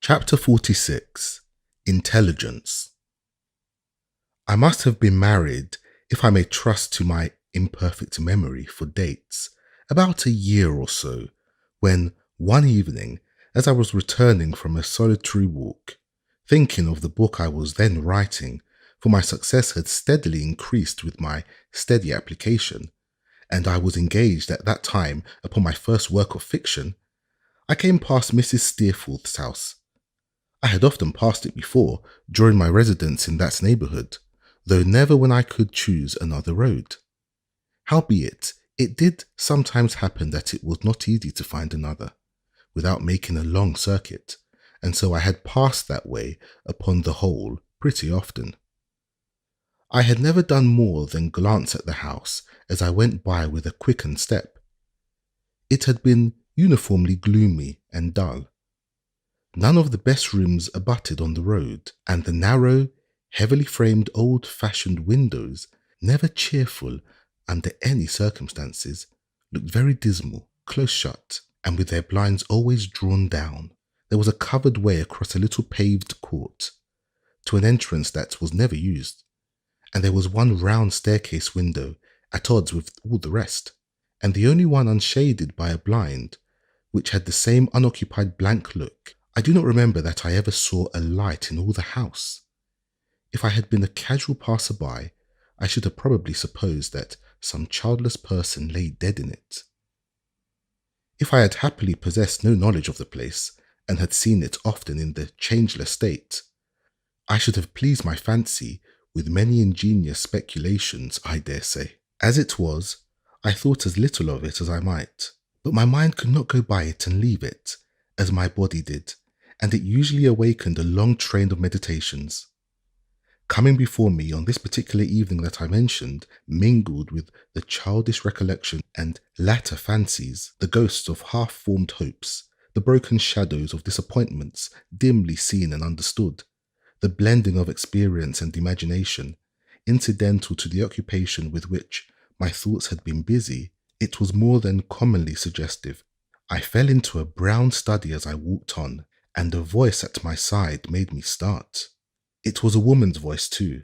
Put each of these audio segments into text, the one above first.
Chapter 46. Intelligence. I must have been married, if I may trust to my imperfect memory for dates, about a year or so, when, one evening, as I was returning from a solitary walk, thinking of the book I was then writing, for my success had steadily increased with my steady application, and I was engaged at that time upon my first work of fiction, I came past Mrs. Steerforth's house. I had often passed it before during my residence in that neighbourhood, though never when I could choose another road. Howbeit, it did sometimes happen that it was not easy to find another, without making a long circuit, and so I had passed that way upon the whole pretty often. I had never done more than glance at the house as I went by with a quickened step. It had been uniformly gloomy and dull. None of the best rooms abutted on the road, and the narrow, heavily framed old-fashioned windows, never cheerful under any circumstances, looked very dismal, close shut, and with their blinds always drawn down. There was a covered way across a little paved court, to an entrance that was never used, and there was one round staircase window at odds with all the rest, and the only one unshaded by a blind, which had the same unoccupied blank look. I do not remember that I ever saw a light in all the house. If I had been a casual passer-by, I should have probably supposed that some childless person lay dead in it. If I had happily possessed no knowledge of the place, and had seen it often in the changeless state, I should have pleased my fancy with many ingenious speculations, I dare say. As it was, I thought as little of it as I might, but my mind could not go by it and leave it, as my body did, and it usually awakened a long train of meditations. Coming before me on this particular evening that I mentioned, mingled with the childish recollection and latter fancies, the ghosts of half-formed hopes, the broken shadows of disappointments dimly seen and understood, the blending of experience and imagination, incidental to the occupation with which my thoughts had been busy. It was more than commonly suggestive. I fell into a brown study as I walked on, and a voice at my side made me start. It was a woman's voice too.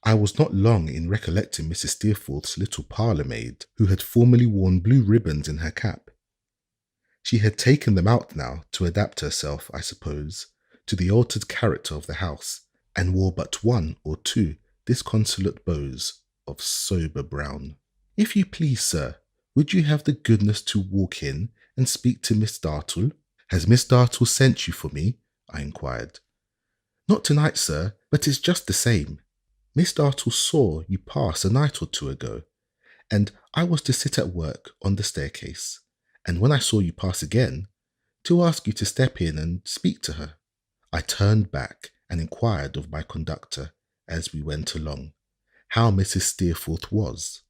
I was not long in recollecting Mrs. Steerforth's little parlour-maid, who had formerly worn blue ribbons in her cap. She had taken them out now to adapt herself, I suppose, to the altered character of the house, and wore but one or two disconsolate bows of sober brown. "If you please, sir, would you have the goodness to walk in and speak to Miss Dartle? Has Miss Dartle sent you for me?" I inquired. "Not tonight, sir, but it's just the same. Miss Dartle saw you pass a night or two ago, and I was to sit at work on the staircase, and when I saw you pass again, to ask you to step in and speak to her." I turned back and inquired of my conductor, as we went along, how Mrs. Steerforth was.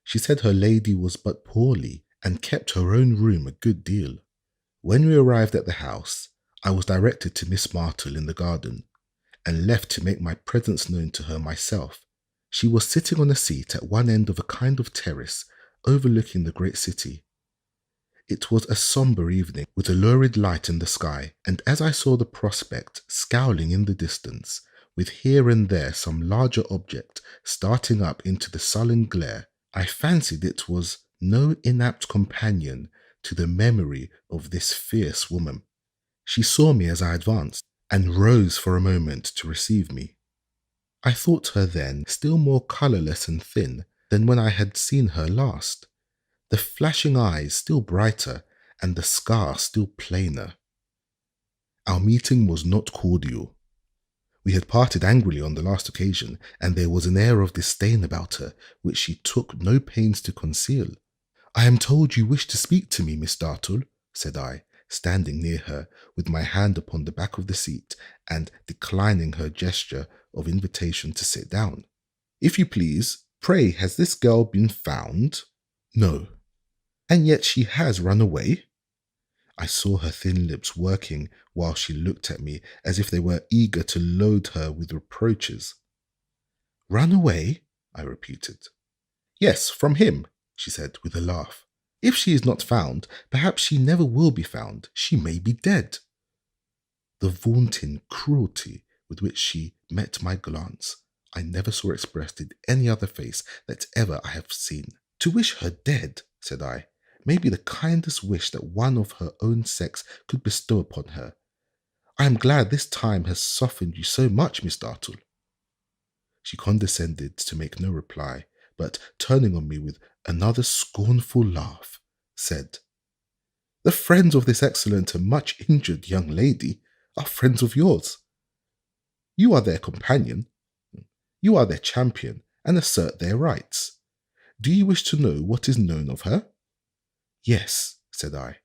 She said her lady was but poorly, and kept her own room a good deal. When we arrived at the house, I was directed to Miss Dartle in the garden, and left to make my presence known to her myself. She was sitting on a seat at one end of a kind of terrace overlooking the great city. It was a sombre evening, with a lurid light in the sky, and as I saw the prospect scowling in the distance, with here and there some larger object starting up into the sullen glare, I fancied it was no inapt companion to the memory of this fierce woman. She saw me as I advanced, and rose for a moment to receive me. I thought her then still more colourless and thin than when I had seen her last, the flashing eyes still brighter, and the scar still plainer. Our meeting was not cordial. We had parted angrily on the last occasion, and there was an air of disdain about her which she took no pains to conceal. "I am told you wish to speak to me, Miss Dartle," said I, standing near her, with my hand upon the back of the seat, and declining her gesture of invitation to sit down. "If you please, pray has this girl been found?" "No." "And yet she has run away?" I saw her thin lips working while she looked at me as if they were eager to load her with reproaches. "Run away?" I repeated. "Yes, from him," she said with a laugh. "If she is not found, perhaps she never will be found. She may be dead." The vaunting cruelty with which she met my glance I never saw expressed in any other face that ever I have seen. To wish her dead, said I, may be the kindest wish that one of her own sex could bestow upon her. I am glad this time has softened you so much, Miss Dartle. She condescended to make no reply, but turning on me with another scornful laugh, said, The friends of this excellent and much injured young lady are friends of yours. You are their companion, you are their champion, and assert their rights. Do you wish to know what is known of her? Yes, said I.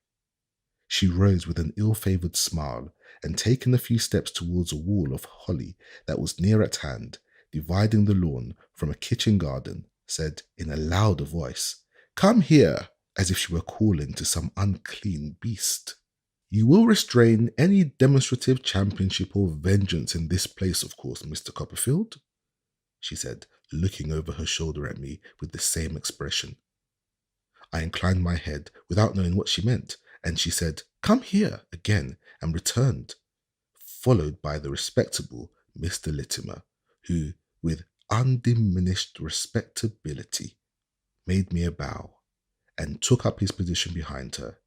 She rose with an ill-favoured smile, and taking a few steps towards a wall of holly that was near at hand, dividing the lawn from a kitchen garden, said in a louder voice, Come here, as if she were calling to some unclean beast. You will restrain any demonstrative championship or vengeance in this place, of course, Mr. Copperfield, she said, looking over her shoulder at me with the same expression. I inclined my head without knowing what she meant, and she said, Come here, again, and returned, followed by the respectable Mr. Littimer, who, with undiminished respectability, made me a bow, and took up his position behind her,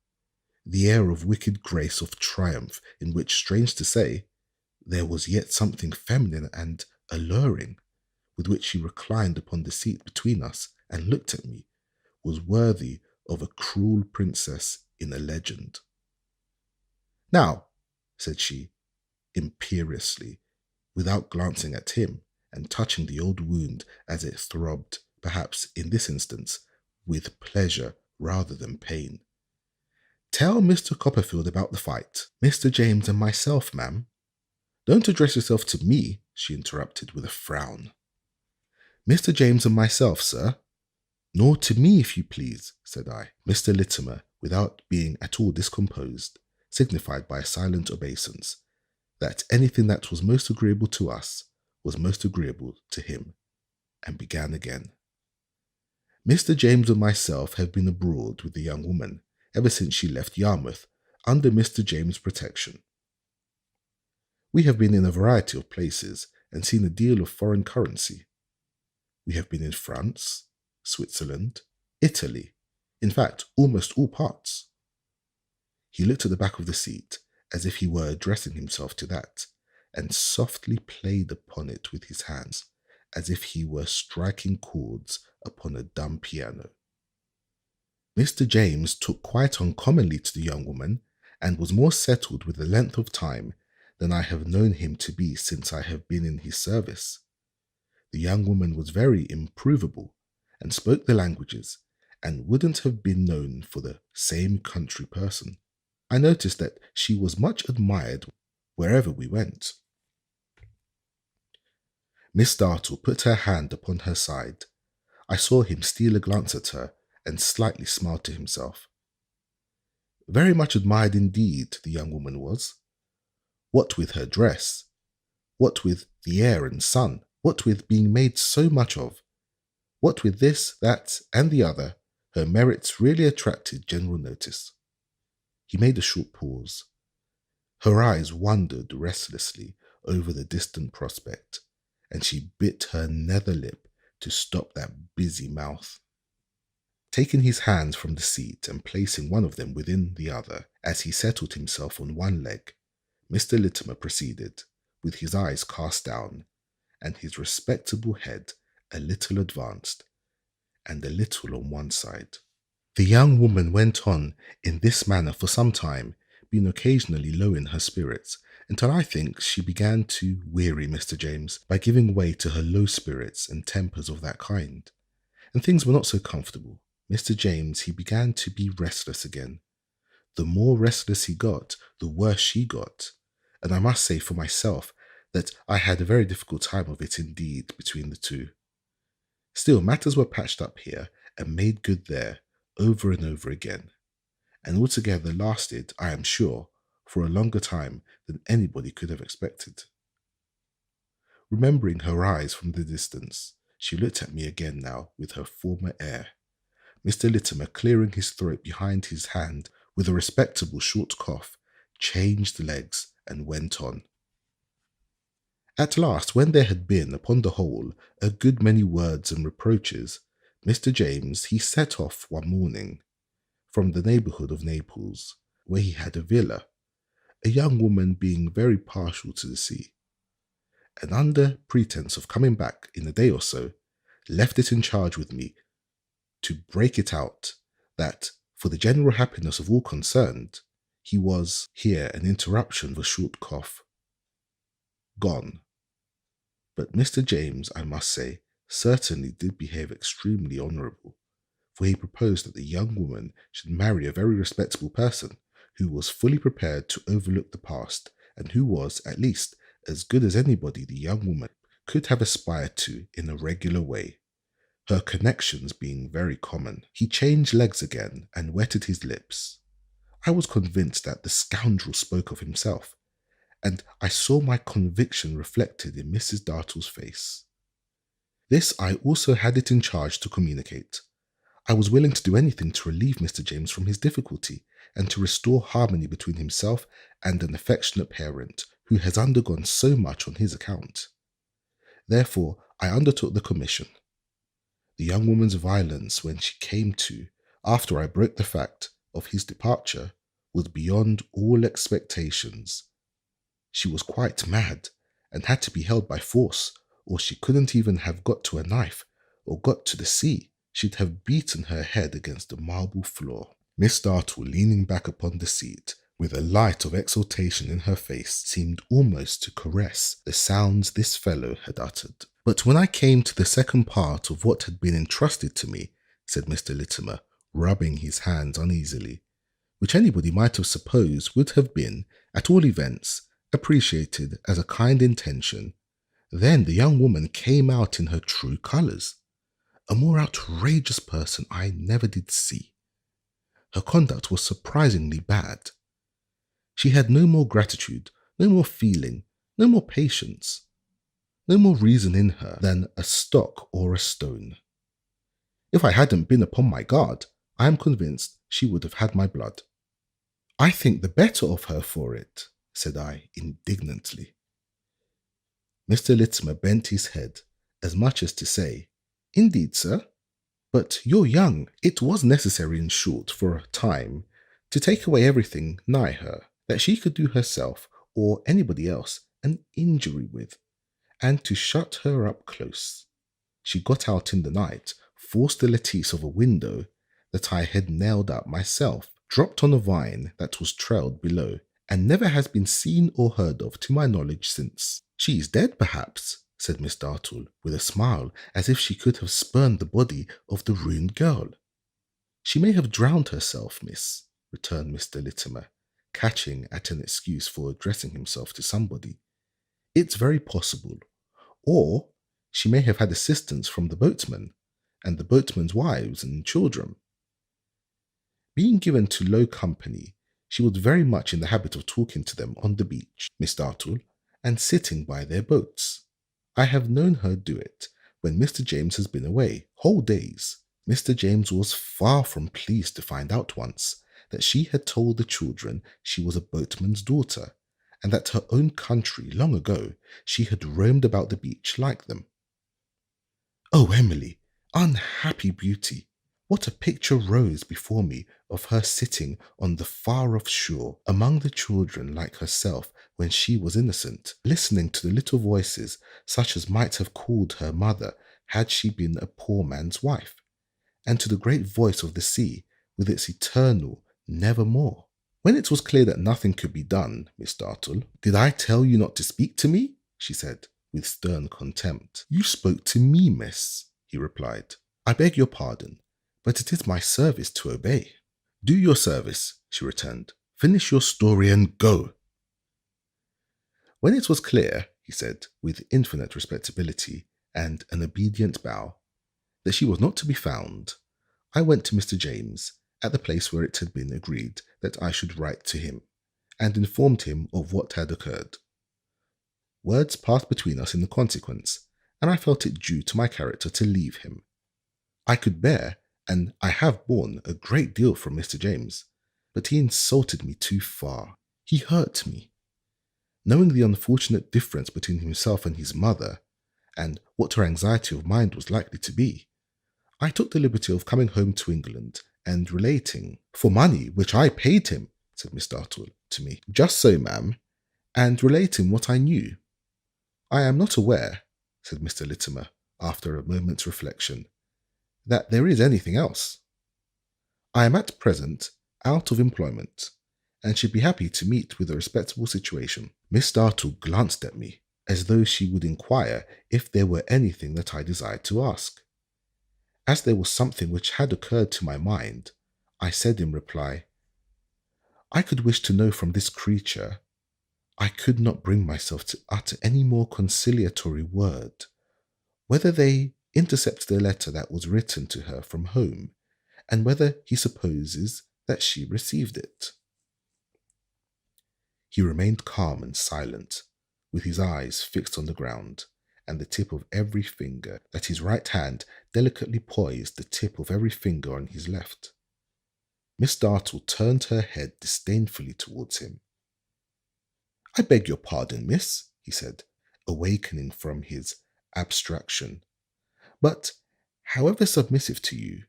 the air of wicked grace of triumph in which, strange to say, there was yet something feminine and alluring, with which she reclined upon the seat between us and looked at me, was worthy of a cruel princess in a legend. Now, said she, imperiously, without glancing at him, and touching the old wound as it throbbed, perhaps in this instance, with pleasure rather than pain. Tell Mr. Copperfield about the fight. Mr. James and myself, ma'am. Don't address yourself to me, she interrupted with a frown. Mr. James and myself, sir. Nor to me, if you please, said I. Mr. Littimer, without being at all discomposed, signified by a silent obeisance that anything that was most agreeable to us was most agreeable to him, and began again. Mr. James and myself have been abroad with the young woman ever since she left Yarmouth under Mr. James' protection. We have been in a variety of places and seen a deal of foreign currency. We have been in France, Switzerland, Italy, in fact, almost all parts. He looked at the back of the seat as if he were addressing himself to that, and softly played upon it with his hands, as if he were striking chords upon a dumb piano. Mr. James took quite uncommonly to the young woman, and was more settled with the length of time than I have known him to be since I have been in his service. The young woman was very improvable, and spoke the languages, and wouldn't have been known for the same country person. I noticed that she was much admired wherever we went. Miss Dartle put her hand upon her side. I saw him steal a glance at her, and slightly smiled to himself. Very much admired indeed, the young woman was. What with her dress, what with the air and sun, what with being made so much of, what with this, that, and the other, her merits really attracted general notice. He made a short pause. Her eyes wandered restlessly over the distant prospect, and she bit her nether lip to stop that busy mouth. Taking his hands from the seat and placing one of them within the other as he settled himself on one leg, Mr. Littimer proceeded, with his eyes cast down, and his respectable head a little advanced, and a little on one side. The young woman went on in this manner for some time, being occasionally low in her spirits, until I think she began to weary Mr. James by giving way to her low spirits and tempers of that kind, and things were not so comfortable. Mr. James, he began to be restless again. The more restless he got, the worse she got, and I must say for myself that I had a very difficult time of it indeed between the two. Still, matters were patched up here and made good there, over and over again, and altogether lasted, I am sure, for a longer time than anybody could have expected. Remembering her eyes from the distance, she looked at me again now with her former air. Mr. Littimer, clearing his throat behind his hand with a respectable short cough, changed legs and went on. At last, when there had been, upon the whole, a good many words and reproaches, Mr. James he set off one morning from the neighbourhood of Naples, where he had a villa, a young woman being very partial to the sea, and under pretence of coming back in a day or so, left it in charge with me to break it out that, for the general happiness of all concerned, he was, here an interruption of a short cough, gone. But Mr. James, I must say, certainly did behave extremely honourable, for he proposed that the young woman should marry a very respectable person, who was fully prepared to overlook the past, and who was, at least, as good as anybody the young woman could have aspired to in a regular way, her connections being very common. He changed legs again and wetted his lips. I was convinced that the scoundrel spoke of himself, and I saw my conviction reflected in Mrs. Dartle's face. This I also had it in charge to communicate. I was willing to do anything to relieve Mr. James from his difficulty, and to restore harmony between himself and an affectionate parent who has undergone so much on his account. Therefore, I undertook the commission. The young woman's violence when she came to, after I broke the fact of his departure, was beyond all expectations. She was quite mad, and had to be held by force, or she couldn't even have got to a knife, or got to the sea. She'd have beaten her head against the marble floor. Miss Dartle, leaning back upon the seat, with a light of exultation in her face, seemed almost to caress the sounds this fellow had uttered. But when I came to the second part of what had been entrusted to me, said Mr. Littimer, rubbing his hands uneasily, which anybody might have supposed would have been, at all events, appreciated as a kind intention, then the young woman came out in her true colours. A more outrageous person I never did see. Her conduct was surprisingly bad. She had no more gratitude, no more feeling, no more patience, no more reason in her than a stock or a stone. If I hadn't been upon my guard, I am convinced she would have had my blood. I think the better of her for it, said I indignantly. Mr. Littimer bent his head, as much as to say, Indeed, sir, but you're young. It was necessary, in short, for a time, to take away everything nigh her, that she could do herself, or anybody else, an injury with, and to shut her up close. She got out in the night, forced the lattice of a window that I had nailed up myself, dropped on a vine that was trailed below, and never has been seen or heard of to my knowledge since. She is dead, perhaps, said Miss Dartle, with a smile, as if she could have spurned the body of the ruined girl. She may have drowned herself, miss, returned Mr. Littimer, catching at an excuse for addressing himself to somebody. It's very possible. Or she may have had assistance from the boatmen, and the boatmen's wives and children. Being given to low company, she was very much in the habit of talking to them on the beach, Miss Dartle, and sitting by their boats. I have known her do it when Mr. James has been away, whole days. Mr. James was far from pleased to find out once that she had told the children she was a boatman's daughter, and that her own country, long ago, she had roamed about the beach like them. Oh, Emily, unhappy beauty! What a picture rose before me of her sitting on the far-off shore among the children like herself when she was innocent, listening to the little voices such as might have called her mother had she been a poor man's wife, and to the great voice of the sea with its eternal nevermore. When it was clear that nothing could be done, Miss Dartle, did I tell you not to speak to me? She said, with stern contempt. You spoke to me, miss, he replied. I beg your pardon, but it is my service to obey. Do your service, she returned. Finish your story and go. When it was clear, he said, with infinite respectability and an obedient bow, that she was not to be found, I went to Mr. James at the place where it had been agreed that I should write to him, and informed him of what had occurred. Words passed between us in the consequence, and I felt it due to my character to leave him. I could bear, and I have borne, a great deal from Mr. James, but he insulted me too far. He hurt me. Knowing the unfortunate difference between himself and his mother, and what her anxiety of mind was likely to be, I took the liberty of coming home to England and relating, for money which I paid him, said Miss Dartle to me. Just so, ma'am, and relating what I knew. I am not aware, said Mr. Littimer, after a moment's reflection, that there is anything else. I am at present out of employment, and should be happy to meet with a respectable situation. Miss Dartle glanced at me, as though she would inquire if there were anything that I desired to ask. As there was something which had occurred to my mind, I said in reply, I could wish to know from this creature. I could not bring myself to utter any more conciliatory word, whether they intercept the letter that was written to her from home, and whether he supposes that she received it. He remained calm and silent, with his eyes fixed on the ground, and the tip of every finger that his right hand delicately poised the tip of every finger on his left. Miss Dartle turned her head disdainfully towards him. I beg your pardon, miss, he said, awakening from his abstraction. But, however submissive to you,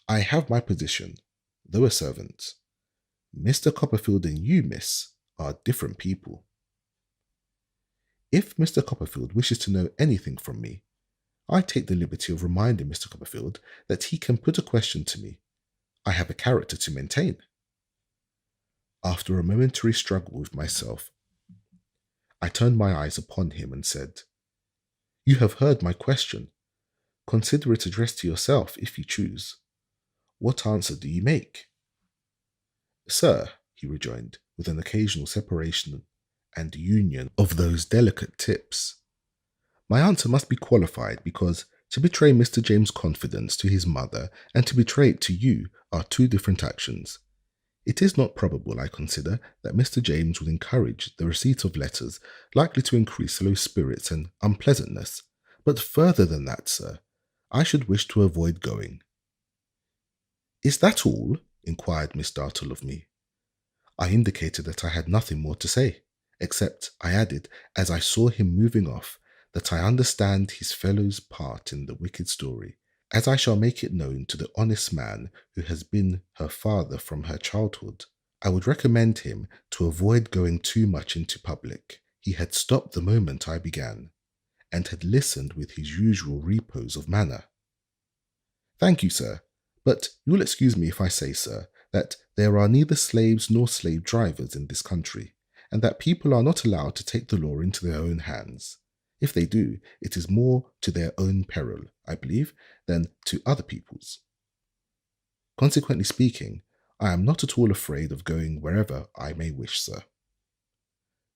I have my position, though a servant. Mr. Copperfield and you, miss, are different people. If Mr. Copperfield wishes to know anything from me, I take the liberty of reminding Mr. Copperfield that he can put a question to me. I have a character to maintain. After a momentary struggle with myself, I turned my eyes upon him and said, You have heard my question. Consider it addressed to yourself if you choose. What answer do you make? Sir, he rejoined, with an occasional separation and union of those delicate tips, my answer must be qualified because to betray Mr. James' confidence to his mother and to betray it to you are two different actions. It is not probable, I consider, that Mr. James would encourage the receipt of letters likely to increase low spirits and unpleasantness. But further than that, sir, I should wish to avoid going. Is that all? Inquired Miss Dartle of me. I indicated that I had nothing more to say, except, I added, as I saw him moving off, that I understand his fellow's part in the wicked story, as I shall make it known to the honest man who has been her father from her childhood. I would recommend him to avoid going too much into public. He had stopped the moment I began, and had listened with his usual repose of manner. Thank you, sir, but you will excuse me if I say, sir, that there are neither slaves nor slave drivers in this country, and that people are not allowed to take the law into their own hands. If they do, it is more to their own peril, I believe, than to other people's. Consequently speaking, I am not at all afraid of going wherever I may wish, sir.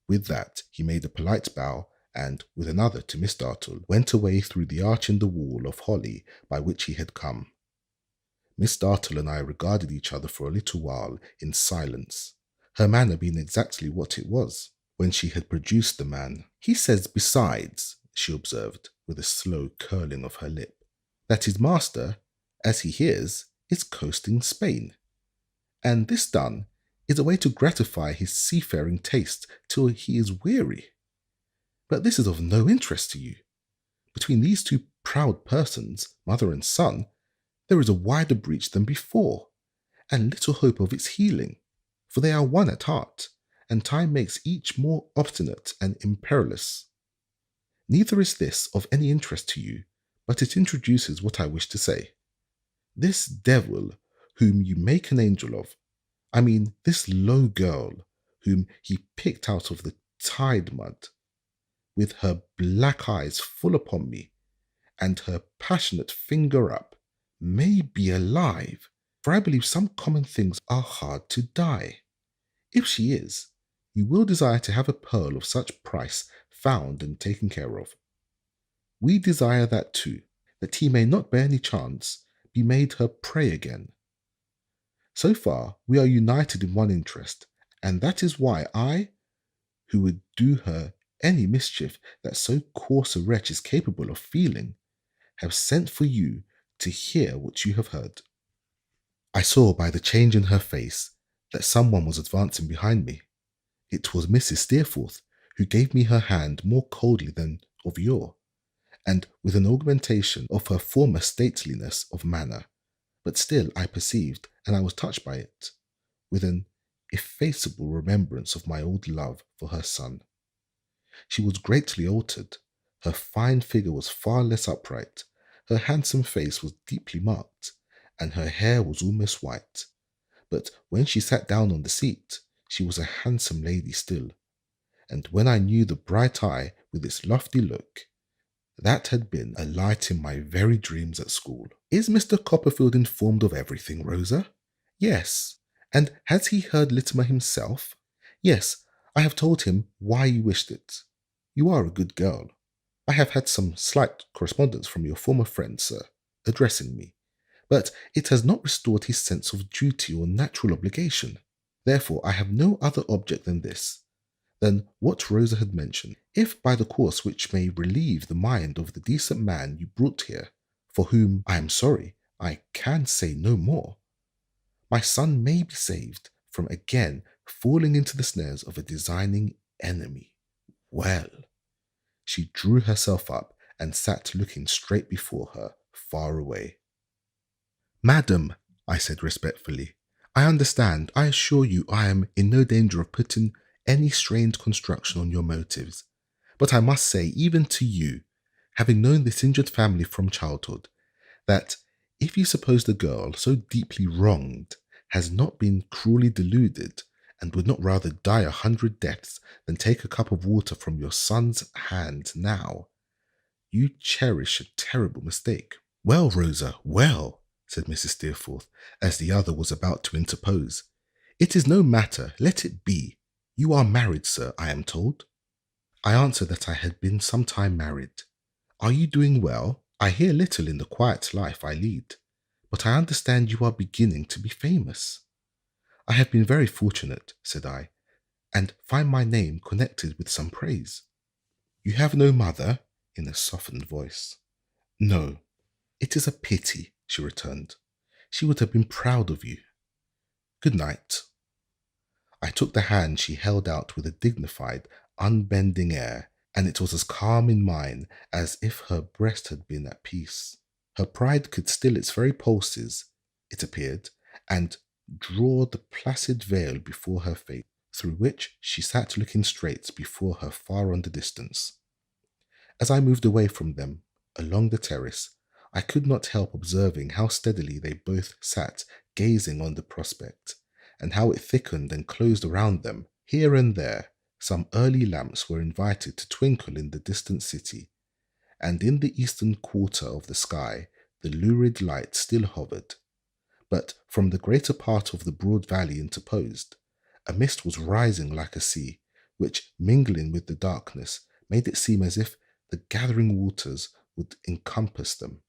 With that, he made a polite bow, and, with another to Miss Dartle, went away through the arch in the wall of holly by which he had come. Miss Dartle and I regarded each other for a little while in silence, her manner being exactly what it was. When she had produced the man, he says besides, she observed, with a slow curling of her lip, that his master, as he hears, is coasting Spain. And this done is a way to gratify his seafaring taste till he is weary. But this is of no interest to you. Between these two proud persons, mother and son, there is a wider breach than before, and little hope of its healing, for they are one at heart, and time makes each more obstinate and imperious. Neither is this of any interest to you, but it introduces what I wish to say. This devil, whom you make an angel of, I mean this low girl, whom he picked out of the tide mud, with her black eyes full upon me, and her passionate finger up, may be alive, for I believe some common things are hard to die. If she is, you will desire to have a pearl of such price found and taken care of. We desire that too, that he may not by any chance be made her prey again. So far we are united in one interest, and that is why I, who would do her any mischief that so coarse a wretch is capable of feeling, have sent for you to hear what you have heard. I saw by the change in her face that someone was advancing behind me. It was Mrs. Steerforth, who gave me her hand more coldly than of yore, and with an augmentation of her former stateliness of manner. But still I perceived, and I was touched by it, with an effaceable remembrance of my old love for her son. She was greatly altered. Her fine figure was far less upright, her handsome face was deeply marked, and her hair was almost white. But when she sat down on the seat, she was a handsome lady still. And when I knew the bright eye with its lofty look, that had been a light in my very dreams at school. Is Mr. Copperfield informed of everything, Rosa? Yes. And has he heard Littimer himself? Yes, I have told him why you wished it. You are a good girl. I have had some slight correspondence from your former friend, sir, addressing me, but it has not restored his sense of duty or natural obligation. Therefore, I have no other object than this, than what Rosa had mentioned. If by the course which may relieve the mind of the decent man you brought here, for whom I am sorry, I can say no more, my son may be saved from again falling into the snares of a designing enemy. Well, she drew herself up and sat looking straight before her, far away. Madam, I said respectfully, I understand. I assure you I am in no danger of putting any strained construction on your motives. But I must say, even to you, having known this injured family from childhood, that if you suppose the girl so deeply wronged has not been cruelly deluded, and would not rather die 100 deaths than take a cup of water from your son's hand now, you cherish a terrible mistake. Well, Rosa, well, said Mrs. Steerforth, as the other was about to interpose. It is no matter, let it be. You are married, sir, I am told. I answered that I had been some time married. Are you doing well? I hear little in the quiet life I lead, but I understand you are beginning to be famous. I have been very fortunate, said I, and find my name connected with some praise. You have no mother? In a softened voice. No, it is a pity, she returned. She would have been proud of you. Good night. I took the hand she held out with a dignified, unbending air, and it was as calm in mine as if her breast had been at peace. Her pride could still its very pulses, it appeared, and draw the placid veil before her face, through which she sat looking straight before her far on the distance. As I moved away from them, along the terrace, I could not help observing how steadily they both sat gazing on the prospect, and how it thickened and closed around them. Here and there, some early lamps were invited to twinkle in the distant city, and in the eastern quarter of the sky the lurid light still hovered. But from the greater part of the broad valley interposed, a mist was rising like a sea, which, mingling with the darkness, made it seem as if the gathering waters would encompass them.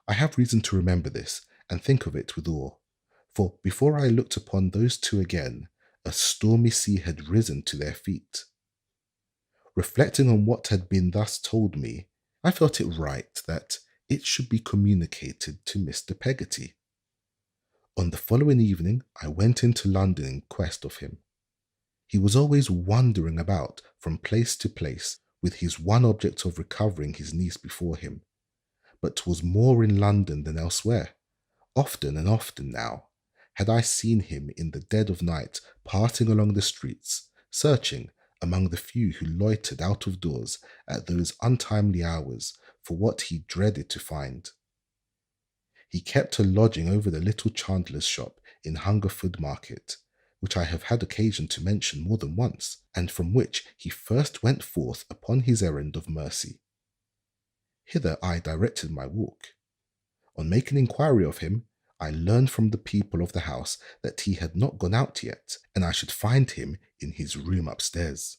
I have reason to remember this and think of it with awe, for before I looked upon those two again, a stormy sea had risen to their feet. Reflecting on what had been thus told me, I felt it right that it should be communicated to Mr. Peggoty. On the following evening, I went into London in quest of him. He was always wandering about from place to place with his one object of recovering his niece before him, but was more in London than elsewhere. Often and often now had I seen him in the dead of night parting along the streets, searching among the few who loitered out of doors at those untimely hours for what he dreaded to find. He kept a lodging over the little chandler's shop in Hungerford Market, which I have had occasion to mention more than once, and from which he first went forth upon his errand of mercy. Hither I directed my walk. On making inquiry of him, I learned from the people of the house that he had not gone out yet, and I should find him in his room upstairs.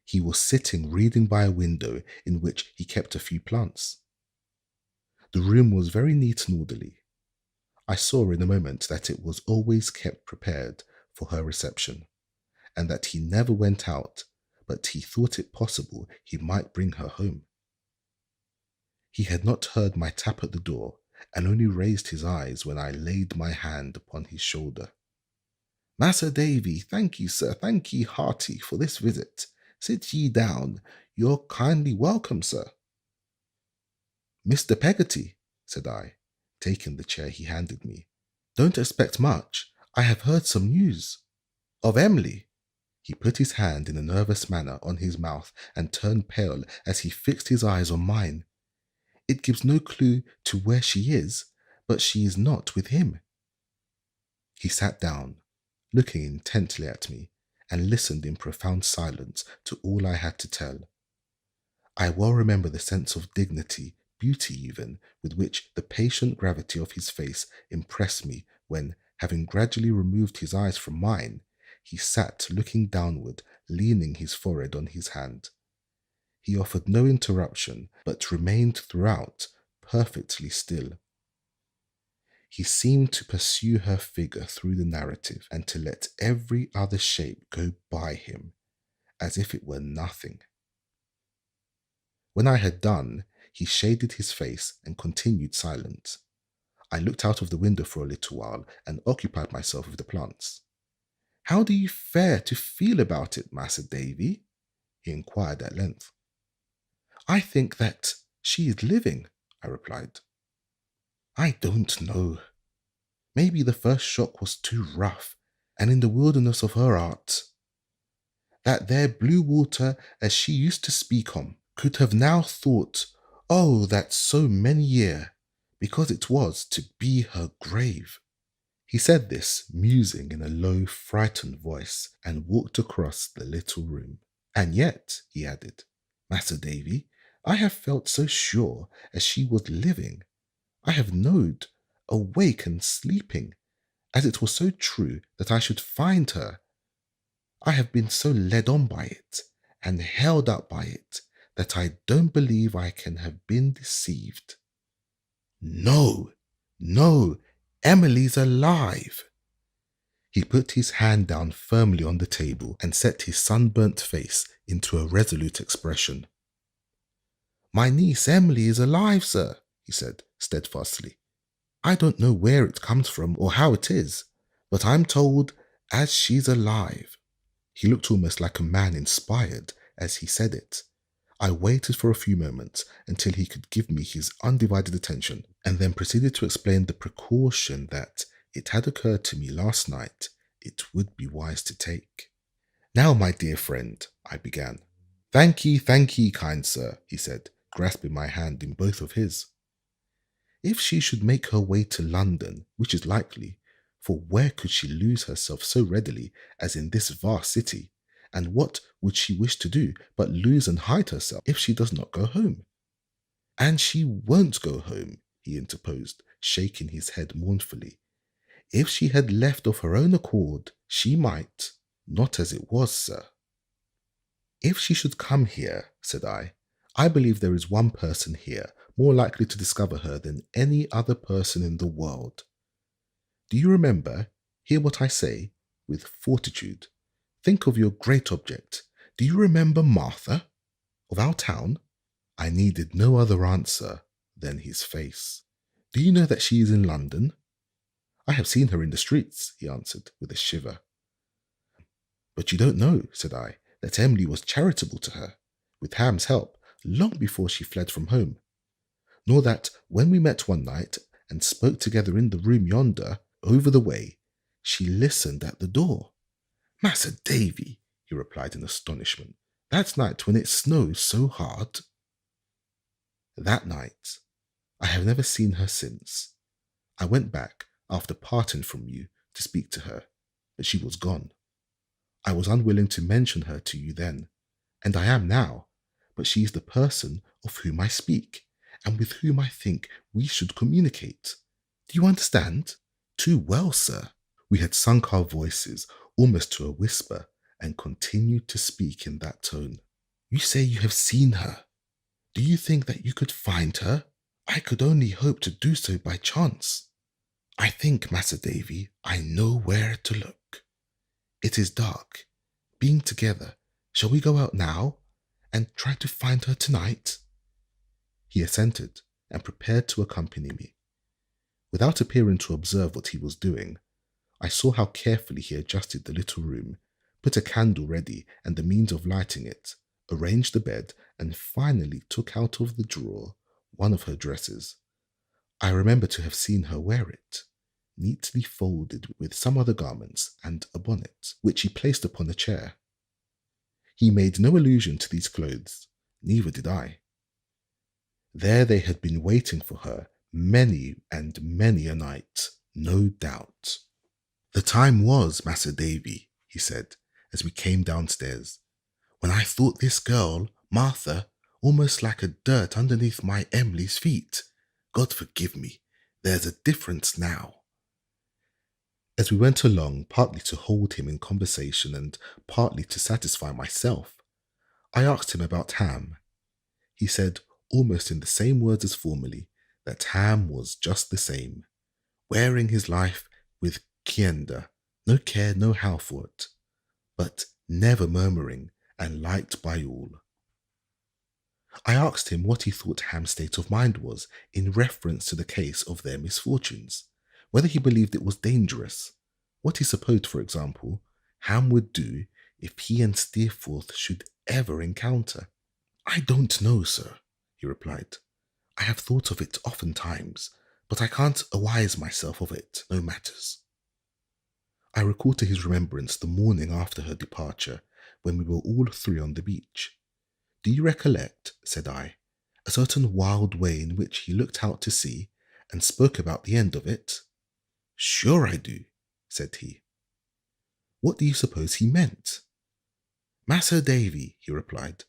He was sitting reading by a window in which he kept a few plants. The room was very neat and orderly. I saw in a moment that it was always kept prepared for her reception, and that he never went out, but he thought it possible he might bring her home. He had not heard my tap at the door, and only raised his eyes when I laid my hand upon his shoulder. Massa Davy, thank you, sir, thank ye hearty for this visit. Sit ye down. You're kindly welcome, sir. Mr. Peggoty, said I, taking the chair he handed me. Don't expect much. I have heard some news. Of Emily. He put his hand in a nervous manner on his mouth and turned pale as he fixed his eyes on mine. It gives no clue to where she is, but she is not with him. He sat down, looking intently at me, and listened in profound silence to all I had to tell. I well remember the sense of dignity, beauty even, with which the patient gravity of his face impressed me when, having gradually removed his eyes from mine, he sat looking downward, leaning his forehead on his hand. He offered no interruption, but remained throughout perfectly still. He seemed to pursue her figure through the narrative and to let every other shape go by him, as if it were nothing. When I had done, he shaded his face and continued silent. I looked out of the window for a little while and occupied myself with the plants. How do you fare to feel about it, Massa Davy? He inquired at length. I think that she is living, I replied. I don't know. Maybe the first shock was too rough, and in the wilderness of her art, that there blue water, as she used to speak on, could have now thought, oh, that so many year, because it was to be her grave. He said this, musing in a low, frightened voice, and walked across the little room. And yet, he added, Massa Davy, I have felt so sure as she was living. I have knowed, awake and sleeping, as it was so true that I should find her. I have been so led on by it, and held up by it, that I don't believe I can have been deceived. No, no, Emily's alive. He put his hand down firmly on the table and set his sunburnt face into a resolute expression. My niece Emily is alive, sir, he said steadfastly. I don't know where it comes from or how it is, but I'm told as she's alive. He looked almost like a man inspired as he said it. I waited for a few moments until he could give me his undivided attention, and then proceeded to explain the precaution that it had occurred to me last night it would be wise to take. Now, my dear friend, I began. Thank ye, kind sir, he said, grasping my hand in both of his. If she should make her way to London, which is likely, for where could she lose herself so readily as in this vast city? And what would she wish to do but lose and hide herself if she does not go home? And she won't go home, he interposed, shaking his head mournfully. If she had left of her own accord, she might, not as it was, sir. If she should come here, said I believe there is one person here more likely to discover her than any other person in the world. Do you remember? Hear what I say, with fortitude. Think of your great object. Do you remember Martha, of our town? I needed no other answer than his face. Do you know that she is in London? I have seen her in the streets, he answered with a shiver. But you don't know, said I, that Emily was charitable to her, with Ham's help, long before she fled from home. Nor that when we met one night and spoke together in the room yonder, over the way, she listened at the door. Massa Davy, he replied in astonishment, that night when it snows so hard. That night, I have never seen her since. I went back, after parting from you, to speak to her, but she was gone. I was unwilling to mention her to you then, and I am now, but she is the person of whom I speak, and with whom I think we should communicate. Do you understand? Too well, sir. We had sunk our voices almost to a whisper, and continued to speak in that tone. You say you have seen her. Do you think that you could find her? I could only hope to do so by chance. I think, Massa Davy, I know where to look. It is dark. Being together, shall we go out now and try to find her tonight? He assented and prepared to accompany me. Without appearing to observe what he was doing, I saw how carefully he adjusted the little room, put a candle ready and the means of lighting it, arranged the bed, and finally took out of the drawer one of her dresses. I remember to have seen her wear it, neatly folded with some other garments and a bonnet, which he placed upon a chair. He made no allusion to these clothes, neither did I. There they had been waiting for her many and many a night, no doubt. "The time was, Mas'r Davy," he said, as we came downstairs, "when I thought this girl, Martha, almost like a dirt underneath my Emily's feet. God forgive me, there's a difference now." As we went along, partly to hold him in conversation and partly to satisfy myself, I asked him about Ham. He said, almost in the same words as formerly, that Ham was just the same, wearing his life with kienda, no care, no how for it, but never murmuring and liked by all. I asked him what he thought Ham's state of mind was in reference to the case of their misfortunes, whether he believed it was dangerous, what he supposed, for example, Ham would do if he and Steerforth should ever encounter. "I don't know, sir," he replied. "I have thought of it oftentimes, but I can't awise myself of it, no matters." I recalled to his remembrance the morning after her departure, when we were all three on the beach. "Do you recollect," said I, "a certain wild way in which he looked out to sea and spoke about the end of it?" "Sure I do," said he. "What do you suppose he meant?" "Mas'r Davy," he replied,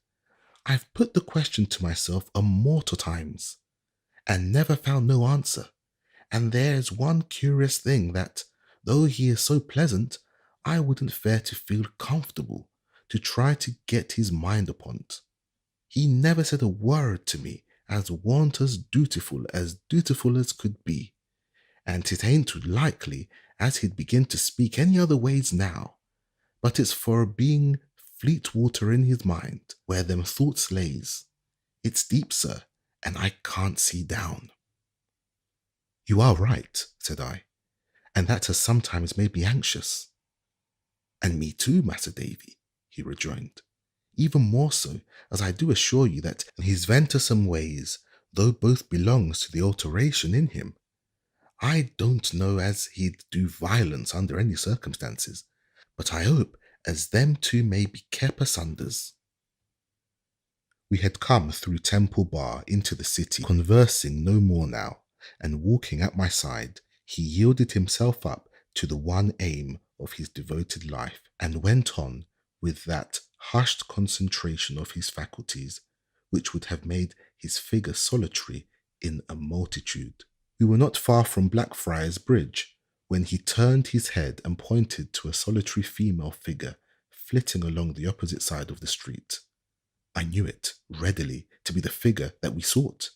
"I've put the question to myself a mortal times, and never found no answer. And there's one curious thing that, though he is so pleasant, I wouldn't fare to feel comfortable to try to get his mind upon't. He never said a word to me as warn't as dutiful as could be, and it ain't likely as he'd begin to speak any other ways now, but it's for being fleet water in his mind, where them thoughts lays. It's deep, sir, and I can't see down." "You are right," said I, "and that has sometimes made me anxious." "And me too, Mas'r Davy," he rejoined, "even more so, as I do assure you that in his venturesome ways, though both belongs to the alteration in him, I don't know as he'd do violence under any circumstances, but I hope as them two may be kep' asunders." We had come through Temple Bar into the city, conversing no more now, and walking at my side, he yielded himself up to the one aim of his devoted life, and went on with that hushed concentration of his faculties, which would have made his figure solitary in a multitude. We were not far from Blackfriars Bridge, when he turned his head and pointed to a solitary female figure flitting along the opposite side of the street. I knew it readily to be the figure that we sought.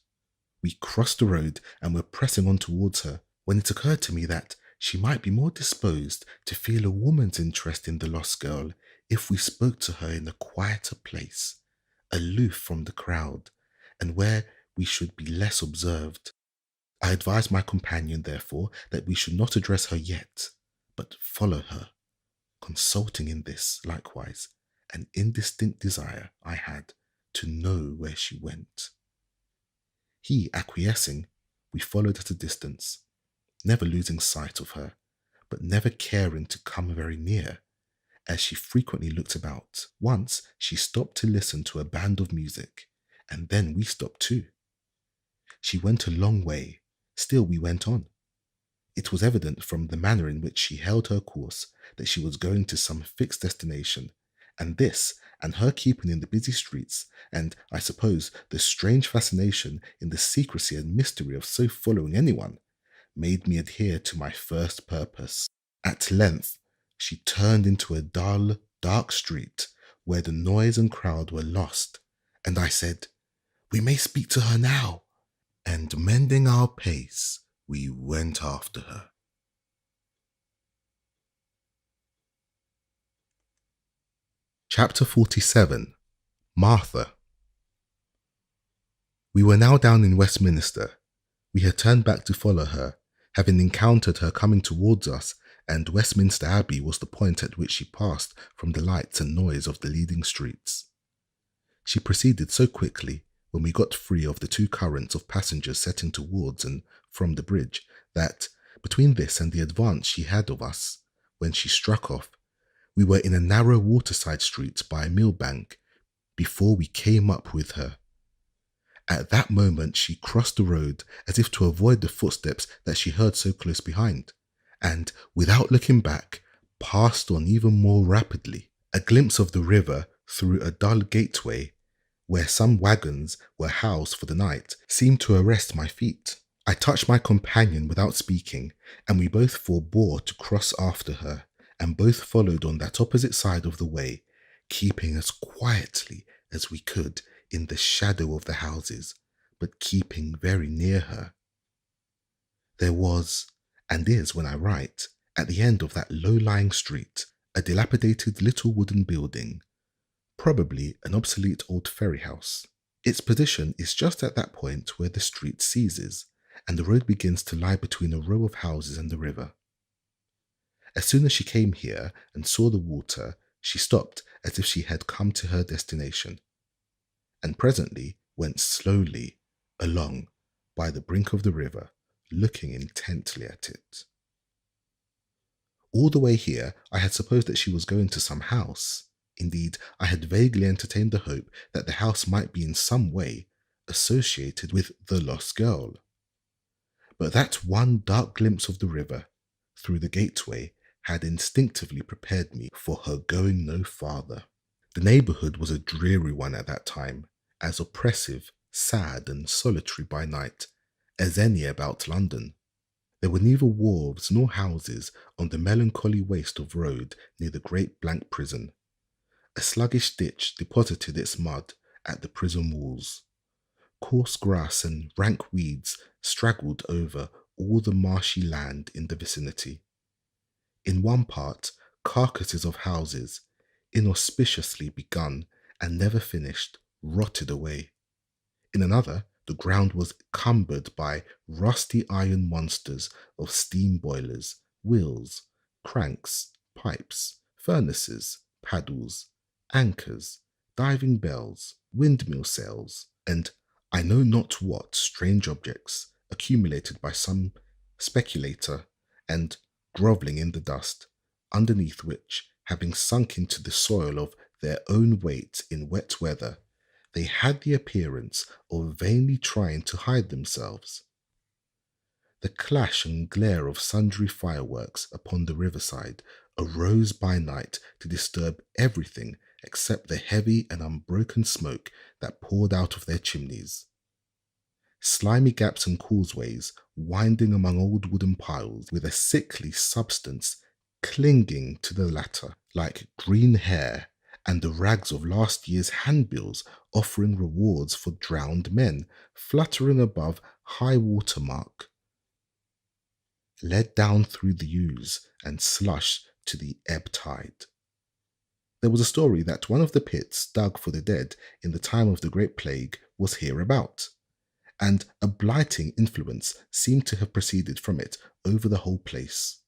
We crossed the road and were pressing on towards her, when it occurred to me that she might be more disposed to feel a woman's interest in the lost girl if we spoke to her in a quieter place, aloof from the crowd, and where we should be less observed. I advised my companion, therefore, that we should not address her yet, but follow her, consulting in this, likewise, an indistinct desire I had to know where she went. He acquiescing, we followed at a distance, never losing sight of her, but never caring to come very near, as she frequently looked about. Once she stopped to listen to a band of music, and then we stopped too. She went a long way, still we went on. It was evident from the manner in which she held her course that she was going to some fixed destination, and this, and her keeping in the busy streets, and, I suppose, the strange fascination in the secrecy and mystery of so following anyone, made me adhere to my first purpose. At length, she turned into a dull, dark street where the noise and crowd were lost, and I said, "We may speak to her now." And mending our pace, we went after her. Chapter 47. Martha. We were now down in Westminster. We had turned back to follow her, having encountered her coming towards us and Westminster Abbey was the point at which she passed from the lights and noise of the leading streets. She proceeded so quickly when we got free of the two currents of passengers setting towards and from the bridge that, between this and the advance she had of us, when she struck off, we were in a narrow waterside street by a millbank before we came up with her. At that moment she crossed the road as if to avoid the footsteps that she heard so close behind, and, without looking back, passed on even more rapidly. A glimpse of the river through a dull gateway, where some wagons were housed for the night, seemed to arrest my feet. I touched my companion without speaking, and we both forbore to cross after her, and both followed on that opposite side of the way, keeping as quietly as we could in the shadow of the houses, but keeping very near her. There was, and is when I write, at the end of that low-lying street, a dilapidated little wooden building, probably an obsolete old ferry house. Its position is just at that point where the street ceases, and the road begins to lie between a row of houses and the river. As soon as she came here and saw the water, she stopped as if she had come to her destination, and presently went slowly along by the brink of the river, looking intently at it. All the way here I had supposed that she was going to some house. Indeed, I had vaguely entertained the hope that the house might be in some way associated with the lost girl. But that one dark glimpse of the river through the gateway had instinctively prepared me for her going no farther. The neighbourhood was a dreary one at that time, as oppressive, sad and solitary by night as any about London. There were neither wharves nor houses on the melancholy waste of road near the great blank prison. A sluggish ditch deposited its mud at the prison walls. Coarse grass and rank weeds straggled over all the marshy land in the vicinity. In one part, carcasses of houses, inauspiciously begun and never finished, rotted away. In another, the ground was cumbered by rusty iron monsters of steam boilers, wheels, cranks, pipes, furnaces, paddles, anchors, diving bells, windmill sails, and I know not what strange objects accumulated by some speculator and grovelling in the dust, underneath which, having sunk into the soil of their own weight in wet weather, they had the appearance of vainly trying to hide themselves. The clash and glare of sundry fireworks upon the riverside arose by night to disturb everything except the heavy and unbroken smoke that poured out of their chimneys. Slimy gaps and causeways winding among old wooden piles with a sickly substance clinging to the latter like green hair, and the rags of last year's handbills offering rewards for drowned men fluttering above high water mark, led down through the ooze and slush to the ebb tide. There was a story that one of the pits dug for the dead in the time of the Great Plague was hereabout, and a blighting influence seemed to have proceeded from it over the whole place.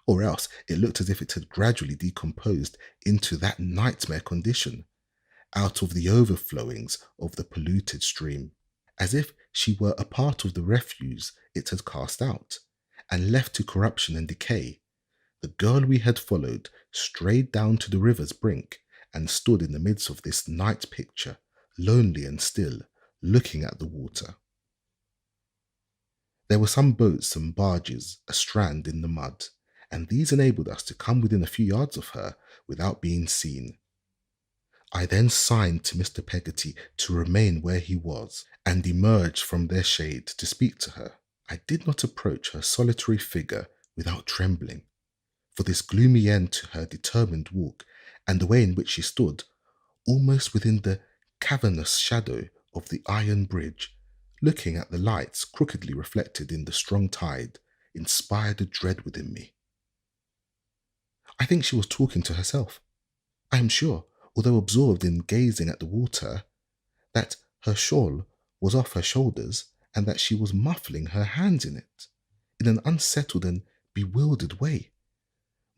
Or else it looked as if it had gradually decomposed into that nightmare condition, out of the overflowings of the polluted stream, as if she were a part of the refuse it had cast out, and left to corruption and decay. The girl we had followed strayed down to the river's brink, and stood in the midst of this night picture, lonely and still, looking at the water. There were some boats and barges astrand in the mud, and these enabled us to come within a few yards of her without being seen. I then signed to Mr. Peggoty to remain where he was, and emerged from their shade to speak to her. I did not approach her solitary figure without trembling, for this gloomy end to her determined walk, and the way in which she stood, almost within the cavernous shadow of the iron bridge, looking at the lights crookedly reflected in the strong tide, inspired a dread within me. I think she was talking to herself. I am sure, although absorbed in gazing at the water, that her shawl was off her shoulders, and that she was muffling her hands in it, in an unsettled and bewildered way,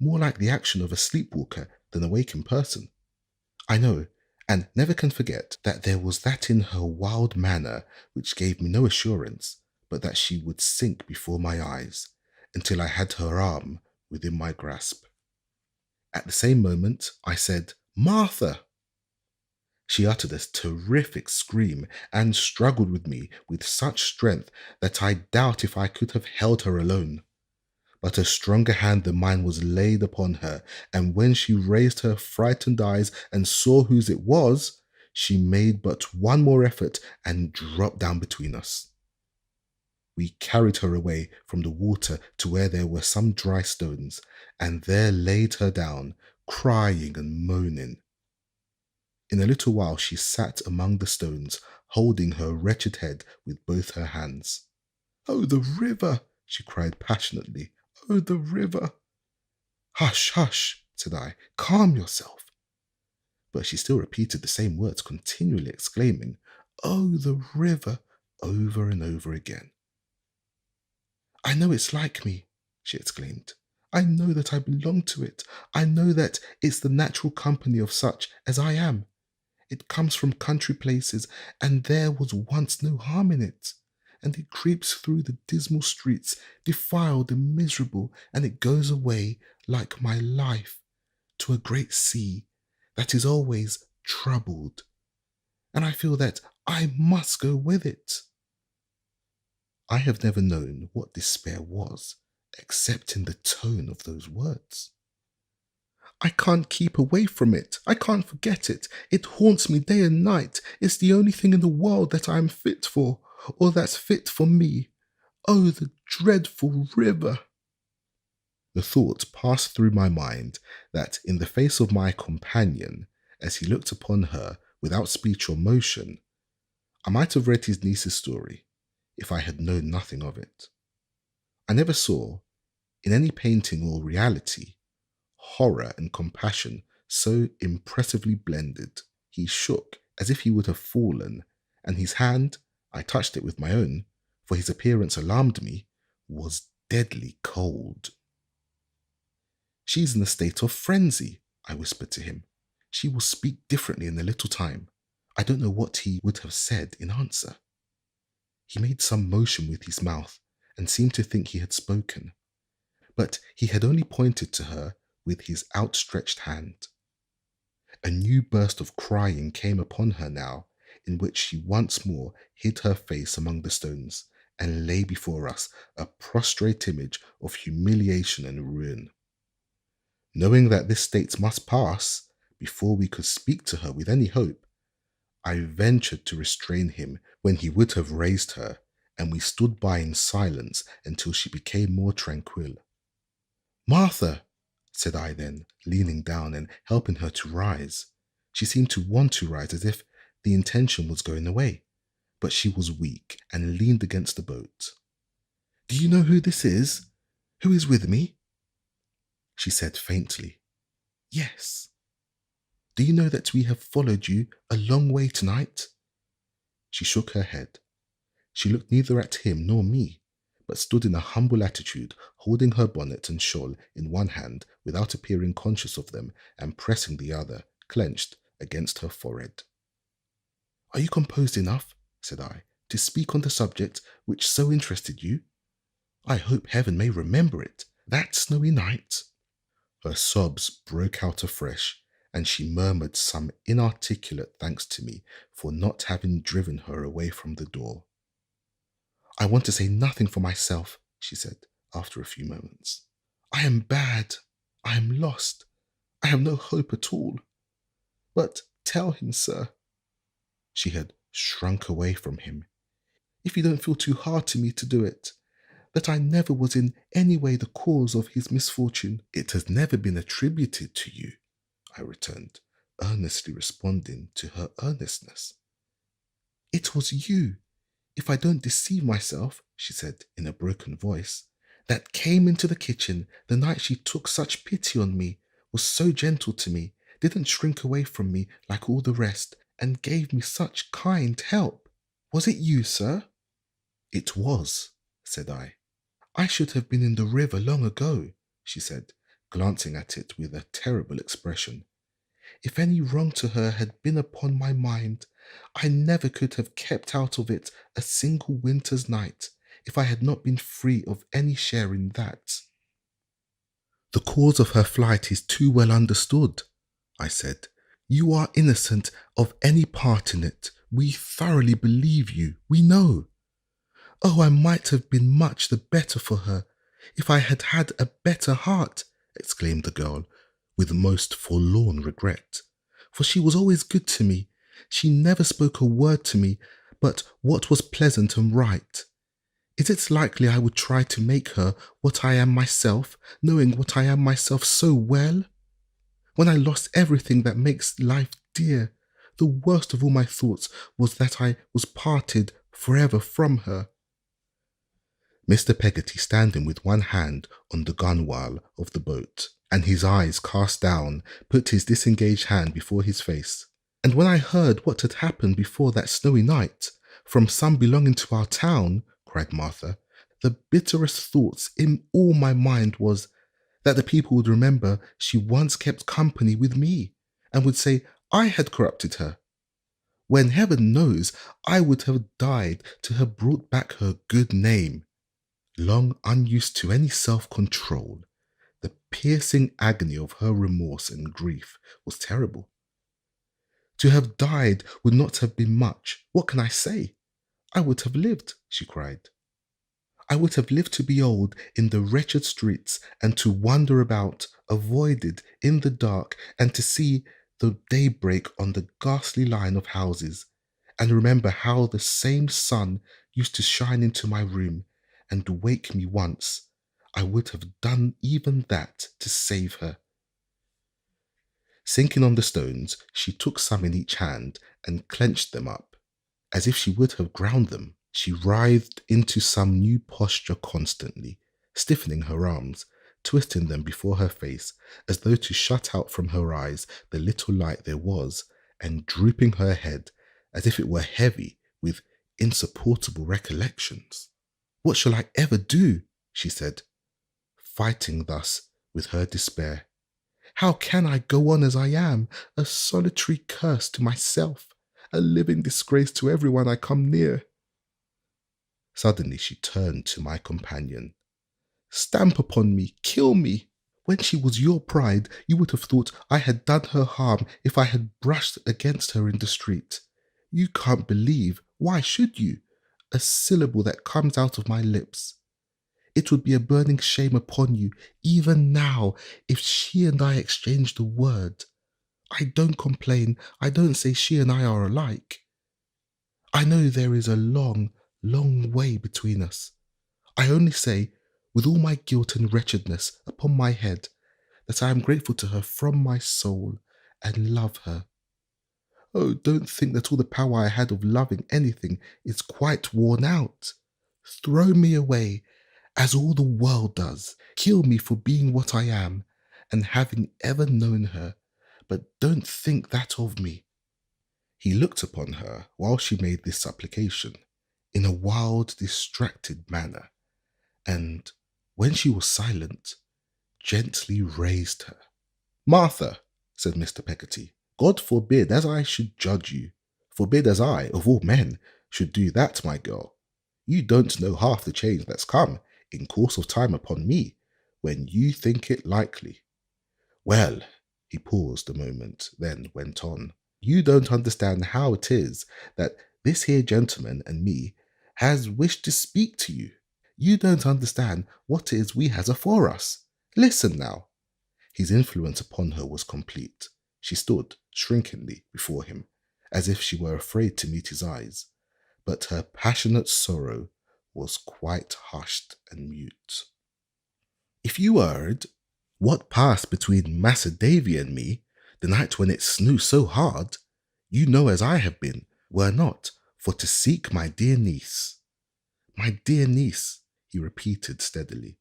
more like the action of a sleepwalker than a waking person. I know, and never can forget that there was that in her wild manner which gave me no assurance but that she would sink before my eyes until I had her arm within my grasp. At the same moment, I said, "Martha!" She uttered a terrific scream and struggled with me with such strength that I doubt if I could have held her alone. But a stronger hand than mine was laid upon her, and when she raised her frightened eyes and saw whose it was, she made but one more effort and dropped down between us. We carried her away from the water to where there were some dry stones, and there laid her down, crying and moaning. In a little while she sat among the stones, holding her wretched head with both her hands. "Oh, the river!" she cried passionately. "Oh, the river!" "Hush, hush," said I. "Calm yourself." But she still repeated the same words, continually exclaiming, "Oh, the river," over and over again. "I know it's like me," she exclaimed. "I know that I belong to it. I know that it's the natural company of such as I am. It comes from country places, and there was once no harm in it. And it creeps through the dismal streets, defiled and miserable, and it goes away, like my life, to a great sea that is always troubled. And I feel that I must go with it." I have never known what despair was, except in the tone of those words. "I can't keep away from it. I can't forget it. It haunts me day and night. It's the only thing in the world that I am fit for, or that's fit for me. Oh, the dreadful river!" The thought passed through my mind that in the face of my companion, as he looked upon her without speech or motion, I might have read his niece's story if I had known nothing of it. I never saw, in any painting or reality, horror and compassion so impressively blended. He shook as if he would have fallen, and his hand, I touched it with my own, for his appearance alarmed me, was deadly cold. "She's in a state of frenzy," I whispered to him. "She will speak differently in a little time." I don't know what he would have said in answer. He made some motion with his mouth and seemed to think he had spoken, but he had only pointed to her with his outstretched hand. A new burst of crying came upon her now, in which she once more hid her face among the stones and lay before us a prostrate image of humiliation and ruin. Knowing that this state must pass before we could speak to her with any hope, I ventured to restrain him when he would have raised her, and we stood by in silence until she became more tranquil. "Martha," said I then, leaning down and helping her to rise. She seemed to want to rise as if the intention was going away, but she was weak and leaned against the boat. "Do you know who this is? Who is with me?" She said faintly, "Yes." "Do you know that we have followed you a long way tonight?" She shook her head. She looked neither at him nor me, but stood in a humble attitude, holding her bonnet and shawl in one hand without appearing conscious of them, and pressing the other, clenched, against her forehead. "Are you composed enough," said I, "to speak on the subject which so interested you? I hope heaven may remember it, that snowy night." Her sobs broke out afresh, and she murmured some inarticulate thanks to me for not having driven her away from the door. "I want to say nothing for myself," she said, after a few moments. "I am bad. I am lost. I have no hope at all. But tell him, sir," she had shrunk away from him, "if you don't feel too hard to me to do it, that I never was in any way the cause of his misfortune." "It has never been attributed to you," I returned, earnestly responding to her earnestness. "It was you, if I don't deceive myself," she said in a broken voice, "that came into the kitchen the night she took such pity on me, was so gentle to me, didn't shrink away from me like all the rest, and gave me such kind help. Was it you, sir?" "It was," said I. "I should have been in the river long ago," she said, glancing at it with a terrible expression. If any wrong to her had been upon my mind, I never could have kept out of it a single winter's night if I had not been free of any share in that. The cause of her flight is too well understood, I said. You are innocent of any part in it. We thoroughly believe you. We know. Oh, I might have been much the better for her if I had had a better heart, exclaimed the girl, with most forlorn regret. For she was always good to me. She never spoke a word to me but what was pleasant and right. Is it likely I would try to make her what I am myself, knowing what I am myself so well? When I lost everything that makes life dear, the worst of all my thoughts was that I was parted forever from her. Mr. Peggoty, standing with one hand on the gunwale of the boat, and his eyes cast down, put his disengaged hand before his face. And when I heard what had happened before that snowy night, from some belonging to our town, cried Martha, the bitterest thoughts in all my mind was that the people would remember she once kept company with me, and would say I had corrupted her, when heaven knows I would have died to have brought back her good name. Long unused to any self-control, the piercing agony of her remorse and grief was terrible. To have died would not have been much. What can I say? I would have lived, she cried. I would have lived to be old in the wretched streets and to wander about, avoided in the dark, and to see the daybreak on the ghastly line of houses, and remember how the same sun used to shine into my room and wake me once. I would have done even that to save her. Sinking on the stones, she took some in each hand and clenched them up, as if she would have ground them. She writhed into some new posture constantly, stiffening her arms, twisting them before her face, as though to shut out from her eyes the little light there was, and drooping her head, as if it were heavy with insupportable recollections. What shall I ever do? She said, fighting thus with her despair. How can I go on as I am, a solitary curse to myself, a living disgrace to everyone I come near? Suddenly she turned to my companion. Stamp upon me, kill me. When she was your pride, you would have thought I had done her harm if I had brushed against her in the street. You can't believe, why should you, a syllable that comes out of my lips. It would be a burning shame upon you, even now, if she and I exchanged a word. I don't complain. I don't say she and I are alike. I know there is a long, long way between us. I only say, with all my guilt and wretchedness upon my head, that I am grateful to her from my soul and love her. Oh, don't think that all the power I had of loving anything is quite worn out. Throw me away, as all the world does. Kill me for being what I am, and having ever known her, but don't think that of me. He looked upon her while she made this supplication, in a wild, distracted manner, and, when she was silent, gently raised her. Martha, said Mr. Peggoty, God forbid as I should judge you. Forbid as I, of all men, should do that, my girl. You don't know half the change that's come in course of time upon me, when you think it likely. Well, he paused a moment, then went on. You don't understand how it is that this here gentleman and me has wished to speak to you. You don't understand what it is we has afore us. Listen now. His influence upon her was complete. She stood shrinkingly before him, as if she were afraid to meet his eyes, but her passionate sorrow was quite hushed and mute. If you heard what passed between Massa Davy and me the night when it snew so hard, you know as I have been, were not for to seek my dear niece. My dear niece, he repeated steadily,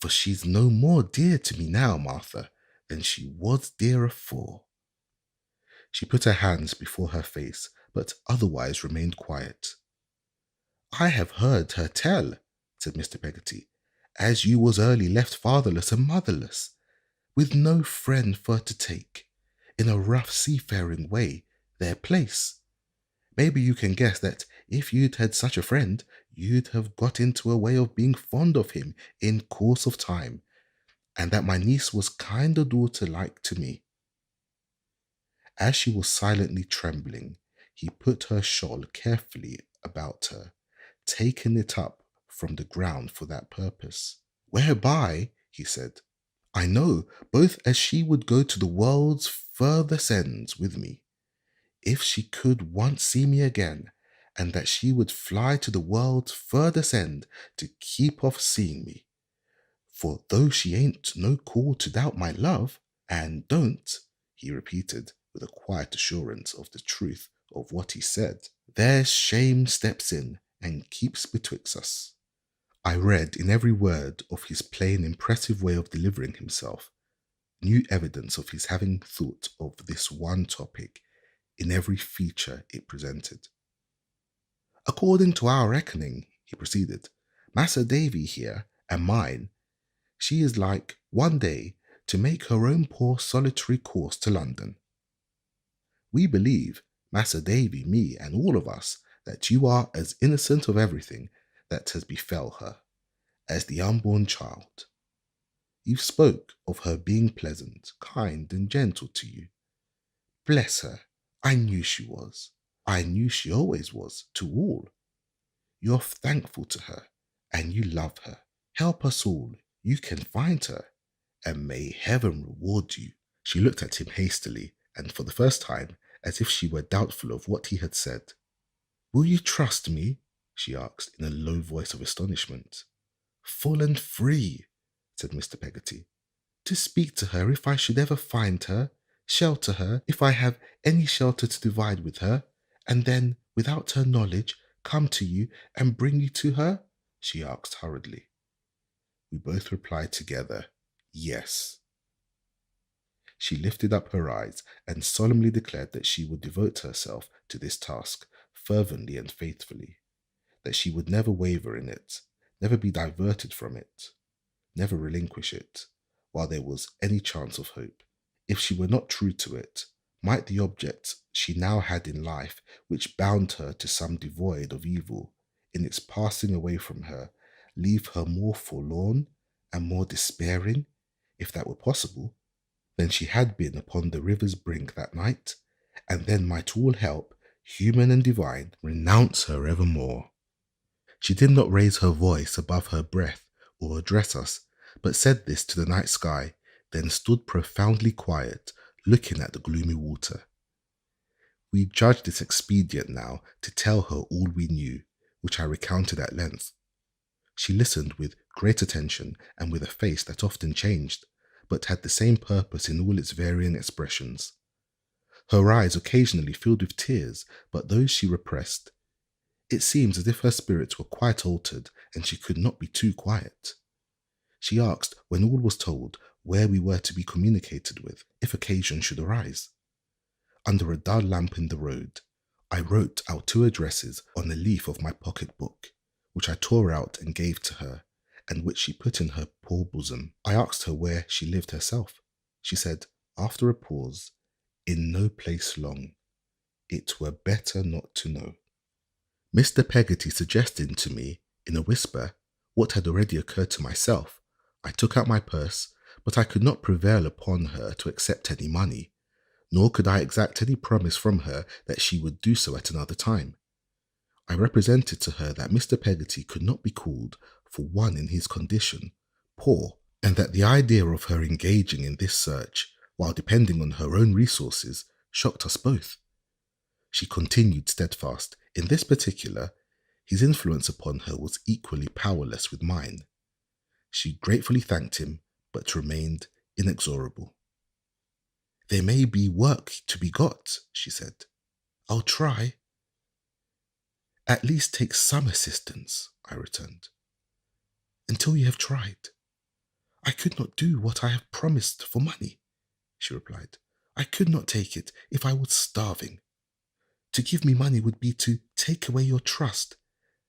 for she's no more dear to me now, Martha, than she was dear afore. She put her hands before her face, but otherwise remained quiet. I have heard her tell, said Mr. Peggoty, as you was early left fatherless and motherless, with no friend for to take, in a rough seafaring way, their place. Maybe you can guess that if you'd had such a friend, you'd have got into a way of being fond of him in course of time, and that my niece was kinder daughter-like to me. As she was silently trembling, he put her shawl carefully about her, taking it up from the ground for that purpose. Whereby, he said, I know both as she would go to the world's furthest ends with me, if she could once see me again, and that she would fly to the world's furthest end to keep off seeing me. For though she ain't no call to doubt my love, and don't, he repeated with a quiet assurance of the truth of what he said, there's shame steps in and keeps betwixt us. I read in every word of his plain, impressive way of delivering himself new evidence of his having thought of this one topic in every feature it presented. According to our reckoning, he proceeded, Massa Davy here and mine, she is like one day to make her own poor solitary course to London. We believe, Massa Davy, me, and all of us, that you are as innocent of everything that has befell her as the unborn child. You spoke of her being pleasant, kind, and gentle to you. Bless her, I knew she was. I knew she always was, to all. You're thankful to her, and you love her. Help us all, you can find her, and may heaven reward you. She looked at him hastily, and for the first time, as if she were doubtful of what he had said. Will you trust me? She asked in a low voice of astonishment. Full and free, said Mr. Peggoty, to speak to her if I should ever find her, shelter her if I have any shelter to divide with her, and then, without her knowledge, come to you and bring you to her? She asked hurriedly. We both replied together, yes. She lifted up her eyes and solemnly declared that she would devote herself to this task fervently and faithfully, that she would never waver in it, never be diverted from it, never relinquish it, while there was any chance of hope. If she were not true to it, might the object she now had in life, which bound her to some devoid of evil, in its passing away from her, leave her more forlorn and more despairing, if that were possible, than she had been upon the river's brink that night, and then might all help, human and divine, renounce her evermore. She did not raise her voice above her breath or address us, but said this to the night sky, then stood profoundly quiet, looking at the gloomy water. We judged it expedient now to tell her all we knew, which I recounted at length. She listened with great attention and with a face that often changed, but had the same purpose in all its varying expressions. Her eyes occasionally filled with tears, but those she repressed. It seems as if her spirits were quite altered, and she could not be too quiet. She asked, when all was told, where we were to be communicated with, if occasion should arise. Under a dull lamp in the road, I wrote out 2 addresses on a leaf of my pocket-book, which I tore out and gave to her, and which she put in her poor bosom. I asked her where she lived herself. She said, after a pause, in no place long. It were better not to know. Mr. Peggoty suggesting to me, in a whisper, what had already occurred to myself, I took out my purse, but I could not prevail upon her to accept any money, nor could I exact any promise from her that she would do so at another time. I represented to her that Mr. Peggoty could not be called, for one in his condition, poor, and that the idea of her engaging in this search, while depending on her own resources, shocked us both. She continued steadfast. In this particular, his influence upon her was equally powerless with mine. She gratefully thanked him, but remained inexorable. There may be work to be got, she said. I'll try. At least take some assistance, I returned. Until you have tried. I could not do what I have promised for money, she replied. I could not take it if I was starving. To give me money would be to take away your trust,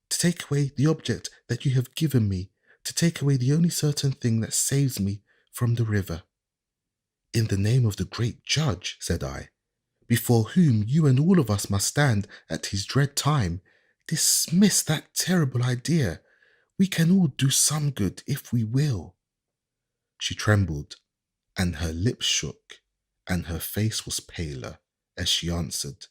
to take away the object that you have given me, to take away the only certain thing that saves me from the river. "In the name of the great judge," said I, "before whom you and all of us must stand at his dread time, dismiss that terrible idea. We can all do some good if we will." She trembled, and her lips shook, and her face was paler as she answered,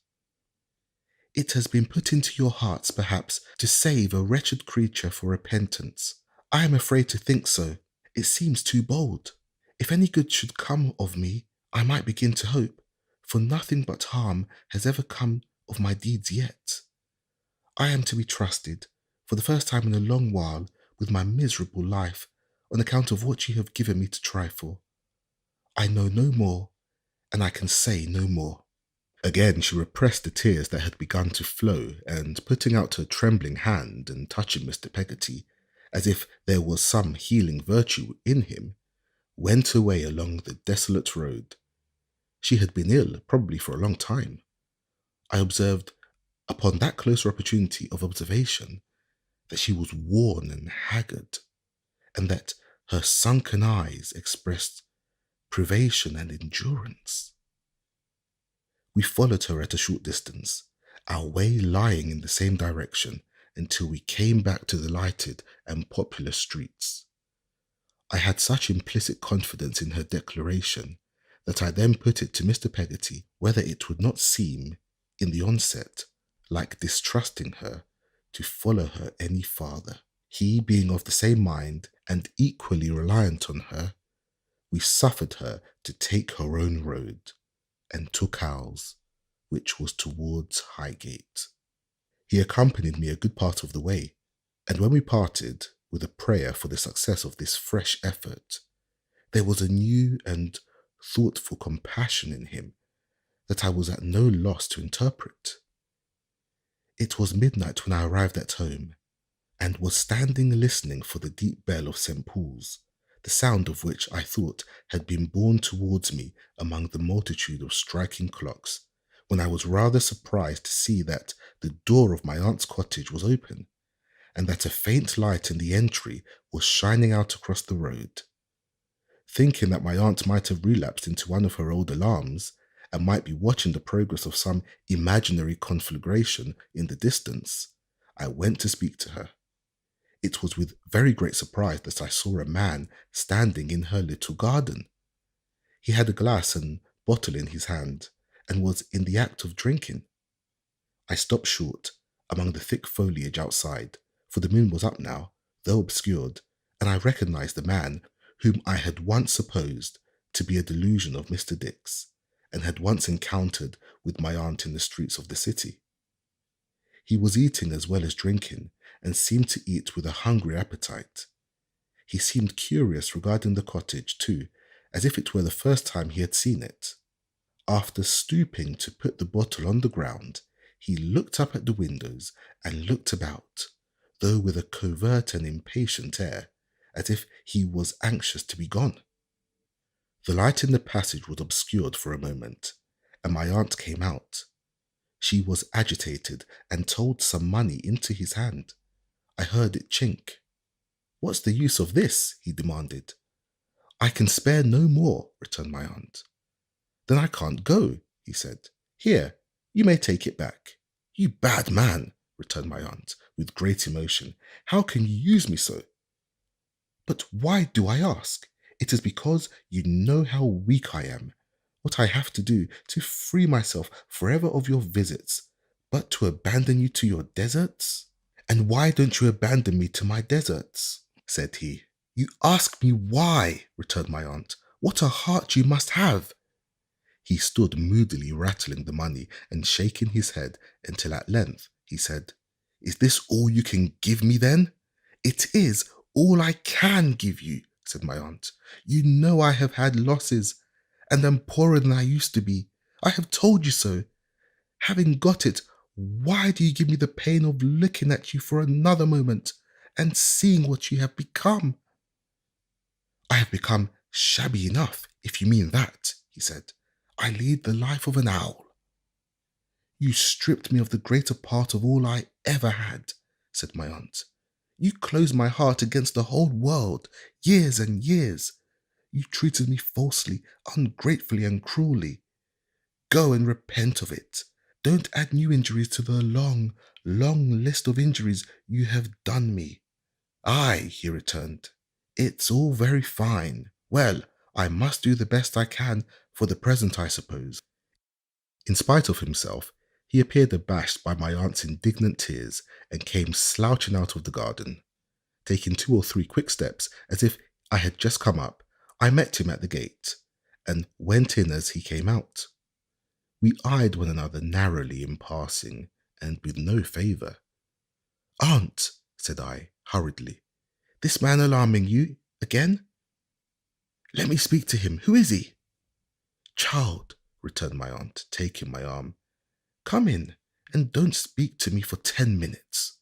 "It has been put into your hearts, perhaps, to save a wretched creature for repentance. I am afraid to think so. It seems too bold. If any good should come of me, I might begin to hope, for nothing but harm has ever come of my deeds yet. I am to be trusted, for the first time in a long while, with my miserable life, on account of what you have given me to try for. I know no more, and I can say no more." Again she repressed the tears that had begun to flow, and putting out her trembling hand and touching Mr. Peggoty, as if there was some healing virtue in him, went away along the desolate road. She had been ill, probably for a long time. I observed, upon that closer opportunity of observation, that she was worn and haggard, and that her sunken eyes expressed privation and endurance. We followed her at a short distance, our way lying in the same direction, until we came back to the lighted and populous streets. I had such implicit confidence in her declaration that I then put it to Mr. Peggoty whether it would not seem, in the onset, like distrusting her to follow her any farther. He being of the same mind and equally reliant on her, we suffered her to take her own road, and took ours, which was towards Highgate. He accompanied me a good part of the way, and when we parted, with a prayer for the success of this fresh effort, there was a new and thoughtful compassion in him that I was at no loss to interpret. It was midnight when I arrived at home, and was standing listening for the deep bell of St. Paul's, the sound of which I thought had been borne towards me among the multitude of striking clocks, when I was rather surprised to see that the door of my aunt's cottage was open, and that a faint light in the entry was shining out across the road. Thinking that my aunt might have relapsed into one of her old alarms, and might be watching the progress of some imaginary conflagration in the distance, I went to speak to her. It was with very great surprise that I saw a man standing in her little garden. He had a glass and bottle in his hand, and was in the act of drinking. I stopped short among the thick foliage outside, for the moon was up now, though obscured, and I recognized the man whom I had once supposed to be a delusion of Mr. Dick's, and had once encountered with my aunt in the streets of the city. He was eating as well as drinking, and seemed to eat with a hungry appetite. He seemed curious regarding the cottage, too, as if it were the first time he had seen it. After stooping to put the bottle on the ground, he looked up at the windows and looked about, though with a covert and impatient air, as if he was anxious to be gone. The light in the passage was obscured for a moment, and my aunt came out. She was agitated and told some money into his hand. I heard it chink. "What's the use of this?" he demanded. "I can spare no more," returned my aunt. "Then I can't go," he said. "Here, you may take it back." "You bad man," returned my aunt, with great emotion. "How can you use me so?" "But why do I ask? It is because you know how weak I am, what I have to do to free myself forever of your visits, but to abandon you to your deserts." "And why don't you abandon me to my deserts?" said he. "You ask me why," returned my aunt. "What a heart you must have." He stood moodily rattling the money and shaking his head until at length he said, "Is this all you can give me then?" "It is all I can give you," said my aunt. "You know I have had losses, and am poorer than I used to be. I have told you so. Having got it, why do you give me the pain of looking at you for another moment and seeing what you have become?" "I have become shabby enough, if you mean that," he said. "I lead the life of an owl." "You stripped me of the greater part of all I ever had," said my aunt. "You closed my heart against the whole world, years and years. You treated me falsely, ungratefully, and cruelly. Go and repent of it. Don't add new injuries to the long, long list of injuries you have done me." "Aye," he returned, "it's all very fine. Well, I must do the best I can for the present, I suppose." In spite of himself, he appeared abashed by my aunt's indignant tears and came slouching out of the garden. Taking 2 or 3 quick steps, as if I had just come up, I met him at the gate, and went in as he came out. We eyed one another narrowly in passing, and with no favour. "Aunt," said I, hurriedly, "this man alarming you again?" "Let me speak to him. Who is he?" "Child," returned my aunt, taking my arm, "come in, and don't speak to me for 10 minutes.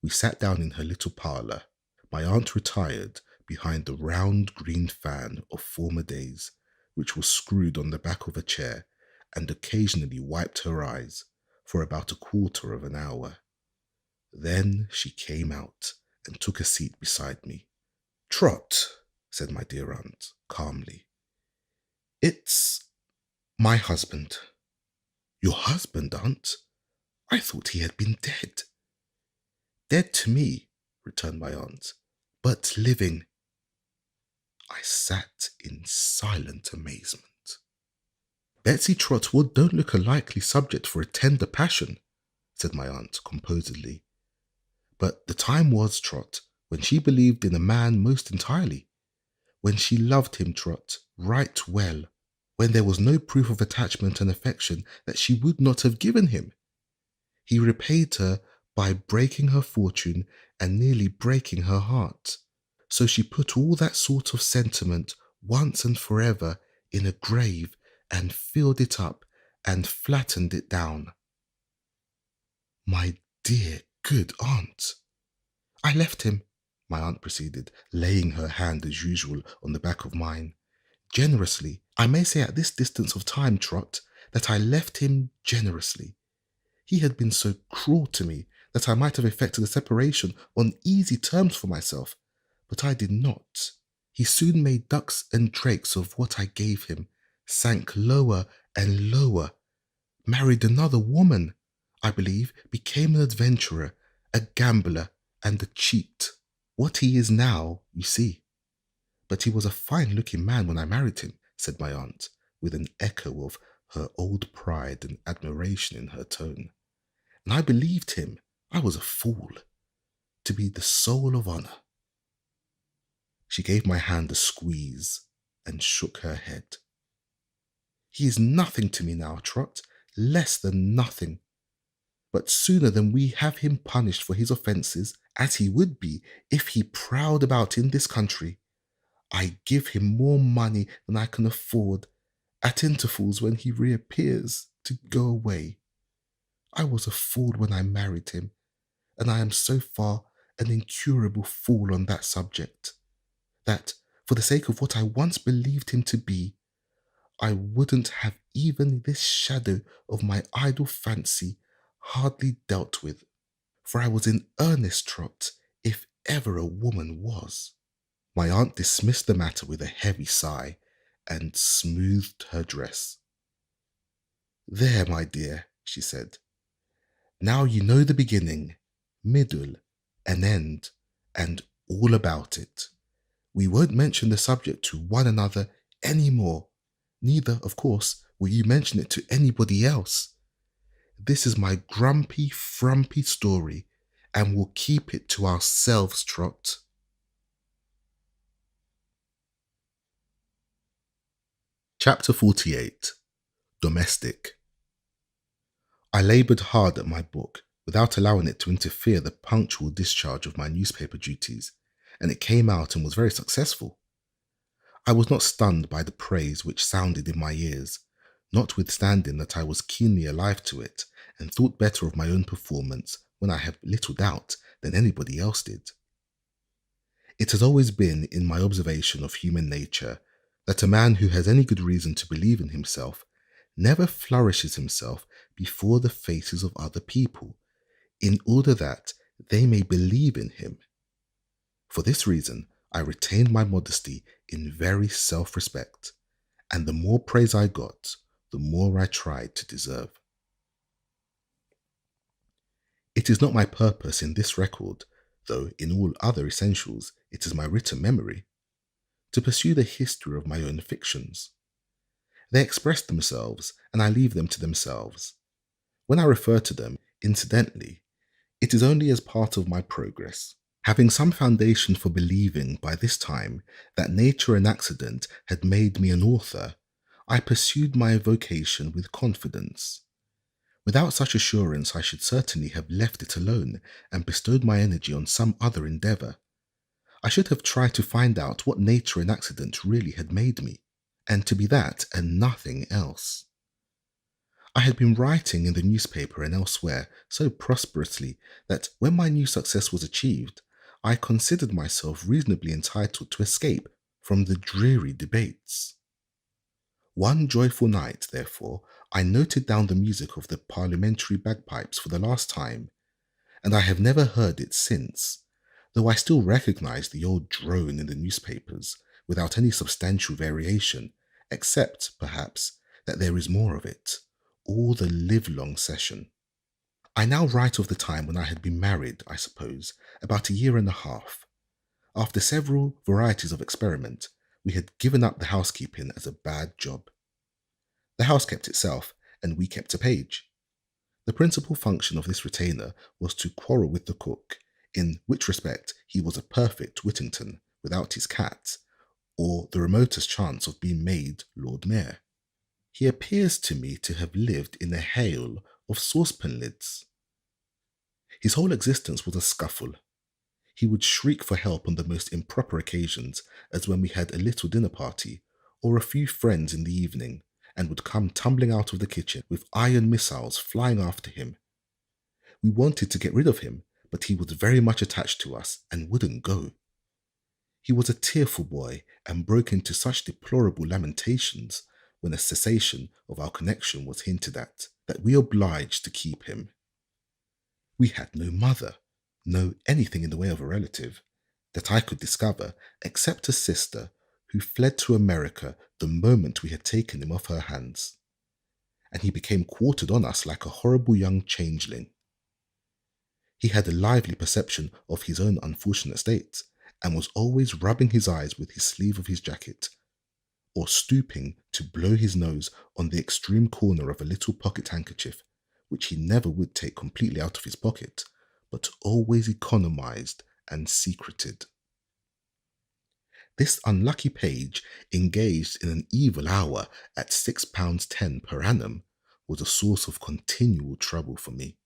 We sat down in her little parlour. My aunt retired behind the round green fan of former days, which was screwed on the back of a chair, and occasionally wiped her eyes for about a quarter of an hour. Then she came out and took a seat beside me. "Trot," said my dear aunt, calmly, "it's my husband." "Your husband, aunt? I thought he had been dead." "Dead to me," returned my aunt, "but living." I sat in silent amazement. "Betsy Trotwood don't look a likely subject for a tender passion," said my aunt composedly. "But the time was, Trot, when she believed in a man most entirely, when she loved him, Trot, right well, when there was no proof of attachment and affection that she would not have given him. He repaid her by breaking her fortune and nearly breaking her heart. So she put all that sort of sentiment once and forever in a grave and filled it up and flattened it down." "My dear, good aunt." "I left him," my aunt proceeded, laying her hand as usual on the back of mine. "Generously. I may say at this distance of time, Trot, that I left him generously. He had been so cruel to me that I might have effected a separation on easy terms for myself, but I did not. He soon made ducks and drakes of what I gave him, sank lower and lower, married another woman, I believe, became an adventurer, a gambler, and a cheat. What he is now, you see. But he was a fine-looking man when I married him," said my aunt, with an echo of her old pride and admiration in her tone. "And I believed him, I was a fool, to be the soul of honour." She gave my hand a squeeze and shook her head. "He is nothing to me now, Trot, less than nothing. But sooner than we have him punished for his offences, as he would be if he prowled about in this country, I give him more money than I can afford, at intervals when he reappears, to go away. I was a fool when I married him, and I am so far an incurable fool on that subject, that, for the sake of what I once believed him to be, I wouldn't have even this shadow of my idle fancy hardly dealt with. For I was in earnest, Trot, if ever a woman was." My aunt dismissed the matter with a heavy sigh and smoothed her dress. "There, my dear," she said. "Now you know the beginning, middle, and end, and all about it. We won't mention the subject to one another any more. Neither, of course, will you mention it to anybody else. This is my grumpy, frumpy story, and we'll keep it to ourselves, Trot." Chapter 48. Domestic. I laboured hard at my book, without allowing it to interfere the punctual discharge of my newspaper duties, and it came out and was very successful. I was not stunned by the praise which sounded in my ears, notwithstanding that I was keenly alive to it, and thought better of my own performance, when I have little doubt, than anybody else did. It has always been in my observation of human nature that a man who has any good reason to believe in himself never flourishes himself before the faces of other people, in order that they may believe in him. For this reason, I retained my modesty in very self-respect, and the more praise I got, the more I tried to deserve. It is not my purpose in this record, though in all other essentials it is my written memory, to pursue the history of my own fictions. They express themselves, and I leave them to themselves. When I refer to them, incidentally, it is only as part of my progress. Having some foundation for believing by this time that nature and accident had made me an author, I pursued my vocation with confidence. Without such assurance, I should certainly have left it alone and bestowed my energy on some other endeavour. I should have tried to find out what nature and accident really had made me, and to be that and nothing else. I had been writing in the newspaper and elsewhere so prosperously that when my new success was achieved, I considered myself reasonably entitled to escape from the dreary debates. One joyful night, therefore, I noted down the music of the parliamentary bagpipes for the last time, and I have never heard it since, though I still recognize the old drone in the newspapers without any substantial variation, except, perhaps, that there is more of it, all the livelong session. I now write of the time when I had been married, I suppose, about a year and a half. After several varieties of experiment, we had given up the housekeeping as a bad job. The house kept itself, and we kept a page. The principal function of this retainer was to quarrel with the cook, in which respect he was a perfect Whittington without his cat, or the remotest chance of being made Lord Mayor. He appears to me to have lived in a hail of saucepan lids. His whole existence was a scuffle. He would shriek for help on the most improper occasions, as when we had a little dinner party, or a few friends in the evening, and would come tumbling out of the kitchen with iron missiles flying after him. We wanted to get rid of him, but he was very much attached to us and wouldn't go. He was a tearful boy and broke into such deplorable lamentations when a cessation of our connection was hinted at, that we obliged to keep him. We had no mother, no anything in the way of a relative, that I could discover, except a sister who fled to America the moment we had taken him off her hands, and he became quartered on us like a horrible young changeling. He had a lively perception of his own unfortunate state, and was always rubbing his eyes with his sleeve of his jacket, or stooping to blow his nose on the extreme corner of a little pocket handkerchief, which he never would take completely out of his pocket, but always economized and secreted. This unlucky page, engaged in an evil hour at £6.10 per annum, was a source of continual trouble for me.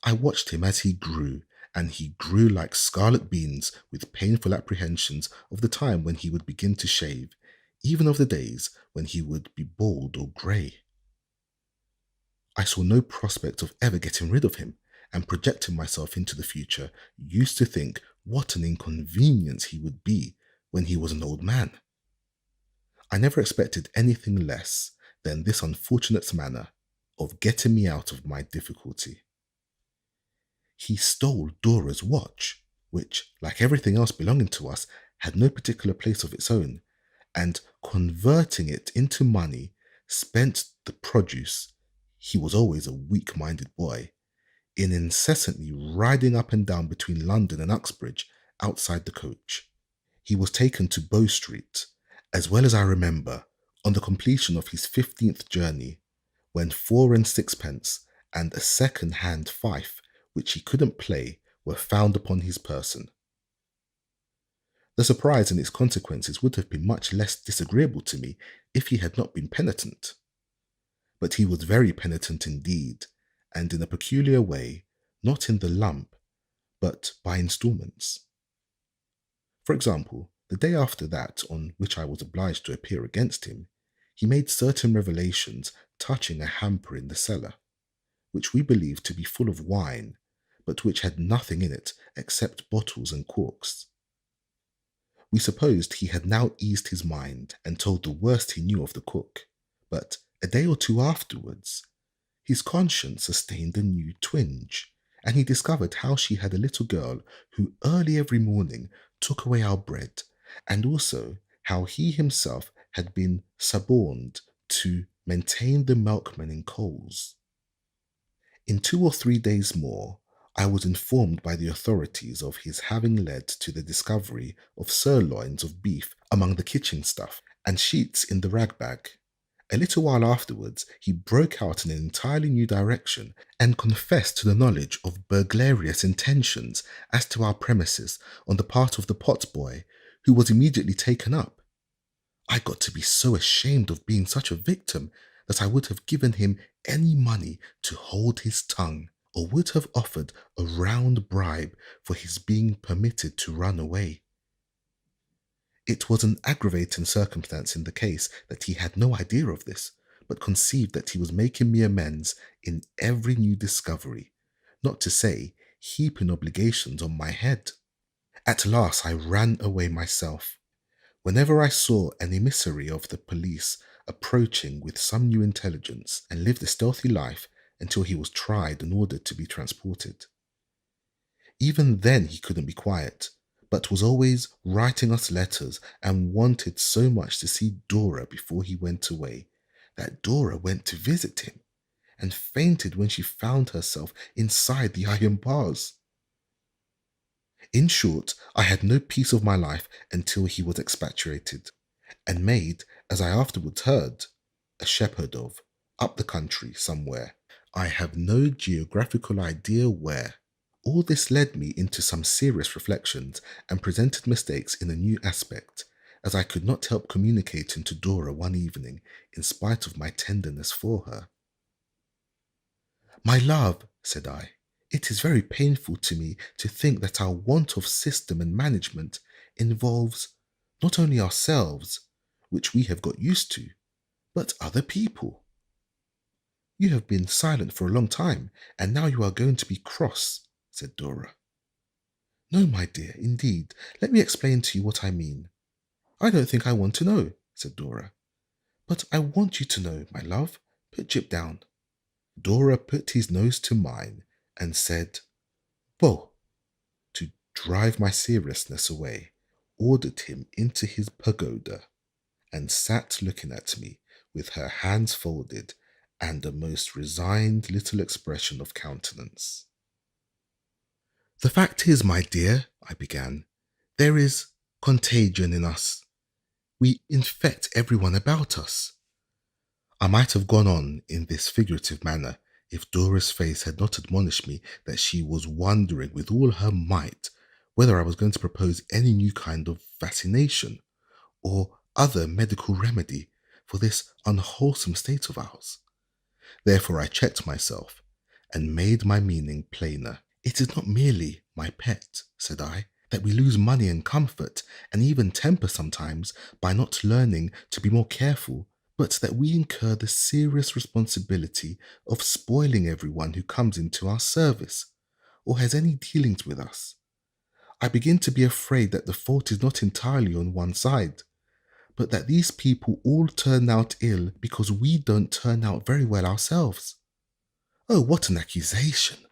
I watched him as he grew, and he grew like scarlet beans, with painful apprehensions of the time when he would begin to shave, even of the days when he would be bald or grey. I saw no prospect of ever getting rid of him, and projecting myself into the future, used to think what an inconvenience he would be when he was an old man. I never expected anything less than this unfortunate's manner of getting me out of my difficulty. He stole Dora's watch, which, like everything else belonging to us, had no particular place of its own, and converting it into money, spent the produce, he was always a weak-minded boy, in incessantly riding up and down between London and Uxbridge outside the coach. He was taken to Bow Street, as well as I remember, on the completion of his 15th journey, when 4 and 6pence and a second-hand fife, which he couldn't play, were found upon his person. The surprise and its consequences would have been much less disagreeable to me if he had not been penitent. But he was very penitent indeed, and in a peculiar way, not in the lump, but by instalments. For example, the day after that on which I was obliged to appear against him, he made certain revelations touching a hamper in the cellar, which we believed to be full of wine, but which had nothing in it except bottles and corks. We supposed he had now eased his mind and told the worst he knew of the cook, but a day or two afterwards, his conscience sustained a new twinge, and he discovered how she had a little girl who early every morning took away our bread, and also how he himself had been suborned to maintain the milkman in coals. In 2 or 3 days more, I was informed by the authorities of his having led to the discovery of sirloins of beef among the kitchen stuff and sheets in the rag bag. A little while afterwards, he broke out in an entirely new direction and confessed to the knowledge of burglarious intentions as to our premises on the part of the potboy, who was immediately taken up. I got to be so ashamed of being such a victim that I would have given him any money to hold his tongue, or would have offered a round bribe for his being permitted to run away. It was an aggravating circumstance in the case that he had no idea of this, but conceived that he was making me amends in every new discovery, not to say heaping obligations on my head. At last I ran away myself. Whenever I saw an emissary of the police approaching with some new intelligence, and lived a stealthy life until he was tried and ordered to be transported. Even then he couldn't be quiet, but was always writing us letters and wanted so much to see Dora before he went away, that Dora went to visit him and fainted when she found herself inside the iron bars. In short, I had no peace of my life until he was expatriated, and made, as I afterwards heard, a shepherd of, up the country somewhere. I have no geographical idea where. All this led me into some serious reflections and presented mistakes in a new aspect, as I could not help communicating to Dora one evening, in spite of my tenderness for her. "My love," said I, "it is very painful to me to think that our want of system and management involves not only ourselves, which we have got used to, but other people." "You have been silent for a long time, and now you are going to be cross," said Dora. "No, my dear, indeed. Let me explain to you what I mean." "I don't think I want to know," said Dora. "But I want you to know, my love. Put Jip down." Dora put his nose to mine and said, "Bo," to drive my seriousness away, ordered him into his pagoda, and sat looking at me with her hands folded and a most resigned little expression of countenance. "The fact is, my dear," I began, "there is contagion in us. We infect everyone about us." I might have gone on in this figurative manner if Dora's face had not admonished me that she was wondering with all her might whether I was going to propose any new kind of vaccination or other medical remedy for this unwholesome state of ours. Therefore I checked myself and made my meaning plainer. "It is not merely, my pet," said I, "that we lose money and comfort and even temper sometimes by not learning to be more careful, but that we incur the serious responsibility of spoiling everyone who comes into our service or has any dealings with us. I begin to be afraid that the fault is not entirely on one side, but that these people all turn out ill because we don't turn out very well ourselves." "Oh, what an accusation!"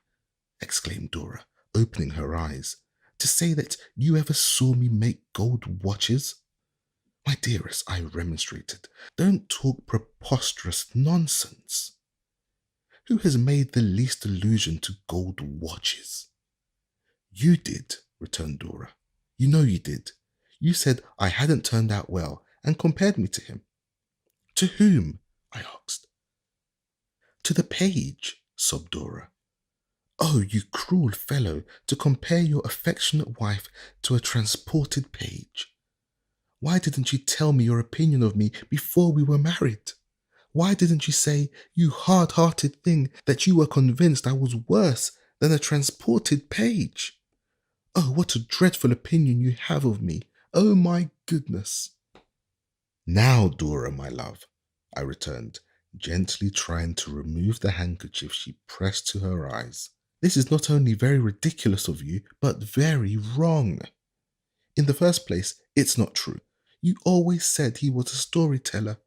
exclaimed Dora, opening her eyes. "To say that you ever saw me make gold watches." "My dearest," I remonstrated, "don't talk preposterous nonsense. Who has made the least allusion to gold watches?" "You did," returned Dora. "You know you did. You said I hadn't turned out well and compared me to him." "To whom?" I asked. "To the page," sobbed Dora. "Oh, you cruel fellow, to compare your affectionate wife to a transported page. Why didn't you tell me your opinion of me before we were married? Why didn't you say, you hard-hearted thing, that you were convinced I was worse than a transported page? Oh, what a dreadful opinion you have of me. Oh, my goodness." "Now, Dora, my love," I returned, gently trying to remove the handkerchief she pressed to her eyes, "this is not only very ridiculous of you, but very wrong. In the first place, it's not true. You always said he was a storyteller,"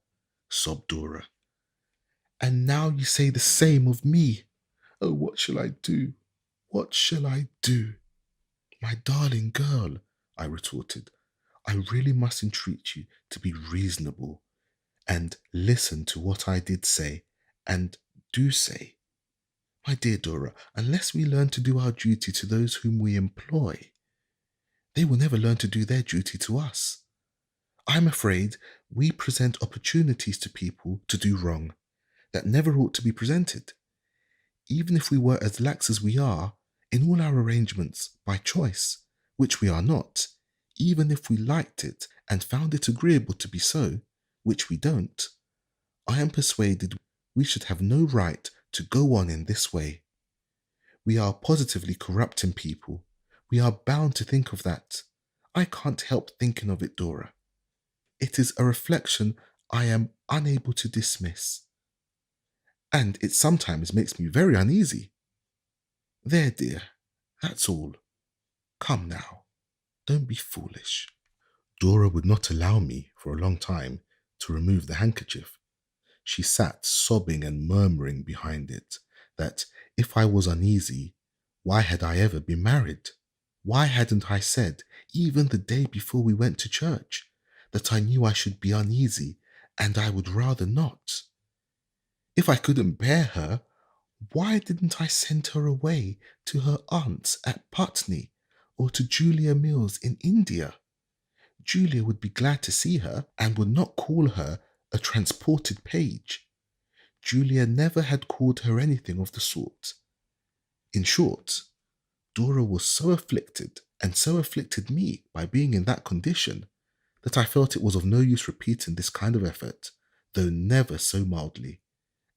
sobbed Dora. "And now you say the same of me. Oh, what shall I do? What shall I do?" "My darling girl," I retorted. I really must entreat you to be reasonable and listen to what I did say and do say. My dear Dora, unless we learn to do our duty to those whom we employ, they will never learn to do their duty to us. I'm afraid we present opportunities to people to do wrong that never ought to be presented. Even if we were as lax as we are in all our arrangements by choice, which we are not, even if we liked it and found it agreeable to be so, which we don't, I am persuaded we should have no right to go on in this way. We are positively corrupting people. We are bound to think of that. I can't help thinking of it, Dora. It is a reflection I am unable to dismiss, and it sometimes makes me very uneasy. There, dear, that's all. Come now, don't be foolish. Dora would not allow me for a long time to remove the handkerchief. She sat sobbing and murmuring behind it that if I was uneasy, why had I ever been married? Why hadn't I said, even the day before we went to church, that I knew I should be uneasy and I would rather not? If I couldn't bear her, why didn't I send her away to her aunt's at Putney or to Julia Mills in India? Julia would be glad to see her and would not call her a transported page. Julia never had called her anything of the sort. In short, Dora was so afflicted and so afflicted me by being in that condition that I felt it was of no use repeating this kind of effort, though never so mildly,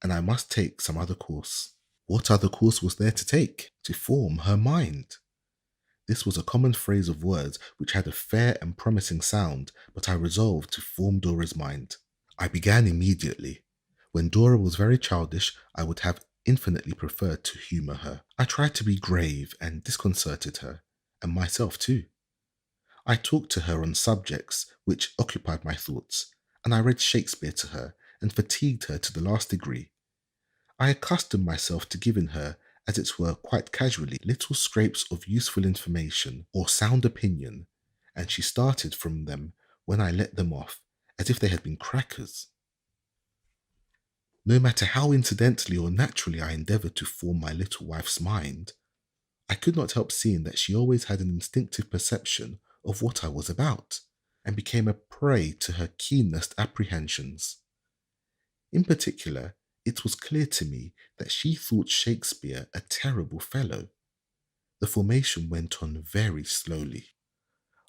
and I must take some other course. What other course was there to take? To form her mind. This was a common phrase of words which had a fair and promising sound, but I resolved to form Dora's mind. I began immediately. When Dora was very childish, I would have infinitely preferred to humour her. I tried to be grave and disconcerted her, and myself too. I talked to her on subjects which occupied my thoughts, and I read Shakespeare to her and fatigued her to the last degree. I accustomed myself to giving her, as it were quite casually, little scrapes of useful information or sound opinion, and she started from them when I let them off, as if they had been crackers. No matter how incidentally or naturally I endeavoured to form my little wife's mind, I could not help seeing that she always had an instinctive perception of what I was about, and became a prey to her keenest apprehensions. In particular, it was clear to me that she thought Shakespeare a terrible fellow. The formation went on very slowly.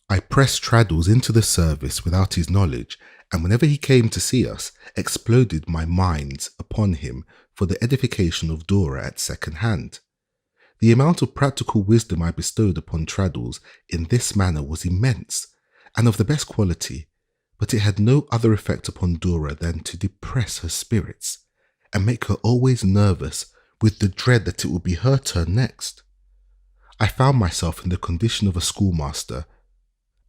I pressed Traddles into the service without his knowledge, and whenever he came to see us, exploded my mines upon him for the edification of Dora at second hand. The amount of practical wisdom I bestowed upon Traddles in this manner was immense, and of the best quality, but it had no other effect upon Dora than to depress her spirits, and make her always nervous with the dread that it would be her turn next. I found myself in the condition of a schoolmaster,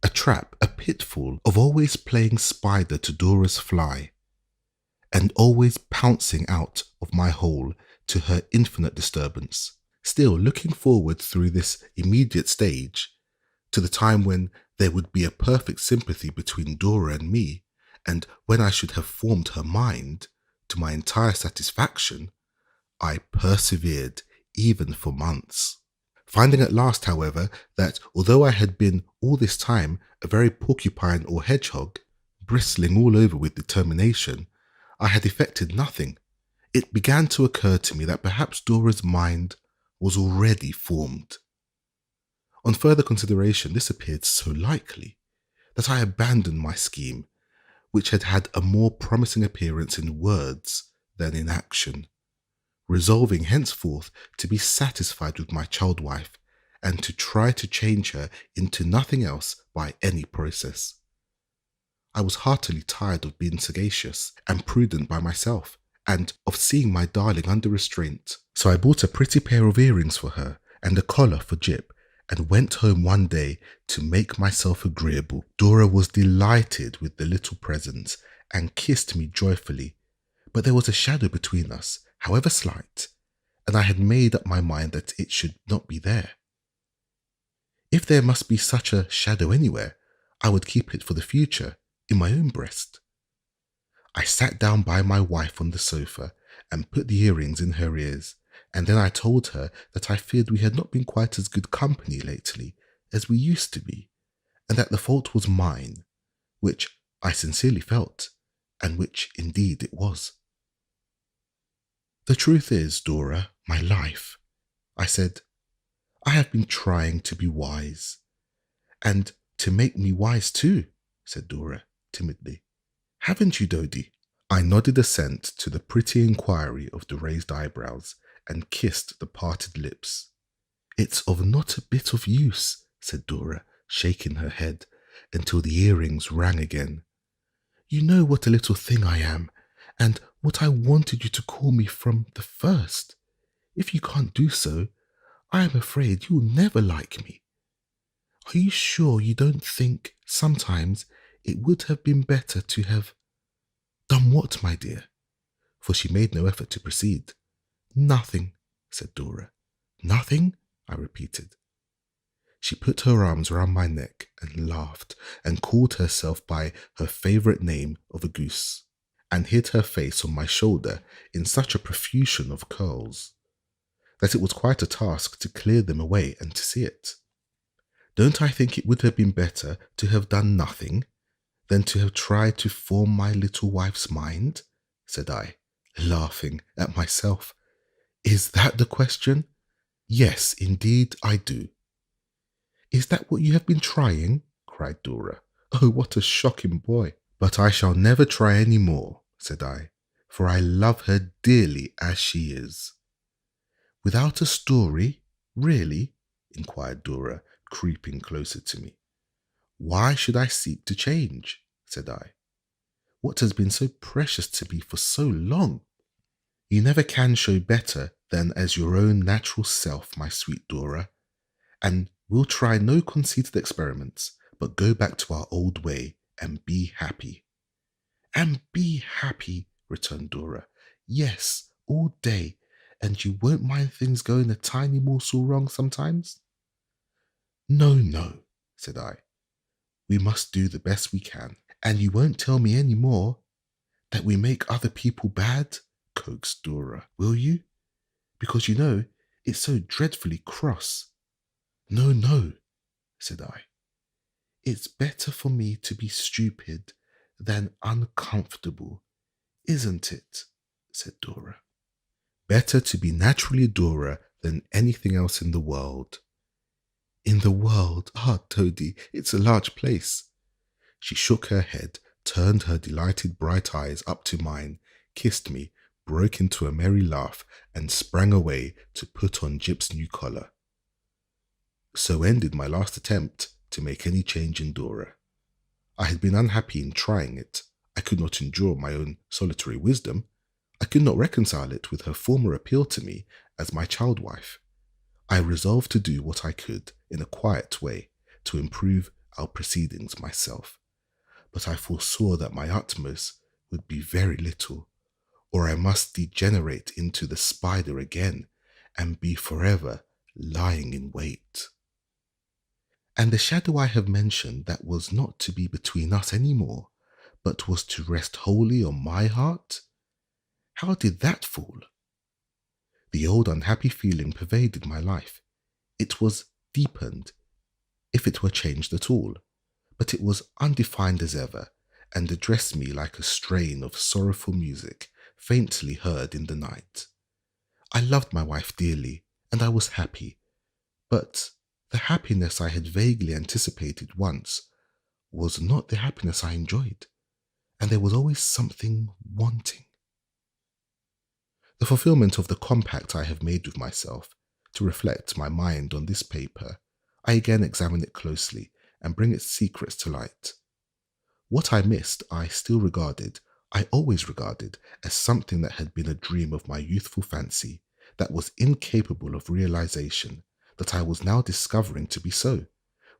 a trap, a pitfall of always playing spider to Dora's fly, and always pouncing out of my hole to her infinite disturbance. Still looking forward through this immediate stage to the time when there would be a perfect sympathy between Dora and me, and when I should have formed her mind to my entire satisfaction, I persevered even for months. Finding at last, however, that although I had been all this time a very porcupine or hedgehog, bristling all over with determination, I had effected nothing. It began to occur to me that perhaps Dora's mind was already formed. On further consideration, this appeared so likely that I abandoned my scheme, which had had a more promising appearance in words than in action, resolving henceforth to be satisfied with my child wife and to try to change her into nothing else by any process. I was heartily tired of being sagacious and prudent by myself, and of seeing my darling under restraint. So I bought a pretty pair of earrings for her and a collar for Jip, and went home one day to make myself agreeable. Dora was delighted with the little presents and kissed me joyfully, but there was a shadow between us, however slight, and I had made up my mind that it should not be there. If there must be such a shadow anywhere, I would keep it for the future in my own breast. I sat down by my wife on the sofa and put the earrings in her ears, and then I told her that I feared we had not been quite as good company lately as we used to be, and that the fault was mine, which I sincerely felt, and which indeed it was. The truth is, Dora, my life, I said, I have been trying to be wise. And to make me wise too, said Dora timidly. Haven't you, Dodie? I nodded assent to the pretty inquiry of the raised eyebrows and kissed the parted lips. It's of not a bit of use, said Dora, shaking her head until the earrings rang again. You know what a little thing I am, and what I wanted you to call me from the first. If you can't do so, I am afraid you'll never like me. Are you sure you don't think sometimes it would have been better to have done what, my dear? For she made no effort to proceed. Nothing, said Dora. Nothing? I repeated. She put her arms round my neck and laughed and called herself by her favourite name of a goose, and hid her face on my shoulder in such a profusion of curls that it was quite a task to clear them away and to see it. Don't I think it would have been better to have done nothing than to have tried to form my little wife's mind? Said I, laughing at myself. Is that the question? Yes, indeed I do. Is that what you have been trying? Cried Dora. Oh, what a shocking boy. But I shall never try any more, said I, for I love her dearly as she is. Without a story, really? Inquired Dora, creeping closer to me. Why should I seek to change? Said I. What has been so precious to me for so long? You never can show better than as your own natural self, my sweet Dora, and we'll try no conceited experiments, but go back to our old way and be happy. And be happy, returned Dora. Yes, all day, and you won't mind things going a tiny morsel wrong sometimes? No, no, said I. We must do the best we can. And you won't tell me any more that we make other people bad? Coaxed Dora. Will you? Because you know, it's so dreadfully cross. No, no, said I. It's better for me to be stupid than uncomfortable, isn't it? Said Dora. Better to be naturally Dora than anything else in the world. In the world? Ah, Toadie, it's a large place. She shook her head, turned her delighted bright eyes up to mine, kissed me, broke into a merry laugh, and sprang away to put on Jip's new collar. So ended my last attempt to make any change in Dora. I had been unhappy in trying it. I could not endure my own solitary wisdom. I could not reconcile it with her former appeal to me as my child wife. I resolved to do what I could in a quiet way to improve our proceedings myself, but I foresaw that my utmost would be very little, or I must degenerate into the spider again and be forever lying in wait. And the shadow I have mentioned that was not to be between us any more, but was to rest wholly on my heart? How did that fall? The old unhappy feeling pervaded my life. It was deepened, if it were changed at all, but it was undefined as ever, and addressed me like a strain of sorrowful music faintly heard in the night. I loved my wife dearly, and I was happy, but the happiness I had vaguely anticipated once was not the happiness I enjoyed, and there was always something wanting. The fulfillment of the compact I have made with myself to reflect my mind on this paper, I again examine it closely and bring its secrets to light. What I missed I always regarded as something that had been a dream of my youthful fancy, that was incapable of realization, that I was now discovering to be so,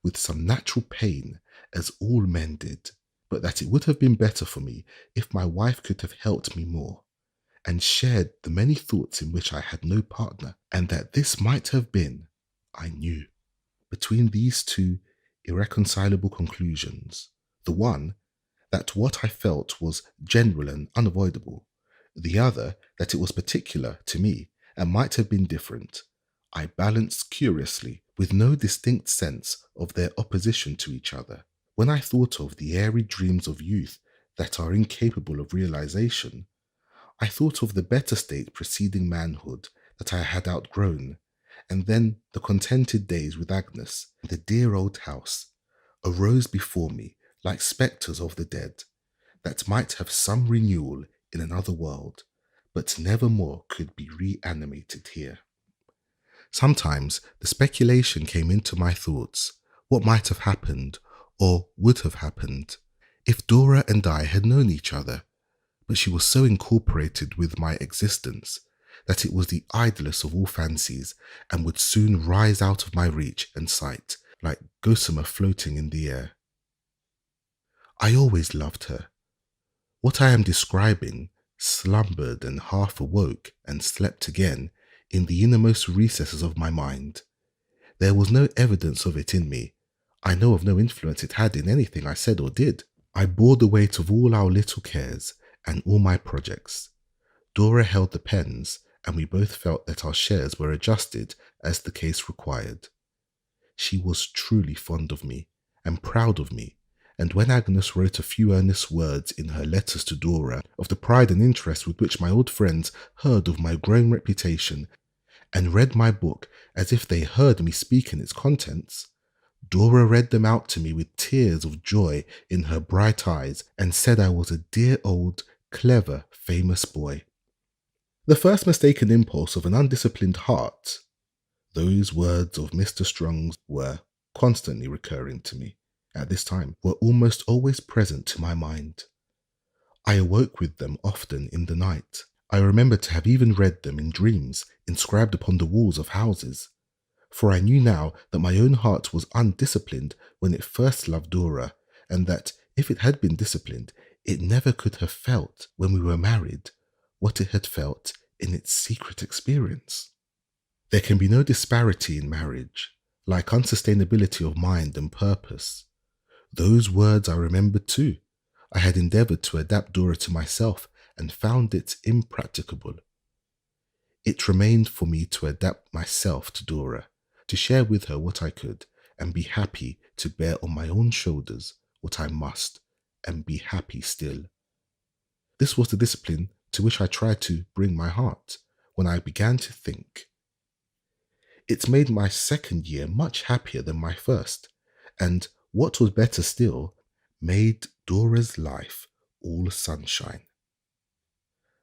with some natural pain, as all men did, but that it would have been better for me if my wife could have helped me more, and shared the many thoughts in which I had no partner, and that this might have been, I knew, between these two irreconcilable conclusions. The one, that what I felt was general and unavoidable. The other, that it was particular to me and might have been different. I balanced curiously, with no distinct sense of their opposition to each other. When I thought of the airy dreams of youth that are incapable of realization, I thought of the better state preceding manhood that I had outgrown, and then the contented days with Agnes in the dear old house arose before me like spectres of the dead, that might have some renewal in another world, but never more could be reanimated here. Sometimes the speculation came into my thoughts, what might have happened, or would have happened, if Dora and I had known each other, but she was so incorporated with my existence that it was the idlest of all fancies and would soon rise out of my reach and sight like gossamer floating in the air. I always loved her. What I am describing slumbered and half awoke and slept again in the innermost recesses of my mind. There was no evidence of it in me. I know of no influence it had in anything I said or did. I bore the weight of all our little cares and all my projects. Dora held the pens, and we both felt that our shares were adjusted as the case required. She was truly fond of me and proud of me, and when Agnes wrote a few earnest words in her letters to Dora of the pride and interest with which my old friends heard of my growing reputation, and read my book as if they heard me speak in its contents, Dora read them out to me with tears of joy in her bright eyes and said I was a dear old, clever, famous boy. The first mistaken impulse of an undisciplined heart. Those words of Mr. Strong's were constantly recurring to me at this time, were almost always present to my mind. I awoke with them often in the night. I remember to have even read them in dreams, inscribed upon the walls of houses. For I knew now that my own heart was undisciplined when it first loved Dora, and that if it had been disciplined, it never could have felt, when we were married, what it had felt in its secret experience. There can be no disparity in marriage, like unsustainability of mind and purpose. Those words I remembered too. I had endeavoured to adapt Dora to myself and found it impracticable. It remained for me to adapt myself to Dora, to share with her what I could, and be happy to bear on my own shoulders what I must, and be happy still. This was the discipline to which I tried to bring my heart when I began to think. It made my second year much happier than my first, and what was better still, made Dora's life all sunshine.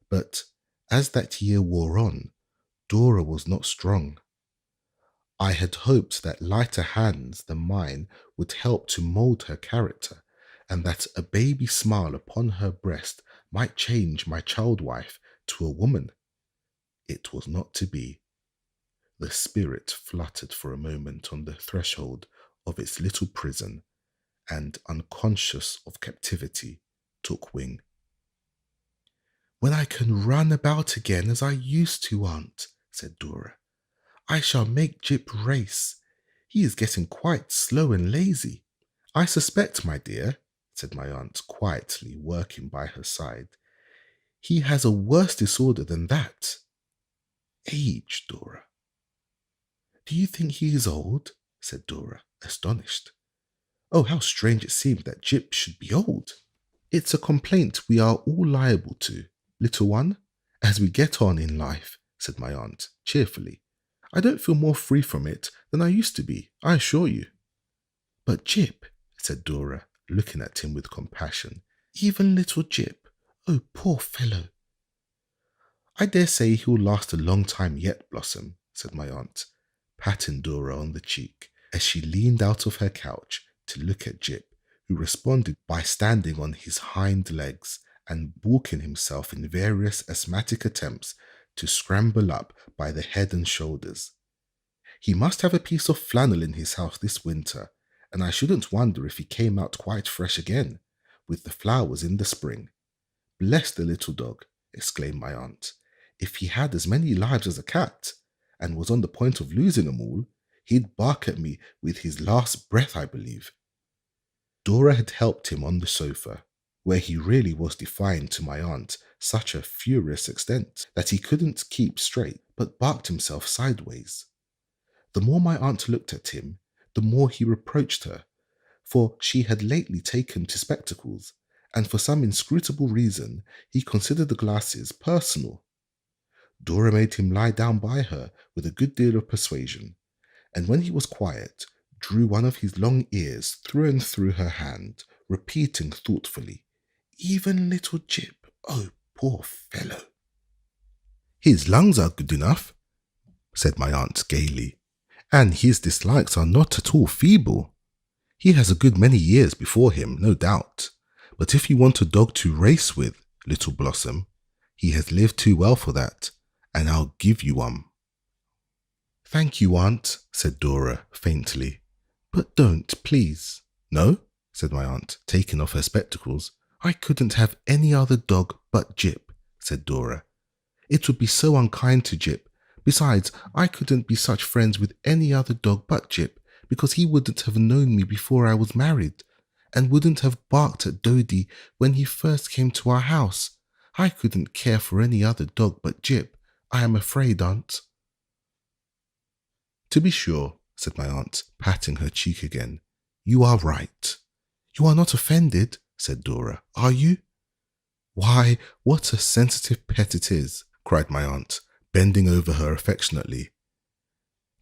But as that year wore on, Dora was not strong. I had hoped that lighter hands than mine would help to mould her character, and that a baby smile upon her breast might change my child wife to a woman. It was not to be. The spirit fluttered for a moment on the threshold of its little prison, and, unconscious of captivity, took wing. "When I can run about again as I used to, Aunt," said Dora, "I shall make Jip race. He is getting quite slow and lazy." "I suspect, my dear," said my aunt, quietly working by her side, "he has a worse disorder than that." "Age, Dora." "Do you think he is old?" said Dora, astonished. Oh, how strange it seemed that Jip should be old. "It's a complaint we are all liable to, little one, as we get on in life," said my aunt, cheerfully. "I don't feel more free from it than I used to be, I assure you." "But Jip," said Dora, looking at him with compassion, "even little Jip, oh, poor fellow." "I dare say he'll last a long time yet, Blossom," said my aunt, patting Dora on the cheek, as she leaned out of her couch to look at Jip, who responded by standing on his hind legs and balking himself in various asthmatic attempts to scramble up by the head and shoulders. "He must have a piece of flannel in his house this winter, and I shouldn't wonder if he came out quite fresh again, with the flowers in the spring. Bless the little dog," exclaimed my aunt. "If he had as many lives as a cat, and was on the point of losing them all, He'd bark at me with his last breath, I believe. Dora had helped him on the sofa, where he really was defying to my aunt such a furious extent that he couldn't keep straight, but barked himself sideways. The more my aunt looked at him, the more he reproached her, for she had lately taken to spectacles, and for some inscrutable reason he considered the glasses personal. Dora made him lie down by her with a good deal of persuasion, and when he was quiet, drew one of his long ears through and through her hand, repeating thoughtfully, "Even little Jip, oh, poor fellow." "His lungs are good enough," said my aunt gaily, "and his dislikes are not at all feeble. He has a good many years before him, no doubt. But if you want a dog to race with, Little Blossom, he has lived too well for that, and I'll give you one." "Thank you, aunt," said Dora faintly. "But don't, please." "No?" said my aunt, taking off her spectacles. "I couldn't have any other dog but Jip," said Dora. "It would be so unkind to Jip. Besides, I couldn't be such friends with any other dog but Jip, because he wouldn't have known me before I was married, and wouldn't have barked at Dodie when he first came to our house. I couldn't care for any other dog but Jip, I am afraid, aunt." "To be sure," said my aunt, patting her cheek again. "You are right." "You are not offended," said Dora, "are you?" "Why, what a sensitive pet it is," cried my aunt, bending over her affectionately.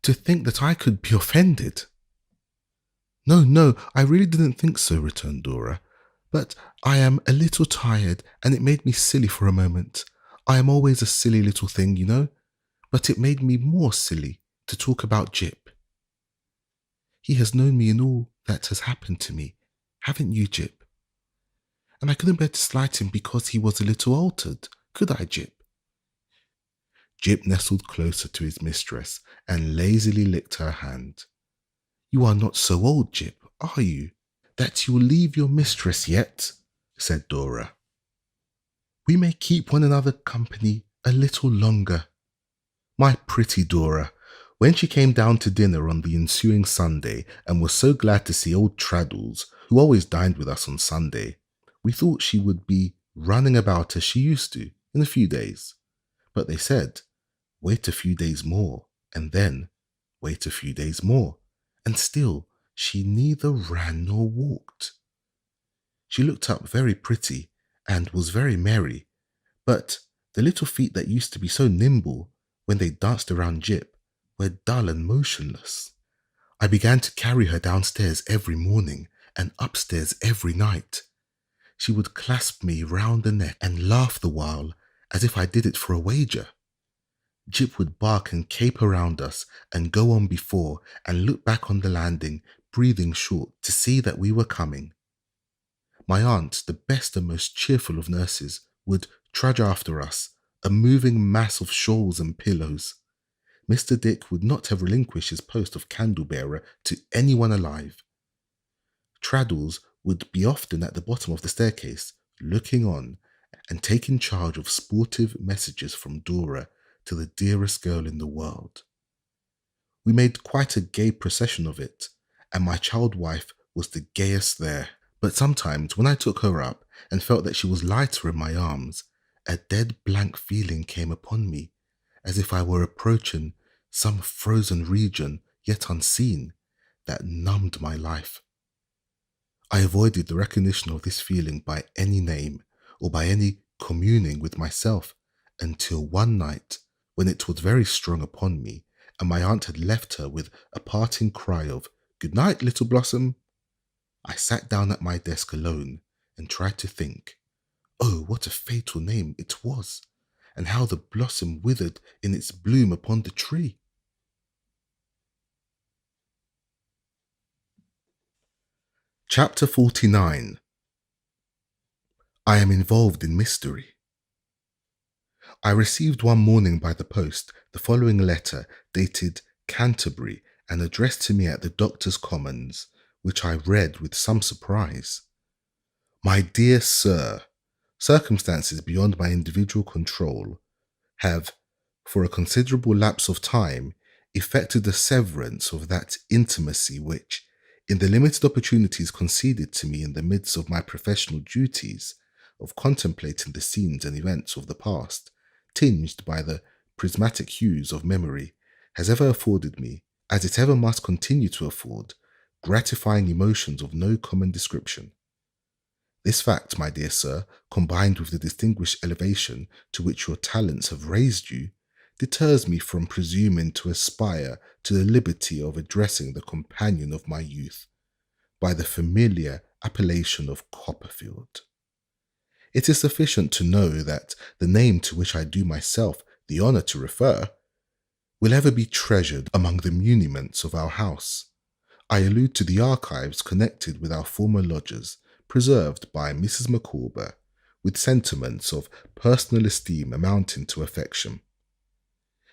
"To think that I could be offended." "No, no, I really didn't think so," returned Dora. "But I am a little tired, and it made me silly for a moment. I am always a silly little thing, you know. But it made me more silly to talk about Jip. He has known me in all that has happened to me, haven't you, Jip? And I couldn't bear to slight him because he was a little altered, could I, Jip?" Jip nestled closer to his mistress and lazily licked her hand. "You are not so old, Jip, are you, that you will leave your mistress yet?" said Dora. "We may keep one another company a little longer." My pretty Dora, when she came down to dinner on the ensuing Sunday and was so glad to see old Traddles, who always dined with us on Sunday, we thought she would be running about as she used to in a few days. But they said, wait a few days more, and then wait a few days more, and still she neither ran nor walked. She looked up very pretty and was very merry, but the little feet that used to be so nimble when they danced around Jip were dull and motionless. I began to carry her downstairs every morning and upstairs every night. She would clasp me round the neck and laugh the while as if I did it for a wager. Jip would bark and cape around us and go on before and look back on the landing, breathing short to see that we were coming. My aunt, the best and most cheerful of nurses, would trudge after us, a moving mass of shawls and pillows. Mr. Dick would not have relinquished his post of candle-bearer to anyone alive. Traddles would be often at the bottom of the staircase, looking on and taking charge of sportive messages from Dora to the dearest girl in the world. We made quite a gay procession of it, and my child wife was the gayest there. But sometimes when I took her up and felt that she was lighter in my arms, a dead blank feeling came upon me, as if I were approaching some frozen region yet unseen that numbed my life. I avoided the recognition of this feeling by any name or by any communing with myself until one night when it was very strong upon me and my aunt had left her with a parting cry of, "Good night, Little Blossom." I sat down at my desk alone and tried to think. Oh, what a fatal name it was, and how the blossom withered in its bloom upon the tree. Chapter 49. I am involved in mystery. I received one morning by the post the following letter dated Canterbury and addressed to me at the Doctor's Commons, which I read with some surprise. My dear Sir, circumstances beyond my individual control have, for a considerable lapse of time, effected a severance of that intimacy which, in the limited opportunities conceded to me in the midst of my professional duties of contemplating the scenes and events of the past, tinged by the prismatic hues of memory, has ever afforded me, as it ever must continue to afford, gratifying emotions of no common description. This fact, my dear sir, combined with the distinguished elevation to which your talents have raised you, deters me from presuming to aspire to the liberty of addressing the companion of my youth by the familiar appellation of Copperfield. It is sufficient to know that the name to which I do myself the honour to refer will ever be treasured among the muniments of our house. I allude to the archives connected with our former lodgers, preserved by Mrs. Micawber, with sentiments of personal esteem amounting to affection.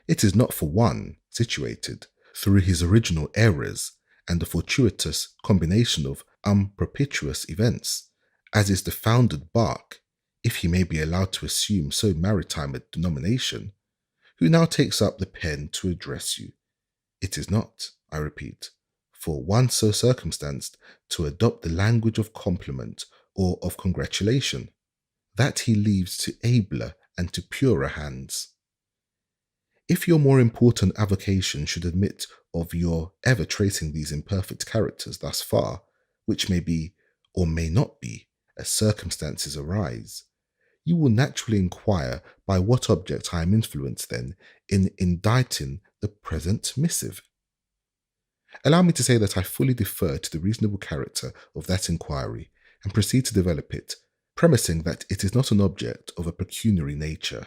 It is not for one situated, through his original errors and the fortuitous combination of unpropitious events, as is the founded bark, if he may be allowed to assume so maritime a denomination, who now takes up the pen to address you. It is not, I repeat, for one so circumstanced to adopt the language of compliment or of congratulation. That he leaves to abler and to purer hands. If your more important avocation should admit of your ever tracing these imperfect characters thus far, which may be or may not be, as circumstances arise, you will naturally inquire by what object I am influenced then in inditing the present missive. Allow me to say that I fully defer to the reasonable character of that inquiry and proceed to develop it, premising that it is not an object of a pecuniary nature.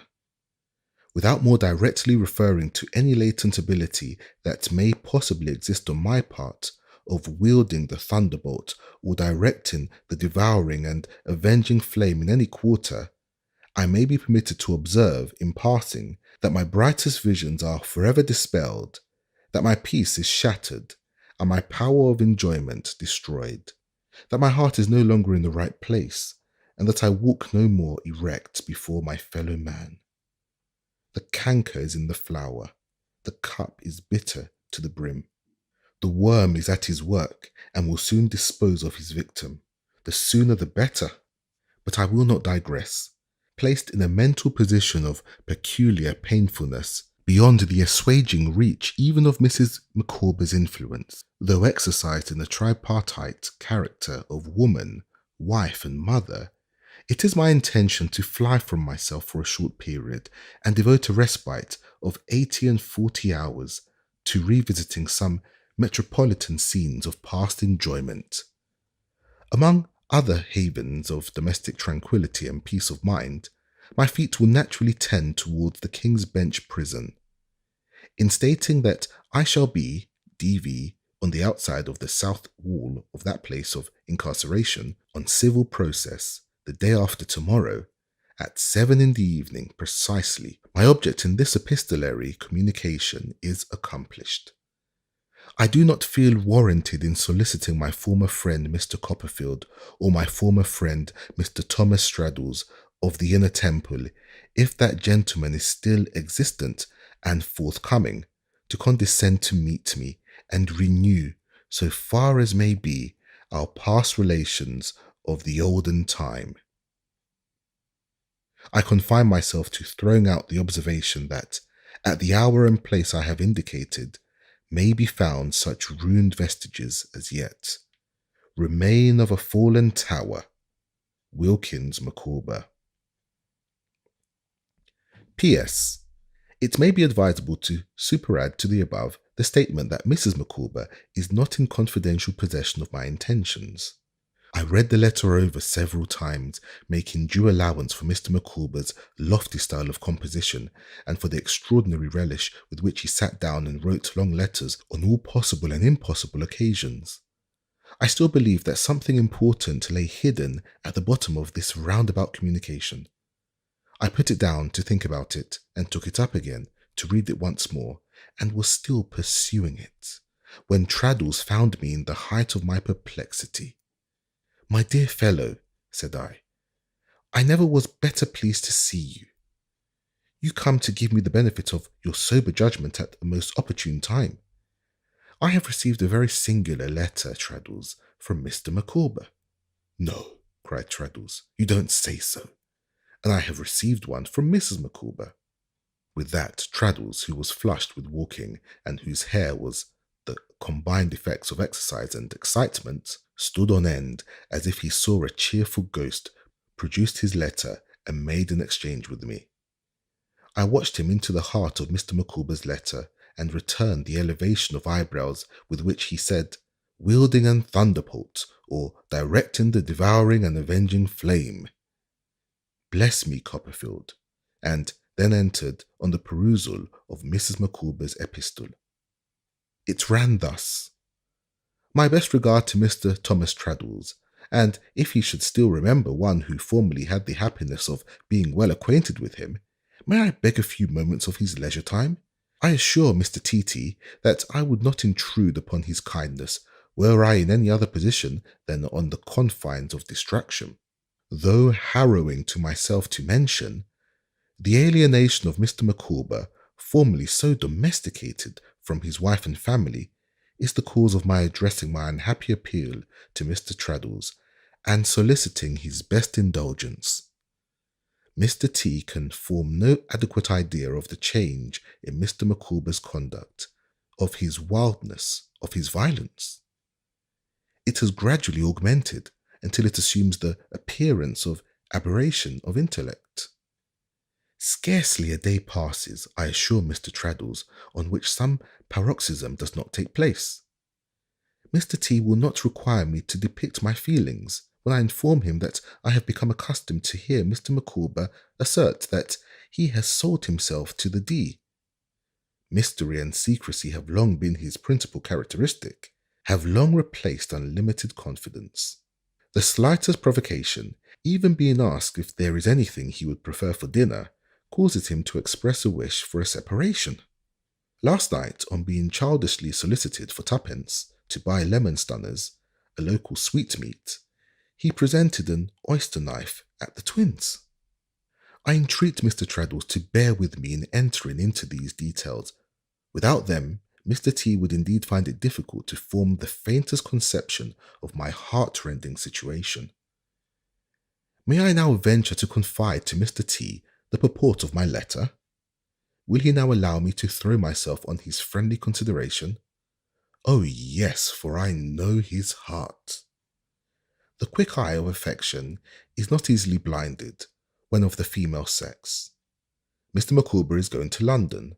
Without more directly referring to any latent ability that may possibly exist on my part of wielding the thunderbolt or directing the devouring and avenging flame in any quarter, I may be permitted to observe in passing that my brightest visions are forever dispelled, that my peace is shattered, and my power of enjoyment destroyed, that my heart is no longer in the right place, and that I walk no more erect before my fellow man. The canker is in the flower, the cup is bitter to the brim. The worm is at his work, and will soon dispose of his victim. The sooner the better. But I will not digress. Placed in a mental position of peculiar painfulness, beyond the assuaging reach even of Mrs. Micawber's influence, though exercised in the tripartite character of woman, wife, and mother, it is my intention to fly from myself for a short period and devote a respite of 80 and 40 hours to revisiting some metropolitan scenes of past enjoyment. Among other havens of domestic tranquillity and peace of mind, my feet will naturally tend towards the King's Bench prison. In stating that I shall be, D.V., on the outside of the south wall of that place of incarceration, on civil process, the day after tomorrow, at 7 in the evening precisely, my object in this epistolary communication is accomplished. I do not feel warranted in soliciting my former friend Mr. Copperfield or my former friend Mr. Thomas Straddles of the Inner Temple, if that gentleman is still existent and forthcoming, to condescend to meet me and renew, so far as may be, our past relations of the olden time. I confine myself to throwing out the observation that, at the hour and place I have indicated, may be found such ruined vestiges as yet remain of a fallen tower. Wilkins Micawber. P.S. It may be advisable to superadd to the above the statement that Mrs. Micawber is not in confidential possession of my intentions. I read the letter over several times, making due allowance for Mr. Micawber's lofty style of composition and for the extraordinary relish with which he sat down and wrote long letters on all possible and impossible occasions. I still believe that something important lay hidden at the bottom of this roundabout communication. I put it down to think about it and took it up again to read it once more, and was still pursuing it, when Traddles found me in the height of my perplexity. "My dear fellow," said I never was better pleased to see you. You come to give me the benefit of your sober judgment at the most opportune time. I have received a very singular letter, Traddles, from Mr. Micawber. No, cried Traddles, you don't say so. And I have received one from Mrs. Micawber. With that, Traddles, who was flushed with walking and whose hair was the combined effects of exercise and excitement, stood on end as if he saw a cheerful ghost, produced his letter, and made an exchange with me. I watched him into the heart of Mr. Micawber's letter and returned the elevation of eyebrows with which he said, wielding and thunderbolt, or directing the devouring and avenging flame. Bless me, Copperfield, and then entered on the perusal of Mrs. Micawber's epistle. It ran thus: My best regard to Mr. Thomas Traddles, and if he should still remember one who formerly had the happiness of being well acquainted with him, may I beg a few moments of his leisure time? I assure Mr. T.T. that I would not intrude upon his kindness were I in any other position than on the confines of distraction. Though harrowing to myself to mention, the alienation of Mr. Micawber, formerly so domesticated from his wife and family, is the cause of my addressing my unhappy appeal to Mr. Traddles, and soliciting his best indulgence. Mr. T can form no adequate idea of the change in Mr. Micawber's conduct, of his wildness, of his violence. It has gradually augmented until it assumes the appearance of aberration of intellect. Scarcely a day passes, I assure Mr. Traddles, on which some paroxysm does not take place. Mr. T will not require me to depict my feelings when I inform him that I have become accustomed to hear Mr. Micawber assert that he has sold himself to the D. Mystery and secrecy have long been his principal characteristic, have long replaced unlimited confidence. The slightest provocation, even being asked if there is anything he would prefer for dinner, causes him to express a wish for a separation. Last night, on being childishly solicited for twopence to buy lemon stunners, a local sweetmeat, he presented an oyster knife at the twins. I entreat Mr. Traddles to bear with me in entering into these details. Without them, Mr. T would indeed find it difficult to form the faintest conception of my heart-rending situation. May I now venture to confide to Mr. T the purport of my letter? Will he now allow me to throw myself on his friendly consideration? Oh yes, for I know his heart. The quick eye of affection is not easily blinded when of the female sex. Mr. Micawber is going to London,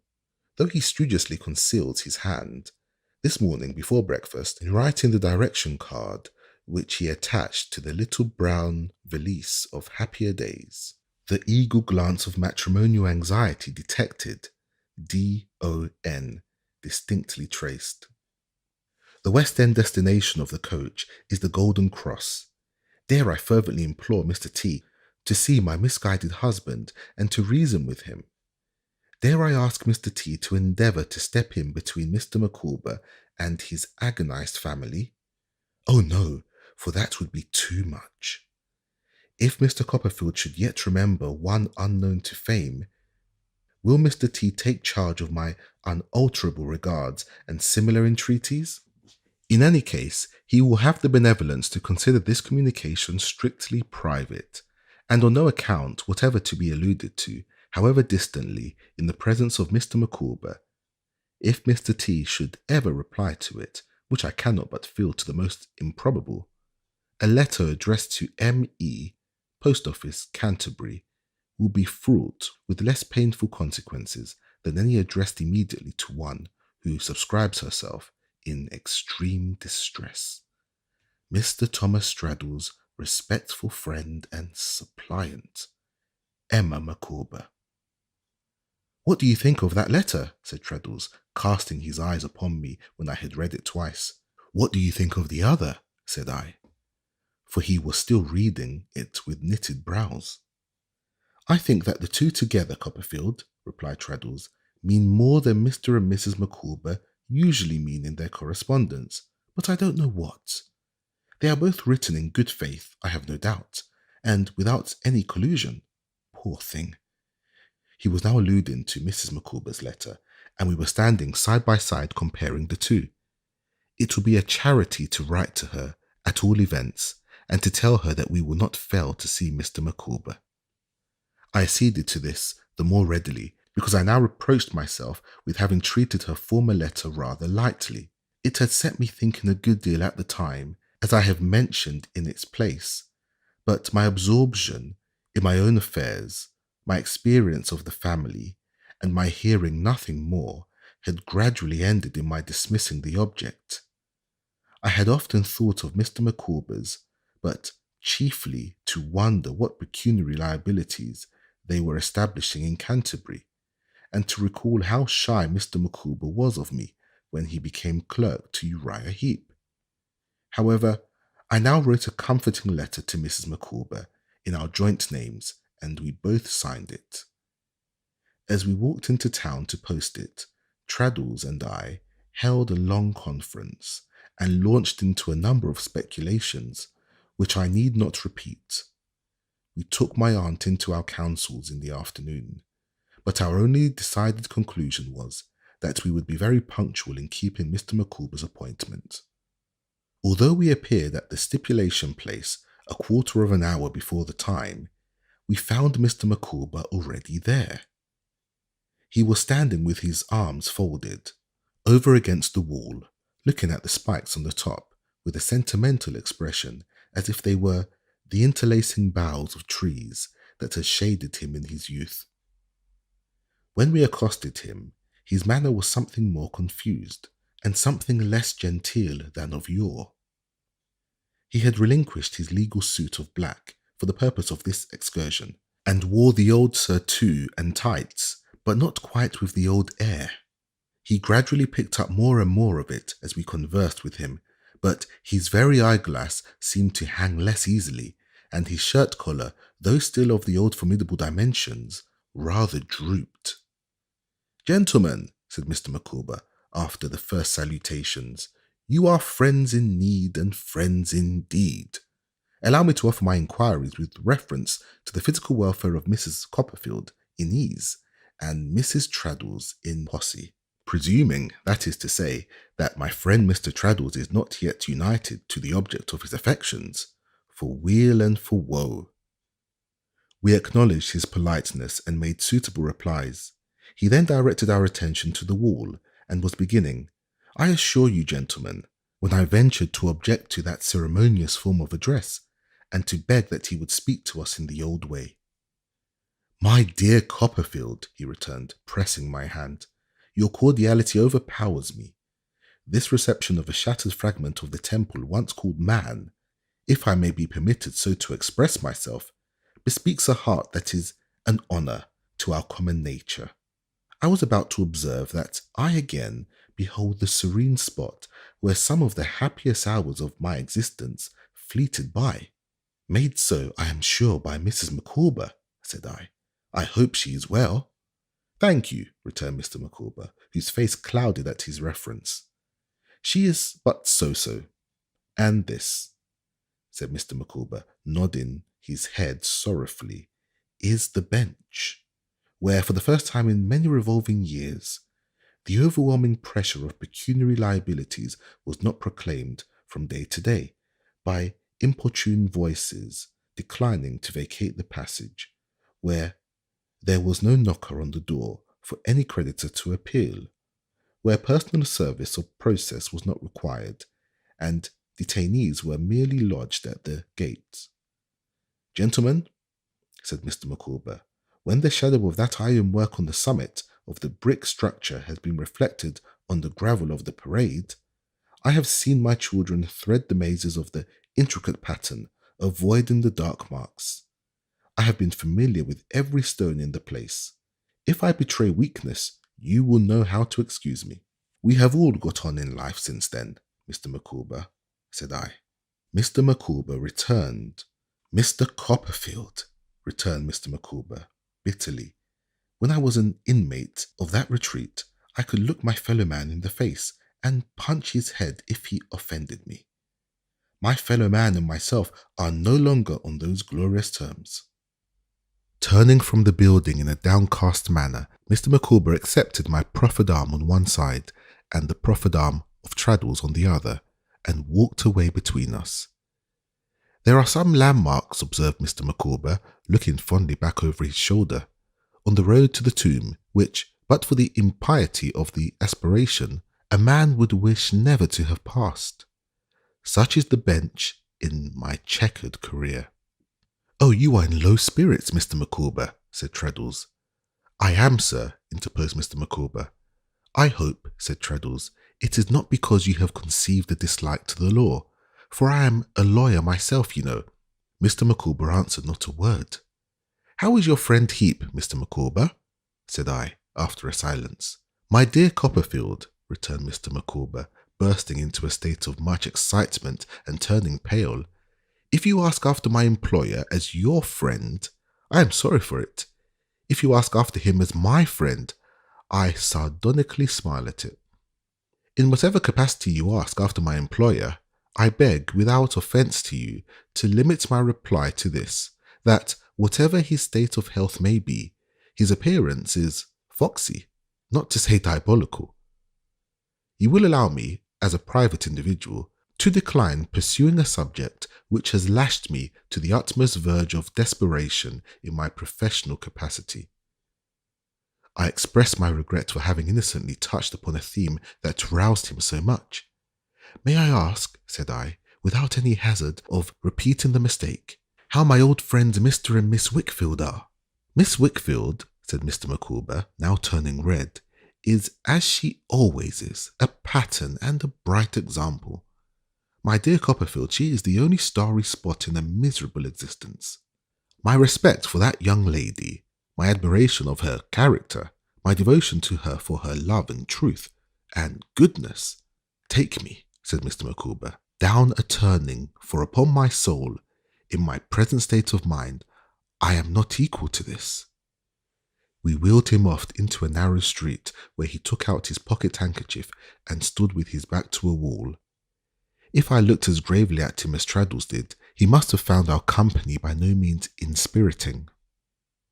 though he studiously conceals his hand. This morning before breakfast, in writing the direction card which he attached to the little brown valise of happier days, the eagle glance of matrimonial anxiety detected D.O.N. distinctly traced. The West End destination of the coach is the Golden Cross. Dare I fervently implore Mr. T to see my misguided husband and to reason with him? Dare I ask Mr. T to endeavour to step in between Mr. Micawber and his agonized family? Oh no, for that would be too much. If Mr. Copperfield should yet remember one unknown to fame, will Mr. T take charge of my unalterable regards and similar entreaties? In any case, he will have the benevolence to consider this communication strictly private, and on no account whatever to be alluded to, however distantly, in the presence of Mr. Micawber. If Mr. T should ever reply to it, which I cannot but feel to the most improbable, a letter addressed to M.E., Post Office, Canterbury, will be fraught with less painful consequences than any addressed immediately to one who subscribes herself in extreme distress. Mr. Thomas Traddles, respectful friend and suppliant, Emma Micawber. What do you think of that letter? Said Traddles, casting his eyes upon me when I had read it twice. What do you think of the other? Said I, for he was still reading it with knitted brows. I think that the two together, Copperfield, replied Traddles, mean more than Mr. and Mrs. Micawber usually mean in their correspondence, but I don't know what. They are both written in good faith, I have no doubt, and without any collusion. Poor thing! He was now alluding to Mrs. Micawber's letter, and we were standing side by side comparing the two. It would be a charity to write to her, at all events, and to tell her that we will not fail to see Mr. Micawber. I acceded to this the more readily because I now reproached myself with having treated her former letter rather lightly. It had set me thinking a good deal at the time, as I have mentioned in its place, but my absorption in my own affairs, my experience of the family, and my hearing nothing more had gradually ended in my dismissing the object. I had often thought of Mr. Micawber's, but chiefly to wonder what pecuniary liabilities they were establishing in Canterbury, and to recall how shy Mr. Micawber was of me when he became clerk to Uriah Heep. However, I now wrote a comforting letter to Mrs. Micawber in our joint names, and we both signed it. As we walked into town to post it, Traddles and I held a long conference and launched into a number of speculations, which I need not repeat. We took my aunt into our councils in the afternoon, but our only decided conclusion was that we would be very punctual in keeping Mr. Micawber's appointment. Although we appeared at the stipulation place a quarter of an hour before the time, we found Mr. Micawber already there. He was standing with his arms folded, over against the wall, looking at the spikes on the top with a sentimental expression, as if they were the interlacing boughs of trees that had shaded him in his youth. When we accosted him, his manner was something more confused, and something less genteel than of yore. He had relinquished his legal suit of black for the purpose of this excursion, and wore the old surtout and tights, but not quite with the old air. He gradually picked up more and more of it as we conversed with him, but his very eyeglass seemed to hang less easily, and his shirt collar, though still of the old formidable dimensions, rather drooped. "Gentlemen," said Mr. Micawber, after the first salutations, "you are friends in need and friends indeed. Allow me to offer my inquiries with reference to the physical welfare of Mrs. Copperfield in ease, and Mrs. Traddles in posse, presuming, that is to say, that my friend Mr. Traddles is not yet united to the object of his affections, for weal and for woe." We acknowledged his politeness and made suitable replies. He then directed our attention to the wall, and was beginning, "I assure you, gentlemen," when I ventured to object to that ceremonious form of address, and to beg that he would speak to us in the old way. "My dear Copperfield," he returned, pressing my hand, "your cordiality overpowers me. This reception of a shattered fragment of the temple once called man, if I may be permitted so to express myself, bespeaks a heart that is an honour to our common nature. I was about to observe that I again behold the serene spot where some of the happiest hours of my existence fleeted by. Made so, I am sure, by Mrs. Micawber," said I. "I hope she is well." "Thank you," returned Mr. Micawber, whose face clouded at his reference. "She is but so-so. And this," said Mr. Micawber, nodding his head sorrowfully, "is the bench, where, for the first time in many revolving years, the overwhelming pressure of pecuniary liabilities was not proclaimed from day to day by importune voices declining to vacate the passage, where there was no knocker on the door for any creditor to appeal, where personal service or process was not required, and detainees were merely lodged at the gates. Gentlemen," said Mr. Micawber, "when the shadow of that ironwork on the summit of the brick structure has been reflected on the gravel of the parade, I have seen my children thread the mazes of the intricate pattern, avoiding the dark marks. I have been familiar with every stone in the place. If I betray weakness, you will know how to excuse me." "We have all got on in life since then, Mr. Micawber," said I. Mr. Micawber returned. "Mr. Copperfield," returned Mr. Micawber bitterly, "when I was an inmate of that retreat, I could look my fellow man in the face and punch his head if he offended me. My fellow man and myself are no longer on those glorious terms." Turning from the building in a downcast manner, Mr. Micawber accepted my proffered arm on one side and the proffered arm of Traddles on the other, and walked away between us. "There are some landmarks," observed Mr. Micawber, looking fondly back over his shoulder, "on the road to the tomb, which, but for the impiety of the aspiration, a man would wish never to have passed. Such is the bench in my checkered career." "Oh, you are in low spirits, Mr. Micawber," said Traddles. "I am, sir," interposed Mr. Micawber. "I hope," said Traddles, "it is not because you have conceived a dislike to the law, for I am a lawyer myself, you know." Mr. Micawber answered not a word. "How is your friend Heap, Mr. Micawber?" said I, after a silence. "My dear Copperfield," returned Mr. Micawber, bursting into a state of much excitement and turning pale, "if you ask after my employer as your friend, I am sorry for it. If you ask after him as my friend, I sardonically smile at it. In whatever capacity you ask after my employer, I beg, without offence to you, to limit my reply to this, that whatever his state of health may be, his appearance is foxy, not to say diabolical. You will allow me, as a private individual, to decline pursuing a subject which has lashed me to the utmost verge of desperation in my professional capacity." I expressed my regret for having innocently touched upon a theme that roused him so much. "May I ask," said I, without any hazard of repeating the mistake, "how my old friends Mr. and Miss Wickfield are?" "Miss Wickfield," said Mr. Micawber, now turning red, "is, as she always is, a pattern and a bright example. My dear Copperfield, she is the only starry spot in a miserable existence. My respect for that young lady, my admiration of her character, my devotion to her for her love and truth and goodness. Take me," said Mr. Micawber, "down a turning, for upon my soul, in my present state of mind, I am not equal to this." We wheeled him off into a narrow street, where he took out his pocket handkerchief and stood with his back to a wall. If I looked as gravely at him as Traddles did, he must have found our company by no means inspiriting.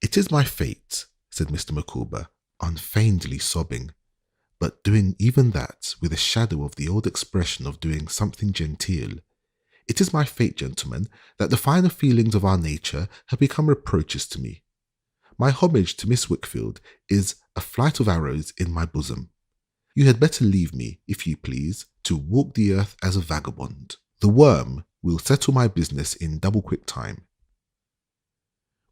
"It is my fate," said Mr. Micawber, unfeignedly sobbing, but doing even that with a shadow of the old expression of doing something genteel. "It is my fate, gentlemen, that the finer feelings of our nature have become reproaches to me. My homage to Miss Wickfield is a flight of arrows in my bosom. You had better leave me, if you please, to walk the earth as a vagabond. The worm will settle my business in double quick time."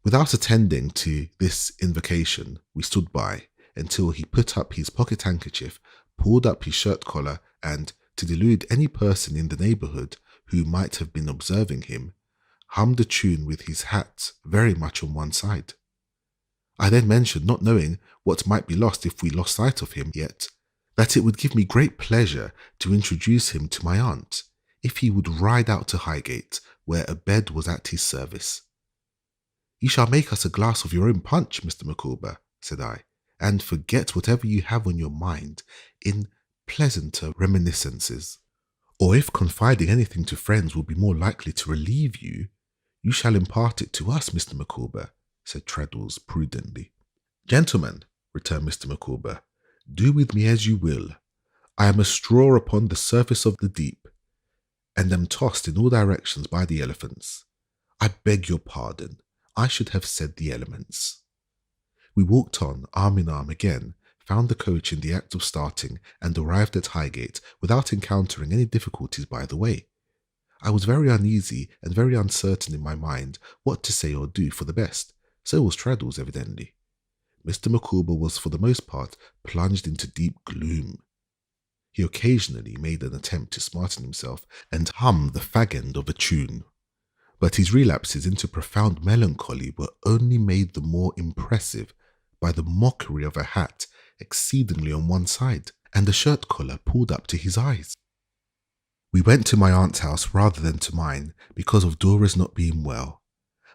Without attending to this invocation, we stood by until he put up his pocket handkerchief, pulled up his shirt collar, and, to delude any person in the neighbourhood who might have been observing him, hummed a tune with his hat very much on one side. I then mentioned, not knowing what might be lost if we lost sight of him yet, that it would give me great pleasure to introduce him to my aunt, if he would ride out to Highgate, where a bed was at his service. "You shall make us a glass of your own punch, Mr. Micawber," said I, "and forget whatever you have on your mind in pleasanter reminiscences. Or if confiding anything to friends will be more likely to relieve you, you shall impart it to us, Mr. Micawber," said Traddles prudently. "Gentlemen," returned Mr. Micawber, "do with me as you will. I am a straw upon the surface of the deep, and am tossed in all directions by the elephants. I beg your pardon, I should have said the elements." We walked on, arm in arm again, found the coach in the act of starting, and arrived at Highgate without encountering any difficulties by the way. I was very uneasy and very uncertain in my mind what to say or do for the best. So was Traddles, evidently. Mr. Micawber was for the most part plunged into deep gloom. He occasionally made an attempt to smarten himself and hum the fag end of a tune, but his relapses into profound melancholy were only made the more impressive by the mockery of a hat exceedingly on one side, and a shirt collar pulled up to his eyes. We went to my aunt's house rather than to mine, because of Dora's not being well.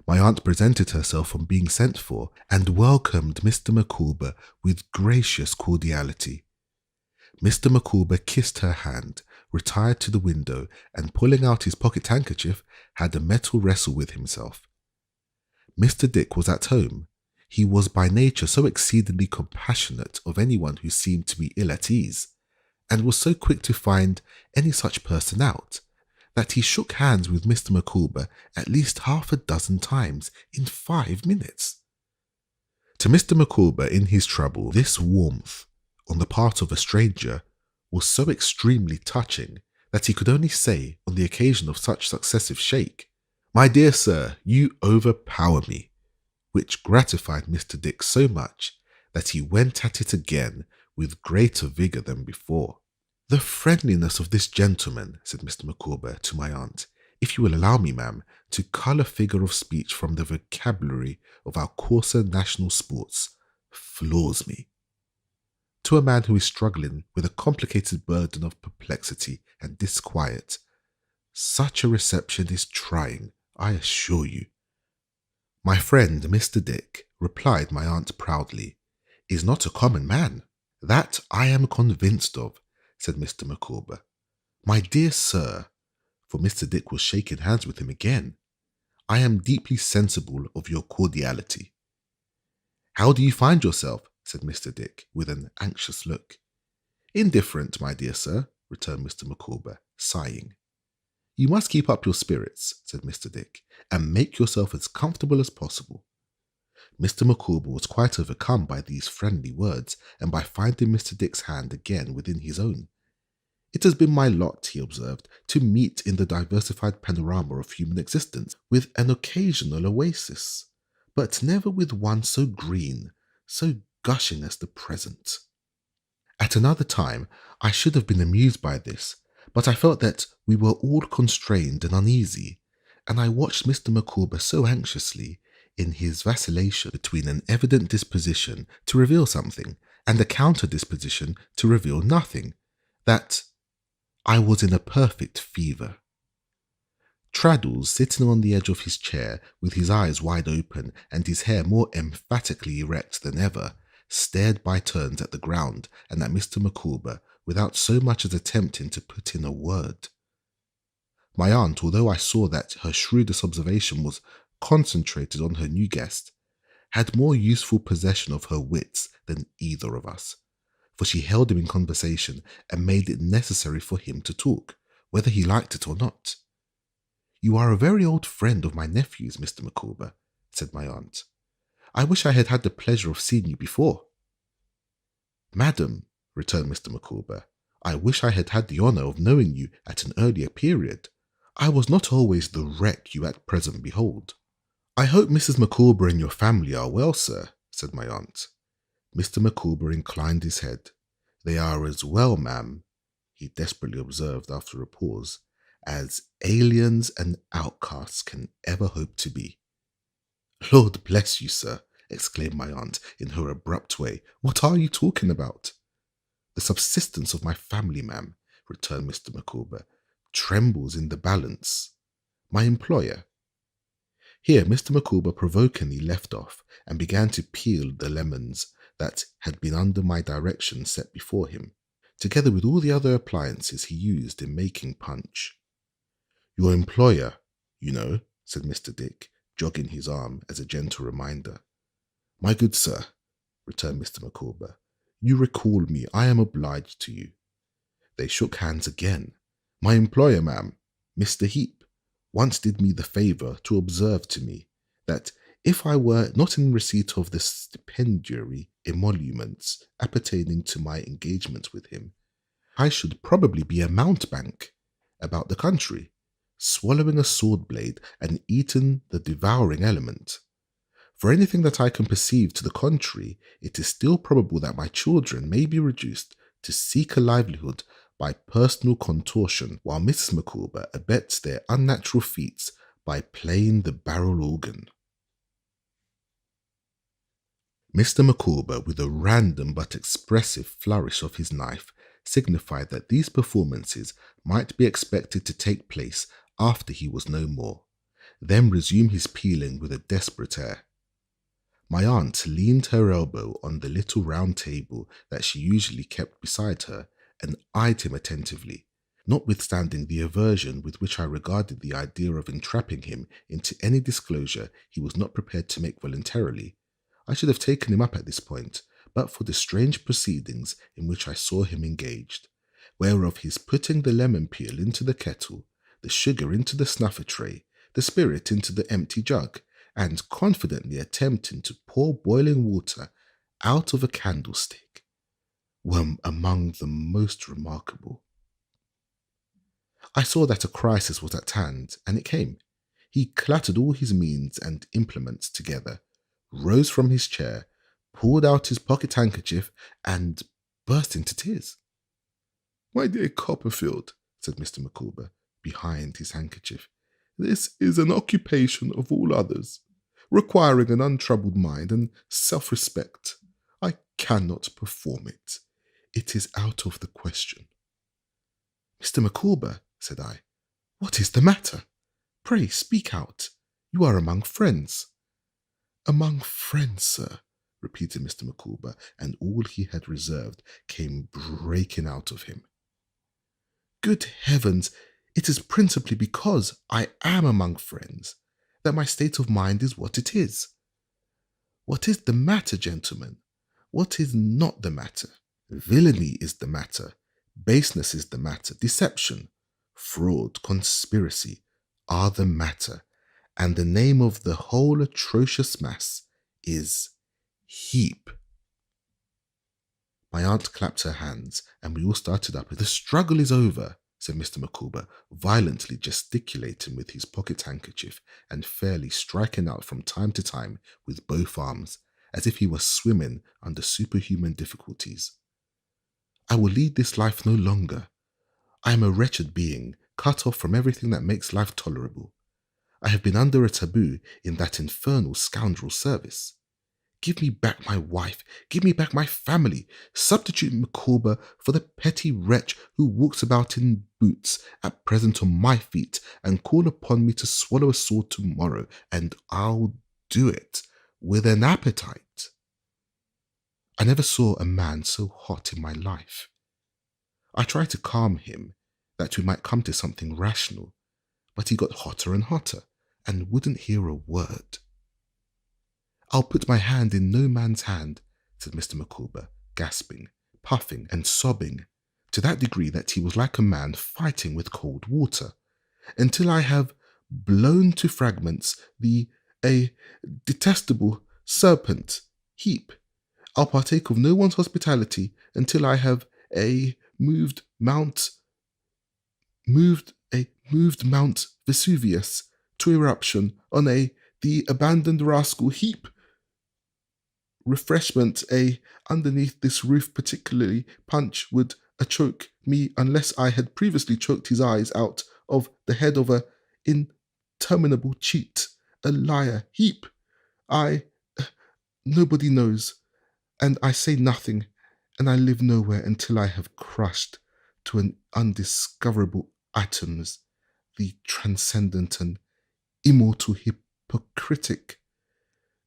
My aunt presented herself on being sent for, and welcomed Mr. Micawber with gracious cordiality. Mr. Micawber kissed her hand, retired to the window, and pulling out his pocket handkerchief, had a mental wrestle with himself. Mr. Dick was at home, He was by nature so exceedingly compassionate of anyone who seemed to be ill at ease, and was so quick to find any such person out, that he shook hands with Mr. Micawber at least half a dozen times in 5 minutes. To Mr. Micawber in his trouble, this warmth on the part of a stranger was so extremely touching that he could only say, on the occasion of such successive shake, "My dear sir, you overpower me," which gratified Mr. Dick so much that he went at it again with greater vigour than before. "The friendliness of this gentleman," said Mr. Micawber to my aunt, "if you will allow me, ma'am, to cull a figure of speech from the vocabulary of our coarser national sports, floors me. To a man who is struggling with a complicated burden of perplexity and disquiet, such a reception is trying, I assure you." "My friend, Mr. Dick," replied my aunt proudly, "is not a common man. That I am convinced of," said Mr. Micawber. "My dear sir," for Mr. Dick was shaking hands with him again, "I am deeply sensible of your cordiality." "How do you find yourself?" said Mr. Dick, with an anxious look. "Indifferent, my dear sir," returned Mr. Micawber, sighing. "You must keep up your spirits," said Mr. Dick, "and make yourself as comfortable as possible." Mr. Micawber was quite overcome by these friendly words, and by finding Mr. Dick's hand again within his own. "It has been my lot," he observed, "to meet in the diversified panorama of human existence with an occasional oasis, but never with one so green, so gushing as the present. At another time I should have been amused by this, but I felt that we were all constrained and uneasy, and I watched Mr. Micawber so anxiously in his vacillation between an evident disposition to reveal something and a counter disposition to reveal nothing, that I was in a perfect fever. Traddles, sitting on the edge of his chair with his eyes wide open and his hair more emphatically erect than ever, stared by turns at the ground and at Mr. Micawber without so much as attempting to put in a word. My aunt, although I saw that her shrewdest observation was concentrated on her new guest, had more useful possession of her wits than either of us, for she held him in conversation and made it necessary for him to talk, whether he liked it or not. "You are a very old friend of my nephew's, Mr. Micawber," said my aunt. "I wish I had had the pleasure of seeing you before." "Madam," returned Mr. Micawber, "I wish I had had the honour of knowing you at an earlier period. I was not always the wreck you at present behold." "I hope Mrs. Micawber and your family are well, sir," said my aunt. Mr. Micawber inclined his head. "They are as well, ma'am," he desperately observed after a pause, "as aliens and outcasts can ever hope to be." "Lord bless you, sir," exclaimed my aunt in her abrupt way, "what are you talking about?" "The subsistence of my family, ma'am," returned Mr. Micawber, "trembles in the balance. My employer—" Here Mr. Micawber provokingly left off and began to peel the lemons that had been under my direction set before him, together with all the other appliances he used in making punch. "Your employer, you know," said Mr. Dick, jogging his arm as a gentle reminder. "My good sir," returned Mr. Micawber, "you recall me. I am obliged to you." They shook hands again. "My employer, ma'am, Mr. Heap, once did me the favour to observe to me that if I were not in receipt of the stipendiary emoluments appertaining to my engagement with him, I should probably be a mountebank about the country, swallowing a sword blade and eating the devouring element. For anything that I can perceive to the contrary, it is still probable that my children may be reduced to seek a livelihood by personal contortion, while Mrs. Micawber abets their unnatural feats by playing the barrel organ." Mr. Micawber, with a random but expressive flourish of his knife, signified that these performances might be expected to take place after he was no more, then resumed his peeling with a desperate air. My aunt leaned her elbow on the little round table that she usually kept beside her and eyed him attentively, notwithstanding the aversion with which I regarded the idea of entrapping him into any disclosure he was not prepared to make voluntarily. I should have taken him up at this point, but for the strange proceedings in which I saw him engaged, whereof his putting the lemon peel into the kettle, the sugar into the snuffer tray, the spirit into the empty jug, and confidently attempting to pour boiling water out of a candlestick, were among the most remarkable. I saw that a crisis was at hand, and it came. He clattered all his means and implements together, rose from his chair, pulled out his pocket handkerchief, and burst into tears. "My dear Copperfield," said Mr. Micawber, behind his handkerchief, "this is an occupation of all others, requiring an untroubled mind and self-respect. I cannot perform it. It is out of the question." "Mr. Micawber," said I, "what is the matter? Pray speak out. You are among friends." "Among friends, sir," repeated Mr. Micawber, and all he had reserved came breaking out of him. "Good heavens, it is principally because I am among friends that my state of mind is what it is. What is the matter, gentlemen? What is not the matter? Villainy is the matter. Baseness is the matter. Deception, fraud, conspiracy are the matter. And the name of the whole atrocious mass is Heap." My aunt clapped her hands, and we all started up. "The struggle is over," said Mr. Micawber, violently gesticulating with his pocket handkerchief and fairly striking out from time to time with both arms, as if he were swimming under superhuman difficulties. "I will lead this life no longer. I am a wretched being, cut off from everything that makes life tolerable. I have been under a taboo in that infernal scoundrel's service. Give me back my wife, give me back my family, substitute Micawber for the petty wretch who walks about in boots at present on my feet, and call upon me to swallow a sword tomorrow, and I'll do it with an appetite." I never saw a man so hot in my life. I tried to calm him, that we might come to something rational, but he got hotter and hotter, and wouldn't hear a word. "I'll put my hand in no man's hand," said Mr. Micawber, gasping, puffing, and sobbing, to that degree that he was like a man fighting with cold water, "until I have blown to fragments a detestable serpent, Heap. I'll partake of no one's hospitality until I have moved Mount Vesuvius to eruption on the abandoned rascal Heap. Refreshment underneath this roof, particularly punch, would choke me unless I had previously choked his eyes out of the head of a interminable cheat, a liar, Heap. Nobody knows, and I say nothing, and I live nowhere until I have crushed to an undiscoverable atoms the transcendent and immortal hypocritic,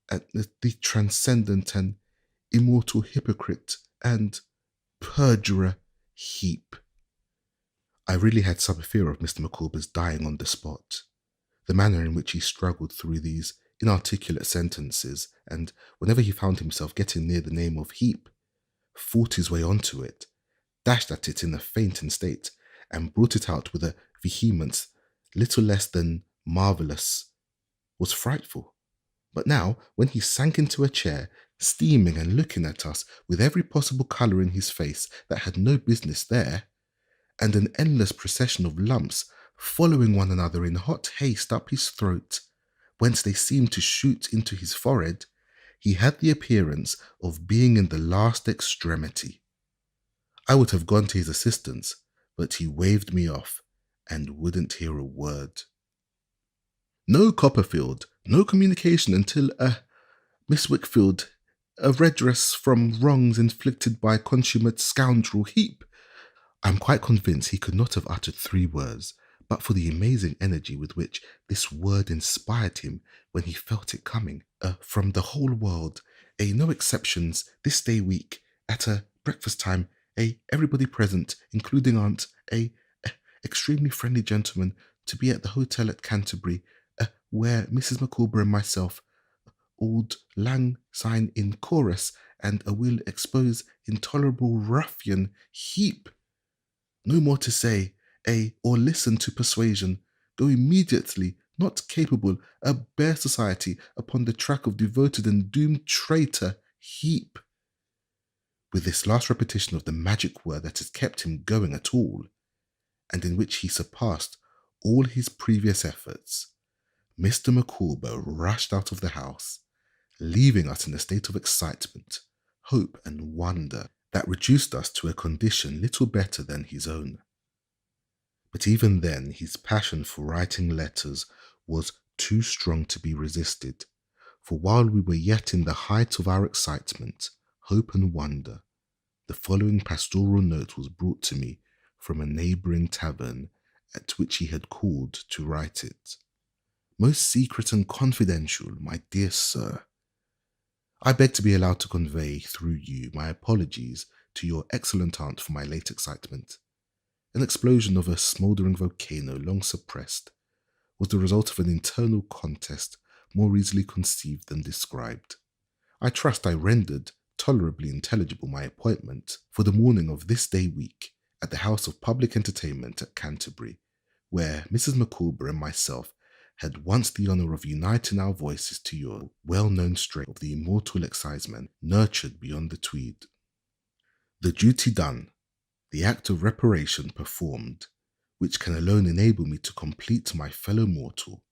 the transcendent and immortal hypocrite and perjurer Heap." I really had some fear of Mr. Micawber's dying on the spot. The manner in which he struggled through these inarticulate sentences, and whenever he found himself getting near the name of Heap, fought his way onto it, dashed at it in a fainting state, and brought it out with a vehemence little less than marvellous, was frightful. But now, when he sank into a chair, steaming and looking at us with every possible colour in his face that had no business there, and an endless procession of lumps following one another in hot haste up his throat, whence they seemed to shoot into his forehead, he had the appearance of being in the last extremity. I would have gone to his assistance, but he waved me off and wouldn't hear a word. "No, Copperfield, no communication until Miss Wickfield, a redress from wrongs inflicted by consummate scoundrel Heap." I am quite convinced he could not have uttered 3 words, but for the amazing energy with which this word inspired him when he felt it coming. From the whole world, no exceptions, this day week, at breakfast time, everybody present, including aunt, extremely friendly gentleman, to be at the hotel at Canterbury, where Mrs. Micawber and myself auld lang syne in chorus, and a will expose intolerable ruffian heap. No more to say, or listen to persuasion. Go immediately, not capable, a bare society upon the track of devoted and doomed traitor heap. With this last repetition of the magic word that has kept him going at all, and in which he surpassed all his previous efforts, Mr. Micawber rushed out of the house, leaving us in a state of excitement, hope, and wonder that reduced us to a condition little better than his own. But even then, his passion for writing letters was too strong to be resisted, for while we were yet in the height of our excitement, hope, and wonder, the following pastoral note was brought to me from a neighbouring tavern at which he had called to write it. Most secret and confidential, my dear sir. I beg to be allowed to convey through you my apologies to your excellent aunt for my late excitement. An explosion of a smouldering volcano long suppressed was the result of an internal contest more easily conceived than described. I trust I rendered tolerably intelligible my appointment for the morning of this day week at the House of Public Entertainment at Canterbury, where Mrs. Micawber and myself had once the honour of uniting our voices to your well-known strain of the immortal exciseman nurtured beyond the Tweed. The duty done, the act of reparation performed, which can alone enable me to complete my fellow mortal,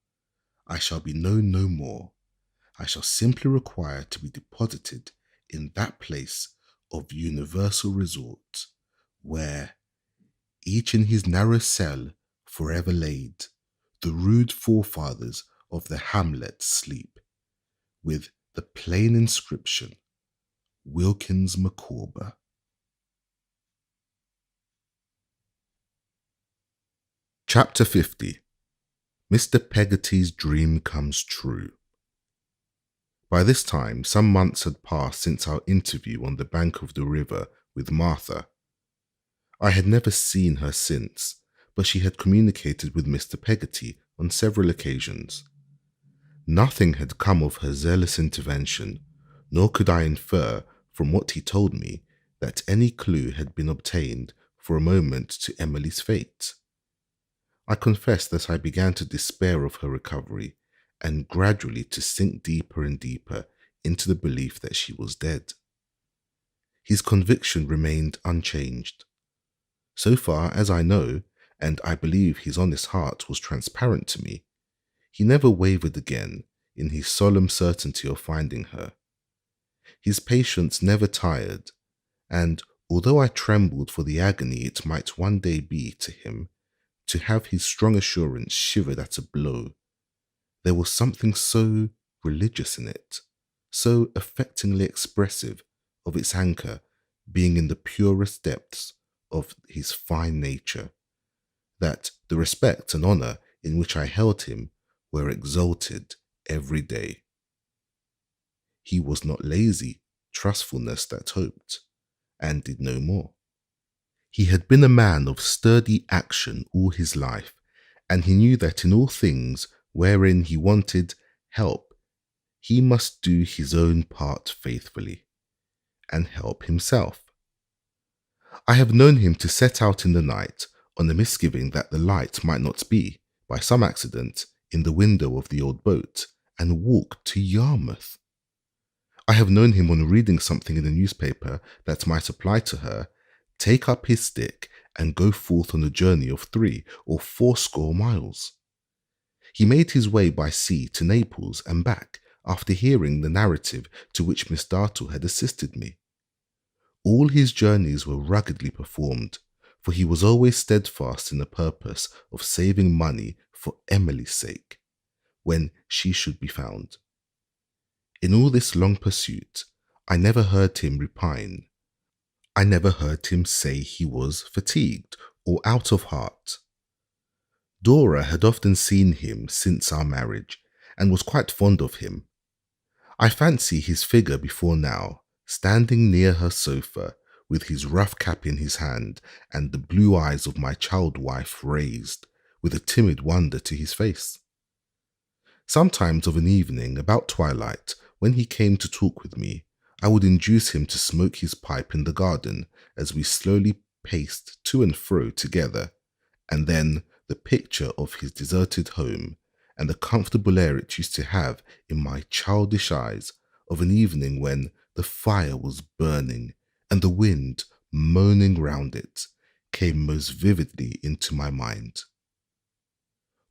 I shall be known no more. I shall simply require to be deposited in that place of universal resort, where, each in his narrow cell forever laid, the rude forefathers of the hamlet sleep, with the plain inscription, Wilkins Micawber. Chapter 50. Mr. Peggoty's Dream Comes True. By this time, some months had passed since our interview on the bank of the river with Martha. I had never seen her since, but she had communicated with Mr. Peggoty on several occasions. Nothing had come of her zealous intervention, nor could I infer from what he told me that any clue had been obtained for a moment to Emily's fate. I confess that I began to despair of her recovery, and gradually to sink deeper and deeper into the belief that she was dead. His conviction remained unchanged. So far as I know, and I believe his honest heart was transparent to me, he never wavered again in his solemn certainty of finding her. His patience never tired, and although I trembled for the agony it might one day be to him to have his strong assurance shivered at a blow, there was something so religious in it, so affectingly expressive of its anchor being in the purest depths of his fine nature, that the respect and honour in which I held him were exalted every day. He was not lazy, trustfulness that hoped, and did no more. He had been a man of sturdy action all his life, and he knew that in all things wherein he wanted help, he must do his own part faithfully, and help himself. I have known him to set out in the night on the misgiving that the light might not be, by some accident, in the window of the old boat, and walk to Yarmouth. I have known him on reading something in the newspaper that might apply to her, take up his stick and go forth on a journey of 3 or 4 score miles. He made his way by sea to Naples and back after hearing the narrative to which Miss Dartle had assisted me. All his journeys were ruggedly performed, for he was always steadfast in the purpose of saving money for Emily's sake, when she should be found. In all this long pursuit, I never heard him repine. I never heard him say he was fatigued or out of heart. Dora had often seen him since our marriage, and was quite fond of him. I fancy his figure before now, standing near her sofa, with his rough cap in his hand, and the blue eyes of my child wife raised, with a timid wonder to his face. Sometimes of an evening, about twilight, when he came to talk with me, I would induce him to smoke his pipe in the garden as we slowly paced to and fro together, and then the picture of his deserted home and the comfortable air it used to have in my childish eyes of an evening when the fire was burning and the wind moaning round it came most vividly into my mind.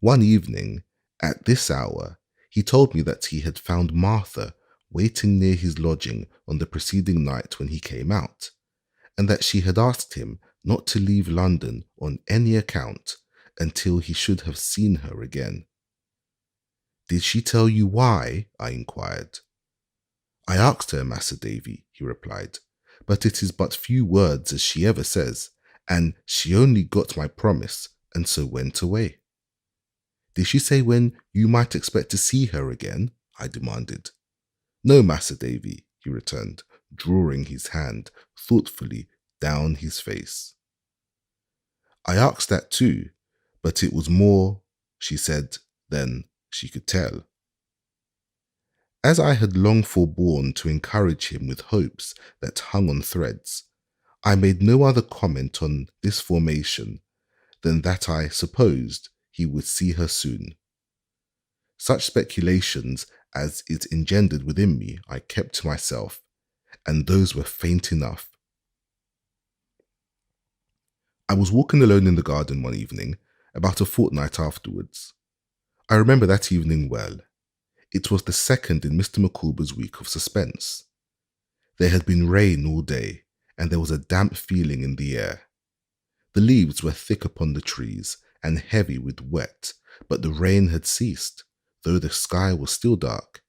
One evening, at this hour, he told me that he had found Martha waiting near his lodging on the preceding night when he came out, and that she had asked him not to leave London on any account until he should have seen her again. "Did she tell you why?" I inquired. "I asked her, Massa Davy," he replied, "but it is but few words as she ever says, and she only got my promise and so went away." "Did she say when you might expect to see her again?" I demanded. "No, Massa Davy," he returned, drawing his hand thoughtfully down his face. "I asked that too, but it was more," she said, than she could tell. As I had long forborne to encourage him with hopes that hung on threads, I made no other comment on this formation than that I supposed he would see her soon. Such speculations as it engendered within me I kept to myself, and those were faint enough. I was walking alone in the garden one evening, about a fortnight afterwards. I remember that evening well. It was the second in Mr. Micawber's week of suspense. There had been rain all day, and there was a damp feeling in the air. The leaves were thick upon the trees and heavy with wet, but the rain had ceased, though the sky was still dark,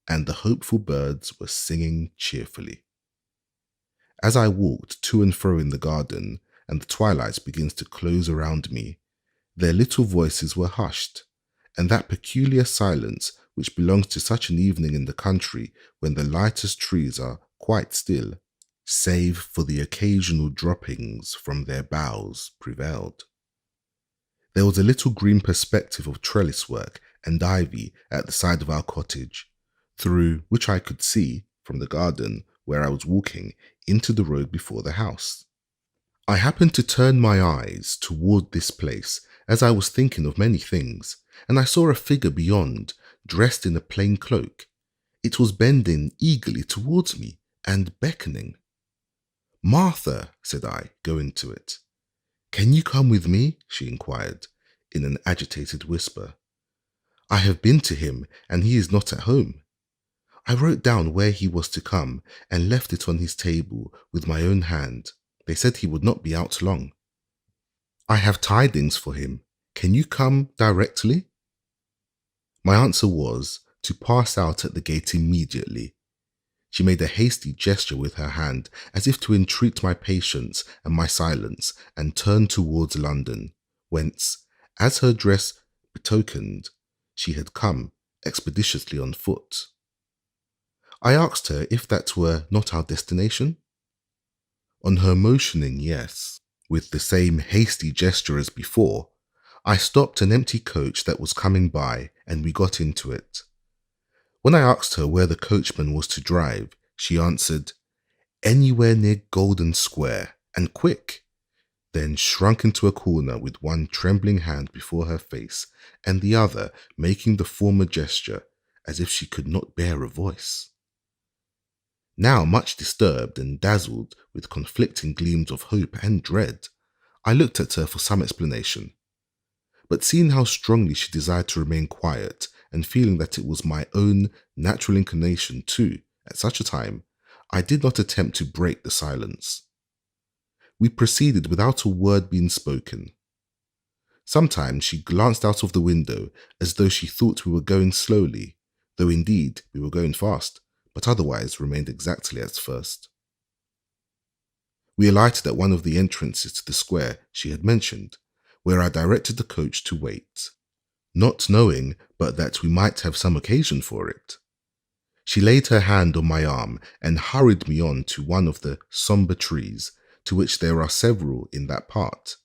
and the hopeful birds were singing cheerfully. As I walked to and fro in the garden, and the twilight begins to close around me, their little voices were hushed, and that peculiar silence which belongs to such an evening in the country when the lightest trees are quite still, save for the occasional droppings from their boughs, prevailed. There was a little green perspective of trellis work and ivy at the side of our cottage, through which I could see, from the garden where I was walking, into the road before the house. I happened to turn my eyes toward this place as I was thinking of many things, and I saw a figure beyond, dressed in a plain cloak. It was bending eagerly towards me and beckoning. "Martha," said I, going to it. "Can you come with me?" she inquired, in an agitated whisper. "I have been to him, and he is not at home." I wrote down where he was to come, and left it on his table with my own hand. They said he would not be out long. "I have tidings for him. Can you come directly?" My answer was to pass out at the gate immediately. She made a hasty gesture with her hand, as if to entreat my patience and my silence, and turned towards London, whence, as her dress betokened, she had come expeditiously on foot. I asked her if that were not our destination. On her motioning yes, with the same hasty gesture as before, I stopped an empty coach that was coming by, and we got into it. When I asked her where the coachman was to drive, she answered, "Anywhere near Golden Square, and quick," then shrunk into a corner with one trembling hand before her face, and the other making the former gesture as if she could not bear a voice. Now much disturbed and dazzled with conflicting gleams of hope and dread, I looked at her for some explanation. But seeing how strongly she desired to remain quiet, and feeling that it was my own natural inclination too, at such a time, I did not attempt to break the silence. We proceeded without a word being spoken. Sometimes she glanced out of the window as though she thought we were going slowly, though indeed we were going fast, but otherwise remained exactly as first. We alighted at one of the entrances to the square she had mentioned, where I directed the coach to wait, not knowing but that we might have some occasion for it. She laid her hand on my arm and hurried me on to one of the sombre trees, to which there are several in that part,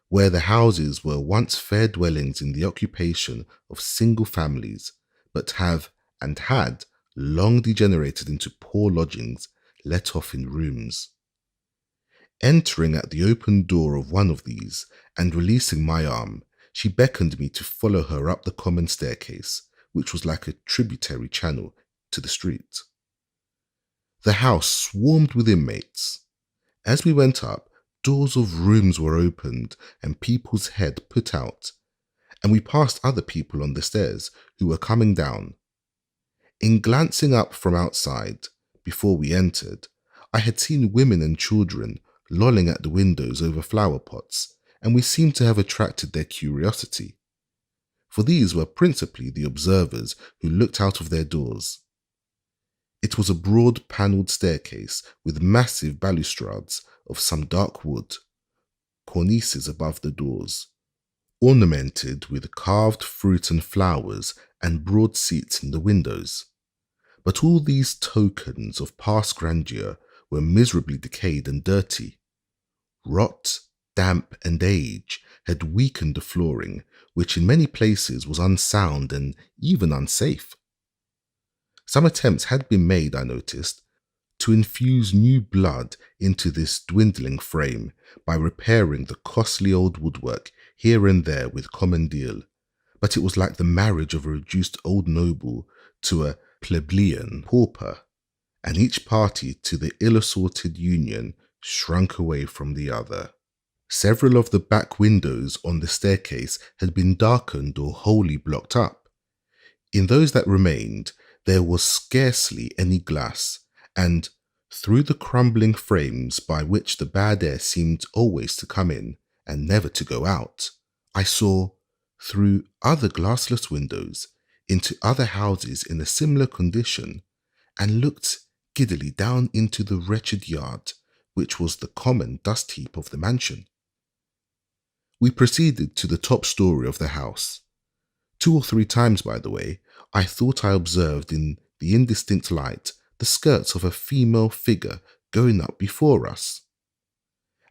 where the houses were once fair dwellings in the occupation of single families, but have and had long degenerated into poor lodgings let off in rooms. Entering at the open door of one of these and releasing my arm, she beckoned me to follow her up the common staircase, which was like a tributary channel to the street. The house swarmed with inmates. As we went up, doors of rooms were opened and people's head put out, and we passed other people on the stairs who were coming down. In glancing up from outside, before we entered, I had seen women and children lolling at the windows over flower pots, and we seemed to have attracted their curiosity. For these were principally the observers who looked out of their doors. It was a broad panelled staircase with massive balustrades of some dark wood, cornices above the doors, ornamented with carved fruit and flowers and broad seats in the windows. But all these tokens of past grandeur were miserably decayed and dirty. Rot, damp, and age had weakened the flooring, which in many places was unsound and even unsafe. Some attempts had been made, I noticed, to infuse new blood into this dwindling frame by repairing the costly old woodwork here and there with common deal, but it was like the marriage of a reduced old noble to a plebeian pauper, and each party to the ill-assorted union shrunk away from the other. Several of the back windows on the staircase had been darkened or wholly blocked up. In those that remained, there was scarcely any glass, and through the crumbling frames by which the bad air seemed always to come in and never to go out, I saw, through other glassless windows, into other houses in a similar condition, and looked giddily down into the wretched yard, which was the common dust heap of the mansion. We proceeded to the top story of the house. 2 or 3 times, by the way, I thought I observed in the indistinct light the skirts of a female figure going up before us.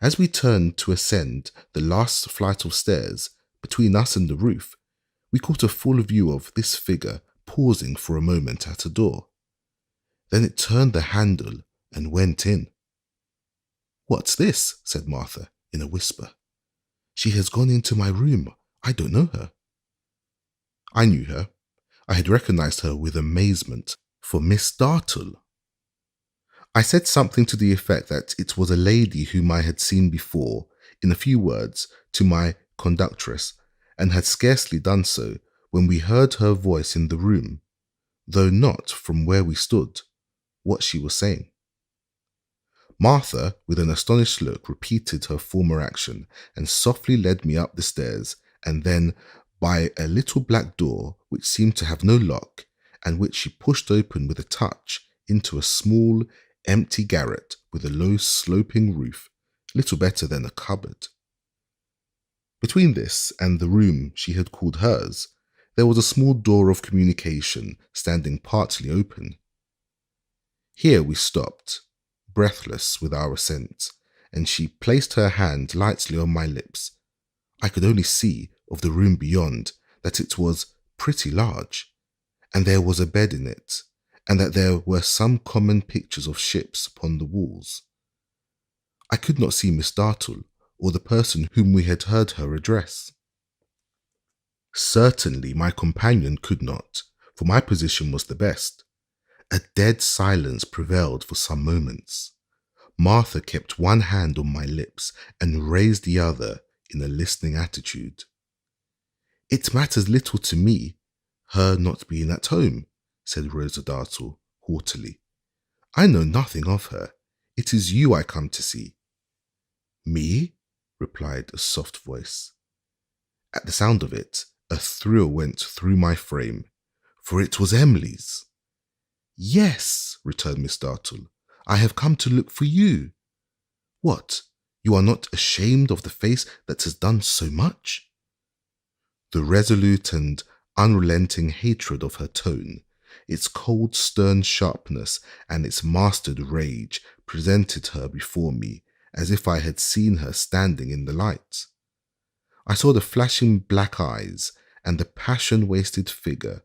As we turned to ascend the last flight of stairs between us and the roof, we caught a full view of this figure pausing for a moment at a door. Then it turned the handle and went in. "What's this?" said Martha in a whisper. "She has gone into my room. I don't know her." I knew her. I had recognized her with amazement for Miss Dartle. I said something to the effect that it was a lady whom I had seen before, in a few words, to my conductress, and had scarcely done so when we heard her voice in the room, though not from where we stood, what she was saying. Martha, with an astonished look, repeated her former action and softly led me up the stairs, and then by a little black door which seemed to have no lock, and which she pushed open with a touch, into a small, empty garret with a low sloping roof, little better than a cupboard. Between this and the room she had called hers, there was a small door of communication standing partly open. Here we stopped, breathless with our ascent, and she placed her hand lightly on my lips. I could only see of the room beyond that it was pretty large, and there was a bed in it, and that there were some common pictures of ships upon the walls. I could not see Miss Dartle or the person whom we had heard her address. Certainly my companion could not, for my position was the best. A dead silence prevailed for some moments. Martha kept one hand on my lips and raised the other in a listening attitude. "It matters little to me, her not being at home," said Rosa Dartle haughtily. "I know nothing of her. It is you I come to see." "Me?" replied a soft voice. At the sound of it, a thrill went through my frame, for it was Emily's. "Yes," returned Miss Dartle, "I have come to look for you. What, you are not ashamed of the face that has done so much?" The resolute and unrelenting hatred of her tone, its cold stern sharpness and its mastered rage presented her before me as if I had seen her standing in the light. I saw the flashing black eyes and the passion-wasted figure,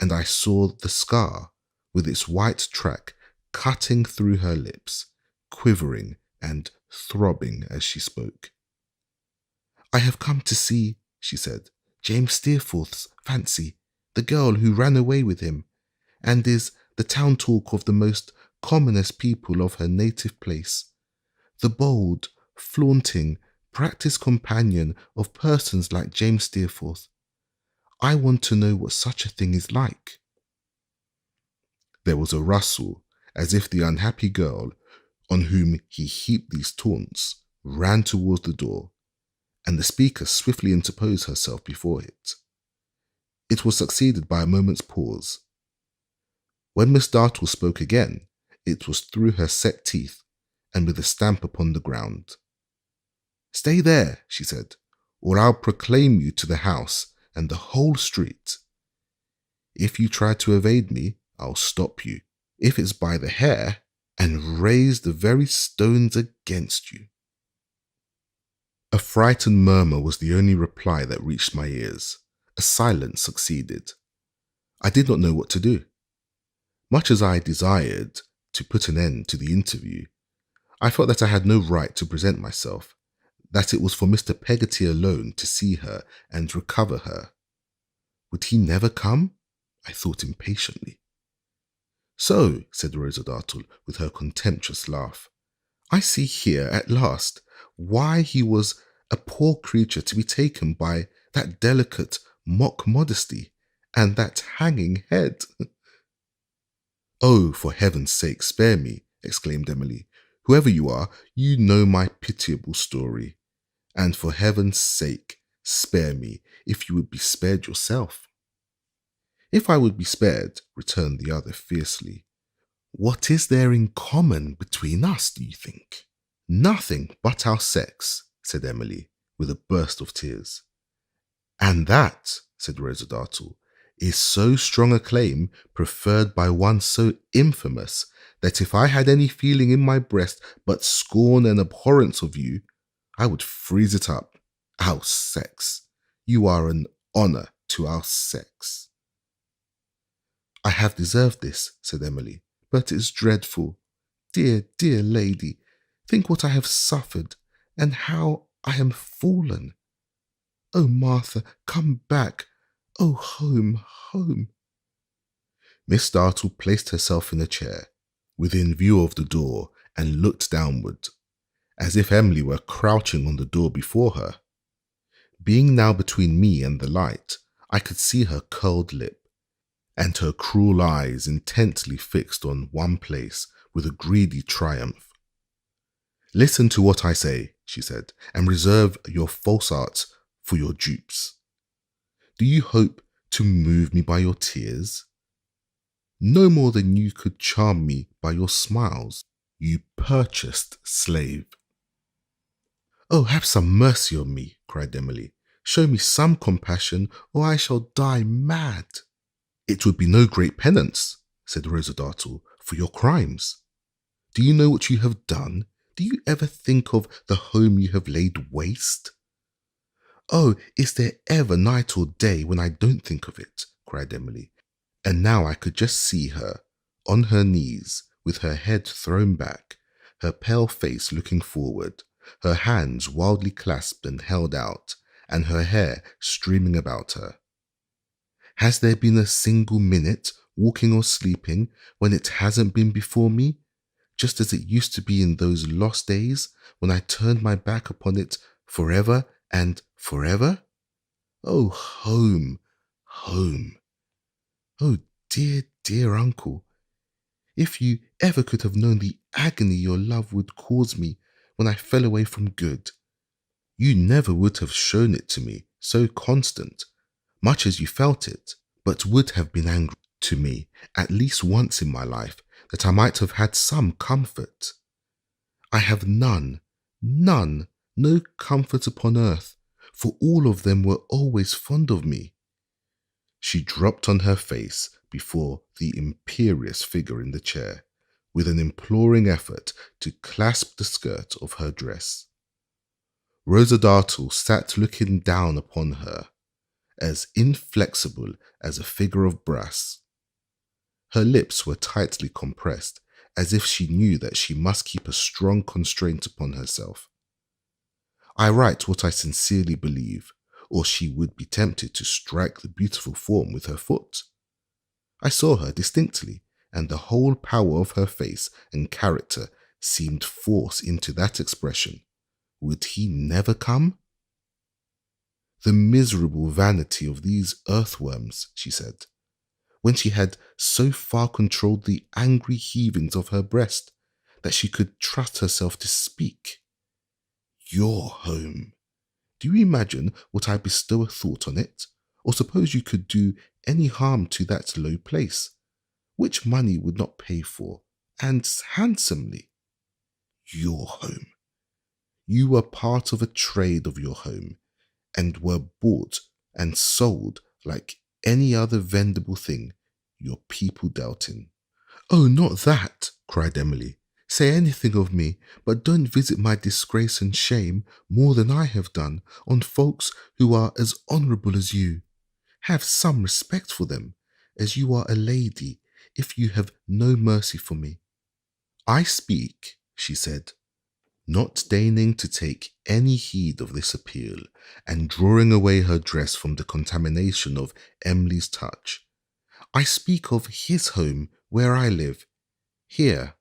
and I saw the scar with its white track cutting through her lips, quivering and throbbing as she spoke. "I have come to see," she said, "James Steerforth's Fancy, the girl who ran away with him, and is the town talk of the most commonest people of her native place, the bold, flaunting, practiced companion of persons like James Steerforth. I want to know what such a thing is like." There was a rustle, as if the unhappy girl, on whom he heaped these taunts, ran towards the door, and the speaker swiftly interposed herself before it. It was succeeded by a moment's pause. When Miss Dartle spoke again, it was through her set teeth and with a stamp upon the ground. "Stay there," she said, "or I'll proclaim you to the house and the whole street. If you try to evade me, I'll stop you, if it's by the hair, and raise the very stones against you." A frightened murmur was the only reply that reached my ears. A silence succeeded. I did not know what to do. Much as I desired to put an end to the interview, I felt that I had no right to present myself, that it was for Mr. Peggoty alone to see her and recover her. Would he never come? I thought impatiently. "So," said Rosa Dartle with her contemptuous laugh, "I see here at last why he was a poor creature to be taken by that delicate mock modesty and that hanging head." "Oh, for heaven's sake, spare me," exclaimed Emily. "Whoever you are, you know my pitiable story. And for heaven's sake, spare me, if you would be spared yourself." "If I would be spared," returned the other fiercely, "what is there in common between us, do you think?" "Nothing but our sex," said Emily, with a burst of tears. "And that," said Rosa Dartle, "is so strong a claim preferred by one so infamous that if I had any feeling in my breast but scorn and abhorrence of you, I would freeze it up. Our sex. You are an honour to our sex." "I have deserved this," said Emily, "but it's dreadful. Dear, dear lady, think what I have suffered, and how I am fallen. Oh, Martha, come back. Oh, home, home." Miss Dartle placed herself in a chair, within view of the door, and looked downward, as if Emily were crouching on the door before her. Being now between me and the light, I could see her curled lip, and her cruel eyes intently fixed on one place with a greedy triumph. "Listen to what I say," she said, "and reserve your false arts for your dupes. Do you hope to move me by your tears? No more than you could charm me by your smiles, you purchased slave." "Oh, have some mercy on me," cried Emily. "Show me some compassion, or I shall die mad." "It would be no great penance," said Rosa Dartle, "for your crimes. Do you know what you have done? Do you ever think of the home you have laid waste?" "Oh, is there ever night or day when I don't think of it?" cried Emily. And now I could just see her, on her knees, with her head thrown back, her pale face looking forward, her hands wildly clasped and held out, and her hair streaming about her. Has there been a single minute, walking or sleeping, when it hasn't been before me, just as it used to be in those lost days when I turned my back upon it forever and forever? Oh, home, home. Oh, dear, dear uncle, if you ever could have known the agony your love would cause me when I fell away from good, you never would have shown it to me so constant, much as you felt it, but would have been angry to me at least once in my life, that I might have had some comfort. I have none, none, no comfort upon earth, for all of them were always fond of me. She dropped on her face before the imperious figure in the chair, with an imploring effort to clasp the skirt of her dress. Rosa Dartle sat looking down upon her, as inflexible as a figure of brass. Her lips were tightly compressed, as if she knew that she must keep a strong constraint upon herself. I write what I sincerely believe, or she would be tempted to strike the beautiful form with her foot. I saw her distinctly, and the whole power of her face and character seemed forced into that expression. Would he never come? The miserable vanity of these earthworms, she said, when she had so far controlled the angry heavings of her breast that she could trust herself to speak. Your home. Do you imagine what I bestow a thought on it? Or suppose you could do any harm to that low place, which money would not pay for, and handsomely? Your home. You were part of a trade of your home, and were bought and sold like any other vendible thing your people dealt in. Oh, not that, cried Emily. Say anything of me, but don't visit my disgrace and shame more than I have done on folks who are as honourable as you. Have some respect for them, as you are a lady, if you have no mercy for me. I speak, she said, not deigning to take any heed of this appeal, and drawing away her dress from the contamination of Emily's touch. I speak of his home where I live. Here,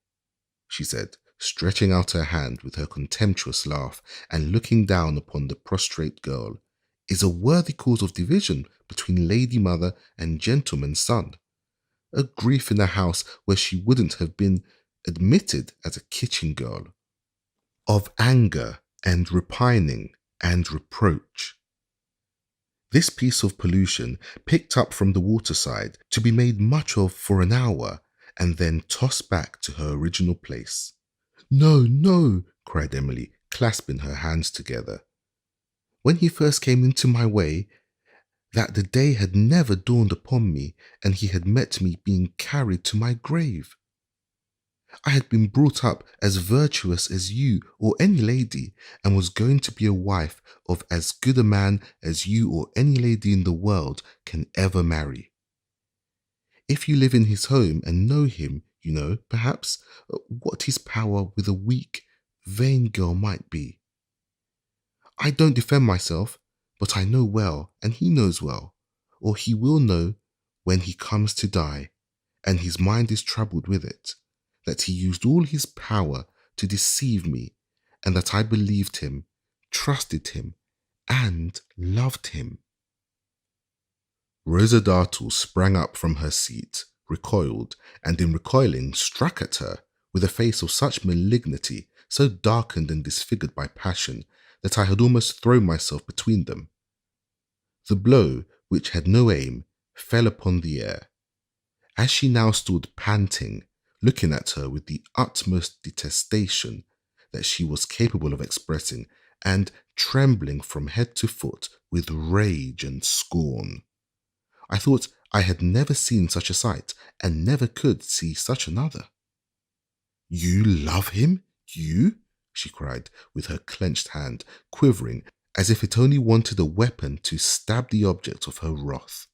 she said, stretching out her hand with her contemptuous laugh and looking down upon the prostrate girl, is a worthy cause of division between lady mother and gentleman son. A grief in a house where she wouldn't have been admitted as a kitchen girl. Of anger and repining and reproach. This piece of pollution picked up from the waterside to be made much of for an hour and then tossed back to her original place. No, no, cried Emily, clasping her hands together. When he first came into my way, that the day had never dawned upon me, and he had met me being carried to my grave. I had been brought up as virtuous as you or any lady, and was going to be a wife of as good a man as you or any lady in the world can ever marry. If you live in his home and know him, you know, perhaps, what his power with a weak, vain girl might be. I don't defend myself, but I know well, and he knows well, or he will know when he comes to die, and his mind is troubled with it, that he used all his power to deceive me, and that I believed him, trusted him, and loved him. Rosa Dartle sprang up from her seat, recoiled, and in recoiling struck at her with a face of such malignity, so darkened and disfigured by passion, that I had almost thrown myself between them. The blow, which had no aim, fell upon the air. As she now stood panting, looking at her with the utmost detestation that she was capable of expressing, and trembling from head to foot with rage and scorn, I thought I had never seen such a sight, and never could see such another. You love him? You? She cried, with her clenched hand quivering as if it only wanted a weapon to stab the object of her wrath.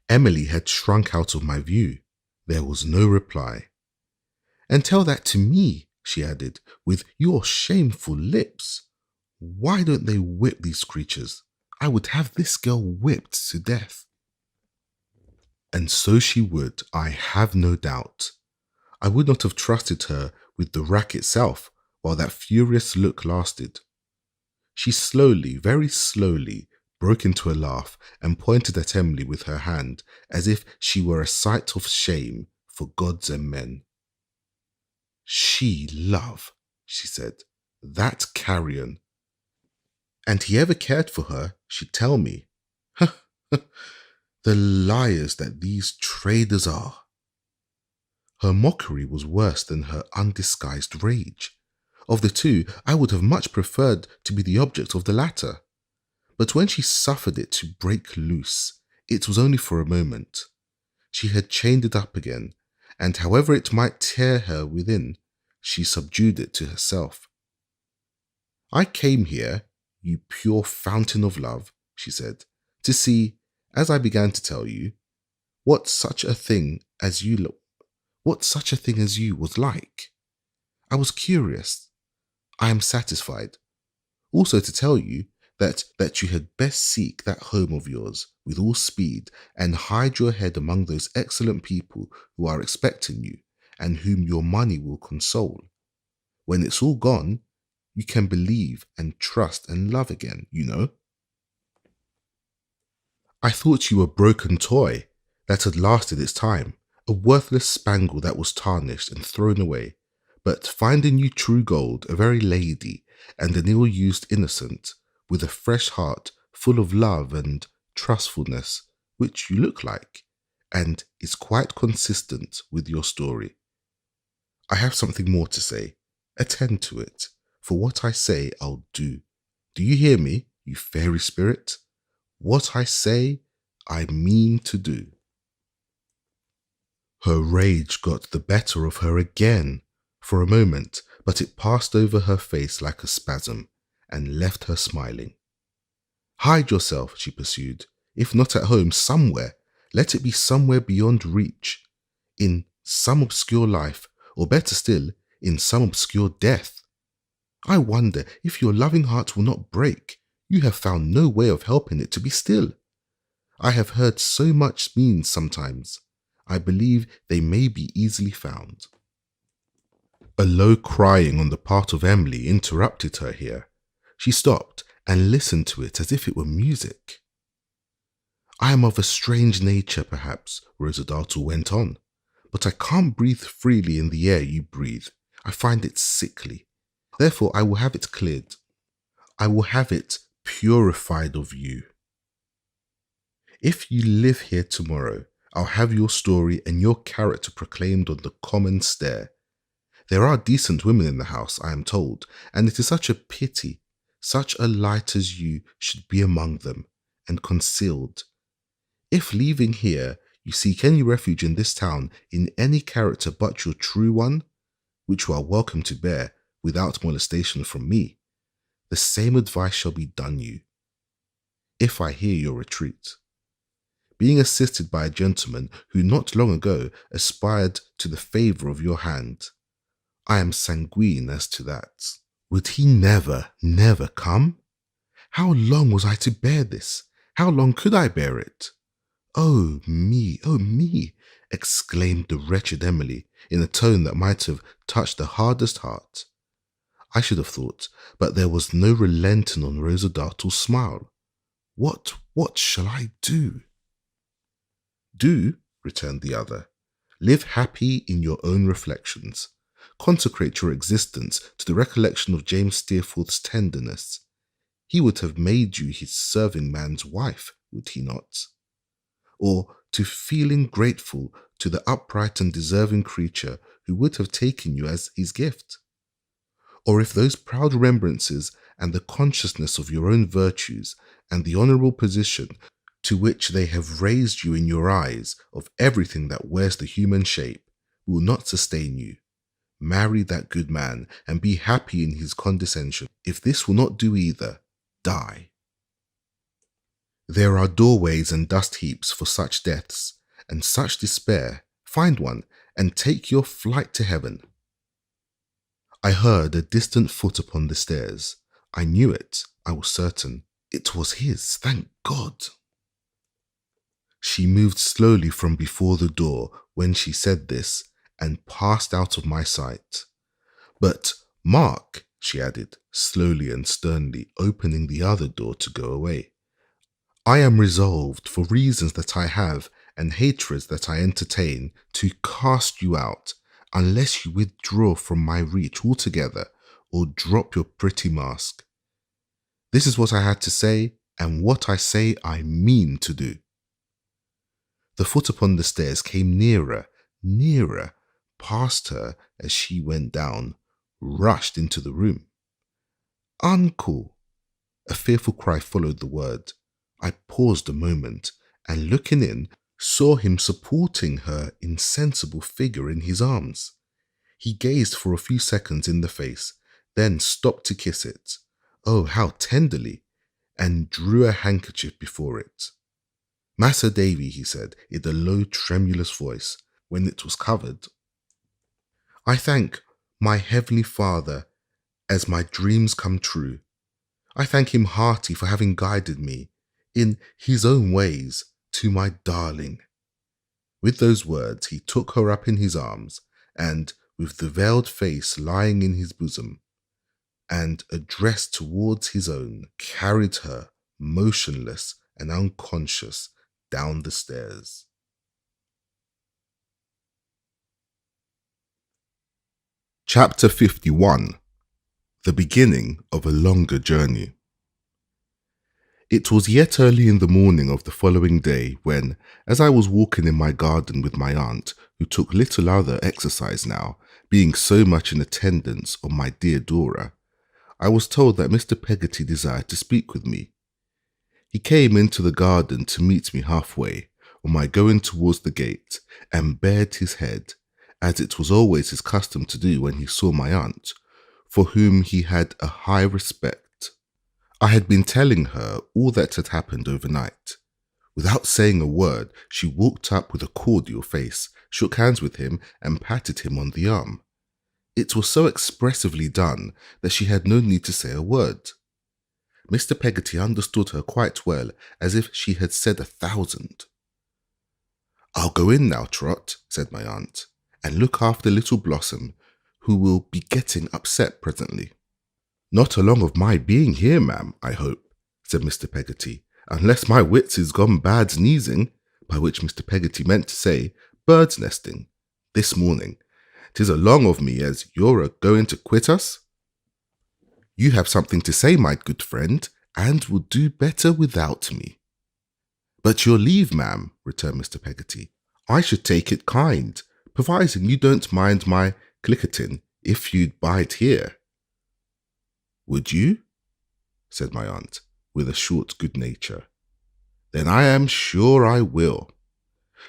Emily had shrunk out of my view. There was no reply. And tell that to me, she added, with your shameful lips. Why don't they whip these creatures? I would have this girl whipped to death. And so she would, I have no doubt. I would not have trusted her with the rack itself while that furious look lasted. She slowly, very slowly, broke into a laugh and pointed at Emily with her hand as if she were a sight of shame for gods and men. She love, she said, that carrion. And he ever cared for her, she'd tell me. The liars that these traders are. Her mockery was worse than her undisguised rage. Of the two, I would have much preferred to be the object of the latter. But when she suffered it to break loose, it was only for a moment. She had chained it up again, and however it might tear her within, she subdued it to herself. I came here, you pure fountain of love, she said, to see, as I began to tell you, what such a thing as you what such a thing as you was like. I was curious. I am satisfied. Also to tell you that you had best seek that home of yours with all speed and hide your head among those excellent people who are expecting you and whom your money will console. When it's all gone, you can believe and trust and love again, you know. I thought you a broken toy that had lasted its time, a worthless spangle that was tarnished and thrown away, but finding you true gold, a very lady, and an ill-used innocent, with a fresh heart full of love and trustfulness, which you look like, and is quite consistent with your story. I have something more to say. Attend to it, for what I say I'll do. Do you hear me, you fairy spirit? What I say, I mean to do. Her rage got the better of her again for a moment, but it passed over her face like a spasm and left her smiling. Hide yourself, she pursued, if not at home, somewhere. Let it be somewhere beyond reach, in some obscure life, or better still, in some obscure death. I wonder if your loving heart will not break. You have found no way of helping it to be still. I have heard so much means sometimes. I believe they may be easily found. A low crying on the part of Emily interrupted her here. She stopped and listened to it as if it were music. I am of a strange nature, perhaps, Rosa Dartle went on, but I can't breathe freely in the air you breathe. I find it sickly. Therefore, I will have it cleared. I will have it purified of you. If you live here tomorrow, I'll have your story and your character proclaimed on the common stair. There are decent women in the house, I am told, and it is such a pity, such a light as you should be among them, and concealed. If leaving here, you seek any refuge in this town in any character but your true one, which you are welcome to bear without molestation from me, the same advice shall be done you, if I hear your retreat. Being assisted by a gentleman who not long ago aspired to the favour of your hand, I am sanguine as to that. Would he never, never come? How long was I to bear this? How long could I bear it? Oh me, exclaimed the wretched Emily in a tone that might have touched the hardest heart. I should have thought, but there was no relenting on Rosa Dartle's smile. What shall I do? Do, returned the other. Live happy in your own reflections. Consecrate your existence to the recollection of James Steerforth's tenderness. He would have made you his serving man's wife, would he not? Or to feeling grateful to the upright and deserving creature who would have taken you as his gift? Or if those proud remembrances and the consciousness of your own virtues and the honourable position to which they have raised you in your eyes of everything that wears the human shape will not sustain you, marry that good man and be happy in his condescension. If this will not do either, die. There are doorways and dust heaps for such deaths and such despair. Find one and take your flight to heaven. I heard a distant foot upon the stairs. I knew it, I was certain. It was his, thank God. She moved slowly from before the door when she said this and passed out of my sight. But mark, she added, slowly and sternly, opening the other door to go away. I am resolved, for reasons that I have and hatreds that I entertain, to cast you out, unless you withdraw from my reach altogether or drop your pretty mask. This is what I had to say, and what I say I mean to do. The foot upon the stairs came nearer, nearer, past her as she went down, rushed into the room. Uncle! A fearful cry followed the word. I paused a moment, and looking in, saw him supporting her insensible figure in his arms. He gazed for a few seconds in the face, then stopped to kiss it, oh, how tenderly, and drew a handkerchief before it. "Masser Davy," he said in a low, tremulous voice when it was covered, "I thank my Heavenly Father as my dreams come true. I thank him hearty for having guided me in his own ways to my darling." With those words, he took her up in his arms, and with the veiled face lying in his bosom, and addressed towards his own, carried her, motionless and unconscious, down the stairs. Chapter 51. The beginning of a longer journey. It was yet early in the morning of the following day when, as I was walking in my garden with my aunt, who took little other exercise now, being so much in attendance on my dear Dora, I was told that Mr. Peggoty desired to speak with me. He came into the garden to meet me halfway, on my going towards the gate, and bared his head, as it was always his custom to do when he saw my aunt, for whom he had a high respect. I had been telling her all that had happened overnight. Without saying a word, she walked up with a cordial face, shook hands with him, and patted him on the arm. It was so expressively done that she had no need to say a word. Mr. Peggoty understood her quite well, as if she had said 1,000. "I'll go in now, Trot," said my aunt, "and look after little Blossom, who will be getting upset presently." "Not along of my being here, ma'am, I hope," said Mr. Peggoty, "unless my wits is gone bad sneezing," by which Mr. Peggoty meant to say bird's nesting, "this morning. 'Tis along of me as you're a-going to quit us." "You have something to say, my good friend, and will do better without me." "But your leave, ma'am," returned Mr. Peggoty. "I should take it kind, providing you don't mind my clicketing, if you'd bide here." "Would you?" said my aunt, with a short good nature. "Then I am sure I will."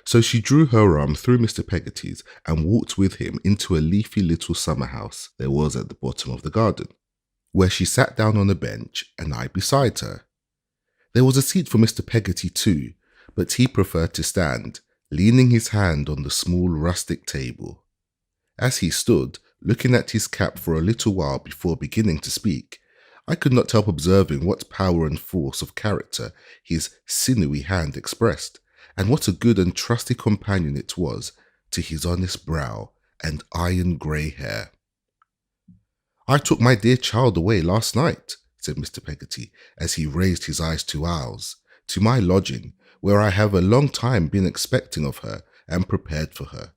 So she drew her arm through Mr. Peggoty's and walked with him into a leafy little summer house there was at the bottom of the garden, where she sat down on a bench and I beside her. There was a seat for Mr. Peggoty too, but he preferred to stand, leaning his hand on the small rustic table. As he stood, looking at his cap for a little while before beginning to speak, I could not help observing what power and force of character his sinewy hand expressed, and what a good and trusty companion it was to his honest brow and iron grey hair. "I took my dear child away last night," said Mr. Peggoty, as he raised his eyes to ours, "to my lodging, where I have a long time been expecting of her and prepared for her.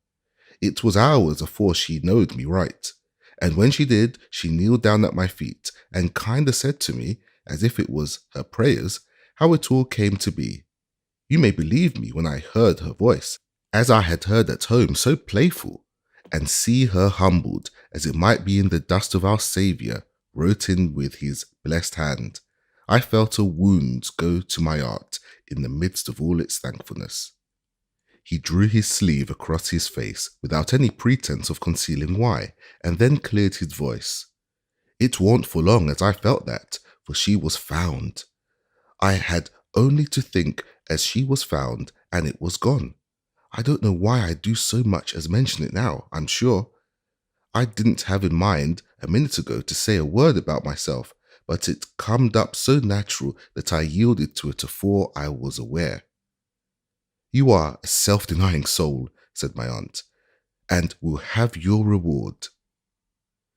It was hours afore she knowed me right, and when she did, she kneeled down at my feet and kinder said to me, as if it was her prayers, how it all came to be. You may believe me when I heard her voice, as I had heard at home, so playful, and see her humbled, as it might be in the dust of our Saviour, wrote in with his blessed hand. I felt a wound go to my heart in the midst of all its thankfulness." He drew his sleeve across his face without any pretence of concealing why, and then cleared his voice. "It warn't for long as I felt that, for she was found. I had only to think as she was found, and it was gone. I don't know why I do so much as mention it now, I'm sure. I didn't have in mind a minute ago to say a word about myself, but it comed up so natural that I yielded to it afore I was aware." "You are a self-denying soul," said my aunt, "and will have your reward."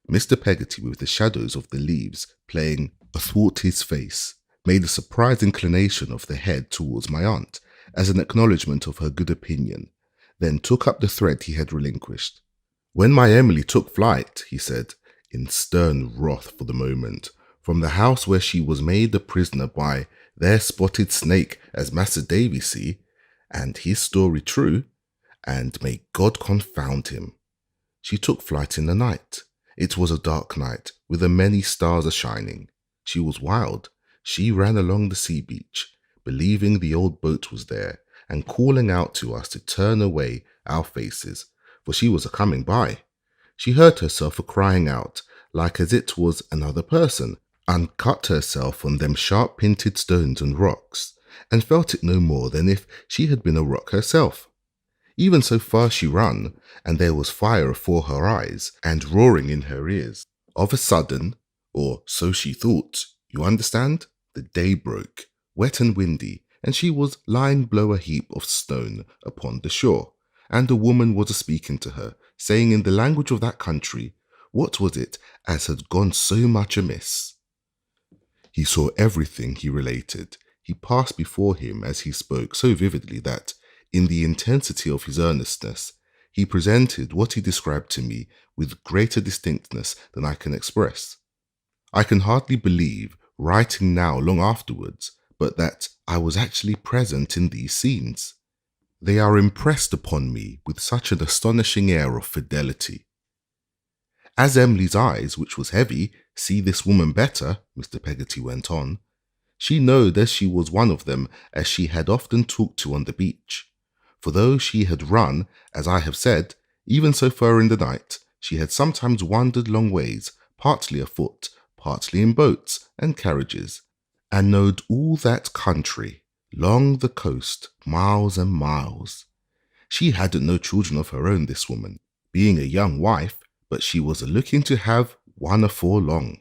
Mr. Peggoty, with the shadows of the leaves playing athwart his face, made a surprised inclination of the head towards my aunt, as an acknowledgment of her good opinion, then took up the thread he had relinquished. "When my Emily took flight," he said, in stern wrath for the moment, "from the house where she was made a prisoner by their spotted snake, as Masser Davy see, and his story true, and may God confound him. She took flight in the night. It was a dark night, with a many stars a-shining. She was wild. She ran along the sea beach, believing the old boat was there, and calling out to us to turn away our faces, for she was a-coming by. She heard herself a-crying out, like as it was another person, and cut herself on them sharp-pinted stones and rocks, and felt it no more than if she had been a rock herself. Even so far she run, and there was fire afore her eyes, and roaring in her ears. Of a sudden, or so she thought, you understand, the day broke, wet and windy, and she was lying below a heap of stone upon the shore, and a woman was a-speaking to her, saying in the language of that country, what was it as had gone so much amiss? He saw everything, he related. He passed before him as he spoke so vividly that, in the intensity of his earnestness, he presented what he described to me with greater distinctness than I can express. I can hardly believe, writing now long afterwards, but that I was actually present in these scenes. They are impressed upon me with such an astonishing air of fidelity. As Emily's eyes, which was heavy, see this woman better, Mr. Peggoty went on, she knowed as she was one of them as she had often talked to on the beach. For though she had run, as I have said, even so far in the night, she had sometimes wandered long ways, partly afoot, partly in boats and carriages, and knowed all that country, long the coast, miles and miles. She hadn't no children of her own, this woman, being a young wife, but she was a-looking to have one afore long.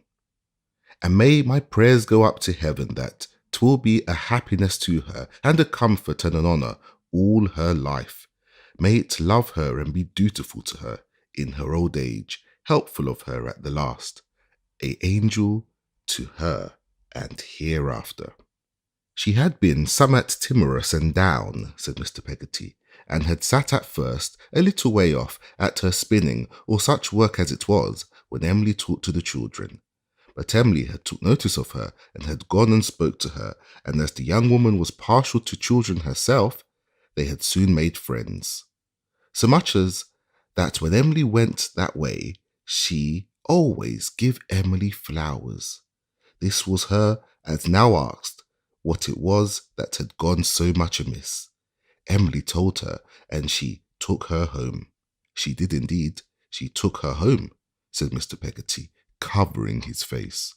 And may my prayers go up to heaven that 'twill be a happiness to her, and a comfort and an honour all her life. May it love her and be dutiful to her in her old age, helpful of her at the last, a angel to her and hereafter. She had been somewhat timorous and down, said Mr. Peggoty, and had sat at first a little way off at her spinning or such work as it was, when Emily talked to the children. But Emily had took notice of her and had gone and spoke to her, and as the young woman was partial to children herself, they had soon made friends. So much as that when Emily went that way, she always give Emily flowers. This was her as now asked what it was that had gone so much amiss. Emily told her, and she took her home. She did indeed. She took her home, said Mr. Peggoty, covering his face.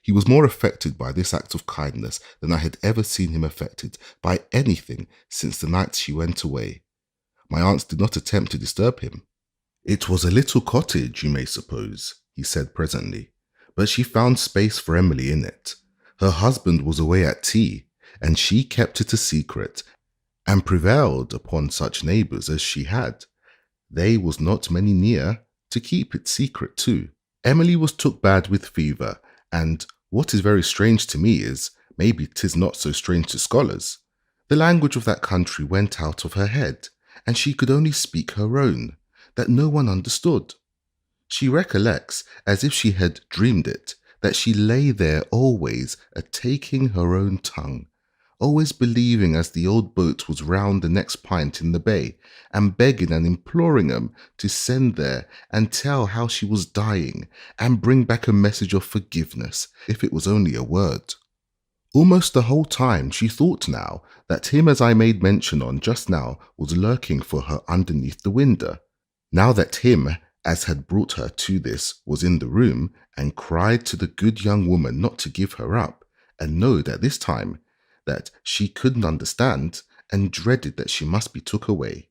He was more affected by this act of kindness than I had ever seen him affected by anything since the night she went away. My aunts did not attempt to disturb him. It was a little cottage, you may suppose, he said presently, but she found space for Emily in it. Her husband was away at tea, and she kept it a secret, and prevailed upon such neighbours as she had. They was not many near, to keep it secret too. Emily was took bad with fever, and what is very strange to me is, maybe 'tis not so strange to scholars, the language of that country went out of her head, and she could only speak her own, that no one understood. She recollects, as if she had dreamed it, that she lay there always a-taking her own tongue, always believing as the old boat was round the next pint in the bay, and begging and imploring 'em to send there and tell how she was dying, and bring back a message of forgiveness, if it was only a word. Almost the whole time she thought now that him as I made mention on just now was lurking for her underneath the window. Now that him as had brought her to this was in the room, and cried to the good young woman not to give her up, and knowed at this time that she couldn't understand, and dreaded that she must be took away.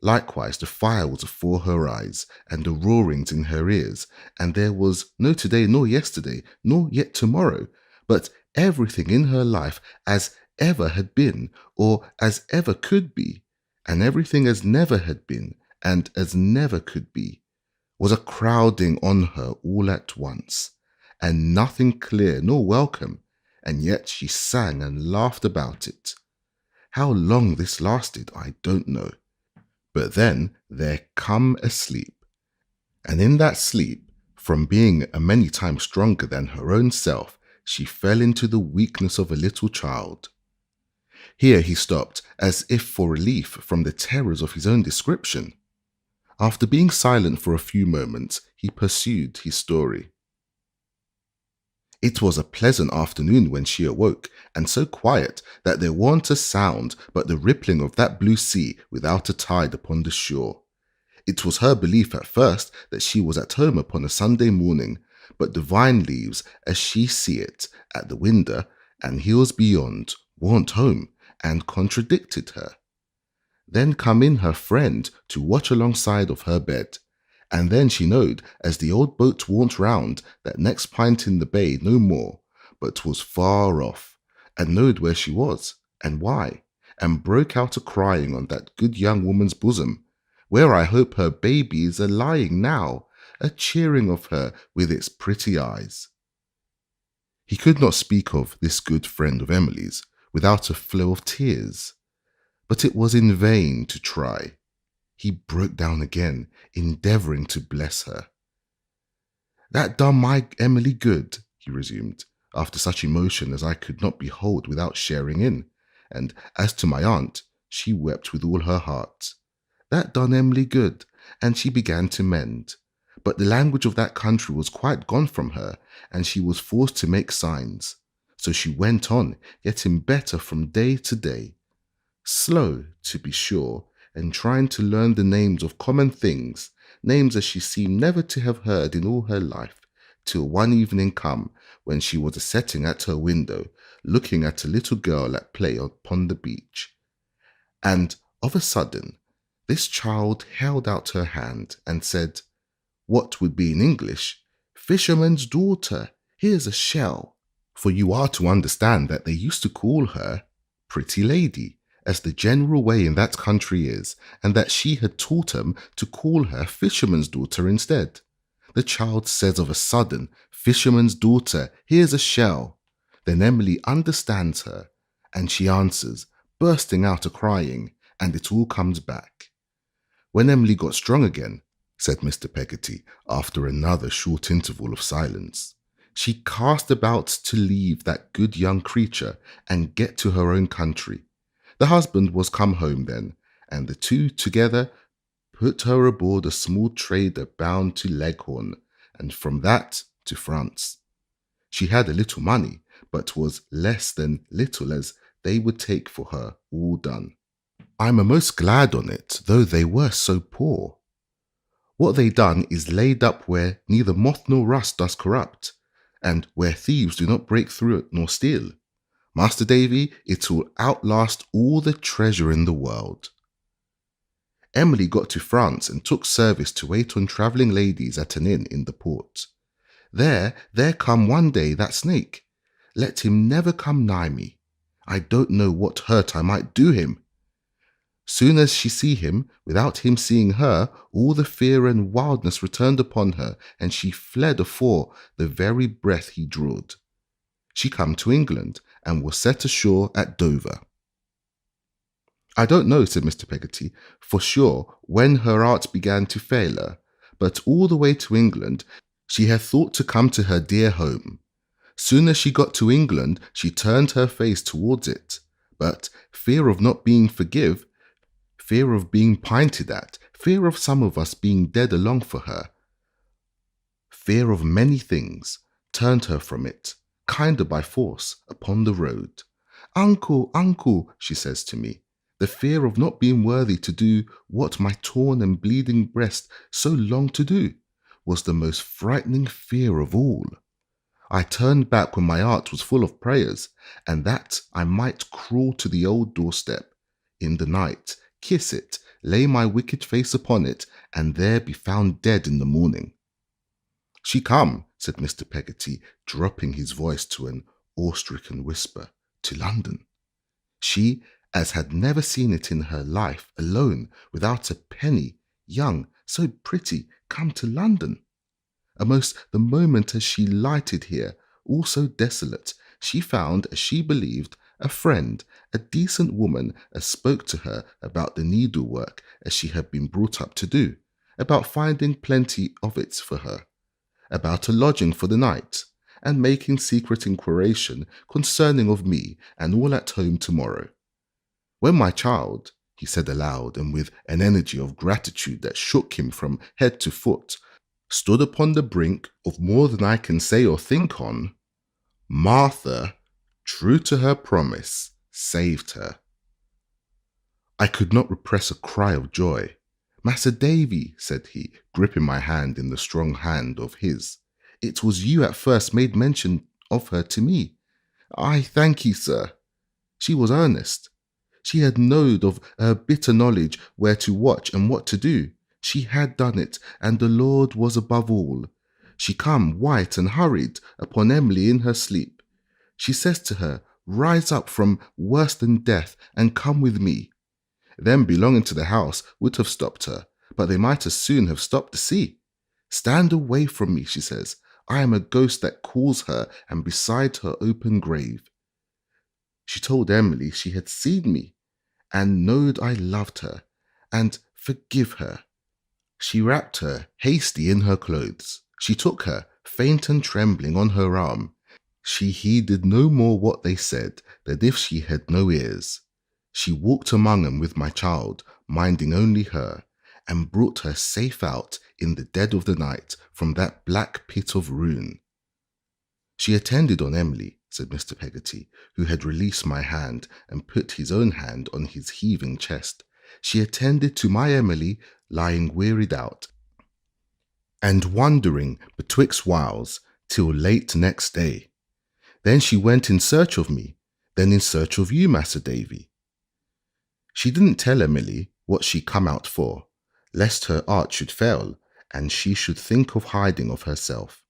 Likewise the fire was afore her eyes, and the roarings in her ears, and there was no today nor yesterday, nor yet tomorrow, but everything in her life as ever had been, or as ever could be, and everything as never had been, and as never could be, was a crowding on her all at once, and nothing clear nor welcome, and yet she sang and laughed about it. How long this lasted, I don't know. But then there come a sleep, and in that sleep, from being a many times stronger than her own self, she fell into the weakness of a little child. Here he stopped, as if for relief from the terrors of his own description. After being silent for a few moments, he pursued his story. It was a pleasant afternoon when she awoke, and so quiet that there wasn't a sound but the rippling of that blue sea without a tide upon the shore. It was her belief at first that she was at home upon a Sunday morning, but the vine leaves, as she see it at the window, and hills beyond warn't home and contradicted her. Then come in her friend to watch alongside of her bed, and then she knowed as the old boat warn't round that next pint in the bay no more, but was far off, and knowed where she was, and why, and broke out a crying on that good young woman's bosom, where I hope her baby is a lying now, a cheering of her with its pretty eyes. He could not speak of this good friend of Emily's without a flow of tears, but it was in vain to try. He broke down again, endeavouring to bless her. That done my Emily good, he resumed, after such emotion as I could not behold without sharing in, and as to my aunt, she wept with all her heart. That done Emily good, and she began to mend. But the language of that country was quite gone from her, and she was forced to make signs. So she went on, getting better from day to day. Slow, to be sure, and trying to learn the names of common things, names as she seemed never to have heard in all her life, till one evening come, when she was a-setting at her window, looking at a little girl at play upon the beach. And, of a sudden, this child held out her hand and said, what would be in English, "Fisherman's daughter, here's a shell." For you are to understand that they used to call her pretty lady, as the general way in that country is, and that she had taught them to call her fisherman's daughter instead. The child says of a sudden, "Fisherman's daughter, here's a shell." Then Emily understands her, and she answers, bursting out a-crying, and it all comes back. When Emily got strong again, said Mr. Peggoty, after another short interval of silence, she cast about to leave that good young creature and get to her own country. The husband was come home then, and the two together put her aboard a small trader bound to Leghorn, and from that to France. She had a little money, but was less than little as they would take for her all done. I'm most glad on it, though they were so poor. What they done is laid up where neither moth nor rust does corrupt, and where thieves do not break through it nor steal. Master Davy, it will outlast all the treasure in the world. Emily got to France and took service to wait on travelling ladies at an inn in the port. There come one day that snake. Let him never come nigh me. I don't know what hurt I might do him. Soon as she see him, without him seeing her, all the fear and wildness returned upon her, and she fled afore the very breath he drawed. She come to England, and was set ashore at Dover. I don't know, said Mr. Peggoty, for sure when her art began to fail her, but all the way to England she had thought to come to her dear home. Soon as she got to England, she turned her face towards it, but fear of not being forgive, fear of being pinted at, fear of some of us being dead along for her, fear of many things, turned her from it, kinder by force, upon the road. Uncle, uncle, she says to me, the fear of not being worthy to do what my torn and bleeding breast so longed to do, was the most frightening fear of all. I turned back when my heart was full of prayers, and that I might crawl to the old doorstep in the night, kiss it, lay my wicked face upon it, and there be found dead in the morning. She come, said Mr. Peggoty, dropping his voice to an awe-stricken whisper, to London. She, as had never seen it in her life, alone, without a penny, young, so pretty, come to London. Almost the moment as she lighted here, all so desolate, she found, as she believed, a friend, a decent woman, as spoke to her about the needlework as she had been brought up to do, about finding plenty of it for her, about a lodging for the night, and making secret inquiration concerning of me and all at home tomorrow. When my child, he said aloud, and with an energy of gratitude that shook him from head to foot, stood upon the brink of more than I can say or think on, Martha, true to her promise, saved her. I could not repress a cry of joy. Mas'r Davy, said he, gripping my hand in the strong hand of his, it was you at first made mention of her to me. I thank ye, sir. She was earnest. She had knowed of her bitter knowledge where to watch and what to do. She had done it, and the Lord was above all. She come white and hurried upon Emily in her sleep. She says to her, Rise up from worse than death and come with me. Them belonging to the house would have stopped her, but they might as soon have stopped the sea. Stand away from me, she says. I am a ghost that calls her and beside her open grave. She told Emily she had seen me and knowed I loved her and forgive her. She wrapped her hasty in her clothes. She took her, faint and trembling, on her arm. She heeded no more what they said than if she had no ears. She walked among them with my child, minding only her, and brought her safe out in the dead of the night from that black pit of ruin. She attended on Emily, said Mr. Peggoty, who had released my hand and put his own hand on his heaving chest. She attended to my Emily, lying wearied out, and wandering betwixt whiles till late next day. Then she went in search of me, then in search of you, Mas'r Davy. She didn't tell Emily what she come out for, lest her art should fail, and she should think of hiding of herself.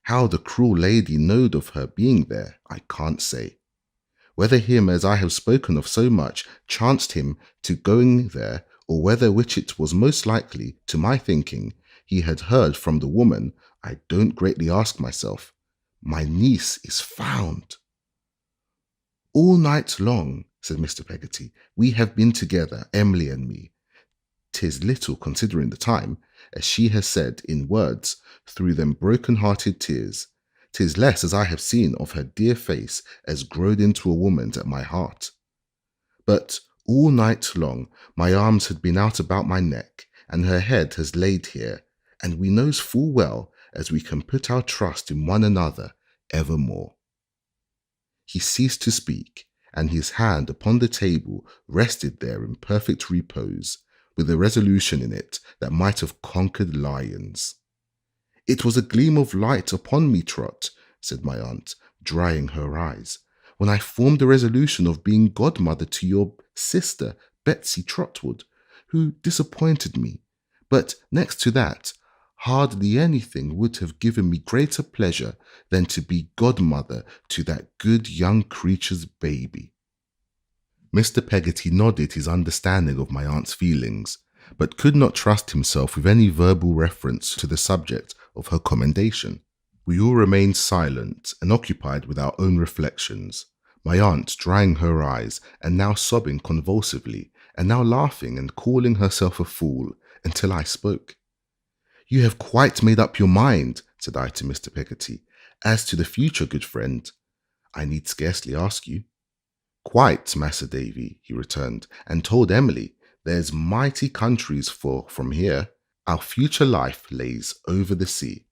How the cruel lady knowed of her being there, I can't say. Whether him as I have spoken of so much chanced him to going there, or whether, which it was most likely, to my thinking, he had heard from the woman, I don't greatly ask myself. My niece is found. All night long, said Mr. Peggoty, we have been together, Emily and me. 'Tis little, considering the time, as she has said in words, through them broken-hearted tears. 'Tis less as I have seen of her dear face as growed into a woman's at my heart. But all night long my arms had been out about my neck, and her head has laid here, and we knows full well as we can put our trust in one another evermore. He ceased to speak, and his hand upon the table rested there in perfect repose, with a resolution in it that might have conquered lions. It was a gleam of light upon me, Trot, said my aunt, drying her eyes, when I formed the resolution of being godmother to your sister, Betsy Trotwood, who disappointed me. But next to that, hardly anything would have given me greater pleasure than to be godmother to that good young creature's baby. Mr. Peggoty nodded his understanding of my aunt's feelings, but could not trust himself with any verbal reference to the subject of her commendation. We all remained silent and occupied with our own reflections, my aunt drying her eyes and now sobbing convulsively, and now laughing and calling herself a fool, until I spoke. You have quite made up your mind, said I to Mr. Peggoty, as to the future, good friend. I need scarcely ask you. Quite, Mas'r Davy, he returned, and told Emily, there's mighty countries from here. Our future life lays over the sea.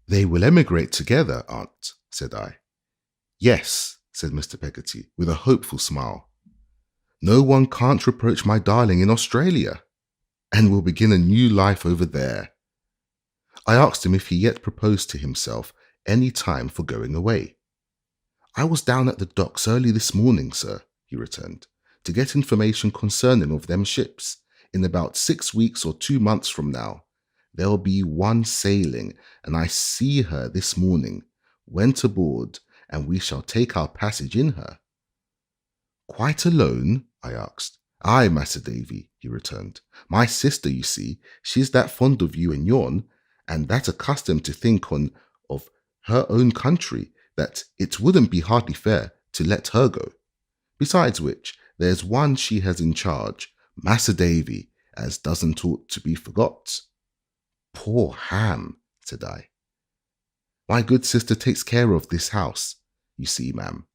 They will emigrate together, aunt, said I. Yes, said Mr. Peggoty, with a hopeful smile. No one can't reproach my darling in Australia, and will begin a new life over there. I asked him if he yet proposed to himself any time for going away. I was down at the docks early this morning, sir, he returned, to get information concerning of them ships. In about 6 weeks or 2 months from now, there'll be one sailing, and I see her this morning, went aboard, and we shall take our passage in her. Quite alone? I asked. Aye, Mas'r Davy, he returned. My sister, you see, she's that fond of you and yourn, and that accustomed to think of her own country, that it wouldn't be hardly fair to let her go. Besides which, there's one she has in charge, Mas'r Davy, as doesn't ought to be forgot. Poor Ham, said I. My good sister takes care of this house, you see, ma'am,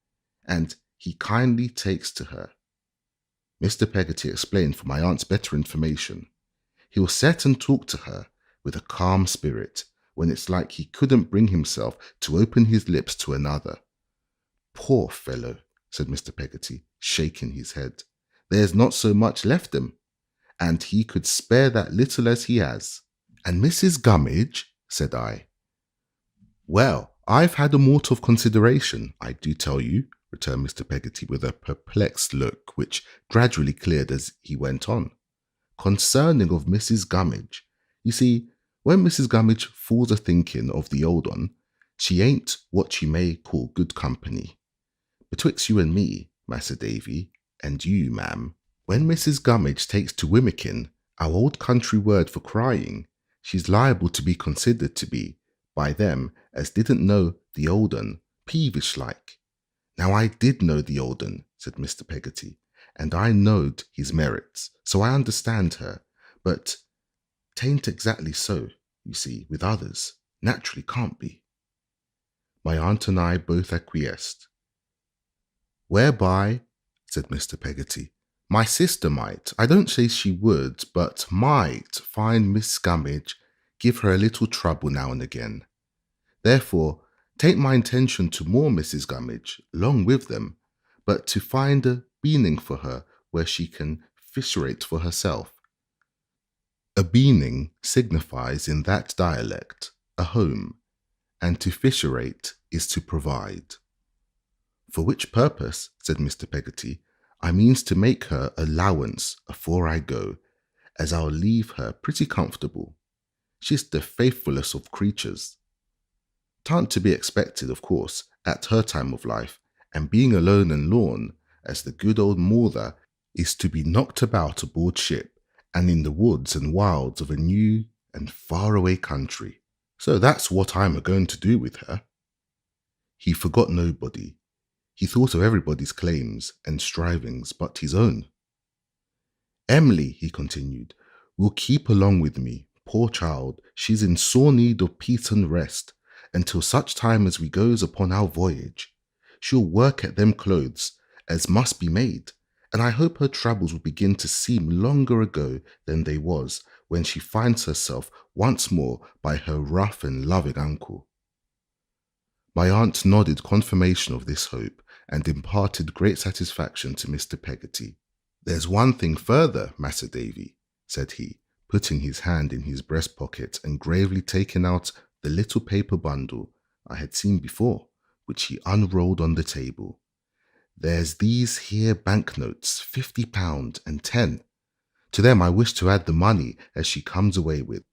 and he kindly takes to her. Mr. Peggoty explained for my aunt's better information. He'll sit and talk to her with a calm spirit, when it's like he couldn't bring himself to open his lips to another. Poor fellow, said Mr. Peggoty, shaking his head. There's not so much left him, and he could spare that little as he has. And Mrs. Gummidge, said I. Well, I've had a mort of consideration, I do tell you, returned Mr. Peggoty with a perplexed look which gradually cleared as he went on. Concerning of Mrs. Gummidge. You see, when Mrs. Gummidge falls a-thinking of the old one, she ain't what you may call good company. Betwixt you and me, Mas'r Davy, and you, ma'am, when Mrs. Gummidge takes to wimicking, our old country word for crying, she's liable to be considered to be, by them as didn't know the old un, peevish-like. Now I did know the old un, said Mr. Peggoty, and I knowed his merits, so I understand her, but 'tain't exactly so, you see, with others. Naturally can't be. My aunt and I both acquiesced. Whereby, said Mr. Peggoty, my sister might, I don't say she would, but might find Miss Gummidge, give her a little trouble now and again. Therefore, 'tain't my intention to moor Mrs. Gummidge, long with them, but to find a beaning for her where she can fissurate for herself. A beaning signifies in that dialect a home, and to fissurate is to provide. For which purpose, said Mr. Peggoty, I means to make her allowance afore I go, as I'll leave her pretty comfortable. She's the faithfullest of creatures. 'Tan't to be expected, of course, at her time of life, and being alone and lorn, as the good old mother is to be knocked about aboard ship, and in the woods and wilds of a new and far-away country. So that's what I'm a-going to do with her. He forgot nobody. He thought of everybody's claims and strivings but his own. Emily, he continued, will keep along with me. Poor child, she's in sore need of peace and rest, until such time as we goes upon our voyage. She'll work at them clothes as must be made, and I hope her troubles will begin to seem longer ago than they was when she finds herself once more by her rough and loving uncle. My aunt nodded confirmation of this hope and imparted great satisfaction to Mr. Peggoty. There's one thing further, Mas'r Davy, said he, putting his hand in his breast pocket and gravely taking out the little paper bundle I had seen before, which he unrolled on the table. There's these here banknotes, £50 and 10. To them I wish to add the money as she comes away with.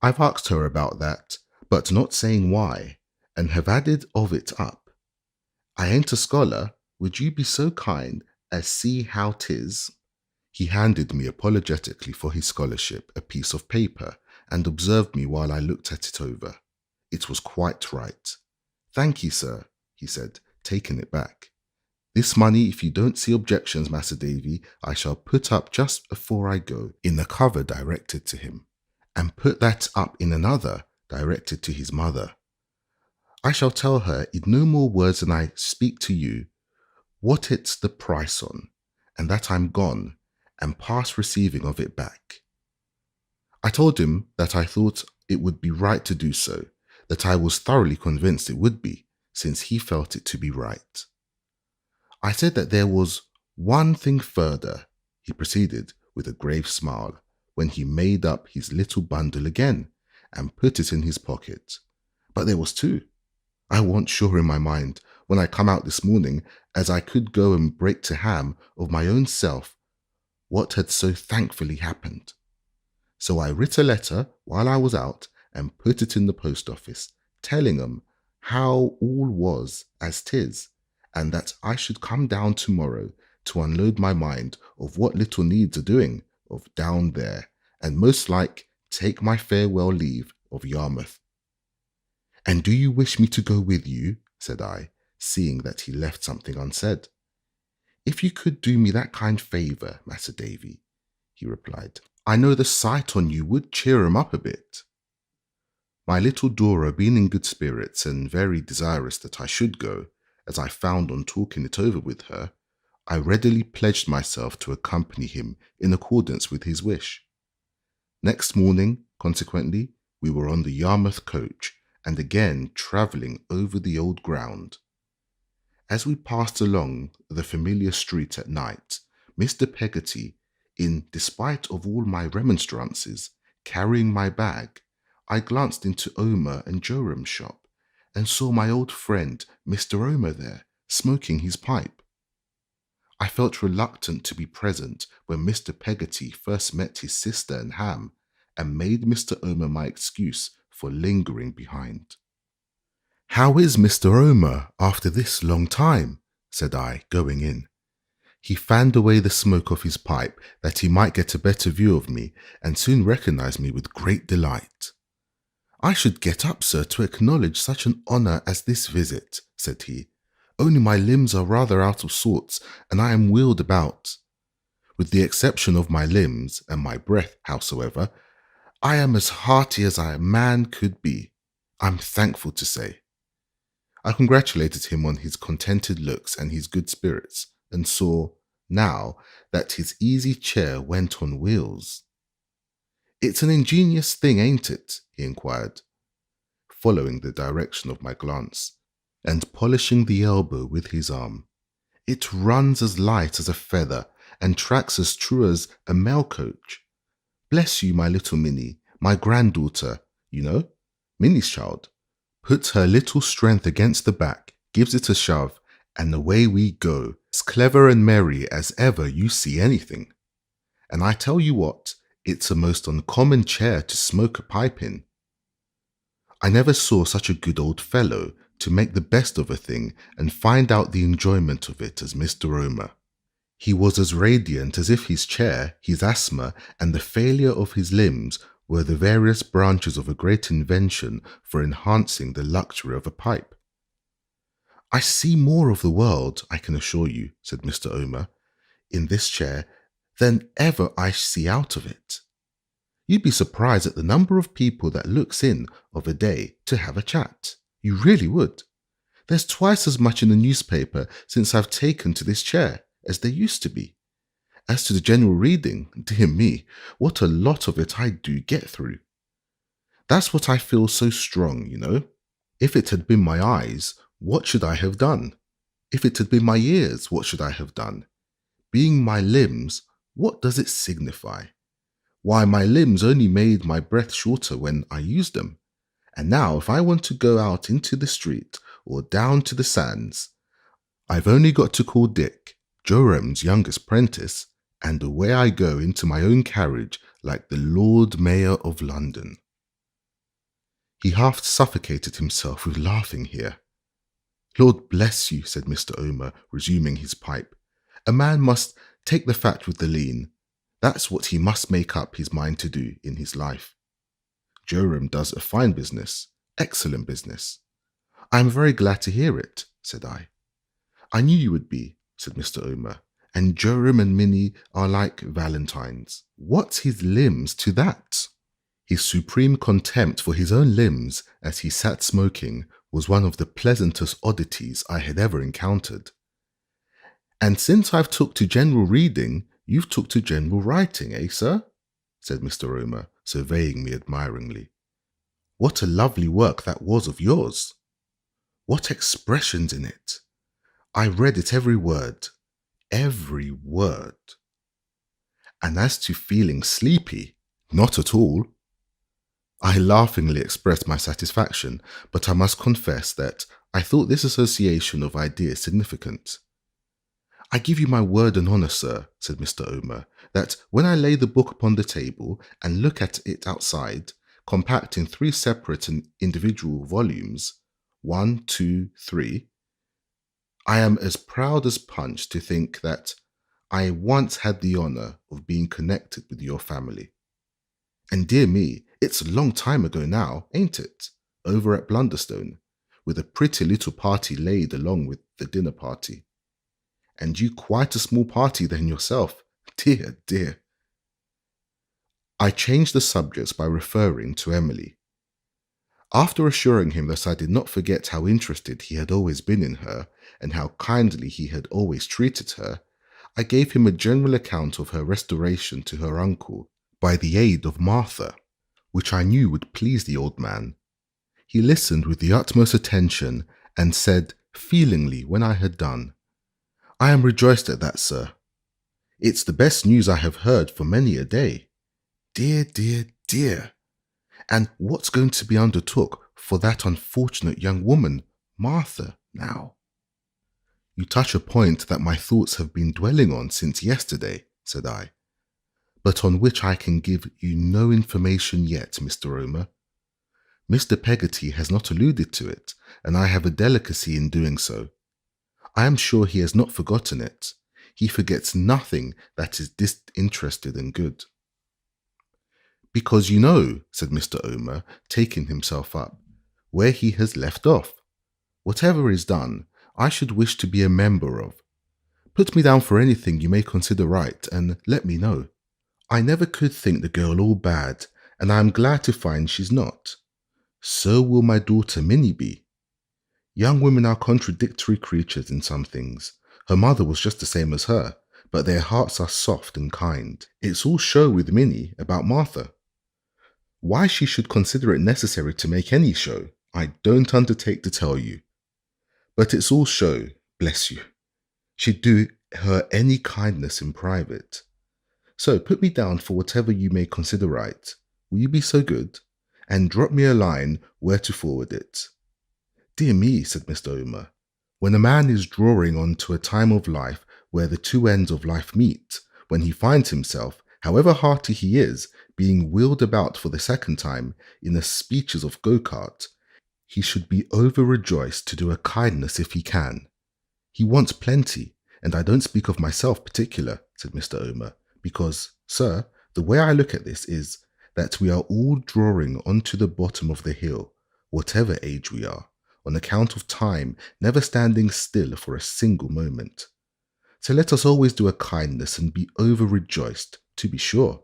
I've asked her about that, but not saying why, and have added of it up. I ain't a scholar, would you be so kind as see how 'tis? He handed me apologetically for his scholarship a piece of paper, and observed me while I looked at it over. It was quite right. Thank you, sir, he said, taking it back. This money, if you don't see objections, Mas'r Davy, I shall put up just afore I go, in a cover directed to him, and put that up in another directed to his mother. I shall tell her in no more words than I speak to you what it's the price on, and that I'm gone, and past receiving of it back. I told him that I thought it would be right to do so, that I was thoroughly convinced it would be, since he felt it to be right. I said that there was one thing further, he proceeded with a grave smile, when he made up his little bundle again, and put it in his pocket. But there was two. I warn't sure in my mind, when I come out this morning, as I could go and break to Ham of my own self what had so thankfully happened. So I writ a letter while I was out, and put it in the post office, telling 'em how all was as 'tis, and that I should come down tomorrow to unload my mind of what little needs are doing of down there, and most like take my farewell leave of Yarmouth. And do you wish me to go with you? Said I, seeing that he left something unsaid. If you could do me that kind favour, Mas'r Davy, he replied, I know the sight on you would cheer 'em up a bit. My little Dora being in good spirits and very desirous that I should go, as I found on talking it over with her, I readily pledged myself to accompany him in accordance with his wish. Next morning, consequently, we were on the Yarmouth coach, and again travelling over the old ground. As we passed along the familiar street at night, Mr. Peggoty, in despite of all my remonstrances, carrying my bag, I glanced into Omer and Joram's shop, and saw my old friend Mr. Omer there, smoking his pipe. I felt reluctant to be present when Mr. Peggoty first met his sister and Ham, and made Mr. Omer my excuse for lingering behind. "How is Mr. Omer after this long time?" said I, going in. He fanned away the smoke of his pipe that he might get a better view of me, and soon recognized me with great delight. "I should get up, sir, to acknowledge such an honour as this visit," said he. "Only my limbs are rather out of sorts, and I am wheeled about. With the exception of my limbs and my breath, howsoever, I am as hearty as a man could be, I'm thankful to say." I congratulated him on his contented looks and his good spirits, and saw, now, that his easy chair went on wheels. "It's an ingenious thing, ain't it?" he inquired, following the direction of my glance, and polishing the elbow with his arm. "It runs as light as a feather, and tracks as true as a mail coach. Bless you, my little Minnie, my granddaughter, you know, Minnie's child, puts her little strength against the back, gives it a shove, and away we go, as clever and merry as ever you see anything. And I tell you what, it's a most uncommon chair to smoke a pipe in. I never saw such a good old fellow to make the best of a thing and find out the enjoyment of it as Mr. Omer. He was as radiant as if his chair, his asthma, and the failure of his limbs were the various branches of a great invention for enhancing the luxury of a pipe. I see more of the world, I can assure you," said Mr. Omer, "in this chair than ever I see out of it. You'd be surprised at the number of people that looks in of a day to have a chat. You really would. There's twice as much in the newspaper since I've taken to this chair as there used to be. As to the general reading, dear me, what a lot of it I do get through. That's what I feel so strong, you know. If it had been my eyes, what should I have done? If it had been my ears, what should I have done? Being my limbs, what does it signify? Why, my limbs only made my breath shorter when I used them. And now if I want to go out into the street or down to the sands, I've only got to call Dick, Joram's youngest prentice, and away I go into my own carriage like the Lord Mayor of London." He half suffocated himself with laughing here. "Lord bless you," said Mr. Omer, resuming his pipe. "A man must take the fat with the lean. That's what he must make up his mind to do in his life. Joram does a fine business, excellent business." "I am very glad to hear it," said I. "I knew you would be," said Mr. Omer. "And Joram and Minnie are like valentines. What's his limbs to that?" His supreme contempt for his own limbs as he sat smoking was one of the pleasantest oddities I had ever encountered. "And since I've took to general reading, you've took to general writing, eh, sir?" said Mr. Omer, surveying me admiringly. "What a lovely work that was of yours! What expressions in it! I read it every word. Every word. And as to feeling sleepy, not at all." I laughingly expressed my satisfaction, but I must confess that I thought this association of ideas significant. "I give you my word and honour, sir," said Mr. Omer, "that when I lay the book upon the table and look at it outside, compact in 3 separate and individual volumes, 1, 2, 3, I am as proud as Punch to think that I once had the honour of being connected with your family. And dear me, it's a long time ago now, ain't it? Over at Blunderstone, with a pretty little party laid along with the dinner party. And you quite a small party then yourself. Dear, dear." I changed the subjects by referring to Emily. After assuring him that I did not forget how interested he had always been in her, and how kindly he had always treated her, I gave him a general account of her restoration to her uncle by the aid of Martha, which I knew would please the old man. He listened with the utmost attention, and said feelingly when I had done, "I am rejoiced at that, sir. It's the best news I have heard for many a day. Dear, dear, dear! And what's going to be undertook for that unfortunate young woman, Martha, now. You touch a point that my thoughts have been dwelling on since yesterday, said I, but on which I can give you no information yet, Mr. Omer. Mr. Peggoty has not alluded to it, and I have a delicacy in doing so. I am sure he has not forgotten it. He forgets nothing that is disinterested and good. Because you know, said Mr. Omer, taking himself up, where he has left off. Whatever is done, I should wish to be a member of. Put me down for anything you may consider right, and let me know. I never could think the girl all bad, and I am glad to find she's not. So will my daughter Minnie be. Young women are contradictory creatures in some things. Her mother was just the same as her, but their hearts are soft and kind. It's all show with Minnie about Martha. Why she should consider it necessary to make any show, I don't undertake to tell you. But it's all show, bless you. She'd do her any kindness in private. So put me down for whatever you may consider right. Will you be so good? And drop me a line where to forward it. Dear me, said Mr. Omer, when a man is drawing on to a time of life where the two ends of life meet, when he finds himself, however hearty he is, being wheeled about for the second time in the speeches of go-kart, he should be over-rejoiced to do a kindness if he can. He wants plenty, and I don't speak of myself particular, said Mr. Omer, because, sir, the way I look at this is that we are all drawing onto the bottom of the hill, whatever age we are, on account of time never standing still for a single moment. So let us always do a kindness and be over-rejoiced, to be sure.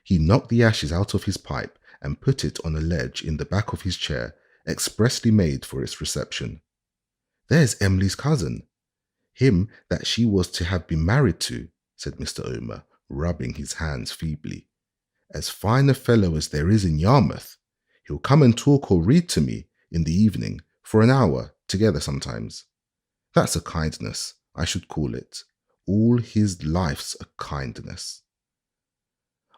He knocked the ashes out of his pipe and put it on a ledge in the back of his chair, expressly made for its reception. There's Emily's cousin, him that she was to have been married to, said Mr. Omer, rubbing his hands feebly. As fine a fellow as there is in Yarmouth. He'll come and talk or read to me in the evening for an hour together sometimes. That's a kindness, I should call it. All his life's a kindness.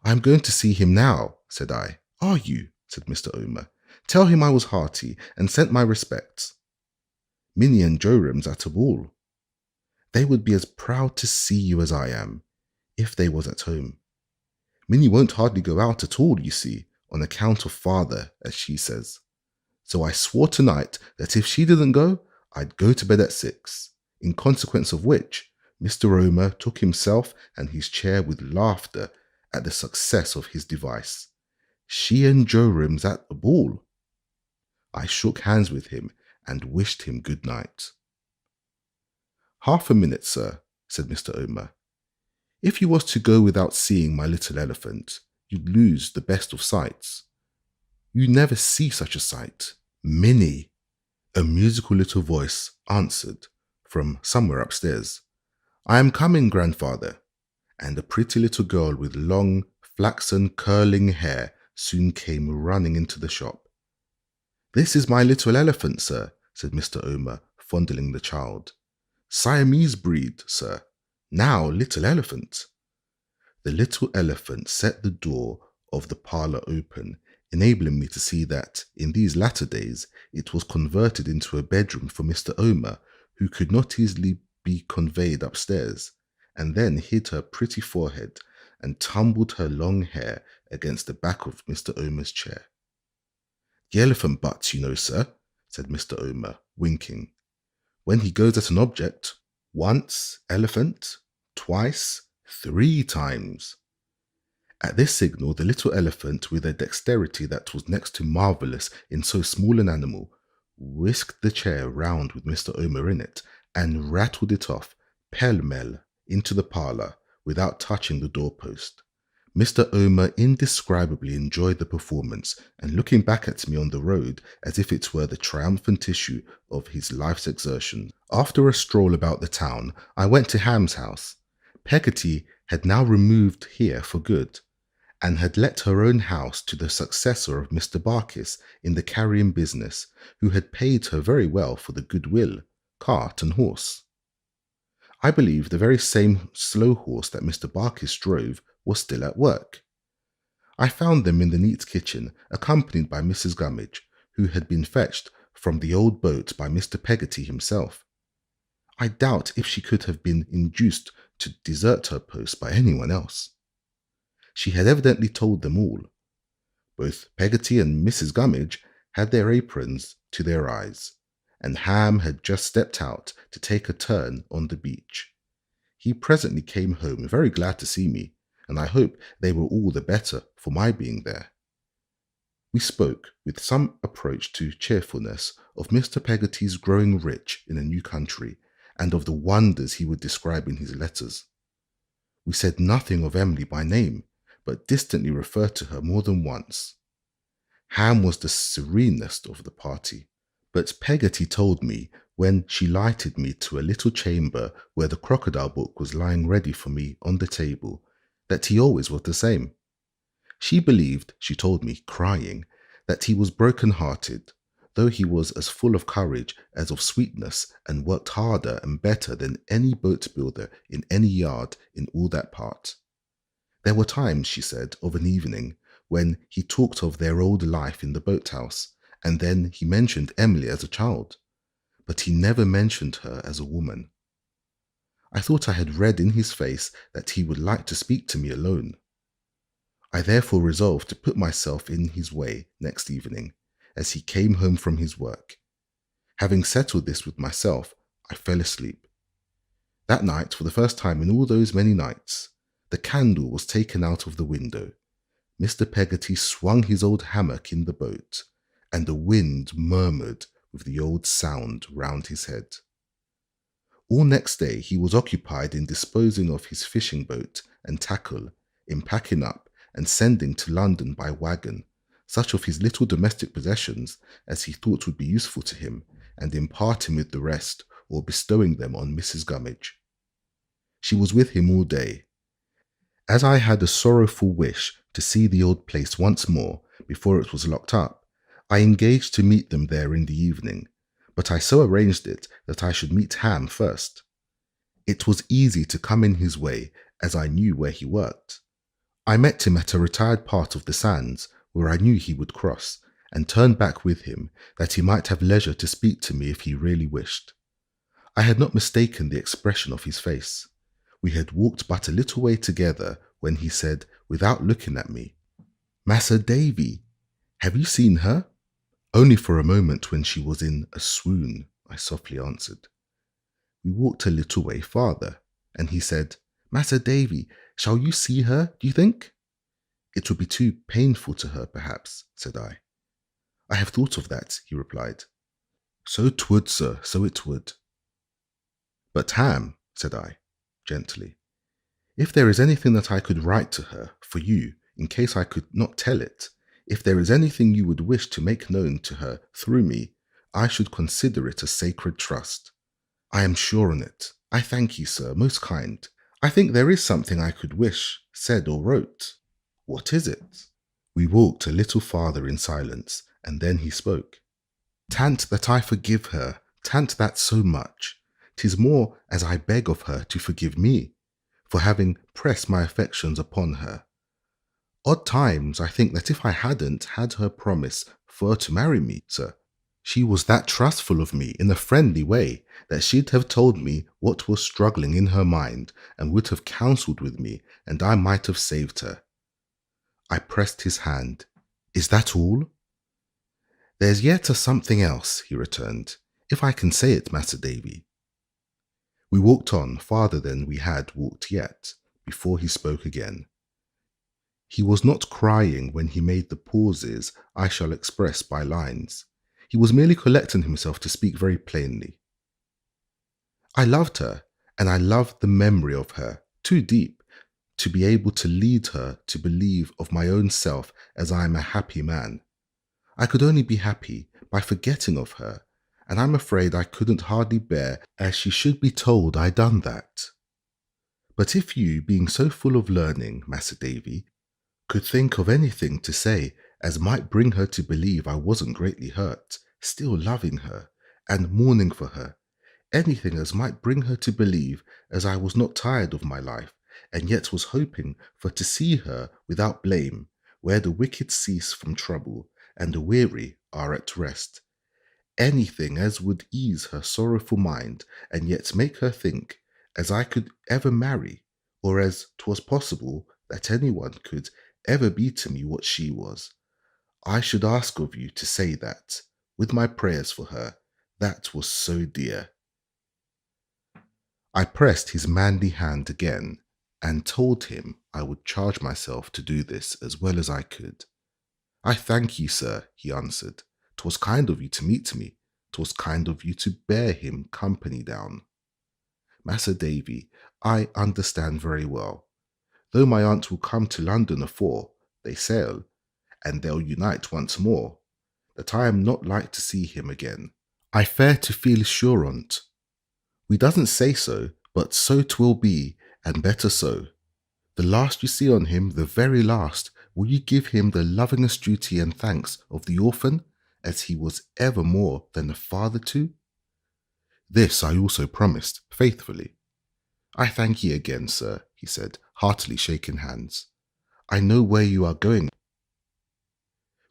I am going to see him now, said I. Are you? Said Mr. Omer. Tell him I was hearty and sent my respects. Minnie and Joram's at a ball. They would be as proud to see you as I am, if they was at home. Minnie won't hardly go out at all, you see, on account of father, as she says. So I swore tonight that if she didn't go, I'd go to bed at 6, in consequence of which Mr. Omer took himself and his chair with laughter at the success of his device. She and Joram's at the ball. I shook hands with him and wished him good night. Half a minute, sir, said Mr. Omer. If you was to go without seeing my little elephant, you'd lose the best of sights. You never see such a sight. Minnie, a musical little voice answered from somewhere upstairs. I am coming, grandfather. And a pretty little girl with long, flaxen, curling hair soon came running into the shop. This is my little elephant, sir, said Mr. Omer, fondling the child. Siamese breed, sir. Now little elephant. The little elephant set the door of the parlour open, enabling me to see that, in these latter days, it was converted into a bedroom for Mr. Omer, who could not easily be conveyed upstairs, and then hid her pretty forehead and tumbled her long hair against the back of Mr. Omer's chair. The elephant butts, you know, sir, said Mr. Omer, winking. When he goes at an object, once, elephant, twice, 3 times. At this signal, the little elephant, with a dexterity that was next to marvellous in so small an animal, whisked the chair round with Mr. Omer in it, and rattled it off, pell-mell, into the parlour, without touching the doorpost. Mr. Omer indescribably enjoyed the performance, and looking back at me on the road as if it were the triumphant issue of his life's exertions. After a stroll about the town, I went to Ham's house. Peggoty had now removed here for good, and had let her own house to the successor of Mr. Barkis in the carrying business, who had paid her very well for the goodwill, cart and horse. I believe the very same slow horse that Mr. Barkis drove was still at work. I found them in the neat kitchen, accompanied by Mrs. Gummidge, who had been fetched from the old boat by Mr. Peggoty himself. I doubt if she could have been induced to desert her post by anyone else. She had evidently told them all. Both Peggoty and Mrs. Gummidge had their aprons to their eyes, and Ham had just stepped out to take a turn on the beach. He presently came home very glad to see me, and I hope they were all the better for my being there. We spoke, with some approach to cheerfulness, of Mr. Peggoty's growing rich in a new country, and of the wonders he would describe in his letters. We said nothing of Emily by name, but distantly referred to her more than once. Ham was the serenest of the party, but Peggoty told me, when she lighted me to a little chamber where the crocodile book was lying ready for me on the table, that he always was the same. She believed, she told me, crying, that he was broken-hearted, though he was as full of courage as of sweetness, and worked harder and better than any boat builder in any yard in all that part. There were times, she said, of an evening, when he talked of their old life in the boathouse, and then he mentioned Emily as a child, but he never mentioned her as a woman. I thought I had read in his face that he would like to speak to me alone. I therefore resolved to put myself in his way next evening, as he came home from his work. Having settled this with myself, I fell asleep. That night, for the first time in all those many nights, the candle was taken out of the window. Mr. Peggoty swung his old hammock in the boat, and the wind murmured with the old sound round his head. All next day he was occupied in disposing of his fishing boat and tackle, in packing up and sending to London by wagon such of his little domestic possessions as he thought would be useful to him, and in parting with the rest or bestowing them on Mrs. Gummidge. She was with him all day. As I had a sorrowful wish to see the old place once more before it was locked up, I engaged to meet them there in the evening, but I so arranged it that I should meet Ham first. It was easy to come in his way, as I knew where he worked. I met him at a retired part of the sands, where I knew he would cross, and turned back with him, that he might have leisure to speak to me if he really wished. I had not mistaken the expression of his face. We had walked but a little way together when he said, without looking at me, "Massa Davy, have you seen her?" "Only for a moment when she was in a swoon," I softly answered. We walked a little way farther, and he said, "Massa Davy, shall you see her, do you think?" "It would be too painful to her, perhaps," said I. "I have thought of that," he replied. "So 'twould, sir, so it would." "But Ham," said I, gently, "if there is anything that I could write to her, for you, in case I could not tell it, if there is anything you would wish to make known to her through me, I should consider it a sacred trust." "I am sure on it. I thank you, sir, most kind. I think there is something I could wish, said or wrote." "What is it?" We walked a little farther in silence, and then he spoke. "Tant that I forgive her, tant that so much. 'Tis more as I beg of her to forgive me, for having pressed my affections upon her. Odd times I think that if I hadn't had her promise for to marry me, sir, she was that trustful of me in a friendly way that she'd have told me what was struggling in her mind, and would have counselled with me, and I might have saved her." I pressed his hand. "Is that all?" "There's yet a something else," he returned, "if I can say it, Master Davy." We walked on farther than we had walked yet, before he spoke again. He was not crying when he made the pauses I shall express by lines. He was merely collecting himself to speak very plainly. "I loved her, and I loved the memory of her, too deep, to be able to lead her to believe of my own self as I am a happy man. I could only be happy by forgetting of her, and I'm afraid I couldn't hardly bear as she should be told I done that. But if you, being so full of learning, Mas'r Davy, could think of anything to say as might bring her to believe I wasn't greatly hurt, still loving her, and mourning for her, anything as might bring her to believe as I was not tired of my life, and yet was hoping for to see her without blame, where the wicked cease from trouble, and the weary are at rest. Anything as would ease her sorrowful mind, and yet make her think, as I could ever marry, or as 'twas possible that anyone could ever be to me what she was. I should ask of you to say that, with my prayers for her, that was so dear. I pressed his manly hand again, and told him I would charge myself to do this as well as I could. I thank you, sir, he answered. 'Twas kind of you to meet me. 'Twas kind of you to bear him company down. Massa Davy, I understand very well. Though my aunt will come to London afore they sail, and they'll unite once more, that I am not like to see him again. I fare to feel sure on't. We doesn't say so, but so 'twill be, and better so. The last you see on him, the very last, will you give him the lovingest duty and thanks of the orphan, as he was ever more than a father to? This I also promised, faithfully. I thank ye again, sir, he said, heartily shaking hands. I know where you are going.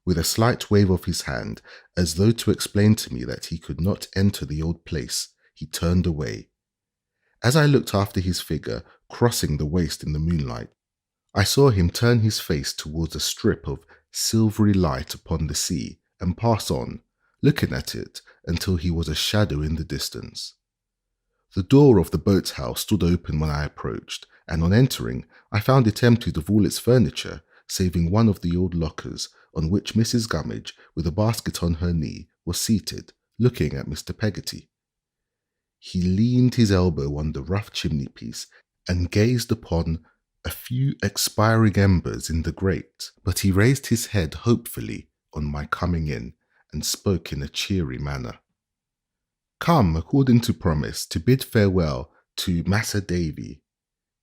With a slight wave of his hand, as though to explain to me that he could not enter the old place, he turned away. As I looked after his figure crossing the waste in the moonlight, I saw him turn his face towards a strip of silvery light upon the sea and pass on, looking at it until he was a shadow in the distance. The door of the boathouse stood open when I approached, and on entering, I found it emptied of all its furniture, saving one of the old lockers, on which Mrs. Gummidge, with a basket on her knee, was seated, looking at Mr. Peggoty. He leaned his elbow on the rough chimney-piece and gazed upon a few expiring embers in the grate, but he raised his head hopefully on my coming in, and spoke in a cheery manner. Come, according to promise, to bid farewell to Massa Davy,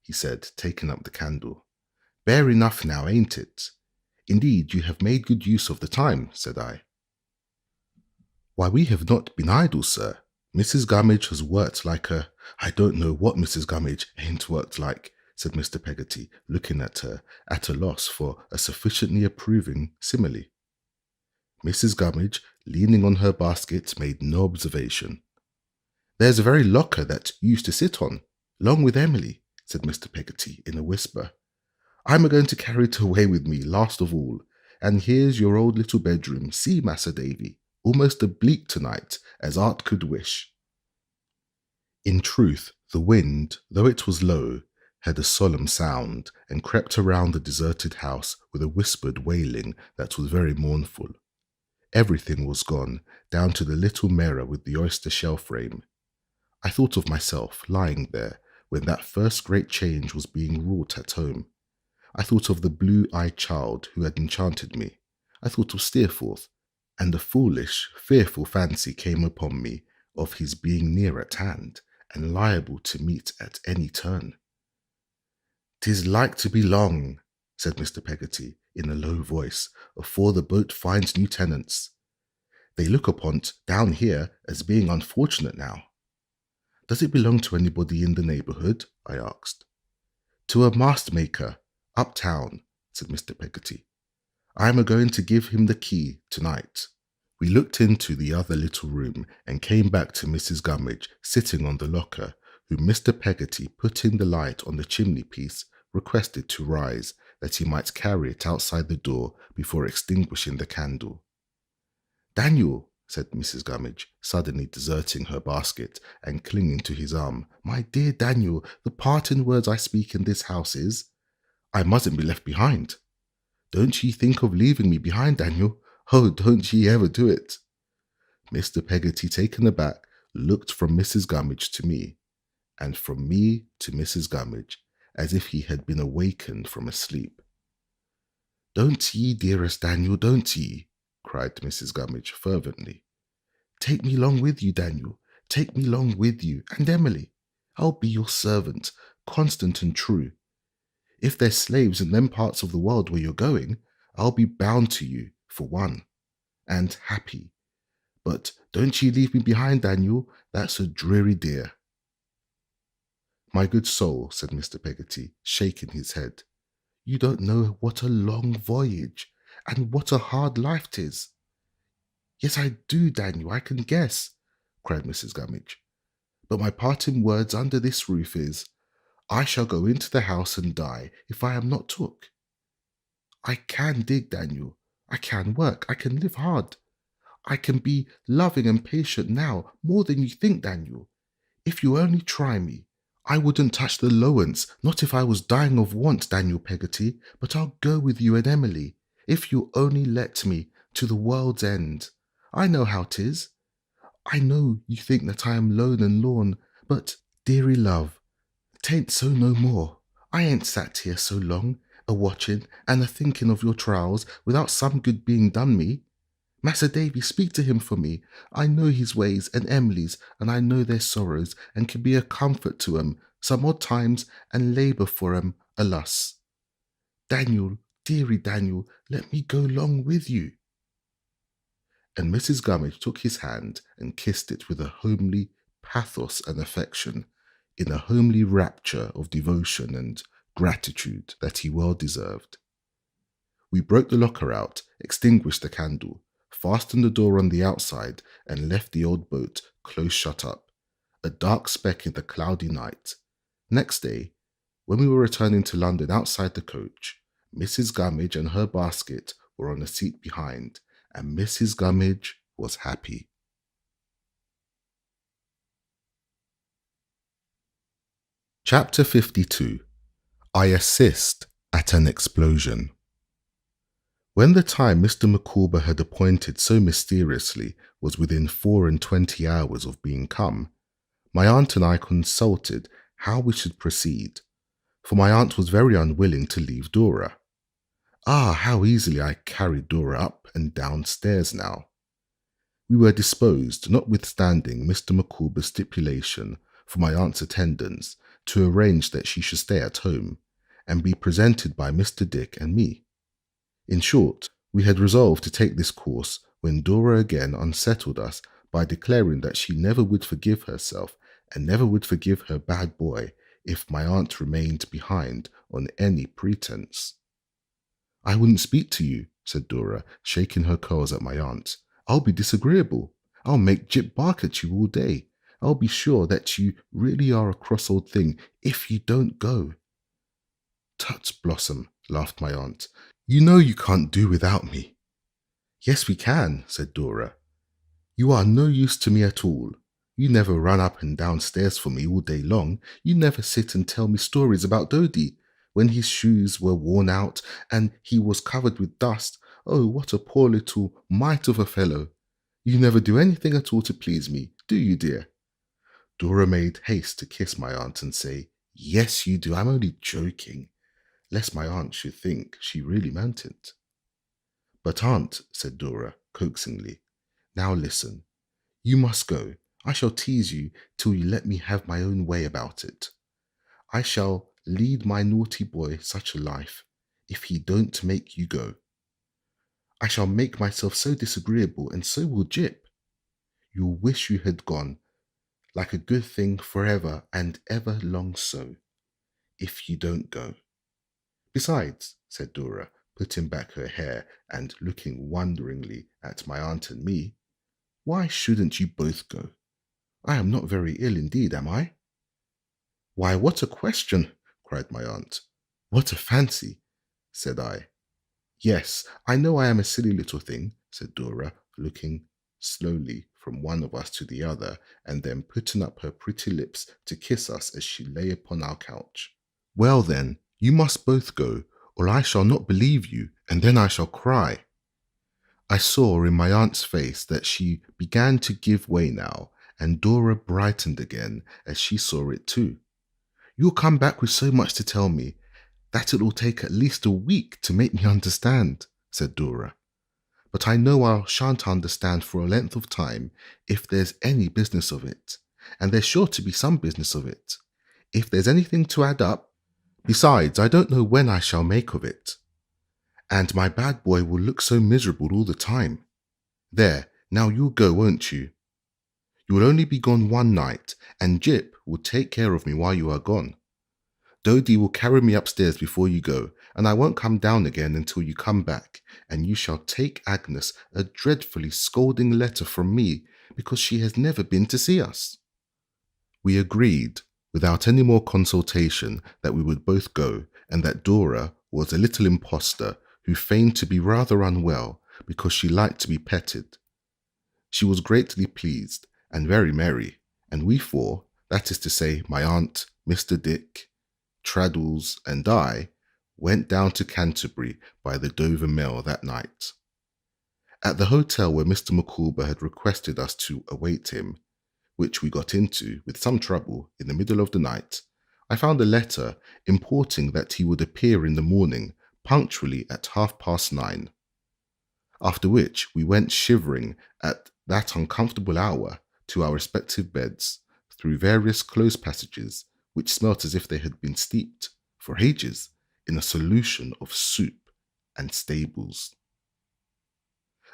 he said, taking up the candle. Bare enough now, ain't it? Indeed, you have made good use of the time, said I. Why, we have not been idle, sir. Mrs. Gummidge has worked like a— I don't know what Mrs. Gummidge ain't worked like, said Mr. Peggoty, looking at her, at a loss for a sufficiently approving simile. Mrs. Gummidge, leaning on her basket, made no observation. There's a very locker that you used to sit on, long with Emily, said Mr. Peggoty in a whisper. I'm a-going to carry it away with me last of all, and here's your old little bedroom, see, Massa Davy, almost a bleak tonight, as art could wish. In truth, the wind, though it was low, had a solemn sound, and crept around the deserted house with a whispered wailing that was very mournful. Everything was gone, down to the little mirror with the oyster-shell frame. I thought of myself lying there when that first great change was being wrought at home. I thought of the blue-eyed child who had enchanted me. I thought of Steerforth, and a foolish, fearful fancy came upon me of his being near at hand, and liable to meet at any turn. "'Tis like to be long," said Mr. Peggoty in a low voice, "afore the boat finds new tenants. They look upon't down here as being unfortunate now." "Does it belong to anybody in the neighbourhood?" I asked. "To a mast-maker, uptown," said Mr. Peggoty. "I am a-going to give him the key tonight." We looked into the other little room and came back to Mrs. Gummidge sitting on the locker, whom Mr. Peggoty, putting the light on the chimney-piece, requested to rise, that he might carry it outside the door before extinguishing the candle. "Daniel," said Mrs. Gummidge, suddenly deserting her basket and clinging to his arm, "my dear Daniel, the parting words I speak in this house is, I mustn't be left behind. Don't ye think of leaving me behind, Daniel. Oh, don't ye ever do it." Mr. Peggoty, taken aback, looked from Mrs. Gummidge to me, and from me to Mrs. Gummidge, as if he had been awakened from a sleep. "Don't ye, dearest Daniel, don't ye," cried Mrs. Gummidge fervently. "Take me long with you, Daniel. Take me long with you, and Emily. I'll be your servant, constant and true. If there's slaves in them parts of the world where you're going, I'll be bound to you, for one, and happy. But don't ye leave me behind, Daniel. That's a dreary dear." "My good soul," said Mr. Peggoty, shaking his head, "you don't know what a long voyage, and what a hard life 'tis. Yes, I do, Daniel, I can guess, cried Mrs. Gummidge. But my parting words under this roof is, I shall go into the house and die if I am not took. I can dig, Daniel. I can work. I can live hard. I can be loving and patient now, more than you think, Daniel. If you only try me, I wouldn't touch the Lowens, not if I was dying of want, Daniel Peggoty, but I'll go with you and Emily, if you only let me, to the world's end. I know how 'tis. I know you think that I am lone and lorn, but, dearie love, 'tain't so no more. I ain't sat here so long, a-watching and a-thinking of your trials without some good being done me. Massa Davy, speak to him for me. I know his ways and Emily's, and I know their sorrows, and can be a comfort to 'em some odd times, and labour for 'em, alas. Daniel, dearie Daniel, let me go long with you. And Mrs. Gummidge took his hand and kissed it with a homely pathos and affection, in a homely rapture of devotion and gratitude that he well deserved. We broke the locker out, extinguished the candle, fastened the door on the outside, and left the old boat close shut up, a dark speck in the cloudy night. Next day, when we were returning to London outside the coach, Mrs. Gummidge and her basket were on the seat behind, and Mrs. Gummidge was happy. Chapter 52. I assist at an explosion. When the time Mr. Micawber had appointed so mysteriously was within 24 hours of being come, my aunt and I consulted how we should proceed, for my aunt was very unwilling to leave Dora. Ah, how easily I carried Dora up and down stairs now. We were disposed, notwithstanding Mr. Micawber's stipulation for my aunt's attendance, to arrange that she should stay at home, and be presented by Mr. Dick and me. In short, we had resolved to take this course when Dora again unsettled us by declaring that she never would forgive herself and never would forgive her bad boy if my aunt remained behind on any pretence. I wouldn't speak to you, said Dora, shaking her curls at my aunt. I'll be disagreeable. I'll make Jip bark at you all day. I'll be sure that you really are a cross old thing if you don't go. Tut, Blossom, laughed my aunt. You know you can't do without me. Yes, we can, said Dora. You are no use to me at all. You never run up and down stairs for me all day long. You never sit and tell me stories about Dodie, when his shoes were worn out and he was covered with dust. Oh, what a poor little mite of a fellow. You never do anything at all to please me, do you, dear? Dora made haste to kiss my aunt and say, Yes, you do. I'm only joking, lest my aunt should think she really meant it. But aunt, said Dora coaxingly, now listen. You must go. I shall tease you till you let me have my own way about it. I shall lead my naughty boy such a life, if he don't make you go. I shall make myself so disagreeable, and so will Jip. You'll wish you had gone, like a good thing forever and ever long so, if you don't go. Besides, said Dora, putting back her hair and looking wonderingly at my aunt and me, why shouldn't you both go? I am not very ill indeed, am I? Why, what a question, cried my aunt. What a fancy, said I. Yes, I know I am a silly little thing, said Dora, looking slowly from one of us to the other, and then putting up her pretty lips to kiss us as she lay upon our couch. Well then, you must both go, or I shall not believe you, and then I shall cry. I saw in my aunt's face that she began to give way now, and Dora brightened again as she saw it too. You'll come back with so much to tell me that it'll take at least a week to make me understand, said Dora. But I know I shan't understand for a length of time if there's any business of it, and there's sure to be some business of it. If there's anything to add up, besides, I don't know when I shall make of it. And my bad boy will look so miserable all the time. There, now you'll go, won't you? You will only be gone one night, and Jip will take care of me while you are gone. Dodie will carry me upstairs before you go, and I won't come down again until you come back, and you shall take Agnes a dreadfully scolding letter from me, because she has never been to see us." We agreed, without any more consultation, that we would both go, and that Dora was a little impostor who feigned to be rather unwell because she liked to be petted. She was greatly pleased and very merry, and we four, that is to say, my aunt, Mr. Dick, Traddles, and I, went down to Canterbury by the Dover mail that night. At the hotel where Mr. Micawber had requested us to await him, which we got into with some trouble in the middle of the night, I found a letter importing that he would appear in the morning punctually at 9:30. After which we went shivering at that uncomfortable hour to our respective beds through various close passages which smelt as if they had been steeped for ages in a solution of soup and stables.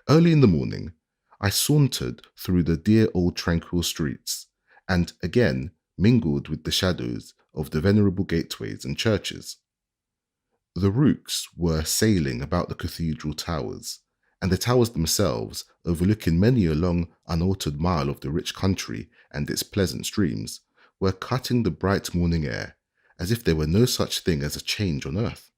Early in the morning, I sauntered through the dear old tranquil streets, and again mingled with the shadows of the venerable gateways and churches. The rooks were sailing about the cathedral towers, and the towers themselves, overlooking many a long unaltered mile of the rich country and its pleasant streams, were cutting the bright morning air, as if there were no such thing as a change on earth.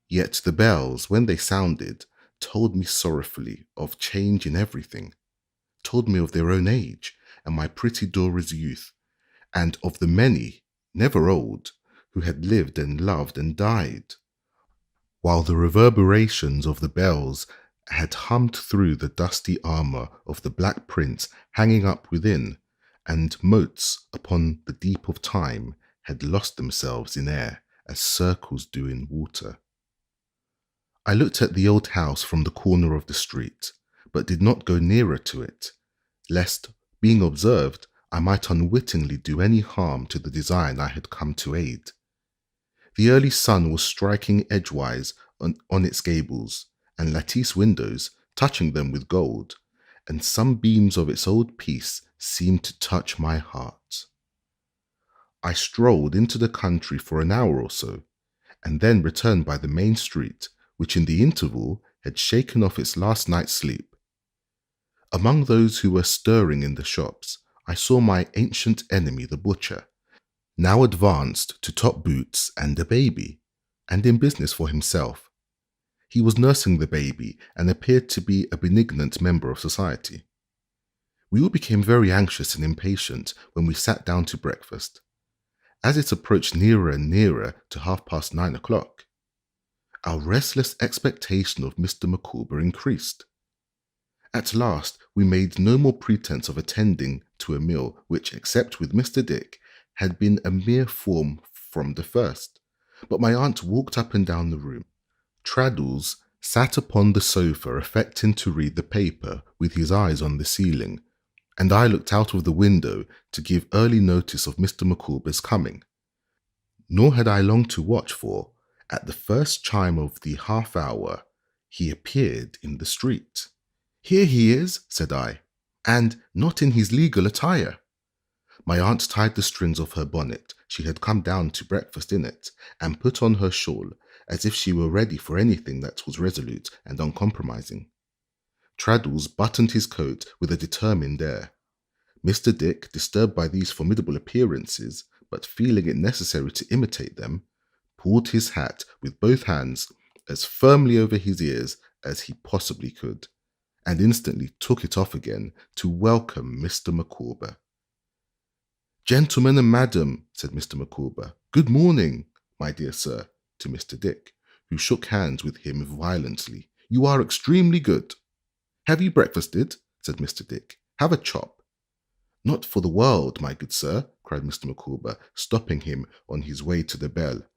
Yet the bells, when they sounded, told me sorrowfully of change in everything, told me of their own age and my pretty Dora's youth, and of the many, never old, who had lived and loved and died, while the reverberations of the bells had hummed through the dusty armour of the Black Prince hanging up within, and motes upon the deep of time had lost themselves in air as circles do in water. I looked at the old house from the corner of the street, but did not go nearer to it, lest, being observed, I might unwittingly do any harm to the design I had come to aid. The early sun was striking edgewise on its gables and lattice windows, touching them with gold, and some beams of its old piece seemed to touch my heart. I strolled into the country for an hour or so, and then returned by the main street, which in the interval had shaken off its last night's sleep. Among those who were stirring in the shops, I saw my ancient enemy the butcher, now advanced to top boots and a baby, and in business for himself. He was nursing the baby and appeared to be a benignant member of society. We all became very anxious and impatient when we sat down to breakfast. As it approached nearer and nearer to 9:30, our restless expectation of Mr. Micawber increased. At last, we made no more pretence of attending to a meal which, except with Mr. Dick, had been a mere form from the first, but my aunt walked up and down the room. Traddles sat upon the sofa affecting to read the paper with his eyes on the ceiling, and I looked out of the window to give early notice of Mr. Micawber's coming. Nor had I long to watch, for, at the first chime of the half-hour, he appeared in the street. "Here he is," said I, "and not in his legal attire." My aunt tied the strings of her bonnet, she had come down to breakfast in it, and put on her shawl, as if she were ready for anything that was resolute and uncompromising. Traddles buttoned his coat with a determined air. Mr. Dick, disturbed by these formidable appearances, but feeling it necessary to imitate them, pulled his hat with both hands as firmly over his ears as he possibly could, and instantly took it off again to welcome Mr. Micawber. "Gentlemen and madam," said Mr. Micawber, "good morning, my dear sir," to Mr. Dick, who shook hands with him violently. "You are extremely good." "Have you breakfasted?" said Mr. Dick. "Have a chop." "Not for the world, my good sir," cried Mr. Micawber, stopping him on his way to the bell.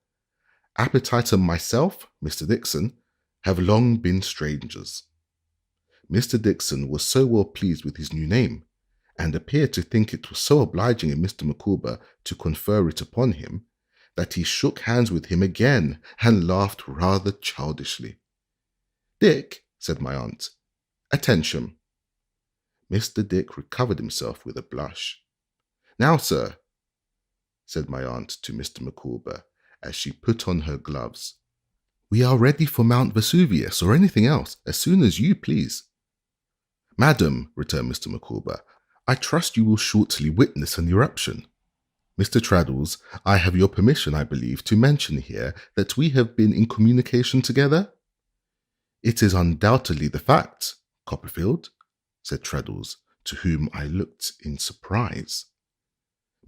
"Appetite and myself, Mr. Dixon, have long been strangers." Mr. Dixon was so well pleased with his new name, and appeared to think it was so obliging in Mr. Micawber to confer it upon him, that he shook hands with him again and laughed rather childishly. "Dick," said my aunt, "attention." Mr. Dick recovered himself with a blush. "Now, sir," said my aunt to Mr. Micawber, as she put on her gloves, We are ready for Mount Vesuvius or anything else, as soon as you please. Madam, returned Mr. Micawber, I trust you will shortly witness an eruption. Mr. Traddles, I have your permission, I believe, to mention here that we have been in communication together? It is undoubtedly the fact, Copperfield, said Traddles, to whom I looked in surprise.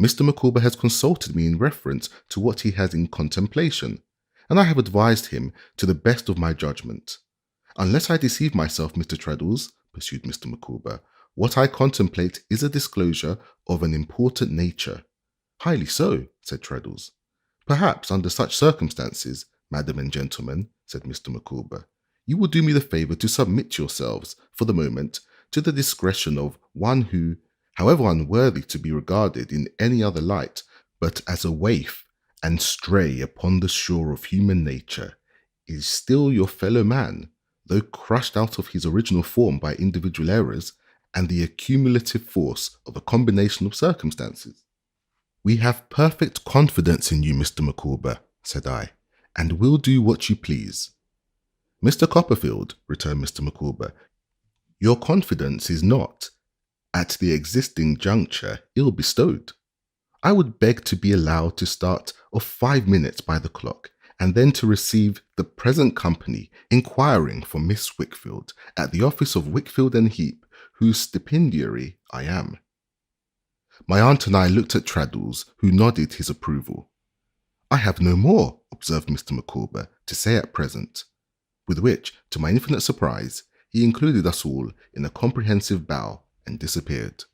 Mr. Micawber has consulted me in reference to what he has in contemplation, and I have advised him to the best of my judgment. Unless I deceive myself, Mr. Traddles, pursued Mr. Micawber, what I contemplate is a disclosure of an important nature. Highly so, said Traddles. Perhaps under such circumstances, madam and gentlemen, said Mr. Micawber, you will do me the favour to submit yourselves, for the moment, to the discretion of one who, however unworthy to be regarded in any other light, but as a waif and stray upon the shore of human nature, is still your fellow man, though crushed out of his original form by individual errors and the accumulative force of a combination of circumstances. We have perfect confidence in you, Mr. Micawber, said I, and will do what you please. Mr. Copperfield, returned Mr. Micawber, your confidence is not, at the existing juncture, ill bestowed. I would beg to be allowed to start of 5 minutes by the clock, and then to receive the present company inquiring for Miss Wickfield at the office of Wickfield and Heap, whose stipendiary I am. My aunt and I looked at Traddles, who nodded his approval. I have no more, observed Mr. Micawber, to say at present, with which, to my infinite surprise, he included us all in a comprehensive bow and disappeared,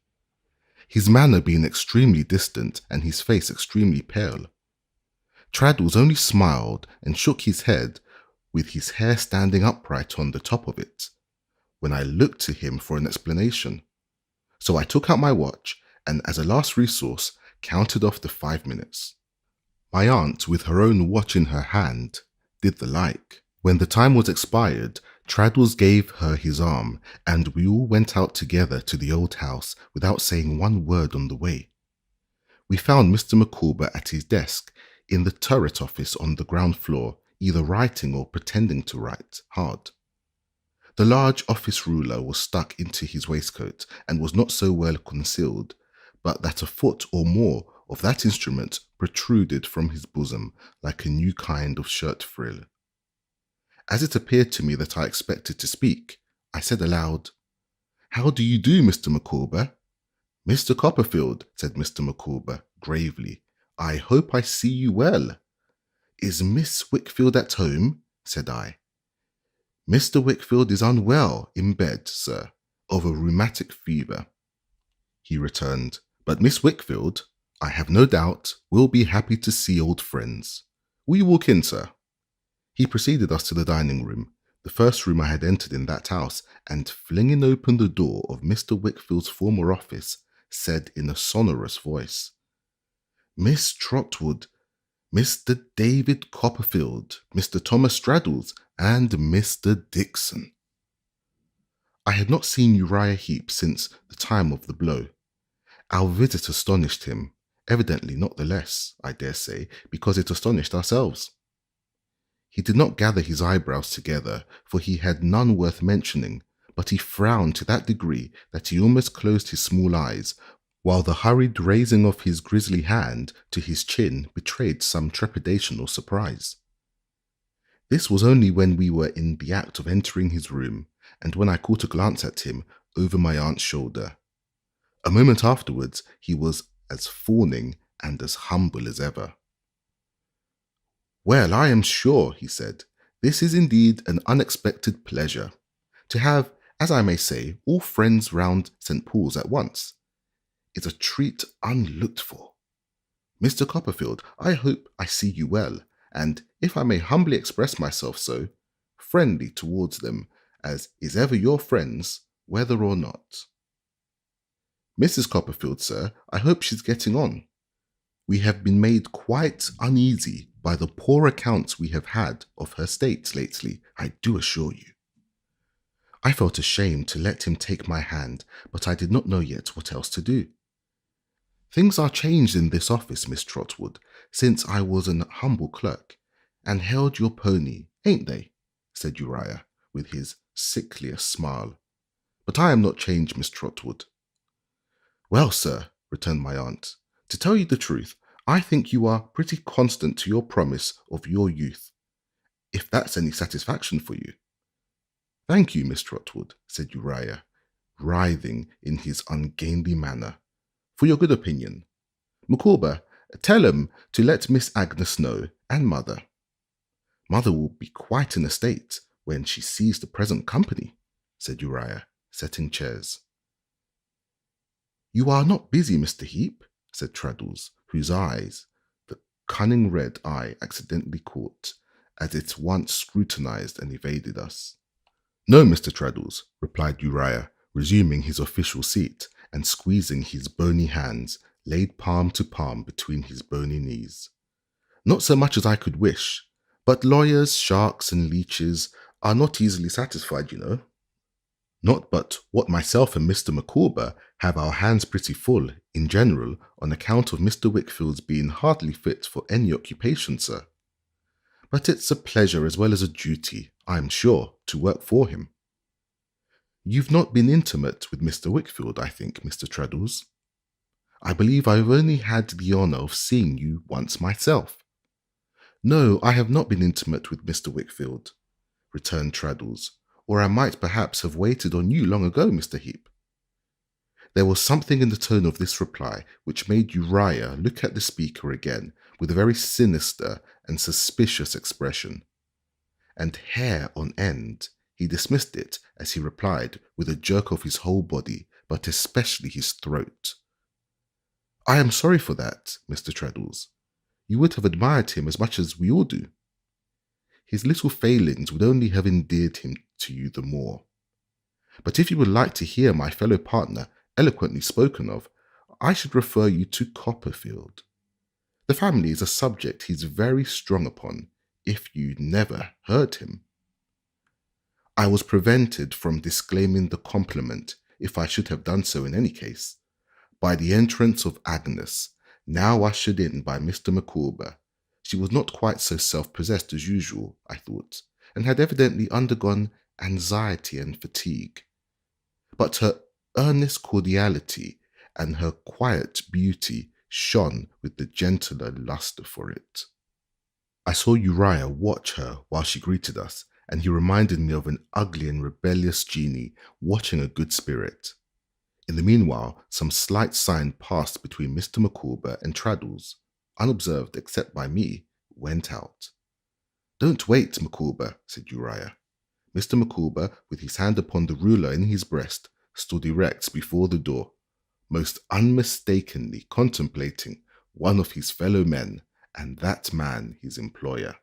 his manner being extremely distant and his face extremely pale. Traddles only smiled and shook his head, with his hair standing upright on the top of it, when I looked to him for an explanation. So I took out my watch and, as a last resource, counted off the 5 minutes. My aunt, with her own watch in her hand, did the like. When the time was expired, Traddles gave her his arm, and we all went out together to the old house without saying one word on the way. We found Mr. Micawber at his desk in the turret office on the ground floor, either writing or pretending to write hard. The large office ruler was stuck into his waistcoat and was not so well concealed, but that a foot or more of that instrument protruded from his bosom like a new kind of shirt frill. As it appeared to me that I expected to speak, I said aloud, "How do you do, Mr. Micawber?" "Mr. Copperfield," said Mr. Micawber gravely, "I hope I see you well." "Is Miss Wickfield at home?" said I. "Mr. Wickfield is unwell in bed, sir, of a rheumatic fever," he returned, "but Miss Wickfield, I have no doubt, will be happy to see old friends. Will you walk in, sir?" He preceded us to the dining room, the first room I had entered in that house, and flinging open the door of Mr. Wickfield's former office, said in a sonorous voice, "Miss Trotwood, Mr. David Copperfield, Mr. Thomas Traddles, and Mr. Dixon." I had not seen Uriah Heep since the time of the blow. Our visit astonished him, evidently not the less, I dare say, because it astonished ourselves. He did not gather his eyebrows together, for he had none worth mentioning, but he frowned to that degree that he almost closed his small eyes, while the hurried raising of his grisly hand to his chin betrayed some trepidation or surprise. This was only when we were in the act of entering his room, and when I caught a glance at him over my aunt's shoulder. A moment afterwards, he was as fawning and as humble as ever. "Well, I am sure," he said, "this is indeed an unexpected pleasure, to have, as I may say, all friends round St. Paul's at once. It's a treat unlooked for. Mr. Copperfield, I hope I see you well, and, if I may humbly express myself so, friendly towards them, as is ever your friends, whether or not. Mrs. Copperfield, sir, I hope she's getting on. We have been made quite uneasy by the poor accounts we have had of her state lately, I do assure you." I felt ashamed to let him take my hand, but I did not know yet what else to do. "Things are changed in this office, Miss Trotwood, since I was an humble clerk, and held your pony, ain't they? Said Uriah, with his sickliest smile. But I am not changed, Miss Trotwood. Well, sir, returned my aunt, to tell you the truth, I think you are pretty constant to your promise of your youth, if that's any satisfaction for you. Thank you, Miss Trotwood, said Uriah, writhing in his ungainly manner, for your good opinion. Micawber, tell 'em to let Miss Agnes know, and Mother. Mother will be quite in a state when she sees the present company, said Uriah, setting chairs. You are not busy, Mr. Heap, said Traddles, whose eyes the cunning red eye accidentally caught, as it once scrutinized and evaded us. No, Mr. Traddles, replied Uriah, resuming his official seat and squeezing his bony hands, laid palm to palm between his bony knees. Not so much as I could wish, but lawyers, sharks, and leeches are not easily satisfied, you know. Not but what myself and Mr. Micawber have our hands pretty full, in general, on account of Mr. Wickfield's being hardly fit for any occupation, sir. But it's a pleasure as well as a duty, I am sure, to work for him. You've not been intimate with Mr. Wickfield, I think, Mr. Traddles. I believe I've only had the honour of seeing you once myself. No, I have not been intimate with Mr. Wickfield, returned Traddles, or I might perhaps have waited on you long ago, Mr. Heap. There was something in the tone of this reply which made Uriah look at the speaker again with a very sinister and suspicious expression. And hair on end, he dismissed it as he replied with a jerk of his whole body, but especially his throat. I am sorry for that, Mr. Traddles. You would have admired him as much as we all do. His little failings would only have endeared him to you the more. But if you would like to hear my fellow partner eloquently spoken of, I should refer you to Copperfield. The family is a subject he's very strong upon, if you never heard him. I was prevented from disclaiming the compliment, if I should have done so in any case, by the entrance of Agnes, now ushered in by Mr. Micawber. She was not quite so self-possessed as usual, I thought, and had evidently undergone anxiety and fatigue. But her earnest cordiality and her quiet beauty shone with the gentler lustre for it. I saw Uriah watch her while she greeted us, and he reminded me of an ugly and rebellious genie watching a good spirit. In the meanwhile, some slight sign passed between Mr. Micawber and Traddles, unobserved except by me, went out. Don't wait, Micawber, said Uriah. Mr. Micawber, with his hand upon the ruler in his breast, stood erect before the door, most unmistakably contemplating one of his fellow men, and that man his employer.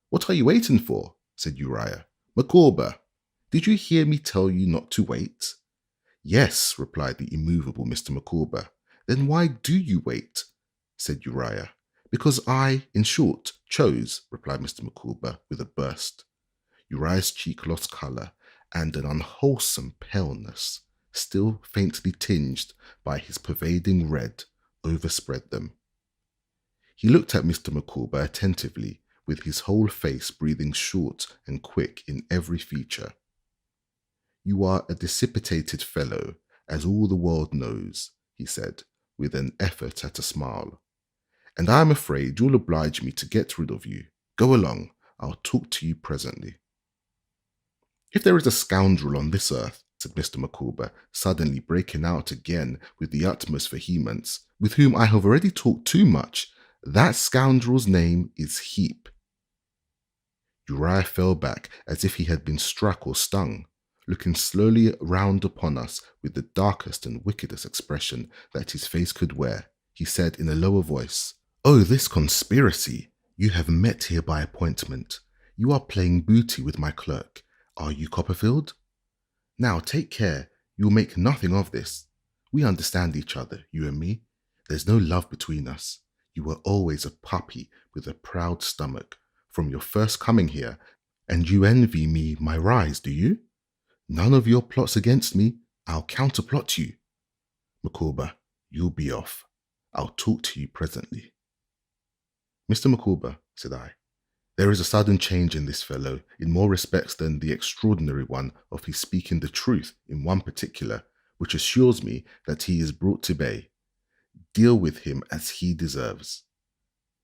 What are you waiting for? Said Uriah. Micawber, did you hear me tell you not to wait? Yes, replied the immovable Mr. Micawber. Then why do you wait? Said Uriah. Because I, in short, chose, replied Mr. Micawber with a burst. Uriah's cheek lost colour, and an unwholesome paleness, still faintly tinged by his pervading red, overspread them. He looked at Mr. Micawber attentively, with his whole face breathing short and quick in every feature. You are a dissipated fellow, as all the world knows, he said, with an effort at a smile. And I am afraid you'll oblige me to get rid of you. Go along, I'll talk to you presently. If there is a scoundrel on this earth, said Mr. Micawber, suddenly breaking out again with the utmost vehemence, with whom I have already talked too much, that scoundrel's name is Heap. Uriah fell back as if he had been struck or stung, looking slowly round upon us with the darkest and wickedest expression that his face could wear. He said in a lower voice, Oh, this conspiracy! You have met here by appointment. You are playing booty with my clerk. Are you, Copperfield? Now take care, you will make nothing of this. We understand each other, you and me. There's no love between us. You were always a puppy with a proud stomach, from your first coming here, and you envy me my rise, do you? None of your plots against me. I'll counterplot you. Micawber, you'll be off. I'll talk to you presently. Mr. Micawber, said I, There is a sudden change in this fellow, in more respects than the extraordinary one of his speaking the truth in one particular, which assures me that he is brought to bay. Deal with him as he deserves.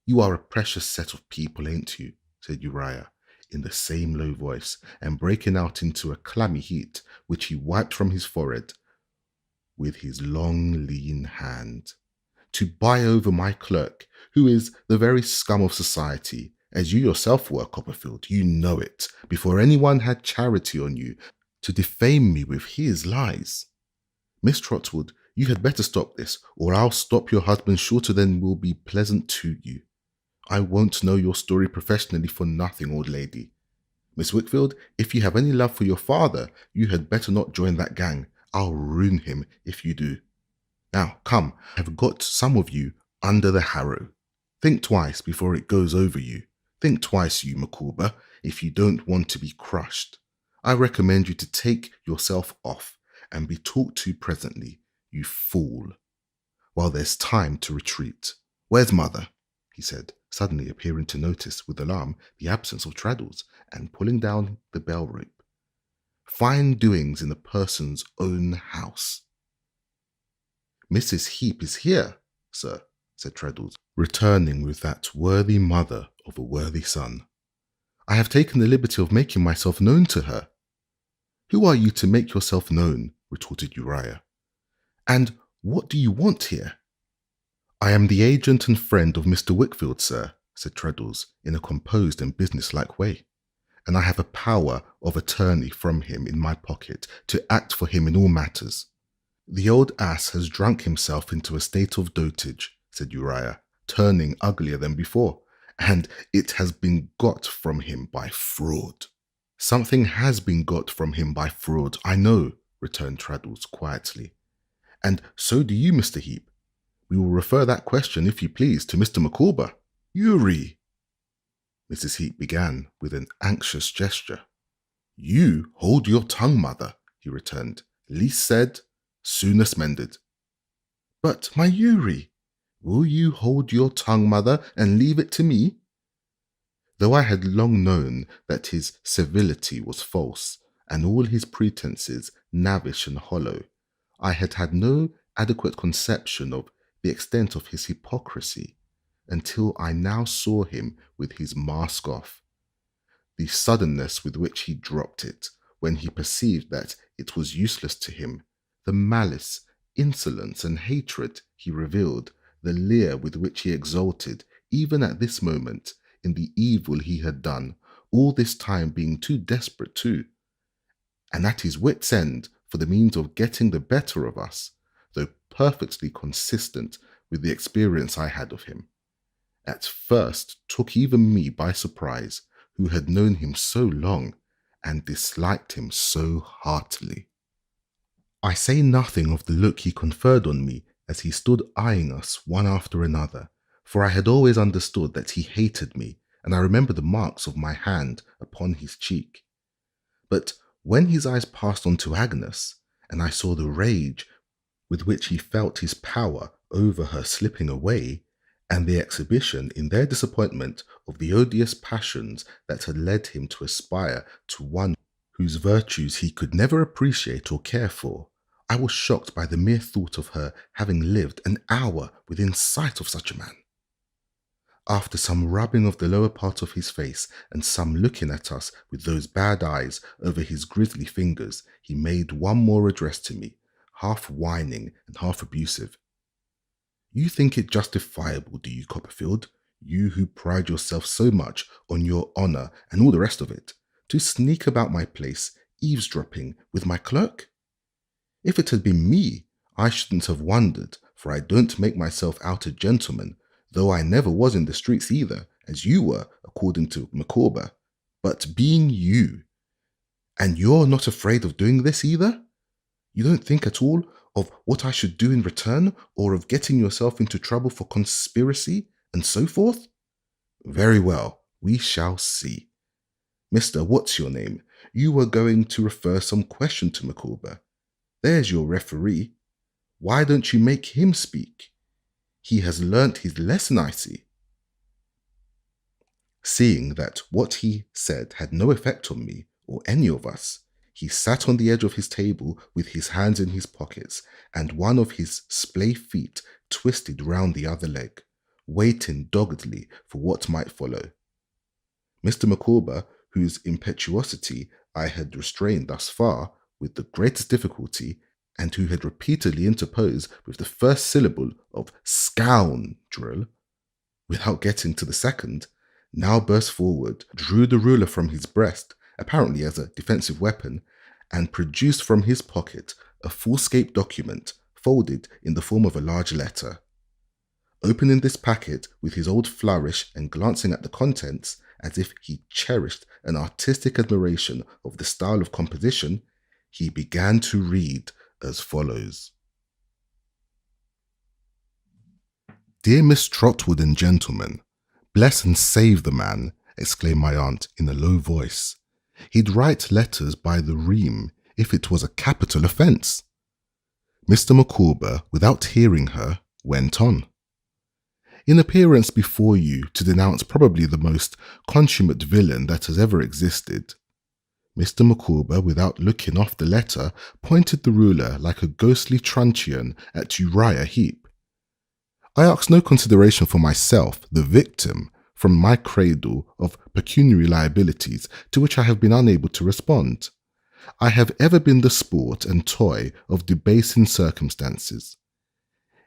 You are a precious set of people, ain't you? Said Uriah, in the same low voice, and breaking out into a clammy heat, which he wiped from his forehead with his long, lean hand. To buy over my clerk, who is the very scum of society, as you yourself were, Copperfield, you know it, before anyone had charity on you, to defame me with his lies. Miss Trotwood, you had better stop this, or I'll stop your husband shorter than will be pleasant to you. I won't know your story professionally for nothing, old lady. Miss Wickfield, if you have any love for your father, you had better not join that gang. I'll ruin him if you do. Now, come, I've got some of you under the harrow. Think twice before it goes over you. Think twice, you Micawber, if you don't want to be crushed. I recommend you to take yourself off and be talked to presently, you fool, while there's time to retreat. Where's mother? He said, suddenly appearing to notice with alarm the absence of Traddles and pulling down the bell rope. Fine doings in a person's own house. Mrs. Heep is here, sir, said Traddles, returning with that worthy mother of a worthy son. I have taken the liberty of making myself known to her. Who are you to make yourself known? Retorted Uriah. And what do you want here? I am the agent and friend of Mr. Wickfield, sir, said Traddles, in a composed and businesslike way, and I have a power of attorney from him in my pocket to act for him in all matters. The old ass has drunk himself into a state of dotage, said Uriah, turning uglier than before, and it has been got from him by fraud. Something has been got from him by fraud, I know, returned Traddles quietly. And so do you, Mr. Heep. We will refer that question, if you please, to Mr. Micawber. Uri! Mrs. Heep began with an anxious gesture. You hold your tongue, mother, he returned. Least said, soonest mended. But, my Uri, will you hold your tongue, mother, and leave it to me? Though I had long known that his civility was false, and all his pretences knavish and hollow, I had had no adequate conception of the extent of his hypocrisy, until I now saw him with his mask off. The suddenness with which he dropped it, when he perceived that it was useless to him, the malice, insolence, and hatred he revealed, the leer with which he exulted, even at this moment, in the evil he had done, all this time being too desperate too, and at his wit's end for the means of getting the better of us, though perfectly consistent with the experience I had of him, at first took even me by surprise, who had known him so long and disliked him so heartily. I say nothing of the look he conferred on me as he stood eyeing us one after another, for I had always understood that he hated me, and I remember the marks of my hand upon his cheek. But when his eyes passed on to Agnes, and I saw the rage with which he felt his power over her slipping away, and the exhibition in their disappointment of the odious passions that had led him to aspire to one whose virtues he could never appreciate or care for, I was shocked by the mere thought of her having lived an hour within sight of such a man. After some rubbing of the lower part of his face and some looking at us with those bad eyes over his grisly fingers, he made one more address to me, half whining and half abusive. You think it justifiable, do you, Copperfield, you who pride yourself so much on your honour and all the rest of it, to sneak about my place, eavesdropping with my clerk? If it had been me, I shouldn't have wondered, for I don't make myself out a gentleman, though I never was in the streets either, as you were, according to Micawber. But being you, and you're not afraid of doing this either? You don't think at all of what I should do in return, or of getting yourself into trouble for conspiracy, and so forth? Very well, we shall see. Mr. What's your name? You were going to refer some question to Micawber. There's your referee. Why don't you make him speak? He has learnt his lesson, I see. Seeing that what he said had no effect on me or any of us, he sat on the edge of his table with his hands in his pockets and one of his splay feet twisted round the other leg, waiting doggedly for what might follow. Mr. Micawber, whose impetuosity I had restrained thus far with the greatest difficulty, and who had repeatedly interposed with the first syllable of scoundrel, without getting to the second, now burst forward, drew the ruler from his breast, apparently as a defensive weapon, and produced from his pocket a foolscape document folded in the form of a large letter. Opening this packet with his old flourish and glancing at the contents as if he cherished an artistic admiration of the style of composition, he began to read as follows. Dear Miss Trotwood and gentlemen, bless and save the man, exclaimed my aunt in a low voice. He'd write letters by the ream if it was a capital offence. Mr. Micawber, without hearing her, went on. In appearance before you to denounce probably the most consummate villain that has ever existed. Mr. Micawber, without looking off the letter, pointed the ruler like a ghostly truncheon at Uriah Heep. I ask no consideration for myself, the victim, from my cradle of pecuniary liabilities to which I have been unable to respond. I have ever been the sport and toy of debasing circumstances.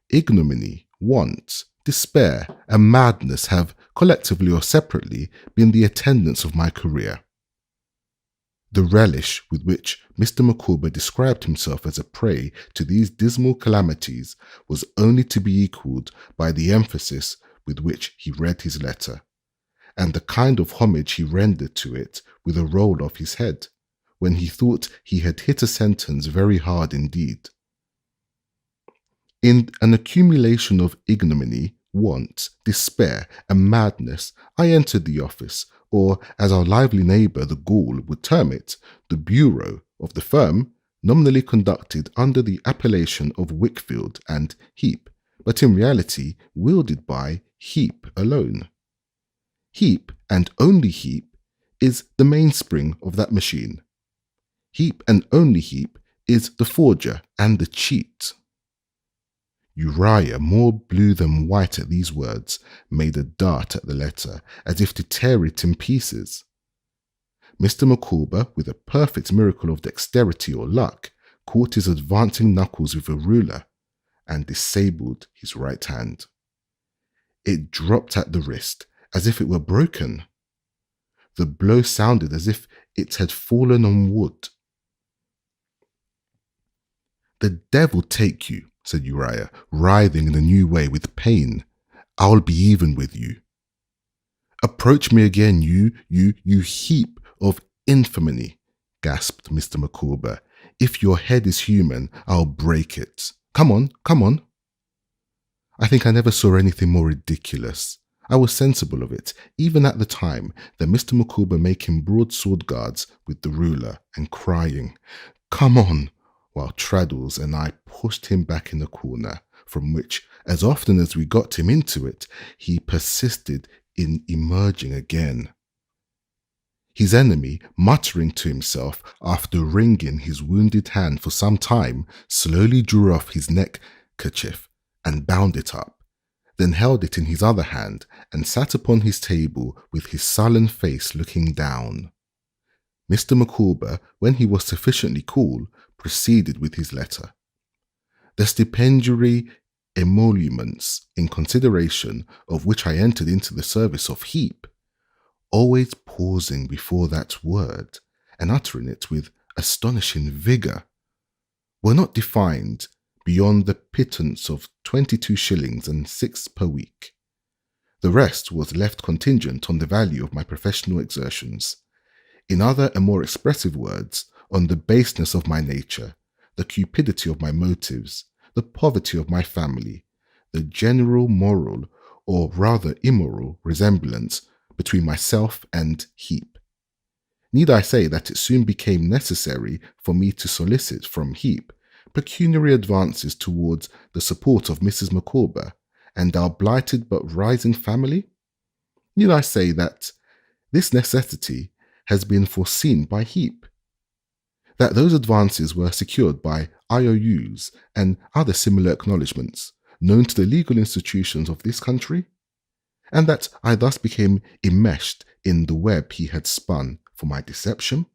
Ignominy, want, despair, and madness have, collectively or separately, been the attendants of my career. The relish with which Mr. Micawber described himself as a prey to these dismal calamities was only to be equalled by the emphasis with which he read his letter, and the kind of homage he rendered to it with a roll of his head, when he thought he had hit a sentence very hard indeed. In an accumulation of ignominy, want, despair, and madness, I entered the office, or, as our lively neighbour the Gaul would term it, the bureau of the firm, nominally conducted under the appellation of Wickfield and Heep, but in reality wielded by Heep alone. Heep, and only Heep, is the mainspring of that machine. Heep and only Heep is the forger and the cheat. Uriah, more blue than white at these words, made a dart at the letter, as if to tear it in pieces. Mr. Micawber, with a perfect miracle of dexterity or luck, caught his advancing knuckles with a ruler, and disabled his right hand. It dropped at the wrist, as if it were broken. The blow sounded as if it had fallen on wood. The devil take you, said Uriah, writhing in a new way with pain. I'll be even with you. Approach me again, you heap of infamy, gasped Mr. Micawber. If your head is human, I'll break it. Come on, come on. I think I never saw anything more ridiculous. I was sensible of it, even at the time, than Mr. Micawber making broadsword guards with the ruler and crying, Come on, while Traddles and I pushed him back in the corner, from which, as often as we got him into it, he persisted in emerging again. His enemy, muttering to himself after wringing his wounded hand for some time, slowly drew off his neckkerchief and bound it up, then held it in his other hand and sat upon his table with his sullen face looking down. Mr. Micawber, when he was sufficiently cool, proceeded with his letter. The stipendiary emoluments, in consideration of which I entered into the service of Heep, always pausing before that word and uttering it with astonishing vigour, were not defined beyond the pittance of 22 shillings and 6 per week. The rest was left contingent on the value of my professional exertions. In other and more expressive words, on the baseness of my nature, the cupidity of my motives, the poverty of my family, the general moral, or rather immoral, resemblance between myself and Heep. Need I say that it soon became necessary for me to solicit from Heep pecuniary advances towards the support of Mrs. Micawber and our blighted but rising family? Need I say that This necessity has been foreseen by Heap, that those advances were secured by IOUs and other similar acknowledgements known to the legal institutions of this country, and that I thus became enmeshed in the web he had spun for my deception.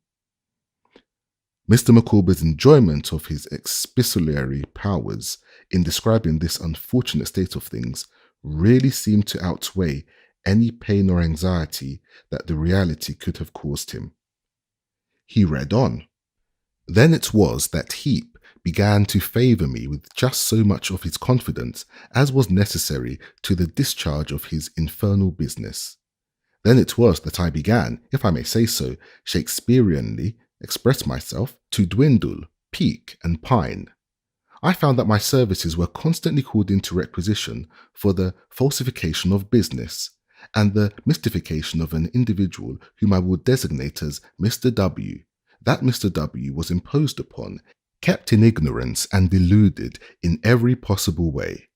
Mr. Micawber's enjoyment of his expistolary powers in describing this unfortunate state of things really seemed to outweigh any pain or anxiety that the reality could have caused him. He read on. Then it was that Heap began to favour me with just so much of his confidence as was necessary to the discharge of his infernal business. Then it was that I began, if I may say so, Shakespeareanly express myself, to dwindle, peak, and pine. I found that my services were constantly called into requisition for the falsification of business, and the mystification of an individual whom I will designate as Mr. W. That Mr. W was imposed upon, kept in ignorance, and deluded in every possible way.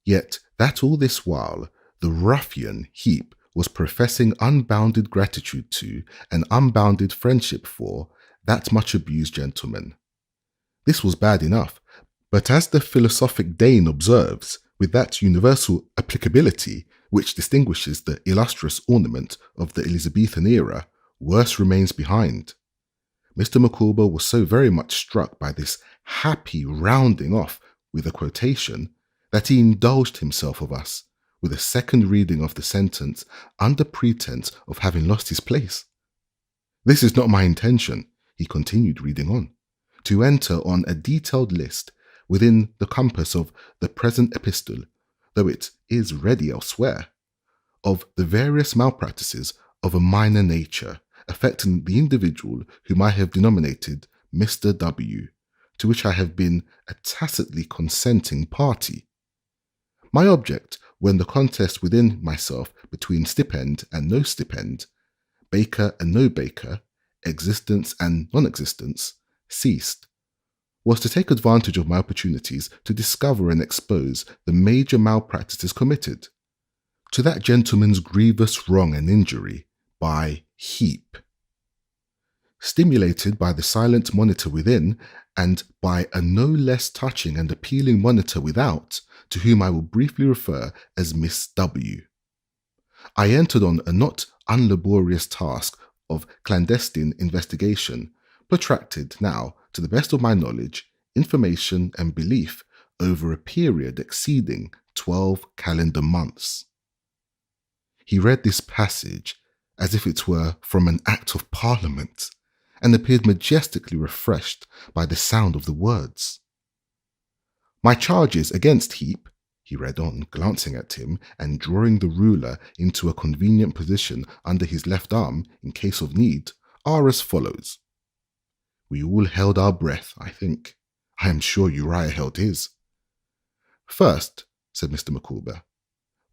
Yet that all this while the ruffian Heap was professing unbounded gratitude to and unbounded friendship for that much abused gentleman. This was bad enough, but as the philosophic Dane observes, with that universal applicability which distinguishes the illustrious ornament of the Elizabethan era, worse remains behind. Mr. Micawber was so very much struck by this happy rounding off with a quotation that he indulged himself of us with a second reading of the sentence under pretense of having lost his place. This is not my intention, he continued reading on, to enter on a detailed list within the compass of the present epistle, though it is ready elsewhere, of the various malpractices of a minor nature affecting the individual whom I have denominated Mr. W, to which I have been a tacitly consenting party. My object, when the contest within myself between stipend and no stipend, baker and no baker, existence and non-existence, ceased, was to take advantage of my opportunities to discover and expose the major malpractices committed to that gentleman's grievous wrong and injury by Heap. Stimulated by the silent monitor within, and by a no less touching and appealing monitor without, to whom I will briefly refer as Miss W, I entered on a not unlaborious task of clandestine investigation, protracted now, to the best of my knowledge, information, and belief, over a period exceeding 12 calendar months. He read this passage as if it were from an Act of Parliament, and appeared majestically refreshed by the sound of the words. My charges against Heap, he read on, glancing at him and drawing the ruler into a convenient position under his left arm in case of need, are as follows. We all held our breath, I think. I am sure Uriah held his. First, said Mr. Micawber,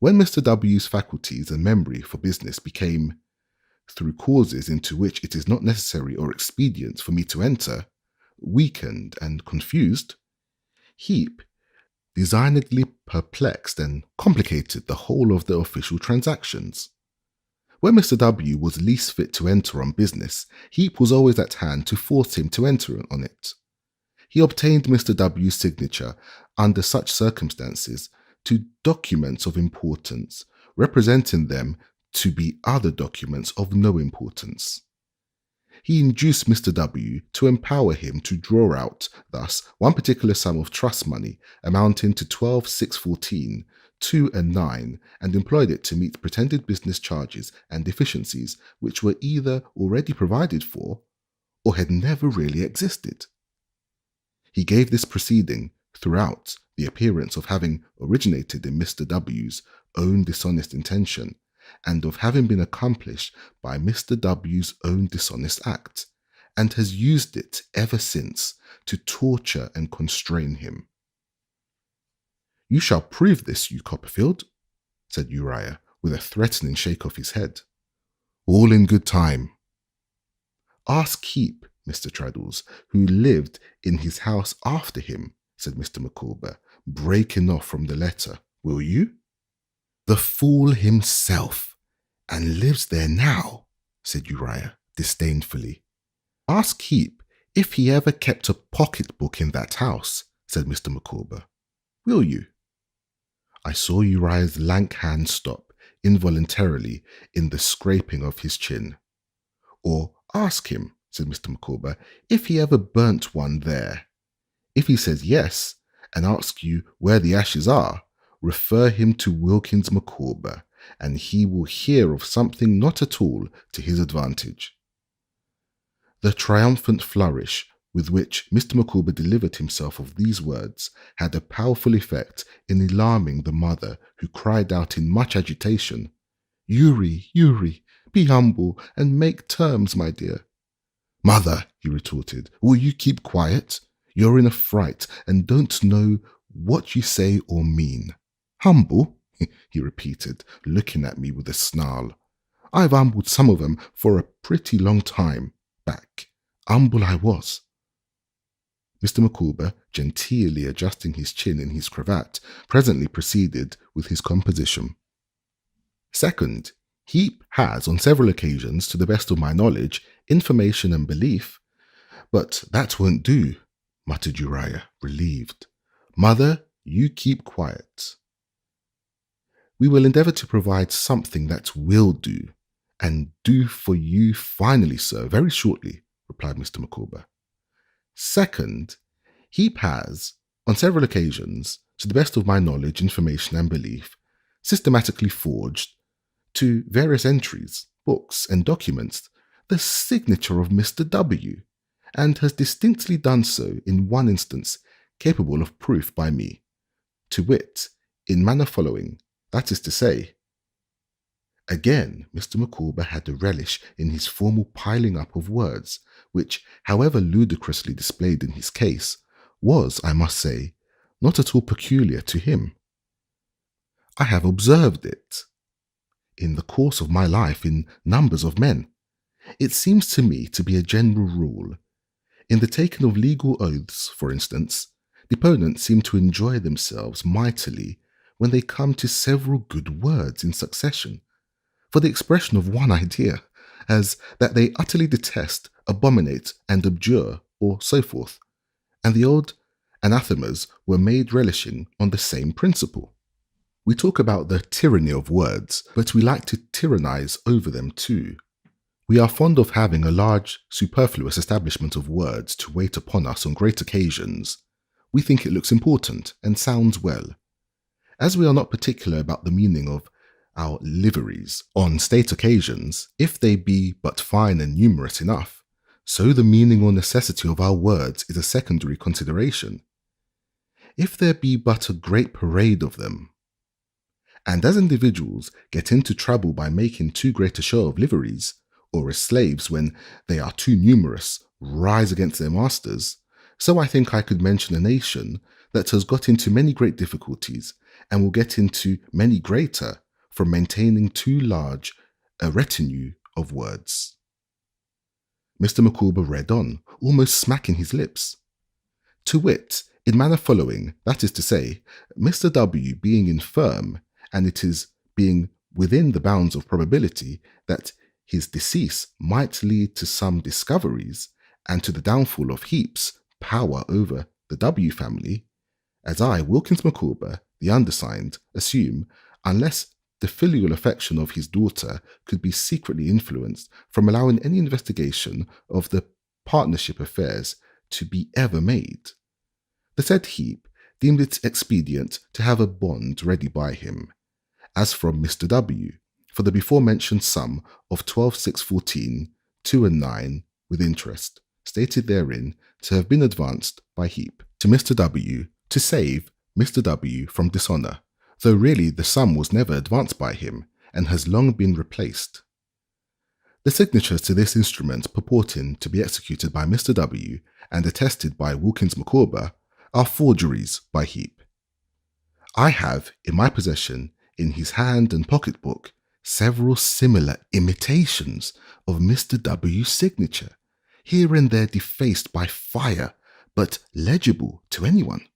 when Mr. W.'s faculties and memory for business became, through causes into which it is not necessary or expedient for me to enter, weakened and confused, Heap designedly perplexed and complicated the whole of the official transactions. When Mr. W. was least fit to enter on business, Heap was always at hand to force him to enter on it. He obtained Mr. W.'s signature under such circumstances to documents of importance, representing them to be other documents of no importance. He induced Mr. W. to empower him to draw out, thus, one particular sum of trust money amounting to 12,614, 2 and 9, and employed it to meet pretended business charges and deficiencies which were either already provided for or had never really existed. He gave this proceeding throughout the appearance of having originated in Mr. W.'s own dishonest intention, and of having been accomplished by Mr. W.'s own dishonest act, and has used it ever since to torture and constrain him. You shall prove this, you Copperfield, said Uriah, with a threatening shake of his head. All in good time. Ask Heap, Mr. Traddles, who lived in his house after him, said Mr. Micawber, breaking off from the letter, will you? The fool himself, and lives there now, said Uriah disdainfully. Ask Heap if he ever kept a pocketbook in that house, said Mr. Micawber. Will you? I saw Uriah's lank hand stop involuntarily in the scraping of his chin. Or ask him, said Mr. Micawber, if he ever burnt one there. If he says yes, and asks you where the ashes are, refer him to Wilkins Micawber, and he will hear of something not at all to his advantage. The triumphant flourish with which Mr. Micawber delivered himself of these words had a powerful effect in alarming the mother, who cried out in much agitation, Uri, be humble and make terms, my dear. Mother, he retorted, will you keep quiet? You're in a fright and don't know what you say or mean. Humble? He repeated, looking at me with a snarl. I've humbled some of them for a pretty long time back. Humble I was. Mr. Micawber, genteelly adjusting his chin in his cravat, presently proceeded with his composition. Second, Heap has, on several occasions, to the best of my knowledge, information and belief. But that won't do, muttered Uriah, relieved. Mother, you keep quiet. We will endeavour to provide something that will do, and do for you finally, sir, very shortly, replied Mr. Micawber. Second, Heap has, on several occasions, to the best of my knowledge, information and belief, systematically forged, to various entries, books and documents, the signature of Mr. W., and has distinctly done so in one instance, capable of proof by me, to wit, in manner following, that is to say. Again, Mr. Micawber had a relish in his formal piling up of words, which, however ludicrously displayed in his case, was, I must say, not at all peculiar to him. I have observed it in the course of my life in numbers of men. It seems to me to be a general rule. In the taking of legal oaths, for instance, deponents seem to enjoy themselves mightily when they come to several good words in succession, for the expression of one idea, as that they utterly detest, abominate, and abjure, or so forth, and the old anathemas were made relishing on the same principle. We talk about the tyranny of words, but we like to tyrannize over them too. We are fond of having a large, superfluous establishment of words to wait upon us on great occasions. We think it looks important and sounds well. As we are not particular about the meaning of our liveries on state occasions, if they be but fine and numerous enough, so the meaning or necessity of our words is a secondary consideration. If there be but a great parade of them, and as individuals get into trouble by making too great a show of liveries, or as slaves, when they are too numerous, rise against their masters, so I think I could mention a nation that has got into many great difficulties, and will get into many greater, from maintaining too large a retinue of words. Mr. Micawber read on, almost smacking his lips. To wit, in manner following, that is to say, Mr. W. being infirm, and it is being within the bounds of probability that his decease might lead to some discoveries, and to the downfall of Heap's power over the W. family, as I, Wilkins Micawber, the undersigned, assume, unless the filial affection of his daughter could be secretly influenced from allowing any investigation of the partnership affairs to be ever made. The said Heap deemed it expedient to have a bond ready by him, as from Mr. W., for the before-mentioned sum of 12,614, 2 and 9, with interest, stated therein to have been advanced by Heap to Mr. W. to save Mr. W. from dishonour, though really the sum was never advanced by him, and has long been replaced. The signatures to this instrument purporting to be executed by Mr. W. and attested by Wilkins Micawber are forgeries by Heap. I have in my possession, in his hand and pocket-book, several similar imitations of Mr. W.'s signature, here and there defaced by fire, but legible to anyone.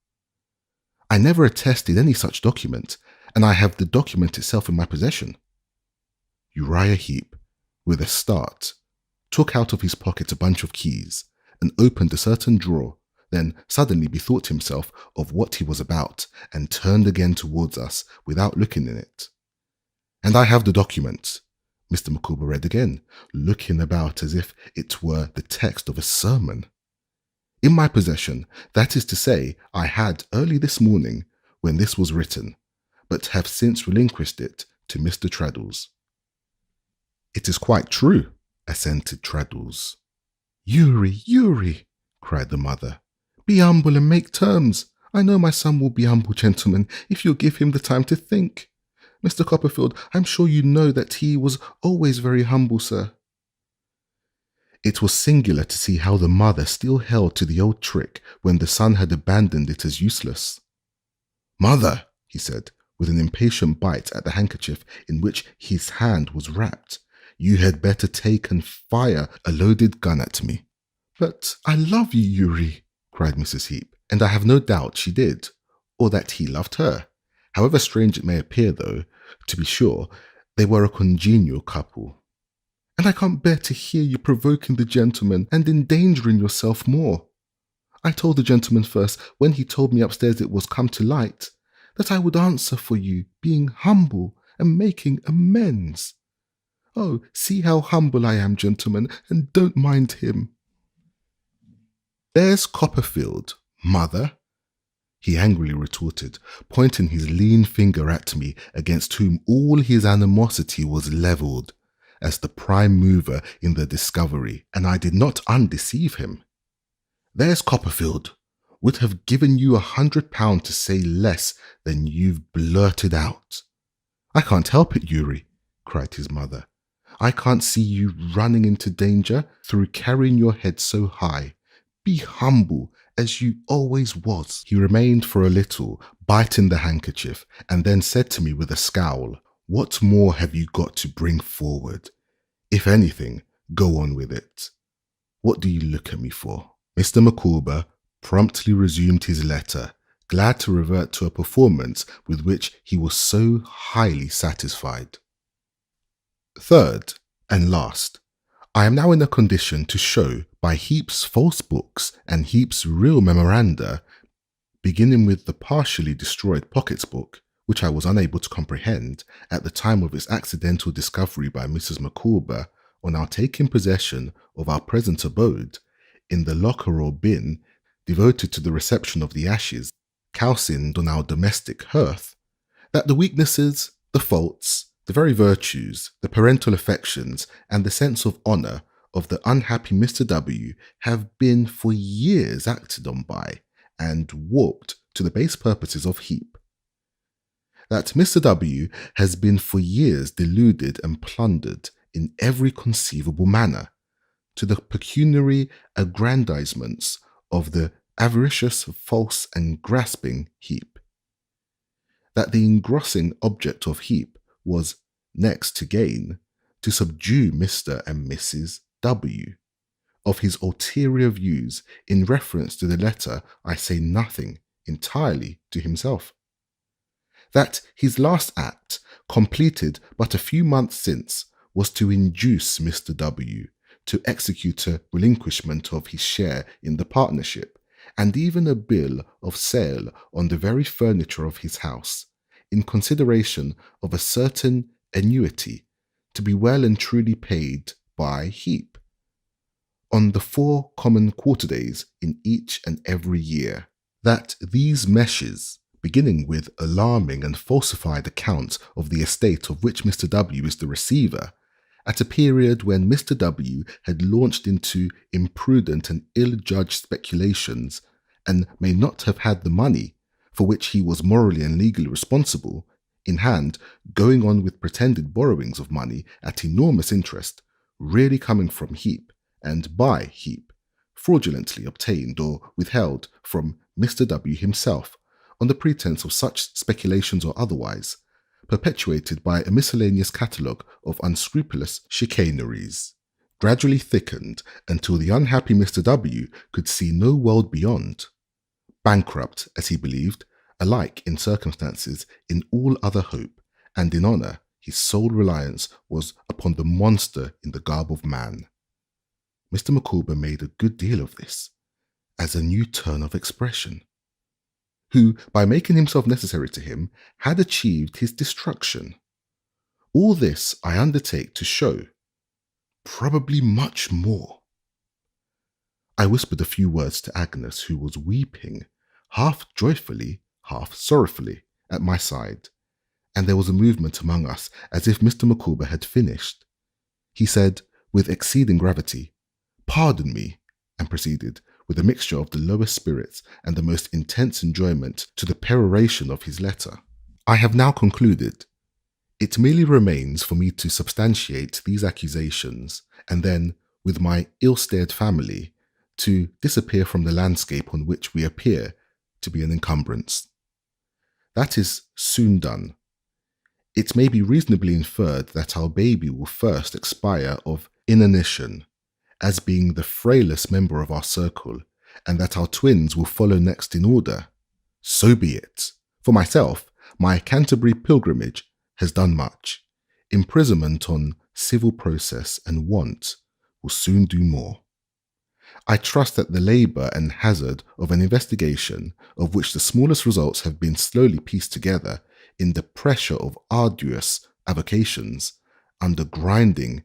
I never attested any such document, and I have the document itself in my possession. Uriah Heap with a start, took out of his pocket a bunch of keys, and opened a certain drawer, then suddenly bethought himself of what he was about, and turned again towards us without looking in it. "And I have the document," Mr. Micawber read again, looking about as if it were the text of a sermon. "In my possession, that is to say, I had early this morning when this was written, but have since relinquished it to Mr. Traddles." "It is quite true," assented Traddles. Uri, cried the mother. "Be humble and make terms. I know my son will be humble, gentlemen, if you'll give him the time to think. Mr. Copperfield, I'm sure you know that he was always very humble, sir." It was singular to see how the mother still held to the old trick when the son had abandoned it as useless. "Mother," he said, with an impatient bite at the handkerchief in which his hand was wrapped, "you had better take and fire a loaded gun at me." "But I love you, Uri," cried Mrs. Heep, and I have no doubt she did, or that he loved her. However strange it may appear, though, to be sure, they were a congenial couple. "And I can't bear to hear you provoking the gentleman and endangering yourself more. I told the gentleman first, when he told me upstairs it was come to light, that I would answer for you, being humble and making amends. Oh, see how humble I am, gentlemen, and don't mind him." "There's Copperfield, mother," he angrily retorted, pointing his lean finger at me, against whom all his animosity was levelled, as the prime mover in the discovery, and I did not undeceive him. "There's Copperfield, would have given you £100 to say less than you've blurted out." "I can't help it, Uri," cried his mother. "I can't see you running into danger through carrying your head so high. Be humble, as you always was." He remained for a little, biting the handkerchief, and then said to me with a scowl, "What more have you got to bring forward? If anything, go on with it. What do you look at me for?" Mr. Micawber promptly resumed his letter, glad to revert to a performance with which he was so highly satisfied. Third, and last, I am now in a condition to show by heaps false books and heaps real memoranda, beginning with the partially destroyed pocket book, which I was unable to comprehend at the time of its accidental discovery by Mrs. Micawber on our taking possession of our present abode, in the locker or bin devoted to the reception of the ashes calcined on our domestic hearth, that the weaknesses, the faults, the very virtues, the parental affections, and the sense of honour of the unhappy Mr. W. have been for years acted on by, and warped to the base purposes of Heap. That Mr. W. has been for years deluded and plundered in every conceivable manner, to the pecuniary aggrandizements of the avaricious, false, and grasping Heap. That the engrossing object of Heap was next to gain, to subdue Mr. and Mrs. W. Of his ulterior views in reference to the letter I say nothing, entirely to himself. That his last act, completed but a few months since, was to induce Mr. W. to execute a relinquishment of his share in the partnership, and even a bill of sale on the very furniture of his house, in consideration of a certain annuity, to be well and truly paid by Heap, on the 4 common quarter days in each and every year. That these meshes, beginning with alarming and falsified accounts of the estate of which Mr. W. is the receiver, at a period when Mr. W. had launched into imprudent and ill-judged speculations, and may not have had the money, for which he was morally and legally responsible, in hand, going on with pretended borrowings of money at enormous interest, really coming from Heap, and by Heap, fraudulently obtained or withheld from Mr. W. himself, on the pretence of such speculations or otherwise, perpetuated by a miscellaneous catalogue of unscrupulous chicaneries, gradually thickened until the unhappy Mr. W. could see no world beyond, bankrupt, as he believed, alike in circumstances, in all other hope, and in honour his sole reliance was upon the monster in the garb of man. Mr. Micawber made a good deal of this as a new turn of expression, who, by making himself necessary to him, had achieved his destruction. All this I undertake to show, probably much more. I whispered a few words to Agnes, who was weeping, half joyfully, half sorrowfully, at my side, and there was a movement among us as if Mr. Micawber had finished. He said, with exceeding gravity, "Pardon me," and proceeded, with a mixture of the lowest spirits and the most intense enjoyment, to the peroration of his letter. "I have now concluded. It merely remains for me to substantiate these accusations, and then, with my ill-starred family, to disappear from the landscape on which we appear to be an encumbrance. That is soon done. It may be reasonably inferred that our baby will first expire of inanition, as being the frailest member of our circle, and that our twins will follow next in order. So be it. For myself, my Canterbury pilgrimage has done much. Imprisonment on civil process and want will soon do more. I trust that the labour and hazard of an investigation, of which the smallest results have been slowly pieced together in the pressure of arduous avocations, under grinding,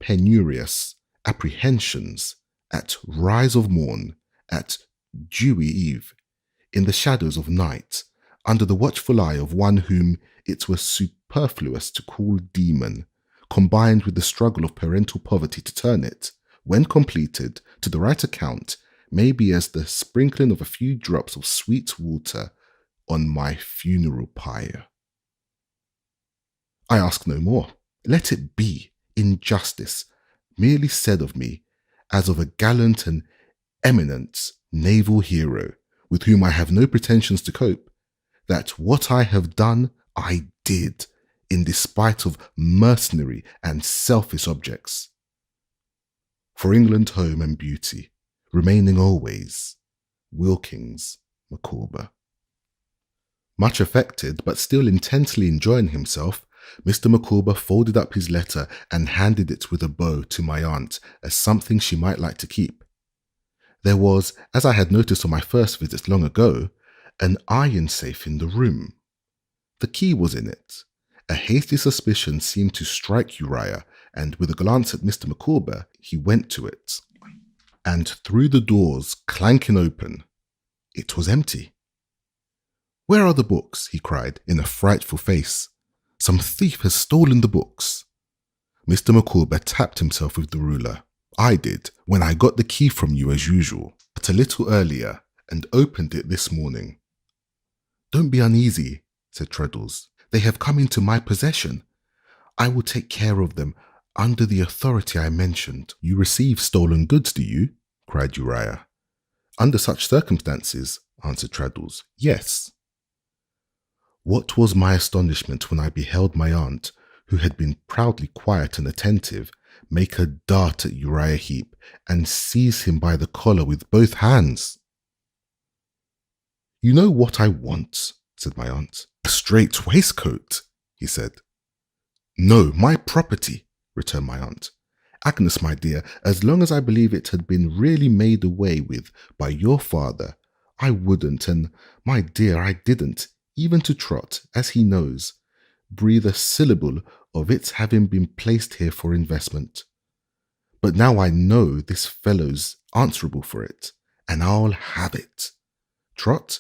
penurious apprehensions, at rise of morn, at dewy eve, in the shadows of night, under the watchful eye of one whom it were superfluous to call demon, combined with the struggle of parental poverty to turn it, when completed, to the right account, may be as the sprinkling of a few drops of sweet water on my funeral pyre. I ask no more. Let it be, in justice, merely said of me, as of a gallant and eminent naval hero, with whom I have no pretensions to cope, that what I have done, I did, in despite of mercenary and selfish objects. For England, home and beauty, remaining always, Wilkins Micawber. Much affected, but still intensely enjoying himself, Mr. Micawber folded up his letter and handed it with a bow to my aunt as something she might like to keep. There was, as I had noticed on my first visit long ago, an iron safe in the room. The key was in it. A hasty suspicion seemed to strike Uriah, and with a glance at Mr. Micawber, he went to it. And through the doors clanking open, it was empty. "Where are the books?" he cried in a frightful face. "Some thief has stolen the books." Mr. Micawber tapped himself with the ruler. "I did, when I got the key from you as usual, but a little earlier, and opened it this morning." "Don't be uneasy," said Treddles. "They have come into my possession. I will take care of them under the authority I mentioned." "You receive stolen goods, do you?" cried Uriah. "Under such circumstances," answered Treddles, "yes." What was my astonishment when I beheld my aunt, who had been proudly quiet and attentive, make a dart at Uriah Heep and seize him by the collar with both hands. "You know what I want," said my aunt. "A straight waistcoat," he said. "No, my property," returned my aunt. "Agnes, my dear, as long as I believe it had been really made away with by your father, I wouldn't, and, my dear, I didn't, even to Trot, as he knows, breathe a syllable of its having been placed here for investment. But now I know this fellow's answerable for it, and I'll have it. Trot,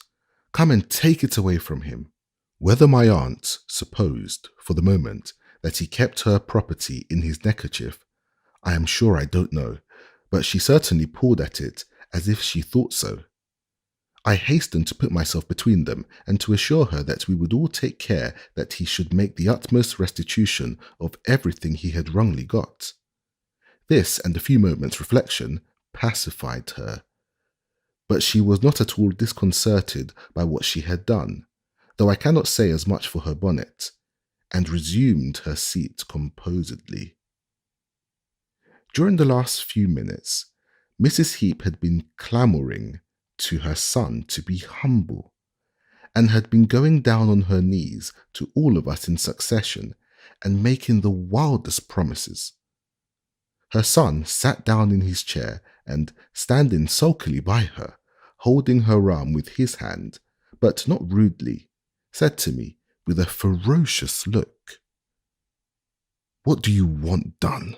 come and take it away from him." Whether my aunt supposed, for the moment, that he kept her property in his neckerchief, I am sure I don't know, but she certainly pulled at it as if she thought so. I hastened to put myself between them, and to assure her that we would all take care that he should make the utmost restitution of everything he had wrongly got. This, and a few moments' reflection, pacified her. But she was not at all disconcerted by what she had done, though I cannot say as much for her bonnet, and resumed her seat composedly. During the last few minutes, Mrs. Heep had been clamouring to her son to be humble, and had been going down on her knees to all of us in succession, and making the wildest promises. Her son sat down in his chair and, standing sulkily by her, holding her arm with his hand, but not rudely, said to me with a ferocious look, "What do you want done?"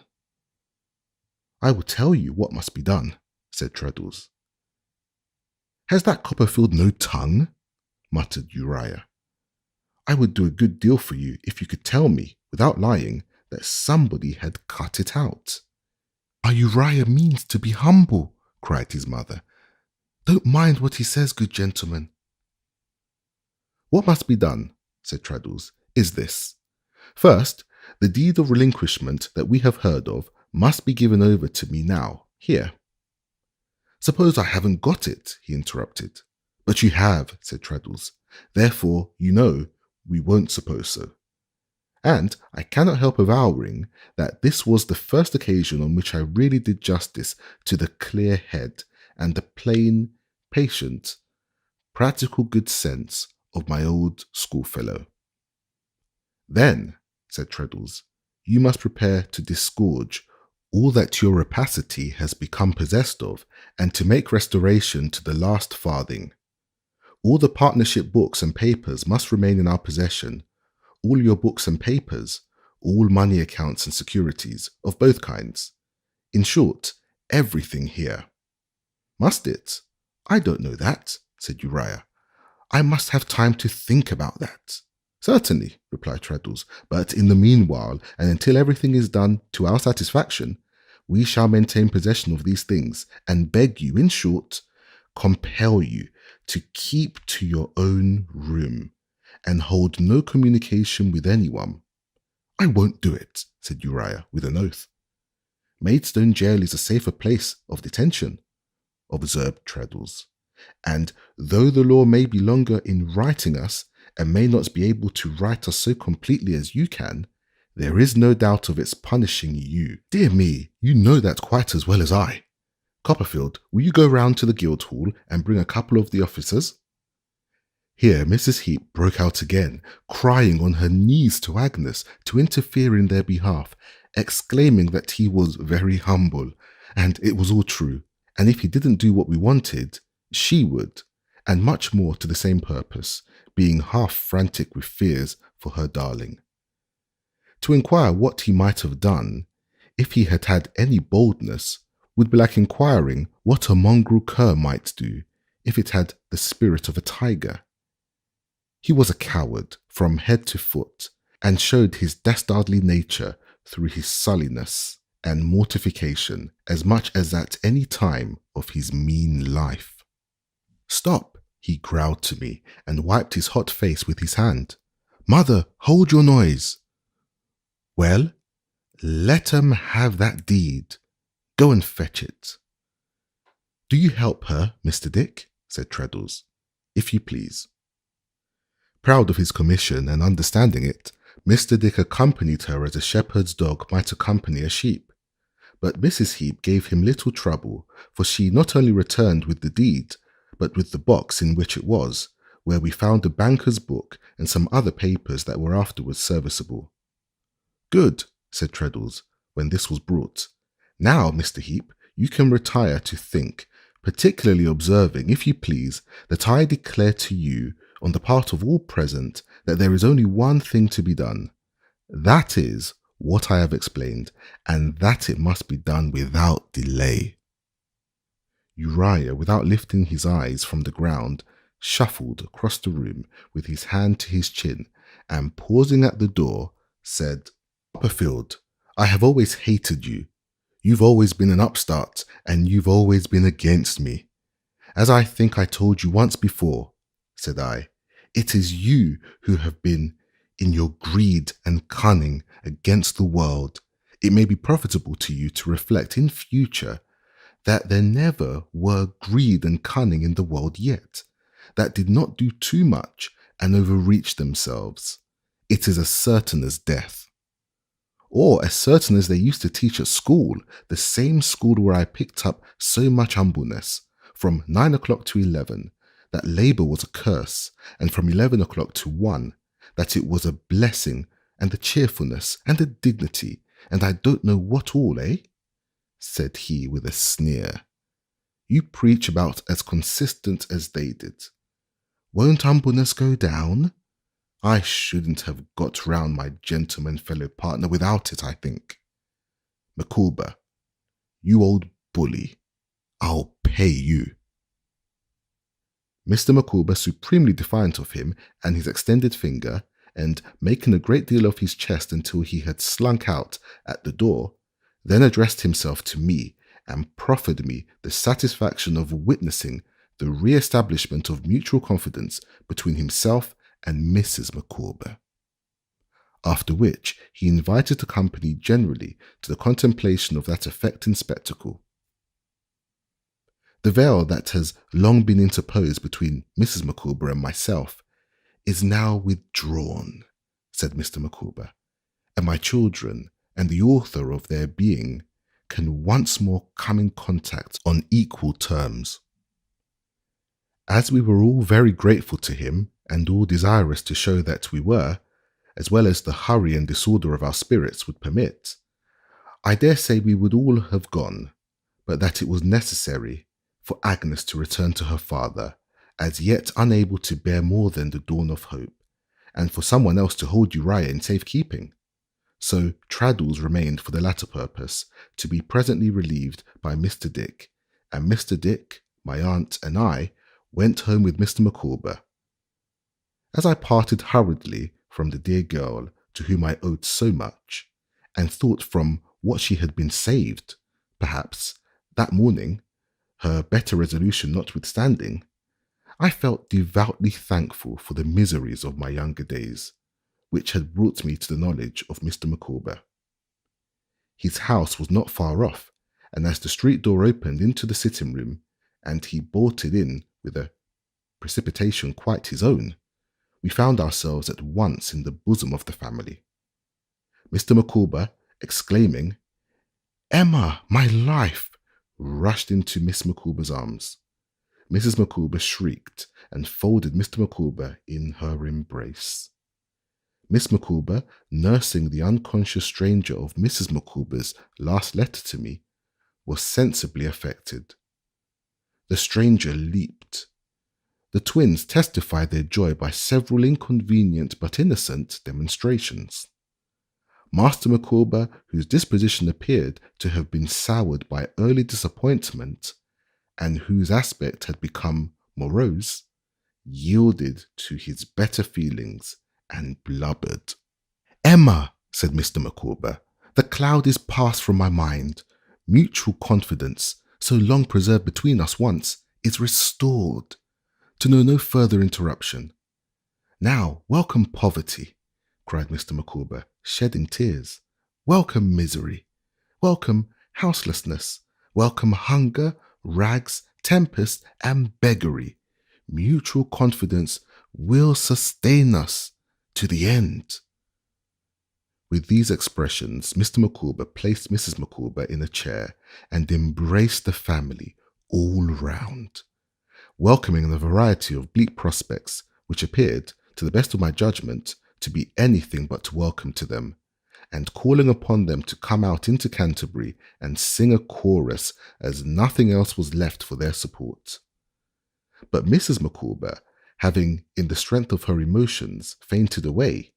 "I will tell you what must be done," said Treddles. "Has that Copperfield no tongue?" muttered Uriah. "I would do a good deal for you if you could tell me, without lying, that somebody had cut it out." "Our Uriah means to be humble," cried his mother. "Don't mind what he says, good gentleman." "What must be done," said Treddles, "is this. First, the deed of relinquishment that we have heard of must be given over to me now, here." "Suppose I haven't got it," he interrupted. "But you have," said Treddles. "Therefore, you know, we won't suppose so. And I cannot help avowing that this was the first occasion on which I really did justice to the clear head and the plain, patient, practical good sense of my old schoolfellow." "Then," said Treddles, "you must prepare to disgorge all that your rapacity has become possessed of, and to make restoration to the last farthing. All the partnership books and papers must remain in our possession, all your books and papers, all money accounts and securities, of both kinds. In short, everything here." "Must it? I don't know that," said Uriah. "I must have time to think about that." "Certainly," replied Treddles, "but in the meanwhile, and until everything is done to our satisfaction, we shall maintain possession of these things, and beg you, in short, compel you to keep to your own room, and hold no communication with anyone." "I won't do it," said Uriah with an oath. "Maidstone Jail is a safer place of detention," observed Treddles, "and though the law may be longer in writing us, and may not be able to write us so completely as you can, there is no doubt of its punishing you. Dear me, you know that quite as well as I. Copperfield, will you go round to the Guildhall and bring a couple of the officers?" Here Mrs. Heep broke out again, crying on her knees to Agnes to interfere in their behalf, exclaiming that he was very humble, and it was all true, and if he didn't do what we wanted, she would, and much more to the same purpose, being half frantic with fears for her darling. To inquire what he might have done, if he had had any boldness, would be like inquiring what a mongrel cur might do if it had the spirit of a tiger. He was a coward from head to foot, and showed his dastardly nature through his sulliness and mortification as much as at any time of his mean life. "Stop," he growled to me, and wiped his hot face with his hand. "Mother, hold your noise." "Well, let 'em have that deed. Go and fetch it." "Do you help her, Mr. Dick?" said Treddles, "if you please." Proud of his commission and understanding it, Mr. Dick accompanied her as a shepherd's dog might accompany a sheep. But Mrs. Heep gave him little trouble, for she not only returned with the deed, but with the box in which it was, where we found a banker's book and some other papers that were afterwards serviceable. "Good," said Treddles, when this was brought. "Now, Mr. Heep, you can retire to think, particularly observing, if you please, that I declare to you, on the part of all present, that there is only one thing to be done. That is what I have explained, and that it must be done without delay." Uriah, without lifting his eyes from the ground, shuffled across the room with his hand to his chin, and pausing at the door, said, "Copperfield, I have always hated you. You've always been an upstart, and you've always been against me. As I think I told you once before," said I, "it is you who have been, in your greed and cunning, against the world. It may be profitable to you to reflect in future that there never were greed and cunning in the world yet, that did not do too much and overreach themselves. It is as certain as death. Or as certain as they used to teach at school, the same school where I picked up so much humbleness, from 9 o'clock to 11, that labour was a curse, and from 11 o'clock to 1, that it was a blessing, and the cheerfulness, and the dignity, and I don't know what all, eh? Said he with a sneer. You preach about as consistent as they did. Won't humbleness go down? I shouldn't have got round my gentleman fellow partner without it, I think. Micawber, you old bully, I'll pay you. Mr. Micawber, supremely defiant of him and his extended finger, and making a great deal of his chest until he had slunk out at the door, then addressed himself to me and proffered me the satisfaction of witnessing the re-establishment of mutual confidence between himself and Mrs. Micawber. After which he invited the company generally to the contemplation of that affecting spectacle. The veil that has long been interposed between Mrs. Micawber and myself is now withdrawn, said Mr. Micawber, and my children and the author of their being can once more come in contact on equal terms. As we were all very grateful to him and all desirous to show that we were, as well as the hurry and disorder of our spirits would permit, I dare say we would all have gone, but that it was necessary for Agnes to return to her father, as yet unable to bear more than the dawn of hope, and for someone else to hold Uriah in safekeeping. So Traddles remained for the latter purpose, to be presently relieved by Mr. Dick, and Mr. Dick, my aunt, and I went home with Mr. Micawber. As I parted hurriedly from the dear girl to whom I owed so much, and thought from what she had been saved, perhaps, that morning, her better resolution notwithstanding, I felt devoutly thankful for the miseries of my younger days, which had brought me to the knowledge of Mr. Micawber. His house was not far off, and as the street door opened into the sitting room, and he bolted in with a precipitation quite his own, we found ourselves at once in the bosom of the family. Mr. Micawber, exclaiming, "Emma, my life!" rushed into Miss Micawber's arms. Mrs. Micawber shrieked and folded Mr. Micawber in her embrace. Miss Micawber, nursing the unconscious stranger of Mrs. Micawber's last letter to me, was sensibly affected. The stranger leaped. The twins testified their joy by several inconvenient but innocent demonstrations. Master Micawber, whose disposition appeared to have been soured by early disappointment, and whose aspect had become morose, yielded to his better feelings and blubbered. "Emma," said Mr. Micawber, "the cloud is passed from my mind. Mutual confidence, so long preserved between us once, is restored, to know no further interruption. Now, welcome poverty," cried Mr. Micawber, shedding tears. "Welcome misery. Welcome houselessness. Welcome hunger, rags, tempest, and beggary. Mutual confidence will sustain us to the end." With these expressions, Mr. Micawber placed Mrs. Micawber in a chair and embraced the family all round, welcoming the variety of bleak prospects which appeared, to the best of my judgment, to be anything but welcome to them, and calling upon them to come out into Canterbury and sing a chorus as nothing else was left for their support. But Mrs. Micawber, having, in the strength of her emotions, fainted away,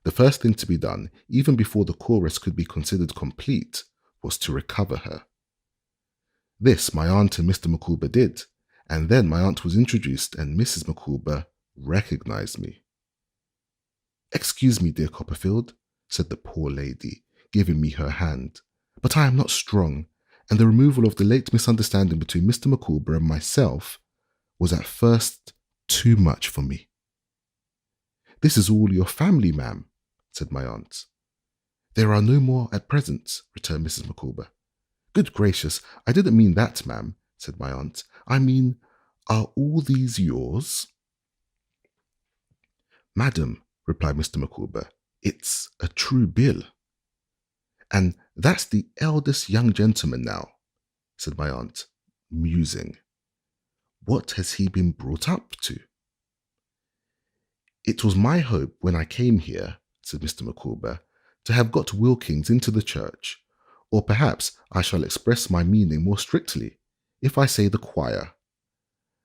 the first thing to be done, even before the chorus could be considered complete, was to recover her. This my aunt and Mr. Micawber did, and then my aunt was introduced and Mrs. Micawber recognized me. "Excuse me, dear Copperfield," said the poor lady, giving me her hand, "but I am not strong, and the removal of the late misunderstanding between Mr. Micawber and myself was at first too much for me." "This is all your family, ma'am," said my aunt. "There are no more at present," returned Mrs. Micawber. "Good gracious, I didn't mean that, ma'am," said my aunt. "I mean, are all these yours?" "Madam," replied Mr. Micawber, "it's a true bill." "And that's the eldest young gentleman now," said my aunt, musing. "What has he been brought up to?" "It was my hope when I came here," said Mr. Micawber, to have got Wilkins into the church, or perhaps I shall express my meaning more strictly, if I say the choir.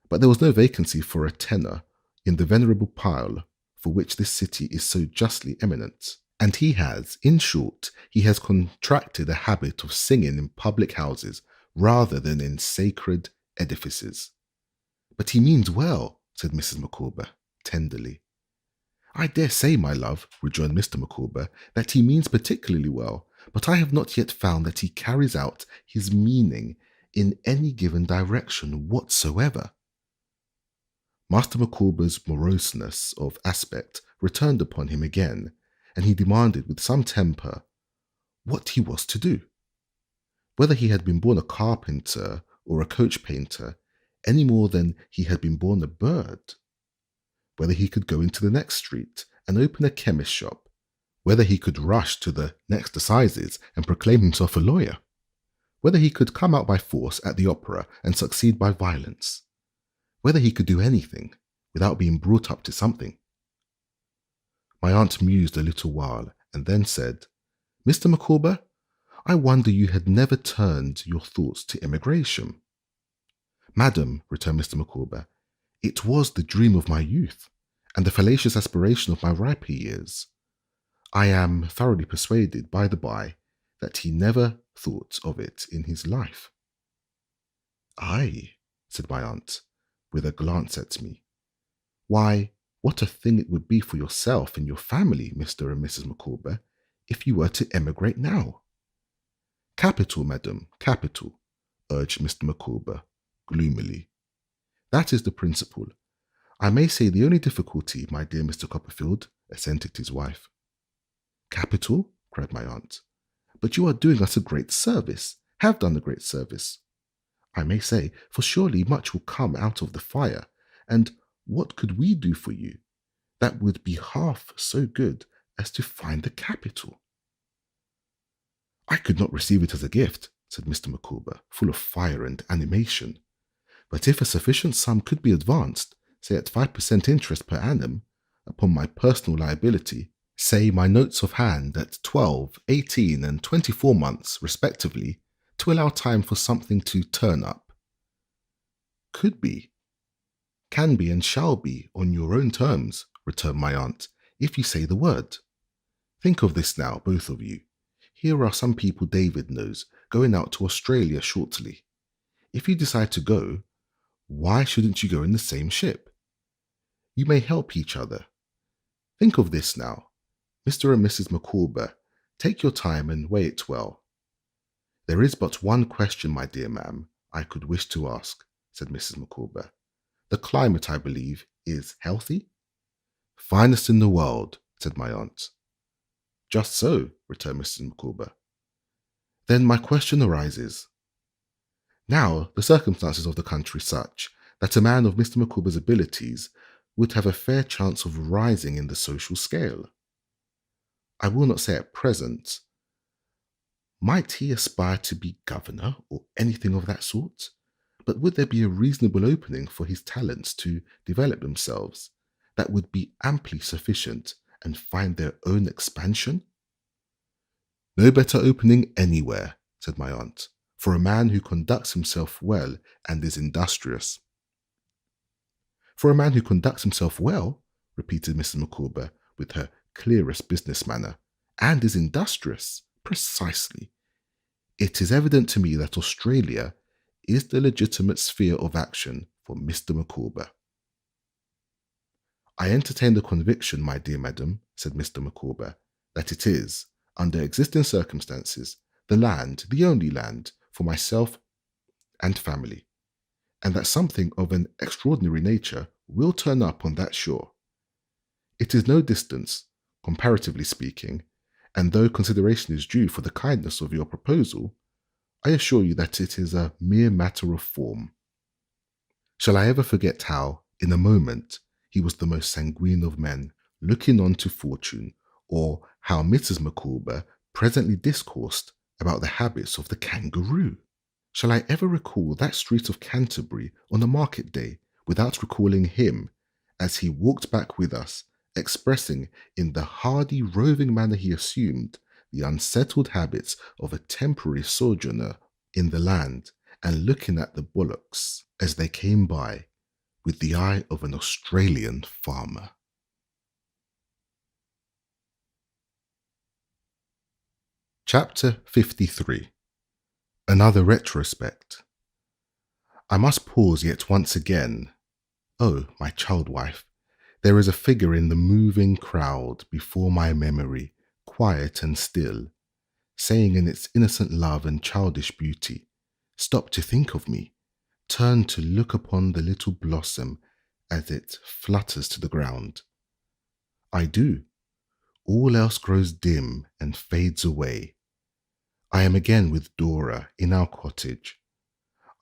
But there was no vacancy for a tenor in the venerable pile for which this city is so justly eminent. And he has, in short, he has contracted a habit of singing in public houses rather than in sacred edifices. But he means well, said Mrs. Micawber, tenderly. I dare say, my love, rejoined Mr. Micawber, that he means particularly well, but I have not yet found that he carries out his meaning in any given direction whatsoever. Master Micawber's moroseness of aspect returned upon him again, and he demanded with some temper what he was to do. Whether he had been born a carpenter or a coach painter, any more than he had been born a bird. Whether he could go into the next street and open a chemist's shop, whether he could rush to the next assizes and proclaim himself a lawyer, whether he could come out by force at the opera and succeed by violence, whether he could do anything without being brought up to something. My aunt mused a little while and then said, Mr. Micawber, I wonder you had never turned your thoughts to emigration. Madam, returned Mr. Micawber, it was the dream of my youth, and the fallacious aspiration of my riper years. I am thoroughly persuaded, by the by, that he never thought of it in his life. Aye, said my aunt, with a glance at me. Why, what a thing it would be for yourself and your family, Mr. and Mrs. Micawber, if you were to emigrate now. Capital, madam, capital, urged Mr. Micawber, gloomily. That is the principle. I may say the only difficulty, my dear Mr. Copperfield, assented his wife. Capital, cried my aunt. But you are doing us a great service, have done a great service. I may say, for surely much will come out of the fire, and what could we do for you that would be half so good as to find the capital? I could not receive it as a gift, said Mr. Micawber, full of fire and animation. But if a sufficient sum could be advanced, say at 5% interest per annum, upon my personal liability, say my notes of hand at 12, 18, and 24 months, respectively, to allow time for something to turn up. Could be, can be, and shall be on your own terms, returned my aunt, if you say the word. Think of this now, both of you. Here are some people David knows going out to Australia shortly. If you decide to go, why shouldn't you go in the same ship? You may help each other. Think of this now. Mr. and Mrs. Micawber, take your time and weigh it well. There is but one question, my dear ma'am, I could wish to ask, said Mrs. Micawber. The climate, I believe, is healthy? Finest in the world, said my aunt. Just so, returned Mrs. Micawber. Then my question arises. Now, the circumstances of the country such that a man of Mr. Micawber's abilities would have a fair chance of rising in the social scale. I will not say at present. Might he aspire to be governor or anything of that sort? But would there be a reasonable opening for his talents to develop themselves that would be amply sufficient and find their own expansion? No better opening anywhere, said my aunt, for a man who conducts himself well and is industrious. For a man who conducts himself well, repeated Mrs. Micawber with her clearest business manner, and is industrious, precisely. It is evident to me that Australia is the legitimate sphere of action for Mr. Micawber. I entertain the conviction, my dear madam, said Mr. Micawber, that it is, under existing circumstances, the land, the only land, for myself and family, and that something of an extraordinary nature will turn up on that shore. It is no distance, comparatively speaking, and though consideration is due for the kindness of your proposal, I assure you that it is a mere matter of form. Shall I ever forget how, in a moment, he was the most sanguine of men, looking on to fortune, or how Mrs. Micawber presently discoursed about the habits of the kangaroo? Shall I ever recall that street of Canterbury on a market day without recalling him as he walked back with us expressing in the hardy roving manner he assumed the unsettled habits of a temporary sojourner in the land, and looking at the bullocks as they came by with the eye of an Australian farmer. Chapter 53. Another retrospect. I must pause yet once again. Oh, my child wife, there is a figure in the moving crowd before my memory, quiet and still, saying in its innocent love and childish beauty, stop to think of me, turn to look upon the little blossom as it flutters to the ground. I do. All else grows dim and fades away. I am again with Dora in our cottage.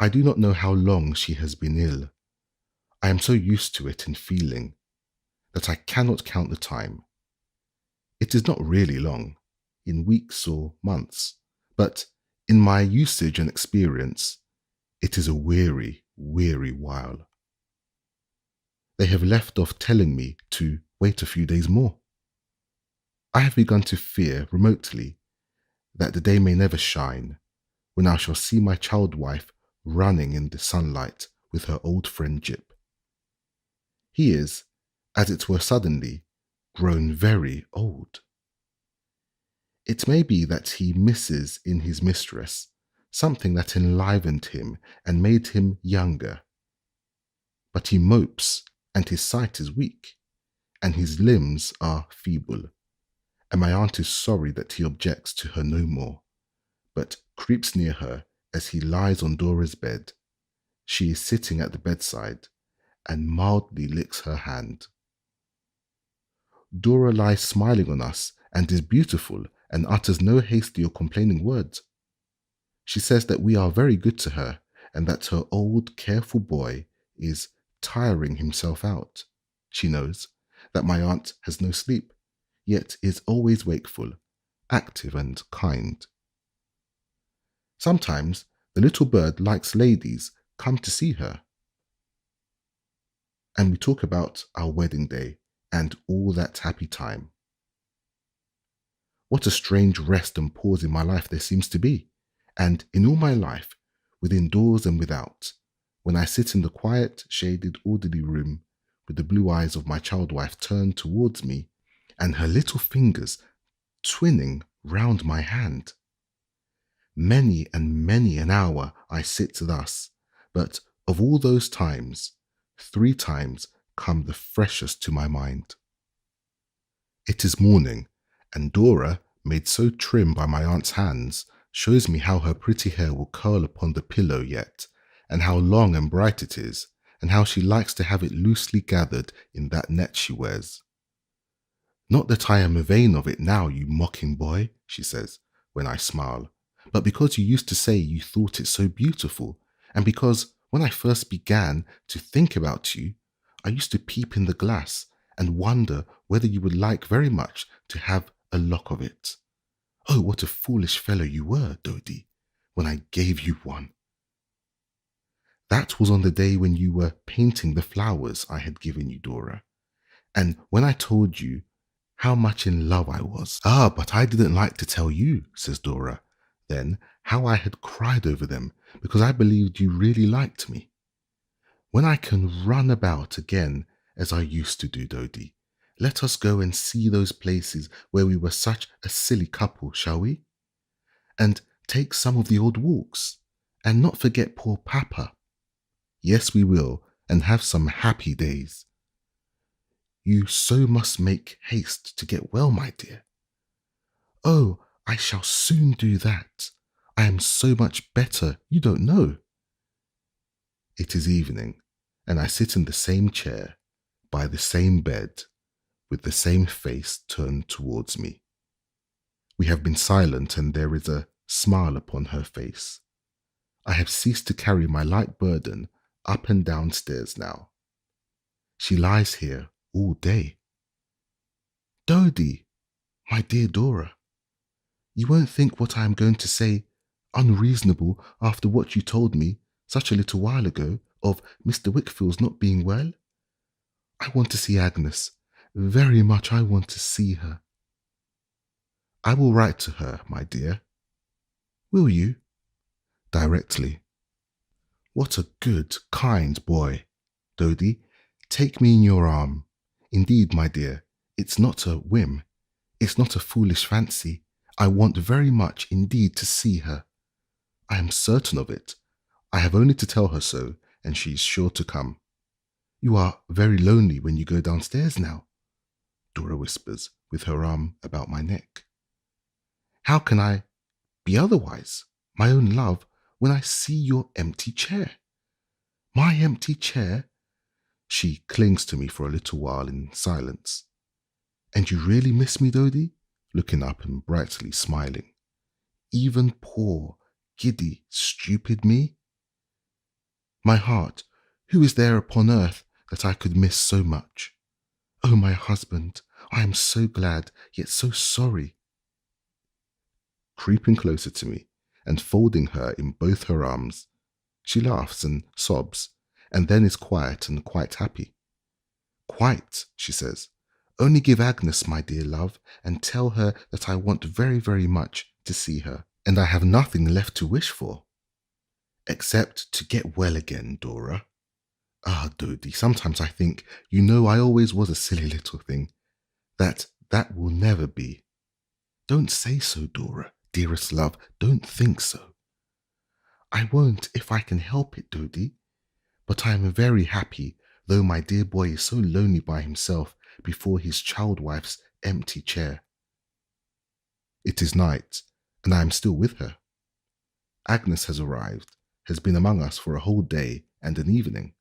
I do not know how long she has been ill. I am so used to it in feeling that I cannot count the time. It is not really long, in weeks or months, but in my usage and experience, it is a weary, weary while. They have left off telling me to wait a few days more. I have begun to fear remotely that the day may never shine when I shall see my child wife running in the sunlight with her old friend Jip. He is, as it were suddenly, grown very old. It may be that he misses in his mistress something that enlivened him and made him younger. But he mopes, and his sight is weak, and his limbs are feeble, and my aunt is sorry that he objects to her no more, but creeps near her as he lies on Dora's bed. She is sitting at the bedside, and mildly licks her hand. Dora lies smiling on us and is beautiful and utters no hasty or complaining words. She says that we are very good to her and that her old, careful boy is tiring himself out. She knows that my aunt has no sleep, yet is always wakeful, active and kind. Sometimes the little bird likes ladies come to see her, and we talk about our wedding day and all that happy time. What a strange rest and pause in my life there seems to be, and in all my life, within doors and without, when I sit in the quiet, shaded, orderly room with the blue eyes of my child wife turned towards me and her little fingers twinning round my hand. Many and many an hour I sit thus, but of all those times, 3 times come the freshest to my mind. It is morning, and Dora, made so trim by my aunt's hands, shows me how her pretty hair will curl upon the pillow yet, and how long and bright it is, and how she likes to have it loosely gathered in that net she wears. Not that I am vain of it now, you mocking boy, she says, when I smile, but because you used to say you thought it so beautiful, and because when I first began to think about you, I used to peep in the glass and wonder whether you would like very much to have a lock of it. Oh, what a foolish fellow you were, Dodie, when I gave you one. That was on the day when you were painting the flowers I had given you, Dora, and when I told you how much in love I was. Ah, but I didn't like to tell you, says Dora, then how I had cried over them, because I believed you really liked me. When I can run about again as I used to do, Dodie, let us go and see those places where we were such a silly couple, shall we? And take some of the old walks, and not forget poor Papa. Yes, we will, and have some happy days. You so must make haste to get well, my dear. Oh, I shall soon do that. I am so much better, you don't know. It is evening, and I sit in the same chair, by the same bed, with the same face turned towards me. We have been silent, and there is a smile upon her face. I have ceased to carry my light burden up and down stairs now. She lies here all day. Dodie, my dear Dora, you won't think what I am going to say unreasonable after what you told me such a little while ago of Mr. Wickfield's not being well? I want to see Agnes, very much I want to see her. I will write to her, my dear. Will you? Directly. What a good, kind boy. Dodie, take me in your arm. Indeed, my dear, it's not a whim. It's not a foolish fancy. I want very much indeed to see her. I am certain of it. I have only to tell her so, and she is sure to come. You are very lonely when you go downstairs now, Dora whispers, with her arm about my neck. How can I be otherwise, my own love, when I see your empty chair? My empty chair? She clings to me for a little while in silence. And you really miss me, Dodie? Looking up and brightly smiling. Even poor, giddy, stupid me? My heart, who is there upon earth that I could miss so much? Oh, my husband, I am so glad, yet so sorry. Creeping closer to me and folding her in both her arms, she laughs and sobs, and then is quiet and quite happy. Quite, she says. Only give Agnes, my dear love, and tell her that I want very, very much to see her, and I have nothing left to wish for. Except to get well again, Dora. Ah, Dodie, sometimes I think, you know I always was a silly little thing, that will never be. Don't say so, Dora, dearest love, don't think so. I won't if I can help it, Dodie, but I am very happy, though my dear boy is so lonely by himself before his child wife's empty chair. It is night, and I am still with her. Agnes has arrived, has been among us for a whole day and an evening.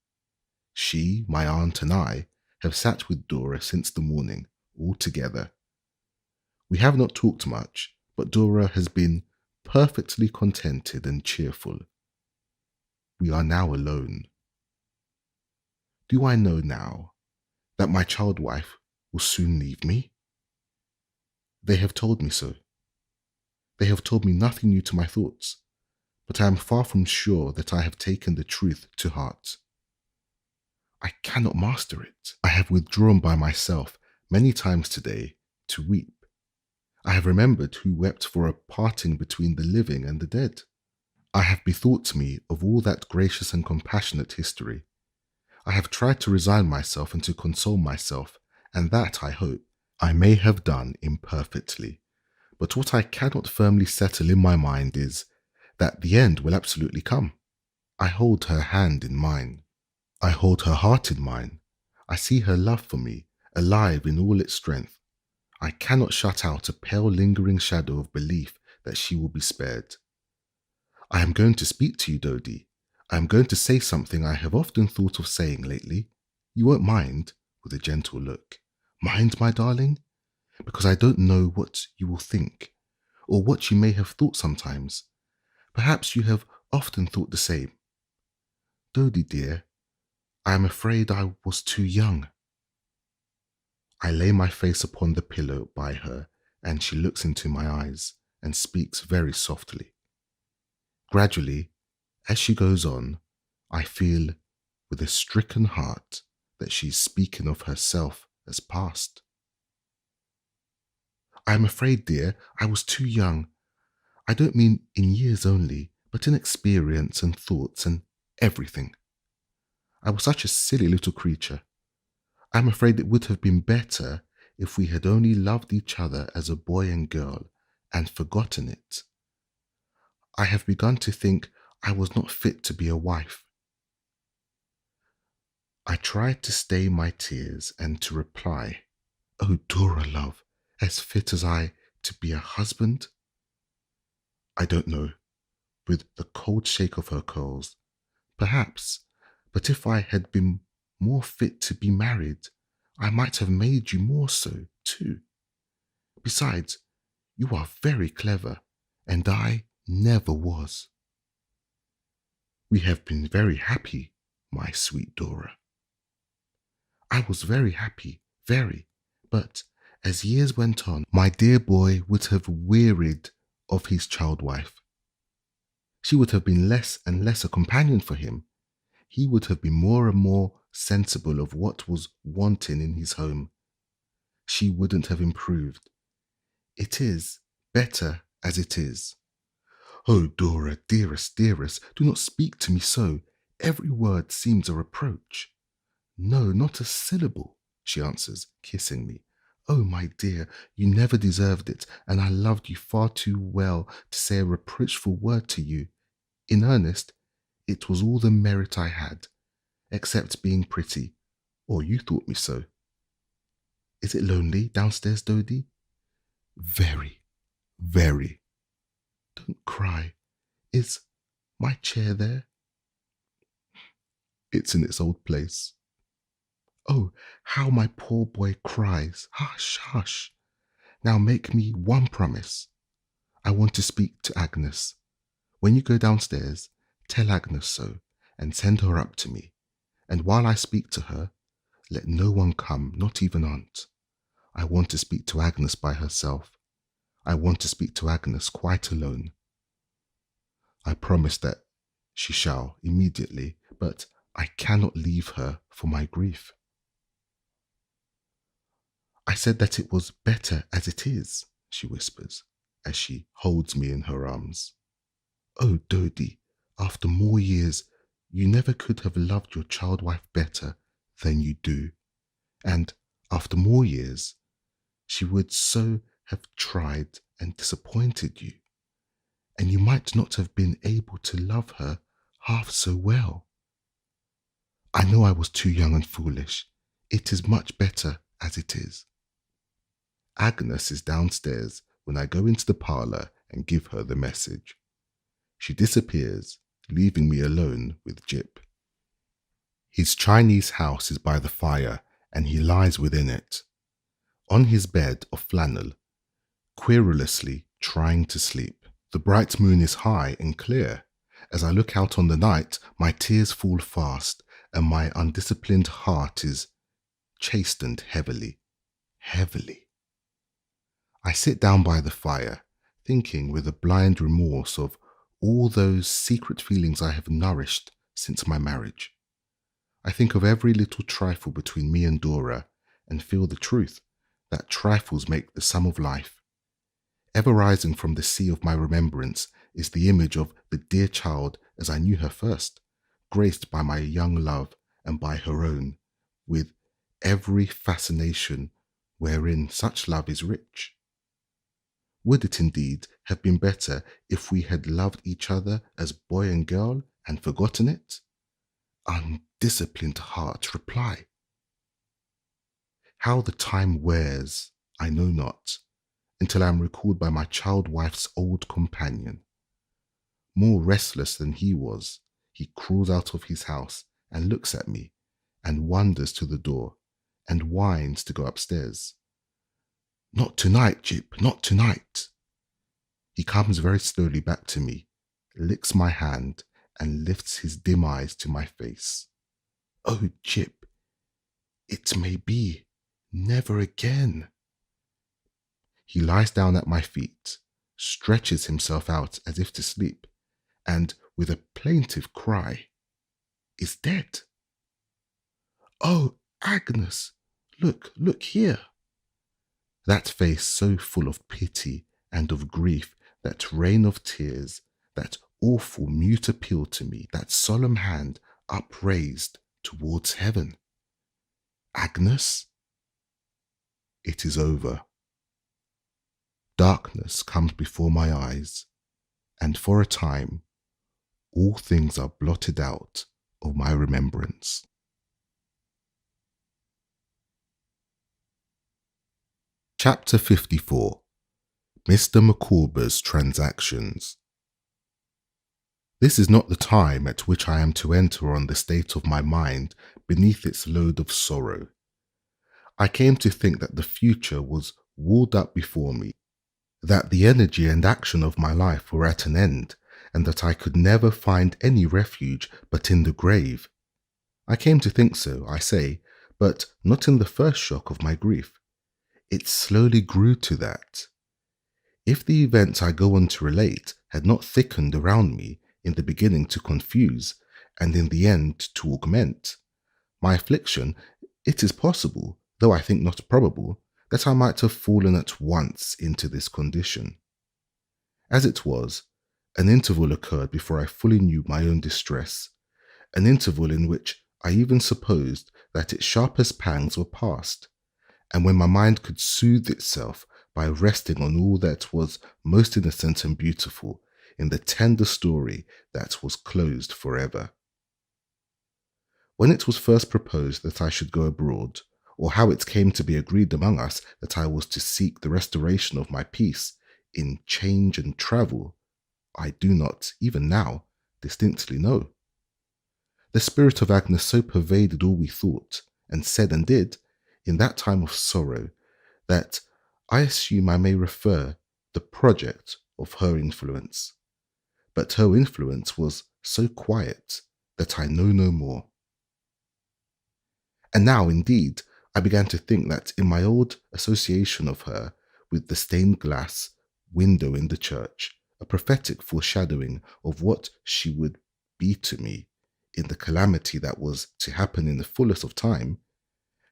She, my aunt, and I have sat with Dora since the morning, all together. We have not talked much, but Dora has been perfectly contented and cheerful. We are now alone. Do I know now that my child wife will soon leave me? They have told me so. They have told me nothing new to my thoughts, but I am far from sure that I have taken the truth to heart. I cannot master it. I have withdrawn by myself many times today to weep. I have remembered who wept for a parting between the living and the dead. I have bethought me of all that gracious and compassionate history. I have tried to resign myself and to console myself, and that, I hope, I may have done imperfectly. But what I cannot firmly settle in my mind is that the end will absolutely come. I hold her hand in mine. I hold her heart in mine. I see her love for me, alive in all its strength. I cannot shut out a pale lingering shadow of belief that she will be spared. I am going to speak to you, Dodie. I am going to say something I have often thought of saying lately. You won't mind, with a gentle look. Mind, my darling? Because I don't know what you will think, or what you may have thought sometimes. Perhaps you have often thought the same. Dodie, dear, I am afraid I was too young. I lay my face upon the pillow by her, and she looks into my eyes and speaks very softly. Gradually, as she goes on, I feel with a stricken heart that she is speaking of herself as past. I am afraid, dear, I was too young. I don't mean in years only, but in experience and thoughts and everything. I was such a silly little creature. I am afraid it would have been better if we had only loved each other as a boy and girl and forgotten it. I have begun to think I was not fit to be a wife. I tried to stay my tears and to reply, "Oh, Dora, love, as fit as I to be a husband?" I don't know, with the cold shake of her curls. Perhaps, but if I had been more fit to be married, I might have made you more so, too. Besides, you are very clever, and I never was. We have been very happy, my sweet Dora. I was very happy, very, but as years went on, my dear boy would have wearied of his child wife. She would have been less and less a companion for him. He would have been more and more sensible of what was wanting in his home. she wouldn't have improved. It is better as it is. Oh, Dora, dearest, dearest, do not speak to me so. Every word seems a reproach. No, not a syllable, she answers, kissing me. Oh, my dear, you never deserved it, and I loved you far too well to say a reproachful word to you. In earnest, it was all the merit I had, except being pretty, or you thought me so. Is it lonely downstairs, Dodie? Very, very. Don't cry. Is my chair there? It's in its old place. Oh, how my poor boy cries. Hush, hush. Now make me one promise. I want to speak to Agnes. When you go downstairs, tell Agnes so, and send her up to me. And while I speak to her, let no one come, not even Aunt. I want to speak to Agnes by herself. I want to speak to Agnes quite alone. I promise that she shall immediately, but I cannot leave her for my grief. I said that it was better as it is, she whispers, as she holds me in her arms. Oh, Dodie, after more years, you never could have loved your child wife better than you do. And after more years, she would so have tried and disappointed you, and you might not have been able to love her half so well. I know I was too young and foolish. It is much better as it is. Agnes is downstairs when I go into the parlour and give her the message. She disappears, leaving me alone with Jip. His Chinese house is by the fire, and he lies within it, on his bed of flannel, querulously trying to sleep. The bright moon is high and clear. As I look out on the night, my tears fall fast, and my undisciplined heart is chastened heavily, heavily. I sit down by the fire, thinking with a blind remorse of all those secret feelings I have nourished since my marriage. I think of every little trifle between me and Dora, and feel the truth that trifles make the sum of life. Ever rising from the sea of my remembrance is the image of the dear child as I knew her first, graced by my young love and by her own, with every fascination wherein such love is rich. Would it indeed have been better if we had loved each other as boy and girl and forgotten it? Undisciplined heart, reply. How the time wears, I know not, until I am recalled by my child wife's old companion. More restless than he was, he crawls out of his house and looks at me, and wanders to the door, and whines to go upstairs. Not tonight, Jip, not tonight. He comes very slowly back to me, licks my hand, and lifts his dim eyes to my face. Oh, Jip, it may be never again. He lies down at my feet, stretches himself out as if to sleep, and with a plaintive cry, is dead. Oh, Agnes, look here. That face so full of pity and of grief, that rain of tears, that awful mute appeal to me, that solemn hand upraised towards heaven. Agnes? It is over. Darkness comes before my eyes, and for a time, all things are blotted out of my remembrance. Chapter 54. Mr. Micawber's Transactions. This is not the time at which I am to enter on the state of my mind beneath its load of sorrow. I came to think that the future was walled up before me, that the energy and action of my life were at an end, and that I could never find any refuge but in the grave. I came to think so, I say, but not in the first shock of my grief. It slowly grew to that. If the events I go on to relate had not thickened around me in the beginning to confuse, and in the end to augment, my affliction, it is possible, though I think not probable, that I might have fallen at once into this condition. As it was, an interval occurred before I fully knew my own distress, an interval in which I even supposed that its sharpest pangs were past, and when my mind could soothe itself by resting on all that was most innocent and beautiful in the tender story that was closed forever. When it was first proposed that I should go abroad, or how it came to be agreed among us that I was to seek the restoration of my peace in change and travel, I do not, even now, distinctly know. The spirit of Agnes so pervaded all we thought, and said and did, in that time of sorrow, that I assume I may refer the project of her influence. But her influence was so quiet that I know no more. And now, indeed, I began to think that in my old association of her with the stained glass window in the church, a prophetic foreshadowing of what she would be to me in the calamity that was to happen in the fullest of time,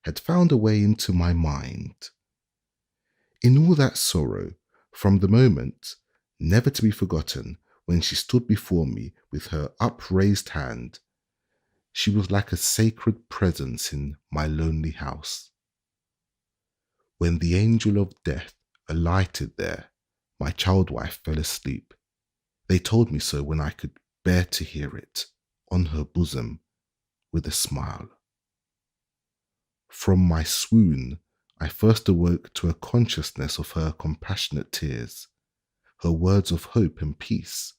had found a way into my mind. In all that sorrow, from the moment, never to be forgotten, when she stood before me with her upraised hand, she was like a sacred presence in my lonely house. When the angel of death alighted there, my child wife fell asleep. They told me so when I could bear to hear it, on her bosom, with a smile. From my swoon, I first awoke to a consciousness of her compassionate tears, her words of hope and peace,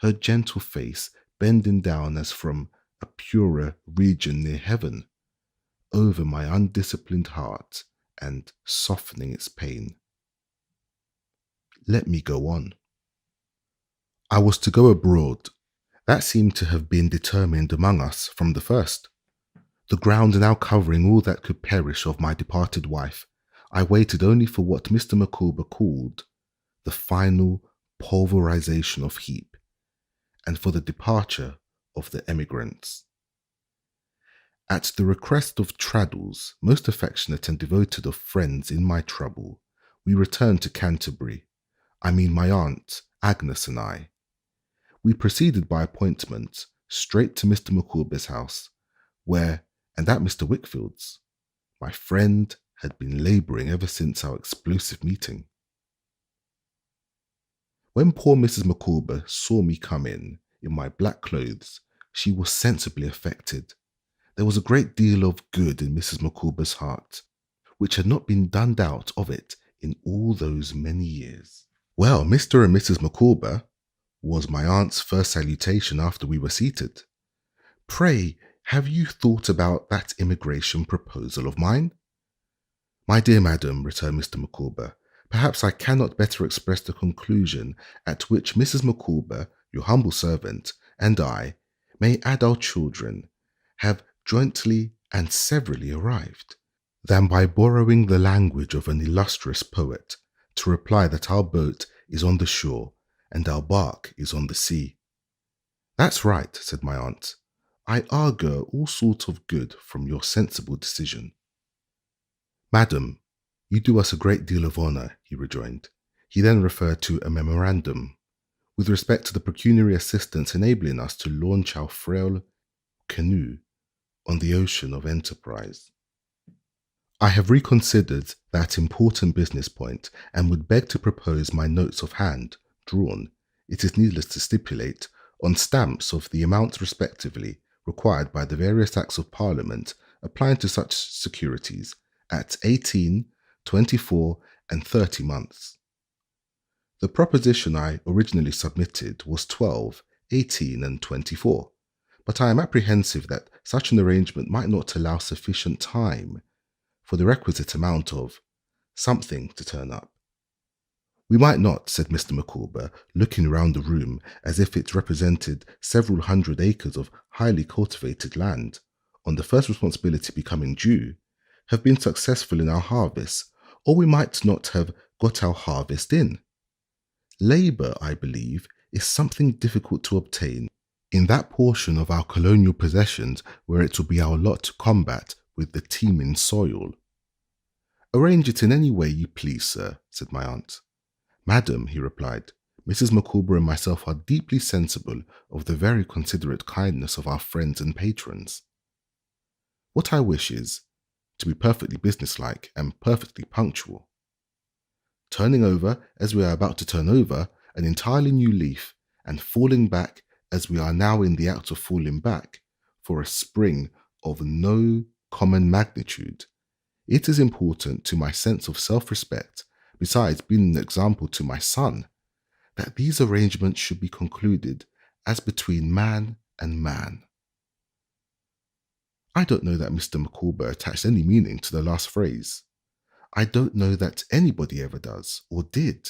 her gentle face bending down as from a purer region near heaven, over my undisciplined heart and softening its pain. Let me go on. I was to go abroad. That seemed to have been determined among us from the first. The ground now covering all that could perish of my departed wife, I waited only for what Mr. Micawber called the final pulverization of heap, and for the departure of the emigrants. At the request of Traddles, most affectionate and devoted of friends in my trouble, we returned to Canterbury. I mean my aunt, Agnes, and I. We proceeded by appointment straight to Mr. Micawber's house, where, and at Mr. Wickfield's, my friend had been labouring ever since our explosive meeting. When poor Mrs. Micawber saw me come in my black clothes, she was sensibly affected. There was a great deal of good in Mrs. Micawber's heart, which had not been done out of it in all those many years. Well, Mr. and Mrs. Micawber, was my aunt's first salutation after we were seated. Pray, have you thought about that immigration proposal of mine? My dear madam, returned Mr. Micawber, perhaps I cannot better express the conclusion at which Mrs. Micawber, your humble servant, and I, may add our children, have jointly and severally arrived, than by borrowing the language of an illustrious poet to reply that our boat is on the shore and our bark is on the sea. That's right, said my aunt. I augur all sorts of good from your sensible decision. Madam, you do us a great deal of honour, he rejoined. He then referred to a memorandum with respect to the pecuniary assistance enabling us to launch our frail canoe on the ocean of enterprise. I have reconsidered that important business point and would beg to propose my notes of hand, drawn, it is needless to stipulate, on stamps of the amounts respectively required by the various Acts of Parliament applying to such securities at 18, 24, and 30 months. The proposition I originally submitted was 12, 18, and 24, but I am apprehensive that such an arrangement might not allow sufficient time for the requisite amount of something to turn up. We might not, said Mr. Micawber, looking round the room as if it represented several hundred acres of highly cultivated land, on the first responsibility becoming due, have been successful in our harvest, or we might not have got our harvest in. Labour, I believe, is something difficult to obtain in that portion of our colonial possessions where it will be our lot to combat with the teeming soil. Arrange it in any way you please, sir, said my aunt. Madam, he replied, Mrs. Micawber and myself are deeply sensible of the very considerate kindness of our friends and patrons. What I wish is to be perfectly businesslike and perfectly punctual. Turning over as we are about to turn over an entirely new leaf, and falling back as we are now in the act of falling back for a spring of no common magnitude, it is important to my sense of self-respect, besides being an example to my son, that these arrangements should be concluded as between man and man. I don't know that Mr. Micawber attached any meaning to the last phrase. I don't know that anybody ever does, or did,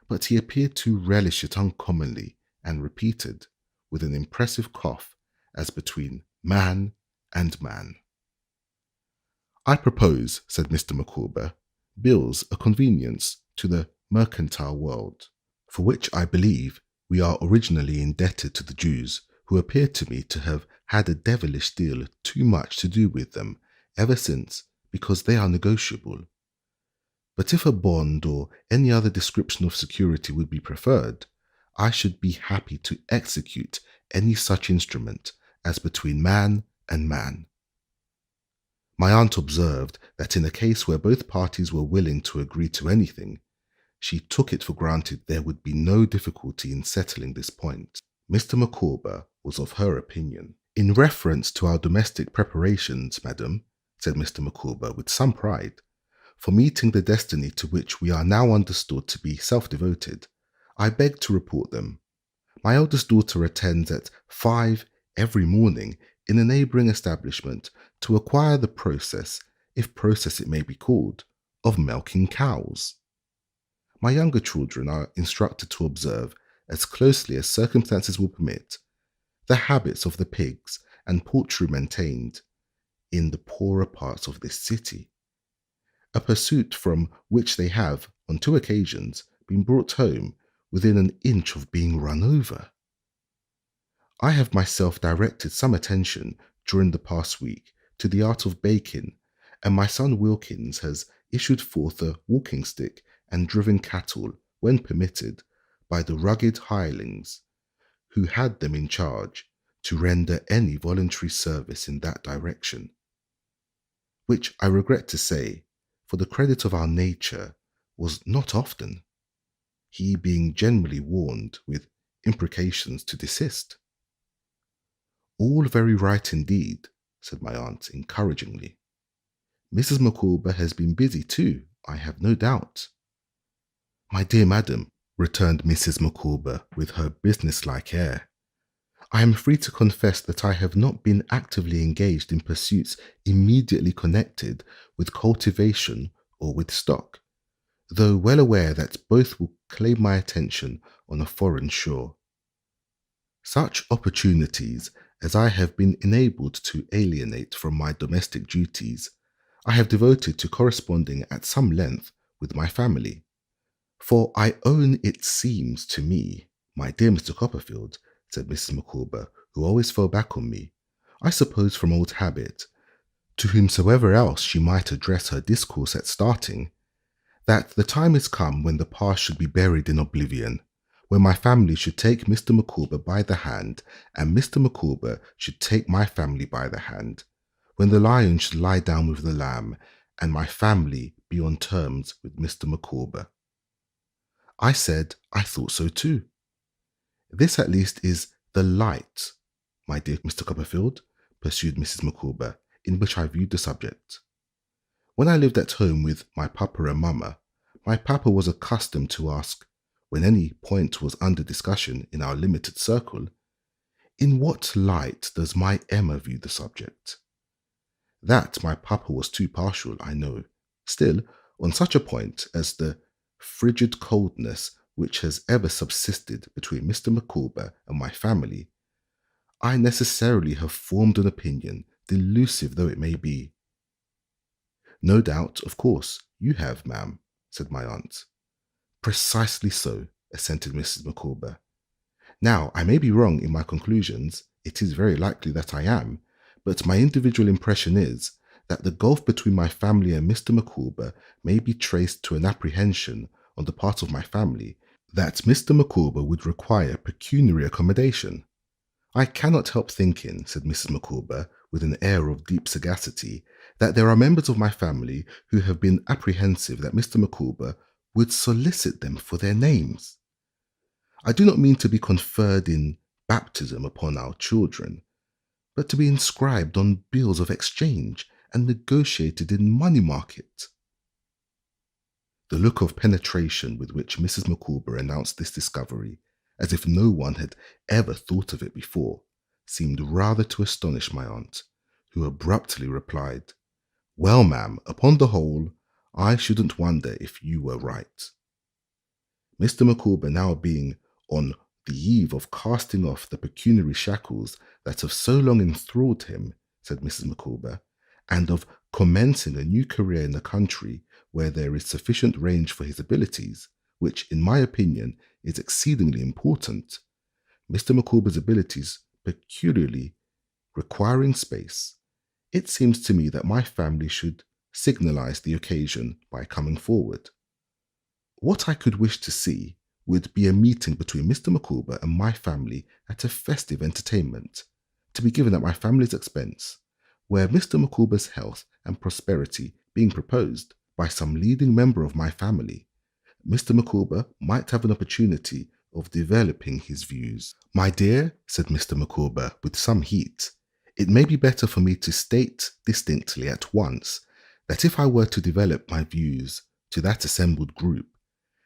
but he appeared to relish it uncommonly, and repeated, with an impressive cough, as between man and man. I propose, said Mr. Micawber, bills a convenience to the mercantile world, for which I believe we are originally indebted to the Jews, who appear to me to have had a devilish deal too much to do with them ever since, because they are negotiable. But if a bond or any other description of security would be preferred, I should be happy to execute any such instrument as between man and man. My aunt observed that in a case where both parties were willing to agree to anything, she took it for granted there would be no difficulty in settling this point. Mr. Micawber was of her opinion. In reference to our domestic preparations, madam, said Mr. Micawber with some pride, for meeting the destiny to which we are now understood to be self-devoted, I beg to report them. My eldest daughter attends at 5 every morning in a neighbouring establishment to acquire the process, if process it may be called, of milking cows. My younger children are instructed to observe, as closely as circumstances will permit, the habits of the pigs and poultry maintained in the poorer parts of this city, a pursuit from which they have, on 2 occasions, been brought home within an inch of being run over. I have myself directed some attention during the past week to the art of baking, and my son Wilkins has issued forth a walking stick and driven cattle, when permitted, by the rugged hirelings who had them in charge, to render any voluntary service in that direction, which I regret to say, for the credit of our nature, was not often, he being generally warned with imprecations to desist. All very right indeed, said my aunt encouragingly. Mrs. Micawber has been busy too, I have no doubt. My dear madam, returned Mrs. Micawber with her businesslike air, I am free to confess that I have not been actively engaged in pursuits immediately connected with cultivation or with stock, though well aware that both will claim my attention on a foreign shore. Such opportunities as I have been enabled to alienate from my domestic duties, I have devoted to corresponding at some length with my family. For I own it seems to me, my dear Mr. Copperfield, said Mrs. Micawber, who always fell back on me, I suppose from old habit, to whomsoever else she might address her discourse at starting, that the time is come when the past should be buried in oblivion, when my family should take Mr. Micawber by the hand, and Mr. Micawber should take my family by the hand, when the lion should lie down with the lamb, and my family be on terms with Mr. Micawber. I said I thought so too. This at least is the light, my dear Mr. Copperfield, pursued Mrs. Micawber, in which I viewed the subject. When I lived at home with my papa and mamma, my papa was accustomed to ask, when any point was under discussion in our limited circle, in what light does my Emma view the subject? That my papa was too partial, I know. Still, on such a point as the frigid coldness which has ever subsisted between Mr. Micawber and my family, I necessarily have formed an opinion, delusive though it may be. No doubt, of course, you have, ma'am, said my aunt. Precisely so, assented Mrs. Micawber. Now, I may be wrong in my conclusions, it is very likely that I am, but my individual impression is, that the gulf between my family and Mr. Micawber may be traced to an apprehension on the part of my family that Mr. Micawber would require pecuniary accommodation. I cannot help thinking, said Mrs. Micawber, with an air of deep sagacity, that there are members of my family who have been apprehensive that Mr. Micawber would solicit them for their names. I do not mean to be conferred in baptism upon our children, but to be inscribed on bills of exchange and negotiated in money market. The look of penetration with which Mrs. Micawber announced this discovery, as if no one had ever thought of it before, seemed rather to astonish my aunt, who abruptly replied, "Well, ma'am, upon the whole, I shouldn't wonder if you were right." Mr. Micawber now being on the eve of casting off the pecuniary shackles that have so long enthralled him, said Mrs. Micawber, and of commencing a new career in a country where there is sufficient range for his abilities, which, in my opinion, is exceedingly important, Mr. Micawber's abilities peculiarly requiring space, it seems to me that my family should signalize the occasion by coming forward. What I could wish to see would be a meeting between Mr. Micawber and my family at a festive entertainment, to be given at my family's expense, where Mr. Micawber's health and prosperity being proposed by some leading member of my family, Mr. Micawber might have an opportunity of developing his views. "My dear," said Mr. Micawber with some heat, "it may be better for me to state distinctly at once that if I were to develop my views to that assembled group,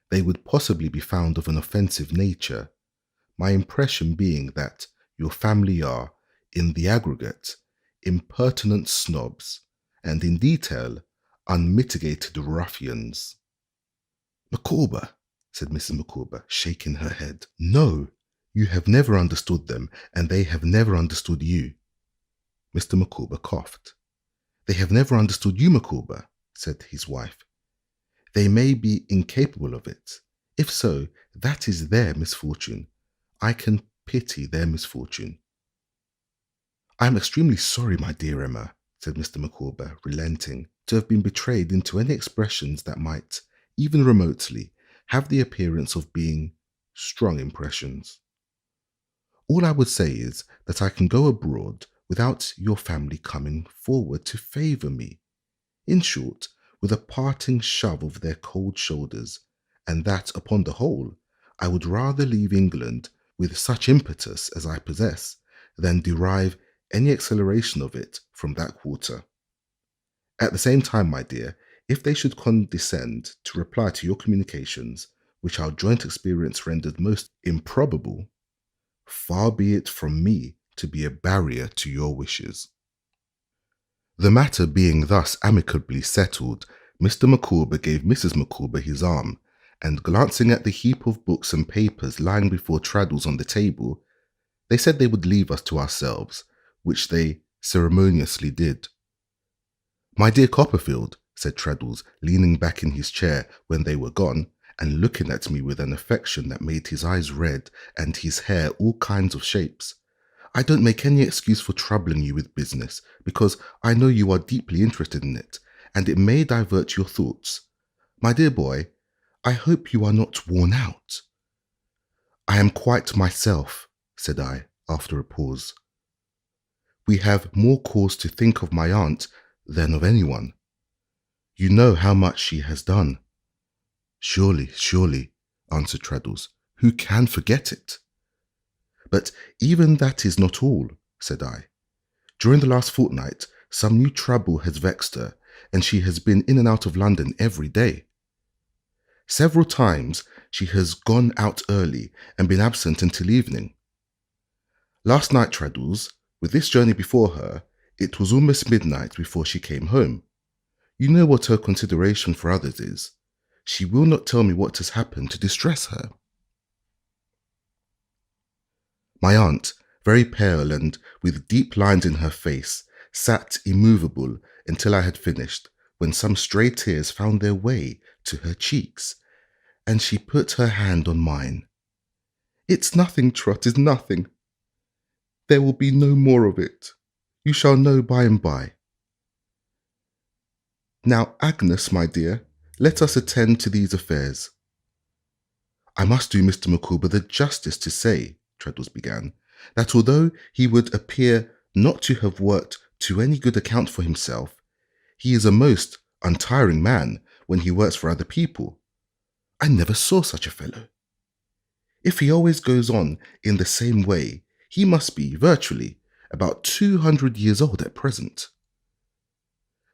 they would possibly be found of an offensive nature, my impression being that your family are, in the aggregate, impertinent snobs, and in detail, unmitigated ruffians." "Micawber," said Mrs. Micawber, shaking her head, "no, you have never understood them, and they have never understood you." Mr. Micawber coughed. "They have never understood you, Micawber," said his wife. "They may be incapable of it. If so, that is their misfortune. I can pity their misfortune." "I am extremely sorry, my dear Emma," said Mr. Micawber, relenting, "to have been betrayed into any expressions that might, even remotely, have the appearance of being strong impressions. All I would say is that I can go abroad without your family coming forward to favour me. In short, with a parting shove of their cold shoulders, and that, upon the whole, I would rather leave England with such impetus as I possess than derive any acceleration of it from that quarter. At the same time, my dear, if they should condescend to reply to your communications, which our joint experience rendered most improbable, far be it from me to be a barrier to your wishes." The matter being thus amicably settled, Mr. Micawber gave Mrs. Micawber his arm, and glancing at the heap of books and papers lying before Traddles on the table, they said they would leave us to ourselves, which they ceremoniously did. "My dear Copperfield," said Traddles, leaning back in his chair when they were gone, and looking at me with an affection that made his eyes red and his hair all kinds of shapes, "I don't make any excuse for troubling you with business, because I know you are deeply interested in it, and it may divert your thoughts. My dear boy, I hope you are not worn out." "I am quite myself," said I, after a pause. "We have more cause to think of my aunt than of anyone. You know how much she has done." "Surely, surely," answered Traddles. "Who can forget it?" "But even that is not all," said I. "During the last fortnight, some new trouble has vexed her, and she has been in and out of London every day. Several times she has gone out early and been absent until evening. Last night, Traddles, with this journey before her, it was almost midnight before she came home. You know what her consideration for others is. She will not tell me what has happened to distress her." My aunt, very pale and with deep lines in her face, sat immovable until I had finished, when some stray tears found their way to her cheeks, and she put her hand on mine. "It's nothing, Trot, it's nothing. There will be no more of it. You shall know by and by." Now, Agnes, my dear, let us attend to these affairs. I must do Mr. Micawber the justice to say, Treadles began, that although he would appear not to have worked to any good account for himself, he is a most untiring man when he works for other people. I never saw such a fellow. If he always goes on in the same way, he must be, virtually, about 200 years old at present.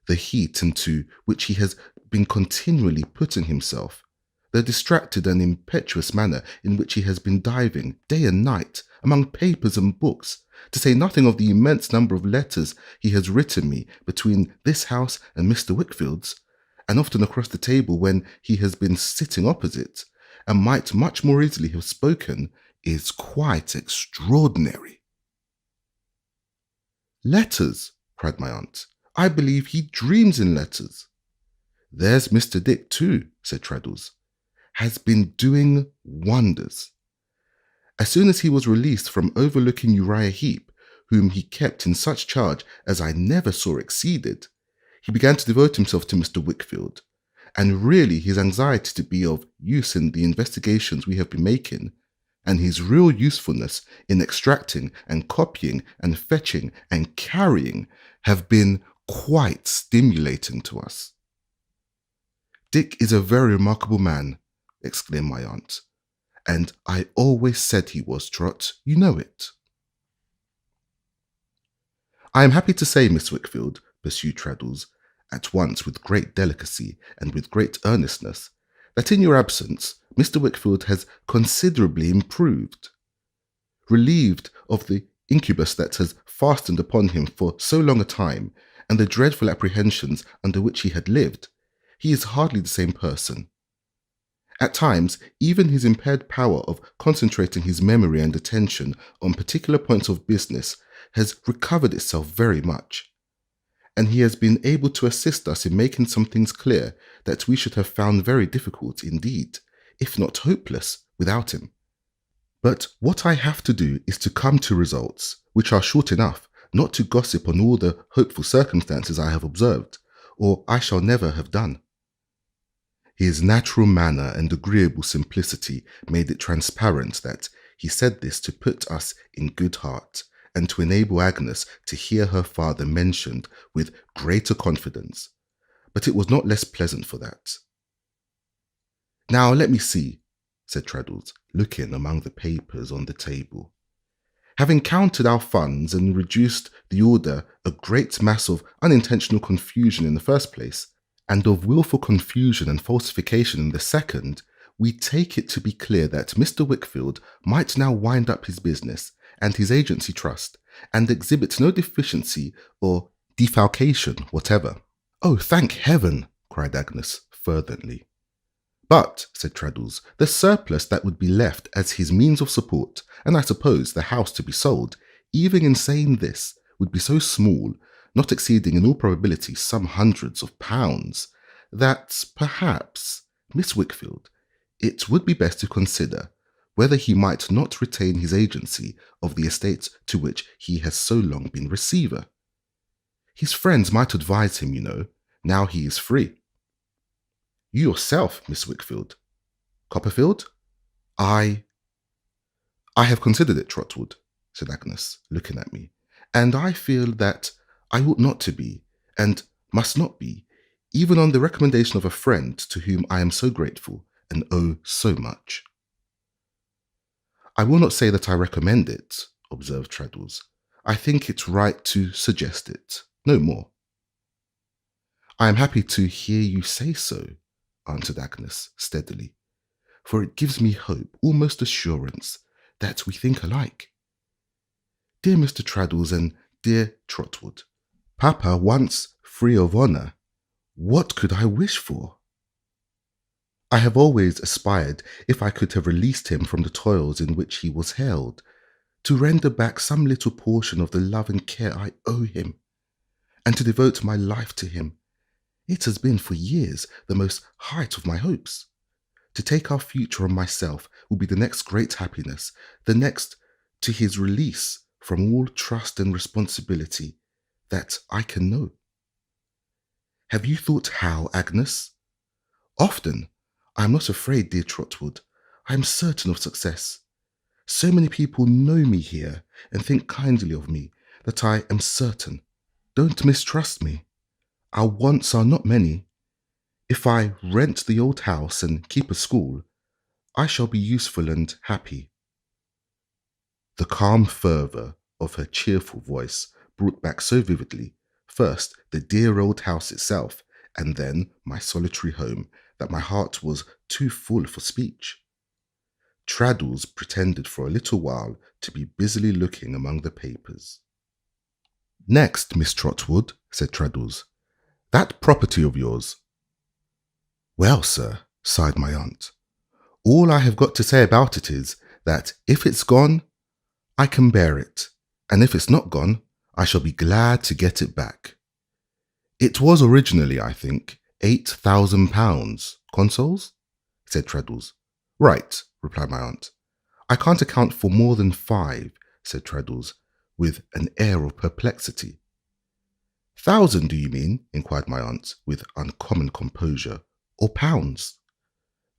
The heat into which he has been continually putting himself, the distracted and impetuous manner in which he has been diving day and night among papers and books, to say nothing of the immense number of letters he has written me between this house and Mr. Wickfield's, and often across the table when he has been sitting opposite, and might much more easily have spoken, is quite extraordinary. Letters, cried my aunt. I believe he dreams in letters. There's Mr. Dick too, said Treadles, has been doing wonders. As soon as he was released from overlooking Uriah Heep, whom he kept in such charge as I never saw exceeded, he began to devote himself to Mr. Wickfield, and really his anxiety to be of use in the investigations we have been making, and his real usefulness in extracting and copying and fetching and carrying, have been quite stimulating to us. Dick is a very remarkable man, exclaimed my aunt, and I always said he was, Trot, you know it. I am happy to say, Miss Wickfield, pursued Treadles, at once with great delicacy and with great earnestness, that in your absence Mr. Wickfield has considerably improved. Relieved of the incubus that has fastened upon him for so long a time, and the dreadful apprehensions under which he had lived, he is hardly the same person. At times, even his impaired power of concentrating his memory and attention on particular points of business has recovered itself very much, and he has been able to assist us in making some things clear that we should have found very difficult indeed, if not hopeless, without him. But what I have to do is to come to results, which are short enough not to gossip on all the hopeful circumstances I have observed, or I shall never have done. His natural manner and agreeable simplicity made it transparent that he said this to put us in good heart, and to enable Agnes to hear her father mentioned with greater confidence, but it was not less pleasant for that. Now let me see, said Treadles, looking among the papers on the table. Having counted our funds and reduced the order a great mass of unintentional confusion in the first place, and of wilful confusion and falsification in the second, we take it to be clear that Mr. Wickfield might now wind up his business and his agency trust, and exhibit no deficiency or defalcation whatever. Oh, thank heaven, cried Agnes fervently. But, said Treadles, the surplus that would be left as his means of support, and I suppose the house to be sold, even in saying this, would be so small, not exceeding in all probability some hundreds of pounds, that perhaps, Miss Wickfield, it would be best to consider whether he might not retain his agency of the estates to which he has so long been receiver. His friends might advise him, you know, now he is free. You yourself, Miss Wickfield. Copperfield? I have considered it, Trotwood, said Agnes, looking at me, and I feel that I ought not to be, and must not be, even on the recommendation of a friend to whom I am so grateful and owe so much. I will not say that I recommend it, observed Treadles. I think it right to suggest it, no more. I am happy to hear you say so, answered Agnes steadily, for it gives me hope, almost assurance, that we think alike. Dear Mr. Treadles and dear Trotwood, Papa once free of honour, what could I wish for? I have always aspired, if I could have released him from the toils in which he was held, to render back some little portion of the love and care I owe him, and to devote my life to him. It has been for years the most height of my hopes. To take our future on myself will be the next great happiness, the next to his release from all trust and responsibility that I can know. Have you thought how, Agnes? Often. I am not afraid, dear Trotwood. I am certain of success. So many people know me here and think kindly of me that I am certain. Don't mistrust me. Our wants are not many. If I rent the old house and keep a school, I shall be useful and happy. The calm fervour of her cheerful voice brought back so vividly, first the dear old house itself, and then my solitary home, that my heart was too full for speech. Traddles pretended for a little while to be busily looking among the papers. Next, Miss Trotwood, said Traddles, that property of yours. Well, sir, sighed my aunt, all I have got to say about it is that if it's gone, I can bear it, and if it's not gone, I shall be glad to get it back. It was originally, I think, £8,000. Consols? Said Traddles. Right, replied my aunt. I can't account for more than 5, said Traddles, with an air of perplexity. 1,000, do you mean? Inquired my aunt, with uncommon composure. Or pounds?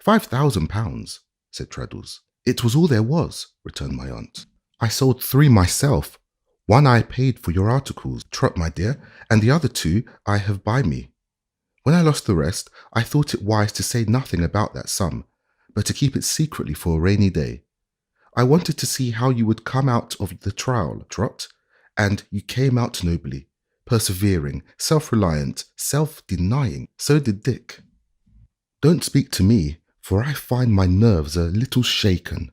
£5,000, said Traddles. It was all there was, returned my aunt. I sold 3 myself. 1 I paid for your articles, Trot, my dear, and the other 2 I have by me. When I lost the rest, I thought it wise to say nothing about that sum, but to keep it secretly for a rainy day. I wanted to see how you would come out of the trial, Trot, and you came out nobly, persevering, self-reliant, self-denying. So did Dick. Don't speak to me, for I find my nerves a little shaken.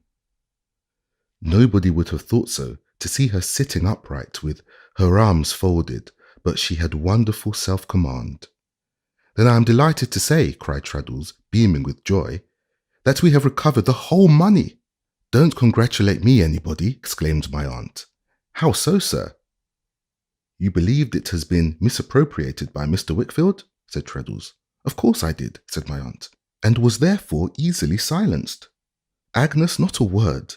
Nobody would have thought so, to see her sitting upright with her arms folded, but she had wonderful self-command. Then I am delighted to say, cried Traddles, beaming with joy, that we have recovered the whole money. Don't congratulate me, anybody, exclaimed my aunt. How so, sir? You believed it has been misappropriated by Mr. Wickfield? Said Traddles. Of course I did, said my aunt, and was therefore easily silenced. Agnes, not a word.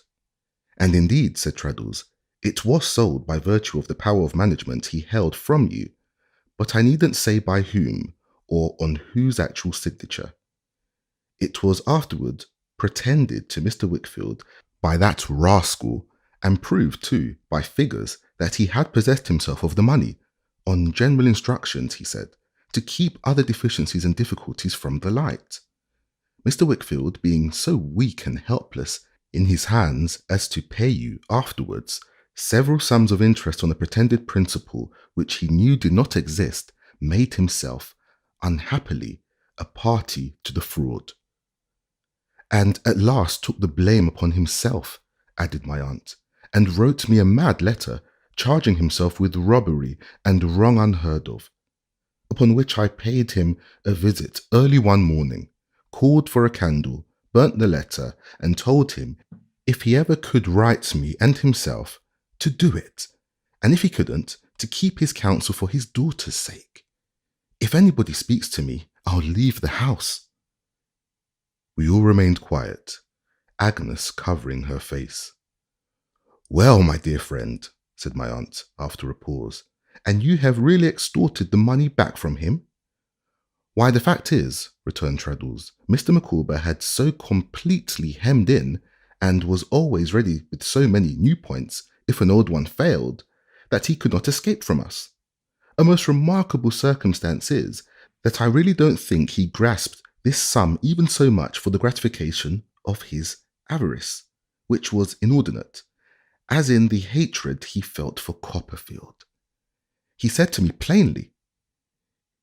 And indeed, said Traddles, it was sold by virtue of the power of management he held from you, but I needn't say by whom, or on whose actual signature. It was afterward pretended to Mr. Wickfield by that rascal, and proved too by figures, that he had possessed himself of the money, on general instructions, he said, to keep other deficiencies and difficulties from the light. Mr. Wickfield being so weak and helpless in his hands as to pay you afterwards several sums of interest on a pretended principal which he knew did not exist, made himself, unhappily, a party to the fraud. And at last took the blame upon himself, added my aunt, and wrote me a mad letter, charging himself with robbery and wrong unheard of, upon which I paid him a visit early one morning, called for a candle, burnt the letter, and told him, if he ever could write me and himself, to do it, and if he couldn't, to keep his counsel for his daughter's sake. If anybody speaks to me, I'll leave the house. We all remained quiet, Agnes covering her face. Well, my dear friend, said my aunt, after a pause, and you have really extorted the money back from him? Why, the fact is, returned Traddles, Mr. Micawber had so completely hemmed in, and was always ready with so many new points, if an old one failed, that he could not escape from us. A most remarkable circumstance is, that I really don't think he grasped this sum even so much for the gratification of his avarice, which was inordinate, as in the hatred he felt for Copperfield. He said to me plainly,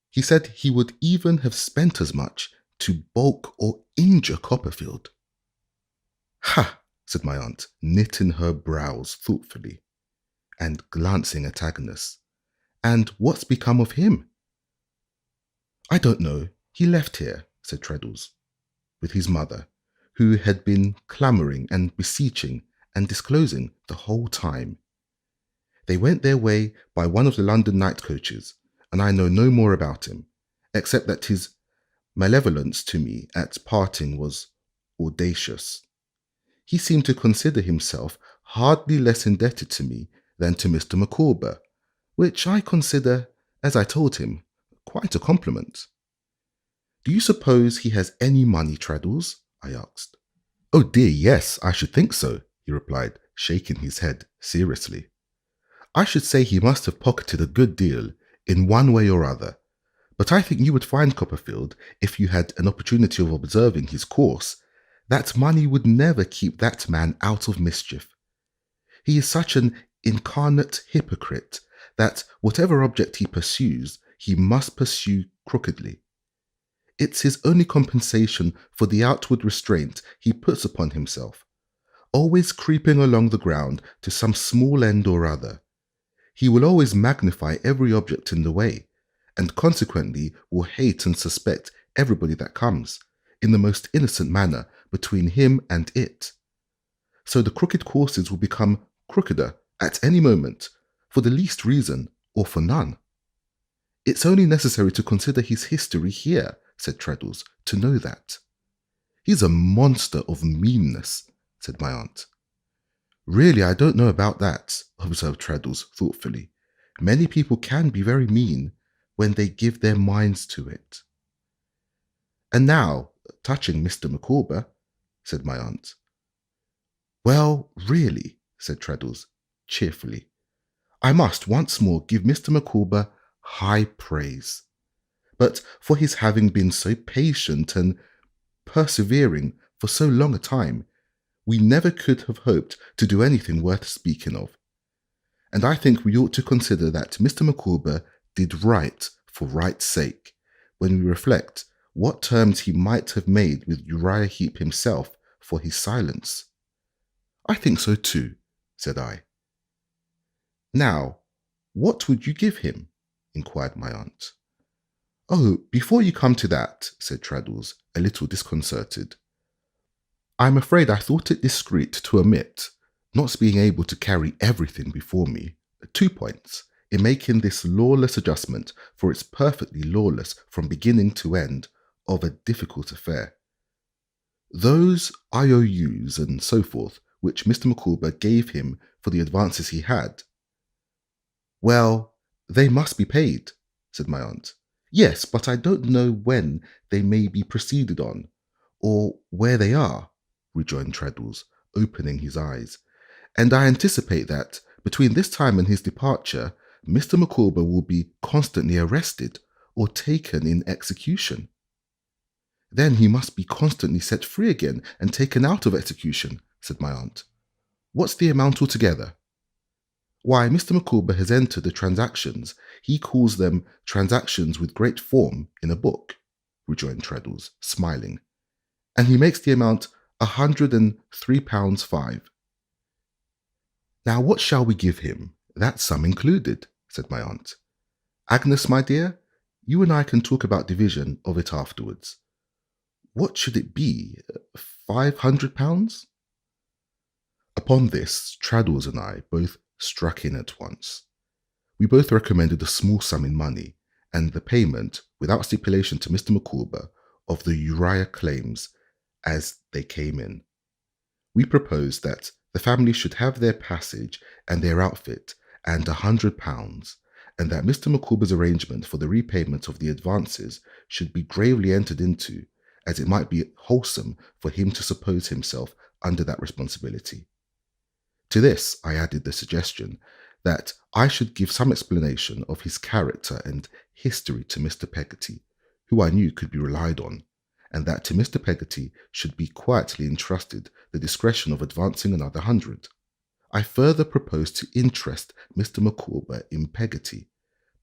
he said he would even have spent as much to balk or injure Copperfield. Ha! Said my aunt, knitting her brows thoughtfully, and glancing at Agnes. And what's become of him? I don't know. He left here, said Traddles, with his mother, who had been clamouring and beseeching and disclosing the whole time. They went their way by one of the London night coaches, and I know no more about him, except that his malevolence to me at parting was audacious. He seemed to consider himself hardly less indebted to me than to Mr. Micawber, which I consider, as I told him, quite a compliment. Do you suppose he has any money, Traddles? I asked. Oh dear, yes, I should think so, he replied, shaking his head seriously. I should say he must have pocketed a good deal, in one way or other. But I think you would find, Copperfield, if you had an opportunity of observing his course, that money would never keep that man out of mischief. He is such an incarnate hypocrite that whatever object he pursues, he must pursue crookedly. It's his only compensation for the outward restraint he puts upon himself, always creeping along the ground to some small end or other. He will always magnify every object in the way, and consequently will hate and suspect everybody that comes, in the most innocent manner, between him and it. So the crooked courses will become crookeder at any moment, for the least reason or for none. It's only necessary to consider his history here, said Traddles, to know that. He's a monster of meanness, said my aunt. Really, I don't know about that, observed Traddles thoughtfully. Many people can be very mean when they give their minds to it. And now, touching Mr. Micawber, said my aunt. Well, really, said Traddles, cheerfully, I must once more give Mr. Micawber high praise. But for his having been so patient and persevering for so long a time, we never could have hoped to do anything worth speaking of. And I think we ought to consider that Mr. Micawber did right for right's sake, when we reflect what terms he might have made with Uriah Heep himself for his silence. I think so too, said I. Now, what would you give him? Inquired my aunt. Oh, before you come to that, said Traddles, a little disconcerted. I'm afraid I thought it discreet to omit, not being able to carry everything before me, 2 points in making this lawless adjustment, for it's perfectly lawless from beginning to end, of a difficult affair. Those IOUs and so forth, which Mr. Micawber gave him for the advances he had. Well, they must be paid, said my aunt. Yes, but I don't know when they may be proceeded on, or where they are, rejoined Traddles, opening his eyes, and I anticipate that, between this time and his departure, Mr. Micawber will be constantly arrested or taken in execution. Then he must be constantly set free again and taken out of execution, said my aunt. What's the amount altogether? Why, Mr. Micawber has entered the transactions. He calls them transactions with great form in a book, rejoined Traddles, smiling, and he makes the amount £103.5. Now what shall we give him? That sum included, said my aunt. Agnes, my dear, you and I can talk about division of it afterwards. What should it be? £500? Upon this, Traddles and I both struck in at once. We both recommended a small sum in money, and the payment, without stipulation to Mr. Micawber, of the Uriah claims as they came in. We proposed that the family should have their passage and their outfit and £100, and that Mr. Micawber's arrangement for the repayment of the advances should be gravely entered into, as it might be wholesome for him to suppose himself under that responsibility. To this I added the suggestion that I should give some explanation of his character and history to Mr. Peggoty, who I knew could be relied on, and that to Mr. Peggoty should be quietly entrusted the discretion of advancing another 100. I further proposed to interest Mr. Micawber in Peggoty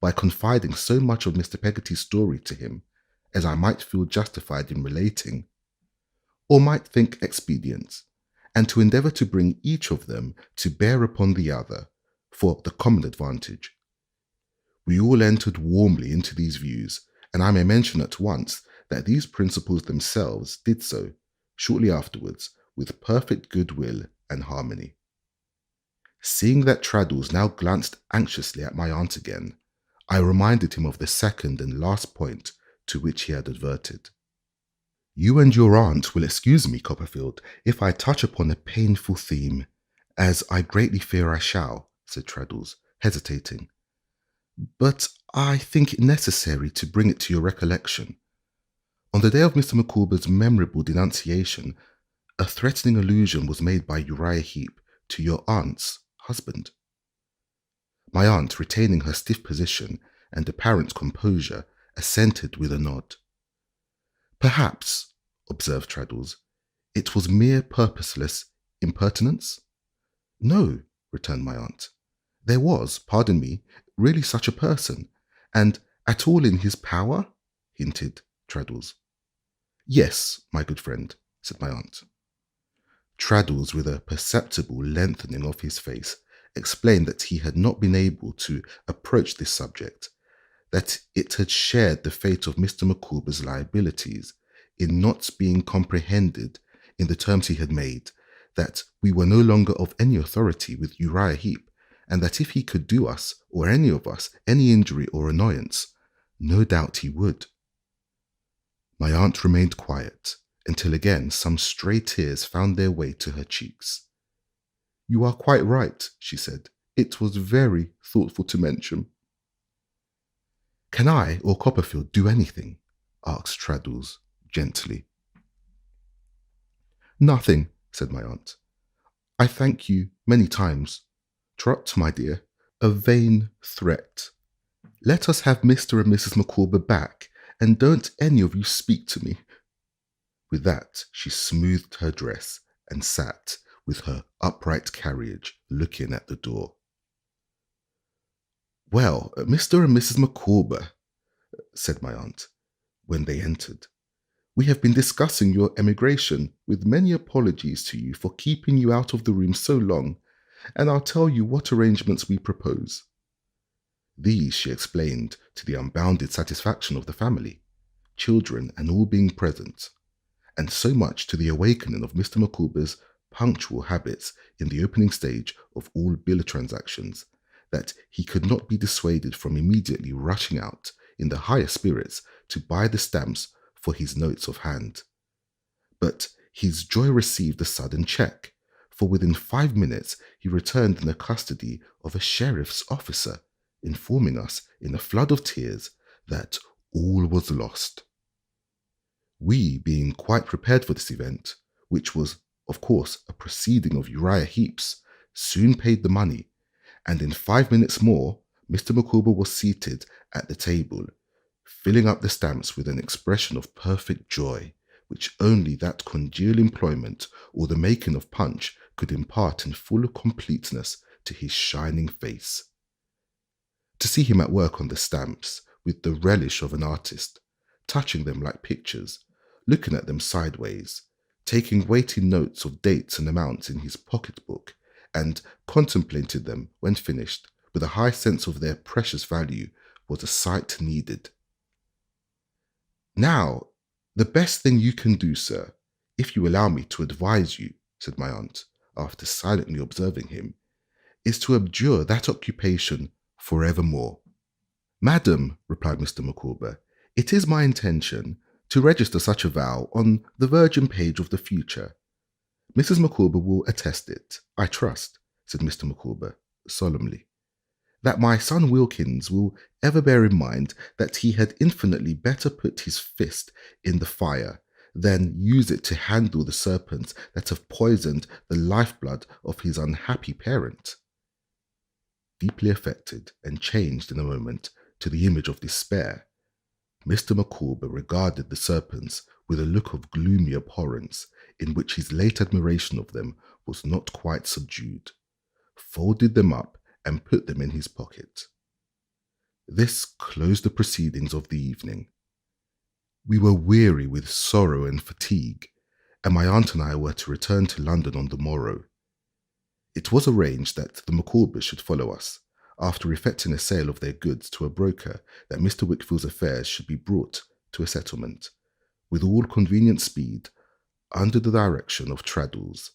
by confiding so much of Mr. Peggoty's story to him as I might feel justified in relating, or might think expedient, and to endeavour to bring each of them to bear upon the other for the common advantage. We all entered warmly into these views, and I may mention at once that these principles themselves did so, shortly afterwards, with perfect goodwill and harmony. Seeing that Traddles now glanced anxiously at my aunt again, I reminded him of the second and last point to which he had adverted. You and your aunt will excuse me, Copperfield, if I touch upon a painful theme, as I greatly fear I shall, said Traddles, hesitating. But I think it necessary to bring it to your recollection. On the day of Mr. Micawber's memorable denunciation, a threatening allusion was made by Uriah Heep to your aunt's husband. My aunt, retaining her stiff position and apparent composure, assented with a nod. Perhaps, observed Traddles, it was mere purposeless impertinence? No, returned my aunt. There was, pardon me, really such a person, and at all in his power? Hinted Traddles. Yes, my good friend, said my aunt. Traddles, with a perceptible lengthening of his face, explained that he had not been able to approach this subject, that it had shared the fate of Mr. Micawber's liabilities in not being comprehended in the terms he had made, that we were no longer of any authority with Uriah Heep, and that if he could do us, or any of us, any injury or annoyance, no doubt he would. My aunt remained quiet, until again some stray tears found their way to her cheeks. You are quite right, she said. It was very thoughtful to mention. Can I or Copperfield do anything? Asked Traddles gently. Nothing, said my aunt. I thank you many times. Trot, my dear, a vain threat. Let us have Mr. and Mrs. Micawber back, and don't any of you speak to me. With that, she smoothed her dress and sat with her upright carriage looking at the door. Well, Mr. and Mrs. Micawber, said my aunt, when they entered, we have been discussing your emigration, with many apologies to you for keeping you out of the room so long, and I'll tell you what arrangements we propose. These she explained to the unbounded satisfaction of the family, children and all being present, and so much to the awakening of Mr. Micawber's punctual habits in the opening stage of all bill transactions, that he could not be dissuaded from immediately rushing out in the highest spirits to buy the stamps for his notes of hand. But his joy received a sudden check, for within 5 minutes he returned in the custody of a sheriff's officer, informing us in a flood of tears that all was lost. We, being quite prepared for this event, which was, of course, a proceeding of Uriah Heep's, soon paid the money, and in 5 minutes more Mr. Micawber was seated at the table, filling up the stamps with an expression of perfect joy, which only that congeal employment or the making of punch could impart in full completeness to his shining face. To see him at work on the stamps, with the relish of an artist, touching them like pictures, looking at them sideways, taking weighty notes of dates and amounts in his pocket-book, and contemplating them when finished with a high sense of their precious value, was a sight needed. Now, the best thing you can do, sir, if you allow me to advise you, said my aunt, after silently observing him, is to abjure that occupation forevermore. Madam, replied Mr. Micawber, it is my intention to register such a vow on the virgin page of the future. Mrs. Micawber will attest it, I trust, said Mr. Micawber solemnly, that my son Wilkins will ever bear in mind that he had infinitely better put his fist in the fire than use it to handle the serpents that have poisoned the lifeblood of his unhappy parent. Deeply affected and changed in a moment to the image of despair, Mr. Micawber regarded the serpents with a look of gloomy abhorrence, in which his late admiration of them was not quite subdued, folded them up and put them in his pocket. This closed the proceedings of the evening. We were weary with sorrow and fatigue, and my aunt and I were to return to London on the morrow. It was arranged that the Micawbers should follow us, after effecting a sale of their goods to a broker, that Mr. Wickfield's affairs should be brought to a settlement, with all convenient speed, under the direction of Traddles,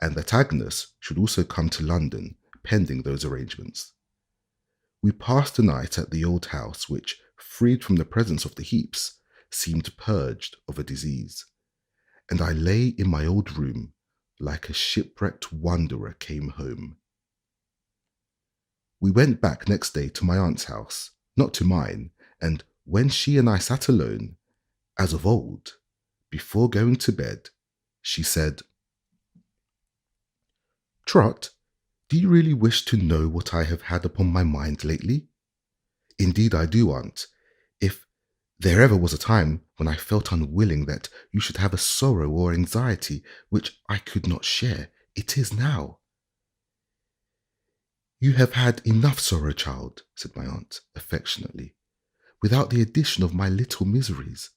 and that Agnes should also come to London, pending those arrangements. We passed the night at the old house, which, freed from the presence of the Heeps, seemed purged of a disease, and I lay in my old room like a shipwrecked wanderer came home. We went back next day to my aunt's house, not to mine, and when she and I sat alone, as of old, before going to bed, she said, "Trot, do you really wish to know what I have had upon my mind lately?" "Indeed I do, aunt. If there ever was a time when I felt unwilling that you should have a sorrow or anxiety which I could not share, it is now." "You have had enough sorrow, child," said my aunt affectionately, "without the addition of my little miseries.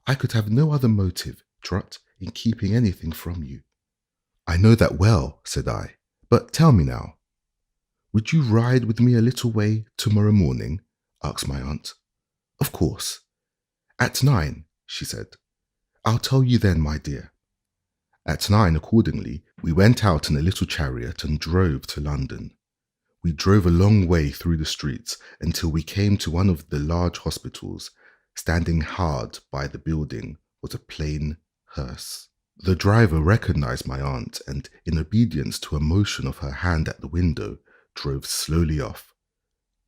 I could have no other motive, Trot, in keeping anything from you." "I know that well," said I, "but tell me now, would you ride with me a little way tomorrow morning?" asked my aunt. "Of course. At 9, she said. "I'll tell you then, my dear." At 9, accordingly, we went out in a little chariot and drove to London. We drove a long way through the streets until we came to one of the large hospitals. Standing hard by the building was a plain hearse. The driver recognized my aunt and, in obedience to a motion of her hand at the window, drove slowly off,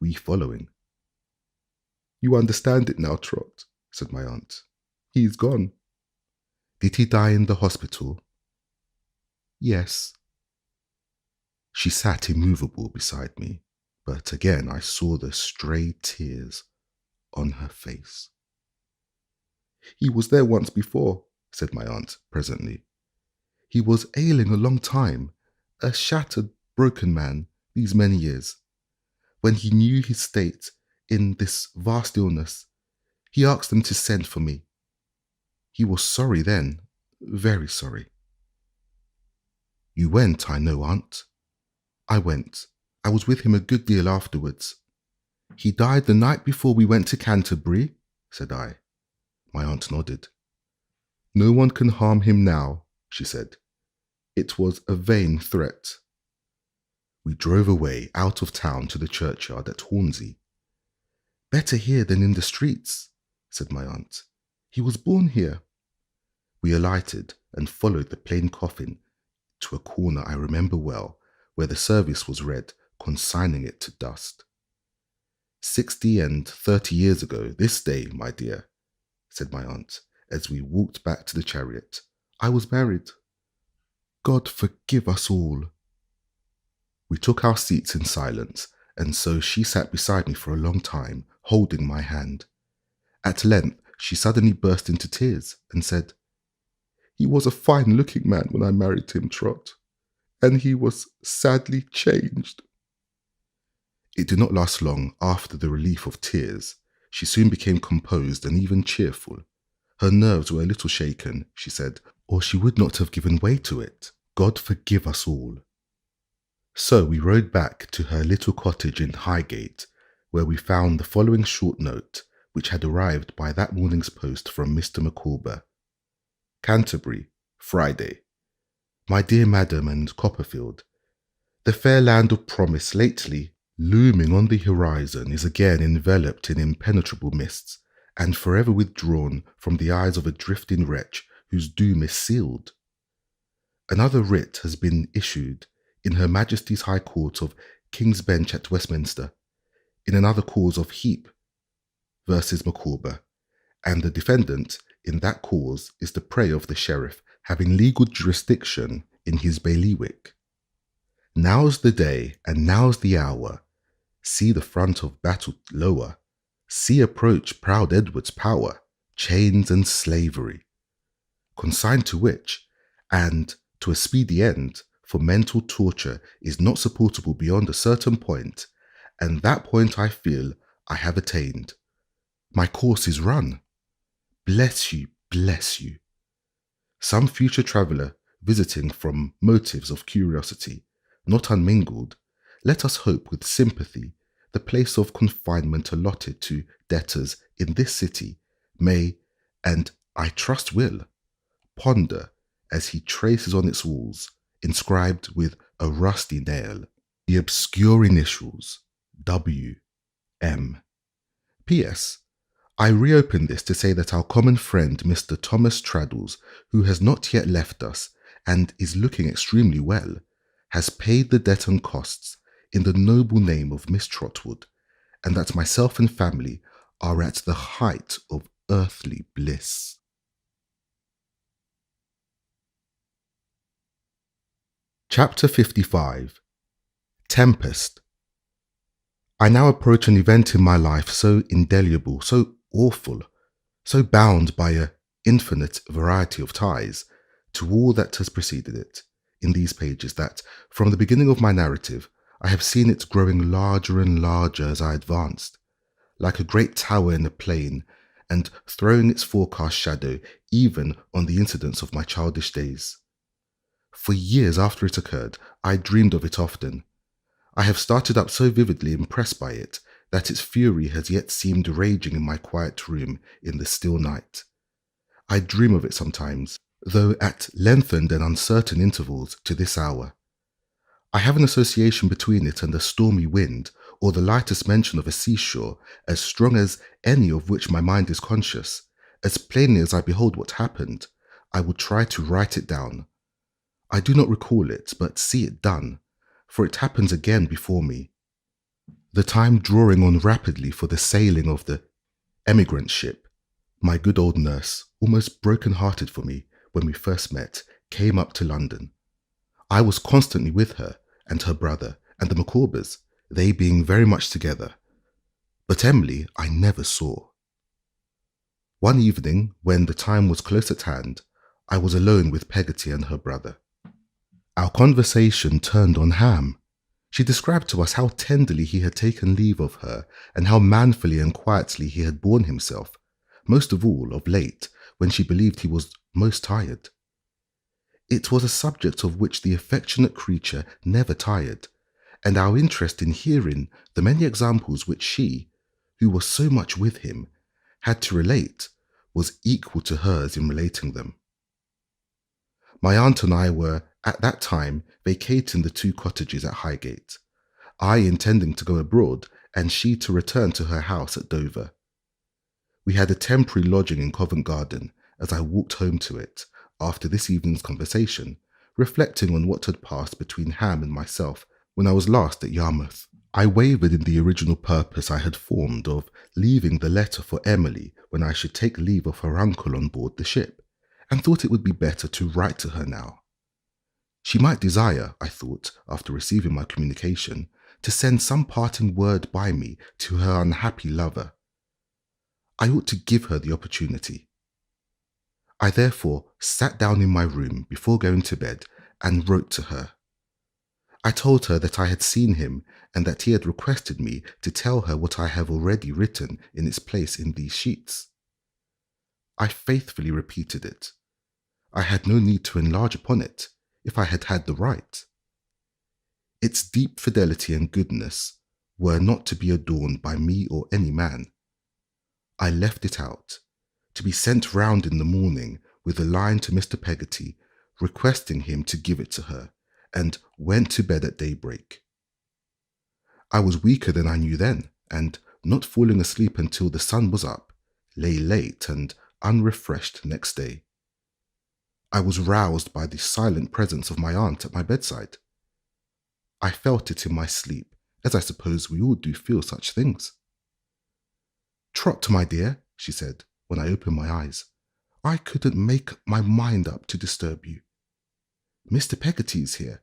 we following. "You understand it now, Trot," said my aunt. "He's gone." "Did he die in the hospital?" "Yes." She sat immovable beside me, but again I saw the stray tears on her face. "He was there once before," said my aunt presently. "He was ailing a long time, a shattered, broken man these many years. When he knew his state in this vast illness, he asked them to send for me. He was sorry then, very sorry." "You went, I know, aunt." "I went. I was with him a good deal afterwards." "He died the night before we went to Canterbury?" said I. My aunt nodded. "No one can harm him now," she said. "It was a vain threat." We drove away out of town to the churchyard at Hornsey. "Better here than in the streets," said my aunt. "He was born here." We alighted and followed the plain coffin to a corner I remember well, where the service was read, consigning it to dust. 60 and 30 years ago, this day, my dear," said my aunt, as we walked back to the chariot, "I was married. God forgive us all." We took our seats in silence, and so she sat beside me for a long time, holding my hand. At length, she suddenly burst into tears and said, "He was a fine-looking man when I married him, Trot, and he was sadly changed." It did not last long after the relief of tears. She soon became composed and even cheerful. Her nerves were a little shaken, she said, or she would not have given way to it. God forgive us all. So we rode back to her little cottage in Highgate, where we found the following short note, which had arrived by that morning's post from Mr. Micawber. "Canterbury, Friday. My dear Madam and Copperfield, the fair land of promise lately looming on the horizon is again enveloped in impenetrable mists, and forever withdrawn from the eyes of a drifting wretch whose doom is sealed. Another writ has been issued in Her Majesty's High Court of King's Bench at Westminster, in another cause of Heap versus Micawber, and the defendant in that cause is the prey of the sheriff, having legal jurisdiction in his bailiwick. Now's the day, and now's the hour. See the front of battle lower. See approach proud Edward's power, chains and slavery, consigned to which, and to a speedy end, for mental torture is not supportable beyond a certain point, and that point I feel I have attained. My course is run. Bless you, bless you. Some future traveller, visiting from motives of curiosity, not unmingled, let us hope with sympathy the place of confinement allotted to debtors in this city may, and I trust will, ponder as he traces on its walls, inscribed with a rusty nail, the obscure initials W.M. P.S. I reopen this to say that our common friend Mr. Thomas Traddles, who has not yet left us and is looking extremely well, has paid the debt and costs in the noble name of Miss Trotwood, and that myself and family are at the height of earthly bliss. Chapter 55. Tempest. I now approach an event in my life so indelible, so awful, so bound by an infinite variety of ties to all that has preceded it in these pages, that from the beginning of my narrative I have seen it growing larger and larger as I advanced, like a great tower in a plain, and throwing its forecast shadow even on the incidents of my childish days. For years after it occurred, I dreamed of it often. I have started up so vividly impressed by it that its fury has yet seemed raging in my quiet room in the still night. I dream of it sometimes, though at lengthened and uncertain intervals to this hour. I have an association between it and a stormy wind, or the lightest mention of a seashore, as strong as any of which my mind is conscious. As plainly as I behold what happened, I will try to write it down. I do not recall it, but see it done, for it happens again before me. The time drawing on rapidly for the sailing of the emigrant ship. My good old nurse, almost broken-hearted for me when we first met, came up to London. I was constantly with her and her brother and the Micawbers, they being very much together. But Emily I never saw. One evening, when the time was close at hand, I was alone with Peggoty and her brother. Our conversation turned on Ham. She described to us how tenderly he had taken leave of her, and how manfully and quietly he had borne himself, most of all of late, when she believed he was most tired. It was a subject of which the affectionate creature never tired, and our interest in hearing the many examples which she, who was so much with him, had to relate, was equal to hers in relating them. My aunt and I were, at that time, vacating the 2 cottages at Highgate, I intending to go abroad, and she to return to her house at Dover. We had a temporary lodging in Covent Garden, as I walked home to it, after this evening's conversation, reflecting on what had passed between Ham and myself when I was last at Yarmouth. I wavered in the original purpose I had formed of leaving the letter for Emily when I should take leave of her uncle on board the ship, and thought it would be better to write to her now. She might desire, I thought, after receiving my communication, to send some parting word by me to her unhappy lover. I ought to give her the opportunity. I therefore sat down in my room before going to bed and wrote to her. I told her that I had seen him and that he had requested me to tell her what I have already written in its place in these sheets. I faithfully repeated it. I had no need to enlarge upon it, if I had had the right. Its deep fidelity and goodness were not to be adorned by me or any man. I left it out, to be sent round in the morning with a line to Mr. Peggoty, requesting him to give it to her, and went to bed at daybreak. I was weaker than I knew then, and, not falling asleep until the sun was up, lay late and unrefreshed next day. I was roused by the silent presence of my aunt at my bedside. I felt it in my sleep, as I suppose we all do feel such things. "Trot, my dear," she said, when I opened my eyes. "I couldn't make my mind up to disturb you. Mr. Peggoty is here.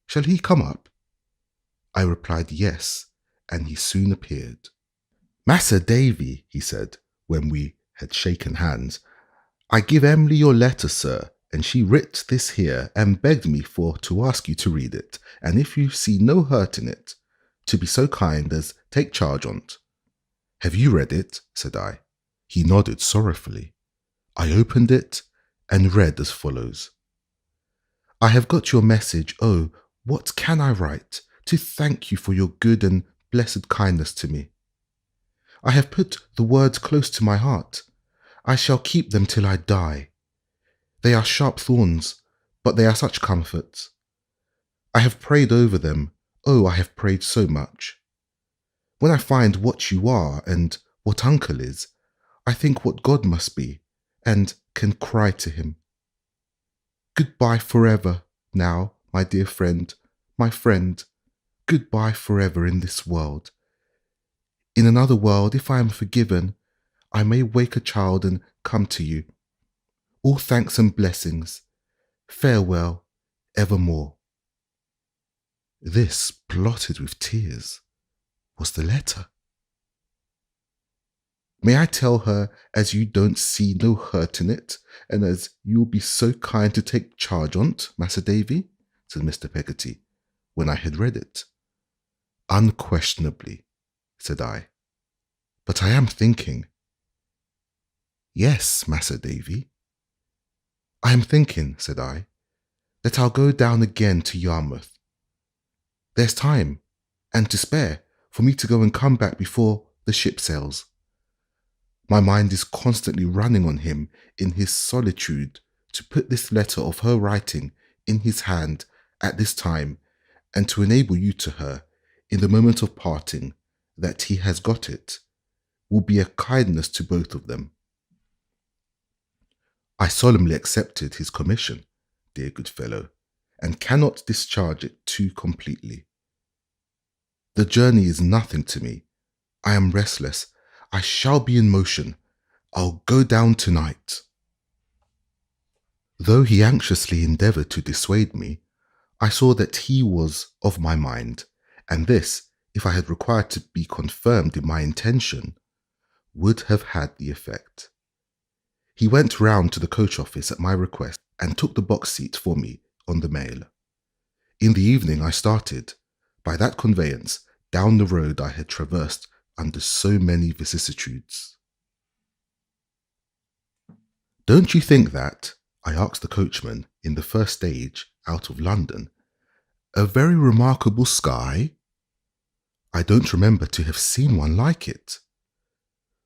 Shall he come up?" I replied yes, and he soon appeared. "Massa Davy," he said, when we had shaken hands, "I give Emily your letter, sir, and she writ this here and begged me for to ask you to read it, and if you see no hurt in it, to be so kind as take charge on't." "Have you read it?" said I. He nodded sorrowfully. I opened it and read as follows. "I have got your message. Oh, what can I write to thank you for your good and blessed kindness to me? I have put the words close to my heart. I shall keep them till I die. They are sharp thorns, but they are such comforts. I have prayed over them. Oh, I have prayed so much. When I find what you are and what uncle is, I think what God must be, and can cry to him. Goodbye forever, now, my dear friend, my friend. Goodbye forever in this world. In another world, if I am forgiven, I may wake a child and come to you. All thanks and blessings. Farewell, evermore. This, blotted with tears, was the letter. May I tell her, as you don't see no hurt in it, and as you'll be so kind to take charge on't, Mas'r Davy, said Mr. Peggoty, when I had read it. Unquestionably, said I, but I am thinking. Yes, Mas'r Davy. I am thinking, said I, that I'll go down again to Yarmouth. There's time, and to spare, for me to go and come back before the ship sails. My mind is constantly running on him in his solitude to put this letter of her writing in his hand at this time, and to enable you to her, in the moment of parting, that he has got it, will be a kindness to both of them. I solemnly accepted his commission, dear good fellow, and cannot discharge it too completely. The journey is nothing to me. I am restless. I shall be in motion. I'll go down tonight. Though he anxiously endeavoured to dissuade me, I saw that he was of my mind, and this, if I had required to be confirmed in my intention, would have had the effect. He went round to the coach office at my request and took the box seat for me on the mail. In the evening I started, by that conveyance, down the road I had traversed under so many vicissitudes. Don't you think that, I asked the coachman in the first stage out of London, a very remarkable sky? I don't remember to have seen one like it.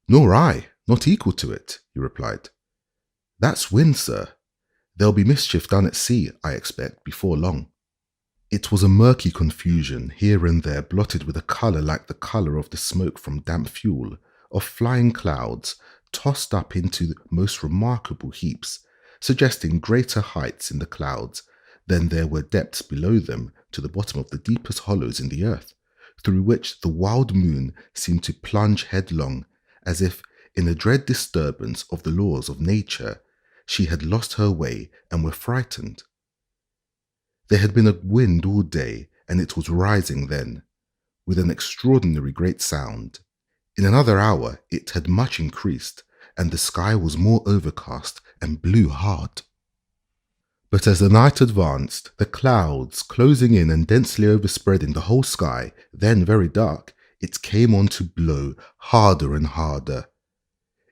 Nor I, not equal to it, he replied. That's wind, sir. There'll be mischief done at sea, I expect, before long. It was a murky confusion, here and there blotted with a colour like the colour of the smoke from damp fuel, of flying clouds, tossed up into most remarkable heaps, suggesting greater heights in the clouds than there were depths below them to the bottom of the deepest hollows in the earth, through which the wild moon seemed to plunge headlong, as if, in a dread disturbance of the laws of nature, she had lost her way and were frightened. There had been a wind all day, and it was rising then, with an extraordinary great sound. In another hour it had much increased, and the sky was more overcast and blew hard. But as the night advanced, the clouds, closing in and densely overspreading the whole sky, then very dark, it came on to blow harder and harder.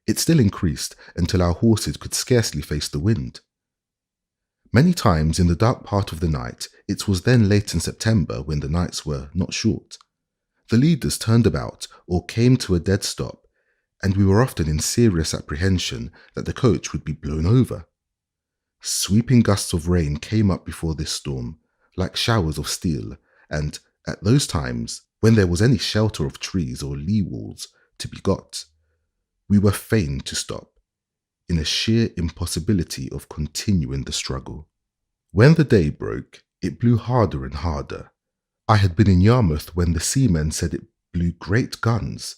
It still increased until our horses could scarcely face the wind. Many times in the dark part of the night, it was then late in September when the nights were not short, the leaders turned about or came to a dead stop, and we were often in serious apprehension that the coach would be blown over. Sweeping gusts of rain came up before this storm, like showers of steel, and at those times, when there was any shelter of trees or lee walls to be got, we were fain to stop, in a sheer impossibility of continuing the struggle. When the day broke, it blew harder and harder. I had been in Yarmouth when the seamen said it blew great guns,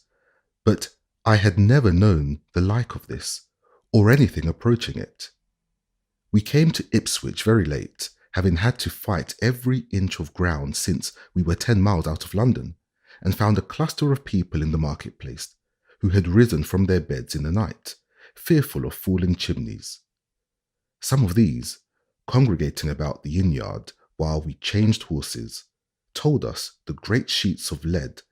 but I had never known the like of this, or anything approaching it. We came to Ipswich very late, having had to fight every inch of ground since we were 10 miles out of London, and found a cluster of people in the marketplace, who had risen from their beds in the night, fearful of falling chimneys. Some of these, congregating about the inn-yard while we changed horses, told us the great sheets of lead,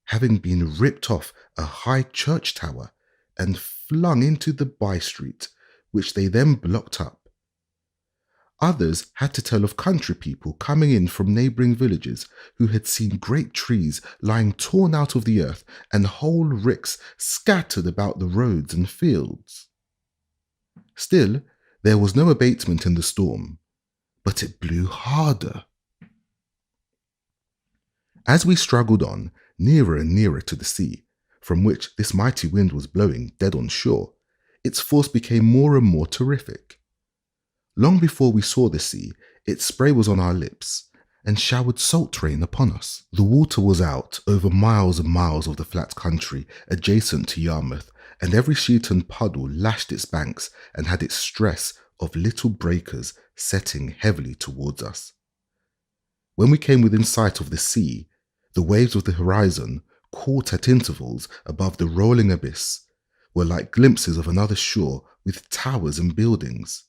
having been ripped off a high church tower and flung into the by-street, which they then blocked up. Others had to tell of country people coming in from neighbouring villages who had seen great trees lying torn out of the earth and whole ricks scattered about the roads and fields. Still, there was no abatement in the storm, but it blew harder. As we struggled on, nearer and nearer to the sea, from which this mighty wind was blowing dead on shore, its force became more and more terrific. Long before we saw the sea, its spray was on our lips, and showered salt rain upon us. The water was out over miles and miles of the flat country adjacent to Yarmouth, and every sheet and puddle lashed its banks and had its stress of little breakers setting heavily towards us. When we came within sight of the sea, the waves of the horizon, caught at intervals above the rolling abyss, were like glimpses of another shore with towers and buildings.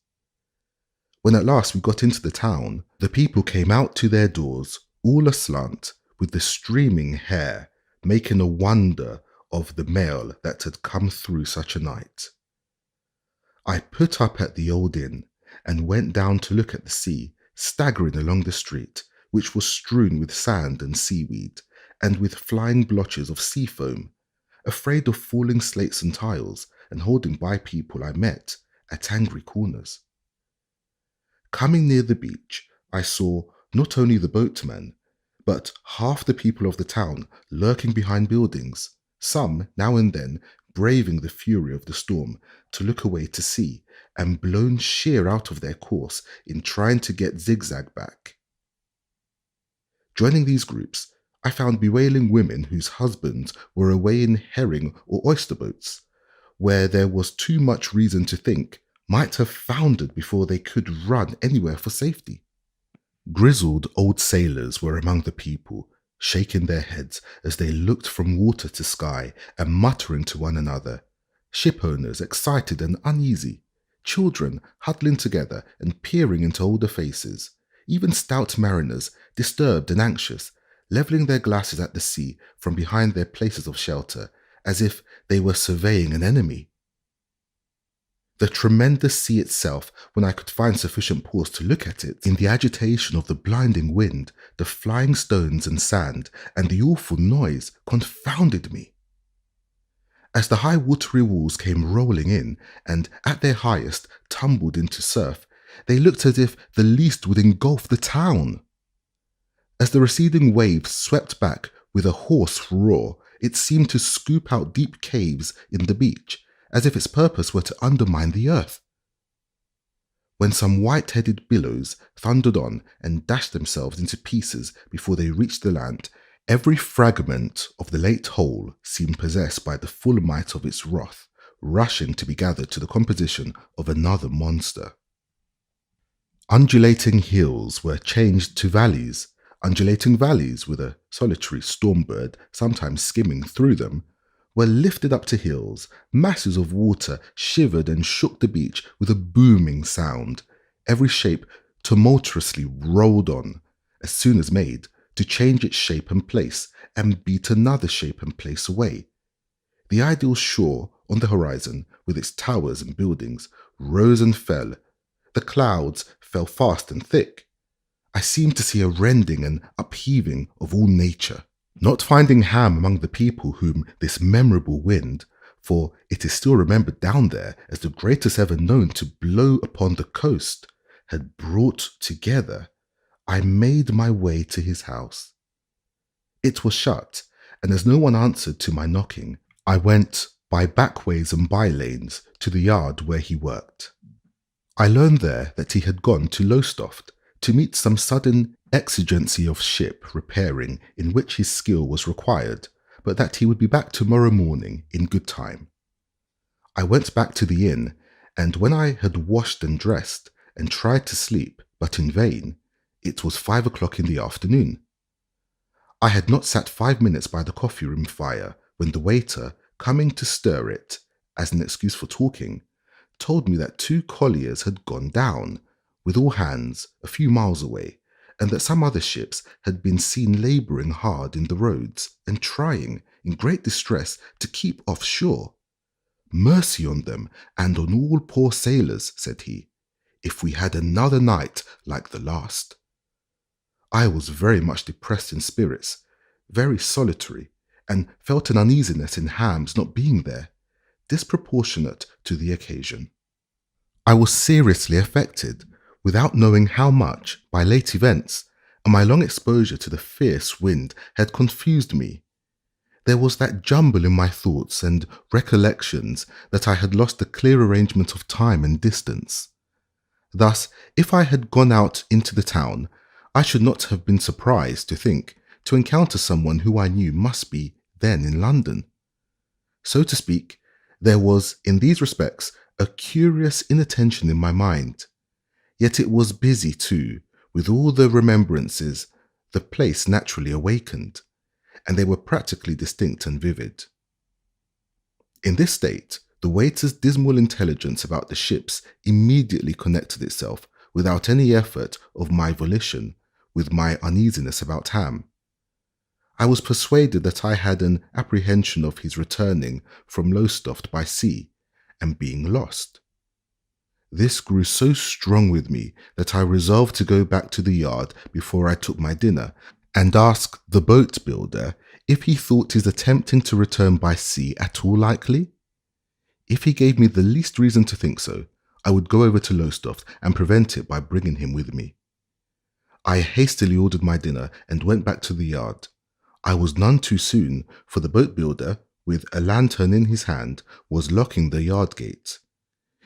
When at last we got into the town, the people came out to their doors, all aslant, with the streaming hair, making a wonder of the mail that had come through such a night. I put up at the old inn and went down to look at the sea, staggering along the street, which was strewn with sand and seaweed, and with flying blotches of sea foam, afraid of falling slates and tiles, and holding by people I met at angry corners. Coming near the beach, I saw not only the boatmen, but half the people of the town lurking behind buildings, some now and then braving the fury of the storm to look away to sea, and blown sheer out of their course in trying to get zigzag back. Joining these groups, I found bewailing women whose husbands were away in herring or oyster boats, where there was too much reason to think might have foundered before they could run anywhere for safety. Grizzled old sailors were among the people, shaking their heads as they looked from water to sky and muttering to one another, ship owners excited and uneasy, children huddling together and peering into older faces, even stout mariners, disturbed and anxious, levelling their glasses at the sea from behind their places of shelter, as if they were surveying an enemy. The tremendous sea itself, when I could find sufficient pause to look at it, in the agitation of the blinding wind, the flying stones and sand, and the awful noise, confounded me. As the high watery walls came rolling in, and at their highest tumbled into surf, they looked as if the least would engulf the town. As the receding waves swept back with a hoarse roar, it seemed to scoop out deep caves in the beach, as if its purpose were to undermine the earth. When some white-headed billows thundered on and dashed themselves into pieces before they reached the land, every fragment of the late whole seemed possessed by the full might of its wrath, rushing to be gathered to the composition of another monster. Undulating hills were changed to valleys, undulating valleys with a solitary storm bird sometimes skimming through them, were lifted up to hills. Masses of water shivered and shook the beach with a booming sound. Every shape tumultuously rolled on, as soon as made, to change its shape and place, and beat another shape and place away. The ideal shore on the horizon, with its towers and buildings, rose and fell. The clouds fell fast and thick. I seemed to see a rending and upheaving of all nature. Not finding Ham among the people whom this memorable wind, for it is still remembered down there as the greatest ever known to blow upon the coast, had brought together, I made my way to his house. It was shut, and as no one answered to my knocking, I went by back ways and by lanes to the yard where he worked. I learned there that he had gone to Lowestoft to meet some sudden exigency of ship repairing in which his skill was required, but that he would be back tomorrow morning in good time. I went back to the inn, and when I had washed and dressed and tried to sleep, but in vain, it was 5 o'clock in the afternoon. I had not sat 5 minutes by the coffee-room fire when the waiter, coming to stir it, as an excuse for talking, told me that 2 colliers had gone down, with all hands, a few miles away, and that some other ships had been seen labouring hard in the roads and trying, in great distress, to keep off shore. Mercy on them, and on all poor sailors, said he, if we had another night like the last. I was very much depressed in spirits, very solitary, and felt an uneasiness in Ham's not being there, disproportionate to the occasion. I was seriously affected, without knowing how much, by late events, and my long exposure to the fierce wind had confused me. There was that jumble in my thoughts and recollections that I had lost the clear arrangement of time and distance. Thus, if I had gone out into the town, I should not have been surprised to encounter someone who I knew must be then in London. So to speak, there was, in these respects, a curious inattention in my mind. Yet it was busy too, with all the remembrances the place naturally awakened, and they were practically distinct and vivid. In this state, the waiter's dismal intelligence about the ships immediately connected itself, without any effort of my volition, with my uneasiness about Ham. I was persuaded that I had an apprehension of his returning from Lowestoft by sea, and being lost. This grew so strong with me that I resolved to go back to the yard before I took my dinner, and ask the boat builder if he thought his attempting to return by sea at all likely. If he gave me the least reason to think so, I would go over to Lowestoft and prevent it by bringing him with me. I hastily ordered my dinner and went back to the yard. I was none too soon, for the boat builder, with a lantern in his hand, was locking the yard gate.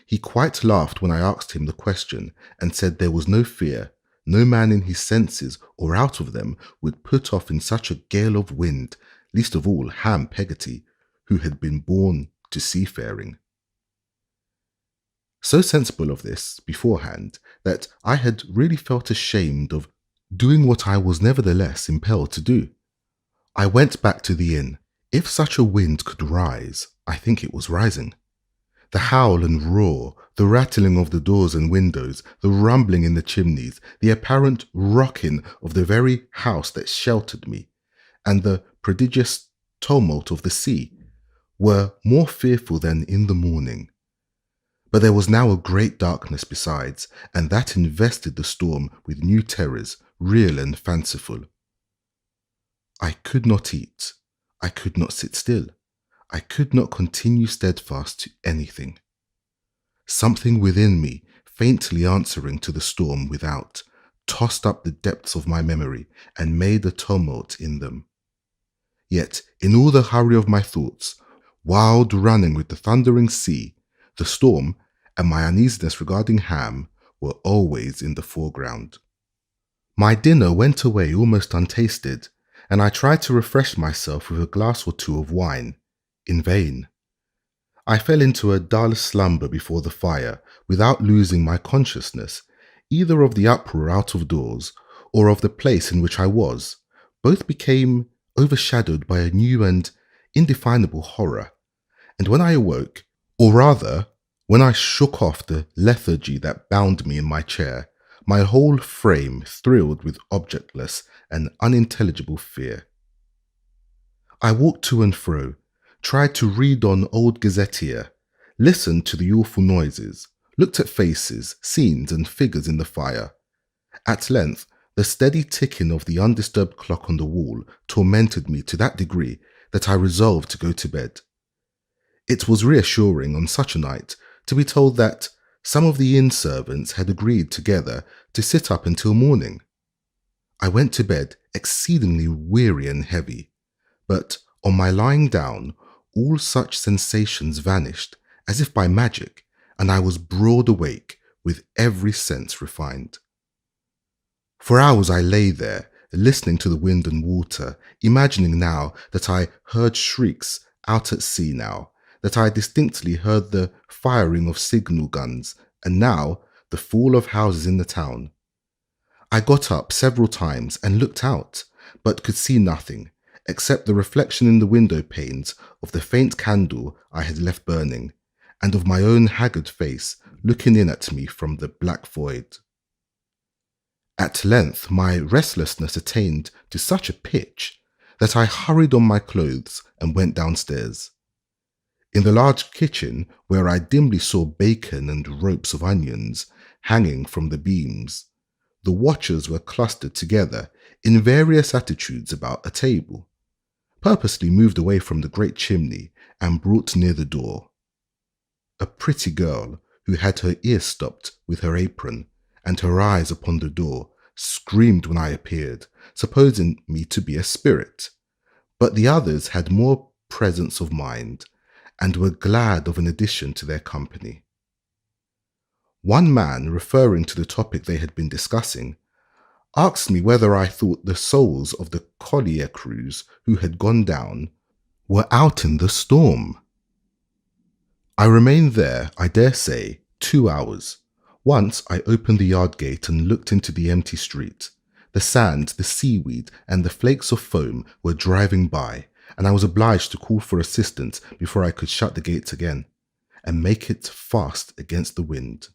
He quite laughed when I asked him the question, and said there was no fear, no man in his senses or out of them would put off in such a gale of wind, least of all Ham Peggoty, who had been born to seafaring. So sensible of this beforehand that I had really felt ashamed of doing what I was nevertheless impelled to do. I went back to the inn. If such a wind could rise, I think it was rising. The howl and roar, the rattling of the doors and windows, the rumbling in the chimneys, the apparent rocking of the very house that sheltered me, and the prodigious tumult of the sea were more fearful than in the morning. But there was now a great darkness besides, and that invested the storm with new terrors, real and fanciful. I could not eat. I could not sit still. I could not continue steadfast to anything. Something within me, faintly answering to the storm without, tossed up the depths of my memory and made a tumult in them. Yet, in all the hurry of my thoughts, wild running with the thundering sea, the storm and my uneasiness regarding Ham were always in the foreground. My dinner went away almost untasted, and I tried to refresh myself with a glass or two of wine. In vain. I fell into a dull slumber before the fire without losing my consciousness, either of the uproar out of doors or of the place in which I was. Both became overshadowed by a new and indefinable horror, and when I awoke, or rather, when I shook off the lethargy that bound me in my chair, my whole frame thrilled with objectless and unintelligible fear. I walked to and fro, tried to read on old gazetteer, listened to the awful noises, looked at faces, scenes, and figures in the fire. At length, the steady ticking of the undisturbed clock on the wall tormented me to that degree that I resolved to go to bed. It was reassuring on such a night to be told that some of the inn servants had agreed together to sit up until morning. I went to bed exceedingly weary and heavy, but on my lying down, all such sensations vanished as if by magic, and I was broad awake with every sense refined. For hours I lay there, listening to the wind and water, imagining now that I heard shrieks out at sea now, that I distinctly heard the firing of signal guns, and now the fall of houses in the town. I got up several times and looked out, but could see nothing, except the reflection in the window panes of the faint candle I had left burning, and of my own haggard face looking in at me from the black void. At length my restlessness attained to such a pitch that I hurried on my clothes and went downstairs. In the large kitchen, where I dimly saw bacon and ropes of onions hanging from the beams, the watchers were clustered together in various attitudes about a table, purposely moved away from the great chimney and brought near the door. A pretty girl, who had her ears stopped with her apron and her eyes upon the door, screamed when I appeared, supposing me to be a spirit, but the others had more presence of mind, and were glad of an addition to their company. One man, referring to the topic they had been discussing, asked me whether I thought the souls of the collier crews who had gone down were out in the storm. I remained there, I dare say, 2 hours. Once I opened the yard gate and looked into the empty street. The sand, the seaweed, and the flakes of foam were driving by, and I was obliged to call for assistance before I could shut the gates again, and make it fast against the wind.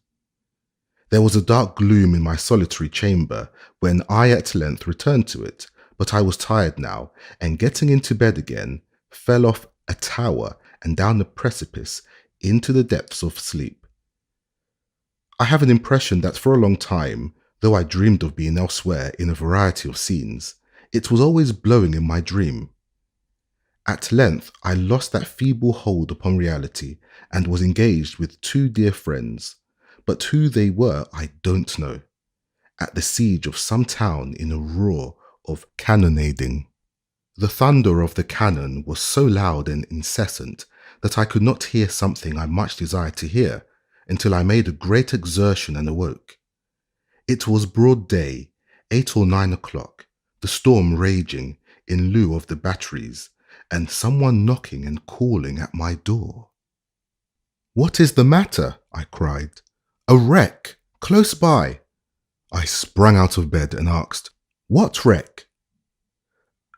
There was a dark gloom in my solitary chamber when I at length returned to it, but I was tired now, and getting into bed again, fell off a tower and down a precipice into the depths of sleep. I have an impression that for a long time, though I dreamed of being elsewhere in a variety of scenes, it was always blowing in my dream. At length I lost that feeble hold upon reality and was engaged with 2 dear friends, but who they were I don't know, at the siege of some town in a roar of cannonading. The thunder of the cannon was so loud and incessant that I could not hear something I much desired to hear until I made a great exertion and awoke. It was broad day, 8 or 9 o'clock, the storm raging in lieu of the batteries, and someone knocking and calling at my door. "What is the matter?" I cried. "A wreck, close by." I sprang out of bed and asked, "What wreck?"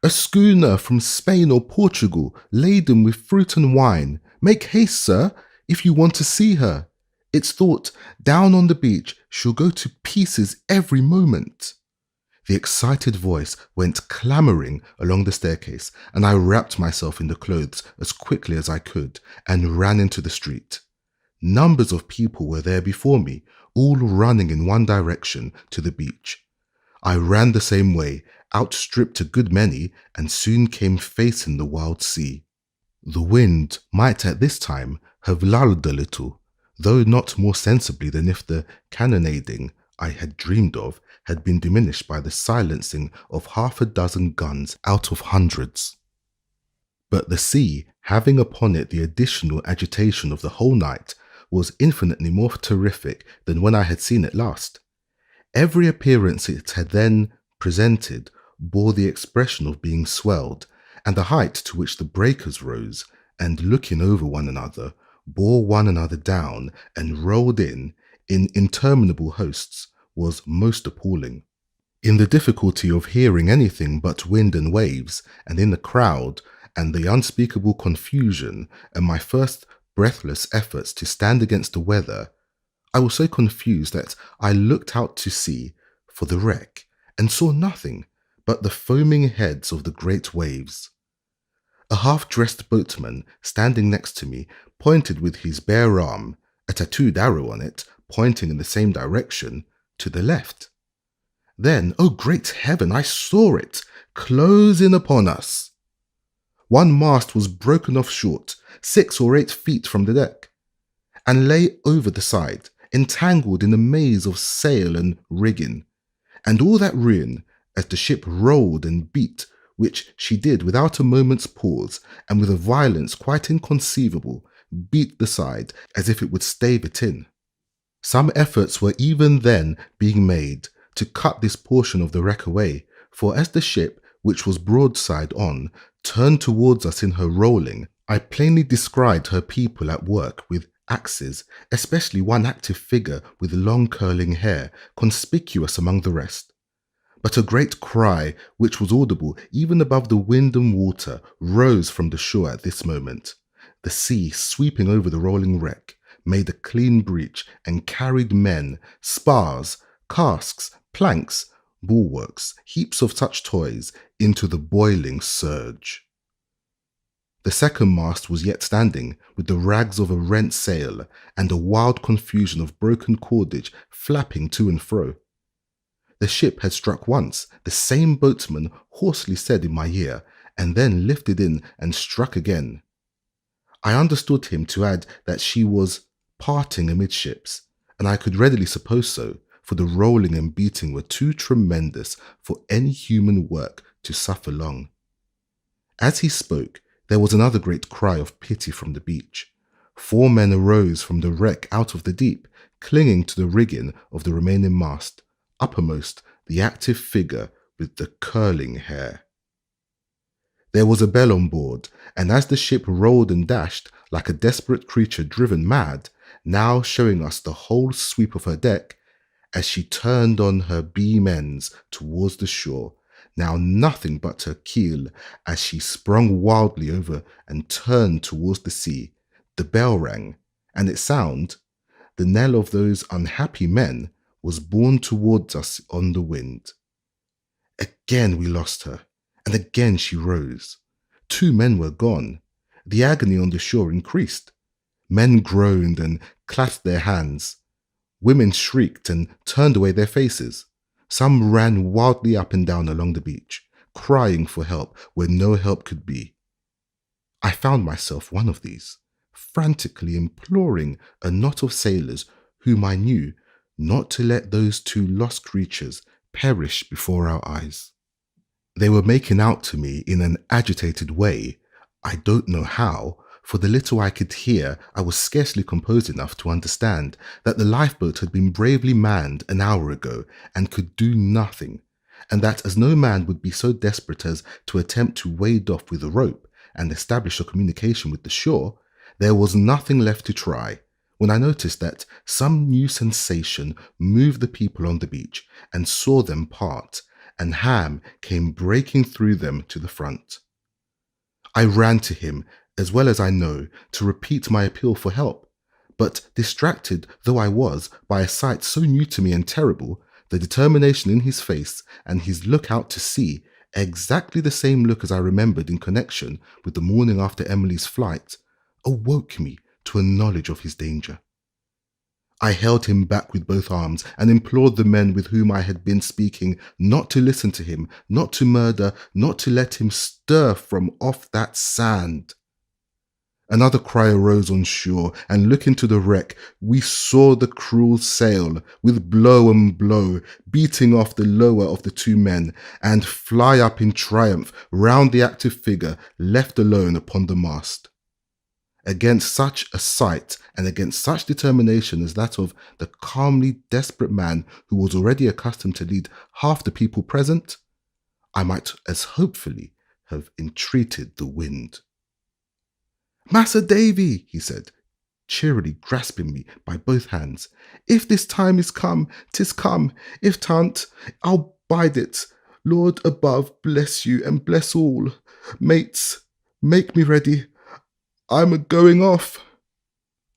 "A schooner from Spain or Portugal, laden with fruit and wine. Make haste, sir, if you want to see her. It's thought, down on the beach, she'll go to pieces every moment." The excited voice went clamouring along the staircase, and I wrapped myself in the clothes as quickly as I could and ran into the street. Numbers of people were there before me, all running in one direction to the beach. I ran the same way, outstripped a good many, and soon came facing the wild sea. The wind might at this time have lulled a little, though not more sensibly than if the cannonading I had dreamed of had been diminished by the silencing of 6 guns out of hundreds. But the sea, having upon it the additional agitation of the whole night, was infinitely more terrific than when I had seen it last. Every appearance it had then presented bore the expression of being swelled, and the height to which the breakers rose, and looking over one another, bore one another down and rolled in interminable hosts, was most appalling. In the difficulty of hearing anything but wind and waves, and in the crowd, and the unspeakable confusion, and my first breathless efforts to stand against the weather, I was so confused that I looked out to sea for the wreck, and saw nothing but the foaming heads of the great waves. A half-dressed boatman, standing next to me, pointed with his bare arm, a tattooed arrow on it, pointing in the same direction, to the left. Then, oh great heaven, I saw it, close in upon us. One mast was broken off short, 6 or 8 feet from the deck, and lay over the side, entangled in a maze of sail and rigging, and all that ruin, as the ship rolled and beat, which she did without a moment's pause, and with a violence quite inconceivable, beat the side as if it would stave it in. Some efforts were even then being made to cut this portion of the wreck away, for as the ship, which was broadside on, turned towards us in her rolling, I plainly descried her people at work with axes, especially one active figure with long curling hair, conspicuous among the rest. But a great cry, which was audible even above the wind and water, rose from the shore at this moment. The sea, sweeping over the rolling wreck, made a clean breach and carried men, spars, casks, planks, bulwarks, heaps of such toys, into the boiling surge. The second mast was yet standing, with the rags of a rent sail, and a wild confusion of broken cordage flapping to and fro. The ship had struck once, the same boatman hoarsely said in my ear, and then lifted in and struck again. I understood him to add that she was parting amidships, and I could readily suppose so, for the rolling and beating were too tremendous for any human work to suffer long. As he spoke, there was another great cry of pity from the beach. 4 men arose from the wreck out of the deep, clinging to the rigging of the remaining mast, uppermost the active figure with the curling hair. There was a bell on board, and as the ship rolled and dashed like a desperate creature driven mad, now showing us the whole sweep of her deck, as she turned on her beam ends towards the shore, now nothing but her keel as she sprung wildly over and turned towards the sea, the bell rang, and its sound, the knell of those unhappy men, was borne towards us on the wind. Again we lost her, and again she rose. 2 men were gone. The agony on the shore increased. Men groaned and clasped their hands. Women shrieked and turned away their faces. Some ran wildly up and down along the beach, crying for help where no help could be. I found myself one of these, frantically imploring a knot of sailors whom I knew not to let those 2 lost creatures perish before our eyes. They were making out to me in an agitated way. I don't know how, for the little I could hear, I was scarcely composed enough to understand that the lifeboat had been bravely manned an hour ago and could do nothing, and that as no man would be so desperate as to attempt to wade off with a rope and establish a communication with the shore, there was nothing left to try, when I noticed that some new sensation moved the people on the beach and saw them part, and Ham came breaking through them to the front. I ran to him, as well as I know, to repeat my appeal for help, but distracted though I was by a sight so new to me and terrible, the determination in his face and his look out to sea, exactly the same look as I remembered in connection with the morning after Emily's flight, awoke me to a knowledge of his danger. I held him back with both arms and implored the men with whom I had been speaking not to listen to him, not to murder, not to let him stir from off that sand. Another cry arose on shore, and looking to the wreck, we saw the cruel sail, with blow and blow, beating off the lower of the 2 men, and fly up in triumph round the active figure left alone upon the mast. Against such a sight, and against such determination as that of the calmly desperate man who was already accustomed to lead half the people present, I might as hopefully have entreated the wind. "Massa Davy," he said, cheerily grasping me by both hands, "if this time is come, 'tis come. If t'ant, I'll bide it. Lord above bless you and bless all. Mates, make me ready. I'm a-going off."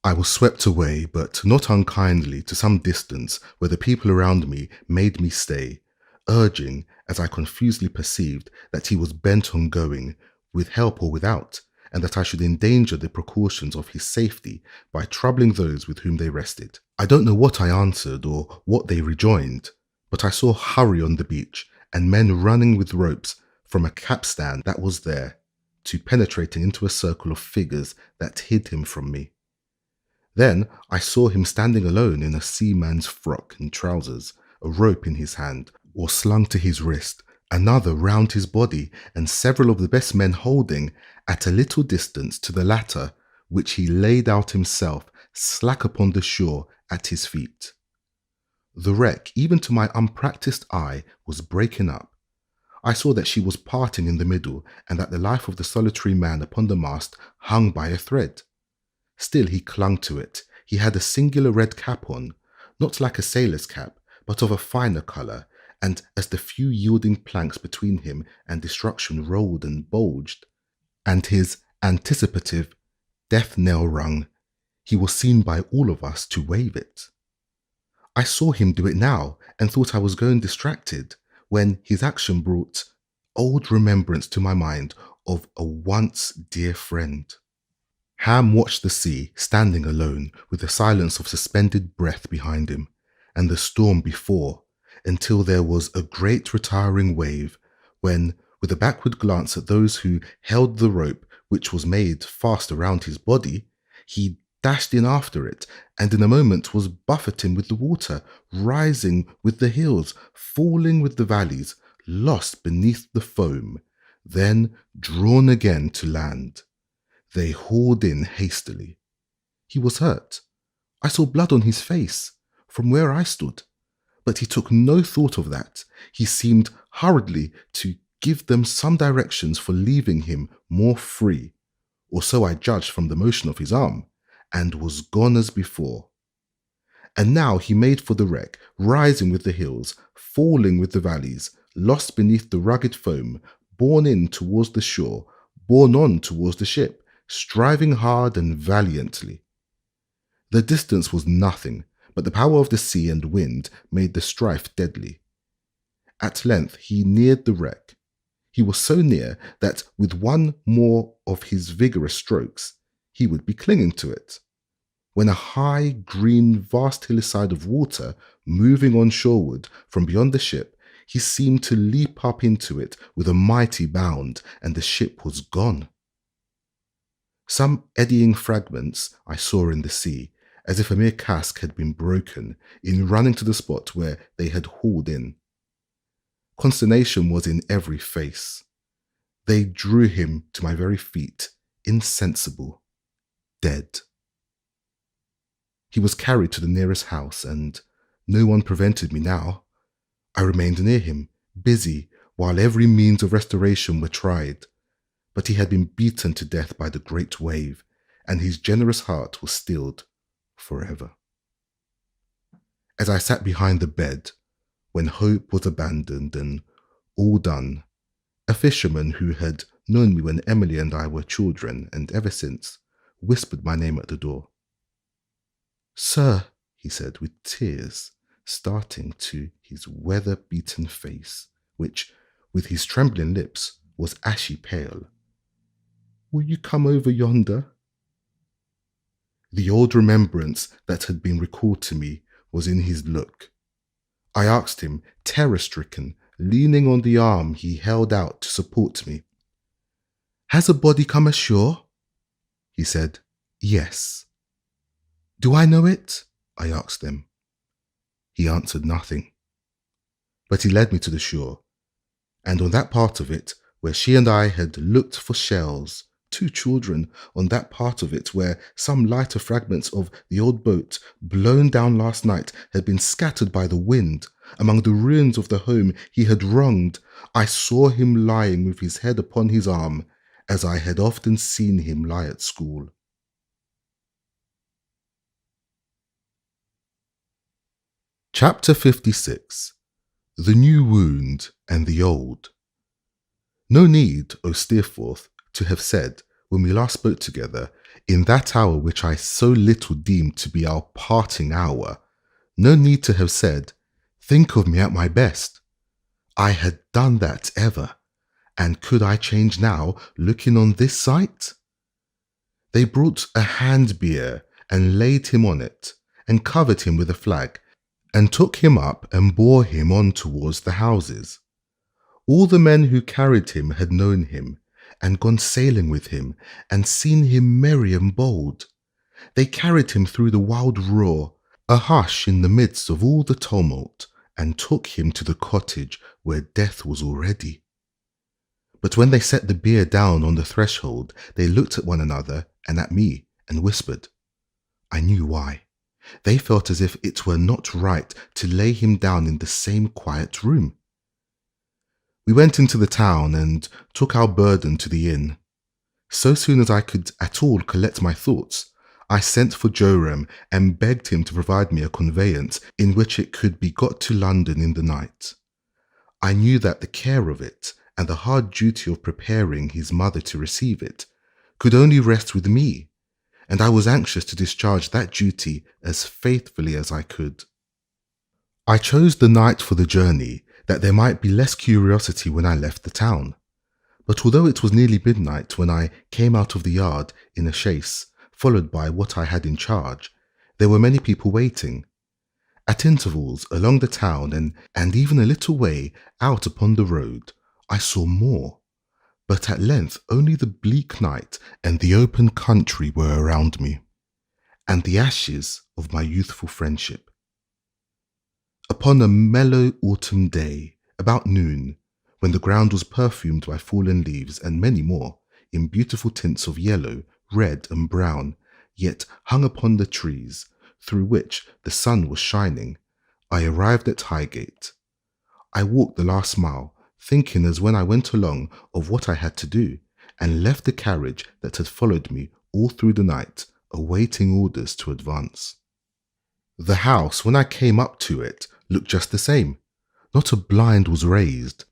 I was swept away, but not unkindly, to some distance where the people around me made me stay, urging, as I confusedly perceived, that he was bent on going, with help or without, and that I should endanger the precautions of his safety by troubling those with whom they rested. I don't know what I answered or what they rejoined, but I saw hurry on the beach and men running with ropes from a capstan that was there, to penetrating into a circle of figures that hid him from me. Then I saw him standing alone in a seaman's frock and trousers, a rope in his hand, or slung to his wrist, another round his body, and several of the best men holding, at a little distance to the latter, which he laid out himself, slack upon the shore at his feet. The wreck, even to my unpractised eye, was breaking up. I saw that she was parting in the middle, and that the life of the solitary man upon the mast hung by a thread. Still he clung to it. He had a singular red cap on, not like a sailor's cap, but of a finer colour, and as the few yielding planks between him and destruction rolled and bulged, and his anticipative death-knell rung, he was seen by all of us to wave it. I saw him do it now, and thought I was going distracted, when his action brought old remembrance to my mind of a once dear friend. Ham watched the sea, standing alone, with the silence of suspended breath behind him, and the storm before, until there was a great retiring wave, when, with a backward glance at those who held the rope which was made fast around his body, he dashed in after it, and in a moment was buffeting with the water, rising with the hills, falling with the valleys, lost beneath the foam, then drawn again to land. They hauled in hastily. He was hurt. I saw blood on his face, from where I stood, But he took no thought of that. He seemed hurriedly to give them some directions for leaving him more free, or so I judged from the motion of his arm, and was gone as before. And now he made for the wreck, rising with the hills, falling with the valleys, lost beneath the rugged foam, borne in towards the shore, borne on towards the ship, striving hard and valiantly. The distance was nothing, but the power of the sea and wind made the strife deadly. At length he neared the wreck. He was so near that with one more of his vigorous strokes, he would be clinging to it, when a high, green, vast hillside of water, moving on shoreward from beyond the ship, he seemed to leap up into it with a mighty bound, and the ship was gone. Some eddying fragments I saw in the sea, as if a mere cask had been broken, in running to the spot where they had hauled in. Consternation was in every face. They drew him to my very feet, insensible, dead. He was carried to the nearest house, and no one prevented me now. I remained near him, busy, while every means of restoration were tried. But he had been beaten to death by the great wave, and his generous heart was stilled forever. As I sat behind the bed, when hope was abandoned and all done, a fisherman who had known me when Emily and I were children, and ever since, whispered my name at the door. "Sir," he said, with tears starting to his weather-beaten face, which, with his trembling lips, was ashy pale, "will you come over yonder?" The old remembrance that had been recalled to me was in his look. I asked him, terror-stricken, leaning on the arm he held out to support me, "Has a body come ashore?" He said, "Yes." "Do I know it?" I asked them. He answered nothing. But he led me to the shore, and on that part of it where she and I had looked for shells, 2 children, on that part of it where some lighter fragments of the old boat, blown down last night, had been scattered by the wind, among the ruins of the home he had wronged, I saw him lying with his head upon his arm, as I had often seen him lie at school. Chapter 56. The New Wound and the Old. No need, O Steerforth, to have said, when we last spoke together, in that hour which I so little deemed to be our parting hour, no need to have said, "Think of me at my best." I had done that ever, and could I change now, looking on this sight? They brought a hand bier and laid him on it, and covered him with a flag, and took him up and bore him on towards the houses. All the men who carried him had known him, and gone sailing with him, and seen him merry and bold. They carried him through the wild roar, a hush in the midst of all the tumult, and took him to the cottage where death was already. But when they set the bier down on the threshold, they looked at one another and at me, and whispered. I knew why. They felt as if it were not right to lay him down in the same quiet room. We went into the town and took our burden to the inn. So soon as I could at all collect my thoughts, I sent for Joram and begged him to provide me a conveyance in which it could be got to London in the night. I knew that the care of it and the hard duty of preparing his mother to receive it could only rest with me, and I was anxious to discharge that duty as faithfully as I could. I chose the night for the journey that there might be less curiosity when I left the town. But although it was nearly midnight when I came out of the yard in a chaise, followed by what I had in charge, there were many people waiting. At intervals along the town and even a little way out upon the road, I saw more. But at length only the bleak night and the open country were around me, and the ashes of my youthful friendship. Upon a mellow autumn day, about noon, when the ground was perfumed by fallen leaves and many more, in beautiful tints of yellow, red and brown, yet hung upon the trees, through which the sun was shining, I arrived at Highgate. I walked the last mile, thinking as when I went along of what I had to do, and left the carriage that had followed me all through the night, awaiting orders to advance. The house, when I came up to it, looked just the same. Not a blind was raised.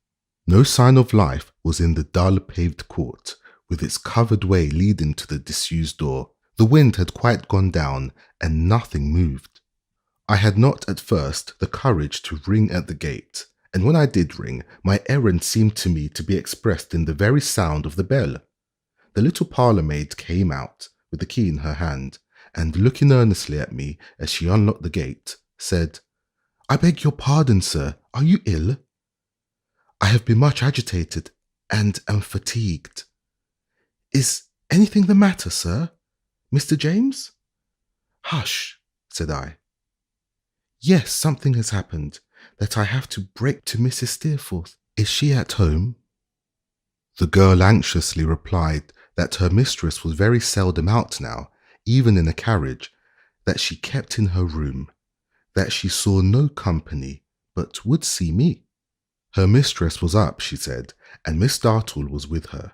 No sign of life was in the dull paved court, with its covered way leading to the disused door. The wind had quite gone down, and nothing moved. I had not at first the courage to ring at the gate, and when I did ring, my errand seemed to me to be expressed in the very sound of the bell. The little parlour maid came out, with the key in her hand, and looking earnestly at me as she unlocked the gate, said, "I beg your pardon, sir. Are you ill?" "I have been much agitated, and am fatigued." "Is anything the matter, sir? Mr. James?" "Hush," said I. "Yes, something has happened that I have to break to Mrs. Steerforth. Is she at home?" The girl anxiously replied that her mistress was very seldom out now, even in a carriage, that she kept in her room, that she saw no company, but would see me. Her mistress was up, she said, and Miss Dartle was with her.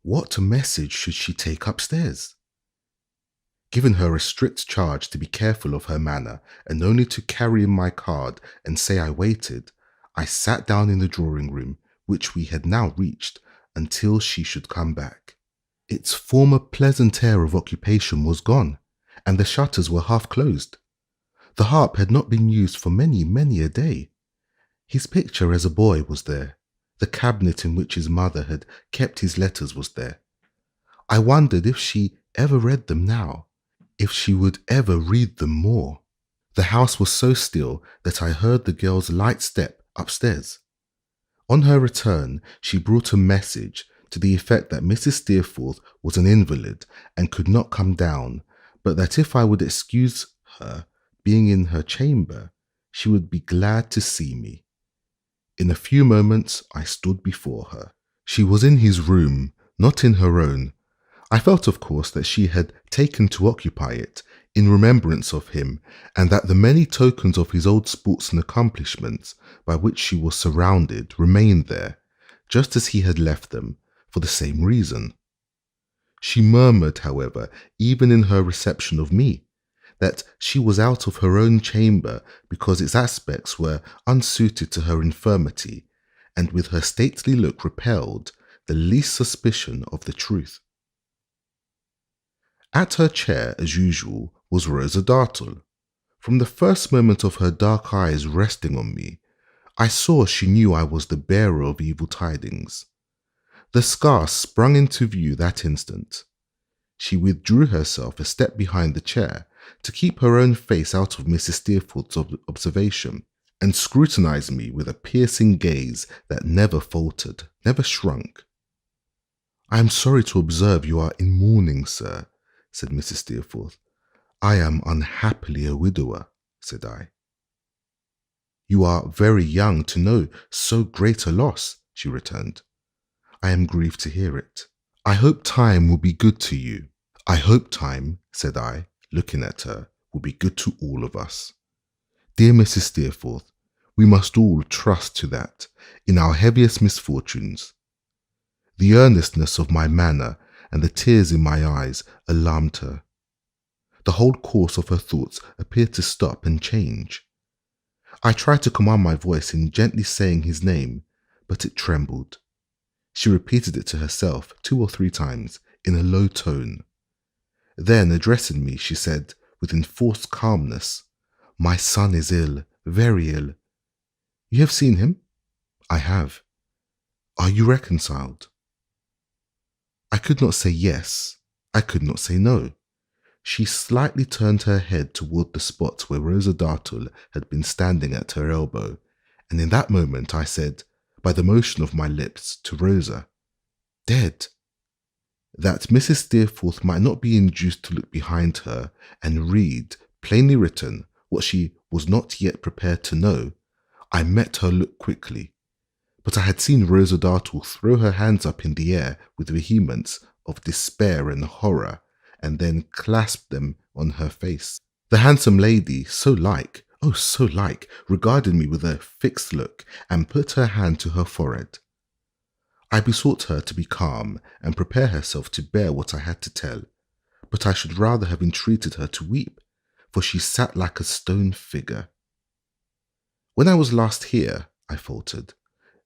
What message should she take upstairs? Given her a strict charge to be careful of her manner and only to carry in my card and say I waited, I sat down in the drawing room, which we had now reached, until she should come back. Its former pleasant air of occupation was gone, and the shutters were half closed. The harp had not been used for many, many a day. His picture as a boy was there. The cabinet in which his mother had kept his letters was there. I wondered if she ever read them now, if she would ever read them more. The house was so still that I heard the girl's light step upstairs. On her return, she brought a message to the effect that Mrs. Steerforth was an invalid and could not come down, but that if I would excuse her being in her chamber, she would be glad to see me. In a few moments, I stood before her. She was in his room, not in her own. I felt, of course, that she had taken to occupy it in remembrance of him, and that the many tokens of his old sports and accomplishments by which she was surrounded remained there, just as he had left them, for the same reason. She murmured, however, even in her reception of me, that she was out of her own chamber because its aspects were unsuited to her infirmity, and with her stately look repelled the least suspicion of the truth. At her chair, as usual, was Rosa Dartle. From the first moment of her dark eyes resting on me, I saw she knew I was the bearer of evil tidings. The scar sprung into view that instant. She withdrew herself a step behind the chair to keep her own face out of Mrs. Steerforth's observation, and scrutinized me with a piercing gaze that never faltered, never shrunk. "I am sorry to observe you are in mourning, sir," said Mrs. Steerforth. "I am unhappily a widower," said I. "You are very young to know so great a loss," she returned. "I am grieved to hear it. I hope time will be good to you." "I hope time," said I, looking at her, "will be good to all of us. Dear Mrs. Steerforth, we must all trust to that in our heaviest misfortunes." The earnestness of my manner and the tears in my eyes alarmed her. The whole course of her thoughts appeared to stop and change. I tried to command my voice in gently saying his name, but it trembled. She repeated it to herself 2 or 3 times in a low tone. Then, addressing me, she said, with enforced calmness, "My son is ill, very ill." "You have seen him?" "I have." "Are you reconciled?" I could not say yes. I could not say no. She slightly turned her head toward the spot where Rosa Dartle had been standing at her elbow, and in that moment I said, by the motion of my lips, to Rosa, "Dead." That Mrs. Steerforth might not be induced to look behind her and read, plainly written, what she was not yet prepared to know, I met her look quickly. But I had seen Rosa Dartle throw her hands up in the air with vehemence of despair and horror, and then clasp them on her face. The handsome lady, so like, oh so like, regarded me with a fixed look and put her hand to her forehead. I besought her to be calm and prepare herself to bear what I had to tell, but I should rather have entreated her to weep, for she sat like a stone figure. When I was last here, I faltered,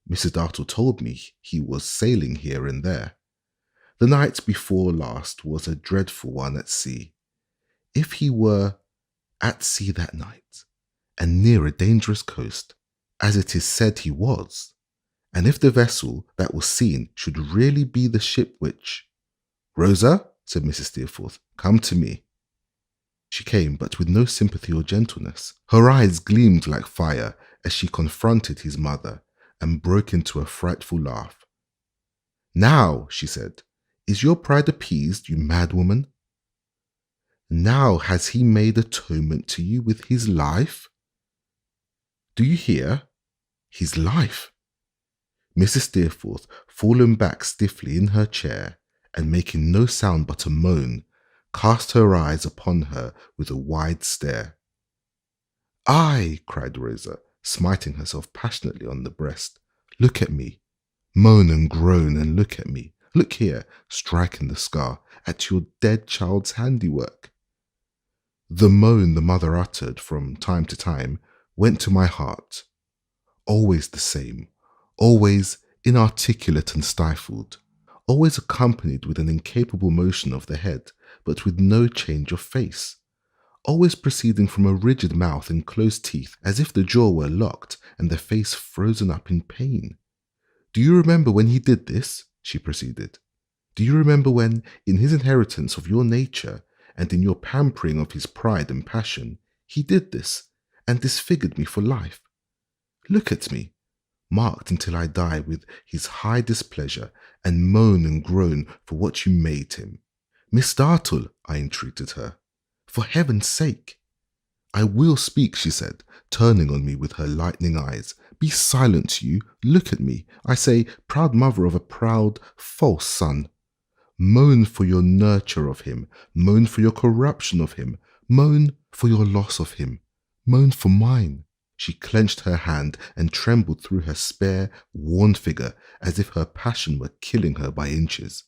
Mrs. Dartle told me he was sailing here and there. The night before last was a dreadful one at sea. If he were at sea that night, and near a dangerous coast, as it is said he was, and if the vessel that was seen should really be the ship which— Rosa, said Mrs. Steerforth, come to me. She came, but with no sympathy or gentleness. Her eyes gleamed like fire as she confronted his mother and broke into a frightful laugh. Now, she said, is your pride appeased, you mad woman? Now has he made atonement to you with his life? Do you hear? His life. Mrs. Steerforth, fallen back stiffly in her chair and making no sound but a moan, cast her eyes upon her with a wide stare. Aye, cried Rosa, smiting herself passionately on the breast. Look at me. Moan and groan and look at me. Look here, striking the scar, at your dead child's handiwork. The moan the mother uttered from time to time went to my heart. Always the same, always inarticulate and stifled, always accompanied with an incapable motion of the head, but with no change of face, always proceeding from a rigid mouth and closed teeth as if the jaw were locked and the face frozen up in pain. Do you remember when he did this? She proceeded. Do you remember when, in his inheritance of your nature and in your pampering of his pride and passion, he did this and disfigured me for life? Look at me, marked until I die with his high displeasure, and moan and groan for what you made him. Miss Dartle, I entreated her, for heaven's sake. I will speak, she said, turning on me with her lightning eyes. Be silent, you. Look at me. I say, proud mother of a proud, false son. Moan for your nurture of him. Moan for your corruption of him. Moan for your loss of him. Moan for mine. She clenched her hand and trembled through her spare, worn figure as if her passion were killing her by inches.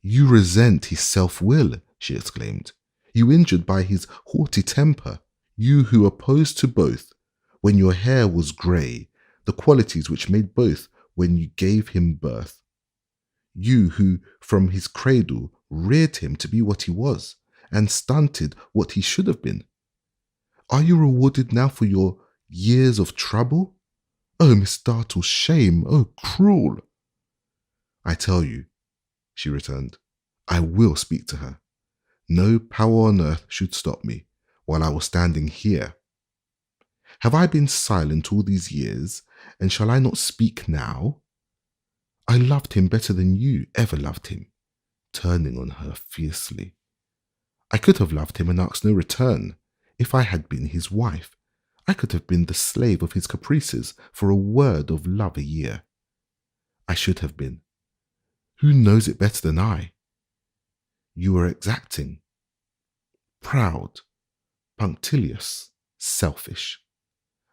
You resent his self-will, she exclaimed. You injured by his haughty temper. You who opposed to both, when your hair was grey, the qualities which made both when you gave him birth. You who, from his cradle, reared him to be what he was, and stunted what he should have been. Are you rewarded now for your years of trouble? Oh, Miss Dartle, shame! Oh, cruel! I tell you, she returned, I will speak to her. No power on earth should stop me while I was standing here. Have I been silent all these years, and shall I not speak now? I loved him better than you ever loved him, turning on her fiercely. I could have loved him and asked no return. If I had been his wife, I could have been the slave of his caprices for a word of love a year. I should have been. Who knows it better than I? You were exacting, proud, punctilious, selfish.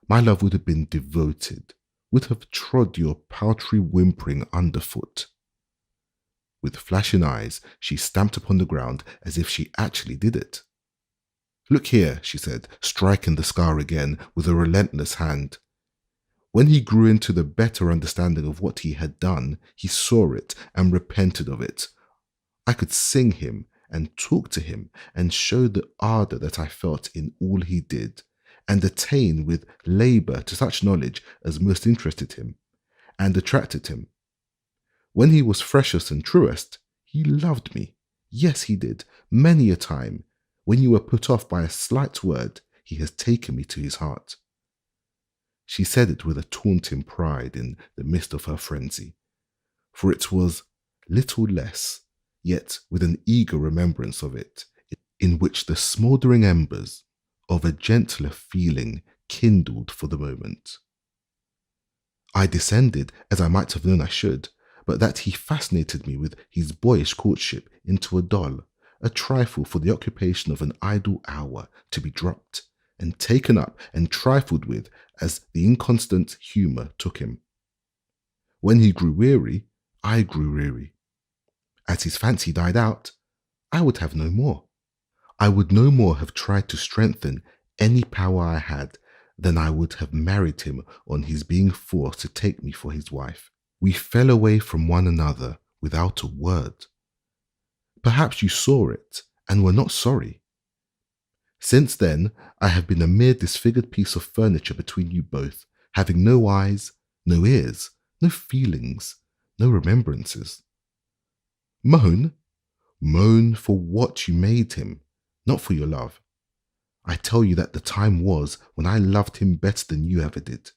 My love would have been devoted, would have trod your paltry whimpering underfoot. With flashing eyes, she stamped upon the ground as if she actually did it. Look here, she said, striking the scar again with a relentless hand. When he grew into the better understanding of what he had done, he saw it and repented of it. I could sing him and talk to him and show the ardour that I felt in all he did, and attain with labour to such knowledge as most interested him and attracted him. When he was freshest and truest, he loved me. Yes, he did, many a time. When you were put off by a slight word, he has taken me to his heart. She said it with a taunting pride in the midst of her frenzy, for it was little less, yet with an eager remembrance of it, in which the smouldering embers of a gentler feeling kindled for the moment. I descended, as I might have known I should, but that he fascinated me with his boyish courtship into a doll, a trifle for the occupation of an idle hour to be dropped and taken up and trifled with as the inconstant humour took him. When he grew weary, I grew weary. As his fancy died out, I would have no more. I would no more have tried to strengthen any power I had than I would have married him on his being forced to take me for his wife. We fell away from one another without a word. Perhaps you saw it and were not sorry. Since then, I have been a mere disfigured piece of furniture between you both, having no eyes, no ears, no feelings, no remembrances. Moan? Moan for what you made him, not for your love. I tell you that the time was when I loved him better than you ever did.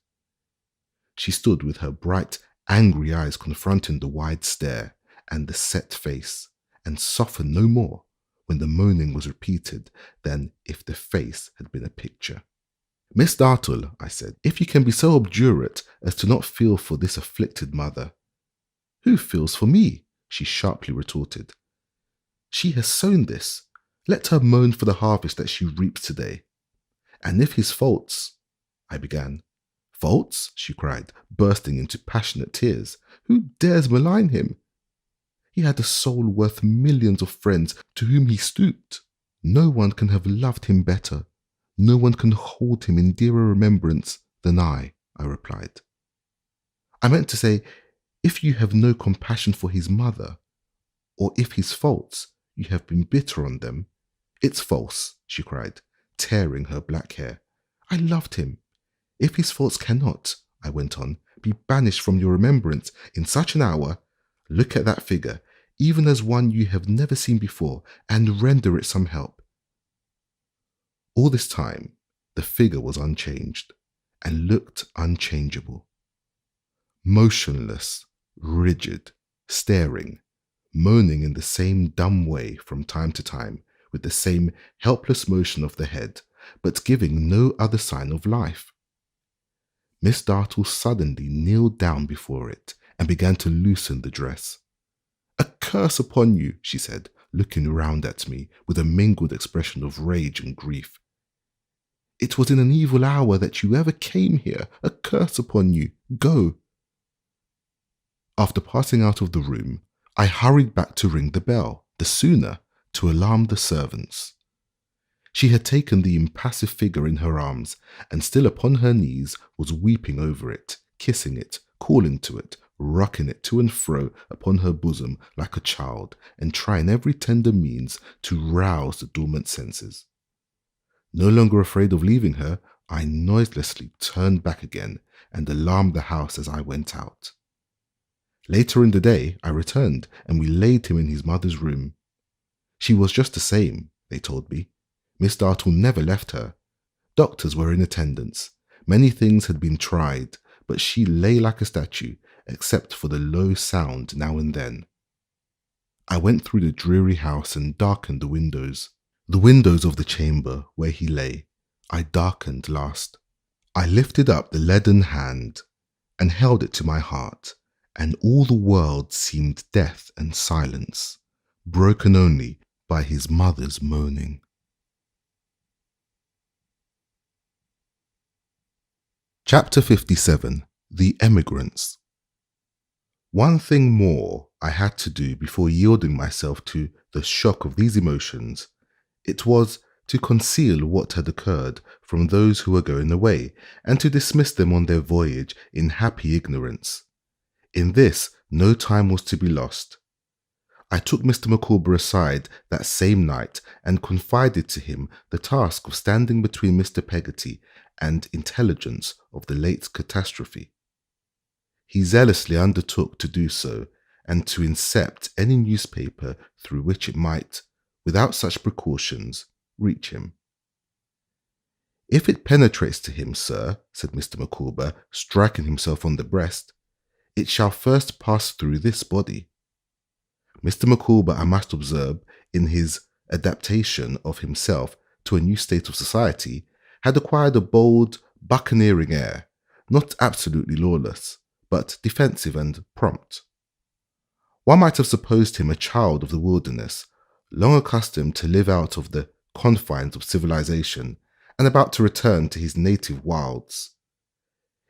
She stood with her bright, angry eyes confronting the wide stare and the set face, and softened no more when the moaning was repeated than if the face had been a picture. Miss Dartle, I said, if you can be so obdurate as to not feel for this afflicted mother. Who feels for me? She sharply retorted. She has sown this. Let her moan for the harvest that she reaps today. And if his faults, I began. Faults? She cried, bursting into passionate tears. Who dares malign him? He had a soul worth millions of friends to whom he stooped. No one can have loved him better. No one can hold him in dearer remembrance than I replied. I meant to say, if you have no compassion for his mother, or if his faults, you have been bitter on them. It's false, she cried, tearing her black hair. I loved him. If his faults cannot, I went on, be banished from your remembrance in such an hour, look at that figure, even as one you have never seen before, and render it some help. All this time, the figure was unchanged, and looked unchangeable. Motionless, rigid, staring, moaning in the same dumb way from time to time, with the same helpless motion of the head, but giving no other sign of life. Miss Dartle suddenly kneeled down before it and began to loosen the dress. A curse upon you, she said, looking round at me with a mingled expression of rage and grief. It was in an evil hour that you ever came here. A curse upon you. Go. After passing out of the room, I hurried back to ring the bell, the sooner to alarm the servants. She had taken the impassive figure in her arms, and still upon her knees was weeping over it, kissing it, calling to it, rocking it to and fro upon her bosom like a child, and trying every tender means to rouse the dormant senses. No longer afraid of leaving her, I noiselessly turned back again and alarmed the house as I went out. Later in the day, I returned, and we laid him in his mother's room. She was just the same, they told me. Miss Dartle never left her. Doctors were in attendance. Many things had been tried, but she lay like a statue, except for the low sound now and then. I went through the dreary house and darkened the windows. The windows of the chamber where he lay, I darkened last. I lifted up the leaden hand and held it to my heart, and all the world seemed death and silence, broken only by his mother's moaning. Chapter 57. The Immigrants. One thing more I had to do before yielding myself to the shock of these emotions. It was to conceal what had occurred from those who were going away, and to dismiss them on their voyage in happy ignorance. In this, no time was to be lost. I took Mr. Micawber aside that same night and confided to him the task of standing between Mr. Peggoty and intelligence of the late catastrophe. He zealously undertook to do so, and to incept any newspaper through which it might, without such precautions, reach him. If it penetrates to him, sir, said Mr. Micawber, striking himself on the breast, it shall first pass through this body. Mr. Micawber, I must observe, in his adaptation of himself to a new state of society, had acquired a bold, buccaneering air, not absolutely lawless, but defensive and prompt. One might have supposed him a child of the wilderness, long accustomed to live out of the confines of civilization, and about to return to his native wilds.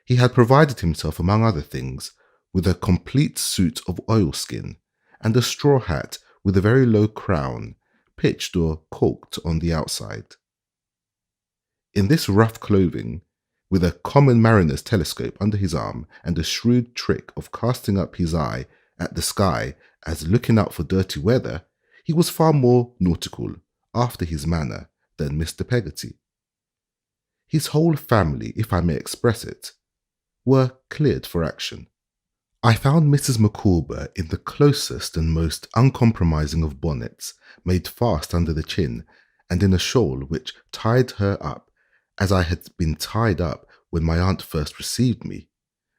He had provided himself, among other things, with a complete suit of oilskin and a straw hat with a very low crown, pitched or corked on the outside. In this rough clothing, with a common mariner's telescope under his arm and a shrewd trick of casting up his eye at the sky as looking out for dirty weather, he was far more nautical, after his manner, than Mr. Peggoty. His whole family, if I may express it, were cleared for action. I found Mrs. Micawber in the closest and most uncompromising of bonnets, made fast under the chin, and in a shawl which tied her up, as I had been tied up when my aunt first received me,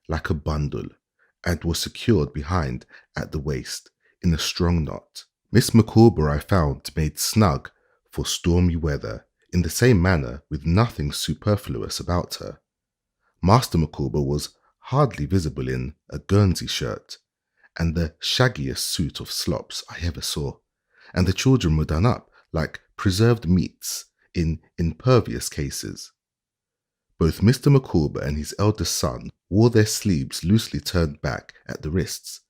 like a bundle, and was secured behind at the waist in a strong knot. Miss Micawber I found made snug for stormy weather, in the same manner, with nothing superfluous about her. Master Micawber was hardly visible in a Guernsey shirt, and the shaggiest suit of slops I ever saw, and the children were done up like preserved meats in impervious cases. Both Mr. Micawber and his eldest son wore their sleeves loosely turned back at the wrists,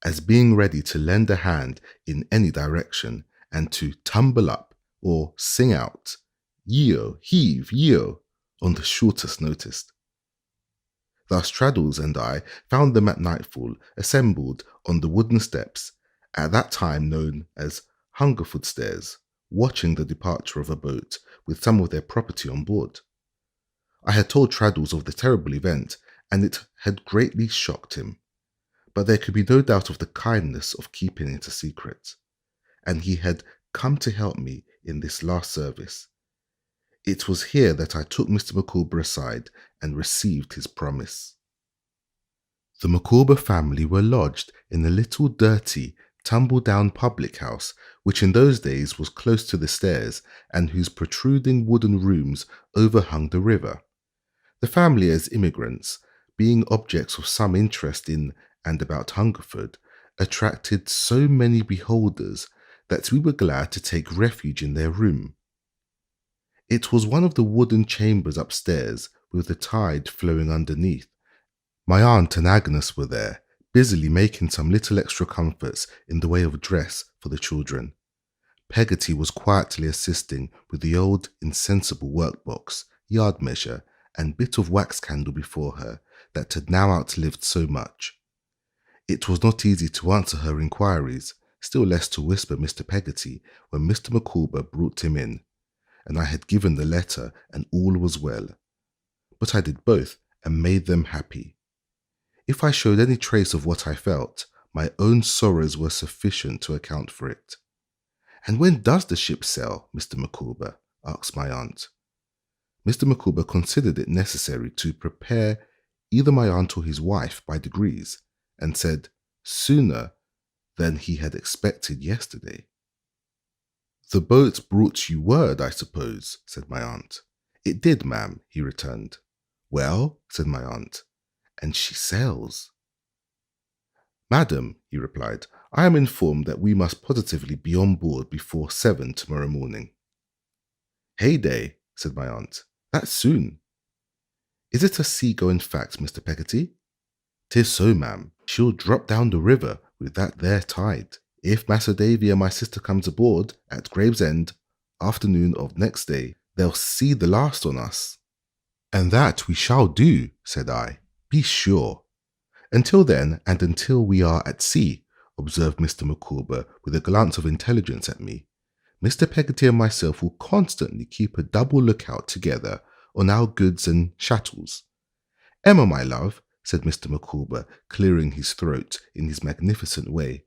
as being ready to lend a hand in any direction, and to tumble up or sing out, "Yeo, heave, yeo," on the shortest notice. Thus Traddles and I found them at nightfall assembled on the wooden steps, at that time known as Hungerford Stairs, watching the departure of a boat with some of their property on board. I had told Traddles of the terrible event, and it had greatly shocked him, but there could be no doubt of the kindness of keeping it a secret, and he had come to help me in this last service. It was here that I took Mr. Micawber aside and received his promise. The Micawber family were lodged in a little dirty, tumble-down public house, which in those days was close to the stairs, and whose protruding wooden rooms overhung the river. The family, as immigrants, being objects of some interest in and about Hungerford, attracted so many beholders that we were glad to take refuge in their room. It was one of the wooden chambers upstairs, with the tide flowing underneath. My aunt and Agnes were there, busily making some little extra comforts in the way of dress for the children. Peggoty was quietly assisting with the old insensible workbox, yard measure, and bit of wax candle before her that had now outlived so much. It was not easy to answer her inquiries, still less to whisper Mr. Peggoty, when Mr. Micawber brought him in, and I had given the letter, and all was well. But I did both, and made them happy. If I showed any trace of what I felt, my own sorrows were sufficient to account for it. "And when does the ship sail, Mr. Micawber?" asked my aunt. Mr. Micawber considered it necessary to prepare either my aunt or his wife by degrees, and said, "Sooner than he had expected yesterday." "The boat brought you word, I suppose," said my aunt. "It did, ma'am," he returned. "Well," said my aunt, "and she sails?" "Madam," he replied, "I am informed that we must positively be on board before 7 tomorrow morning." "Heyday," said my aunt, "that's soon." "Is it a sea-going fact, Mr. Peggoty?" "'Tis so, ma'am. She'll drop down the river with that there tide. If Mas'r Davy and my sister comes aboard at Gravesend, afternoon of next day, they'll see the last on us." "And that we shall do," said I, "be sure." "Until then, and until we are at sea," observed Mr. Micawber with a glance of intelligence at me, "Mr. Peggoty and myself will constantly keep a double lookout together on our goods and chattels. Emma, my love," said Mr. Micawber, clearing his throat in his magnificent way,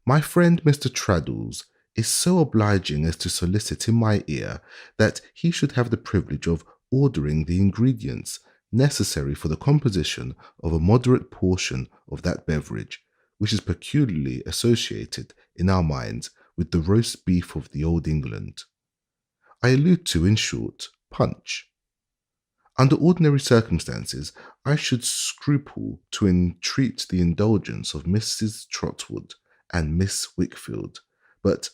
"my friend Mr. Traddles is so obliging as to solicit in my ear that he should have the privilege of ordering the ingredients necessary for the composition of a moderate portion of that beverage, which is peculiarly associated in our minds with the roast beef of the Old England. I allude to, in short, punch. Under ordinary circumstances, I should scruple to entreat the indulgence of Mrs. Trotwood and Miss Wickfield, but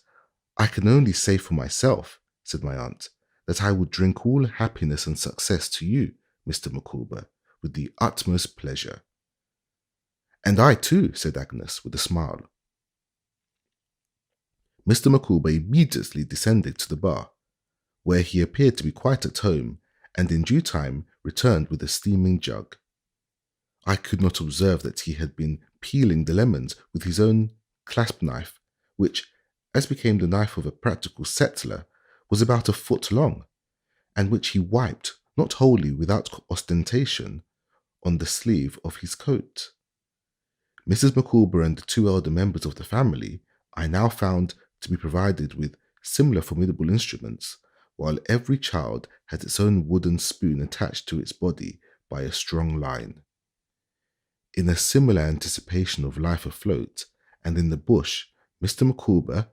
I can only say for myself," said my aunt, that I would drink all happiness and success to you, Mr. Micawber, with the utmost pleasure. And I too, said Agnes with a smile. Mr. Micawber immediately descended to the bar, where he appeared to be quite at home, and in due time returned with a steaming jug. I could not observe that he had been peeling the lemons with his own clasp knife, which, as became the knife of a practical settler, was about a foot long, and which he wiped, not wholly without ostentation, on the sleeve of his coat. Mrs. Micawber and the two elder members of the family I now found to be provided with similar formidable instruments, while every child had its own wooden spoon attached to its body by a strong line. In a similar anticipation of life afloat, and in the bush, Mr. Micawber,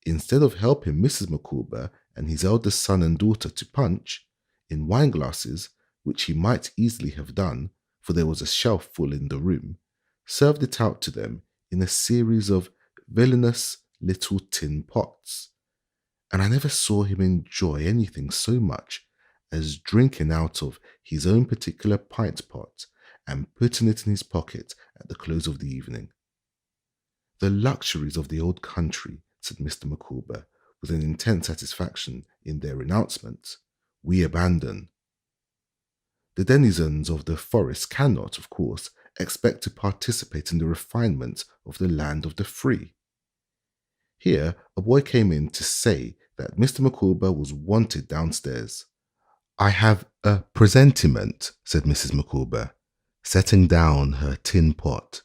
instead of helping Mrs. Micawber and his eldest son and daughter to punch, in wine glasses, which he might easily have done, for there was a shelf full in the room, served it out to them in a series of villainous little tin pots, and I never saw him enjoy anything so much as drinking out of his own particular pint pot and putting it in his pocket at the close of the evening. The luxuries of the old country, said Mr. Micawber, with an intense satisfaction in their renouncement, we abandon. The denizens of the forest cannot, of course, expect to participate in the refinement of the land of the free. Here a boy came in to say that Mr. Micawber was wanted downstairs. I have a presentiment, said Mrs. Micawber, setting down her tin pot,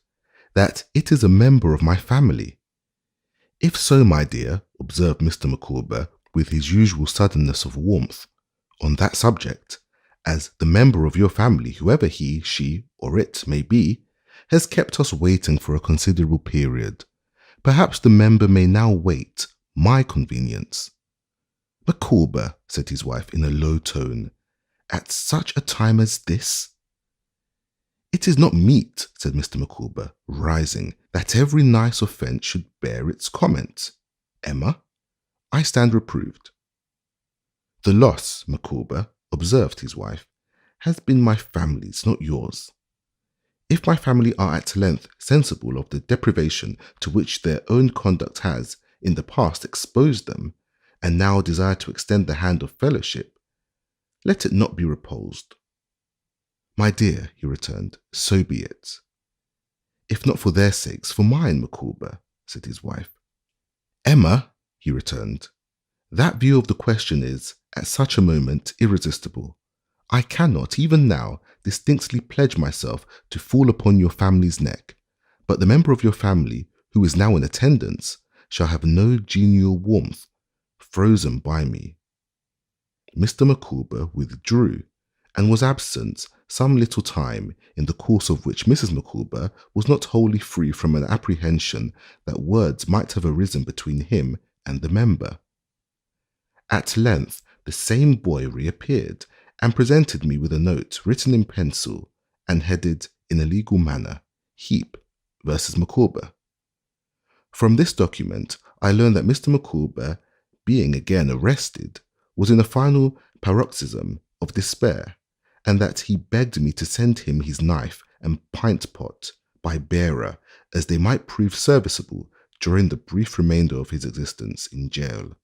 that it is a member of my family. If so, my dear, observed Mr. Micawber with his usual suddenness of warmth, on that subject, as the member of your family, whoever he, she, or it may be, has kept us waiting for a considerable period, perhaps the member may now wait my convenience. Micawber, said his wife in a low tone, at such a time as this? It is not meet, said Mr. Micawber, rising, that every nice offence should bear its comment. Emma, I stand reproved. The loss, Micawber, observed his wife, has been my family's, not yours. If my family are at length sensible of the deprivation to which their own conduct has, in the past, exposed them, and now desire to extend the hand of fellowship, let it not be repulsed. My dear, he returned, so be it. If not for their sakes, for mine, Micawber, said his wife. Emma, he returned, that view of the question is, at such a moment, irresistible. I cannot, even now, distinctly pledge myself to fall upon your family's neck, but the member of your family, who is now in attendance, shall have no genial warmth frozen by me. Mr. Micawber withdrew, and was absent some little time, in the course of which Mrs. Micawber was not wholly free from an apprehension that words might have arisen between him and the member. At length the same boy reappeared, and presented me with a note written in pencil and headed in a legal manner, Heap versus Micawber. From this document I learned that Mr. Micawber, being again arrested, was in a final paroxysm of despair, and that he begged me to send him his knife and pint pot by bearer, as they might prove serviceable during the brief remainder of his existence in jail.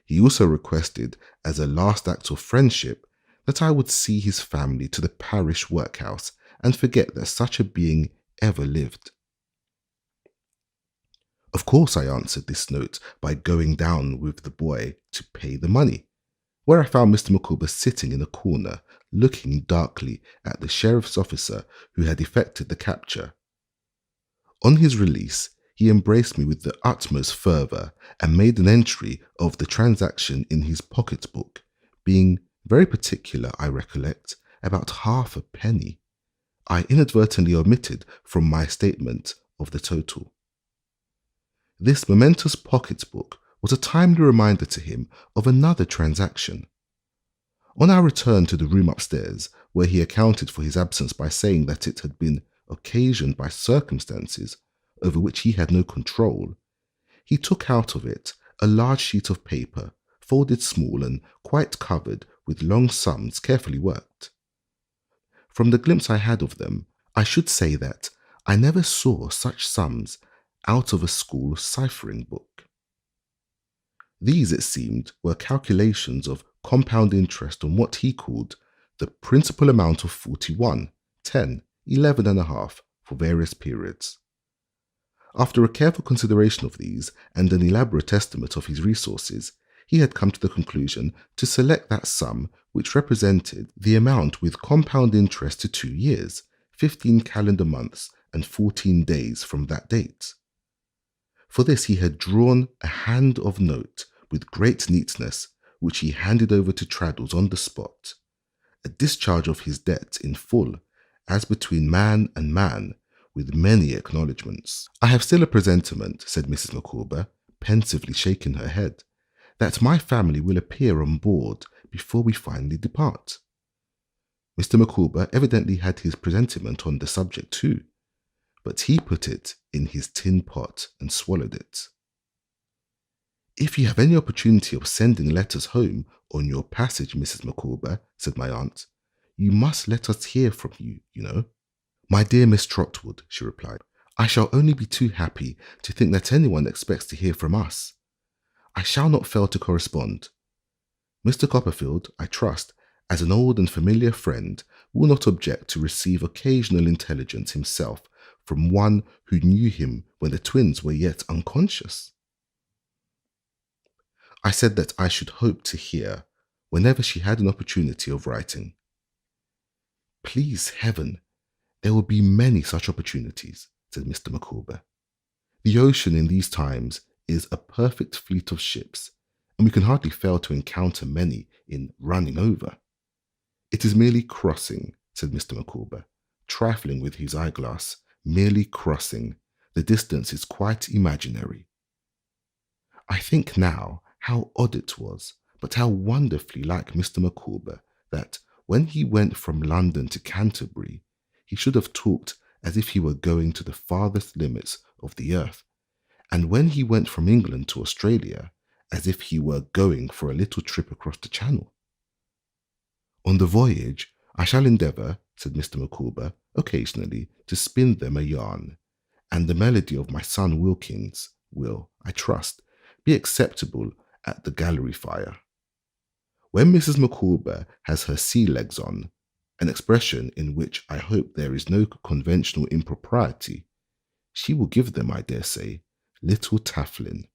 He also requested, as a last act of friendship, that I would see his family to the parish workhouse and forget that such a being ever lived. Of course, I answered this note by going down with the boy to pay the money, where I found Mr. Micawber sitting in a corner, looking darkly at the sheriff's officer who had effected the capture. On his release, he embraced me with the utmost fervour and made an entry of the transaction in his pocket-book, being very particular, I recollect, about half a penny. I inadvertently omitted from my statement of the total. This momentous pocket-book was a timely reminder to him of another transaction. On our return to the room upstairs, where he accounted for his absence by saying that it had been occasioned by circumstances over which he had no control, he took out of it a large sheet of paper, folded small and quite covered with long sums carefully worked. From the glimpse I had of them, I should say that I never saw such sums out of a school ciphering book. These, it seemed, were calculations of compound interest on what he called the principal amount of 41, 10, 11 and a half for various periods. After a careful consideration of these and an elaborate estimate of his resources, he had come to the conclusion to select that sum which represented the amount with compound interest to 2 years, 15 calendar months and 14 days from that date. For this he had drawn a hand of note with great neatness, which he handed over to Traddles on the spot, a discharge of his debt in full, as between man and man, with many acknowledgments. I have still a presentiment, said Mrs. Micawber, pensively shaking her head, that my family will appear on board before we finally depart. Mr. Micawber evidently had his presentiment on the subject too, but he put it in his tin pot and swallowed it. If you have any opportunity of sending letters home on your passage, Mrs. Micawber, said my aunt, you must let us hear from you, you know. My dear Miss Trotwood, she replied, I shall only be too happy to think that anyone expects to hear from us. I shall not fail to correspond. Mr. Copperfield, I trust, as an old and familiar friend, will not object to receive occasional intelligence himself from one who knew him when the twins were yet unconscious. I said that I should hope to hear whenever she had an opportunity of writing. Please heaven, there will be many such opportunities, said Mr. Micawber. The ocean in these times is a perfect fleet of ships, and we can hardly fail to encounter many in running over. It is merely crossing, said Mr. Micawber, trifling with his eyeglass, merely crossing. The distance is quite imaginary. I think now how odd it was, but how wonderfully like Mr. Micawber, that when he went from London to Canterbury, he should have talked as if he were going to the farthest limits of the earth, and when he went from England to Australia, as if he were going for a little trip across the Channel. On the voyage, I shall endeavour, said Mr. Micawber, occasionally to spin them a yarn, and the melody of my son Wilkins will, I trust, be acceptable at the gallery fire. When Mrs. Micawber has her sea legs on, an expression in which I hope there is no conventional impropriety, she will give them, I dare say, little tafflin.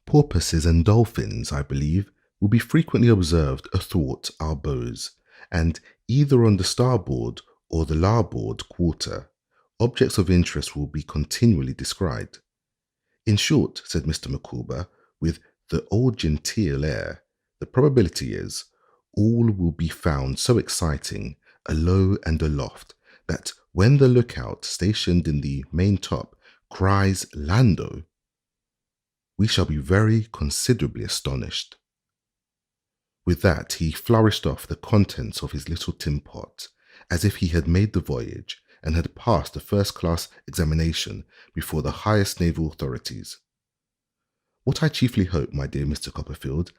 Porpoises and dolphins, I believe, will be frequently observed athwart our bows, and either on the starboard or the larboard quarter, objects of interest will be continually descried. In short, said Mr. Micawber, with the old genteel air, the probability is, all will be found so exciting, alow and aloft, that when the lookout stationed in the maintop cries Lando, we shall be very considerably astonished. With that he flourished off the contents of his little tin pot, as if he had made the voyage and had passed the first-class examination before the highest naval authorities. What I chiefly hope, my dear Mr. Copperfield,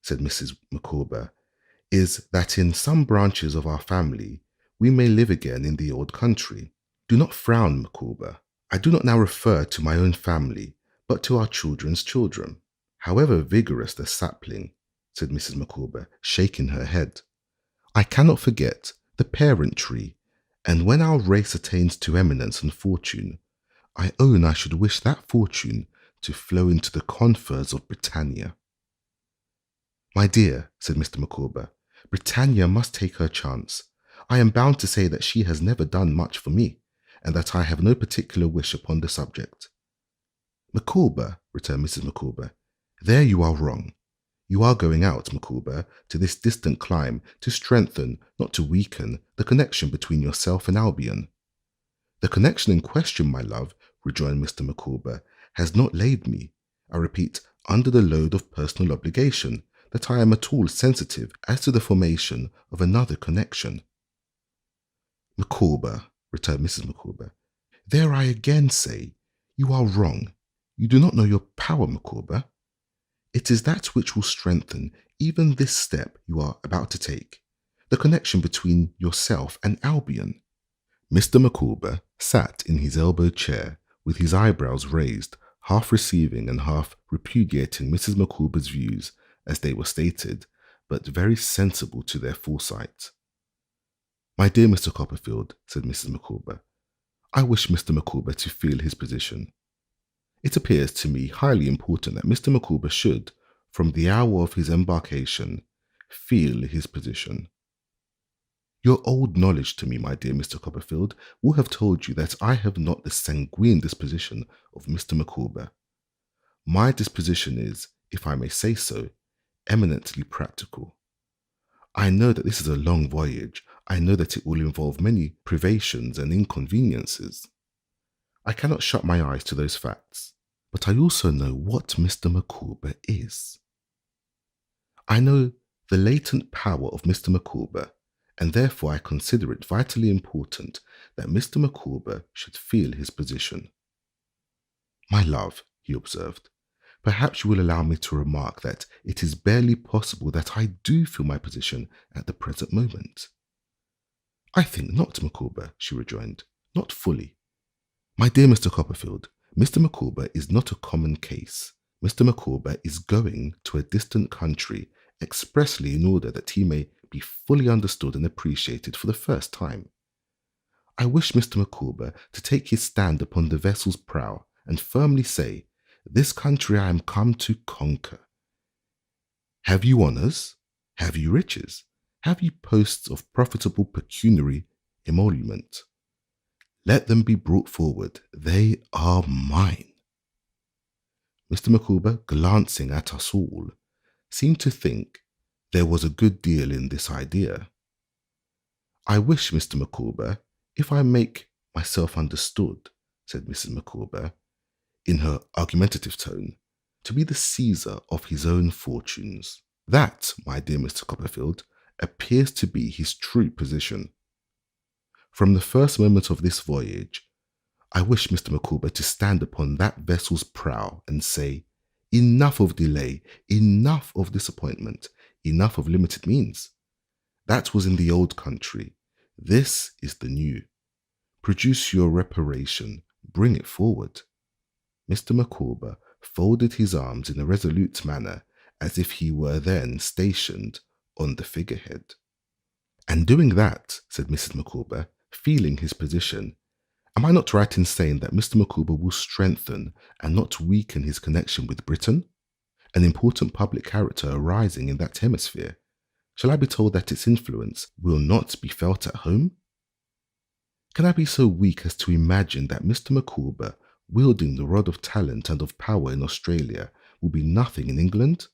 said Mrs. Micawber, is that in some branches of our family we may live again in the old country. Do not frown, Micawber. I do not now refer to my own family, but to our children's children. However vigorous the sapling, said Mrs. Micawber, shaking her head, I cannot forget the parent tree, and when our race attains to eminence and fortune, I own I should wish that fortune to flow into the confers of Britannia. My dear, said Mr. Micawber, Britannia must take her chance. I am bound to say that she has never done much for me, and that I have no particular wish upon the subject. Micawber, returned Mrs. Micawber, there you are wrong. You are going out, Micawber, to this distant clime to strengthen, not to weaken, the connection between yourself and Albion. The connection in question, my love, rejoined Mr. Micawber, has not laid me, I repeat, under the load of personal obligation, that I am at all sensitive as to the formation of another connection. Micawber, returned Mrs. Micawber, there I again say, you are wrong. You do not know your power, Micawber. It is that which will strengthen even this step you are about to take, the connection between yourself and Albion. Mr. Micawber sat in his elbow chair with his eyebrows raised, half receiving and half repudiating Mrs. Micawber's views as they were stated, but very sensible to their foresight. "My dear Mr. Copperfield," said Mrs. Micawber, "I wish Mr. Micawber to feel his position. It appears to me highly important that Mr. Micawber should, from the hour of his embarkation, feel his position. Your old knowledge to me, my dear Mr. Copperfield, will have told you that I have not the sanguine disposition of Mr. Micawber. My disposition is, if I may say so, eminently practical. I know that this is a long voyage. I know that it will involve many privations and inconveniences. I cannot shut my eyes to those facts, but I also know what Mr. Micawber is. I know the latent power of Mr. Micawber, and therefore I consider it vitally important that Mr. Micawber should feel his position." "My love," he observed, "perhaps you will allow me to remark that it is barely possible that I do feel my position at the present moment." "I think not, Micawber," she rejoined, "not fully. My dear Mr. Copperfield, Mr. Micawber is not a common case. Mr. Micawber is going to a distant country expressly in order that he may be fully understood and appreciated for the first time. I wish Mr. Micawber to take his stand upon the vessel's prow and firmly say, 'This country I am come to conquer.' Have you honours? Have you riches? Have you posts of profitable pecuniary emolument? Let them be brought forward. They are mine." Mr. Micawber, glancing at us all, seemed to think there was a good deal in this idea. "I wish, Mr. Micawber, if I make myself understood," said Mrs. Micawber, in her argumentative tone, "to be the Caesar of his own fortunes. That, my dear Mr. Copperfield, appears to be his true position. From the first moment of this voyage, I wish Mr. Micawber to stand upon that vessel's prow and say, 'Enough of delay, enough of disappointment, enough of limited means. That was in the old country. This is the new. Produce your reparation. Bring it forward.'" Mr. Micawber folded his arms in a resolute manner, as if he were then stationed on the figurehead. "And doing that," said Mrs. Micawber, feeling his position, "am I not right in saying that Mr. Micawber will strengthen and not weaken his connection with Britain? An important public character arising in that hemisphere, shall I be told that its influence will not be felt at home? Can I be so weak as to imagine that Mr. Micawber, wielding the rod of talent and of power in Australia, will be nothing in England?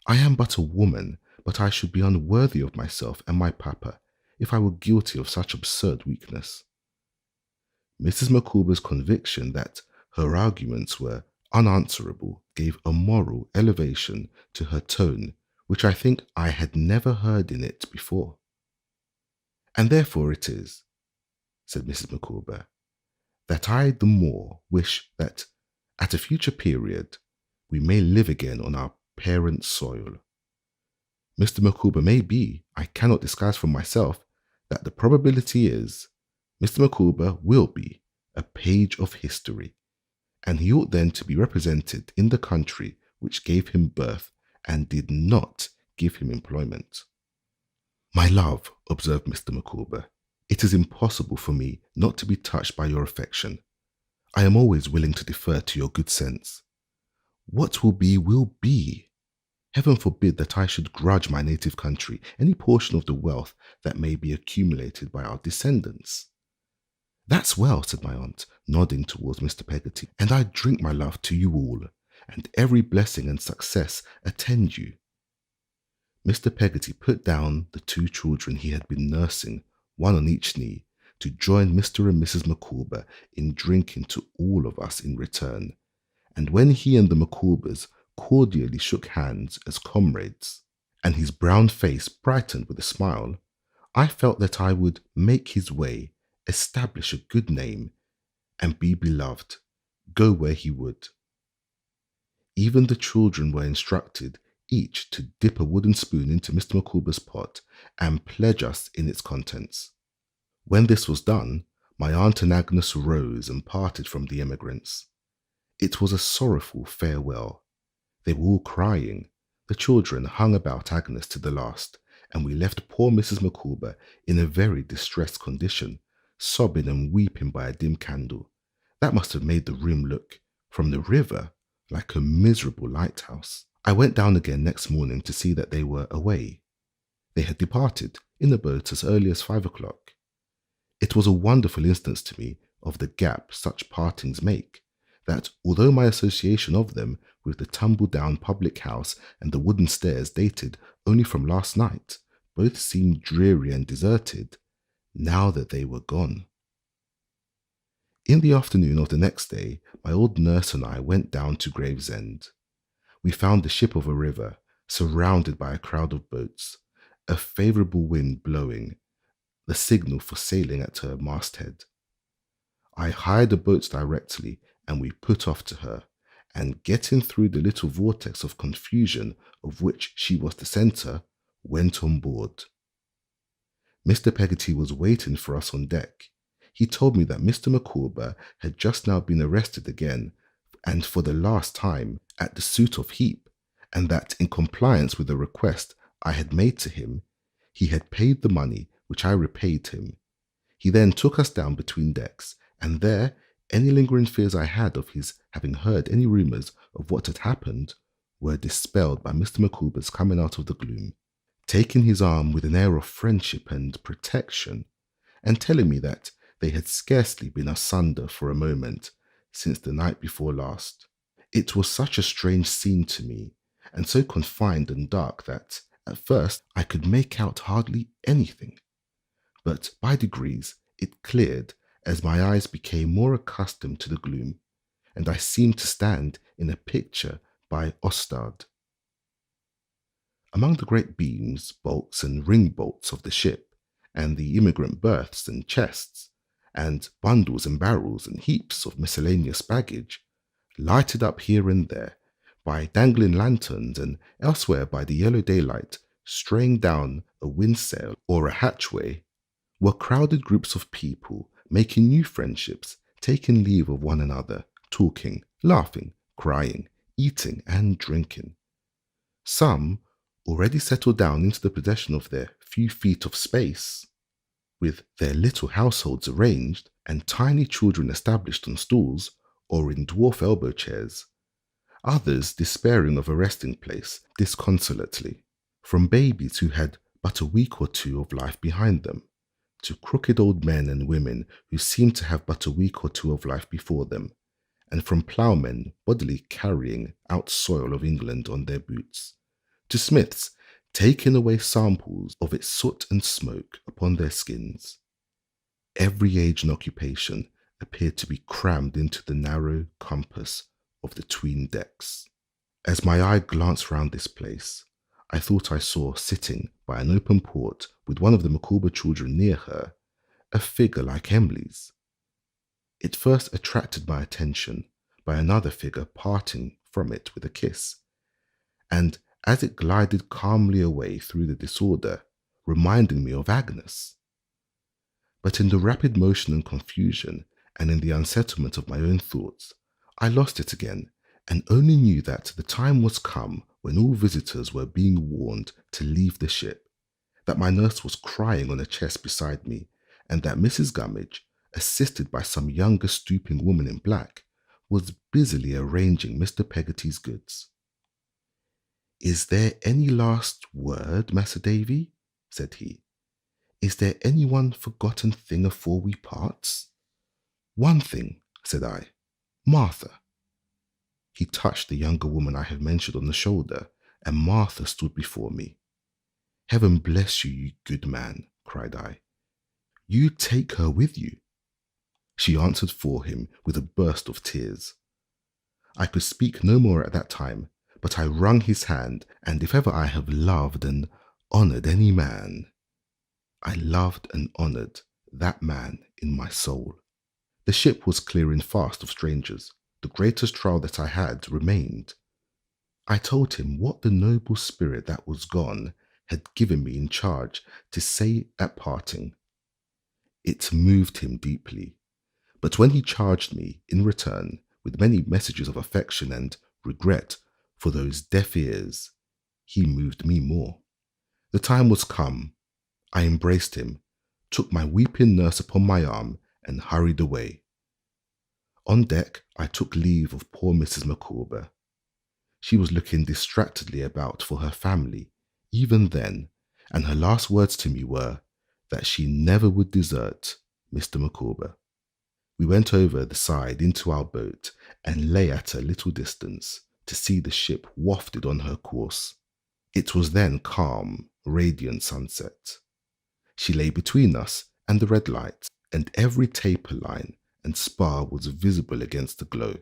I am but a woman, but I should be unworthy of myself and my papa if I were guilty of such absurd weakness." Mrs. Micawber's conviction that her arguments were unanswerable gave a moral elevation to her tone which I think I had never heard in it before. "And therefore it is," said Mrs. Micawber, "that I the more wish that at a future period we may live again on our parent soil. Mr. Micawber may be, I cannot disguise from myself, that the probability is, Mr. Micawber will be a page of history, and he ought then to be represented in the country which gave him birth and did not give him employment." "My love," observed Mr. Micawber, "it is impossible for me not to be touched by your affection. I am always willing to defer to your good sense. What will be, will be. Heaven forbid that I should grudge my native country any portion of the wealth that may be accumulated by our descendants." "That's well," said my aunt, nodding towards Mr. Peggoty, "and I drink my love to you all, and every blessing and success attend you." Mr. Peggoty put down the two children he had been nursing, one on each knee, to join Mr. and Mrs. Micawber in drinking to all of us in return, and when he and the Micawbers cordially shook hands as comrades, and his brown face brightened with a smile, I felt that I would make his way, establish a good name, and be beloved, go where he would. Even the children were instructed each to dip a wooden spoon into Mr. Micawber's pot and pledge us in its contents. When this was done, my aunt and Agnes rose and parted from the immigrants. It was a sorrowful farewell. They were all crying. The children hung about Agnes to the last, and we left poor Mrs. Micawber in a very distressed condition, sobbing and weeping by a dim candle. That must have made the room look, from the river, like a miserable lighthouse. I went down again next morning to see that they were away. They had departed in a boat as early as 5 o'clock. It was a wonderful instance to me of the gap such partings make, that although my association of them with the tumble-down public house and the wooden stairs dated only from last night, both seemed dreary and deserted, now that they were gone. In the afternoon of the next day, my old nurse and I went down to Gravesend. We found the ship of a river, surrounded by a crowd of boats, a favourable wind blowing, the signal for sailing at her masthead. I hired the boats directly, and we put off to her, and getting through the little vortex of confusion of which she was the centre, went on board. Mr. Peggoty was waiting for us on deck. He told me that Mr. Micawber had just now been arrested again, and for the last time, at the suit of Heap, and that in compliance with the request I had made to him, he had paid the money which I repaid him. He then took us down between decks, and there any lingering fears I had of his having heard any rumours of what had happened were dispelled by Mr. Micawber's coming out of the gloom, taking his arm with an air of friendship and protection, and telling me that they had scarcely been asunder for a moment since the night before last. It was such a strange scene to me, and so confined and dark that, at first, I could make out hardly anything. But by degrees it cleared as my eyes became more accustomed to the gloom, and I seemed to stand in a picture by Ostade. Among the great beams, bolts, and ring bolts of the ship, and the immigrant berths and chests, and bundles and barrels and heaps of miscellaneous baggage, lighted up here and there by dangling lanterns, and elsewhere by the yellow daylight straying down a windsail or a hatchway, were crowded groups of people making new friendships, taking leave of one another, talking, laughing, crying, eating, and drinking. Some already settled down into the possession of their few feet of space, with their little households arranged and tiny children established on stools or in dwarf elbow chairs. Others despairing of a resting place disconsolately, from babies who had but a week or two of life behind them, to crooked old men and women who seemed to have but a week or two of life before them, and from ploughmen bodily carrying out soil of England on their boots, to smiths taking away samples of its soot and smoke upon their skins. Every age and occupation appeared to be crammed into the narrow compass of the 'tween decks. As my eye glanced round this place, I thought I saw sitting by an open port with one of the Micawber children near her, a figure like Emily's. It first attracted my attention by another figure parting from it with a kiss, and as it glided calmly away through the disorder, reminding me of Agnes. But in the rapid motion and confusion, and in the unsettlement of my own thoughts, I lost it again, and only knew that the time was come when all visitors were being warned to leave the ship, that my nurse was crying on a chest beside me, and that Mrs. Gummidge, assisted by some younger stooping woman in black, was busily arranging Mr. Peggoty's goods. "Is there any last word, Mas'r Davy?" said he. "Is there any one forgotten thing afore we parts?" "One thing," said I. "Martha." He touched the younger woman I have mentioned on the shoulder, and Martha stood before me. "Heaven bless you, you good man," cried I. "You take her with you." She answered for him with a burst of tears. I could speak no more at that time, but I wrung his hand, and if ever I have loved and honoured any man, I loved and honoured that man in my soul. The ship was clearing fast of strangers. The greatest trial that I had remained. I told him what the noble spirit that was gone had given me in charge to say at parting. It moved him deeply, but when he charged me, in return, with many messages of affection and regret for those deaf ears, he moved me more. The time was come. I embraced him, took my weeping nurse upon my arm, and hurried away. On deck, I took leave of poor Mrs. Micawber. She was looking distractedly about for her family, even then, and her last words to me were that she never would desert Mr. Micawber. We went over the side into our boat and lay at a little distance to see the ship wafted on her course. It was then calm, radiant sunset. She lay between us and the red light, and every taper line and spar was visible against the glow.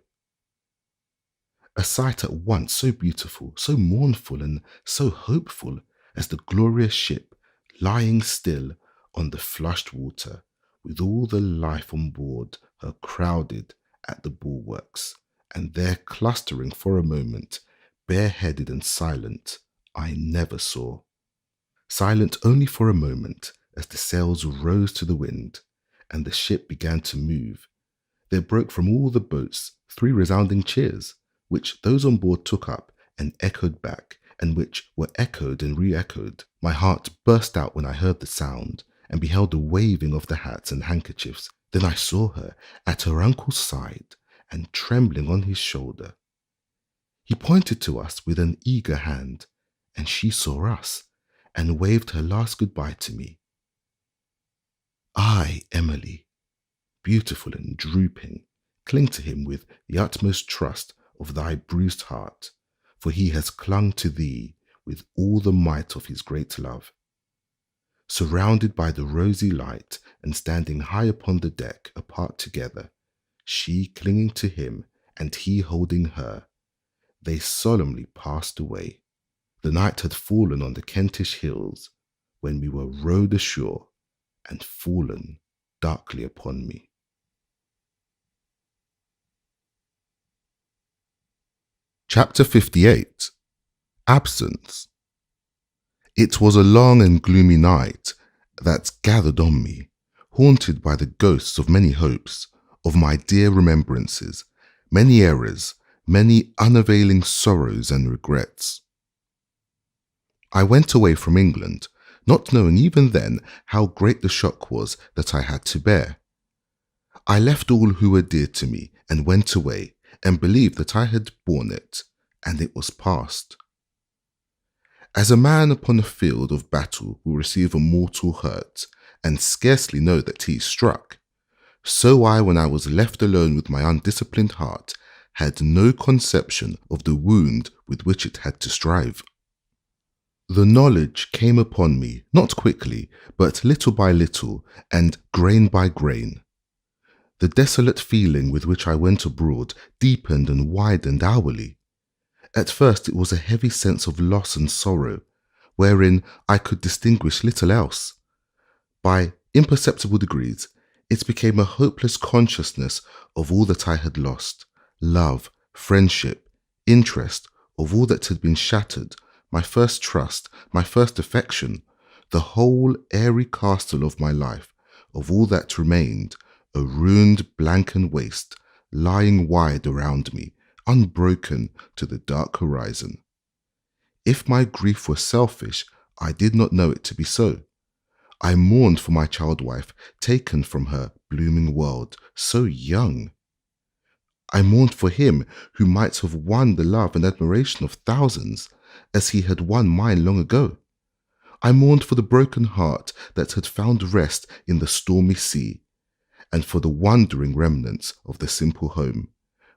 A sight at once so beautiful, so mournful, and so hopeful as the glorious ship lying still on the flushed water, with all the life on board her crowded at the bulwarks, and there clustering for a moment, bareheaded and silent, I never saw. Silent only for a moment, as the sails rose to the wind, and the ship began to move, there broke from all the boats 3 resounding cheers, which those on board took up and echoed back, and which were echoed and re-echoed. My heart burst out when I heard the sound, and beheld the waving of the hats and handkerchiefs. Then I saw her at her uncle's side, and trembling on his shoulder. He pointed to us with an eager hand, and she saw us, and waved her last goodbye to me. I, Emily, beautiful and drooping, cling to him with the utmost trust of thy bruised heart, for he has clung to thee with all the might of his great love. Surrounded by the rosy light and standing high upon the deck apart together, she clinging to him and he holding her, they solemnly passed away. The night had fallen on the Kentish hills when we were rowed ashore, and fallen darkly upon me. Chapter 58. Absence. It was a long and gloomy night that gathered on me, haunted by the ghosts of many hopes, of my dear remembrances, many errors, many unavailing sorrows and regrets. I went away from England, not knowing even then how great the shock was that I had to bear. I left all who were dear to me and went away, and believed that I had borne it, and it was past. As a man upon a field of battle will receive a mortal hurt, and scarcely know that he is struck, so I, when I was left alone with my undisciplined heart, had no conception of the wound with which it had to strive. The knowledge came upon me, not quickly, but little by little, and grain by grain. The desolate feeling with which I went abroad deepened and widened hourly. At first it was a heavy sense of loss and sorrow, wherein I could distinguish little else. By imperceptible degrees, it became a hopeless consciousness of all that I had lost, love, friendship, interest, of all that had been shattered, my first trust, my first affection, the whole airy castle of my life, of all that remained, a ruined blank and waste, lying wide around me, unbroken to the dark horizon. If my grief were selfish, I did not know it to be so. I mourned for my child wife, taken from her blooming world, so young. I mourned for him who might have won the love and admiration of thousands, as he had won mine long ago. I mourned for the broken heart that had found rest in the stormy sea, and for the wandering remnants of the simple home,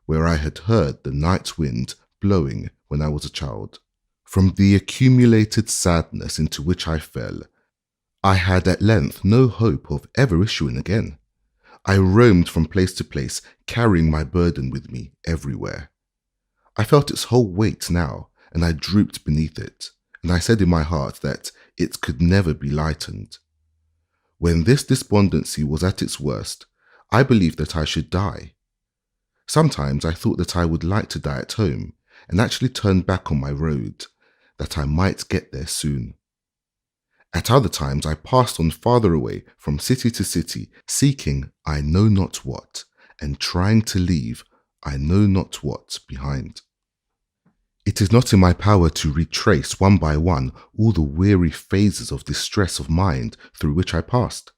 where I had heard the night wind blowing when I was a child. From the accumulated sadness into which I fell, I had at length no hope of ever issuing again. I roamed from place to place, carrying my burden with me everywhere. I felt its whole weight now, and I drooped beneath it, and I said in my heart that it could never be lightened. When this despondency was at its worst, I believed that I should die. Sometimes I thought that I would like to die at home, and actually turned back on my road, that I might get there soon. At other times I passed on farther away from city to city, seeking I know not what, and trying to leave I know not what behind. It is not in my power to retrace one by one all the weary phases of distress of mind through which I passed.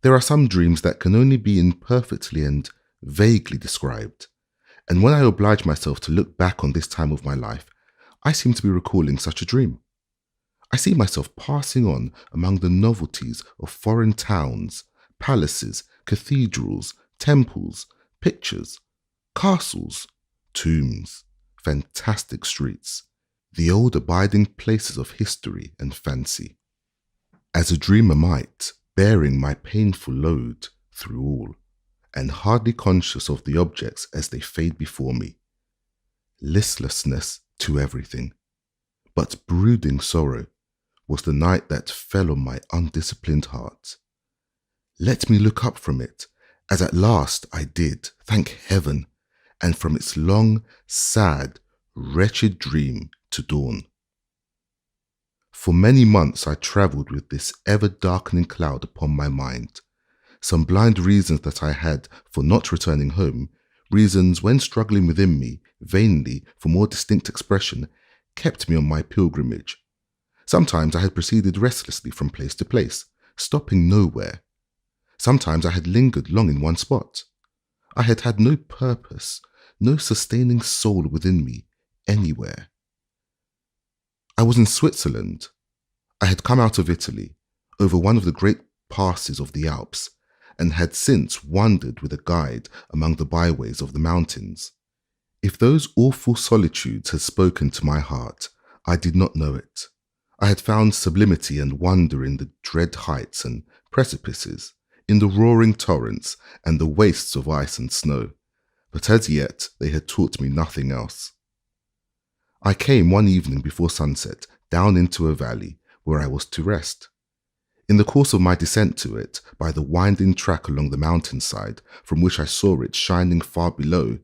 There are some dreams that can only be imperfectly and vaguely described, and when I oblige myself to look back on this time of my life, I seem to be recalling such a dream. I see myself passing on among the novelties of foreign towns, palaces, cathedrals, temples, pictures, castles, tombs, fantastic streets, the old abiding places of history and fancy. As a dreamer might, bearing my painful load through all, and hardly conscious of the objects as they fade before me. Listlessness to everything, but brooding sorrow was the night that fell on my undisciplined heart. Let me look up from it, as at last I did, thank heaven, and from its long, sad, wretched dream to dawn. For many months I travelled with this ever-darkening cloud upon my mind. Some blind reasons that I had for not returning home, reasons when struggling within me, vainly, for more distinct expression, kept me on my pilgrimage. Sometimes I had proceeded restlessly from place to place, stopping nowhere. Sometimes I had lingered long in one spot. I had had no purpose, no sustaining soul within me, anywhere. I was in Switzerland. I had come out of Italy, over one of the great passes of the Alps, and had since wandered with a guide among the byways of the mountains. If those awful solitudes had spoken to my heart, I did not know it. I had found sublimity and wonder in the dread heights and precipices, in the roaring torrents and the wastes of ice and snow, but as yet they had taught me nothing else. I came one evening before sunset down into a valley where I was to rest. In the course of my descent to it, by the winding track along the mountainside, from which I saw it shining far below,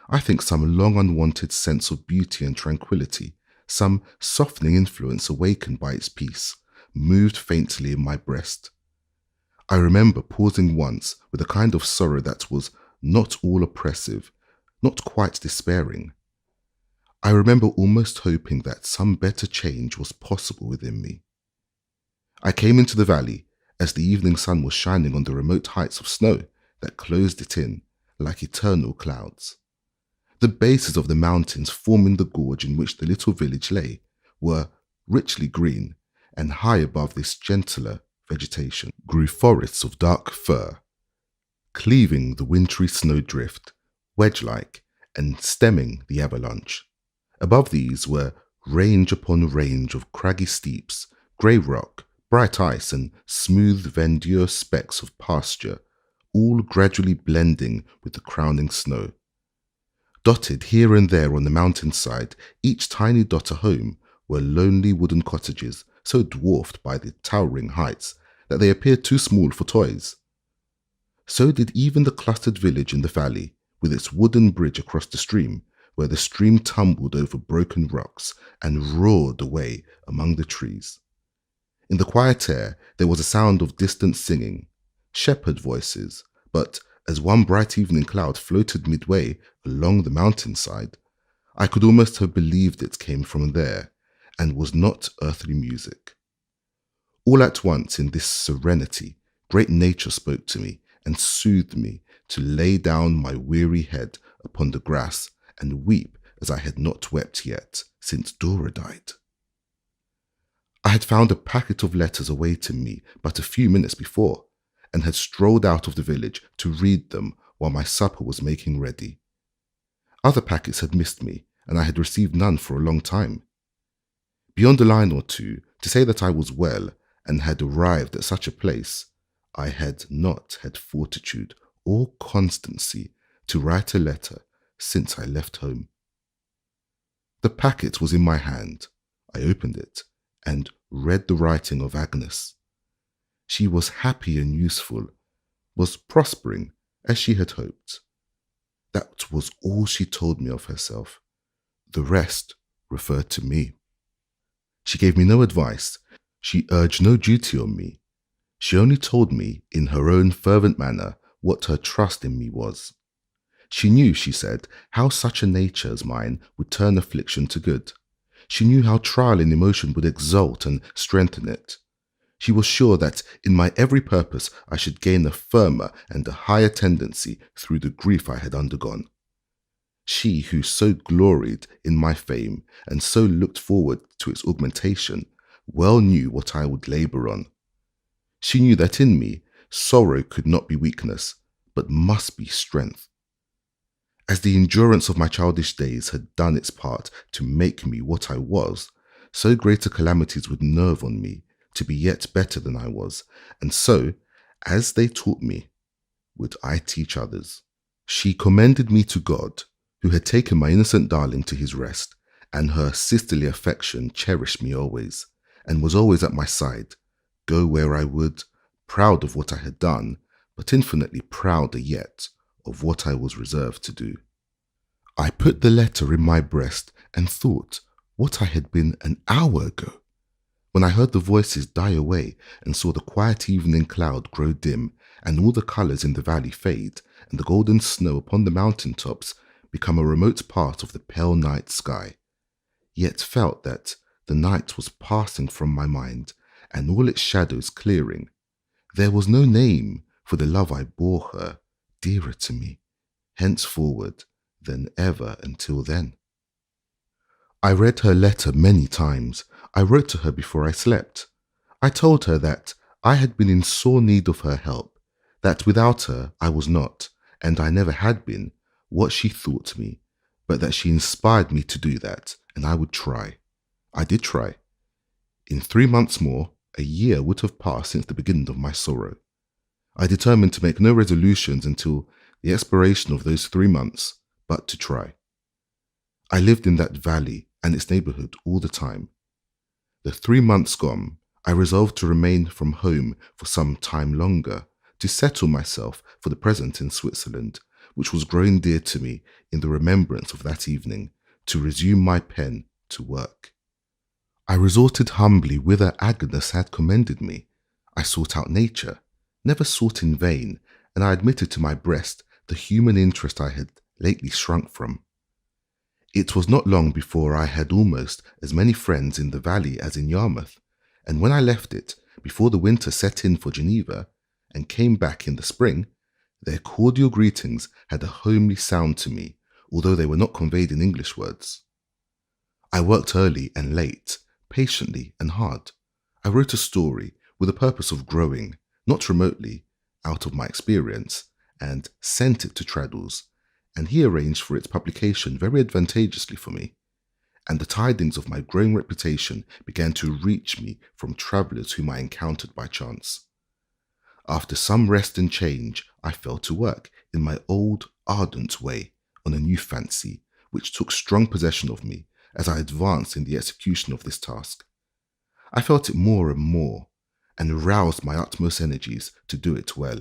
I think some long unwanted sense of beauty and tranquillity, some softening influence awakened by its peace, moved faintly in my breast. I remember pausing once with a kind of sorrow that was not all oppressive, not quite despairing. I remember almost hoping that some better change was possible within me. I came into the valley as the evening sun was shining on the remote heights of snow that closed it in like eternal clouds. The bases of the mountains forming the gorge in which the little village lay were richly green, and high above this gentler vegetation grew forests of dark fir, cleaving the wintry snowdrift, wedge-like, and stemming the avalanche. Above these were range upon range of craggy steeps, grey rock, bright ice, and smooth verdure specks of pasture, all gradually blending with the crowning snow. Dotted here and there on the mountainside, each tiny dot a home, were lonely wooden cottages, so dwarfed by the towering heights that they appeared too small for toys. So did even the clustered village in the valley, with its wooden bridge across the stream, where the stream tumbled over broken rocks and roared away among the trees. In the quiet air there was a sound of distant singing, shepherd voices, but as one bright evening cloud floated midway along the mountainside, I could almost have believed it came from there, and was not earthly music. All at once in this serenity, great nature spoke to me and soothed me to lay down my weary head upon the grass and weep as I had not wept yet since Dora died. I had found a packet of letters awaiting me but a few minutes before, and had strolled out of the village to read them while my supper was making ready. Other packets had missed me, and I had received none for a long time. Beyond a line or two, to say that I was well and had arrived at such a place, I had not had fortitude or constancy to write a letter since I left home. The packet was in my hand. I opened it and read the writing of Agnes. She was happy and useful, was prospering as she had hoped. That was all she told me of herself, The rest referred to me. She gave me no advice. She urged no duty on me. She only told me, in her own fervent manner, what her trust in me was. She knew, she said, how such a nature as mine would turn affliction to good. She knew how trial in emotion would exalt and strengthen it. She was sure that in my every purpose I should gain a firmer and a higher tendency through the grief I had undergone. She who so gloried in my fame and so looked forward to its augmentation well knew what I would labour on. She knew that in me sorrow could not be weakness, but must be strength. As the endurance of my childish days had done its part to make me what I was, so greater calamities would nerve on me to be yet better than I was, and so, as they taught me, would I teach others. She commended me to God, who had taken my innocent darling to his rest, and her sisterly affection cherished me always, and was always at my side, go where I would, proud of what I had done, but infinitely prouder yet of what I was reserved to do. I put the letter in my breast and thought what I had been an hour ago, when I heard the voices die away and saw the quiet evening cloud grow dim and all the colours in the valley fade and the golden snow upon the mountain tops become a remote part of the pale night sky, yet felt that the night was passing from my mind and all its shadows clearing. There was no name for the love I bore her, dearer to me, henceforward than ever until then. I read her letter many times. I wrote to her before I slept. I told her that I had been in sore need of her help, that without her I was not, and I never had been, what she thought me, but that she inspired me to do that, and I would try. I did try. In 3 months more, a year would have passed since the beginning of my sorrow. I determined to make no resolutions until the expiration of those 3 months, but to try. I lived in that valley and its neighbourhood all the time. The 3 months gone, I resolved to remain from home for some time longer, to settle myself for the present in Switzerland, which was growing dear to me in the remembrance of that evening, to resume my pen to work. I resorted humbly whither Agnes had commended me. I sought out nature, never sought in vain, and I admitted to my breast the human interest I had lately shrunk from. It was not long before I had almost as many friends in the valley as in Yarmouth, and when I left it, before the winter set in for Geneva, and came back in the spring, their cordial greetings had a homely sound to me, although they were not conveyed in English words. I worked early and late, patiently and hard. I wrote a story with the purpose of growing, not remotely, out of my experience, and sent it to Traddles, and he arranged for its publication very advantageously for me, and the tidings of my growing reputation began to reach me from travellers whom I encountered by chance. After some rest and change, I fell to work in my old, ardent way on a new fancy, which took strong possession of me as I advanced in the execution of this task. I felt it more and more, and roused my utmost energies to do it well.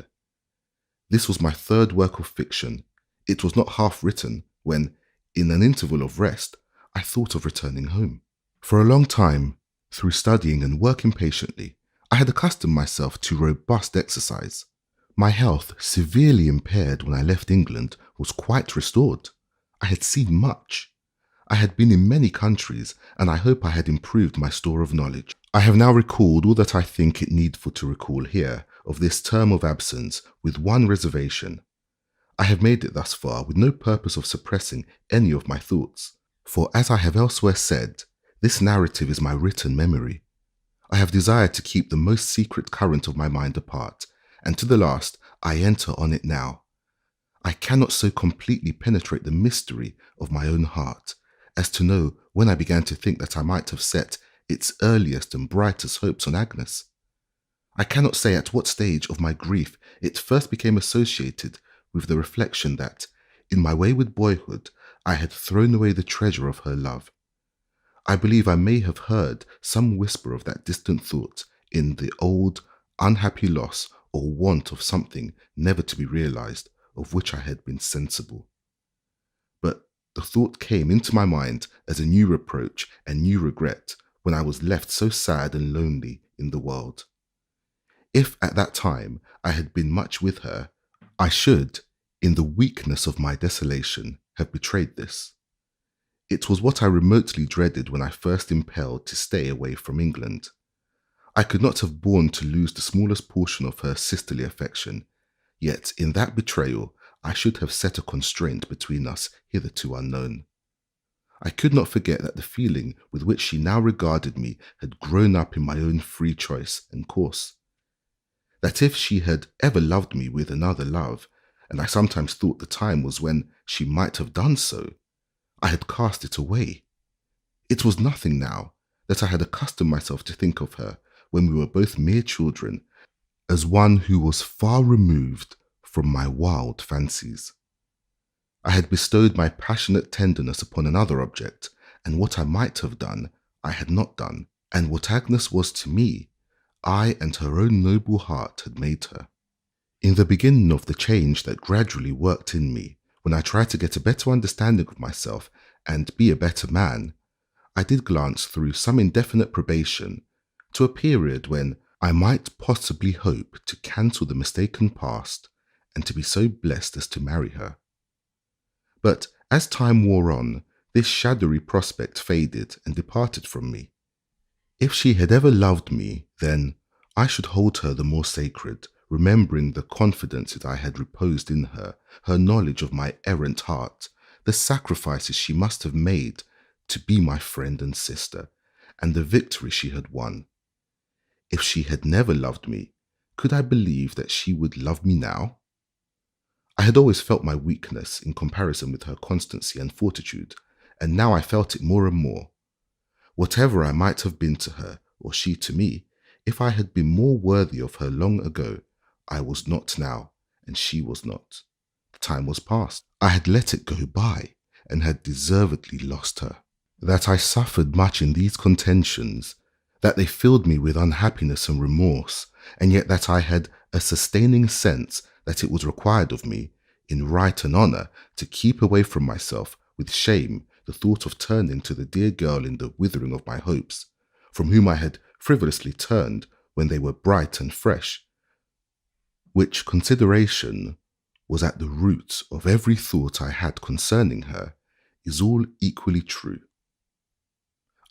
This was my third work of fiction. It was not half written when, in an interval of rest, I thought of returning home. For a long time, through studying and working patiently, I had accustomed myself to robust exercise. My health, severely impaired when I left England, was quite restored. I had seen much. I had been in many countries, and I hope I had improved my store of knowledge. I have now recalled all that I think it needful to recall here of this term of absence, with one reservation. I have made it thus far with no purpose of suppressing any of my thoughts, for as I have elsewhere said, this narrative is my written memory. I have desired to keep the most secret current of my mind apart, and to the last I enter on it now. I cannot so completely penetrate the mystery of my own heart as to know when I began to think that I might have set its earliest and brightest hopes on Agnes. I cannot say at what stage of my grief it first became associated with the reflection that, in my wayward boyhood, I had thrown away the treasure of her love. I believe I may have heard some whisper of that distant thought in the old, unhappy loss or want of something never to be realized, of which I had been sensible. But the thought came into my mind as a new reproach and new regret when I was left so sad and lonely in the world. If at that time I had been much with her, I should, in the weakness of my desolation, have betrayed this. It was what I remotely dreaded when I first impelled to stay away from England. I could not have borne to lose the smallest portion of her sisterly affection, yet in that betrayal I should have set a constraint between us hitherto unknown. I could not forget that the feeling with which she now regarded me had grown up in my own free choice and course. That if she had ever loved me with another love, and I sometimes thought the time was when she might have done so, I had cast it away. It was nothing now that I had accustomed myself to think of her, when we were both mere children, as one who was far removed from my wild fancies. I had bestowed my passionate tenderness upon another object, and what I might have done, I had not done, and what Agnes was to me, I and her own noble heart had made her. In the beginning of the change that gradually worked in me, when I tried to get a better understanding of myself and be a better man, I did glance through some indefinite probation to a period when I might possibly hope to cancel the mistaken past and to be so blessed as to marry her. But as time wore on, this shadowy prospect faded and departed from me. If she had ever loved me, then I should hold her the more sacred, remembering the confidence that I had reposed in her, her knowledge of my errant heart, the sacrifices she must have made to be my friend and sister, and the victory she had won. If she had never loved me, could I believe that she would love me now? I had always felt my weakness in comparison with her constancy and fortitude, and now I felt it more and more. Whatever I might have been to her, or she to me, if I had been more worthy of her long ago, I was not now, and she was not. The time was past. I had let it go by, and had deservedly lost her. That I suffered much in these contentions, that they filled me with unhappiness and remorse, and yet that I had a sustaining sense that it was required of me, in right and honour, to keep away from myself with shame the thought of turning to the dear girl in the withering of my hopes, from whom I had frivolously turned when they were bright and fresh, which consideration was at the root of every thought I had concerning her, is all equally true.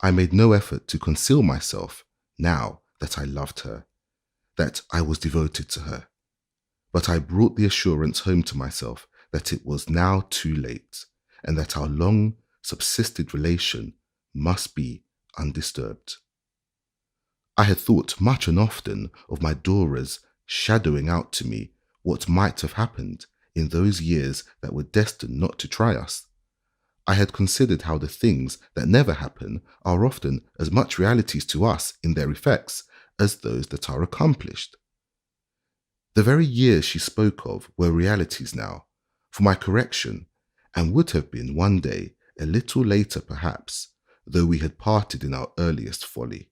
I made no effort to conceal myself now that I loved her, that I was devoted to her, but I brought the assurance home to myself that it was now too late, and that our long subsisted relation must be undisturbed. I had thought much and often of my Dora's shadowing out to me what might have happened in those years that were destined not to try us. I had considered how the things that never happen are often as much realities to us in their effects as those that are accomplished. The very years she spoke of were realities now, for my correction, and would have been one day, a little later perhaps, though we had parted in our earliest folly.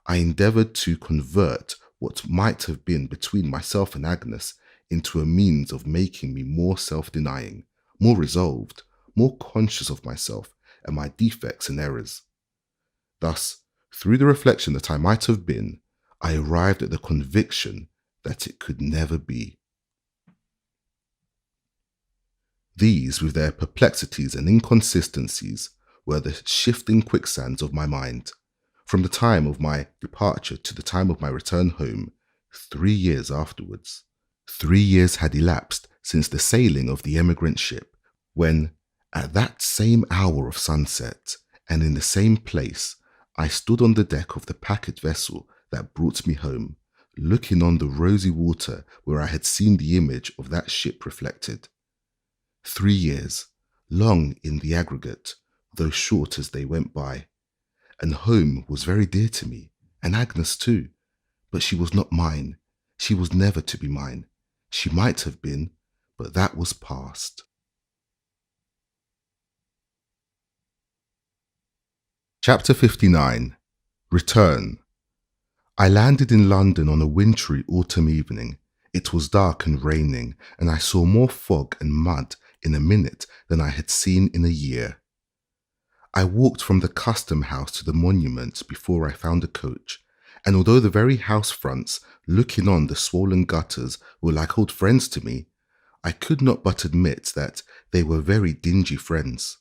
I endeavoured to convert what might have been between myself and Agnes into a means of making me more self-denying, more resolved, more conscious of myself and my defects and errors. Thus, through the reflection that I might have been, I arrived at the conviction that it could never be. These, with their perplexities and inconsistencies, were the shifting quicksands of my mind, from the time of my departure to the time of my return home, 3 years afterwards. 3 years had elapsed since the sailing of the emigrant ship, when, at that same hour of sunset, and in the same place, I stood on the deck of the packet vessel that brought me home, looking on the rosy water where I had seen the image of that ship reflected. 3 years, long in the aggregate, though short as they went by, and home was very dear to me, and Agnes too, but she was not mine. She was never to be mine. She might have been, but that was past. Chapter 59. Return. I landed in London on a wintry autumn evening. It was dark and raining, and I saw more fog and mud in a minute than I had seen in a year. I walked from the custom house to the monument before I found a coach, and although the very house fronts looking on the swollen gutters were like old friends to me, I could not but admit that they were very dingy friends.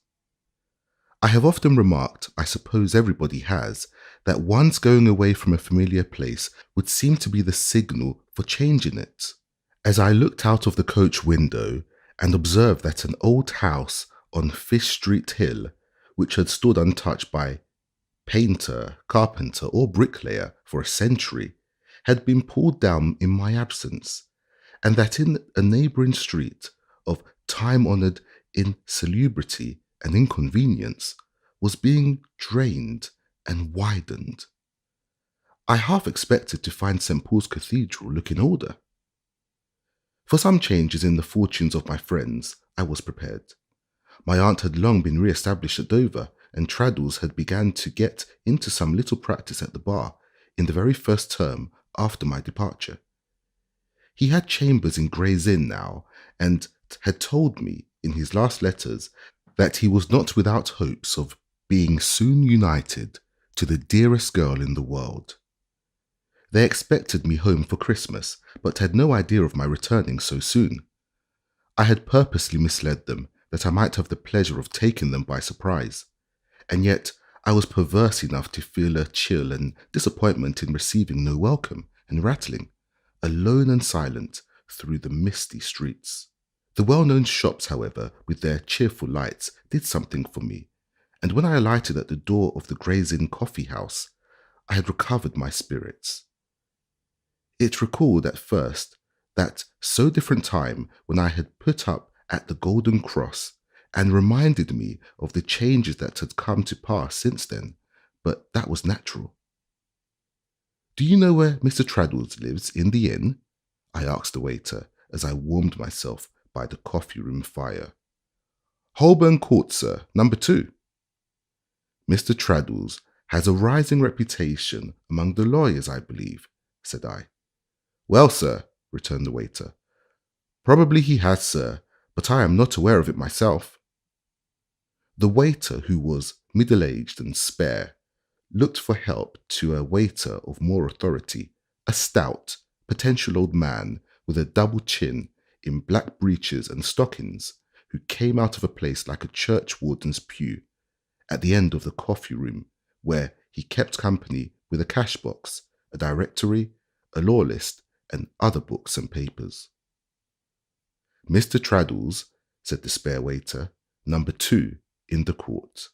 I have often remarked, I suppose everybody has, that one's going away from a familiar place would seem to be the signal for changing it. As I looked out of the coach window and observed that an old house on Fish Street Hill, which had stood untouched by painter, carpenter, or bricklayer for a century, had been pulled down in my absence, and that in a neighbouring street of time-honoured insalubrity and inconvenience was being drained and widened. I half expected to find St. Paul's Cathedral looking older. For some changes in the fortunes of my friends, I was prepared. My aunt had long been re-established at Dover, and Traddles had begun to get into some little practice at the bar in the very first term after my departure. He had chambers in Gray's Inn now, and had told me in his last letters that he was not without hopes of being soon united to the dearest girl in the world. They expected me home for Christmas, but had no idea of my returning so soon. I had purposely misled them that I might have the pleasure of taking them by surprise, and yet I was perverse enough to feel a chill and disappointment in receiving no welcome, and rattling, alone and silent, through the misty streets. The well-known shops, however, with their cheerful lights, did something for me, and when I alighted at the door of the Gray's Inn coffee house, I had recovered my spirits. It recalled at first that so different time when I had put up at the Golden Cross, and reminded me of the changes that had come to pass since then, but that was natural. "Do you know where Mr. Traddles lives in the inn?" I asked the waiter as I warmed myself by the coffee-room fire. "Holborn Court, sir, number 2. "Mr. Traddles has a rising reputation among the lawyers, I believe," said I. "Well, sir," returned the waiter, "probably he has, sir, but I am not aware of it myself." The waiter, who was middle-aged and spare, looked for help to a waiter of more authority, a stout, potential old man with a double chin in black breeches and stockings, who came out of a place like a churchwarden's pew at the end of the coffee-room, where he kept company with a cash-box, a directory, a law list, and other books and papers. "Mr. Traddles," said the spare waiter, "number 2 in the court."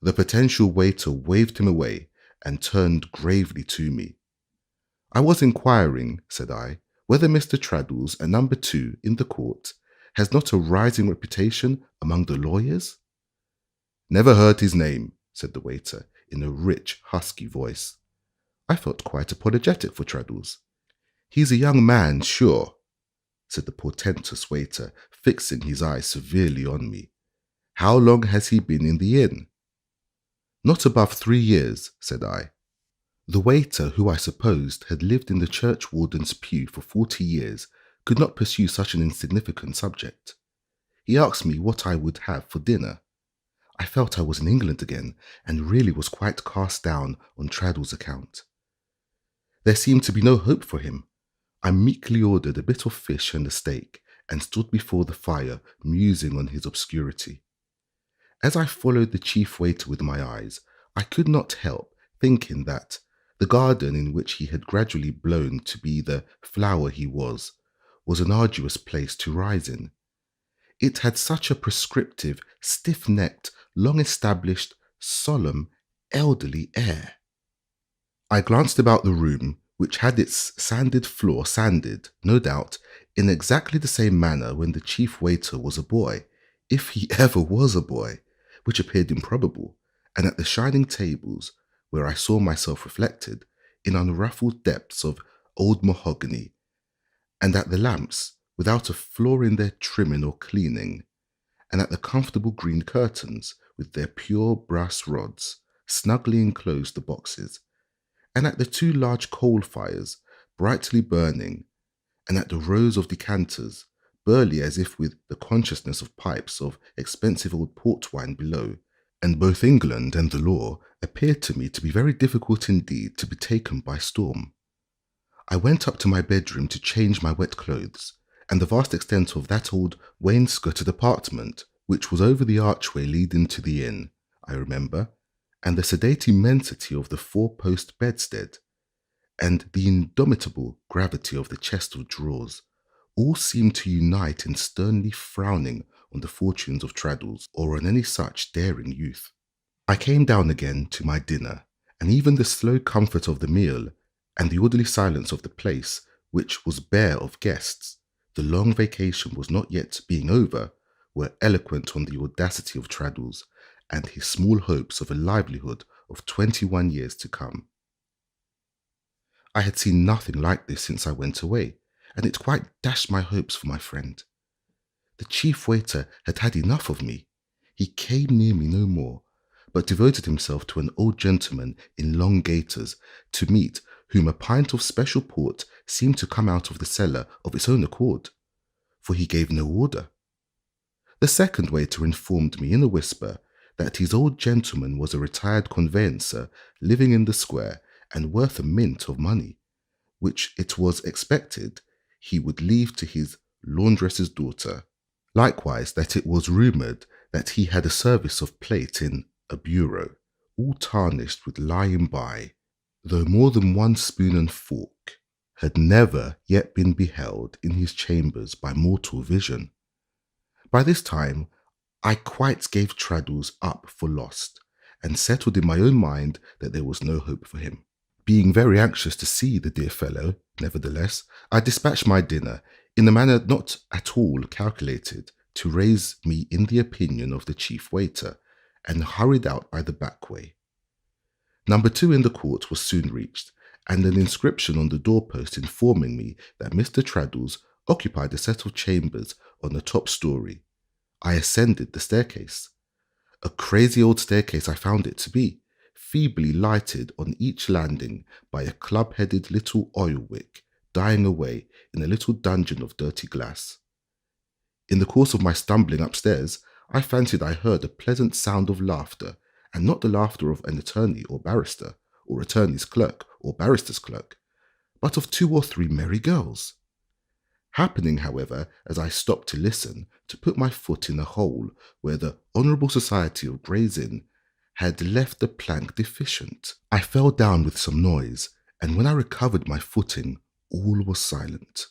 The potential waiter waved him away and turned gravely to me. "I was inquiring," said I, "whether Mr. Traddles, at number 2 in the court, has not a rising reputation among the lawyers?" "Never heard his name," said the waiter in a rich, husky voice. I felt quite apologetic for Traddles. "He's a young man, sure," said the portentous waiter, fixing his eyes severely on me. "How long has he been in the inn?" "Not above 3 years," said I. The waiter, who I supposed had lived in the churchwarden's pew for 40 years, could not pursue such an insignificant subject. He asked me what I would have for dinner. I felt I was in England again, and really was quite cast down on Traddles' account. There seemed to be no hope for him. I meekly ordered a bit of fish and a steak, and stood before the fire, musing on his obscurity. As I followed the chief waiter with my eyes, I could not help thinking that the garden in which he had gradually blown to be the flower he was an arduous place to rise in. It had such a prescriptive, stiff-necked, long-established, solemn, elderly air. I glanced about the room, which had its sanded floor sanded, no doubt, in exactly the same manner when the chief waiter was a boy, if he ever was a boy, which appeared improbable, and at the shining tables, where I saw myself reflected, in unruffled depths of old mahogany, and at the lamps, without a flaw in their trimming or cleaning, and at the comfortable green curtains, with their pure brass rods, snugly enclosed the boxes, and at the 2 large coal fires, brightly burning, and at the rows of decanters, burly as if with the consciousness of pipes of expensive old port wine below, and both England and the law appeared to me to be very difficult indeed to be taken by storm. I went up to my bedroom to change my wet clothes, and the vast extent of that old wainscoted apartment, which was over the archway leading to the inn, I remember, and the sedate immensity of the four-post bedstead, and the indomitable gravity of the chest of drawers, all seemed to unite in sternly frowning on the fortunes of Traddles or on any such daring youth. I came down again to my dinner, and even the slow comfort of the meal and the orderly silence of the place, which was bare of guests, the long vacation was not yet being over, were eloquent on the audacity of Traddles and his small hopes of a livelihood of 21 years to come. I had seen nothing like this since I went away, and it quite dashed my hopes for my friend. The chief waiter had had enough of me. He came near me no more, but devoted himself to an old gentleman in long gaiters to meet whom a pint of special port seemed to come out of the cellar of its own accord, for he gave no order. The second waiter informed me in a whisper that his old gentleman was a retired conveyancer living in the square and worth a mint of money, which it was expected he would leave to his laundress's daughter. Likewise, that it was rumoured that he had a service of plate in a bureau, all tarnished with lying by, though more than one spoon and fork had never yet been beheld in his chambers by mortal vision. By this time, I quite gave Traddles up for lost, and settled in my own mind that there was no hope for him. Being very anxious to see the dear fellow, nevertheless, I dispatched my dinner in a manner not at all calculated to raise me in the opinion of the chief waiter, and hurried out by the back way. Number 2 in the court was soon reached, and an inscription on the doorpost informing me that Mr. Traddles occupied a set of chambers on the top story. I ascended the staircase. A crazy old staircase I found it to be, feebly lighted on each landing by a club-headed little oil wick dying away in a little dungeon of dirty glass. In the course of my stumbling upstairs, I fancied I heard a pleasant sound of laughter, and not the laughter of an attorney or barrister, or attorney's clerk or barrister's clerk, but of 2 or 3 merry girls. Happening, however, as I stopped to listen, to put my foot in a hole where the Honourable Society of Gray's Inn had left the plank deficient, I fell down with some noise, and when I recovered my footing, all was silent.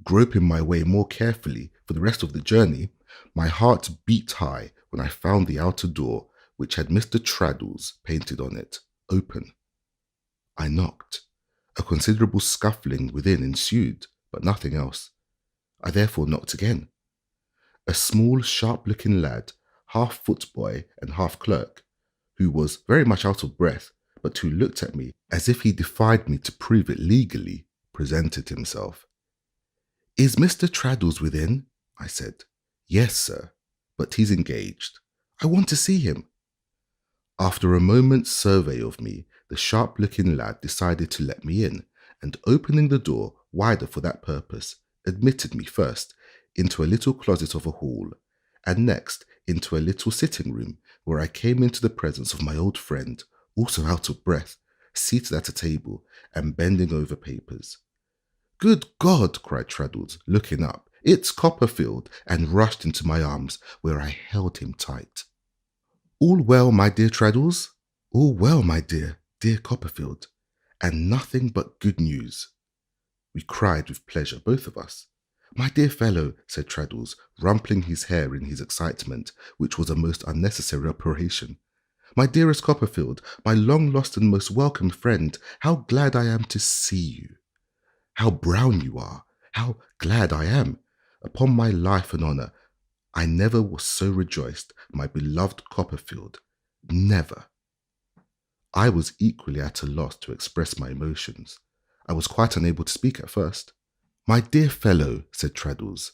Groping my way more carefully for the rest of the journey, my heart beat high when I found the outer door, which had Mr. Traddles painted on it, open. I knocked. A considerable scuffling within ensued, but nothing else. I therefore knocked again. A small, sharp-looking lad, half footboy and half clerk, who was very much out of breath, but who looked at me as if he defied me to prove it legally, presented himself. "Is Mr. Traddles within?" I said. "Yes, sir, but he's engaged. I want to see him." After a moment's survey of me, the sharp-looking lad decided to let me in, and opening the door wider for that purpose, admitted me first into a little closet of a hall, and next into a little sitting room, where I came into the presence of my old friend, also out of breath, seated at a table and bending over papers. "Good God!" cried Traddles, looking up. "It's Copperfield," and rushed into my arms, where I held him tight. "All well, my dear Traddles?" "All well, my dear Copperfield, and nothing but good news," we cried with pleasure, both of us. "My dear fellow," said Traddles, rumpling his hair in his excitement, which was a most unnecessary operation. "My dearest Copperfield, my long-lost and most welcome friend, how glad I am to see you. How brown you are! How glad I am! Upon my life and honour, I never was so rejoiced, my beloved Copperfield. Never." I was equally at a loss to express my emotions. I was quite unable to speak at first. "My dear fellow," said Traddles,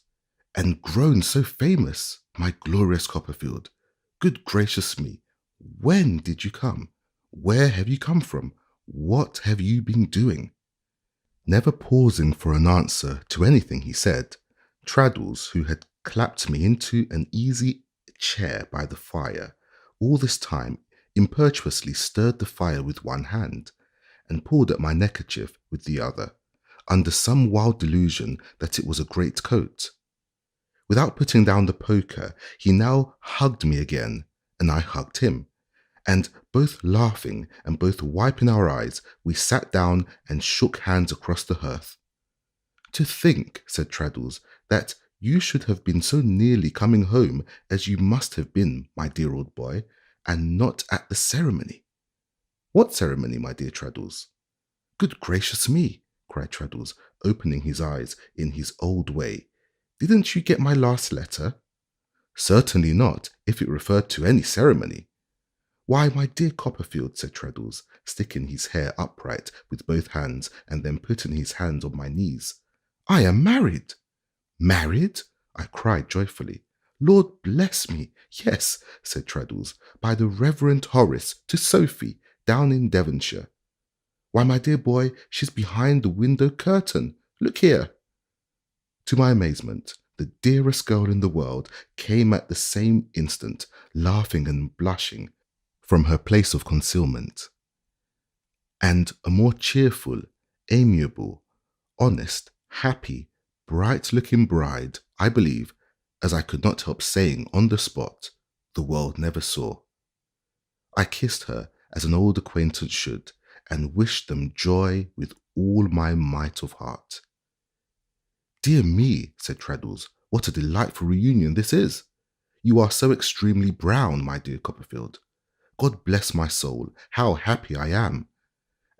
"and grown so famous, my glorious Copperfield. Good gracious me, when did you come? Where have you come from? What have you been doing?" Never pausing for an answer to anything he said, Traddles, who had clapped me into an easy chair by the fire, all this time impetuously stirred the fire with one hand and pulled at my neckerchief with the other, under some wild delusion that it was a great coat. Without putting down the poker, he now hugged me again, and I hugged him, and both laughing and both wiping our eyes, we sat down and shook hands across the hearth. "To think," said Traddles, "that you should have been so nearly coming home as you must have been, my dear old boy, and not at the ceremony." "What ceremony, my dear Traddles?" "Good gracious me," cried Traddles, opening his eyes in his old way. "Didn't you get my last letter?" "Certainly not, if it referred to any ceremony." "Why, my dear Copperfield," said Traddles, sticking his hair upright with both hands and then putting his hands on my knees, "I am married." "Married?" I cried joyfully. "Lord bless me, yes," said Traddles, "by the Reverend Horace, to Sophie, down in Devonshire. Why, my dear boy, she's behind the window curtain. Look here." To my amazement, the dearest girl in the world came at the same instant, laughing and blushing, from her place of concealment. And a more cheerful, amiable, honest, happy, bright-looking bride, I believe, as I could not help saying on the spot, the world never saw. I kissed her as an old acquaintance should, and wished them joy with all my might of heart. "Dear me," said Traddles, "what a delightful reunion this is! You are so extremely brown, my dear Copperfield. God bless my soul, how happy I am."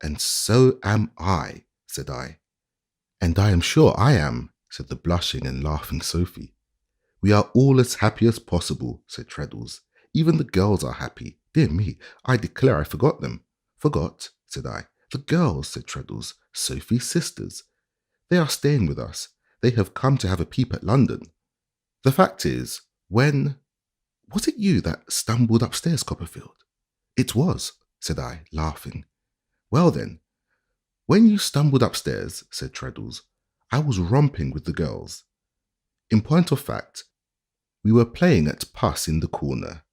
"And so am I," said I. "And I am sure I am," said the blushing and laughing Sophie. "We are all as happy as possible," said Traddles. "Even the girls are happy. Dear me, I declare I forgot them." "Forgot?" said I. "The girls," said Traddles, "Sophie's sisters. They are staying with us. They have come to have a peep at London. The fact is, when... Was it you that stumbled upstairs, Copperfield?" "It was," said I, laughing. "Well then, when you stumbled upstairs," said Traddles, "I was romping with the girls. In point of fact, we were playing at puss in the corner.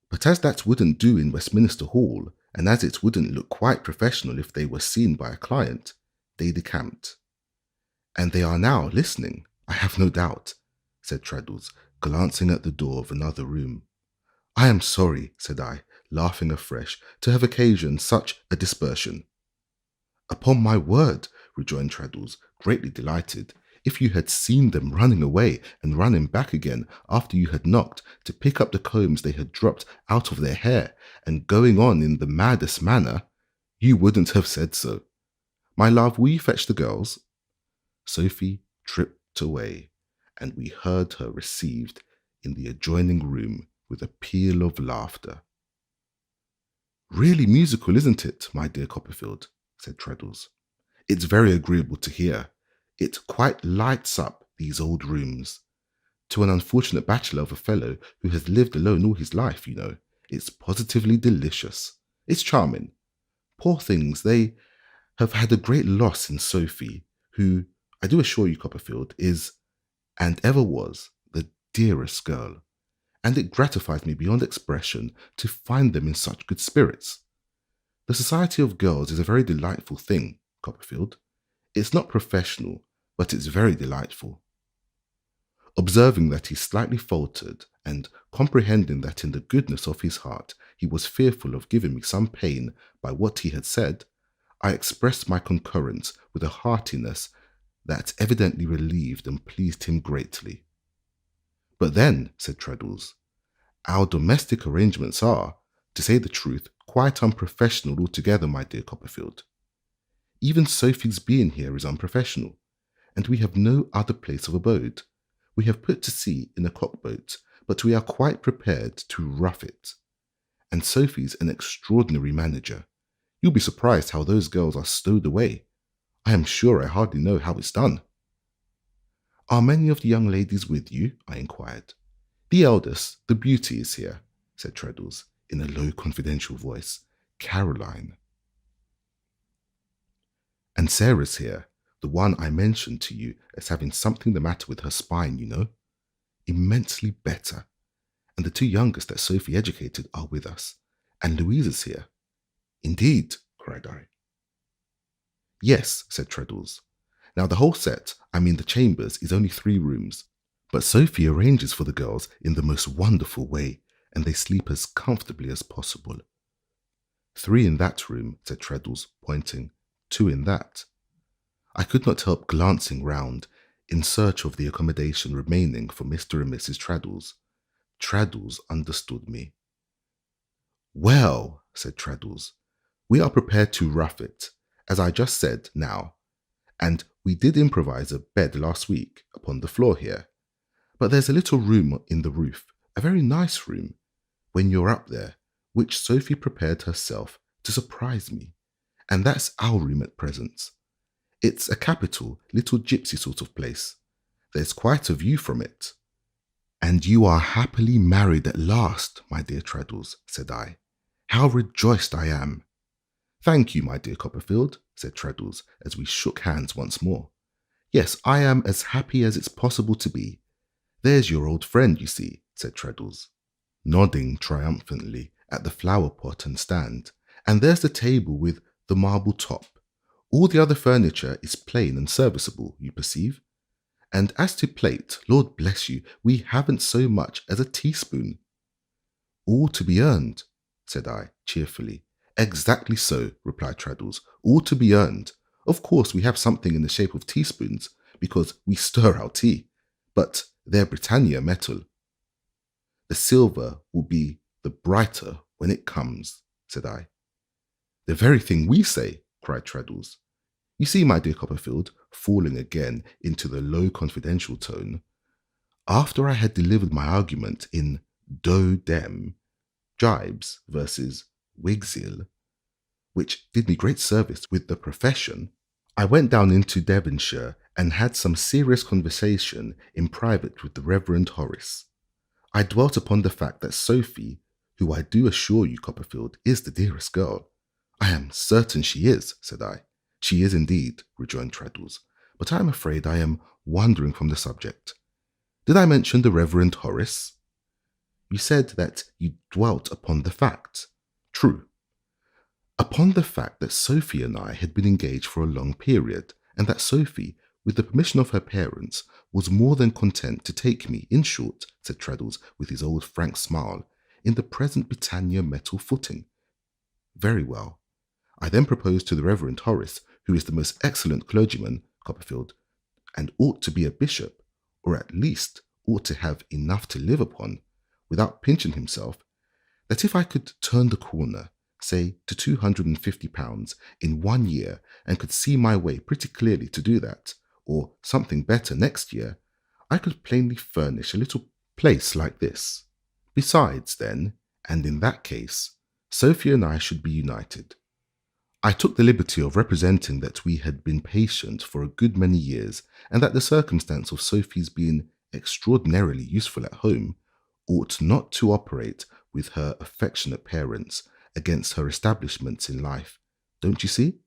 But as that wouldn't do in Westminster Hall, and as it wouldn't look quite professional if they were seen by a client, they decamped. And they are now listening, I have no doubt," said Traddles, glancing at the door of another room. "I am sorry," said I, laughing afresh, "to have occasioned such a dispersion." "Upon my word," rejoined Traddles, greatly delighted, "if you had seen them running away and running back again after you had knocked to pick up the combs they had dropped out of their hair, and going on in the maddest manner, you wouldn't have said so. My love, will you fetch the girls?" Sophie tripped away, and we heard her received in the adjoining room with a peal of laughter. "Really musical, isn't it, my dear Copperfield?" said Traddles. "It's very agreeable to hear. It quite lights up these old rooms. To an unfortunate bachelor of a fellow who has lived alone all his life, you know, it's positively delicious. It's charming. Poor things, they have had a great loss in Sophie, who, I do assure you, Copperfield, is, and ever was, the dearest girl, and it gratifies me beyond expression to find them in such good spirits. The society of girls is a very delightful thing, Copperfield. It's not professional, but it's very delightful." Observing that he slightly faltered, and comprehending that in the goodness of his heart he was fearful of giving me some pain by what he had said, I expressed my concurrence with a heartiness that evidently relieved and pleased him greatly. "But then," said Traddles, "our domestic arrangements are, to say the truth, quite unprofessional altogether, my dear Copperfield. Even Sophie's being here is unprofessional, and we have no other place of abode. We have put to sea in a cockboat, but we are quite prepared to rough it. And Sophie's an extraordinary manager. You'll be surprised how those girls are stowed away. I am sure I hardly know how it's done." "Are many of the young ladies with you?" I inquired. "The eldest, the beauty, is here," said Traddles, in a low confidential voice. "Caroline." "And Sarah's here. The one I mentioned to you as having something the matter with her spine, you know. Immensely better. And the two youngest that Sophie educated are with us. And Louise is here. Indeed, cried I. Yes, said Treadles. Now the whole set, I mean the chambers, is only 3 rooms. But Sophie arranges for the girls in the most wonderful way, and they sleep as comfortably as possible. 3 in that room, said Treadles, pointing. 2 in that. I could not help glancing round in search of the accommodation remaining for Mr. and Mrs. Traddles. Traddles understood me. Well, said Traddles, we are prepared to rough it, as I just said now, and we did improvise a bed last week upon the floor here. But there's a little room in the roof, a very nice room, when you're up there, which Sophie prepared herself to surprise me, and that's our room at present. It's a capital, little gypsy sort of place. There's quite a view from it. And you are happily married at last, my dear Traddles, said I. How rejoiced I am. Thank you, my dear Copperfield, said Traddles, as we shook hands once more. Yes, I am as happy as it's possible to be. There's your old friend, you see, said Traddles, nodding triumphantly at the flower pot and stand. And there's the table with the marble top. All the other furniture is plain and serviceable, you perceive. And as to plate, Lord bless you, we haven't so much as a teaspoon. All to be earned, said I, cheerfully. Exactly so, replied Traddles, all to be earned. Of course we have something in the shape of teaspoons, because we stir our tea, but they're Britannia metal. The silver will be the brighter when it comes, said I. The very thing we say, cried Traddles. You see, my dear Copperfield, falling again into the low confidential tone, after I had delivered my argument in do dem, jibes versus Wigzil, which did me great service with the profession, I went down into Devonshire and had some serious conversation in private with the Reverend Horace. I dwelt upon the fact that Sophie, who I do assure you, Copperfield, is the dearest girl. I am certain she is, said I. She is indeed, rejoined Traddles, but I am afraid I am wandering from the subject. Did I mention the Reverend Horace? You said that you dwelt upon the fact. True. Upon the fact that Sophie and I had been engaged for a long period, and that Sophie, with the permission of her parents, was more than content to take me, in short, said Traddles with his old frank smile, in the present Britannia metal footing. Very well. I then proposed to the Reverend Horace, who is the most excellent clergyman, Copperfield, and ought to be a bishop, or at least ought to have enough to live upon, without pinching himself, that if I could turn the corner, say to £250 in 1 year, and could see my way pretty clearly to do that, or something better next year, I could plainly furnish a little place like this. Besides, then, and in that case, Sophie and I should be united. I took the liberty of representing that we had been patient for a good many years, and that the circumstance of Sophie's being extraordinarily useful at home ought not to operate with her affectionate parents against her establishments in life. Don't you see?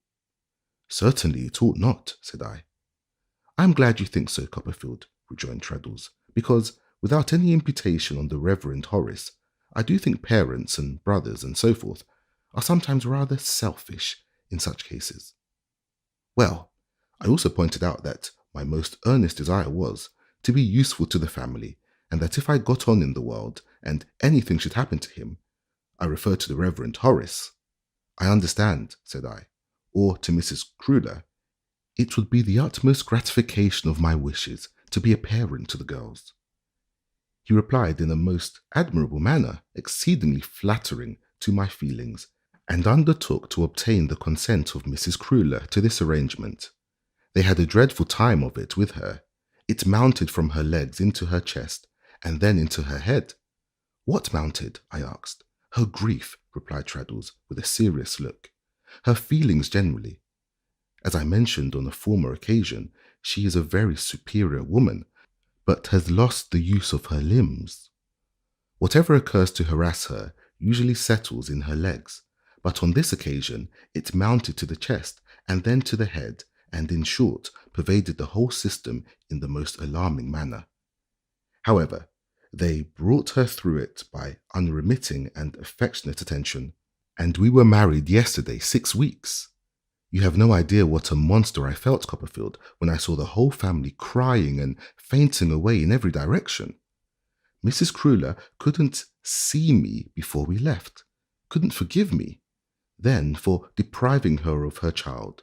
Certainly it ought not, said I. I am glad you think so, Copperfield, rejoined Traddles, because, without any imputation on the Reverend Horace, I do think parents and brothers and so forth are sometimes rather selfish in such cases. Well, I also pointed out that my most earnest desire was to be useful to the family, and that if I got on in the world and anything should happen to him, I refer to the Reverend Horace. I understand, said I, or to Mrs. Cruller, it would be the utmost gratification of my wishes to be a parent to the girls. He replied in a most admirable manner, exceedingly flattering to my feelings, and undertook to obtain the consent of Mrs. Cruller to this arrangement. They had a dreadful time of it with her. It mounted from her legs into her chest, and then into her head. What mounted? I asked. Her grief, replied Traddles, with a serious look. Her feelings generally. As I mentioned on a former occasion, she is a very superior woman, but has lost the use of her limbs. Whatever occurs to harass her usually settles in her legs, but on this occasion it mounted to the chest, and then to the head, and in short, pervaded the whole system in the most alarming manner. However, they brought her through it by unremitting and affectionate attention, and we were married yesterday 6 weeks. You have no idea what a monster I felt, Copperfield, when I saw the whole family crying and fainting away in every direction. Mrs. Cruller couldn't see me before we left, couldn't forgive me then for depriving her of her child.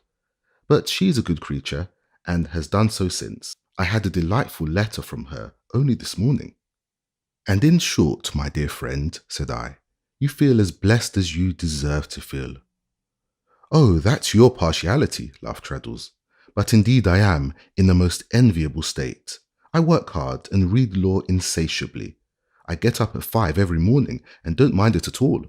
But she's a good creature and has done so since. I had a delightful letter from her only this morning. And in short, my dear friend, said I, you feel as blessed as you deserve to feel. Oh, that's your partiality, laughed Traddles. But indeed I am in the most enviable state. I work hard and read law insatiably. I get up at 5 every morning and don't mind it at all.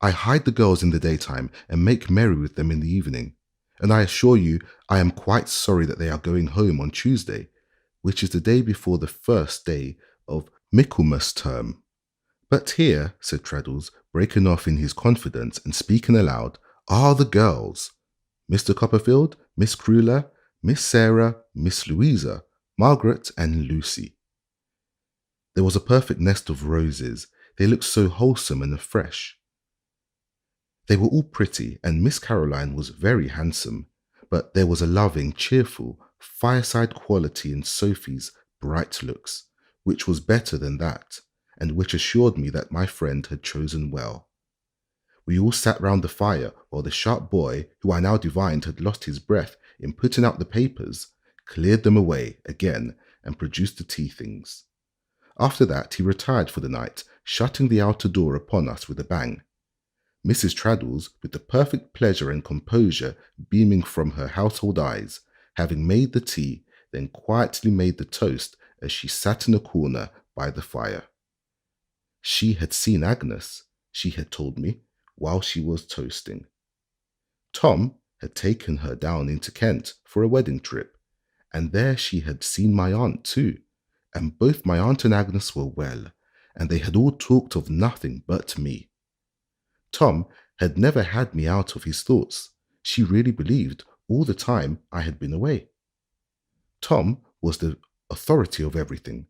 I hide the girls in the daytime and make merry with them in the evening. And I assure you I am quite sorry that they are going home on Tuesday, which is the day before the first day of Michaelmas term. But here, said Traddles, breaking off in his confidence and speaking aloud, are the girls. Mr. Copperfield, Miss Cruller, Miss Sarah, Miss Louisa, Margaret and Lucy. There was a perfect nest of roses. They looked so wholesome and fresh. They were all pretty, and Miss Caroline was very handsome, but there was a loving, cheerful, fireside quality in Sophie's bright looks, which was better than that, and which assured me that my friend had chosen well. We all sat round the fire while the sharp boy, who I now divined had lost his breath in putting out the papers, cleared them away again and produced the tea things. After that he retired for the night, shutting the outer door upon us with a bang. Mrs. Traddles, with the perfect pleasure and composure beaming from her household eyes, having made the tea, then quietly made the toast as she sat in a corner by the fire. She had seen Agnes, she had told me, while she was toasting. Tom had taken her down into Kent for a wedding trip, and there she had seen my aunt too, and both my aunt and Agnes were well, and they had all talked of nothing but me. Tom had never had me out of his thoughts. She really believed all the time I had been away. Tom was the authority of everything.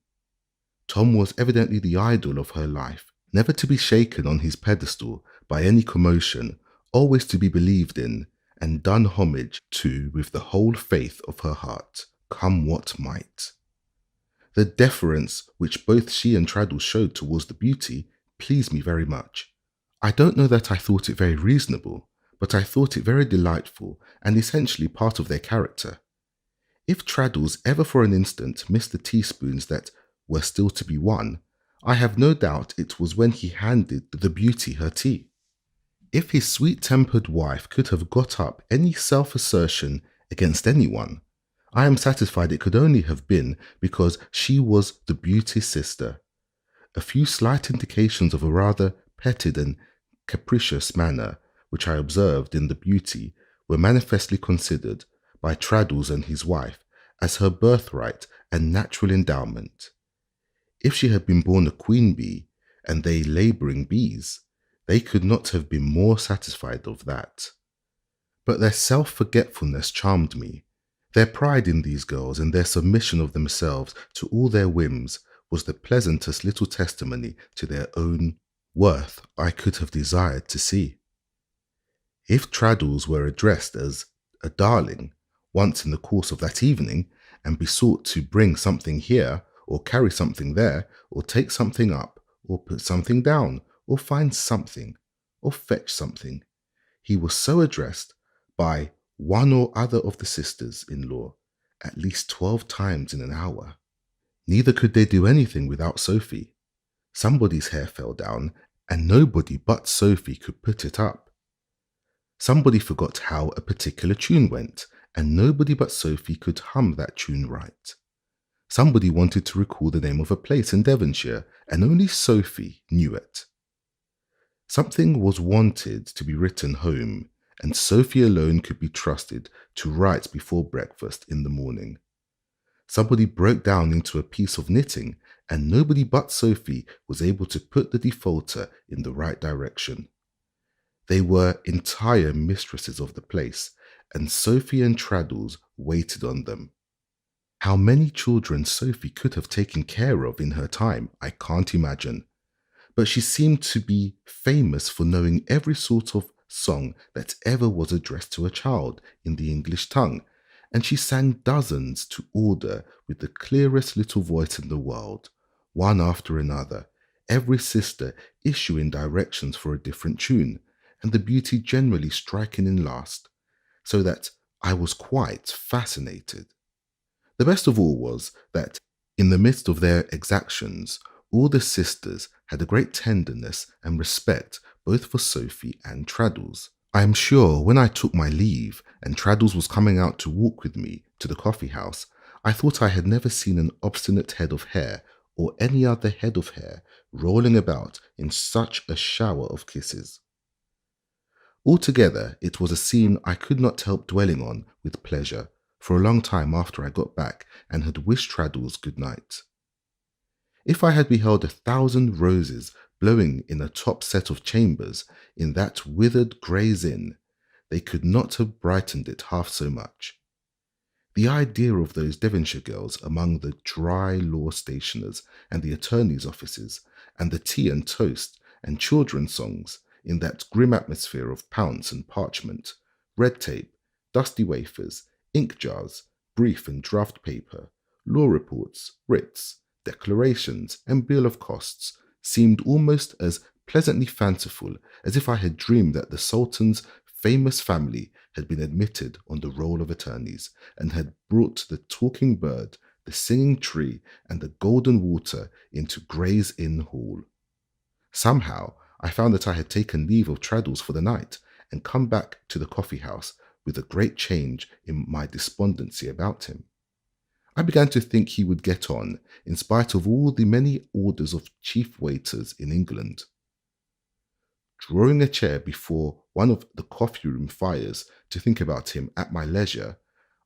Tom was evidently the idol of her life, never to be shaken on his pedestal by any commotion, always to be believed in and done homage to with the whole faith of her heart, come what might. The deference which both she and Traddles showed towards the beauty pleased me very much. I don't know that I thought it very reasonable, but I thought it very delightful and essentially part of their character. If Traddles ever for an instant missed the teaspoons that were still to be won, I have no doubt it was when he handed the beauty her tea. If his sweet-tempered wife could have got up any self-assertion against anyone, I am satisfied it could only have been because she was the beauty's sister. A few slight indications of a rather petted and capricious manner, which I observed in the beauty, were manifestly considered by Traddles and his wife as her birthright and natural endowment. If she had been born a queen bee, and they labouring bees, they could not have been more satisfied of that. But their self-forgetfulness charmed me. Their pride in these girls and their submission of themselves to all their whims was the pleasantest little testimony to their own worth I could have desired to see. If Traddles were addressed as a darling once in the course of that evening, and besought to bring something here, or carry something there, or take something up, or put something down, or find something, or fetch something, he was so addressed by one or other of the sisters-in-law at least 12 times in an hour. Neither could they do anything without Sophie. Somebody's hair fell down, and nobody but Sophie could put it up. Somebody forgot how a particular tune went, and nobody but Sophie could hum that tune right. Somebody wanted to recall the name of a place in Devonshire, and only Sophie knew it. Something was wanted to be written home, and Sophie alone could be trusted to write before breakfast in the morning. Somebody broke down into a piece of knitting, and nobody but Sophie was able to put the defaulter in the right direction. They were entire mistresses of the place, and Sophie and Traddles waited on them. How many children Sophie could have taken care of in her time, I can't imagine. But she seemed to be famous for knowing every sort of song that ever was addressed to a child in the English tongue, and she sang dozens to order with the clearest little voice in the world, one after another, every sister issuing directions for a different tune, and the beauty generally striking in last, so that I was quite fascinated. The best of all was that, in the midst of their exactions, all the sisters had a great tenderness and respect both for Sophie and Traddles. I am sure when I took my leave and Traddles was coming out to walk with me to the coffee house, I thought I had never seen an obstinate head of hair or any other head of hair rolling about in such a shower of kisses. Altogether, it was a scene I could not help dwelling on with pleasure for a long time after I got back and had wished Traddles good night. If I had beheld 1,000 roses blowing in a top set of chambers in that withered Gray's Inn, they could not have brightened it half so much. The idea of those Devonshire girls among the dry law stationers and the attorneys' offices, and the tea and toast and children's songs in that grim atmosphere of pounce and parchment, red tape, dusty wafers, ink jars, brief and draft paper, law reports, writs, declarations, and bill of costs seemed almost as pleasantly fanciful as if I had dreamed that the Sultan's famous family had been admitted on the roll of attorneys and had brought the talking bird, the singing tree, and the golden water into Gray's Inn Hall. Somehow, I found that I had taken leave of Traddles for the night and come back to the coffee house with a great change in my despondency about him. I began to think he would get on, in spite of all the many orders of chief waiters in England. Drawing a chair before one of the coffee room fires to think about him at my leisure,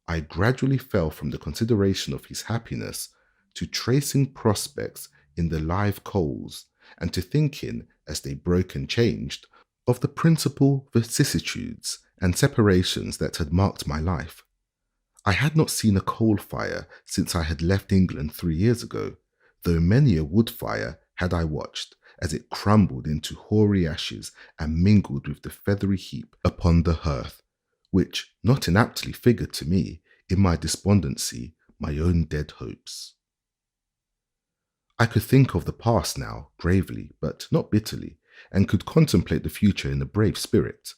I gradually fell from the consideration of his happiness to tracing prospects in the live coals, and to thinking, as they broke and changed, of the principal vicissitudes and separations that had marked my life. I had not seen a coal fire since I had left England 3 years ago, though many a wood fire had I watched as it crumbled into hoary ashes and mingled with the feathery heap upon the hearth, which not inaptly figured to me, in my despondency, my own dead hopes. I could think of the past now, gravely, but not bitterly, and could contemplate the future in a brave spirit.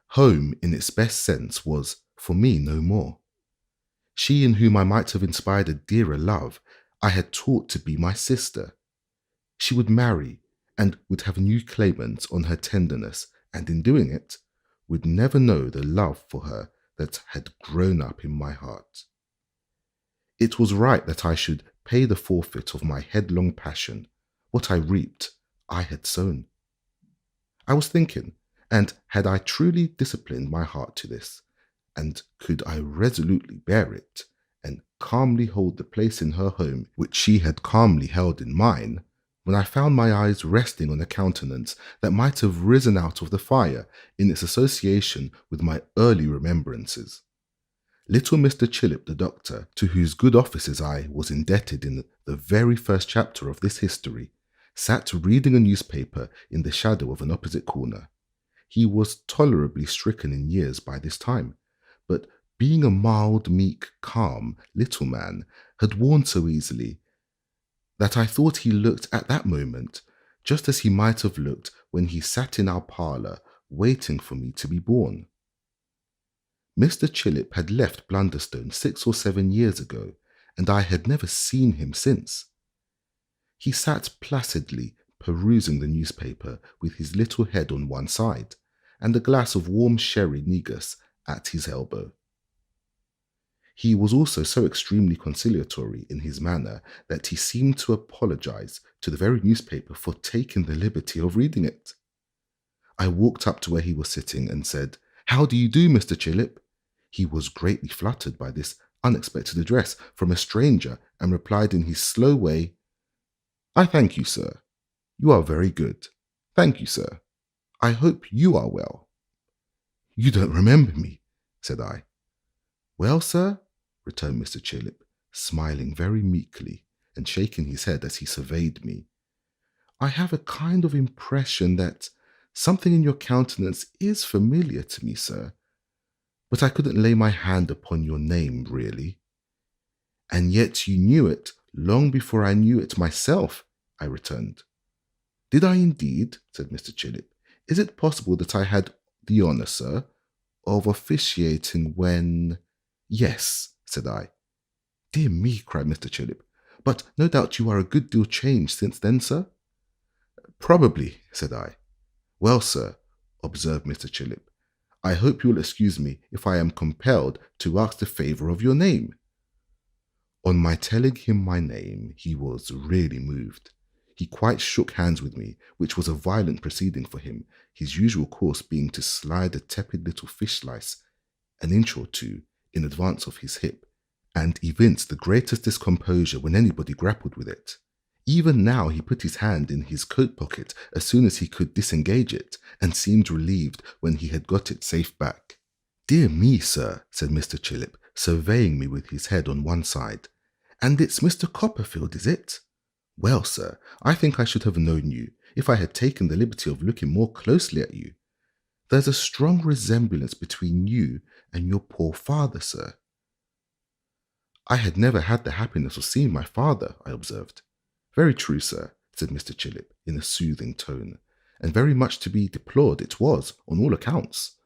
Home, in its best sense, was, for me, no more. She in whom I might have inspired a dearer love, I had taught to be my sister. She would marry, and would have new claimants on her tenderness, and in doing it, would never know the love for her that had grown up in my heart. It was right that I should pay the forfeit of my headlong passion. What I reaped, I had sown. I was thinking, and had I truly disciplined my heart to this, and could I resolutely bear it, and calmly hold the place in her home which she had calmly held in mine, when I found my eyes resting on a countenance that might have risen out of the fire in its association with my early remembrances. Little Mr. Chillip the doctor, to whose good offices I was indebted in the very first chapter of this history, sat reading a newspaper in the shadow of an opposite corner. He was tolerably stricken in years by this time, but being a mild, meek, calm little man, had worn so easily that I thought he looked at that moment just as he might have looked when he sat in our parlour waiting for me to be born. Mr. Chillip had left Blunderstone 6 or 7 years ago, and I had never seen him since. He sat placidly perusing the newspaper with his little head on one side, and a glass of warm sherry negus at his elbow. He was also so extremely conciliatory in his manner that he seemed to apologize to the very newspaper for taking the liberty of reading it. I walked up to where he was sitting and said, "How do you do, Mr. Chillip?" He was greatly fluttered by this unexpected address from a stranger and replied in his slow way, "I thank you, sir. You are very good. Thank you, sir. I hope you are well." "You don't remember me," said I. "Well, sir," returned Mr. Chillip, smiling very meekly and shaking his head as he surveyed me. I have a kind of impression that something in your countenance is familiar to me, sir, but I couldn't lay my hand upon your name, really. And yet you knew it long before I knew it myself, I returned. Did I indeed? Said Mr. Chillip. Is it possible that I had the honour, sir, of officiating when... Yes, said I. Dear me, cried Mr. Chillip, but no doubt you are a good deal changed since then, sir? Probably, said I. Well, sir, observed Mr. Chillip, I hope you will excuse me if I am compelled to ask the favour of your name. On my telling him my name, he was really moved. He quite shook hands with me, which was a violent proceeding for him, his usual course being to slide a tepid little fish slice an inch or two in advance of his hip, and evinced the greatest discomposure when anybody grappled with it. Even now he put his hand in his coat pocket as soon as he could disengage it, and seemed relieved when he had got it safe back. Dear me, sir, said Mr. Chillip, surveying me with his head on one side. And it's Mr. Copperfield, is it? Well, sir, I think I should have known you if I had taken the liberty of looking more closely at you. There's a strong resemblance between you and your poor father, sir. I had never had the happiness of seeing my father, I observed. Very true, sir, said Mr. Chillip in a soothing tone, and very much to be deplored it was, on all accounts.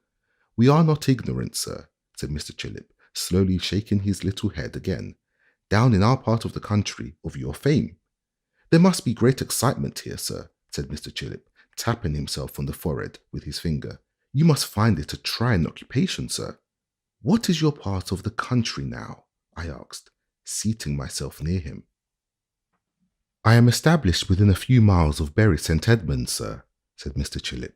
We are not ignorant, sir, said Mr. Chillip, slowly shaking his little head again, down in our part of the country, of your fame. There must be great excitement here, sir, said Mr. Chillip, tapping himself on the forehead with his finger. You must find it a trying occupation, sir. What is your part of the country now? I asked, seating myself near him. I am established within a few miles of Bury St. Edmunds, sir, said Mr. Chillip.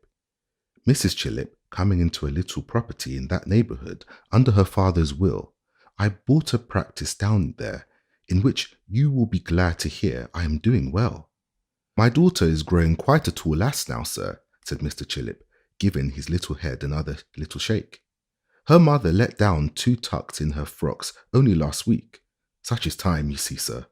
Mrs. Chillip, coming into a little property in that neighbourhood under her father's will, I bought a practice down there, in which you will be glad to hear I am doing well. My daughter is growing quite a tall lass now, sir, said Mr. Chillip, giving his little head another little shake. Her mother let down 2 tucks in her frocks only last week. Such is time, you see, sir.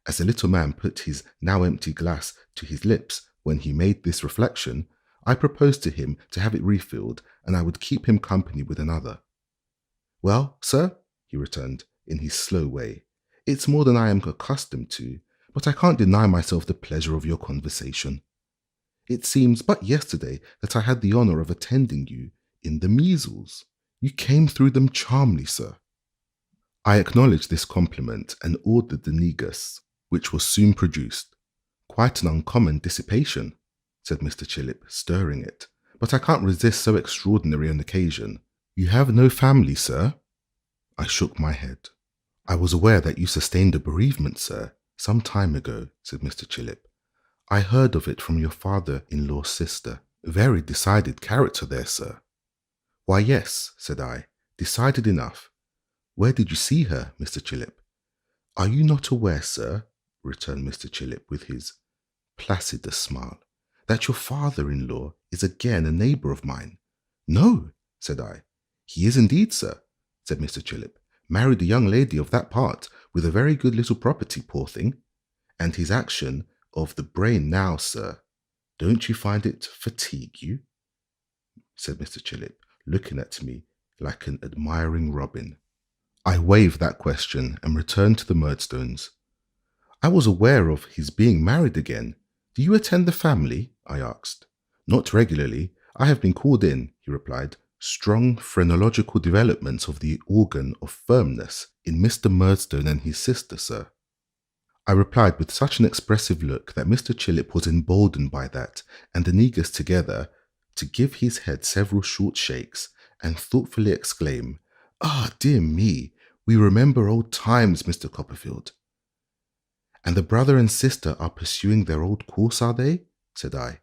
As the little man put his now empty glass to his lips when he made this reflection, I proposed to him to have it refilled, and I would keep him company with another. Well, sir, he returned in his slow way, it's more than I am accustomed to, but I can't deny myself the pleasure of your conversation. It seems but yesterday that I had the honour of attending you in the measles. You came through them charmingly, sir. I acknowledged this compliment and ordered the negus, which was soon produced. Quite an uncommon dissipation, said Mr. Chillip, stirring it, but I can't resist so extraordinary an occasion. You have no family, sir? I shook my head. I was aware that you sustained a bereavement, sir, some time ago, said Mr. Chillip. I heard of it from your father-in-law's sister. Very decided character there, sir. Why, yes, said I, decided enough. Where did you see her, Mr. Chillip? Are you not aware, sir, returned Mr. Chillip with his placidest smile, that your father-in-law is again a neighbour of mine? No, said I. He is indeed, sir, said Mr. Chillip. Married a young lady of that part, with a very good little property, poor thing. And his action of the brain now, sir, don't you find it fatigue you? Said Mr. Chillip, looking at me like an admiring robin. I waived that question and returned to the Murdstones. I was aware of his being married again. Do you attend the family? I asked. Not regularly. I have been called in, he replied. Strong phrenological developments of the organ of firmness in Mr. Murdstone and his sister, sir. I replied with such an expressive look that Mr. Chillip was emboldened by that and the negus together to give his head several short shakes and thoughtfully exclaim, Ah, dear me, we remember old times, Mr. Copperfield. And the brother and sister are pursuing their old course, are they? Said I.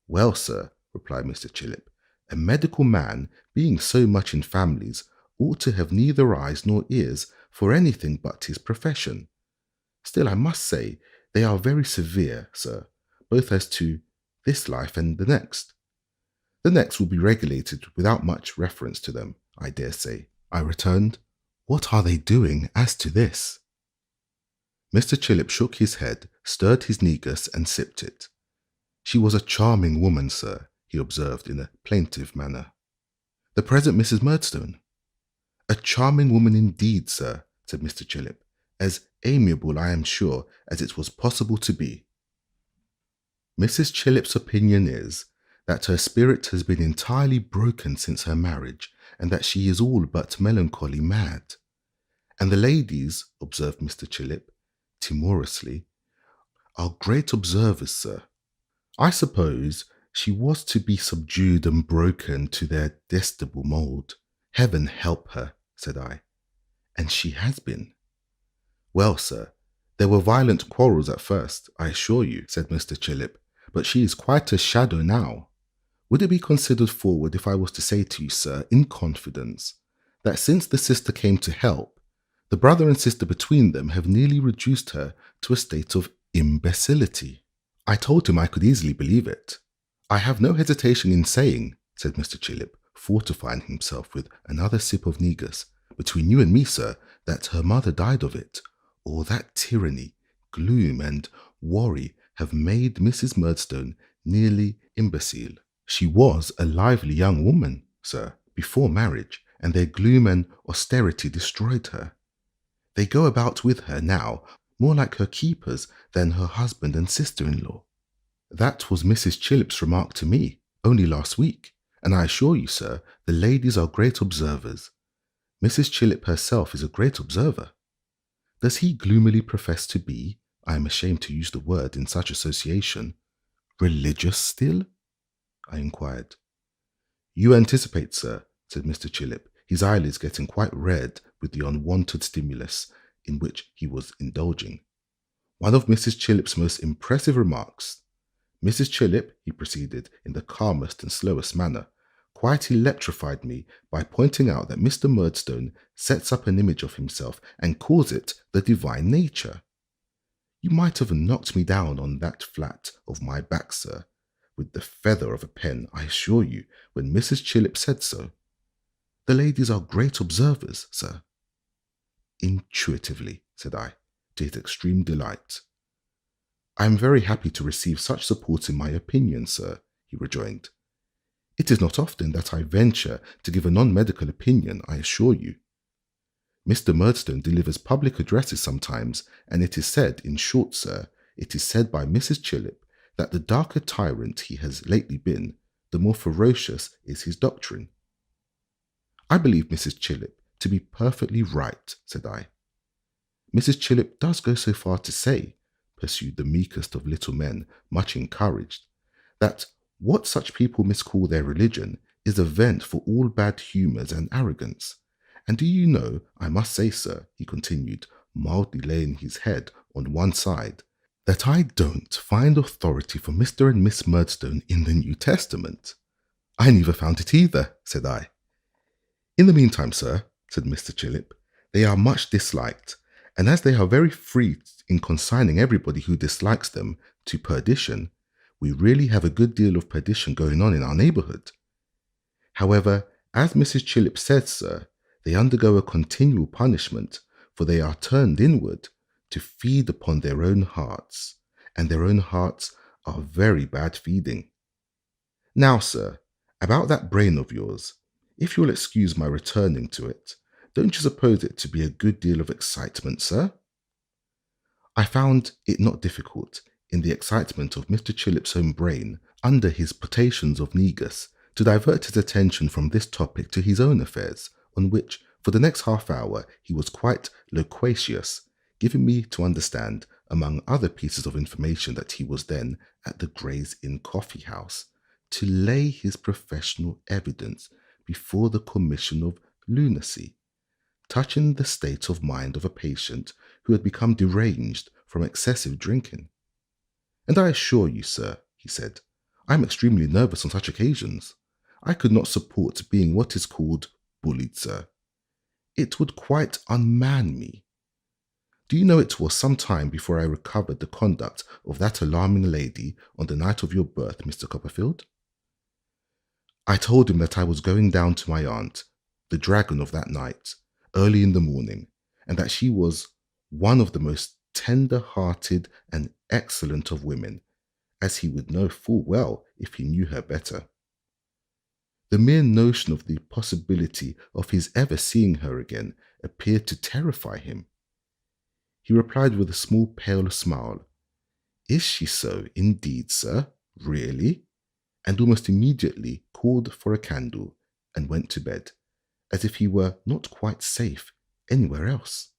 Well, sir, replied Mr. Chillip, a medical man, being so much in families, ought to have neither eyes nor ears for anything but his profession. Still, I must say, they are very severe, sir, both as to this life and the next. The next will be regulated without much reference to them, I dare say, I returned. What are they doing as to this? Mr. Chillip shook his head, stirred his negus, and sipped it. She was a charming woman, sir, he observed in a plaintive manner. The present Mrs. Murdstone? A charming woman indeed, sir, said Mr. Chillip, as amiable, I am sure, as it was possible to be. Mrs. Chillip's opinion is that her spirit has been entirely broken since her marriage, and that she is all but melancholy mad. And the ladies, observed Mr. Chillip, timorously, are great observers, sir. I suppose she was to be subdued and broken to their detestable mould. Heaven help her, said I. And she has been. Well, sir, there were violent quarrels at first, I assure you, said Mr. Chillip, but she is quite a shadow now. Would it be considered forward if I was to say to you, sir, in confidence, that since the sister came to help, the brother and sister between them have nearly reduced her to a state of imbecility? I told him I could easily believe it. I have no hesitation in saying, said Mr. Chillip, fortifying himself with another sip of negus, between you and me, sir, that her mother died of it, or that tyranny, gloom, and worry have made Mrs. Murdstone nearly imbecile. She was a lively young woman, sir, before marriage, and their gloom and austerity destroyed her. They go about with her now more like her keepers than her husband and sister-in-law. That was Mrs. Chillip's remark to me only last week, and I assure you, sir, the ladies are great observers. Mrs. Chillip herself is a great observer. Does he gloomily profess to be, I am ashamed to use the word in such association, religious still? I inquired. You anticipate, sir, said Mr. Chillip, his eyelids getting quite red with the unwonted stimulus in which he was indulging. One of Mrs. Chillip's most impressive remarks. Mrs. Chillip, he proceeded in the calmest and slowest manner, quite electrified me by pointing out that Mr. Murdstone sets up an image of himself and calls it the divine nature. You might have knocked me down on that flat of my back, sir, with the feather of a pen, I assure you, when Mrs. Chillip said so. The ladies are great observers, sir. Intuitively, said I, to his extreme delight. I am very happy to receive such support in my opinion, sir, he rejoined. It is not often that I venture to give a non-medical opinion, I assure you. Mr. Murdstone delivers public addresses sometimes, and it is said, in short, sir, it is said by Mrs. Chillip, that the darker tyrant he has lately been, the more ferocious is his doctrine. I believe Mrs. Chillip to be perfectly right, said I. Mrs. Chillip does go so far to say, pursued the meekest of little men, much encouraged, that what such people miscall their religion is a vent for all bad humours and arrogance. And do you know, I must say, sir, he continued, mildly laying his head on one side, that I don't find authority for Mr. and Miss Murdstone in the New Testament. I never found it either, said I. In the meantime, sir, said Mr. Chillip, they are much disliked, and as they are very free in consigning everybody who dislikes them to perdition, we really have a good deal of perdition going on in our neighbourhood. However, as Mrs. Chillip said, sir, they undergo a continual punishment, for they are turned inward to feed upon their own hearts, and their own hearts are very bad feeding. Now, sir, about that brain of yours, if you'll excuse my returning to it, don't you suppose it to be a good deal of excitement, sir? I found it not difficult, in the excitement of Mr. Chillip's own brain, under his potations of negus, to divert his attention from this topic to his own affairs, on which, for the next half hour, he was quite loquacious, giving me to understand, among other pieces of information, that he was then at the Gray's Inn Coffee House, to lay his professional evidence before the Commission of Lunacy, touching the state of mind of a patient who had become deranged from excessive drinking. And I assure you, sir, he said, I am extremely nervous on such occasions. I could not support being what is called bullied, sir. It would quite unman me. Do you know it was some time before I recovered the conduct of that alarming lady on the night of your birth, Mr. Copperfield? I told him that I was going down to my aunt, the dragon of that night, early in the morning, and that she was one of the most tender-hearted and excellent of women, as he would know full well if he knew her better. The mere notion of the possibility of his ever seeing her again appeared to terrify him. He replied with a small pale smile, "Is she so, indeed, sir? Really?" and almost immediately called for a candle and went to bed, as if he were not quite safe anywhere else.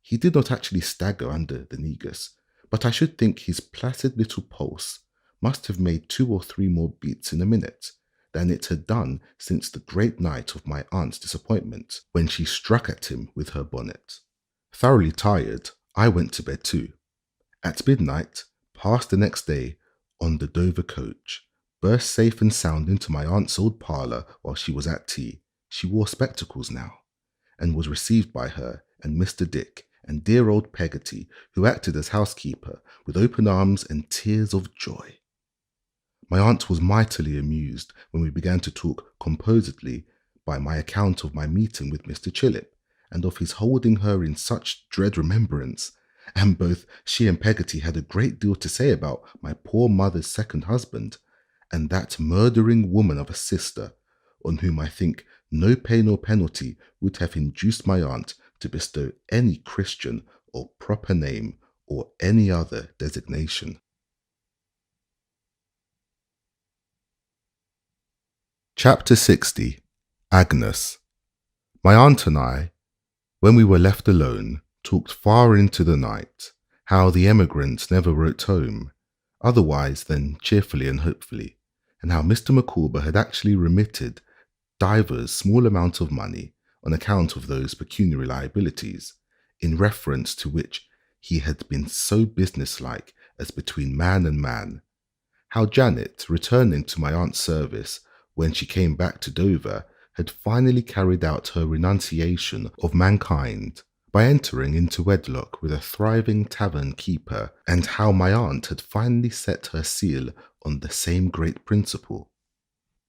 He did not actually stagger under the negus, but I should think his placid little pulse must have made 2 or 3 more beats in a minute than it had done since the great night of my aunt's disappointment, when she struck at him with her bonnet. Thoroughly tired, I went to bed too. At midnight, passed the next day on the Dover coach, burst safe and sound into my aunt's old parlour while she was at tea. She wore spectacles now, and was received by her and Mr. Dick and dear old Peggoty, who acted as housekeeper, with open arms and tears of joy. My aunt was mightily amused when we began to talk composedly by my account of my meeting with Mr. Chillip, and of his holding her in such dread remembrance, and both she and Peggoty had a great deal to say about my poor mother's second husband, and that murdering woman of a sister, on whom I think no pain or penalty would have induced my aunt to bestow any Christian or proper name or any other designation. Chapter 60. Agnes. My aunt and I, when we were left alone, talked far into the night, how the emigrants never wrote home, otherwise than cheerfully and hopefully, and how Mr. Micawber had actually remitted divers small amounts of money on account of those pecuniary liabilities, in reference to which he had been so businesslike as between man and man, how Janet, returning to my aunt's service when she came back to Dover, had finally carried out her renunciation of mankind by entering into wedlock with a thriving tavern keeper, and how my aunt had finally set her seal on the same great principle,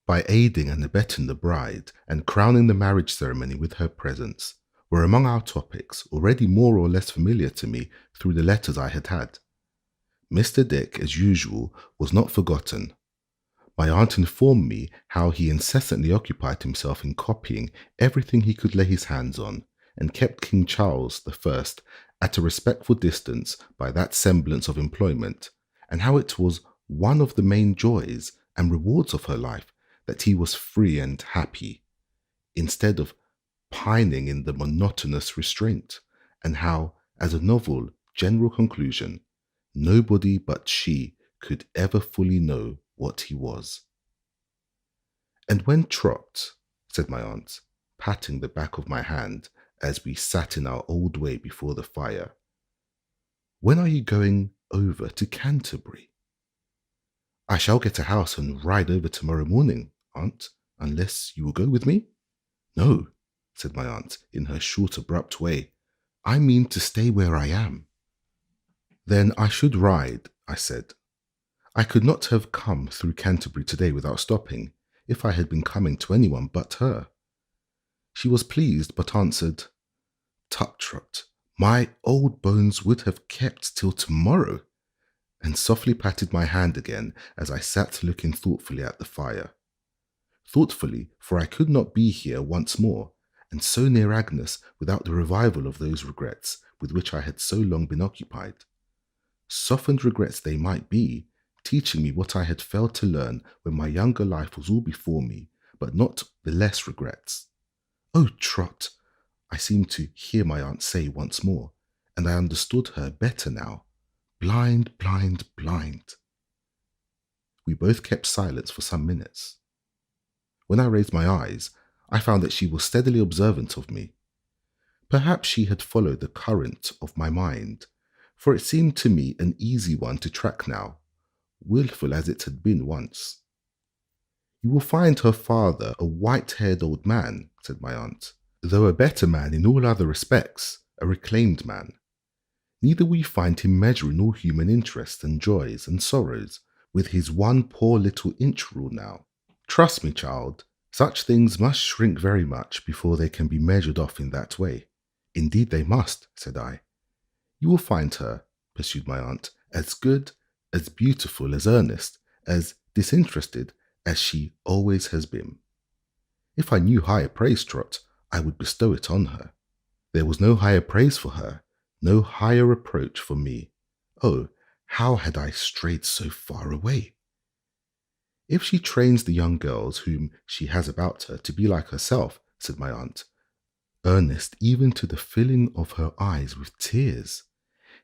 by aiding and abetting the bride and crowning the marriage ceremony with her presence, were among our topics, already more or less familiar to me through the letters I had had. Mr. Dick, as usual, was not forgotten. My aunt informed me how he incessantly occupied himself in copying everything he could lay his hands on, and kept King Charles I at a respectful distance by that semblance of employment, and how it was one of the main joys and rewards of her life that he was free and happy, instead of pining in the monotonous restraint, and how, as a novel general conclusion, nobody but she could ever fully know what he was. "And when Trot," said my aunt, patting the back of my hand as we sat in our old way before the fire, "when are you going over to Canterbury?" "I shall get a house and ride over tomorrow morning, aunt, unless you will go with me." "No," said my aunt in her short, abrupt way. "I mean to stay where I am." "Then I should ride," I said. "I could not have come through Canterbury today without stopping, if I had been coming to anyone but her." She was pleased, but answered, "Tut, Trot, my old bones would have kept till tomorrow," and softly patted my hand again as I sat looking thoughtfully at the fire. Thoughtfully, for I could not be here once more, and so near Agnes without the revival of those regrets with which I had so long been occupied. Softened regrets they might be, teaching me what I had failed to learn when my younger life was all before me, but not the less regrets. "Oh, Trot," I seemed to hear my aunt say once more, and I understood her better now. "Blind, blind, blind." We both kept silence for some minutes. When I raised my eyes, I found that she was steadily observant of me. Perhaps she had followed the current of my mind, for it seemed to me an easy one to track now, wilful as it had been once. "You will find her father a white-haired old man," said my aunt, "though a better man in all other respects, a reclaimed man. Neither will you find him measuring all human interests and joys and sorrows with his 1 poor little inch rule now. Trust me, child, Such things must shrink very much before they can be measured off in that way. Indeed they must, said I. You will find her, pursued my aunt, as good, as beautiful, as earnest, as disinterested as she always has been. If I knew higher praise, Trot, I would bestow it on her. There was no higher praise for her, no higher reproach for me. Oh, how had I strayed so far away? If she trains the young girls whom she has about her to be like herself, said my aunt, earnest even to the filling of her eyes with tears,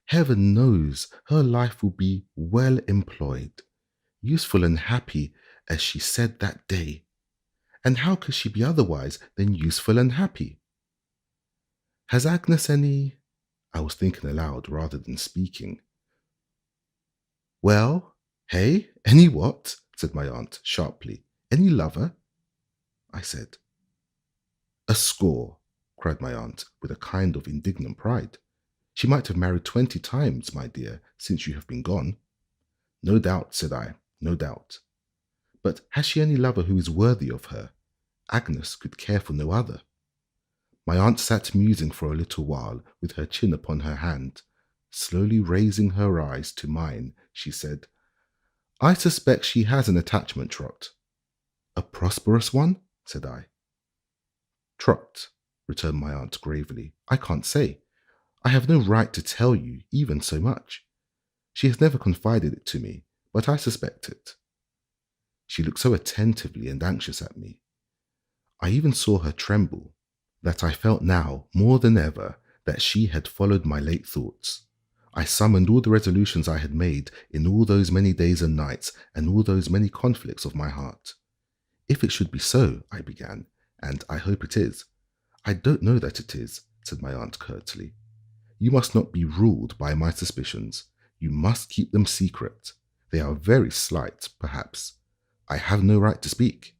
heaven knows her life will be well employed, useful and happy, as she said that day. And how could she be otherwise than useful and happy? Has Agnes any— I was thinking aloud rather than speaking. Well, hey, any what? Said my aunt sharply. Any lover? I said. A score, cried my aunt with a kind of indignant pride. She might have married 20 times, my dear, since you have been gone. No doubt, said I, no doubt. But has she any lover who is worthy of her? Agnes could care for no other. My aunt sat musing for a little while with her chin upon her hand. Slowly raising her eyes to mine, she said, I suspect she has an attachment, Trot. A prosperous one? Said I. Trot, returned my aunt gravely, I can't say. I have no right to tell you even so much. She has never confided it to me, but I suspect it. She looked so attentively and anxious at me. I even saw her tremble, that I felt now more than ever that she had followed my late thoughts. I summoned all the resolutions I had made in all those many days and nights and all those many conflicts of my heart. If it should be so, I began, and I hope it is. I don't know that it is, said my aunt curtly. You must not be ruled by my suspicions. You must keep them secret. They are very slight, perhaps. I have no right to speak.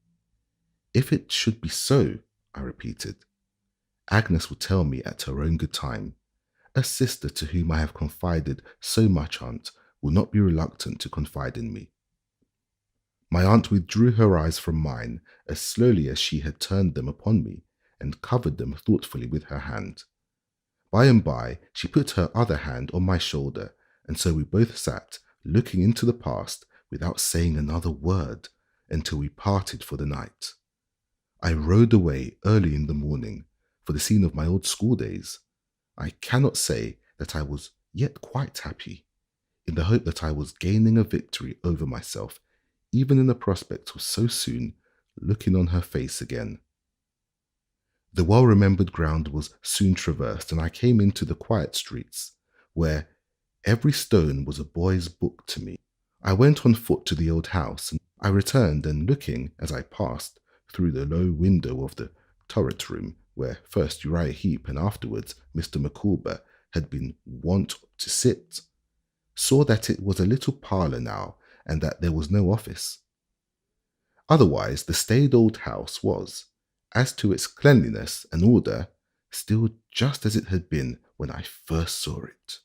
If it should be so, I repeated, Agnes will tell me at her own good time. A sister to whom I have confided so much, aunt, will not be reluctant to confide in me. My aunt withdrew her eyes from mine as slowly as she had turned them upon me, and covered them thoughtfully with her hand. By and by she put her other hand on my shoulder, and so we both sat, looking into the past without saying another word, until we parted for the night. I rode away early in the morning for the scene of my old school days. I cannot say that I was yet quite happy, in the hope that I was gaining a victory over myself, even in the prospect of so soon looking on her face again. The well-remembered ground was soon traversed, and I came into the quiet streets, where every stone was a boy's book to me. I went on foot to the old house, and I returned, and looking, as I passed, through the low window of the turret room, where first Uriah Heep and afterwards Mr. Micawber had been wont to sit, saw that it was a little parlour now, and that there was no office. Otherwise, the staid old house was, as to its cleanliness and order, still just as it had been when I first saw it.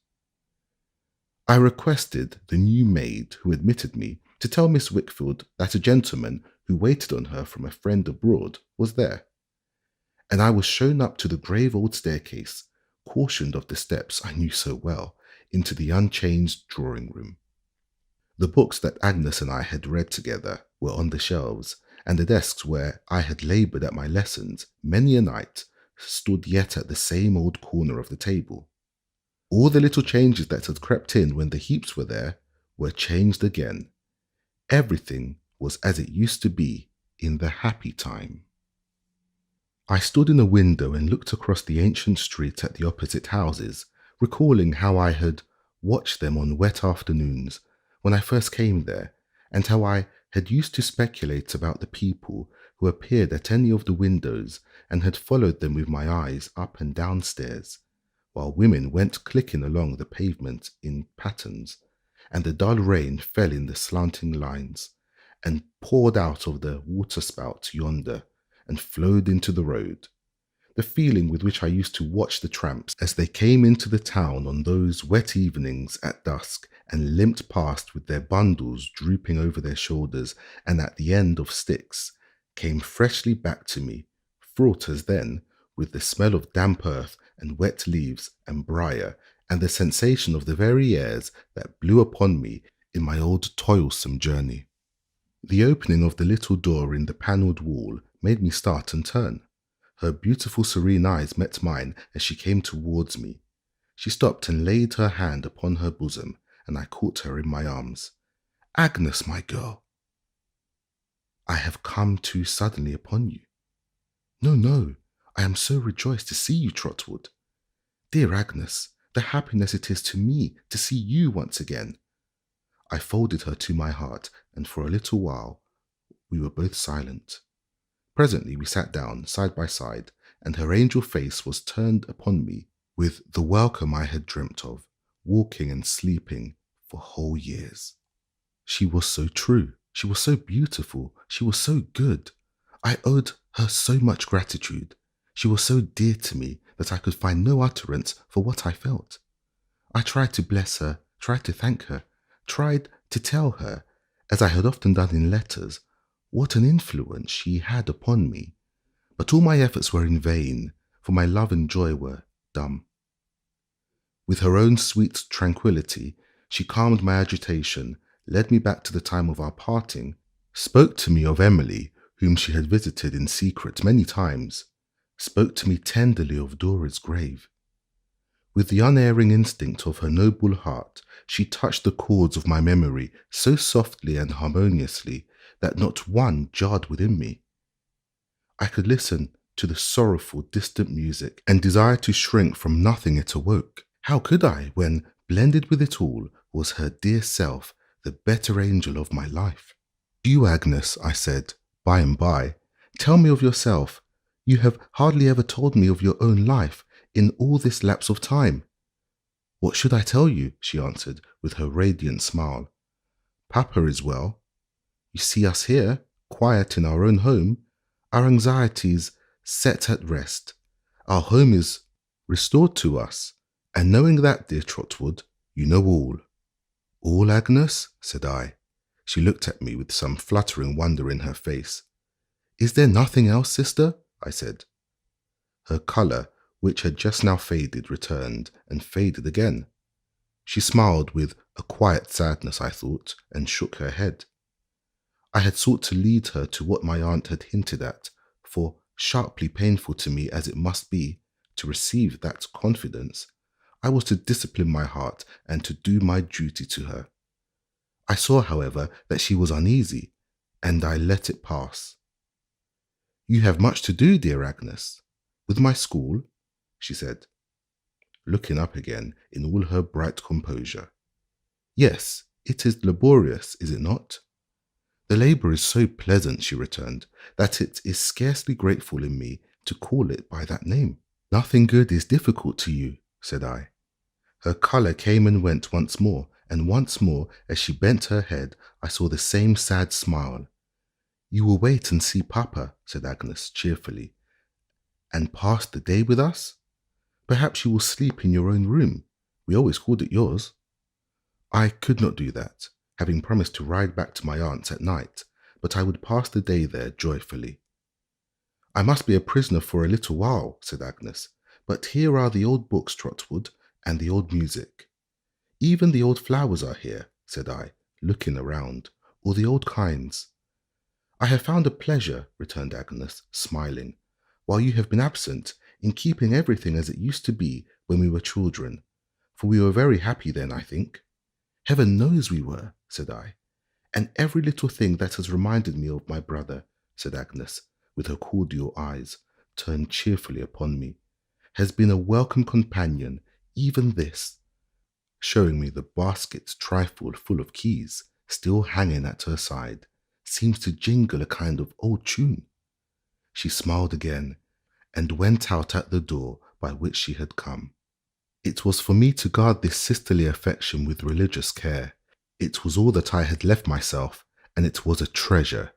I requested the new maid who admitted me to tell Miss Wickfield that a gentleman who waited on her from a friend abroad was there, and I was shown up to the grave old staircase, cautioned of the steps I knew so well, into the unchanged drawing-room. The books that Agnes and I had read together were on the shelves, and the desks where I had laboured at my lessons many a night stood yet at the same old corner of the table. All the little changes that had crept in when the Heaps were there were changed again. Everything was as it used to be in the happy time. I stood in a window and looked across the ancient street at the opposite houses, recalling how I had watched them on wet afternoons when I first came there, and how I had used to speculate about the people who appeared at any of the windows, and had followed them with my eyes up and downstairs, while women went clicking along the pavement in pattens, and the dull rain fell in the slanting lines, and poured out of the waterspout yonder, and flowed into the road. The feeling with which I used to watch the tramps as they came into the town on those wet evenings at dusk, and limped past with their bundles drooping over their shoulders and at the end of sticks, came freshly back to me, fraught as then with the smell of damp earth and wet leaves and briar, and the sensation of the very airs that blew upon me in my old toilsome journey. The opening of the little door in the panelled wall made me start and turn. Her beautiful serene eyes met mine as she came towards me. She stopped and laid her hand upon her bosom, and I caught her in my arms. "Agnes, my girl." "I have come too suddenly upon you." "No, no, I am so rejoiced to see you, Trotwood. Dear Agnes, the happiness it is to me to see you once again." I folded her to my heart, and for a little while we were both silent. Presently we sat down side by side, and her angel face was turned upon me with the welcome I had dreamt of, walking and sleeping for whole years. She was so true, she was so beautiful, she was so good. I owed her so much gratitude. She was so dear to me that I could find no utterance for what I felt. I tried to bless her, tried to thank her, tried to tell her, as I had often done in letters, what an influence she had upon me. But all my efforts were in vain, for my love and joy were dumb. With her own sweet tranquillity, she calmed my agitation, led me back to the time of our parting, spoke to me of Emily, whom she had visited in secret many times, spoke to me tenderly of Dora's grave. With the unerring instinct of her noble heart, she touched the chords of my memory so softly and harmoniously that not one jarred within me. I could listen to the sorrowful, distant music and desire to shrink from nothing it awoke. How could I, when, blended with it all, was her dear self, the better angel of my life? "You, Agnes," I said, by and by, "tell me of yourself. You have hardly ever told me of your own life in all this lapse of time." "What should I tell you?" she answered, with her radiant smile. "Papa is well. You see us here, quiet in our own home, our anxieties set at rest. Our home is restored to us, and knowing that, dear Trotwood, you know all." "All, Agnes?" said I. She looked at me with some fluttering wonder in her face. "Is there nothing else, sister?" I said. Her colour, which had just now faded, returned, and faded again. She smiled with a quiet sadness, I thought, and shook her head. I had sought to lead her to what my aunt had hinted at, for, sharply painful to me as it must be, to receive that confidence, I was to discipline my heart and to do my duty to her. I saw, however, that she was uneasy, and I let it pass. "You have much to do, dear Agnes, with my school," she said, looking up again in all her bright composure. "Yes, it is laborious, is it not?" "The labour is so pleasant," she returned, "that it is scarcely grateful in me to call it by that name." "Nothing good is difficult to you," said I. Her colour came and went once more, and once more, as she bent her head, I saw the same sad smile. "You will wait and see Papa," said Agnes cheerfully, "and pass the day with us? Perhaps you will sleep in your own room. We always called it yours." I could not do that, having promised to ride back to my aunt's at night, but I would pass the day there joyfully. "I must be a prisoner for a little while," said Agnes, "but here are the old books, Trotwood, and the old music." "Even the old flowers are here," said I, looking around, "or the old kinds." "I have found a pleasure," returned Agnes, smiling, "while you have been absent, in keeping everything as it used to be when we were children, for we were very happy then, I think." "Heaven knows we were," said I, "and every little thing that has reminded me of my brother," said Agnes, with her cordial eyes turned cheerfully upon me, "has been a welcome companion, even this," showing me the basket trifle full of keys, still hanging at her side, "seems to jingle a kind of old tune." She smiled again, and went out at the door by which she had come. It was for me to guard this sisterly affection with religious care. It was all that I had left myself, and it was a treasure.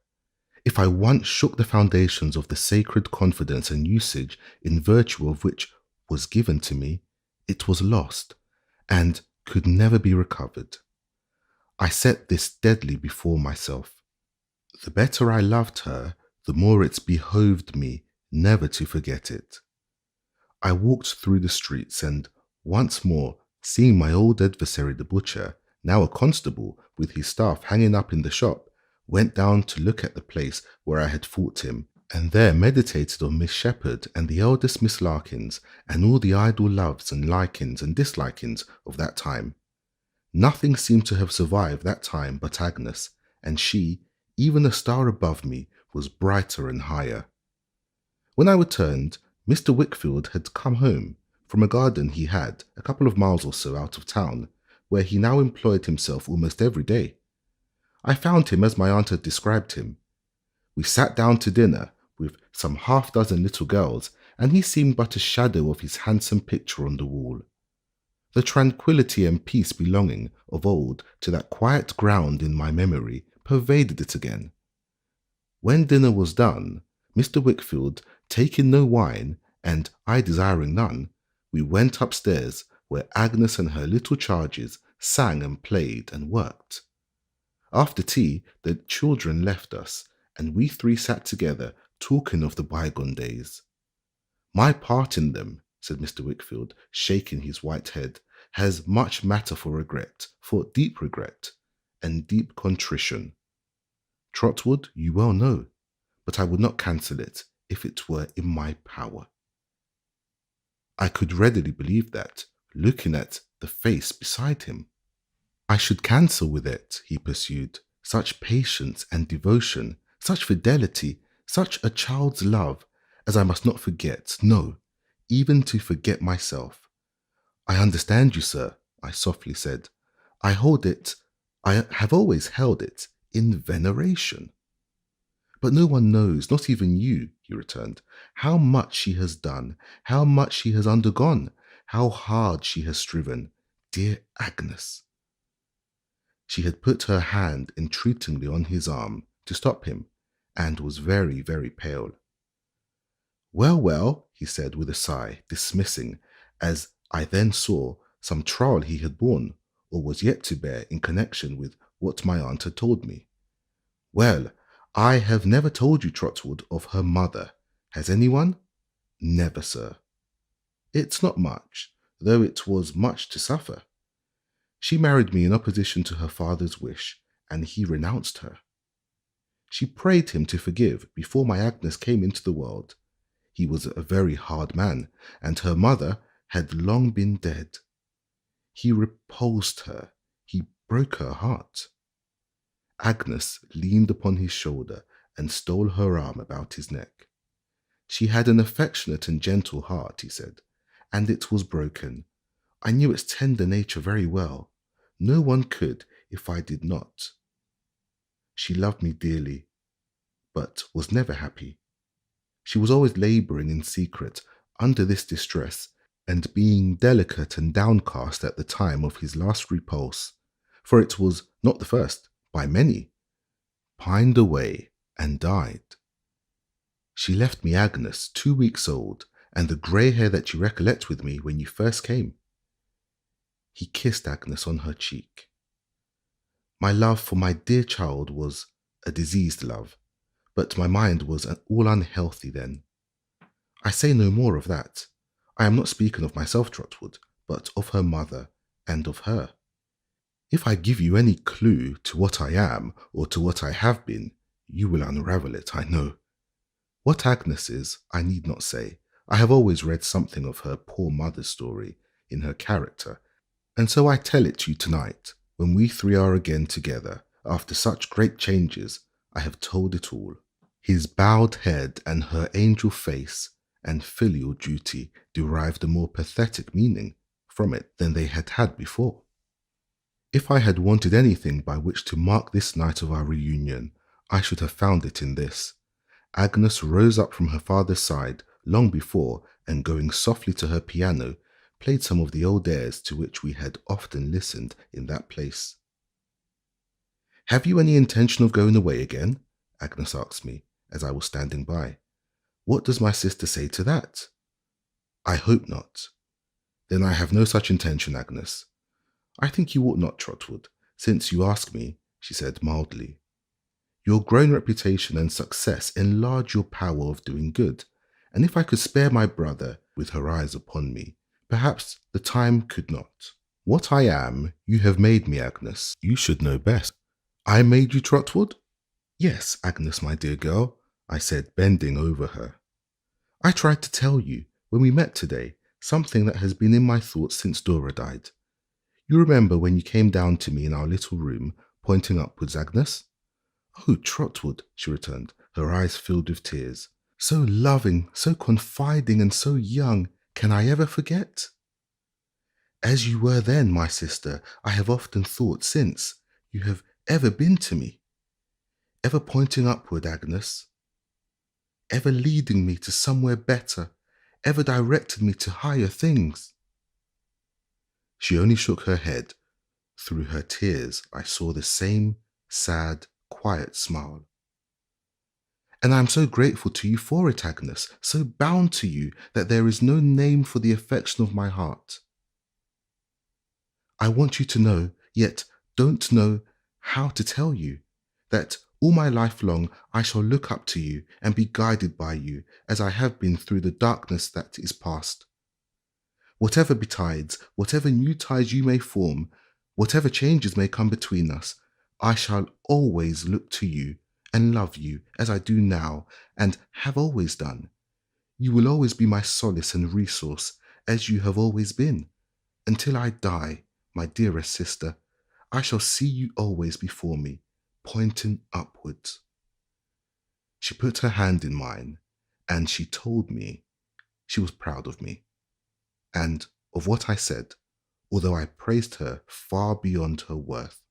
If I once shook the foundations of the sacred confidence and usage in virtue of which was given to me, it was lost, and could never be recovered. I set this deadly before myself. The better I loved her, the more it's behoved me never to forget it. I walked through the streets and, once more, seeing my old adversary the butcher, now a constable, with his staff hanging up in the shop, went down to look at the place where I had fought him, and there meditated on Miss Shepherd and the eldest Miss Larkins, and all the idle loves and likings and dislikings of that time. Nothing seemed to have survived that time but Agnes, and she, even a star above me, was brighter and higher. When I returned, Mr. Wickfield had come home from a garden he had a couple of miles or so out of town, where he now employed himself almost every day. I found him as my aunt had described him. We sat down to dinner with some half-dozen little girls, and he seemed but a shadow of his handsome picture on the wall. The tranquillity and peace belonging of old to that quiet ground in my memory pervaded it again. When dinner was done, Mr. Wickfield taking no wine, and I desiring none, we went upstairs, where Agnes and her little charges sang and played and worked. After tea, the children left us, and we three sat together talking of the bygone days. My part in them, said Mr. Wickfield, shaking his white head, has much matter for regret, for deep regret, and deep contrition. Trotwood, you well know, but I would not cancel it if it were in my power. I could readily believe that, looking at the face beside him. I should cancel with it, he pursued, such patience and devotion, such fidelity, such a child's love, as I must not forget, no, even to forget myself. I understand you, sir, I softly said. I have always held it, in veneration. But no one knows, not even you, he returned, how much she has done, how much she has undergone, how hard she has striven, dear Agnes. She had put her hand entreatingly on his arm to stop him, and was very, very pale. Well, well, he said with a sigh, dismissing, as I then saw, some trial he had borne, or was yet to bear in connection with what my aunt had told me. Well, I have never told you, Trotwood, of her mother. Has anyone? Never, sir. It's not much, though it was much to suffer. She married me in opposition to her father's wish, and he renounced her. She prayed him to forgive before my Agnes came into the world. He was a very hard man, and her mother had long been dead. He repulsed her. He broke her heart. Agnes leaned upon his shoulder and stole her arm about his neck. She had an affectionate and gentle heart, he said, and it was broken. I knew its tender nature very well. No one could if I did not. She loved me dearly, but was never happy. She was always labouring in secret under this distress, and being delicate and downcast at the time of his last repulse, for it was not the first, by many, pined away and died. She left me Agnes, 2 weeks old, and the grey hair that you recollect with me when you first came. He kissed Agnes on her cheek. My love for my dear child was a diseased love, but my mind was all unhealthy then. I say no more of that. I am not speaking of myself, Trotwood, but of her mother and of her. If I give you any clue to what I am or to what I have been, you will unravel it, I know. What Agnes is, I need not say. I have always read something of her poor mother's story in her character, and so I tell it to you tonight, when we three are again together, after such great changes. I have told it all. His bowed head and her angel face and filial duty derived a more pathetic meaning from it than they had had before. If I had wanted anything by which to mark this night of our reunion, I should have found it in this. Agnes rose up from her father's side long before, and going softly to her piano, played some of the old airs to which we had often listened in that place. Have you any intention of going away again? Agnes asked me, as I was standing by. What does my sister say to that? I hope not. Then I have no such intention, Agnes. I think you ought not, Trotwood, since you ask me, she said mildly. Your growing reputation and success enlarge your power of doing good. And if I could spare my brother with her eyes upon me, perhaps the time could not. What I am, you have made me, Agnes. You should know best. I made you, Trotwood? Yes, Agnes, my dear girl, I said, bending over her. I tried to tell you, when we met today, something that has been in my thoughts since Dora died. You remember when you came down to me in our little room, pointing upwards, Agnes? Oh, Trotwood, she returned, her eyes filled with tears. So loving, so confiding, and so young, can I ever forget? As you were then, my sister, I have often thought since, you have ever been to me. Ever pointing upward, Agnes. Ever leading me to somewhere better, ever directed me to higher things. She only shook her head. Through her tears, I saw the same sad, quiet smile. And I am so grateful to you for it, Agnes, so bound to you that there is no name for the affection of my heart. I want you to know, yet don't know how to tell you, that all my life long I shall look up to you and be guided by you as I have been through the darkness that is past. Whatever betides, whatever new ties you may form, whatever changes may come between us, I shall always look to you and love you as I do now and have always done. You will always be my solace and resource as you have always been. Until I die, my dearest sister, I shall see you always before me, pointing upwards. She put her hand in mine, and she told me she was proud of me, and of what I said, although I praised her far beyond her worth.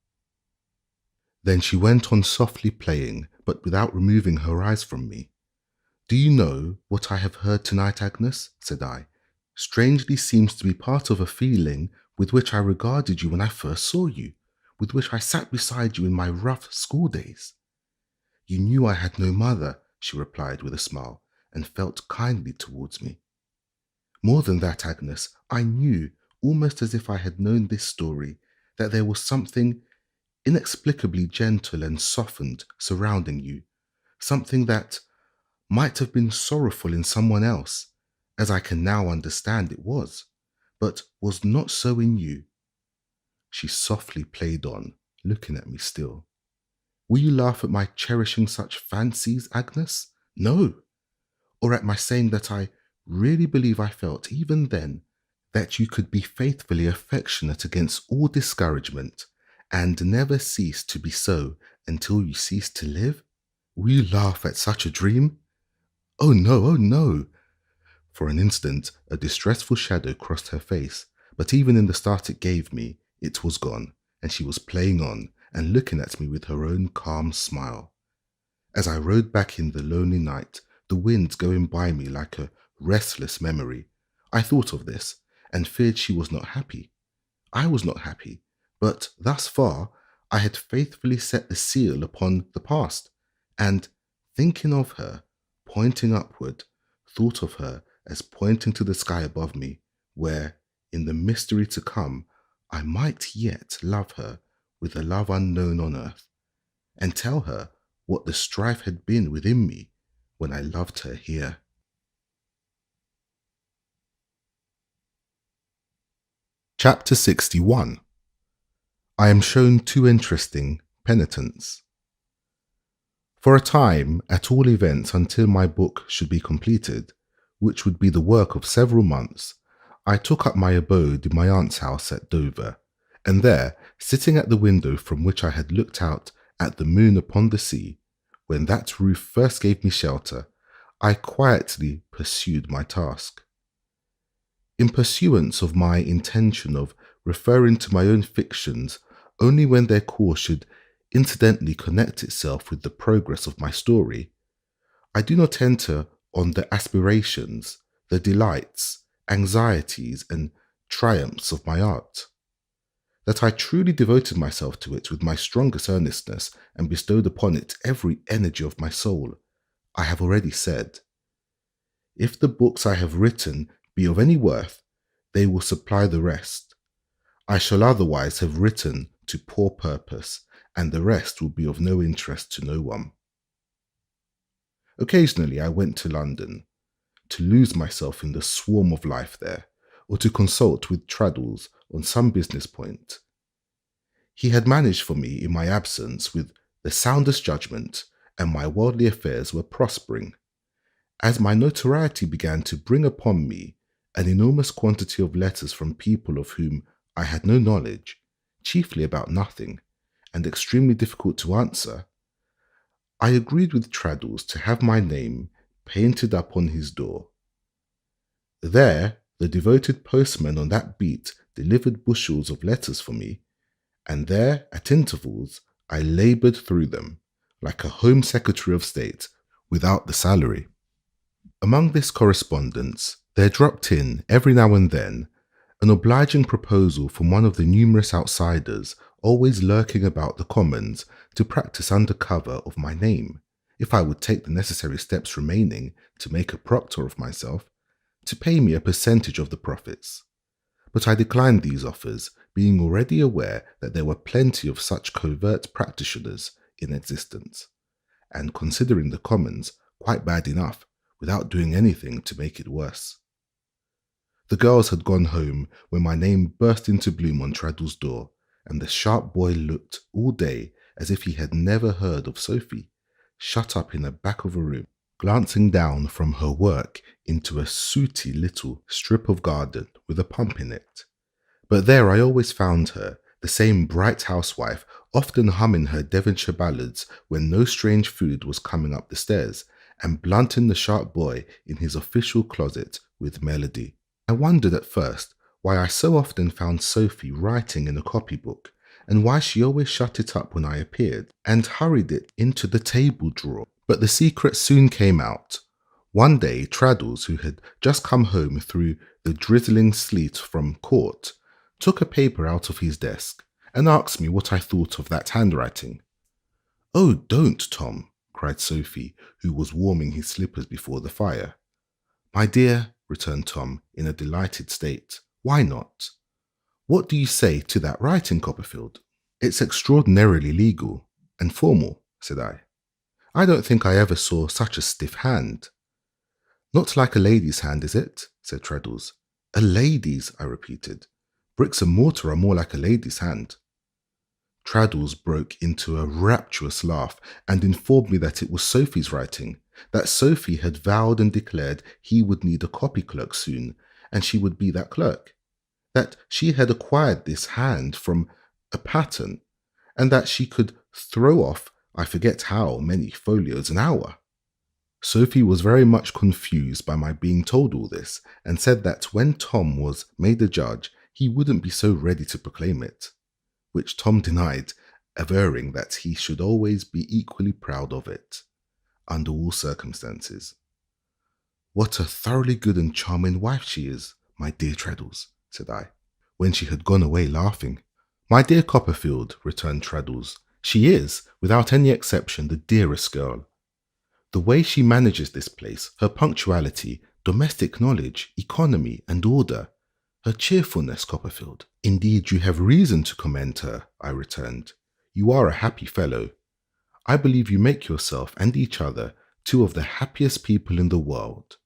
Then she went on softly playing, but without removing her eyes from me. Do you know what I have heard tonight, Agnes? Said I. Strangely seems to be part of a feeling with which I regarded you when I first saw you, with which I sat beside you in my rough school days. You knew I had no mother, she replied with a smile, and felt kindly towards me. More than that, Agnes, I knew, almost as if I had known this story, that there was something inexplicably gentle and softened surrounding you, something that might have been sorrowful in someone else, as I can now understand it was, but was not so in you. She softly played on, looking at me still. Will you laugh at my cherishing such fancies, Agnes? No. Or at my saying that I really believe I felt, even then, that you could be faithfully affectionate against all discouragement, and never cease to be so until you cease to live? Will you laugh at such a dream? Oh no, oh no. For an instant, a distressful shadow crossed her face, but even in the start it gave me, it was gone, and she was playing on and looking at me with her own calm smile. As I rode back in the lonely night, the wind going by me like a restless memory, I thought of this and feared she was not happy. I was not happy, but thus far I had faithfully set the seal upon the past, and, thinking of her, pointing upward, thought of her as pointing to the sky above me, where, in the mystery to come, I might yet love her with a love unknown on earth, and tell her what the strife had been within me when I loved her here. Chapter 61. I am shown too interesting penitence. For a time, at all events until my book should be completed, which would be the work of several months, I took up my abode in my aunt's house at Dover, and there, sitting at the window from which I had looked out at the moon upon the sea, when that roof first gave me shelter, I quietly pursued my task. In pursuance of my intention of referring to my own fictions only when their course should incidentally connect itself with the progress of my story, I do not enter on the aspirations, the delights, anxieties, and triumphs of my art. That I truly devoted myself to it with my strongest earnestness and bestowed upon it every energy of my soul, I have already said. If the books I have written be of any worth, they will supply the rest. I shall otherwise have written to poor purpose, and the rest would be of no interest to no one. Occasionally I went to London to lose myself in the swarm of life there, or to consult with Traddles on some business point. He had managed for me in my absence with the soundest judgment, and my worldly affairs were prospering. As my notoriety began to bring upon me an enormous quantity of letters from people of whom I had no knowledge, chiefly about nothing, and extremely difficult to answer, I agreed with Traddles to have my name painted up on his door. There, the devoted postman on that beat delivered bushels of letters for me, and there, at intervals, I laboured through them, like a Home Secretary of State, without the salary. Among this correspondence, there dropped in, every now and then, an obliging proposal from one of the numerous outsiders always lurking about the Commons to practice under cover of my name, if I would take the necessary steps remaining to make a proctor of myself, to pay me a percentage of the profits. But I declined these offers, being already aware that there were plenty of such covert practitioners in existence, and considering the Commons quite bad enough without doing anything to make it worse. The girls had gone home when my name burst into bloom on Traddles' door, and the sharp boy looked all day as if he had never heard of Sophie, shut up in the back of a room, glancing down from her work into a sooty little strip of garden with a pump in it. But there I always found her, the same bright housewife, often humming her Devonshire ballads when no strange food was coming up the stairs, and blunting the sharp boy in his official closet with melody. I wondered at first why I so often found Sophie writing in a copybook, and why she always shut it up when I appeared, and hurried it into the table drawer. But the secret soon came out. One day Traddles, who had just come home through the drizzling sleet from court, took a paper out of his desk, and asked me what I thought of that handwriting. "Oh, don't, Tom," cried Sophie, who was warming his slippers before the fire. "My dear," returned Tom, in a delighted state, "why not? What do you say to that writing, Copperfield?" "It's extraordinarily legal and formal," said I. "I don't think I ever saw such a stiff hand." "Not like a lady's hand, is it?" said Traddles. "A lady's," I repeated. "Bricks and mortar are more like a lady's hand." Traddles broke into a rapturous laugh and informed me that it was Sophie's writing, that Sophie had vowed and declared he would need a copy clerk soon, and she would be that clerk, that she had acquired this hand from a pattern, and that she could throw off, I forget how many folios an hour. Sophie was very much confused by my being told all this, and said that when Tom was made a judge, he wouldn't be so ready to proclaim it, which Tom denied, averring that he should always be equally proud of it, under all circumstances. "What a thoroughly good and charming wife she is, my dear Traddles," said I, when she had gone away laughing. "My dear Copperfield," returned Traddles, "she is, without any exception, the dearest girl. The way she manages this place, her punctuality, domestic knowledge, economy, and order, her cheerfulness, Copperfield. Indeed, you have reason to commend her," I returned. "You are a happy fellow. I believe you make yourself and each other two of the happiest people in the world."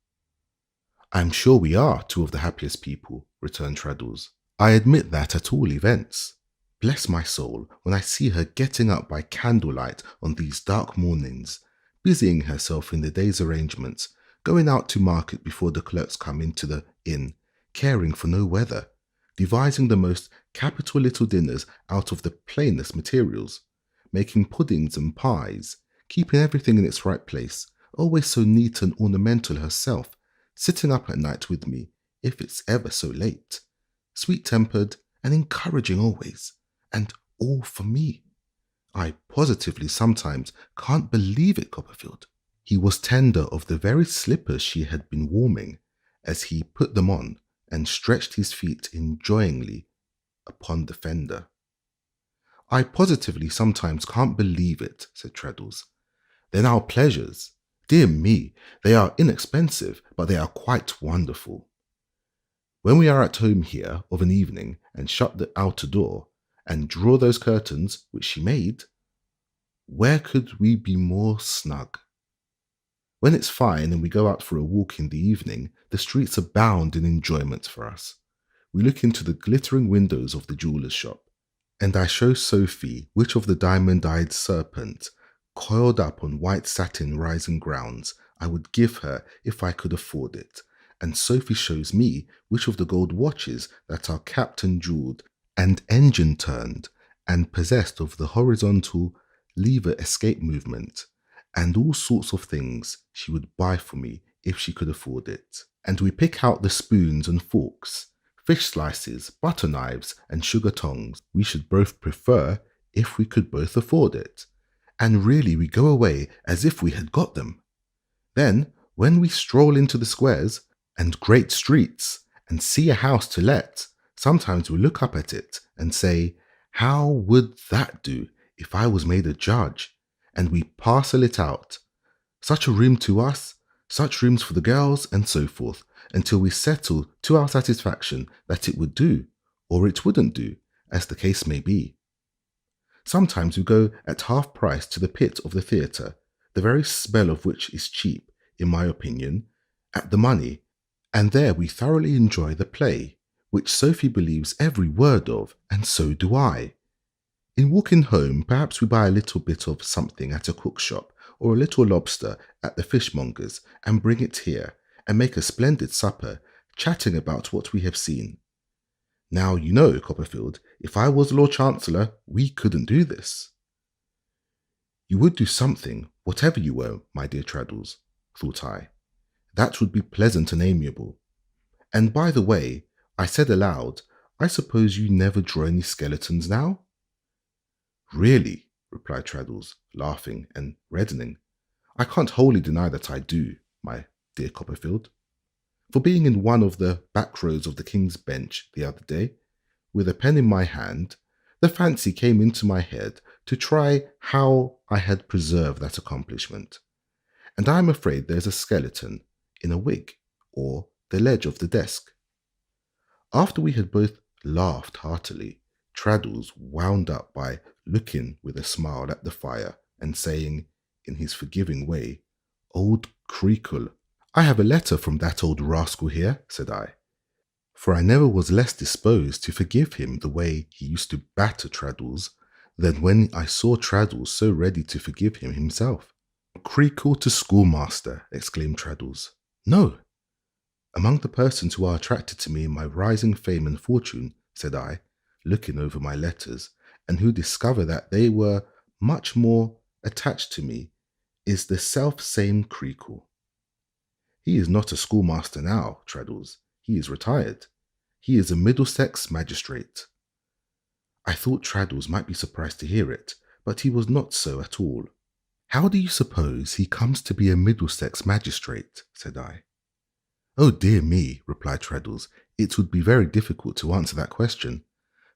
"I am sure we are two of the happiest people," returned Traddles. "I admit that at all events. Bless my soul, when I see her getting up by candlelight on these dark mornings, busying herself in the day's arrangements, going out to market before the clerks come into the inn, caring for no weather, devising the most capital little dinners out of the plainest materials, making puddings and pies, keeping everything in its right place, always so neat and ornamental herself, sitting up at night with me, if it's ever so late, sweet-tempered and encouraging always, and all for me. I positively sometimes can't believe it, Copperfield." He was tender of the very slippers she had been warming, as he put them on and stretched his feet enjoyingly upon the fender. "I positively sometimes can't believe it," said Traddles. "Then our pleasures, dear me, they are inexpensive, but they are quite wonderful. When we are at home here of an evening and shut the outer door, and draw those curtains which she made, Where could we be more snug? When it's fine and we go out for a walk in the evening, the streets abound in enjoyment for us. We look into the glittering windows of the jeweller's shop, and I show Sophie which of the diamond-eyed serpent, coiled up on white satin rising grounds, I would give her if I could afford it, and Sophie shows me which of the gold watches that are capped and jewelled, and engine-turned, and possessed of the horizontal lever escape movement, and all sorts of things she would buy for me if she could afford it. And we pick out the spoons and forks, fish slices, butter knives, and sugar tongs we should both prefer if we could both afford it. And really we go away as if we had got them. Then, when we stroll into the squares and great streets and see a house to let, sometimes we look up at it and say, how would that do if I was made a judge? And we parcel it out. Such a room to us, such rooms for the girls, and so forth, until we settle to our satisfaction that it would do, or it wouldn't do, as the case may be. Sometimes we go at half price to the pit of the theatre, the very smell of which is cheap, in my opinion, at the money, and there we thoroughly enjoy the play, which Sophie believes every word of, and so do I. In walking home, perhaps we buy a little bit of something at a cook shop, or a little lobster at the fishmonger's, and bring it here, and make a splendid supper, chatting about what we have seen. Now, you know, Copperfield, if I was Lord Chancellor, we couldn't do this. You would do something, whatever you were, my dear Traddles, thought I. That would be pleasant and amiable. And by the way, I said aloud, I suppose you never draw any skeletons now? Really, replied Traddles, laughing and reddening. I can't wholly deny that I do, my dear Copperfield. For being in one of the back rows of the King's Bench the other day, with a pen in my hand, the fancy came into my head to try how I had preserved that accomplishment. And I am afraid there's a skeleton in a wig, or the ledge of the desk. After we had both laughed heartily, Traddles wound up by looking with a smile at the fire and saying, in his forgiving way, "Old Creakle." "I have a letter from that old rascal here," said I, for I never was less disposed to forgive him the way he used to batter Traddles than when I saw Traddles so ready to forgive him himself. "Creakle to schoolmaster," exclaimed Traddles. "No. Among the persons who are attracted to me in my rising fame and fortune," said I, looking over my letters, "and who discover that they were much more attached to me, is the self-same Creakle. He is not a schoolmaster now, Traddles. He is retired. He is a Middlesex magistrate." I thought Traddles might be surprised to hear it, but he was not so at all. "How do you suppose he comes to be a Middlesex magistrate?" said I. "Oh dear me," replied Traddles, "it would be very difficult to answer that question.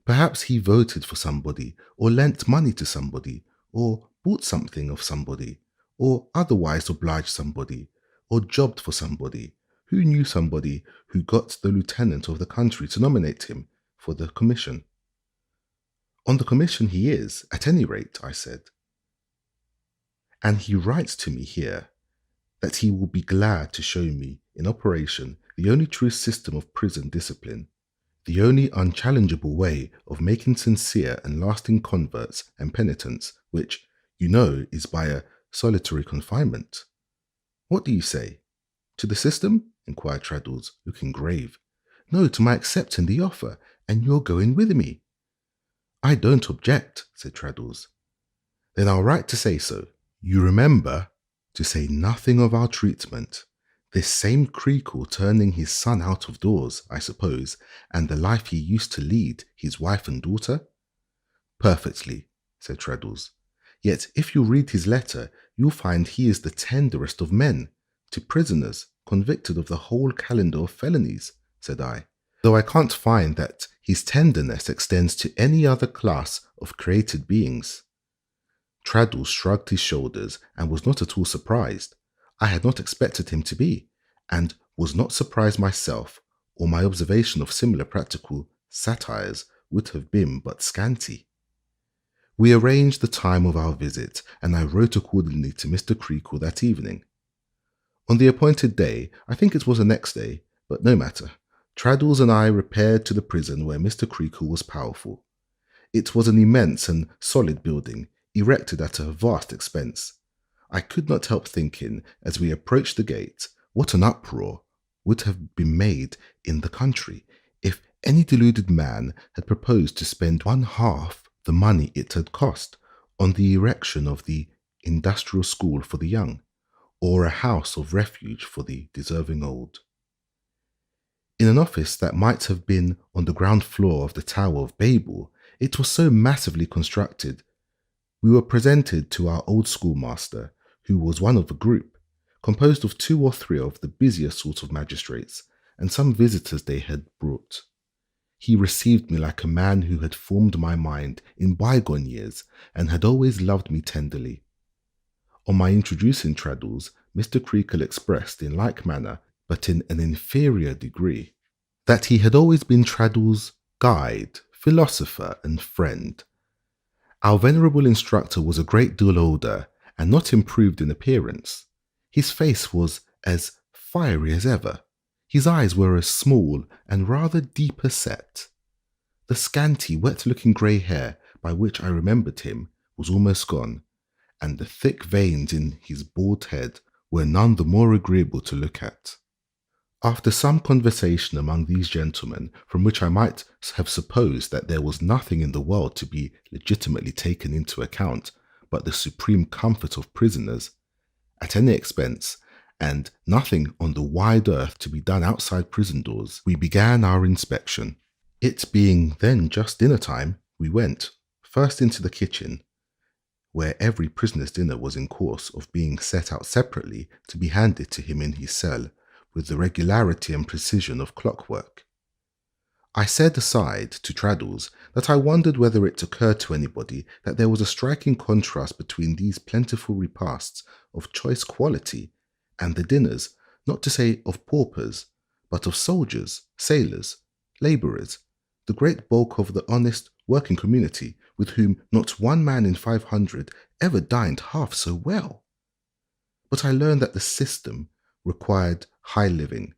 Perhaps he voted for somebody, or lent money to somebody, or bought something of somebody, or otherwise obliged somebody, or jobbed for somebody, who knew somebody who got the lieutenant of the country to nominate him for the commission." "On the commission he is, at any rate," I said. "And he writes to me here that he will be glad to show me in operation the only true system of prison discipline, the only unchallengeable way of making sincere and lasting converts and penitents, which, you know, is by a solitary confinement. What do you say? To the system?" inquired Traddles, looking grave. "No, to my accepting the offer, and your going with me." "I don't object," said Traddles. "Then I'll write to say so. You remember, to say nothing of our treatment, this same Creakle turning his son out of doors, I suppose, and the life he used to lead his wife and daughter?" "Perfectly," said Traddles. "Yet if you read his letter, you'll find he is the tenderest of men to prisoners convicted of the whole calendar of felonies," said I, "though I can't find that his tenderness extends to any other class of created beings." Traddles shrugged his shoulders and was not at all surprised. I had not expected him to be, and was not surprised myself, or my observation of similar practical satires would have been but scanty. We arranged the time of our visit, and I wrote accordingly to Mr. Creakle that evening. On the appointed day, I think it was the next day, but no matter, Traddles and I repaired to the prison where Mr. Creakle was powerful. It was an immense and solid building, erected at a vast expense. I could not help thinking, as we approached the gate, what an uproar would have been made in the country if any deluded man had proposed to spend one half the money it had cost on the erection of the industrial school for the young, or a house of refuge for the deserving old. In an office that might have been on the ground floor of the Tower of Babel, it was so massively constructed. We were presented to our old schoolmaster, who was one of the group, composed of 2 or 3 of the busier sort of magistrates, and some visitors they had brought. He received me like a man who had formed my mind in bygone years, and had always loved me tenderly. On my introducing Traddles, Mr. Creakle expressed in like manner, but in an inferior degree, that he had always been Traddles' guide, philosopher, and friend. Our venerable instructor was a great deal older, and not improved in appearance. His face was as fiery as ever. His eyes were as small and rather deeper set. The scanty, wet-looking grey hair by which I remembered him was almost gone, and the thick veins in his bald head were none the more agreeable to look at. After some conversation among these gentlemen, from which I might have supposed that there was nothing in the world to be legitimately taken into account but the supreme comfort of prisoners, at any expense, and nothing on the wide earth to be done outside prison doors, we began our inspection. It being then just dinner time, we went, first into the kitchen, where every prisoner's dinner was in course of being set out separately to be handed to him in his cell, with the regularity and precision of clockwork. I said aside to Traddles that I wondered whether it occurred to anybody that there was a striking contrast between these plentiful repasts of choice quality and the dinners, not to say of paupers, but of soldiers, sailors, labourers, the great bulk of the honest working community, with whom not one man in 500 ever dined half so well. But I learned that the system required high living,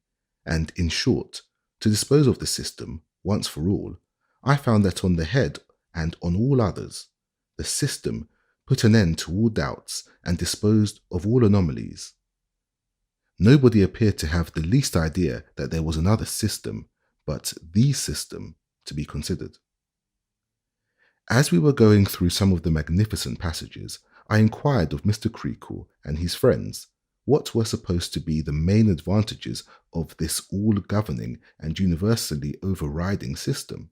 and, in short, to dispose of the system, once for all, I found that on the head and on all others, the system put an end to all doubts and disposed of all anomalies. Nobody appeared to have the least idea that there was another system, but the system, to be considered. As we were going through some of the magnificent passages, I inquired of Mr. Creakle and his friends what were supposed to be the main advantages of this all-governing and universally overriding system.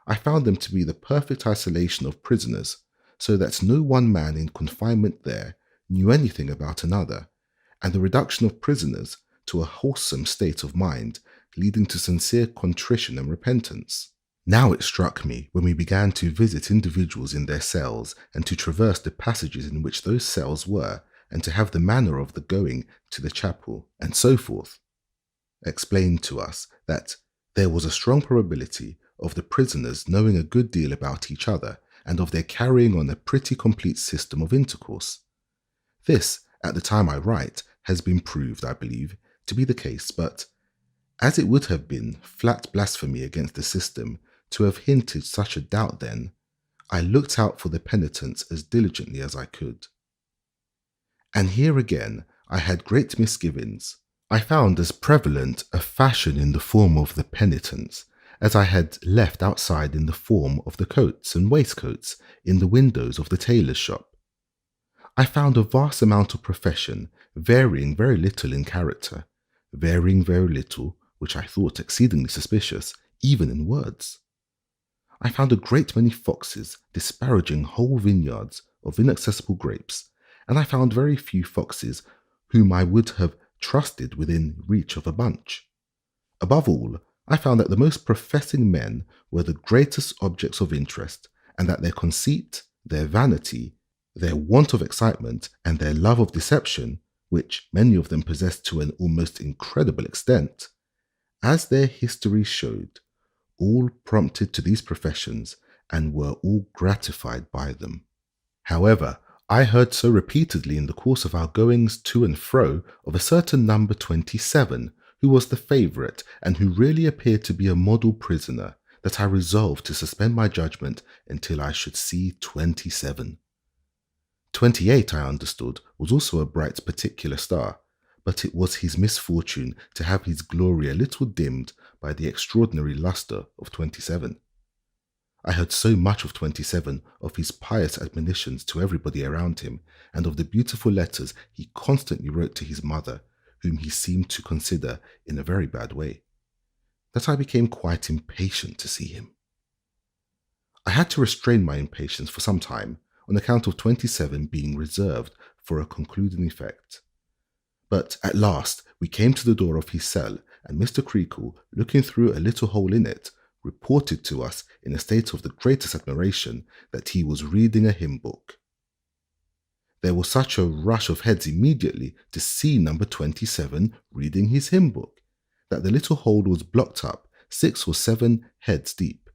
I found them to be the perfect isolation of prisoners, so that no one man in confinement there knew anything about another, and the reduction of prisoners to a wholesome state of mind, leading to sincere contrition and repentance. Now it struck me, when we began to visit individuals in their cells, and to traverse the passages in which those cells were, and to have the manner of the going to the chapel, and so forth, explained to us, that there was a strong probability of the prisoners knowing a good deal about each other, and of their carrying on a pretty complete system of intercourse. This, at the time I write, has been proved, I believe, to be the case, but as it would have been flat blasphemy against the system to have hinted such a doubt then, I looked out for the penitents as diligently as I could. And here again I had great misgivings. I found as prevalent a fashion in the form of the penitents as I had left outside in the form of the coats and waistcoats in the windows of the tailor's shop. I found a vast amount of profession, varying very little in character, varying very little, which I thought exceedingly suspicious, even in words. I found a great many foxes disparaging whole vineyards of inaccessible grapes, and I found very few foxes whom I would have trusted within reach of a bunch. Above all, I found that the most professing men were the greatest objects of interest, and that their conceit, their vanity, their want of excitement, and their love of deception, which many of them possessed to an almost incredible extent, as their histories showed, all prompted to these professions, and were all gratified by them. However, I heard so repeatedly in the course of our goings to and fro of a certain number 27, who was the favourite and who really appeared to be a model prisoner, that I resolved to suspend my judgment until I should see 27. 28, I understood, was also a bright particular star, but it was his misfortune to have his glory a little dimmed by the extraordinary lustre of 27. I heard so much of 27, of his pious admonitions to everybody around him, and of the beautiful letters he constantly wrote to his mother, whom he seemed to consider in a very bad way, that I became quite impatient to see him. I had to restrain my impatience for some time, on account of 27 being reserved for a concluding effect. But at last we came to the door of his cell, and Mr. Creakle, looking through a little hole in it, reported to us in a state of the greatest admiration that he was reading a hymn book. There was such a rush of heads immediately to see number 27 reading his hymn book, that the little hole was blocked up 6 or 7 heads deep.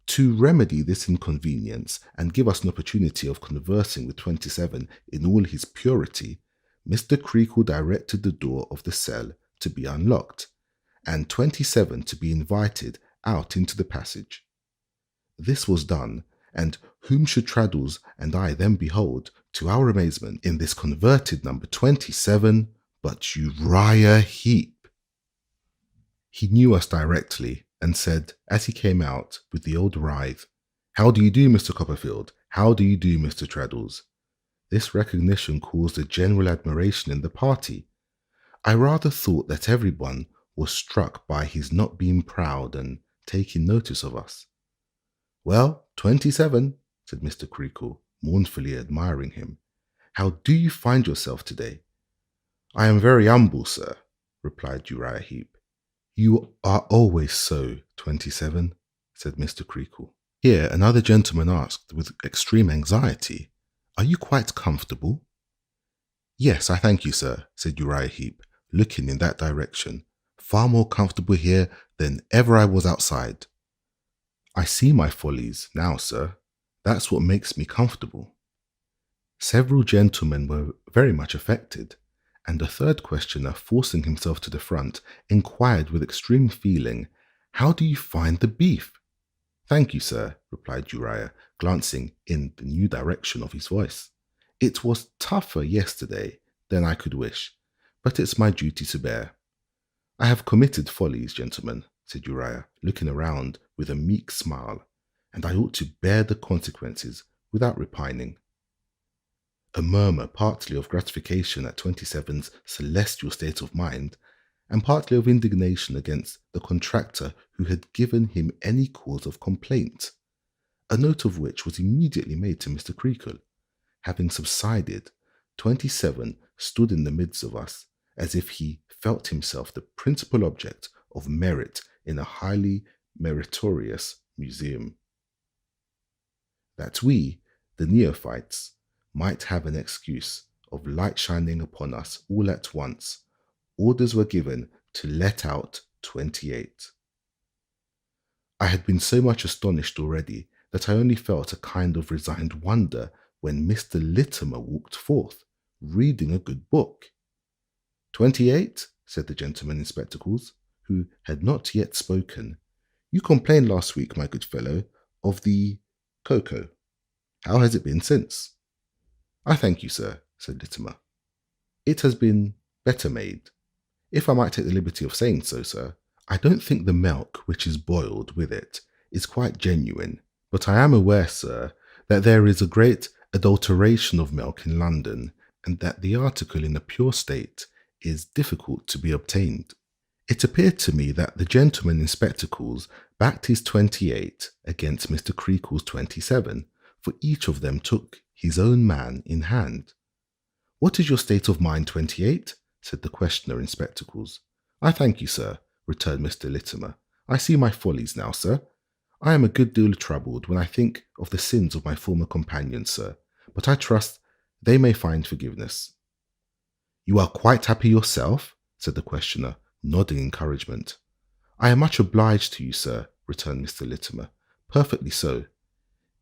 To remedy this inconvenience and give us an opportunity of conversing with 27 in all his purity, Mr. Creakle directed the door of the cell to be unlocked, and 27 to be invited out into the passage. This was done, and whom should Traddles and I then behold, to our amazement, in this converted number 27, but Uriah Heep. He knew us directly, and said, as he came out with the old writhe, "How do you do, Mr. Copperfield? How do you do, Mr. Traddles?" This recognition caused a general admiration in the party. I rather thought that everyone was struck by his not being proud and taking notice of us. "Well, 27, said Mr. Creakle, mournfully admiring him. "How do you find yourself today?" "I am very humble, sir," replied Uriah Heep. "You are always so, 27, said Mr. Creakle. Here another gentleman asked with extreme anxiety, "Are you quite comfortable?" "Yes, I thank you, sir," said Uriah Heep, looking in that direction. "Far more comfortable here than ever I was outside. I see my follies now, sir. That's what makes me comfortable." Several gentlemen were very much affected, and a third questioner, forcing himself to the front, inquired with extreme feeling, "How do you find the beef?" "Thank you, sir," replied Uriah, glancing in the new direction of his voice. "It was tougher yesterday than I could wish, but it's my duty to bear." "I have committed follies, gentlemen," said Uriah, looking around with a meek smile, "and I ought to bear the consequences without repining." A murmur, partly of gratification at 27's celestial state of mind, and partly of indignation against the contractor who had given him any cause of complaint, a note of which was immediately made to Mr. Creakle. Having subsided, 27 stood in the midst of us, as if he felt himself the principal object of merit in a highly meritorious museum. That we, the neophytes, might have an excuse of light shining upon us all at once, orders were given to let out 28. I had been so much astonished already that I only felt a kind of resigned wonder when Mr. Littimer walked forth, reading a good book. 28, said the gentleman in spectacles, who had not yet spoken. "You complained last week, my good fellow, of the cocoa. How has it been since?" "I thank you, sir," said Littimer. "It has been better made. If I might take the liberty of saying so, sir, I don't think the milk which is boiled with it is quite genuine, but I am aware, sir, that there is a great adulteration of milk in London, and that the article in a pure state is difficult to be obtained." It appeared to me that the gentleman in spectacles backed his 28 against Mr. Creakle's 27, for each of them took his own man in hand. "What is your state of mind, 28? said the questioner in spectacles. "I thank you, sir," returned Mr. Littimer. "I see my follies now, sir. I am a good deal troubled when I think of the sins of my former companions, sir, but I trust they may find forgiveness." "You are quite happy yourself?" said the questioner, nodding encouragement. "I am much obliged to you, sir," returned Mr. Littimer. Perfectly so.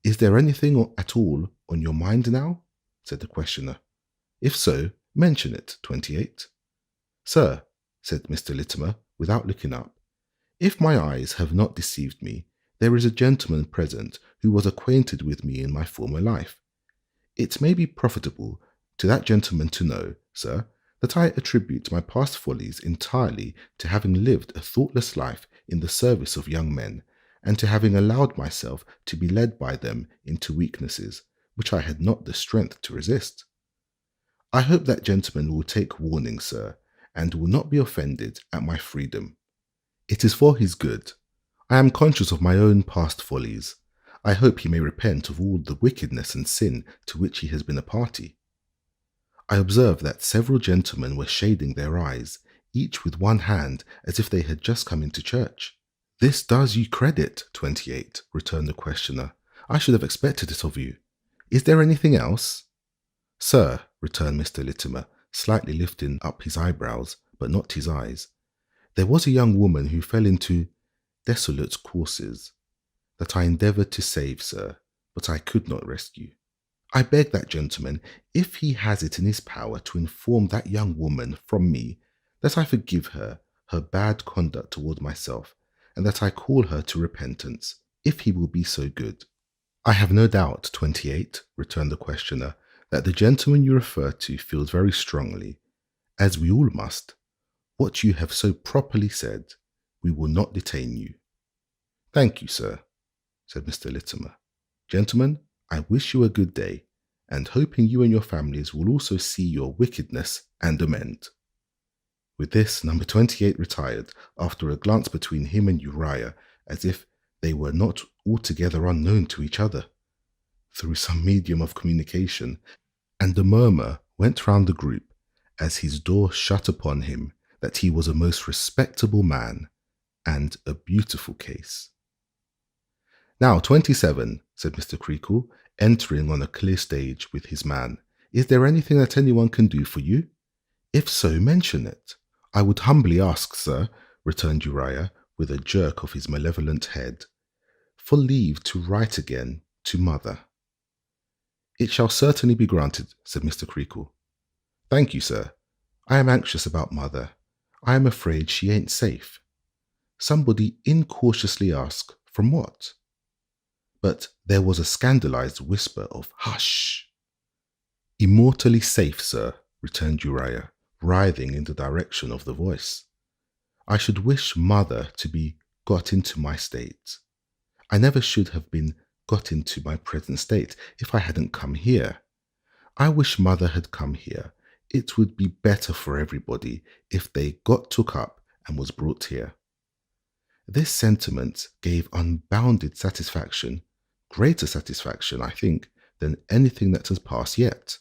Is there anything at all on your mind now? Said the questioner. If so, mention it, 28. Sir, said Mr. Littimer, without looking up, if my eyes have not deceived me, there is a gentleman present who was acquainted with me in my former life. It may be profitable to that gentleman to know, sir, that I attribute my past follies entirely to having lived a thoughtless life in the service of young men, and to having allowed myself to be led by them into weaknesses which I had not the strength to resist. I hope that gentleman will take warning, sir, and will not be offended at my freedom. It is for his good. I am conscious of my own past follies. I hope he may repent of all the wickedness and sin to which he has been a party. I observed that several gentlemen were shading their eyes, each with one hand, as if they had just come into church. This does you credit, 28, returned the questioner. I should have expected it of you. Is there anything else? Sir, returned Mr. Littimer, slightly lifting up his eyebrows, but not his eyes, there was a young woman who fell into desolate courses that I endeavoured to save, sir, but I could not rescue. I beg that gentleman, if he has it in his power, to inform that young woman from me that I forgive her bad conduct toward myself, and that I call her to repentance, if he will be so good. I have no doubt, 28, returned the questioner, that the gentleman you refer to feels very strongly, as we all must, what you have so properly said. We will not detain you. Thank you, sir, said Mr. Littimer. Gentlemen, I wish you a good day, and hoping you and your families will also see your wickedness and amend. With this, number 28 retired, after a glance between him and Uriah, as if they were not altogether unknown to each other, through some medium of communication, and a murmur went round the group as his door shut upon him that he was a most respectable man and a beautiful case. Now, 27, said Mr. Creakle, entering on a clear stage with his man. Is there anything that anyone can do for you? If so, mention it. I would humbly ask, sir, returned Uriah, with a jerk of his malevolent head, for leave to write again to mother. It shall certainly be granted, said Mr. Creakle. Thank you, sir. I am anxious about mother. I am afraid she ain't safe. Somebody incautiously asked, from what? But there was a scandalized whisper of hush. Immortally safe, sir, returned Uriah, writhing in the direction of the voice. I should wish mother to be got into my state. I never should have been got into my present state if I hadn't come here. I wish mother had come here. It would be better for everybody if they got took up and was brought here. This sentiment gave unbounded satisfaction, greater satisfaction, I think, than anything that has passed yet.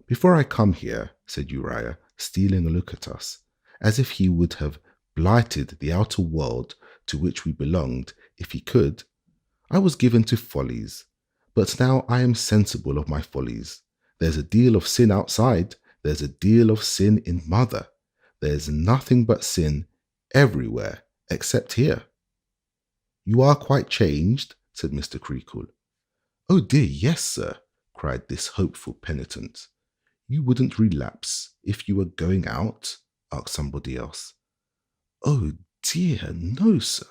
Before I come here, said Uriah, stealing a look at us, as if he would have blighted the outer world to which we belonged if he could, I was given to follies, but now I am sensible of my follies. There's a deal of sin outside, there's a deal of sin in mother. There's nothing but sin everywhere except here. You are quite changed, said Mr. Creakle. Oh dear, yes, sir, cried this hopeful penitent. You wouldn't relapse if you were going out? Asked somebody else. Oh dear, no, sir.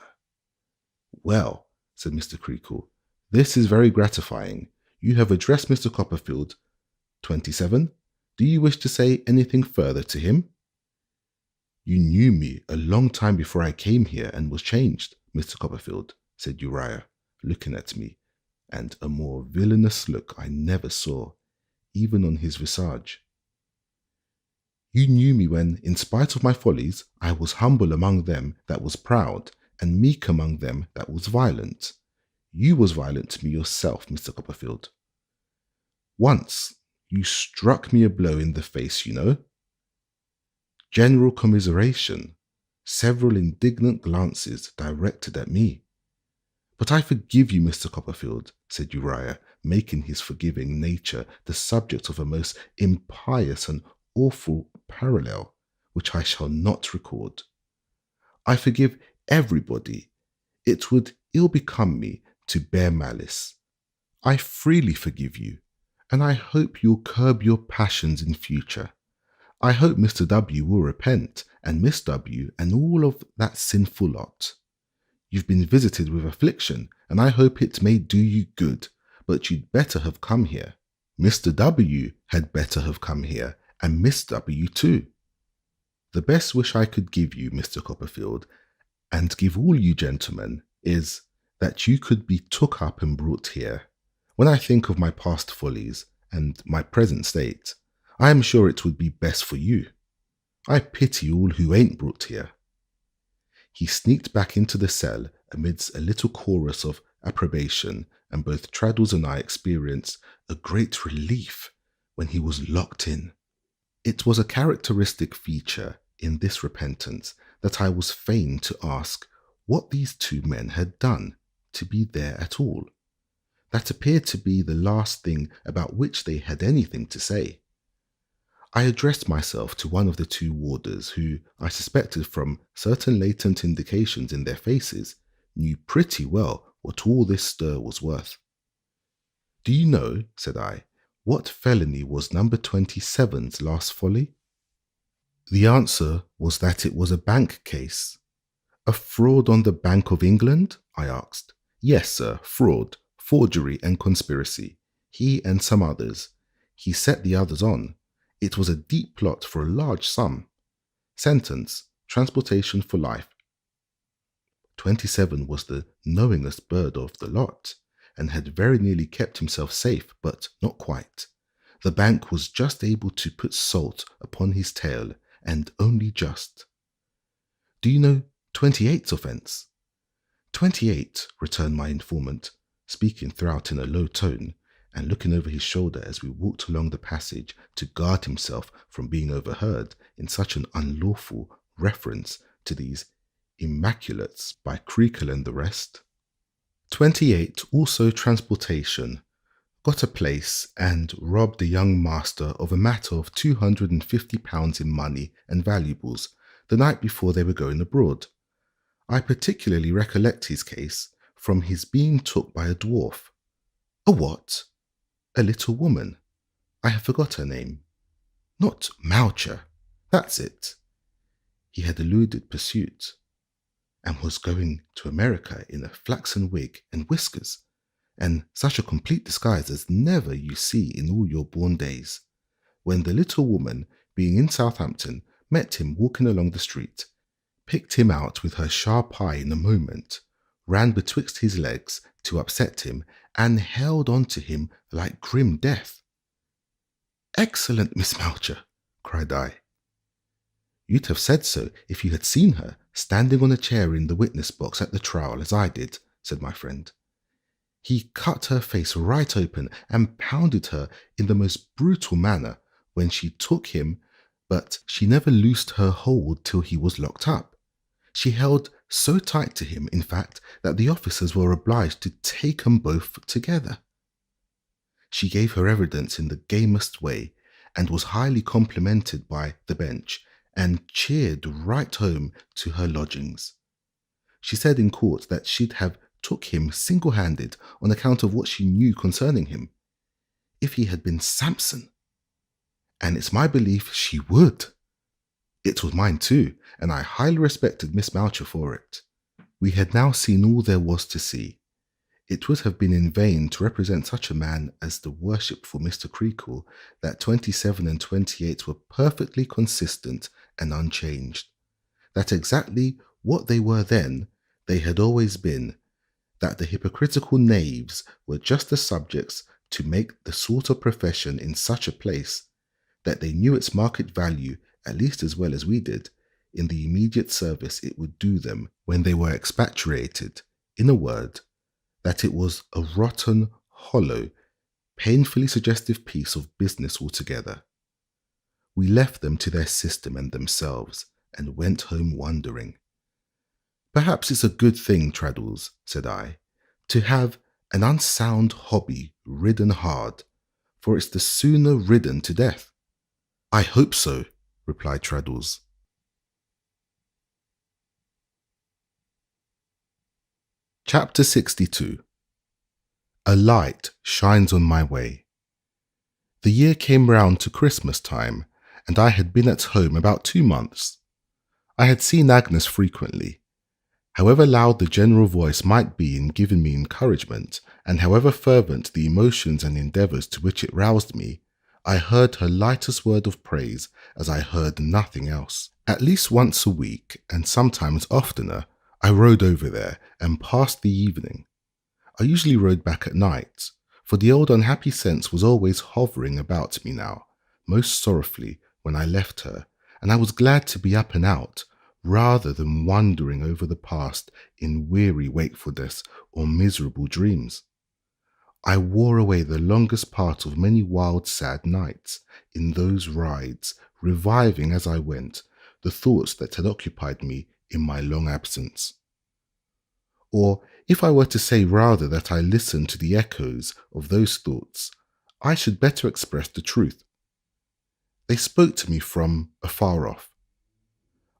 Well, said Mr. Creakle, this is very gratifying. You have addressed Mr. Copperfield. 27. Do you wish to say anything further to him? You knew me a long time before I came here and was changed, Mr. Copperfield, said Uriah, looking at me, and a more villainous look I never saw, even on his visage. You knew me when, in spite of my follies, I was humble among them that was proud, and meek among them that was violent. You was violent to me yourself, Mr. Copperfield. Once you struck me a blow in the face, you know. General commiseration, several indignant glances directed at me. But I forgive you, Mr. Copperfield, said Uriah, making his forgiving nature the subject of a most impious and awful parallel, which I shall not record. I forgive everybody. It would ill become me to bear malice. I freely forgive you, and I hope you'll curb your passions in future. I hope Mr. W will repent, and Miss W, and all of that sinful lot. You've been visited with affliction, and I hope it may do you good, but you'd better have come here. Mr. W had better have come here, and Miss W too. The best wish I could give you, Mr. Copperfield, and give all you gentlemen, is that you could be took up and brought here. When I think of my past follies and my present state, I am sure it would be best for you. I pity all who ain't brought here. He sneaked back into the cell amidst a little chorus of approbation, and both Traddles and I experienced a great relief when he was locked in. It was a characteristic feature in this repentance that I was fain to ask what these two men had done to be there at all. That appeared to be the last thing about which they had anything to say. I addressed myself to one of the two warders who, I suspected from certain latent indications in their faces, knew pretty well what all this stir was worth. "Do you know," said I, "what felony was number 27's last folly?" The answer was that it was a bank case. "A fraud on the Bank of England?" I asked. "Yes, sir, fraud, forgery and conspiracy. He and some others. He set the others on. It was a deep plot for a large sum. Sentence, transportation for life. 27 was the knowingest bird of the lot, and had very nearly kept himself safe, but not quite. The bank was just able to put salt upon his tail, and only just." "Do you know 28's offence?" 28, returned my informant, speaking throughout in a low tone, and looking over his shoulder as we walked along the passage to guard himself from being overheard in such an unlawful reference to these immaculates by Creakle and the rest. 28 also transportation, got a place and robbed the young master of a matter of £250 in money and valuables the night before they were going abroad. I particularly recollect his case from his being took by a dwarf. "A what?" "A little woman. I have forgot her name." "Not Moucher. That's it." He had eluded pursuit, and was going to America in a flaxen wig and whiskers, and such a complete disguise as never you see in all your born days. When the little woman, being in Southampton, met him walking along the street, picked him out with her sharp eye in a moment, ran betwixt his legs to upset him, and held on to him like grim death. "Excellent, Miss Moucher," cried I. "You'd have said so if you had seen her standing on a chair in the witness box at the trial as I did," said my friend. "He cut her face right open and pounded her in the most brutal manner when she took him, but she never loosed her hold till he was locked up. She held so tight to him, in fact, that the officers were obliged to take 'em both together. She gave her evidence in the gamest way, and was highly complimented by the bench, and cheered right home to her lodgings. She said in court that she'd have took him single-handed on account of what she knew concerning him, if he had been Samson. And it's my belief she would. It was mine too, and I highly respected Miss Moucher for it. We had now seen all there was to see. It would have been in vain to represent such a man as the worshipful Mr. Creakle, that 27 and 28 were perfectly consistent and unchanged, that exactly what they were then, they had always been, that the hypocritical knaves were just the subjects to make the sort of profession in such a place, that they knew its market value at least as well as we did, in the immediate service it would do them when they were expatriated. In a word, that it was a rotten, hollow, painfully suggestive piece of business altogether. We left them to their system and themselves, and went home wondering. "Perhaps it's a good thing, Traddles," said I, "to have an unsound hobby ridden hard, for it's the sooner ridden to death." "I hope so," replied Traddles. Chapter 62. A light shines on my way. The year came round to Christmas time, and I had been at home about 2 months. I had seen Agnes frequently. However loud the general voice might be in giving me encouragement, and however fervent the emotions and endeavours to which it roused me, I heard her lightest word of praise as I heard nothing else. At least once a week, and sometimes oftener, I rode over there and passed the evening. I usually rode back at night, for the old unhappy sense was always hovering about me now, most sorrowfully when I left her, and I was glad to be up and out, rather than wandering over the past in weary wakefulness or miserable dreams. I wore away the longest part of many wild, sad nights in those rides, reviving as I went the thoughts that had occupied me in my long absence. Or, if I were to say rather that I listened to the echoes of those thoughts, I should better express the truth. They spoke to me from afar off.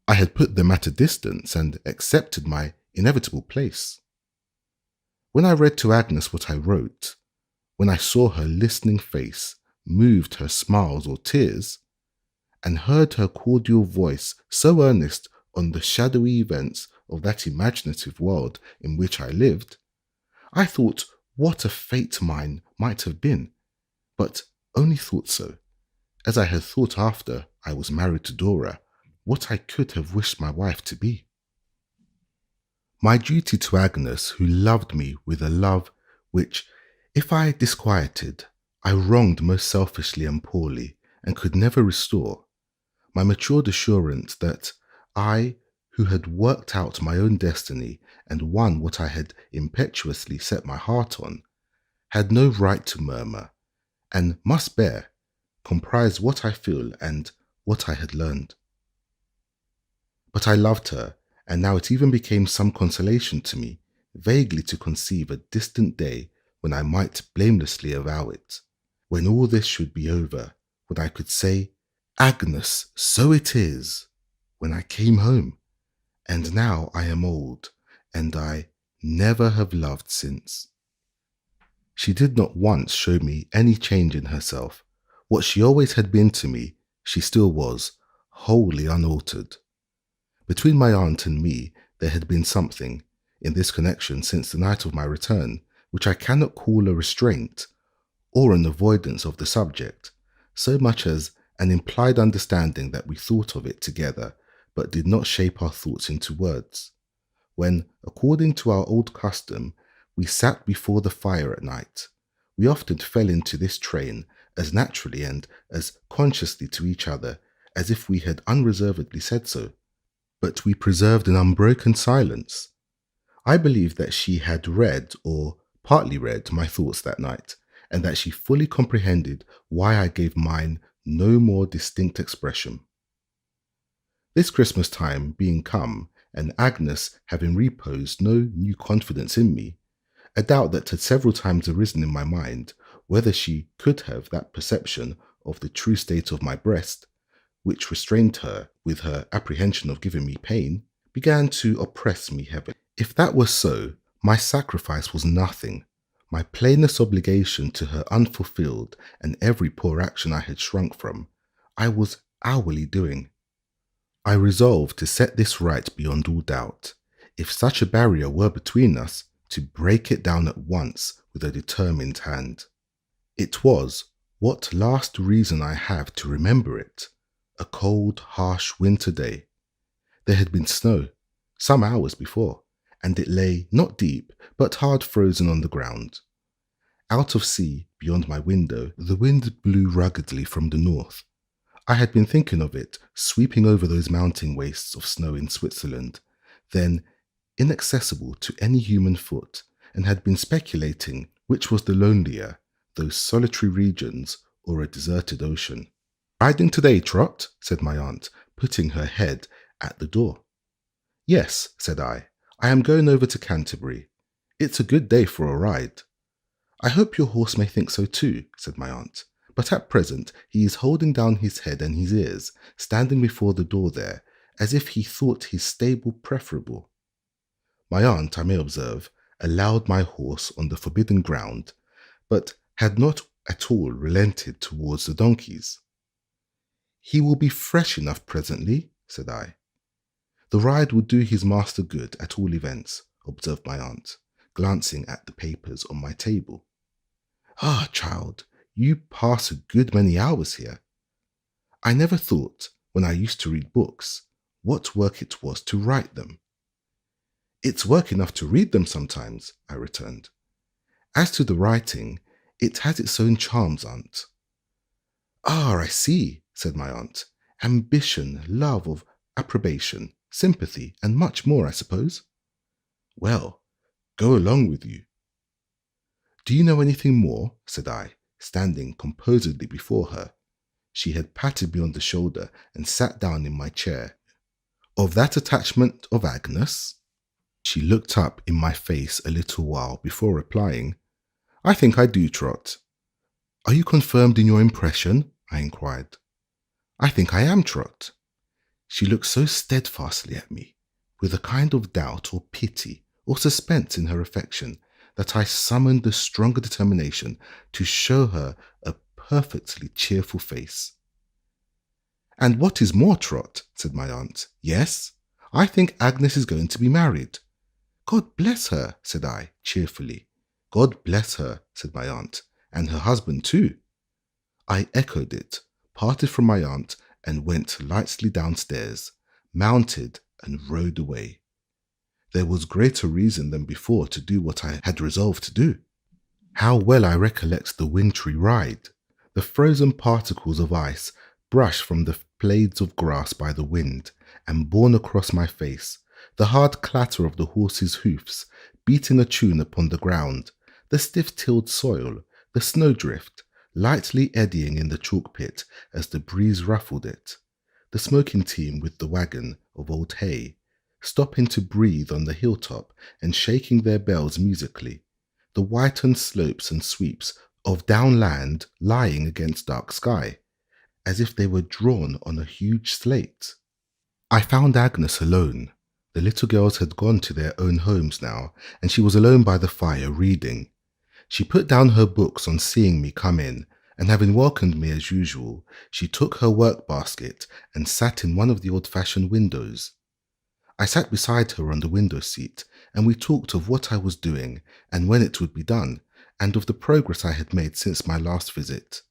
I had put them at a distance and accepted my inevitable place. When I read to Agnes what I wrote, when I saw her listening face, moved her smiles or tears, and heard her cordial voice so earnest on the shadowy events of that imaginative world in which I lived, I thought what a fate mine might have been, but only thought so, as I had thought after I was married to Dora, what I could have wished my wife to be. My duty to Agnes, who loved me with a love which, if I disquieted, I wronged most selfishly and poorly, and could never restore, my matured assurance that I, who had worked out my own destiny and won what I had impetuously set my heart on, had no right to murmur, and must bear, comprised what I feel and what I had learned. But I loved her, and now it even became some consolation to me, vaguely to conceive a distant day when I might blamelessly avow it, when all this should be over, when I could say, Agnes, so it is, when I came home, and now I am old, and I never have loved since. She did not once show me any change in herself. What she always had been to me, she still was, wholly unaltered. Between my aunt and me, there had been something, in this connection since the night of my return, which I cannot call a restraint, or an avoidance of the subject, so much as an implied understanding that we thought of it together, but did not shape our thoughts into words. When, according to our old custom, we sat before the fire at night, we often fell into this train as naturally and as consciously to each other as if we had unreservedly said so. But we preserved an unbroken silence. I believe that she had read, or partly read, my thoughts that night, and that she fully comprehended why I gave mine no more distinct expression. This Christmas time being come, and Agnes having reposed no new confidence in me, a doubt that had several times arisen in my mind whether she could have that perception of the true state of my breast, which restrained her with her apprehension of giving me pain, began to oppress me heavily. If that were so, my sacrifice was nothing. My plainest obligation to her unfulfilled, and every poor action I had shrunk from, I was hourly doing. I resolved to set this right beyond all doubt. If such a barrier were between us, to break it down at once with a determined hand. It was, what last reason I have to remember it, a cold, harsh winter day. There had been snow, some hours before, and it lay not deep, but hard frozen on the ground. Out of sea, beyond my window, the wind blew ruggedly from the north. I had been thinking of it sweeping over those mountain wastes of snow in Switzerland, then inaccessible to any human foot, and had been speculating which was the lonelier, those solitary regions or a deserted ocean. Riding today, Trot? Said my aunt, putting her head at the door. Yes, said I am going over to Canterbury. It's a good day for a ride. I hope your horse may think so too, said my aunt, but at present he is holding down his head and his ears, standing before the door there, as if he thought his stable preferable. My aunt, I may observe, allowed my horse on the forbidden ground, but had not at all relented towards the donkeys. "He will be fresh enough presently," said I. "The ride will do his master good at all events," observed my aunt, glancing at the papers on my table. "Ah, child, you pass a good many hours here. I never thought, when I used to read books, what work it was to write them." "It's work enough to read them sometimes," I returned. "As to the writing, it has its own charms, aunt." "Ah, I see," said my aunt. "Ambition, love of approbation, sympathy, and much more, I suppose." "Well, go along with you." "Do you know anything more?" said I, standing composedly before her. She had patted me on the shoulder and sat down in my chair. "Of that attachment of Agnes?" She looked up in my face a little while before replying, "I think I do, Trot." "Are you confirmed in your impression?" I inquired. "I think I am, Trot." She looked so steadfastly at me, with a kind of doubt or pity or suspense in her affection, that I summoned the stronger determination to show her a perfectly cheerful face. "And what is more, Trot," said my aunt, "yes, I think Agnes is going to be married." "God bless her," said I, cheerfully. "God bless her," said my aunt, "and her husband too." I echoed it, parted from my aunt, and went lightly downstairs, mounted, and rode away. There was greater reason than before to do what I had resolved to do. How well I recollect the wintry ride! The frozen particles of ice brushed from the blades of grass by the wind and borne across my face, the hard clatter of the horses' hoofs beating a tune upon the ground, the stiff-tilled soil, the snowdrift, lightly eddying in the chalk pit as the breeze ruffled it, the smoking team with the wagon of old hay, stopping to breathe on the hilltop and shaking their bells musically, the whitened slopes and sweeps of downland lying against dark sky, as if they were drawn on a huge slate. I found Agnes alone. The little girls had gone to their own homes now, and she was alone by the fire reading. She put down her books on seeing me come in, and having welcomed me as usual, she took her work basket and sat in one of the old-fashioned windows. I sat beside her on the window seat, and we talked of what I was doing and when it would be done, and of the progress I had made since my last visit.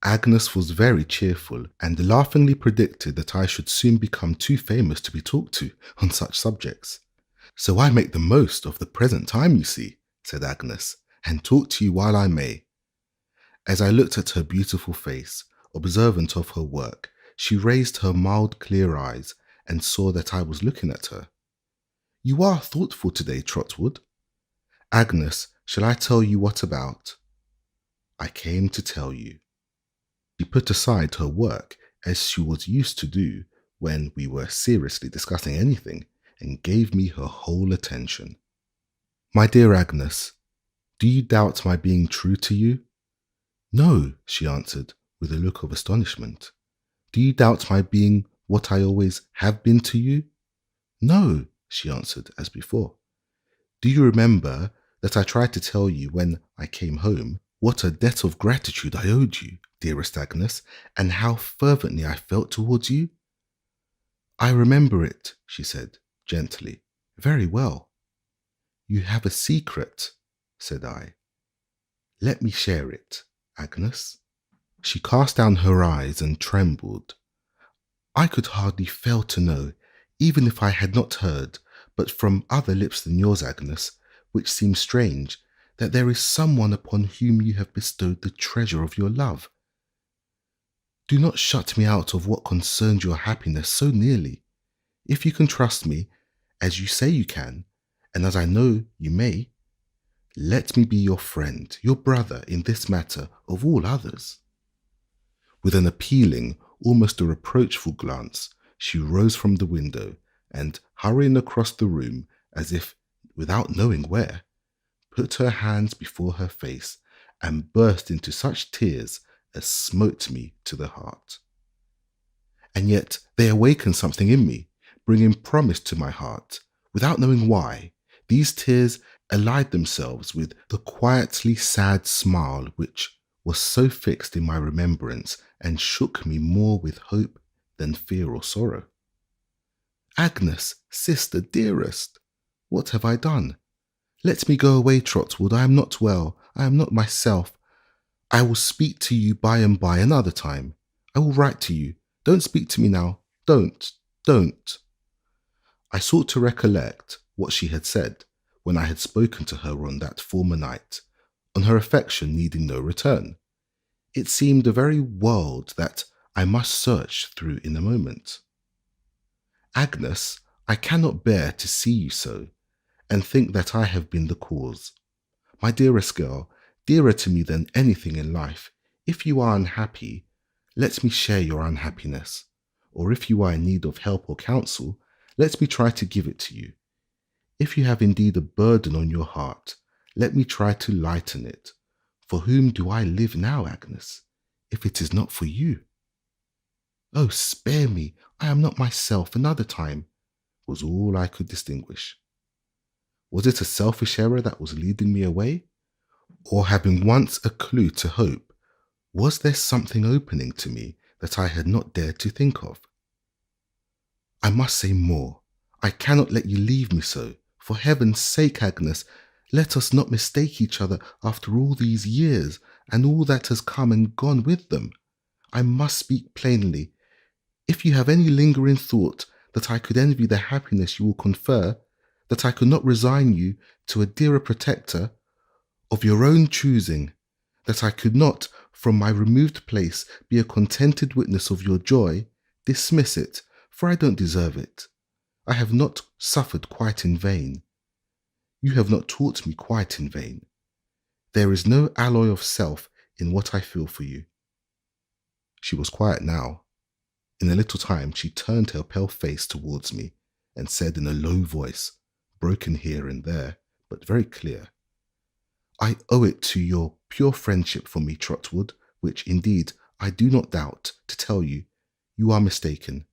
Agnes was very cheerful and laughingly predicted that I should soon become too famous to be talked to on such subjects. "So I make the most of the present time, you see," said Agnes, "and talk to you while I may." As I looked at her beautiful face, observant of her work, she raised her mild, clear eyes and saw that I was looking at her. "You are thoughtful today, Trotwood." "Agnes, shall I tell you what about?" "I came to tell you." She put aside her work, as she was used to do when we were seriously discussing anything, and gave me her whole attention. "My dear Agnes, do you doubt my being true to you?" "No," she answered, with a look of astonishment. "Do you doubt my being what I always have been to you?" "No," she answered as before. "Do you remember that I tried to tell you when I came home what a debt of gratitude I owed you, dearest Agnes, and how fervently I felt towards you?" "I remember it," she said, gently. "Very well." "You have a secret," said I. "Let me share it, Agnes." She cast down her eyes and trembled. "I could hardly fail to know, even if I had not heard, but from other lips than yours, Agnes, which seems strange, that there is someone upon whom you have bestowed the treasure of your love. Do not shut me out of what concerns your happiness so nearly. If you can trust me, as you say you can, and as I know you may, let me be your friend, your brother in this matter of all others." With an appealing, almost a reproachful glance, she rose from the window and, hurrying across the room as if without knowing where, put her hands before her face and burst into such tears as smote me to the heart. And yet they awakened something in me, bringing promise to my heart. Without knowing why, these tears allied themselves with the quietly sad smile which was so fixed in my remembrance and shook me more with hope than fear or sorrow. Agnes, sister, dearest, what have I done? Let me go away, Trotwood. I am not well. I am not myself. I will speak to you by and by, another time. I will write to you. Don't speak to me now. Don't. I sought to recollect what she had said when I had spoken to her on that former night, on her affection needing no return. It seemed a very world that I must search through in a moment. Agnes, I cannot bear to see you so, and think that I have been the cause. My dearest girl, dearer to me than anything in life, if you are unhappy, let me share your unhappiness, or if you are in need of help or counsel, let me try to give it to you. If you have indeed a burden on your heart, let me try to lighten it. For whom do I live now, Agnes, if it is not for you? Oh, spare me, I am not myself, another time, was all I could distinguish. Was it a selfish error that was leading me away? Or having once a clue to hope, was there something opening to me that I had not dared to think of? I must say more. I cannot let you leave me so. For heaven's sake, Agnes, let us not mistake each other after all these years and all that has come and gone with them. I must speak plainly. If you have any lingering thought that I could envy the happiness you will confer, that I could not resign you to a dearer protector of your own choosing, that I could not, from my removed place, be a contented witness of your joy, dismiss it, for I don't deserve it. I have not suffered quite in vain. You have not taught me quite in vain. There is no alloy of self in what I feel for you. She was quiet now. In a little time she turned her pale face towards me and said in a low voice, broken here and there, but very clear, I owe it to your pure friendship for me, Trotwood, which indeed I do not doubt to tell you, you are mistaken.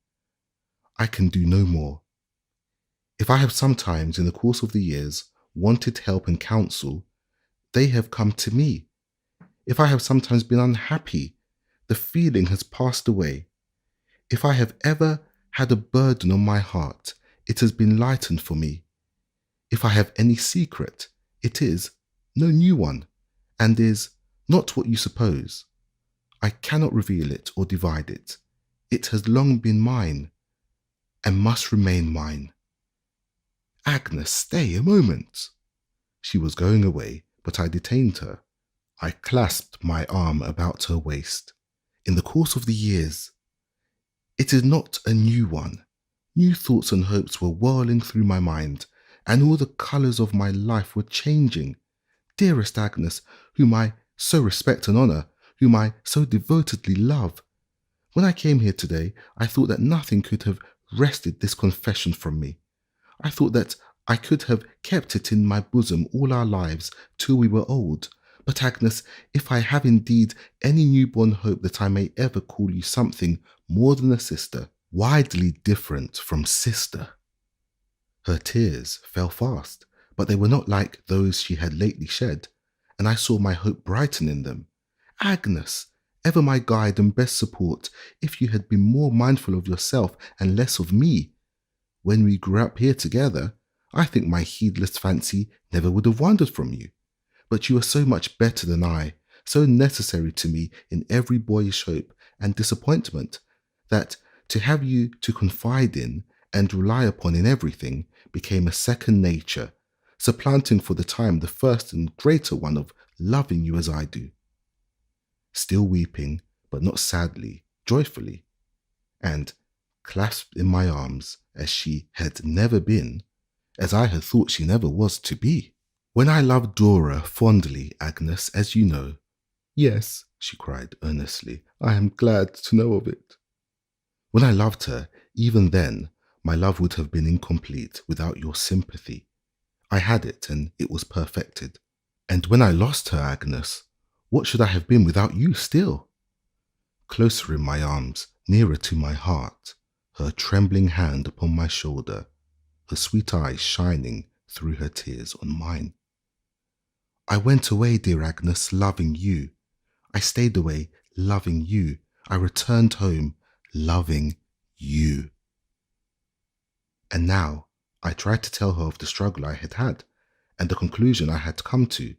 I can do no more. If I have sometimes in the course of the years wanted help and counsel, they have come to me. If I have sometimes been unhappy, the feeling has passed away. If I have ever had a burden on my heart, it has been lightened for me. If I have any secret, it is no new one, and is not what you suppose. I cannot reveal it or divide it. It has long been mine, and must remain mine. Agnes, stay a moment. She was going away, but I detained her. I clasped my arm about her waist. In the course of the years, it is not a new one. New thoughts and hopes were whirling through my mind, and all the colours of my life were changing. Dearest Agnes, whom I so respect and honour, whom I so devotedly love. When I came here today, I thought that nothing could have wrested this confession from me. I thought that I could have kept it in my bosom all our lives till we were old. But Agnes, if I have indeed any newborn hope that I may ever call you something more than a sister, widely different from sister. Her tears fell fast, but they were not like those she had lately shed, and I saw my hope brighten in them. Agnes, ever my guide and best support, if you had been more mindful of yourself and less of me. When we grew up here together, I think my heedless fancy never would have wandered from you. But you are so much better than I, so necessary to me in every boyish hope and disappointment, that to have you to confide in and rely upon in everything became a second nature, supplanting for the time the first and greater one of loving you as I do. Still weeping, but not sadly, joyfully, and clasped in my arms as she had never been, as I had thought she never was to be. When I loved Dora fondly, Agnes, as you know. Yes, she cried earnestly, I am glad to know of it. When I loved her, even then, my love would have been incomplete without your sympathy. I had it, and it was perfected. And when I lost her, Agnes, what should I have been without you still? Closer in my arms, nearer to my heart, her trembling hand upon my shoulder, her sweet eyes shining through her tears on mine. I went away, dear Agnes, loving you. I stayed away, loving you. I returned home, loving you. And now I tried to tell her of the struggle I had had and the conclusion I had come to.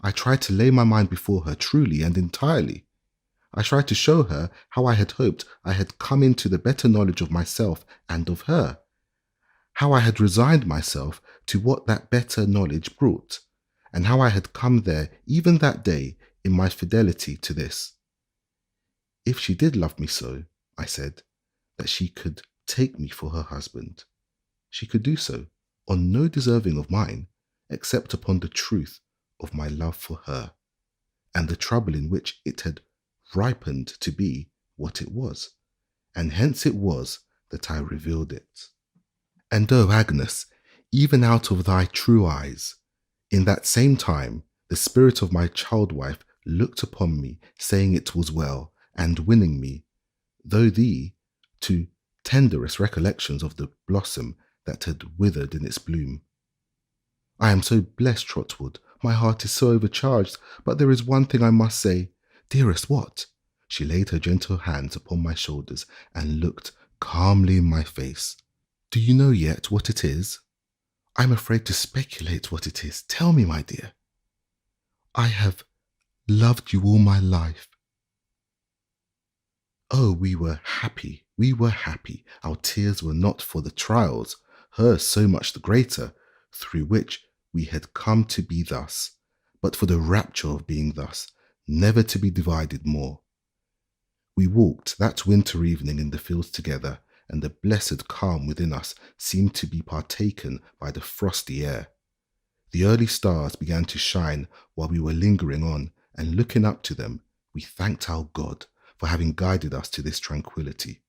I tried to lay my mind before her truly and entirely. I tried to show her how I had hoped I had come into the better knowledge of myself and of her, how I had resigned myself to what that better knowledge brought, and how I had come there even that day in my fidelity to this. If she did love me so, I said, that she could take me for her husband, she could do so on no deserving of mine, except upon the truth of my love for her, and the trouble in which it had ripened to be what it was, and hence it was that I revealed it. And oh, Agnes, even out of thy true eyes, in that same time, the spirit of my child wife looked upon me, saying it was well, and winning me, though thee, to tenderest recollections of the blossom that had withered in its bloom. I am so blessed, Trotwood, my heart is so overcharged, but there is one thing I must say. Dearest, what? She laid her gentle hands upon my shoulders and looked calmly in my face. Do you know yet what it is? I am afraid to speculate what it is. Tell me, my dear. I have loved you all my life. Oh, we were happy. We were happy. Our tears were not for the trials, hers so much the greater, through which we had come to be thus, but for the rapture of being thus, never to be divided more. We walked that winter evening in the fields together, and the blessed calm within us seemed to be partaken by the frosty air. The early stars began to shine while we were lingering on, and looking up to them, we thanked our God for having guided us to this tranquillity.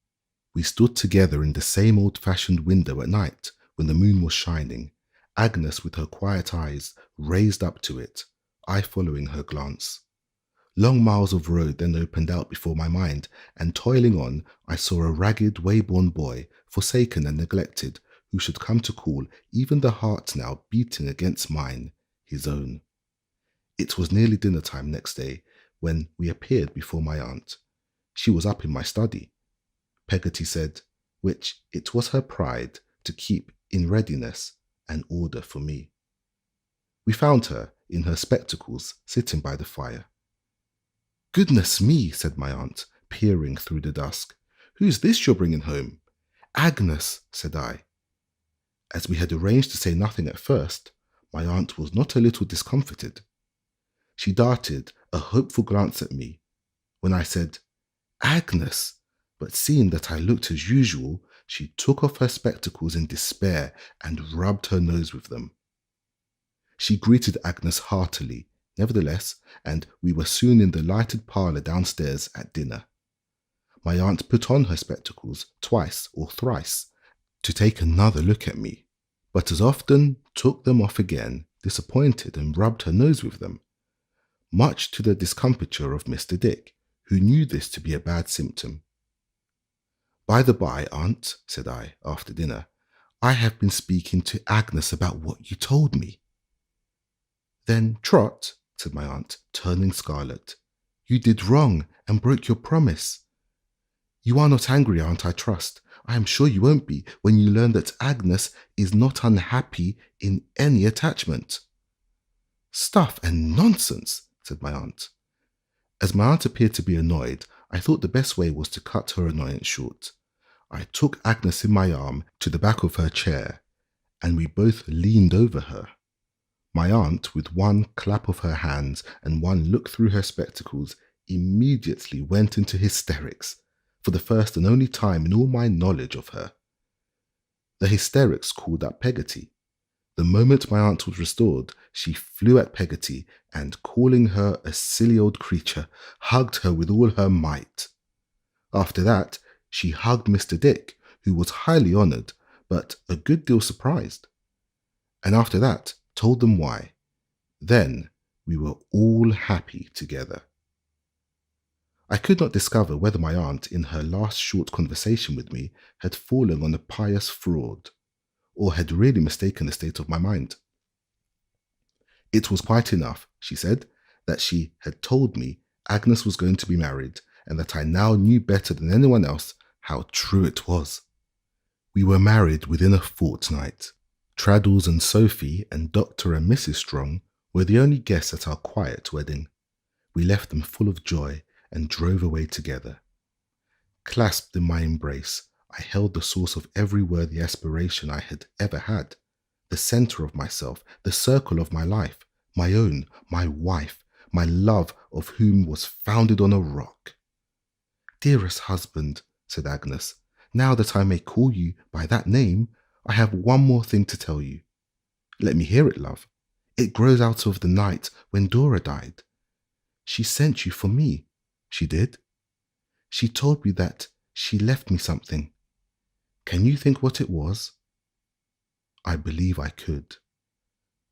We stood together in the same old-fashioned window at night when the moon was shining, Agnes with her quiet eyes raised up to it, I following her glance. Long miles of road then opened out before my mind, and toiling on, I saw a ragged, wayworn boy, forsaken and neglected, who should come to call even the heart now beating against mine, his own. It was nearly dinner time next day when we appeared before my aunt. She was up in my study, Peggoty said, which it was her pride to keep in readiness and order for me. We found her in her spectacles sitting by the fire. Goodness me, said my aunt, peering through the dusk. Who's this you're bringing home? Agnes, said I. As we had arranged to say nothing at first, my aunt was not a little discomfited. She darted a hopeful glance at me when I said, Agnes, but seeing that I looked as usual, she took off her spectacles in despair and rubbed her nose with them. She greeted Agnes heartily, nevertheless, and we were soon in the lighted parlour downstairs at dinner. My aunt put on her spectacles twice or thrice to take another look at me, but as often took them off again, disappointed, and rubbed her nose with them, much to the discomfiture of Mr. Dick, who knew this to be a bad symptom. By the by, aunt, said I, after dinner, I have been speaking to Agnes about what you told me. Then, Trot, said my aunt, turning scarlet, you did wrong and broke your promise. You are not angry, aunt, I trust. I am sure you won't be when you learn that Agnes is not unhappy in any attachment. Stuff and nonsense, said my aunt. As my aunt appeared to be annoyed, I thought the best way was to cut her annoyance short. I took Agnes in my arm to the back of her chair, and we both leaned over her. My aunt, with one clap of her hands and one look through her spectacles, immediately went into hysterics, for the first and only time in all my knowledge of her. The hysterics called up Peggoty. The moment my aunt was restored, she flew at Peggoty and, calling her a silly old creature, hugged her with all her might. After that, she hugged Mr. Dick, who was highly honoured, but a good deal surprised. And after that, told them why. Then we were all happy together. I could not discover whether my aunt, in her last short conversation with me, had fallen on a pious fraud, or had really mistaken the state of my mind. It was quite enough, she said, that she had told me Agnes was going to be married, and that I now knew better than anyone else how true it was. We were married within a fortnight. Traddles and Sophie and Dr. and Mrs. Strong were the only guests at our quiet wedding. We left them full of joy and drove away together. Clasped in my embrace, I held the source of every worthy aspiration I had ever had, the centre of myself, the circle of my life, my own, my wife, my love of whom was founded on a rock. Dearest husband, said Agnes, now that I may call you by that name, I have one more thing to tell you. Let me hear it, love. It grows out of the night when Dora died. She sent you for me. She did. She told me that she left me something. Can you think what it was? I believe I could.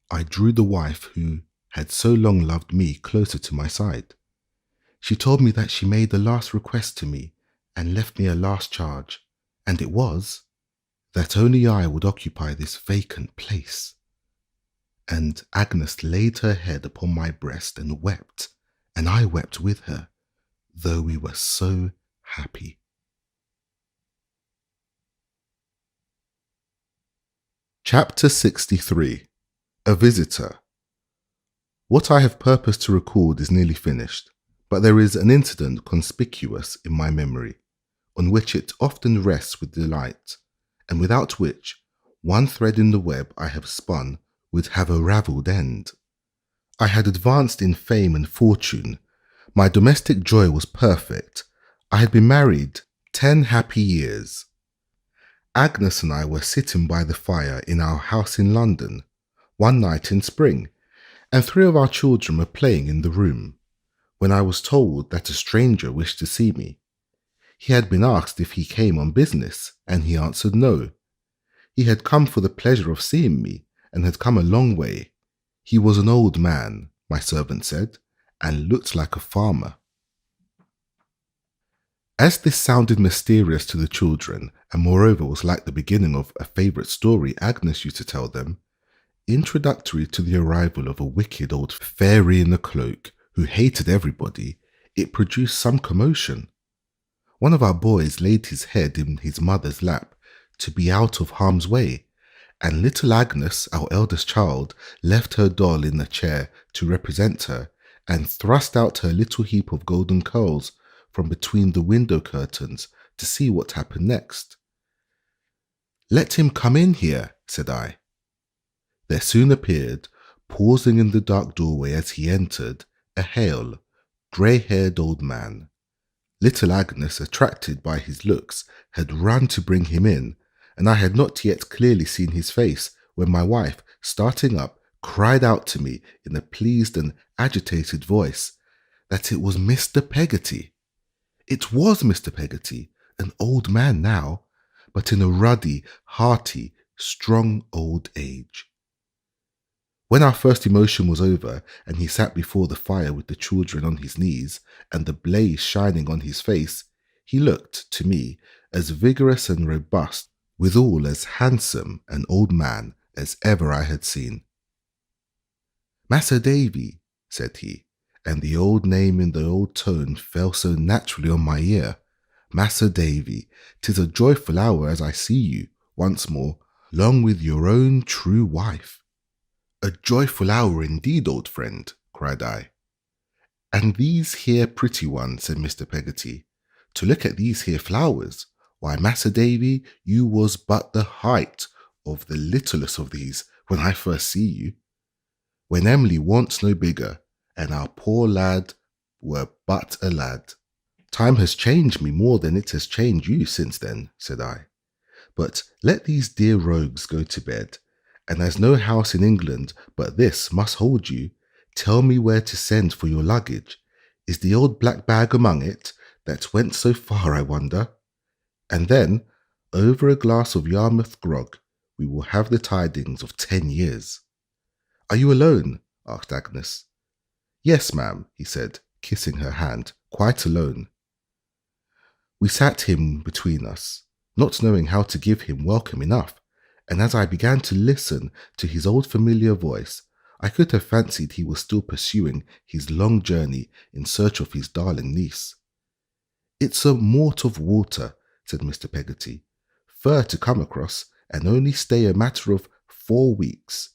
I drew the wife who had so long loved me closer to my side. She told me that she made the last request to me and left me a last charge, and it was that only I would occupy this vacant place. And Agnes laid her head upon my breast and wept, and I wept with her, though we were so happy. Chapter 63. A Visitor. What I have purposed to record is nearly finished, but there is an incident conspicuous in my memory, on which it often rests with delight, and without which one thread in the web I have spun would have a ravelled end. I had advanced in fame and fortune. My domestic joy was perfect. I had been married 10 happy years. Agnes and I were sitting by the fire in our house in London, one night in spring, and 3 of our children were playing in the room, when I was told that a stranger wished to see me. He had been asked if he came on business, and he answered no. He had come for the pleasure of seeing me, and had come a long way. He was an old man, my servant said, and looked like a farmer. As this sounded mysterious to the children, and moreover was like the beginning of a favourite story Agnes used to tell them, introductory to the arrival of a wicked old fairy in a cloak who hated everybody, it produced some commotion. One of our boys laid his head in his mother's lap to be out of harm's way, and little Agnes, our eldest child, left her doll in a chair to represent her, and thrust out her little heap of golden curls from between the window curtains to see what happened next. Let him come in here, said I. There soon appeared, pausing in the dark doorway as he entered, a hale, grey-haired old man. Little Agnes, attracted by his looks, had run to bring him in, and I had not yet clearly seen his face when my wife, starting up, cried out to me in a pleased and agitated voice that it was Mr. Peggoty. It was Mr. Peggoty, an old man now, but in a ruddy, hearty, strong old age. When our first emotion was over, and he sat before the fire with the children on his knees, and the blaze shining on his face, he looked, to me, as vigorous and robust, withal as handsome an old man as ever I had seen. Mas'r Davy, said he, and the old name in the old tone fell so naturally on my ear. Mas'r Davy, 'tis a joyful hour as I see you, once more, long with your own true wife. A joyful hour indeed, old friend, cried I. And these here pretty ones, said Mr. Peggoty, to look at these here flowers, why, Mas'r Davy, you was but the height of the littlest of these when I first see you. When Emily wants no bigger, and our poor lad were but a lad. Time has changed me more than it has changed you since then, said I. But let these dear rogues go to bed, and as no house in England but this must hold you, tell me where to send for your luggage. Is the old black bag among it, that went so far, I wonder? And then, over a glass of Yarmouth grog, we will have the tidings of 10 years. Are you alone? Asked Agnes. Yes, ma'am, he said, kissing her hand, quite alone. We sat him between us, not knowing how to give him welcome enough, and as I began to listen to his old familiar voice, I could have fancied he was still pursuing his long journey in search of his darling niece. "It's a mort of water," said Mr. Peggoty. "Fur to come across, and only stay a matter of 4 weeks.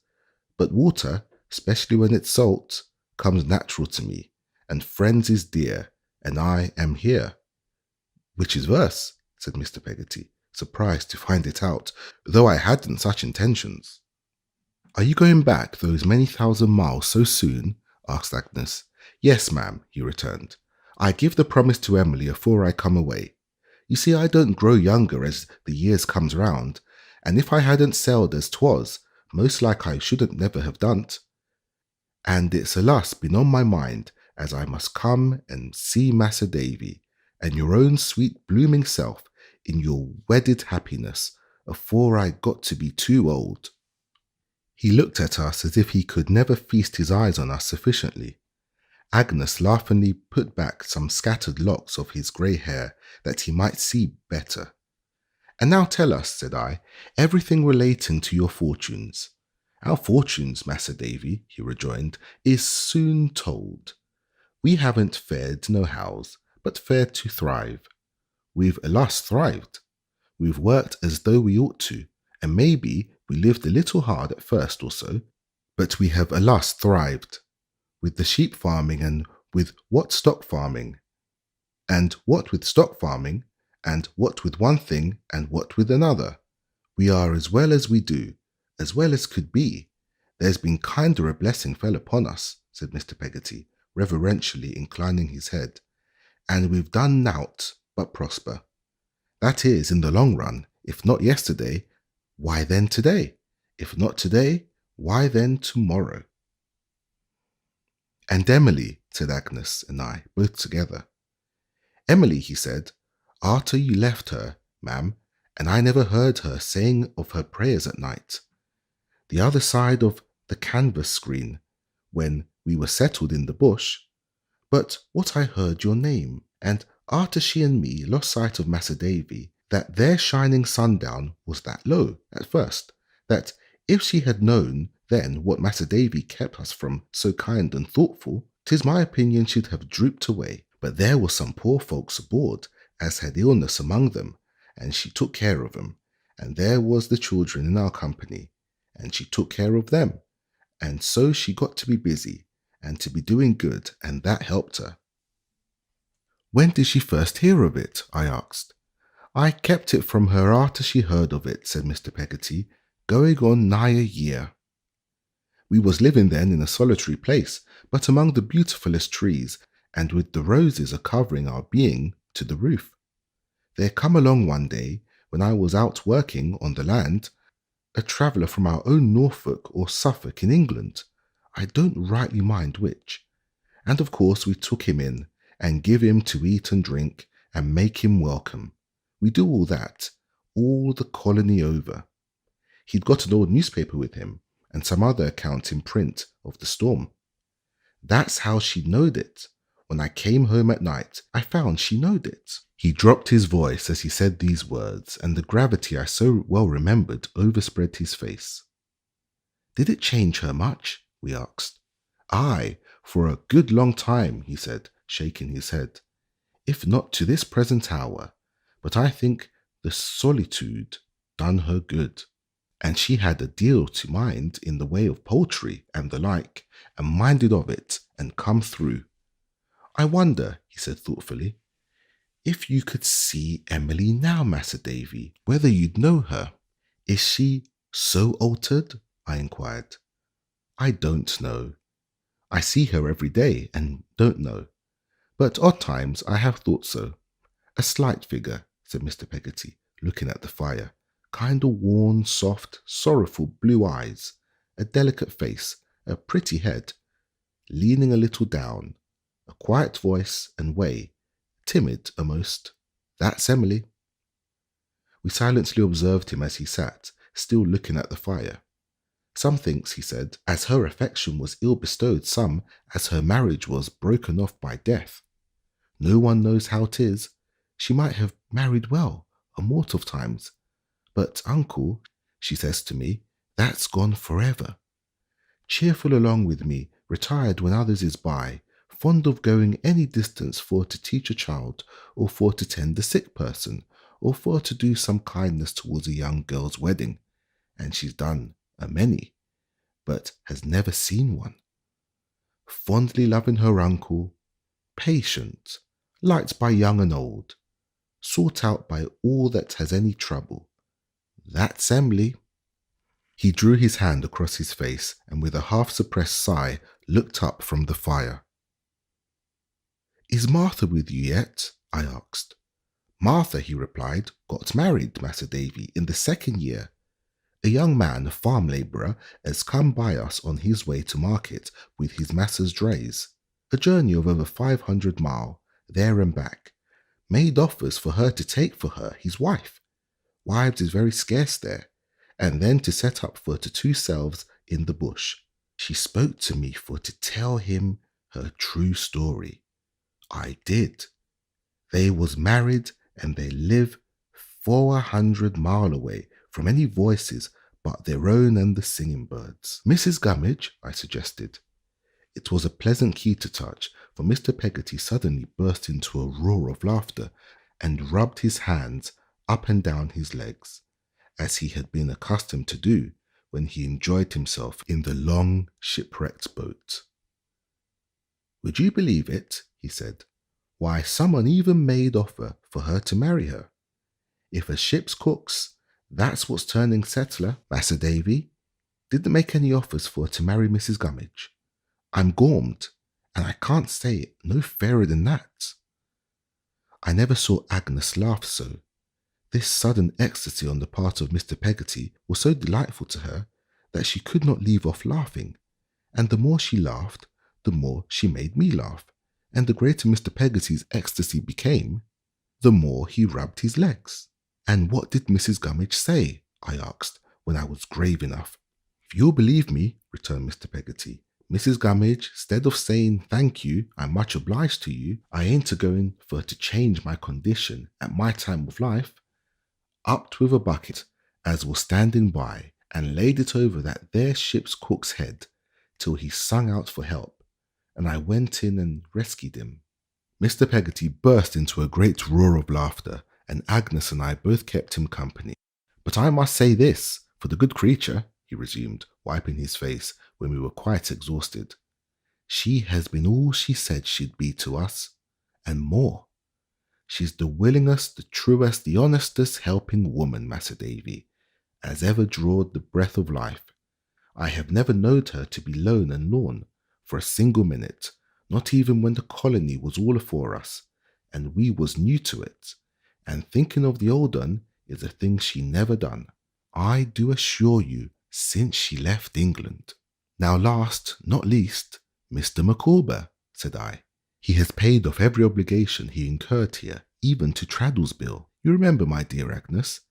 But water, especially when it's salt, comes natural to me, and friends is dear, and I am here." "Which is verse," said Mr. Peggoty, surprised to find it out, though I hadn't such intentions. "Are you going back those many thousand miles so soon?" asked Agnes. "Yes, ma'am," he returned. "I give the promise to Emily afore I come away. You see, I don't grow younger as the years comes round, and if I hadn't sailed as 'twas, most like I shouldn't never have done't. And it's alas been on my mind as I must come and see Mas'r Davy, and your own sweet blooming self in your wedded happiness, afore I got to be too old." He looked at us as if he could never feast his eyes on us sufficiently. Agnes laughingly put back some scattered locks of his grey hair that he might see better. "And now tell us," said I, "everything relating to your fortunes." "Our fortunes, Mas'r Davy," he rejoined, "is soon told. We haven't fared nohows, but fared to thrive. We've alas thrived. We've worked as though we ought to, and maybe we lived a little hard at first or so, but we have alas thrived. With the sheep farming, and with what stock farming, and what with stock farming, and what with one thing, and what with another, we are as well as we do, as well as could be. There's been kinder a blessing fell upon us," said Mr. Peggoty, reverentially inclining his head, "and we've done naught but prosper. That is, in the long run. If not yesterday, why then today? If not today, why then tomorrow?" "And Emily," said Agnes and I, both together. "Emily," he said, "arter you left her, ma'am, and I never heard her saying of her prayers at night. The other side of the canvas screen, when we were settled in the bush. But what I heard your name, and arter she and me lost sight of Mas'r Davy, that their shining sundown was that low at first, that if she had known then what Mas'r Davy kept us from so kind and thoughtful, 'tis my opinion she'd have drooped away. But there were some poor folks aboard as had illness among them, and she took care of them. And there was the children in our company, and she took care of them. And so she got to be busy, and to be doing good, and that helped her." "When did she first hear of it?" I asked. "I kept it from her after she heard of it," said Mr. Peggoty, "going on nigh a year. We was living then in a solitary place, but among the beautifullest trees, and with the roses a-covering our being to the roof. There come along one day, when I was out working on the land, a traveller from our own Norfolk or Suffolk in England, I don't rightly mind which, and of course we took him in, and give him to eat and drink, and make him welcome. We do all that, all the colony over. He'd got an old newspaper with him, and some other account in print of the storm. That's how she knowed it. When I came home at night, I found she knowed it." He dropped his voice as he said these words, and the gravity I so well remembered overspread his face. "Did it change her much?" we asked. "Aye, for a good long time," he said, shaking his head. "If not to this present hour, but I think the solitude done her good. And she had a deal to mind in the way of poultry and the like, and minded of it, and come through. I wonder," he said thoughtfully, "if you could see Emily now, Mas'r Davy, whether you'd know her." "Is she so altered?" I inquired. "I don't know. I see her every day, and don't know. But odd times I have thought so. A slight figure," said Mr. Peggoty, looking at the fire. "Kind of worn, soft, sorrowful blue eyes, a delicate face, a pretty head, leaning a little down, a quiet voice and way, timid almost. That's Emily." We silently observed him as he sat, still looking at the fire. "Some thinks," he said, "as her affection was ill bestowed, some as her marriage was broken off by death. No one knows how 'tis. She might have married well, a mort of times. But, uncle," she says to me, "that's gone forever. cheerful along with me, retired when others is by, fond of going any distance for to teach a child, or for to tend a sick person, or for to do some kindness towards a young girl's wedding, and she's done a many, but has never seen one. Fondly loving her uncle, patient, liked by young and old, sought out by all that has any trouble. That's Emily. He drew his hand across his face and with a half-suppressed sigh looked up from the fire. Is Martha with you yet? I asked. Martha, he replied, got married, Mas'r Davy, in the 2nd year. A young man, a farm labourer, has come by us on his way to market with his mas'r's drays. A journey of over 500 mile, there and back. Made offers for her to take for her, his wife. Wives is very scarce there. And then to set up for to 2 selves in the bush. She spoke to me for to tell him her true story. I did. They was married and they live 400 mile away from any voices but their own and the singing birds. Mrs. Gummidge, I suggested. It was a pleasant key to touch, for Mr. Peggoty suddenly burst into a roar of laughter and rubbed his hands up and down his legs, as he had been accustomed to do when he enjoyed himself in the long shipwrecked boat. Would you believe it? He said. Why, someone even made offer for her to marry her. If a ship's cooks, that's what's turning settler, Mas'r Davy. Didn't make any offers for her to marry Mrs. Gummidge. I'm gormed, and I can't say it no fairer than that. I never saw Agnes laugh so. This sudden ecstasy on the part of Mr. Peggoty was so delightful to her that she could not leave off laughing, and the more she laughed, the more she made me laugh, and the greater Mr. Peggoty's ecstasy became, the more he rubbed his legs. And what did Mrs. Gummidge say? I asked, when I was grave enough. If you'll believe me, returned Mr. Peggoty, Mrs. Gummidge, instead of saying thank you, I'm much obliged to you, I ain't a-going for to change my condition at my time of life, upped with a bucket as was standing by and laid it over that there ship's cook's head till he sung out for help, and I went in and rescued him. Mr. Peggoty burst into a great roar of laughter, and Agnes and I both kept him company. But I must say this, for the good creature, he resumed, wiping his face when we were quite exhausted. She has been all she said she'd be to us, and more. She's the willingest, the truest, the honestest helping woman, Mas'r Davy, as ever drawed the breath of life. I have never knowed her to be lone and lorn for a single minute, not even when the colony was all afore us, and we was new to it, and thinking of the old un is a thing she never done, I do assure you, since she left England. Now last, not least, Mr. Micawber, said I. He has paid off every obligation he incurred here, even to Traddles' bill, you remember, my dear Agnes,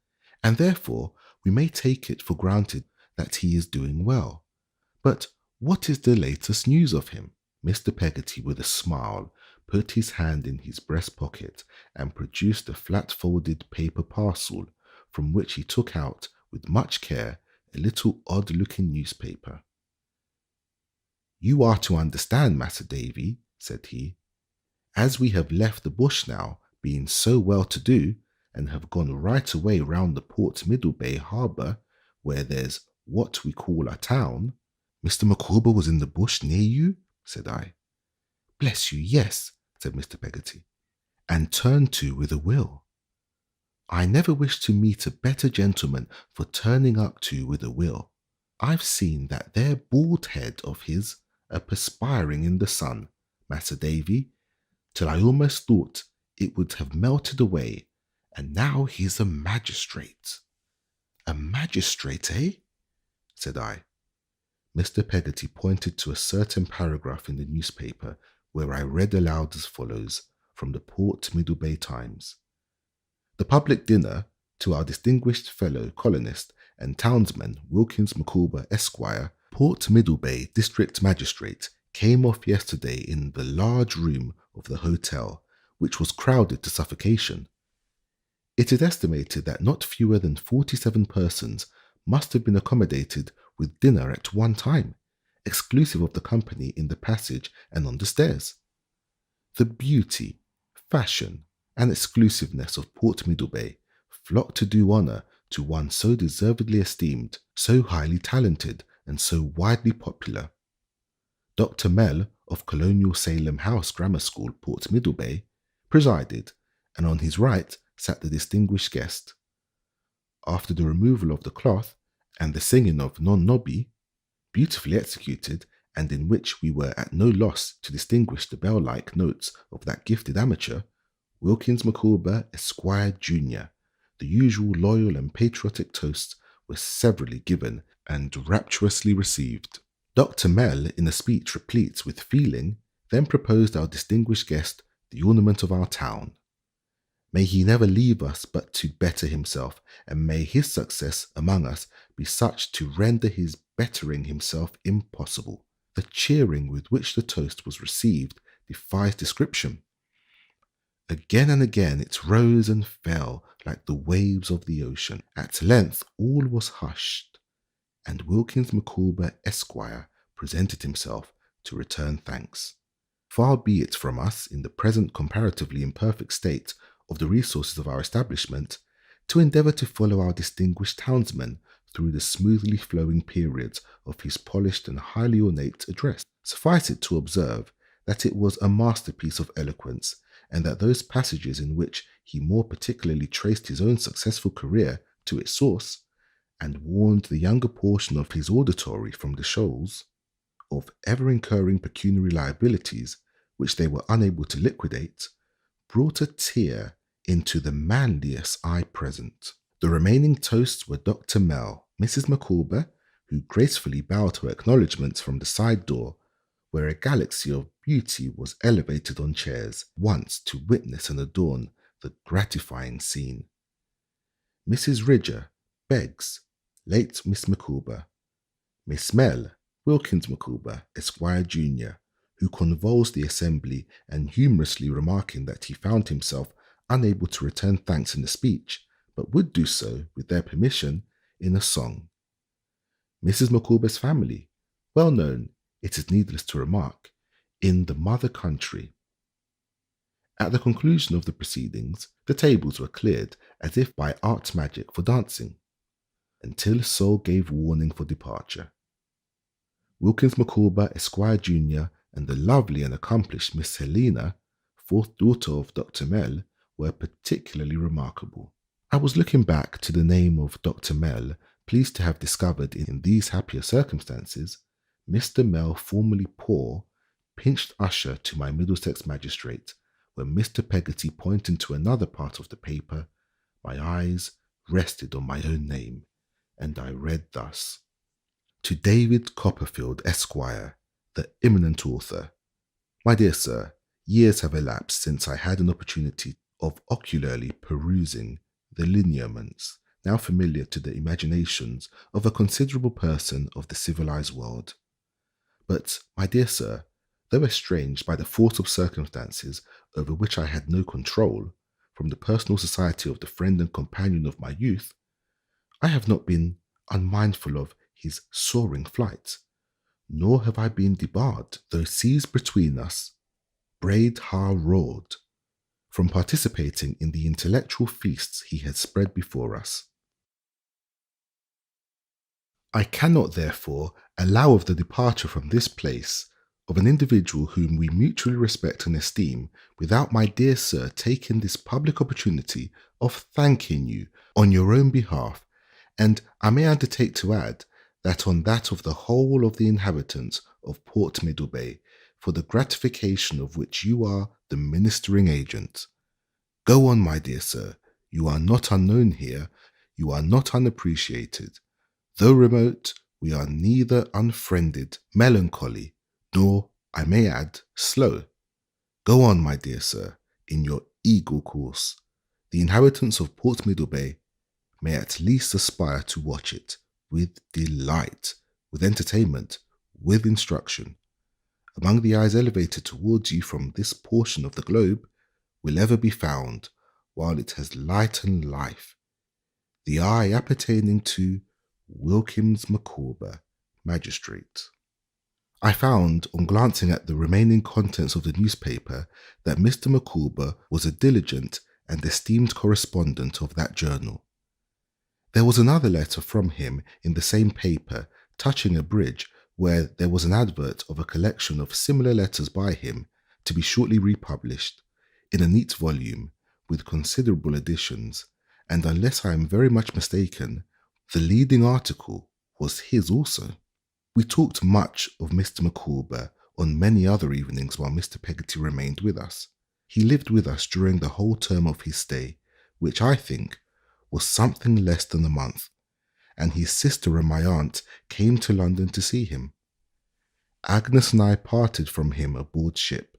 and therefore we may take it for granted that he is doing well. But what is the latest news of him? Mr. Peggoty, with a smile, put his hand in his breast pocket and produced a flat-folded paper parcel, from which he took out, with much care, a little odd-looking newspaper. You are to understand, Mas'r Davy, said he, as we have left the bush now, being so well-to-do, and have gone right away round the Port Middlebay harbour, where there's what we call a town. Mr. Micawber was in the bush near you? Said I. Bless you, yes, said Mr. Peggoty, and turned to with a will. I never wish to meet a better gentleman for turning up to with a will. I've seen that there bald head of his a-perspiring in the sun, Mas'r Davy, till I almost thought it would have melted away, and now he's a magistrate. A magistrate, eh? Said I. Mr. Peggoty pointed to a certain paragraph in the newspaper where I read aloud as follows from the Port Middlebay Times. The public dinner to our distinguished fellow colonist and townsman Wilkins Micawber, Esquire, Port Middlebay District Magistrate, came off yesterday in the large room of the hotel, which was crowded to suffocation. It is estimated that not fewer than 47 persons must have been accommodated with dinner at one time, exclusive of the company in the passage and on the stairs. The beauty, fashion, and exclusiveness of Port Middlebay flocked to do honour to one so deservedly esteemed, so highly talented, and so widely popular. Dr. Mell of Colonial Salem House Grammar School, Port Middlebay, presided, and on his right sat the distinguished guest. After the removal of the cloth and the singing of Non Nobby, beautifully executed, and in which we were at no loss to distinguish the bell-like notes of that gifted amateur, Wilkins Micawber, Esquire, Jr., the usual loyal and patriotic toasts were severally given and rapturously received. Dr. Mell, in a speech replete with feeling, then proposed our distinguished guest the ornament of our town. May he never leave us but to better himself, and may his success among us be such to render his bettering himself impossible. The cheering with which the toast was received defies description. Again and again it rose and fell like the waves of the ocean. At length all was hushed, and Wilkins Micawber, Esquire, presented himself to return thanks. Far be it from us, in the present comparatively imperfect state of the resources of our establishment, to endeavour to follow our distinguished townsman through the smoothly flowing periods of his polished and highly ornate address. Suffice it to observe that it was a masterpiece of eloquence, and that those passages in which he more particularly traced his own successful career to its source, and warned the younger portion of his auditory from the shoals of ever-incurring pecuniary liabilities which they were unable to liquidate, brought a tear into the manliest eye present. The remaining toasts were Dr. Mell, Mrs. Micawber, who gracefully bowed her acknowledgments from the side door, where a galaxy of beauty was elevated on chairs, once to witness and adorn the gratifying scene. Mrs. Ridger, Beggs, late Miss Micawber, Miss Mell, Wilkins Micawber, Esquire, Jr., who convulsed the assembly and humorously remarking that he found himself unable to return thanks in a speech, but would do so, with their permission, in a song. Mrs. Micawber's family, well known, it is needless to remark, in the mother country. At the conclusion of the proceedings, the tables were cleared as if by art magic for dancing, until Sol gave warning for departure. Wilkins Micawber, Esquire, Jr., and the lovely and accomplished Miss Helena, fourth daughter of Dr. Mell, were particularly remarkable. I was looking back to the name of Dr. Mell, pleased to have discovered in these happier circumstances Mr. Mell, formerly poor, pinched usher to my Middlesex magistrate, when Mr. Peggoty, pointing to another part of the paper, my eyes rested on my own name, and I read thus: To David Copperfield, Esquire, the eminent author. My dear sir, years have elapsed since I had an opportunity of ocularly perusing the lineaments, now familiar to the imaginations of a considerable person of the civilized world. But, my dear sir, though estranged by the force of circumstances over which I had no control, from the personal society of the friend and companion of my youth, I have not been unmindful of his soaring flight, nor have I been debarred, though seas between us braid ha roared, from participating in the intellectual feasts he had spread before us. I cannot, therefore, allow of the departure from this place of an individual whom we mutually respect and esteem, without my dear sir taking this public opportunity of thanking you on your own behalf, and I may undertake to add that on that of the whole of the inhabitants of Port Middlebay, for the gratification of which you are the ministering agent. Go on, my dear sir, you are not unknown here, you are not unappreciated. Though remote, we are neither unfriended, melancholy, nor, I may add, slow. Go on, my dear sir, in your eagle course. The inhabitants of Port Middlebay may at least aspire to watch it with delight, with entertainment, with instruction. Among the eyes elevated towards you from this portion of the globe will ever be found, while it has light and life, the eye appertaining to Wilkins Micawber, Magistrate. I found, on glancing at the remaining contents of the newspaper, that Mr. Micawber was a diligent and esteemed correspondent of that journal. There was another letter from him in the same paper touching a bridge where there was an advert of a collection of similar letters by him to be shortly republished in a neat volume with considerable additions, and unless I am very much mistaken, the leading article was his also. We talked much of Mr. Micawber on many other evenings while Mr. Peggoty remained with us. He lived with us during the whole term of his stay, which I think was something less than a month, and his sister and my aunt came to London to see him. Agnes and I parted from him aboard ship,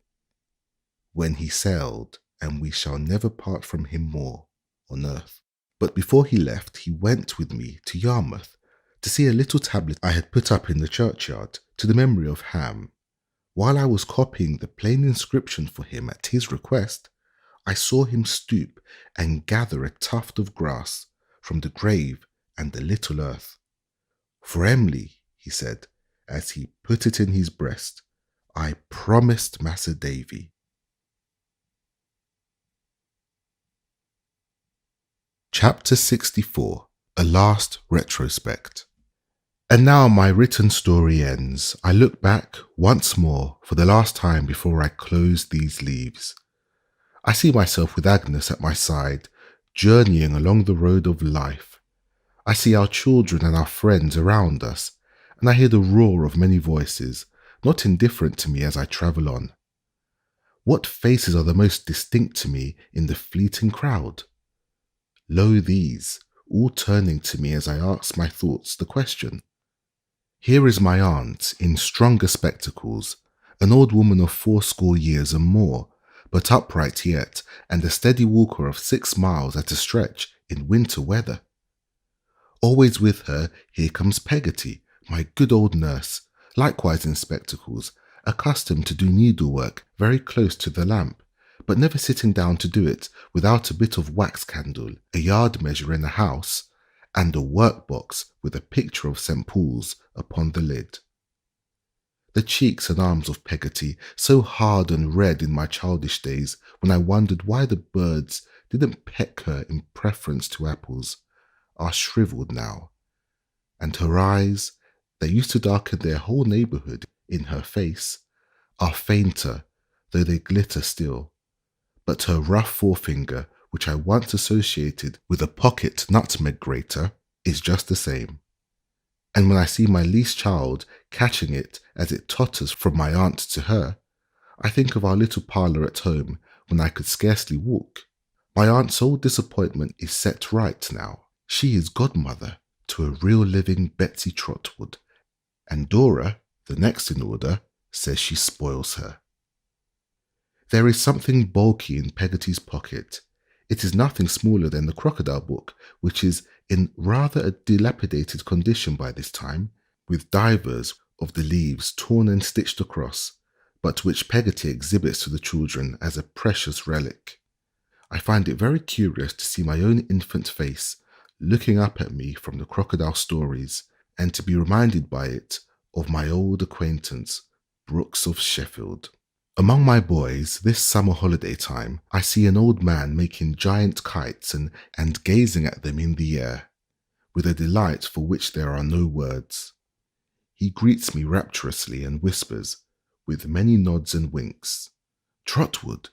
when he sailed, and we shall never part from him more on earth. But before he left, he went with me to Yarmouth to see a little tablet I had put up in the churchyard to the memory of Ham. While I was copying the plain inscription for him at his request, I saw him stoop and gather a tuft of grass from the grave and the little earth. "For Emily," he said, as he put it in his breast, "I promised Massa Davy." Chapter 64. A Last Retrospect. And now my written story ends. I look back once more for the last time before I close these leaves. I see myself with Agnes at my side, journeying along the road of life. I see our children and our friends around us, and I hear the roar of many voices, not indifferent to me as I travel on. What faces are the most distinct to me in the fleeting crowd? Lo, these, all turning to me as I ask my thoughts the question. Here is my aunt in stronger spectacles, an old woman of 80 years and more, but upright yet, and a steady walker of 6 miles at a stretch in winter weather. Always with her, here comes Peggoty, my good old nurse, likewise in spectacles, accustomed to do needlework very close to the lamp, but never sitting down to do it without a bit of wax candle, a yard measure in the house, and a workbox with a picture of St. Paul's upon the lid. The cheeks and arms of Peggoty, so hard and red in my childish days when I wondered why the birds didn't peck her in preference to apples, are shriveled now, and her eyes, that used to darken their whole neighbourhood in her face, are fainter, though they glitter still. But her rough forefinger, which I once associated with a pocket nutmeg grater, is just the same. And when I see my least child catching it as it totters from my aunt to her, I think of our little parlour at home when I could scarcely walk. My aunt's sole disappointment is set right now. She is godmother to a real living Betsy Trotwood, and Dora, the next in order, says she spoils her. There is something bulky in Peggoty's pocket. It is nothing smaller than the crocodile book, which is in rather a dilapidated condition by this time, with divers of the leaves torn and stitched across, but which Peggoty exhibits to the children as a precious relic. I find it very curious to see my own infant face looking up at me from the crocodile stories, and to be reminded by it of my old acquaintance, Brooks of Sheffield. Among my boys, this summer holiday time, I see an old man making giant kites and gazing at them in the air, with a delight for which there are no words. He greets me rapturously and whispers, with many nods and winks, "Trotwood,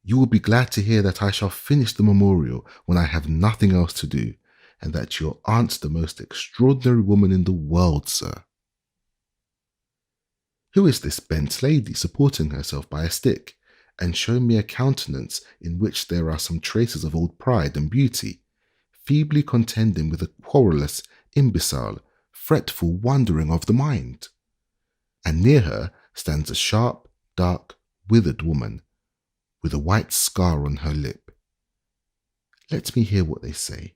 you will be glad to hear that I shall finish the memorial when I have nothing else to do, and that your aunt's the most extraordinary woman in the world, sir." Who is this bent lady supporting herself by a stick, and showing me a countenance in which there are some traces of old pride and beauty, feebly contending with a querulous, imbecile, fretful wandering of the mind? And near her stands a sharp, dark, withered woman, with a white scar on her lip. Let me hear what they say.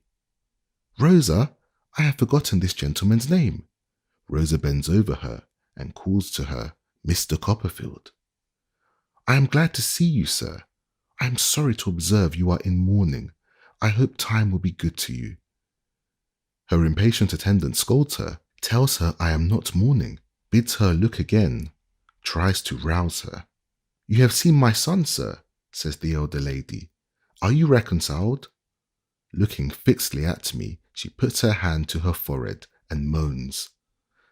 "Rosa, I have forgotten this gentleman's name." Rosa bends over her and calls to her, "Mr. Copperfield." "I am glad to see you, sir. I am sorry to observe you are in mourning. I hope time will be good to you." Her impatient attendant scolds her, tells her I am not mourning, bids her look again, tries to rouse her. "You have seen my son, sir," says the elder lady. "Are you reconciled?" Looking fixedly at me, she puts her hand to her forehead and moans.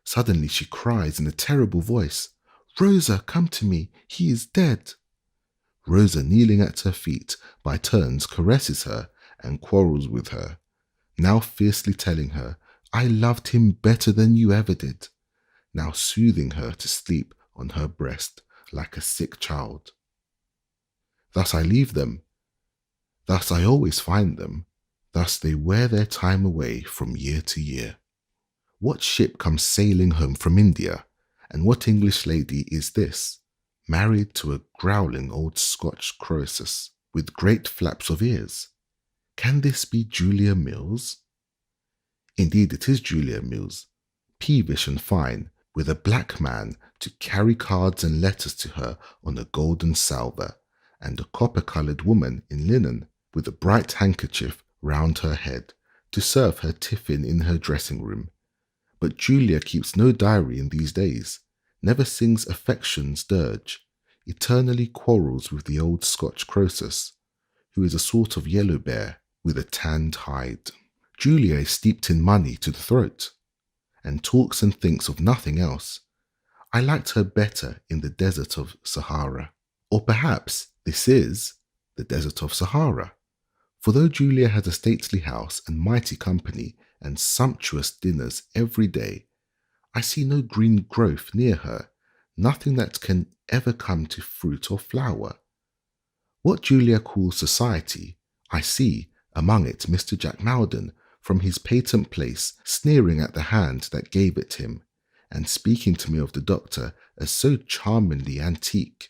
Suddenly she cries in a terrible voice, "Rosa, come to me, he is dead." Rosa, kneeling at her feet, by turns caresses her and quarrels with her, now fiercely telling her, "I loved him better than you ever did," now soothing her to sleep on her breast like a sick child. Thus I leave them. Thus I always find them. Thus they wear their time away from year to year. What ship comes sailing home from India, and what English lady is this, married to a growling old Scotch Croesus with great flaps of ears? Can this be Julia Mills? Indeed, it is Julia Mills, peevish and fine, with a black man to carry cards and letters to her on a golden salver, and a copper-coloured woman in linen, with a bright handkerchief round her head, to serve her tiffin in her dressing-room. But Julia keeps no diary in these days, never sings affection's dirge, eternally quarrels with the old Scotch Croesus, who is a sort of yellow bear with a tanned hide. Julia is steeped in money to the throat, and talks and thinks of nothing else. I liked her better in the desert of Sahara. Or perhaps this is the desert of Sahara. For though Julia has a stately house and mighty company and sumptuous dinners every day, I see no green growth near her, nothing that can ever come to fruit or flower. What Julia calls society, I see among it Mr. Jack Maldon, from his patent place, sneering at the hand that gave it him, and speaking to me of the doctor as so charmingly antique.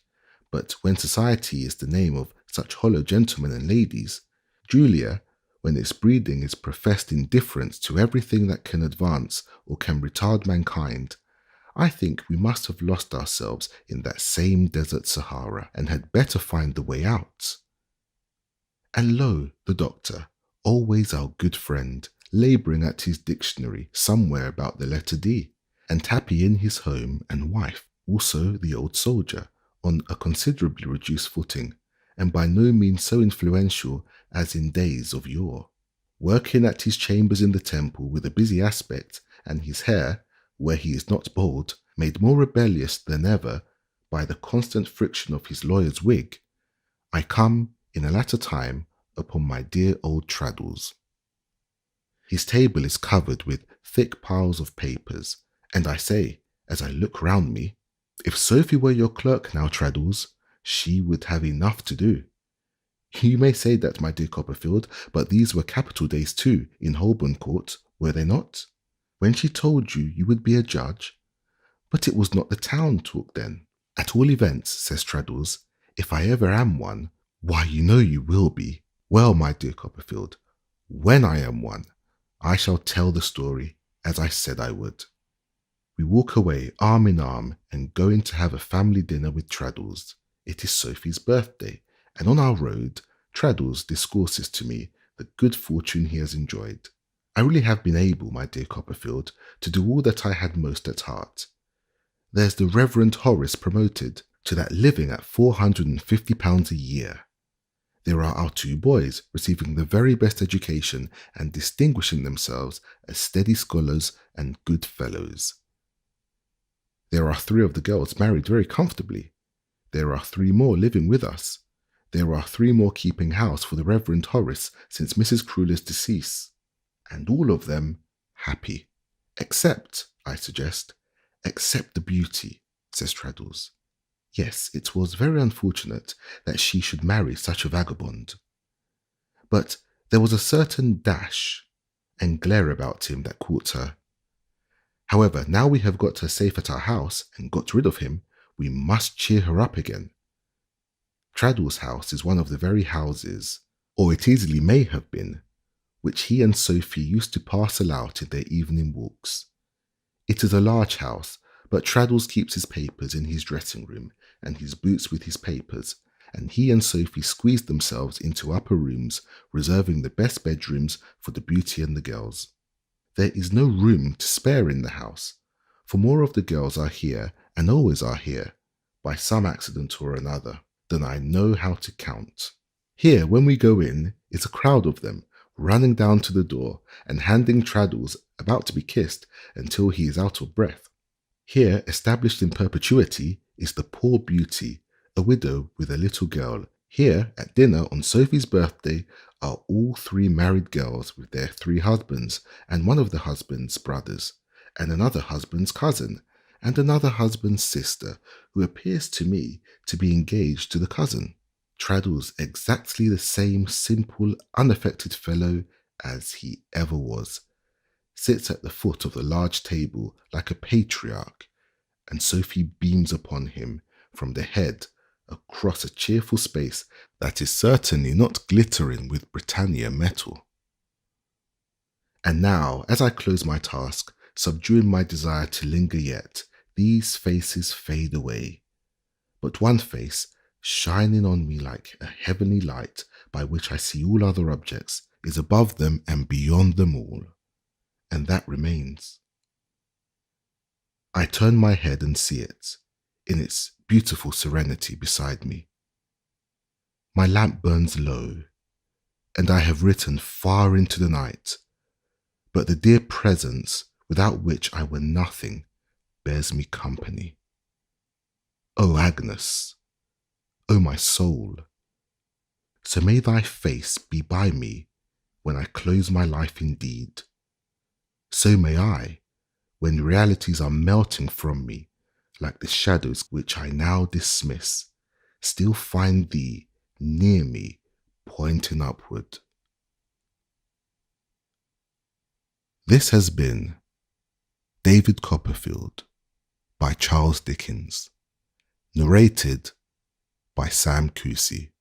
But when society is the name of such hollow gentlemen and ladies, Julia, when its breeding is professed indifference to everything that can advance or can retard mankind, I think we must have lost ourselves in that same desert Sahara, and had better find the way out. And lo, the doctor, always our good friend, labouring at his dictionary somewhere about the letter D, and Tappy in his home and wife, also the old soldier, on a considerably reduced footing, and by no means so influential as in days of yore, working at his chambers in the temple with a busy aspect, and his hair, where he is not bald, made more rebellious than ever by the constant friction of his lawyer's wig, I come, in a latter time, upon my dear old Traddles. His table is covered with thick piles of papers, and I say, as I look round me, "If Sophie were your clerk now, Traddles, she would have enough to do." You may say that, my dear Copperfield, but these were capital days too, in Holborn Court, were they not? When she told you you would be a judge? But it was not the town talk then. "At all events," says Traddles, "if I ever am one, why, you know you will be. Well, my dear Copperfield, when I am one, I shall tell the story, as I said I would." We walk away arm in arm and go in to have a family dinner with Traddles. It is Sophie's birthday, and on our road, Traddles discourses to me the good fortune he has enjoyed. I really have been able, my dear Copperfield, to do all that I had most at heart. There's the Reverend Horace promoted to that living at £450 a year. There are our two boys receiving the very best education and distinguishing themselves as steady scholars and good fellows. There are 3 of the girls married very comfortably. There are 3 more living with us. There are 3 more keeping house for the Reverend Horace since Mrs. Crueller's decease. And all of them happy. Except, I suggest, except the beauty, says Traddles. Yes, it was very unfortunate that she should marry such a vagabond. But there was a certain dash and glare about him that caught her. However, now we have got her safe at our house and got rid of him, we must cheer her up again. Traddles' house is one of the very houses, or it easily may have been, which he and Sophie used to parcel out in their evening walks. It is a large house, but Traddles keeps his papers in his dressing room and his boots with his papers, and he and Sophie squeeze themselves into upper rooms, reserving the best bedrooms for the beauty and the girls. There is no room to spare in the house, for more of the girls are here and always are here, by some accident or another, than I know how to count. Here, when we go in, is a crowd of them, running down to the door and handing Traddles, about to be kissed, until he is out of breath. Here, established in perpetuity, is the poor beauty, a widow with a little girl. Here, at dinner on Sophie's birthday, are all 3 married girls with their 3 husbands, and one of the husband's brothers, and another husband's cousin, and another husband's sister, who appears to me to be engaged to the cousin. Traddles exactly the same simple, unaffected fellow as he ever was, sits at the foot of the large table like a patriarch, and Sophie beams upon him from the head across a cheerful space that is certainly not glittering with Britannia metal. And now, as I close my task, subduing my desire to linger yet, these faces fade away. But one face, shining on me like a heavenly light by which I see all other objects, is above them and beyond them all, and that remains. I turn my head and see it, in its beautiful serenity beside me. My lamp burns low, and I have written far into the night, but the dear presence without which I were nothing bears me company. O Agnes, O my soul, so may thy face be by me when I close my life indeed. So may I, when realities are melting from me, like the shadows which I now dismiss, still find thee near me, pointing upward. This has been David Copperfield by Charles Dickens, narrated by Sam Cousy.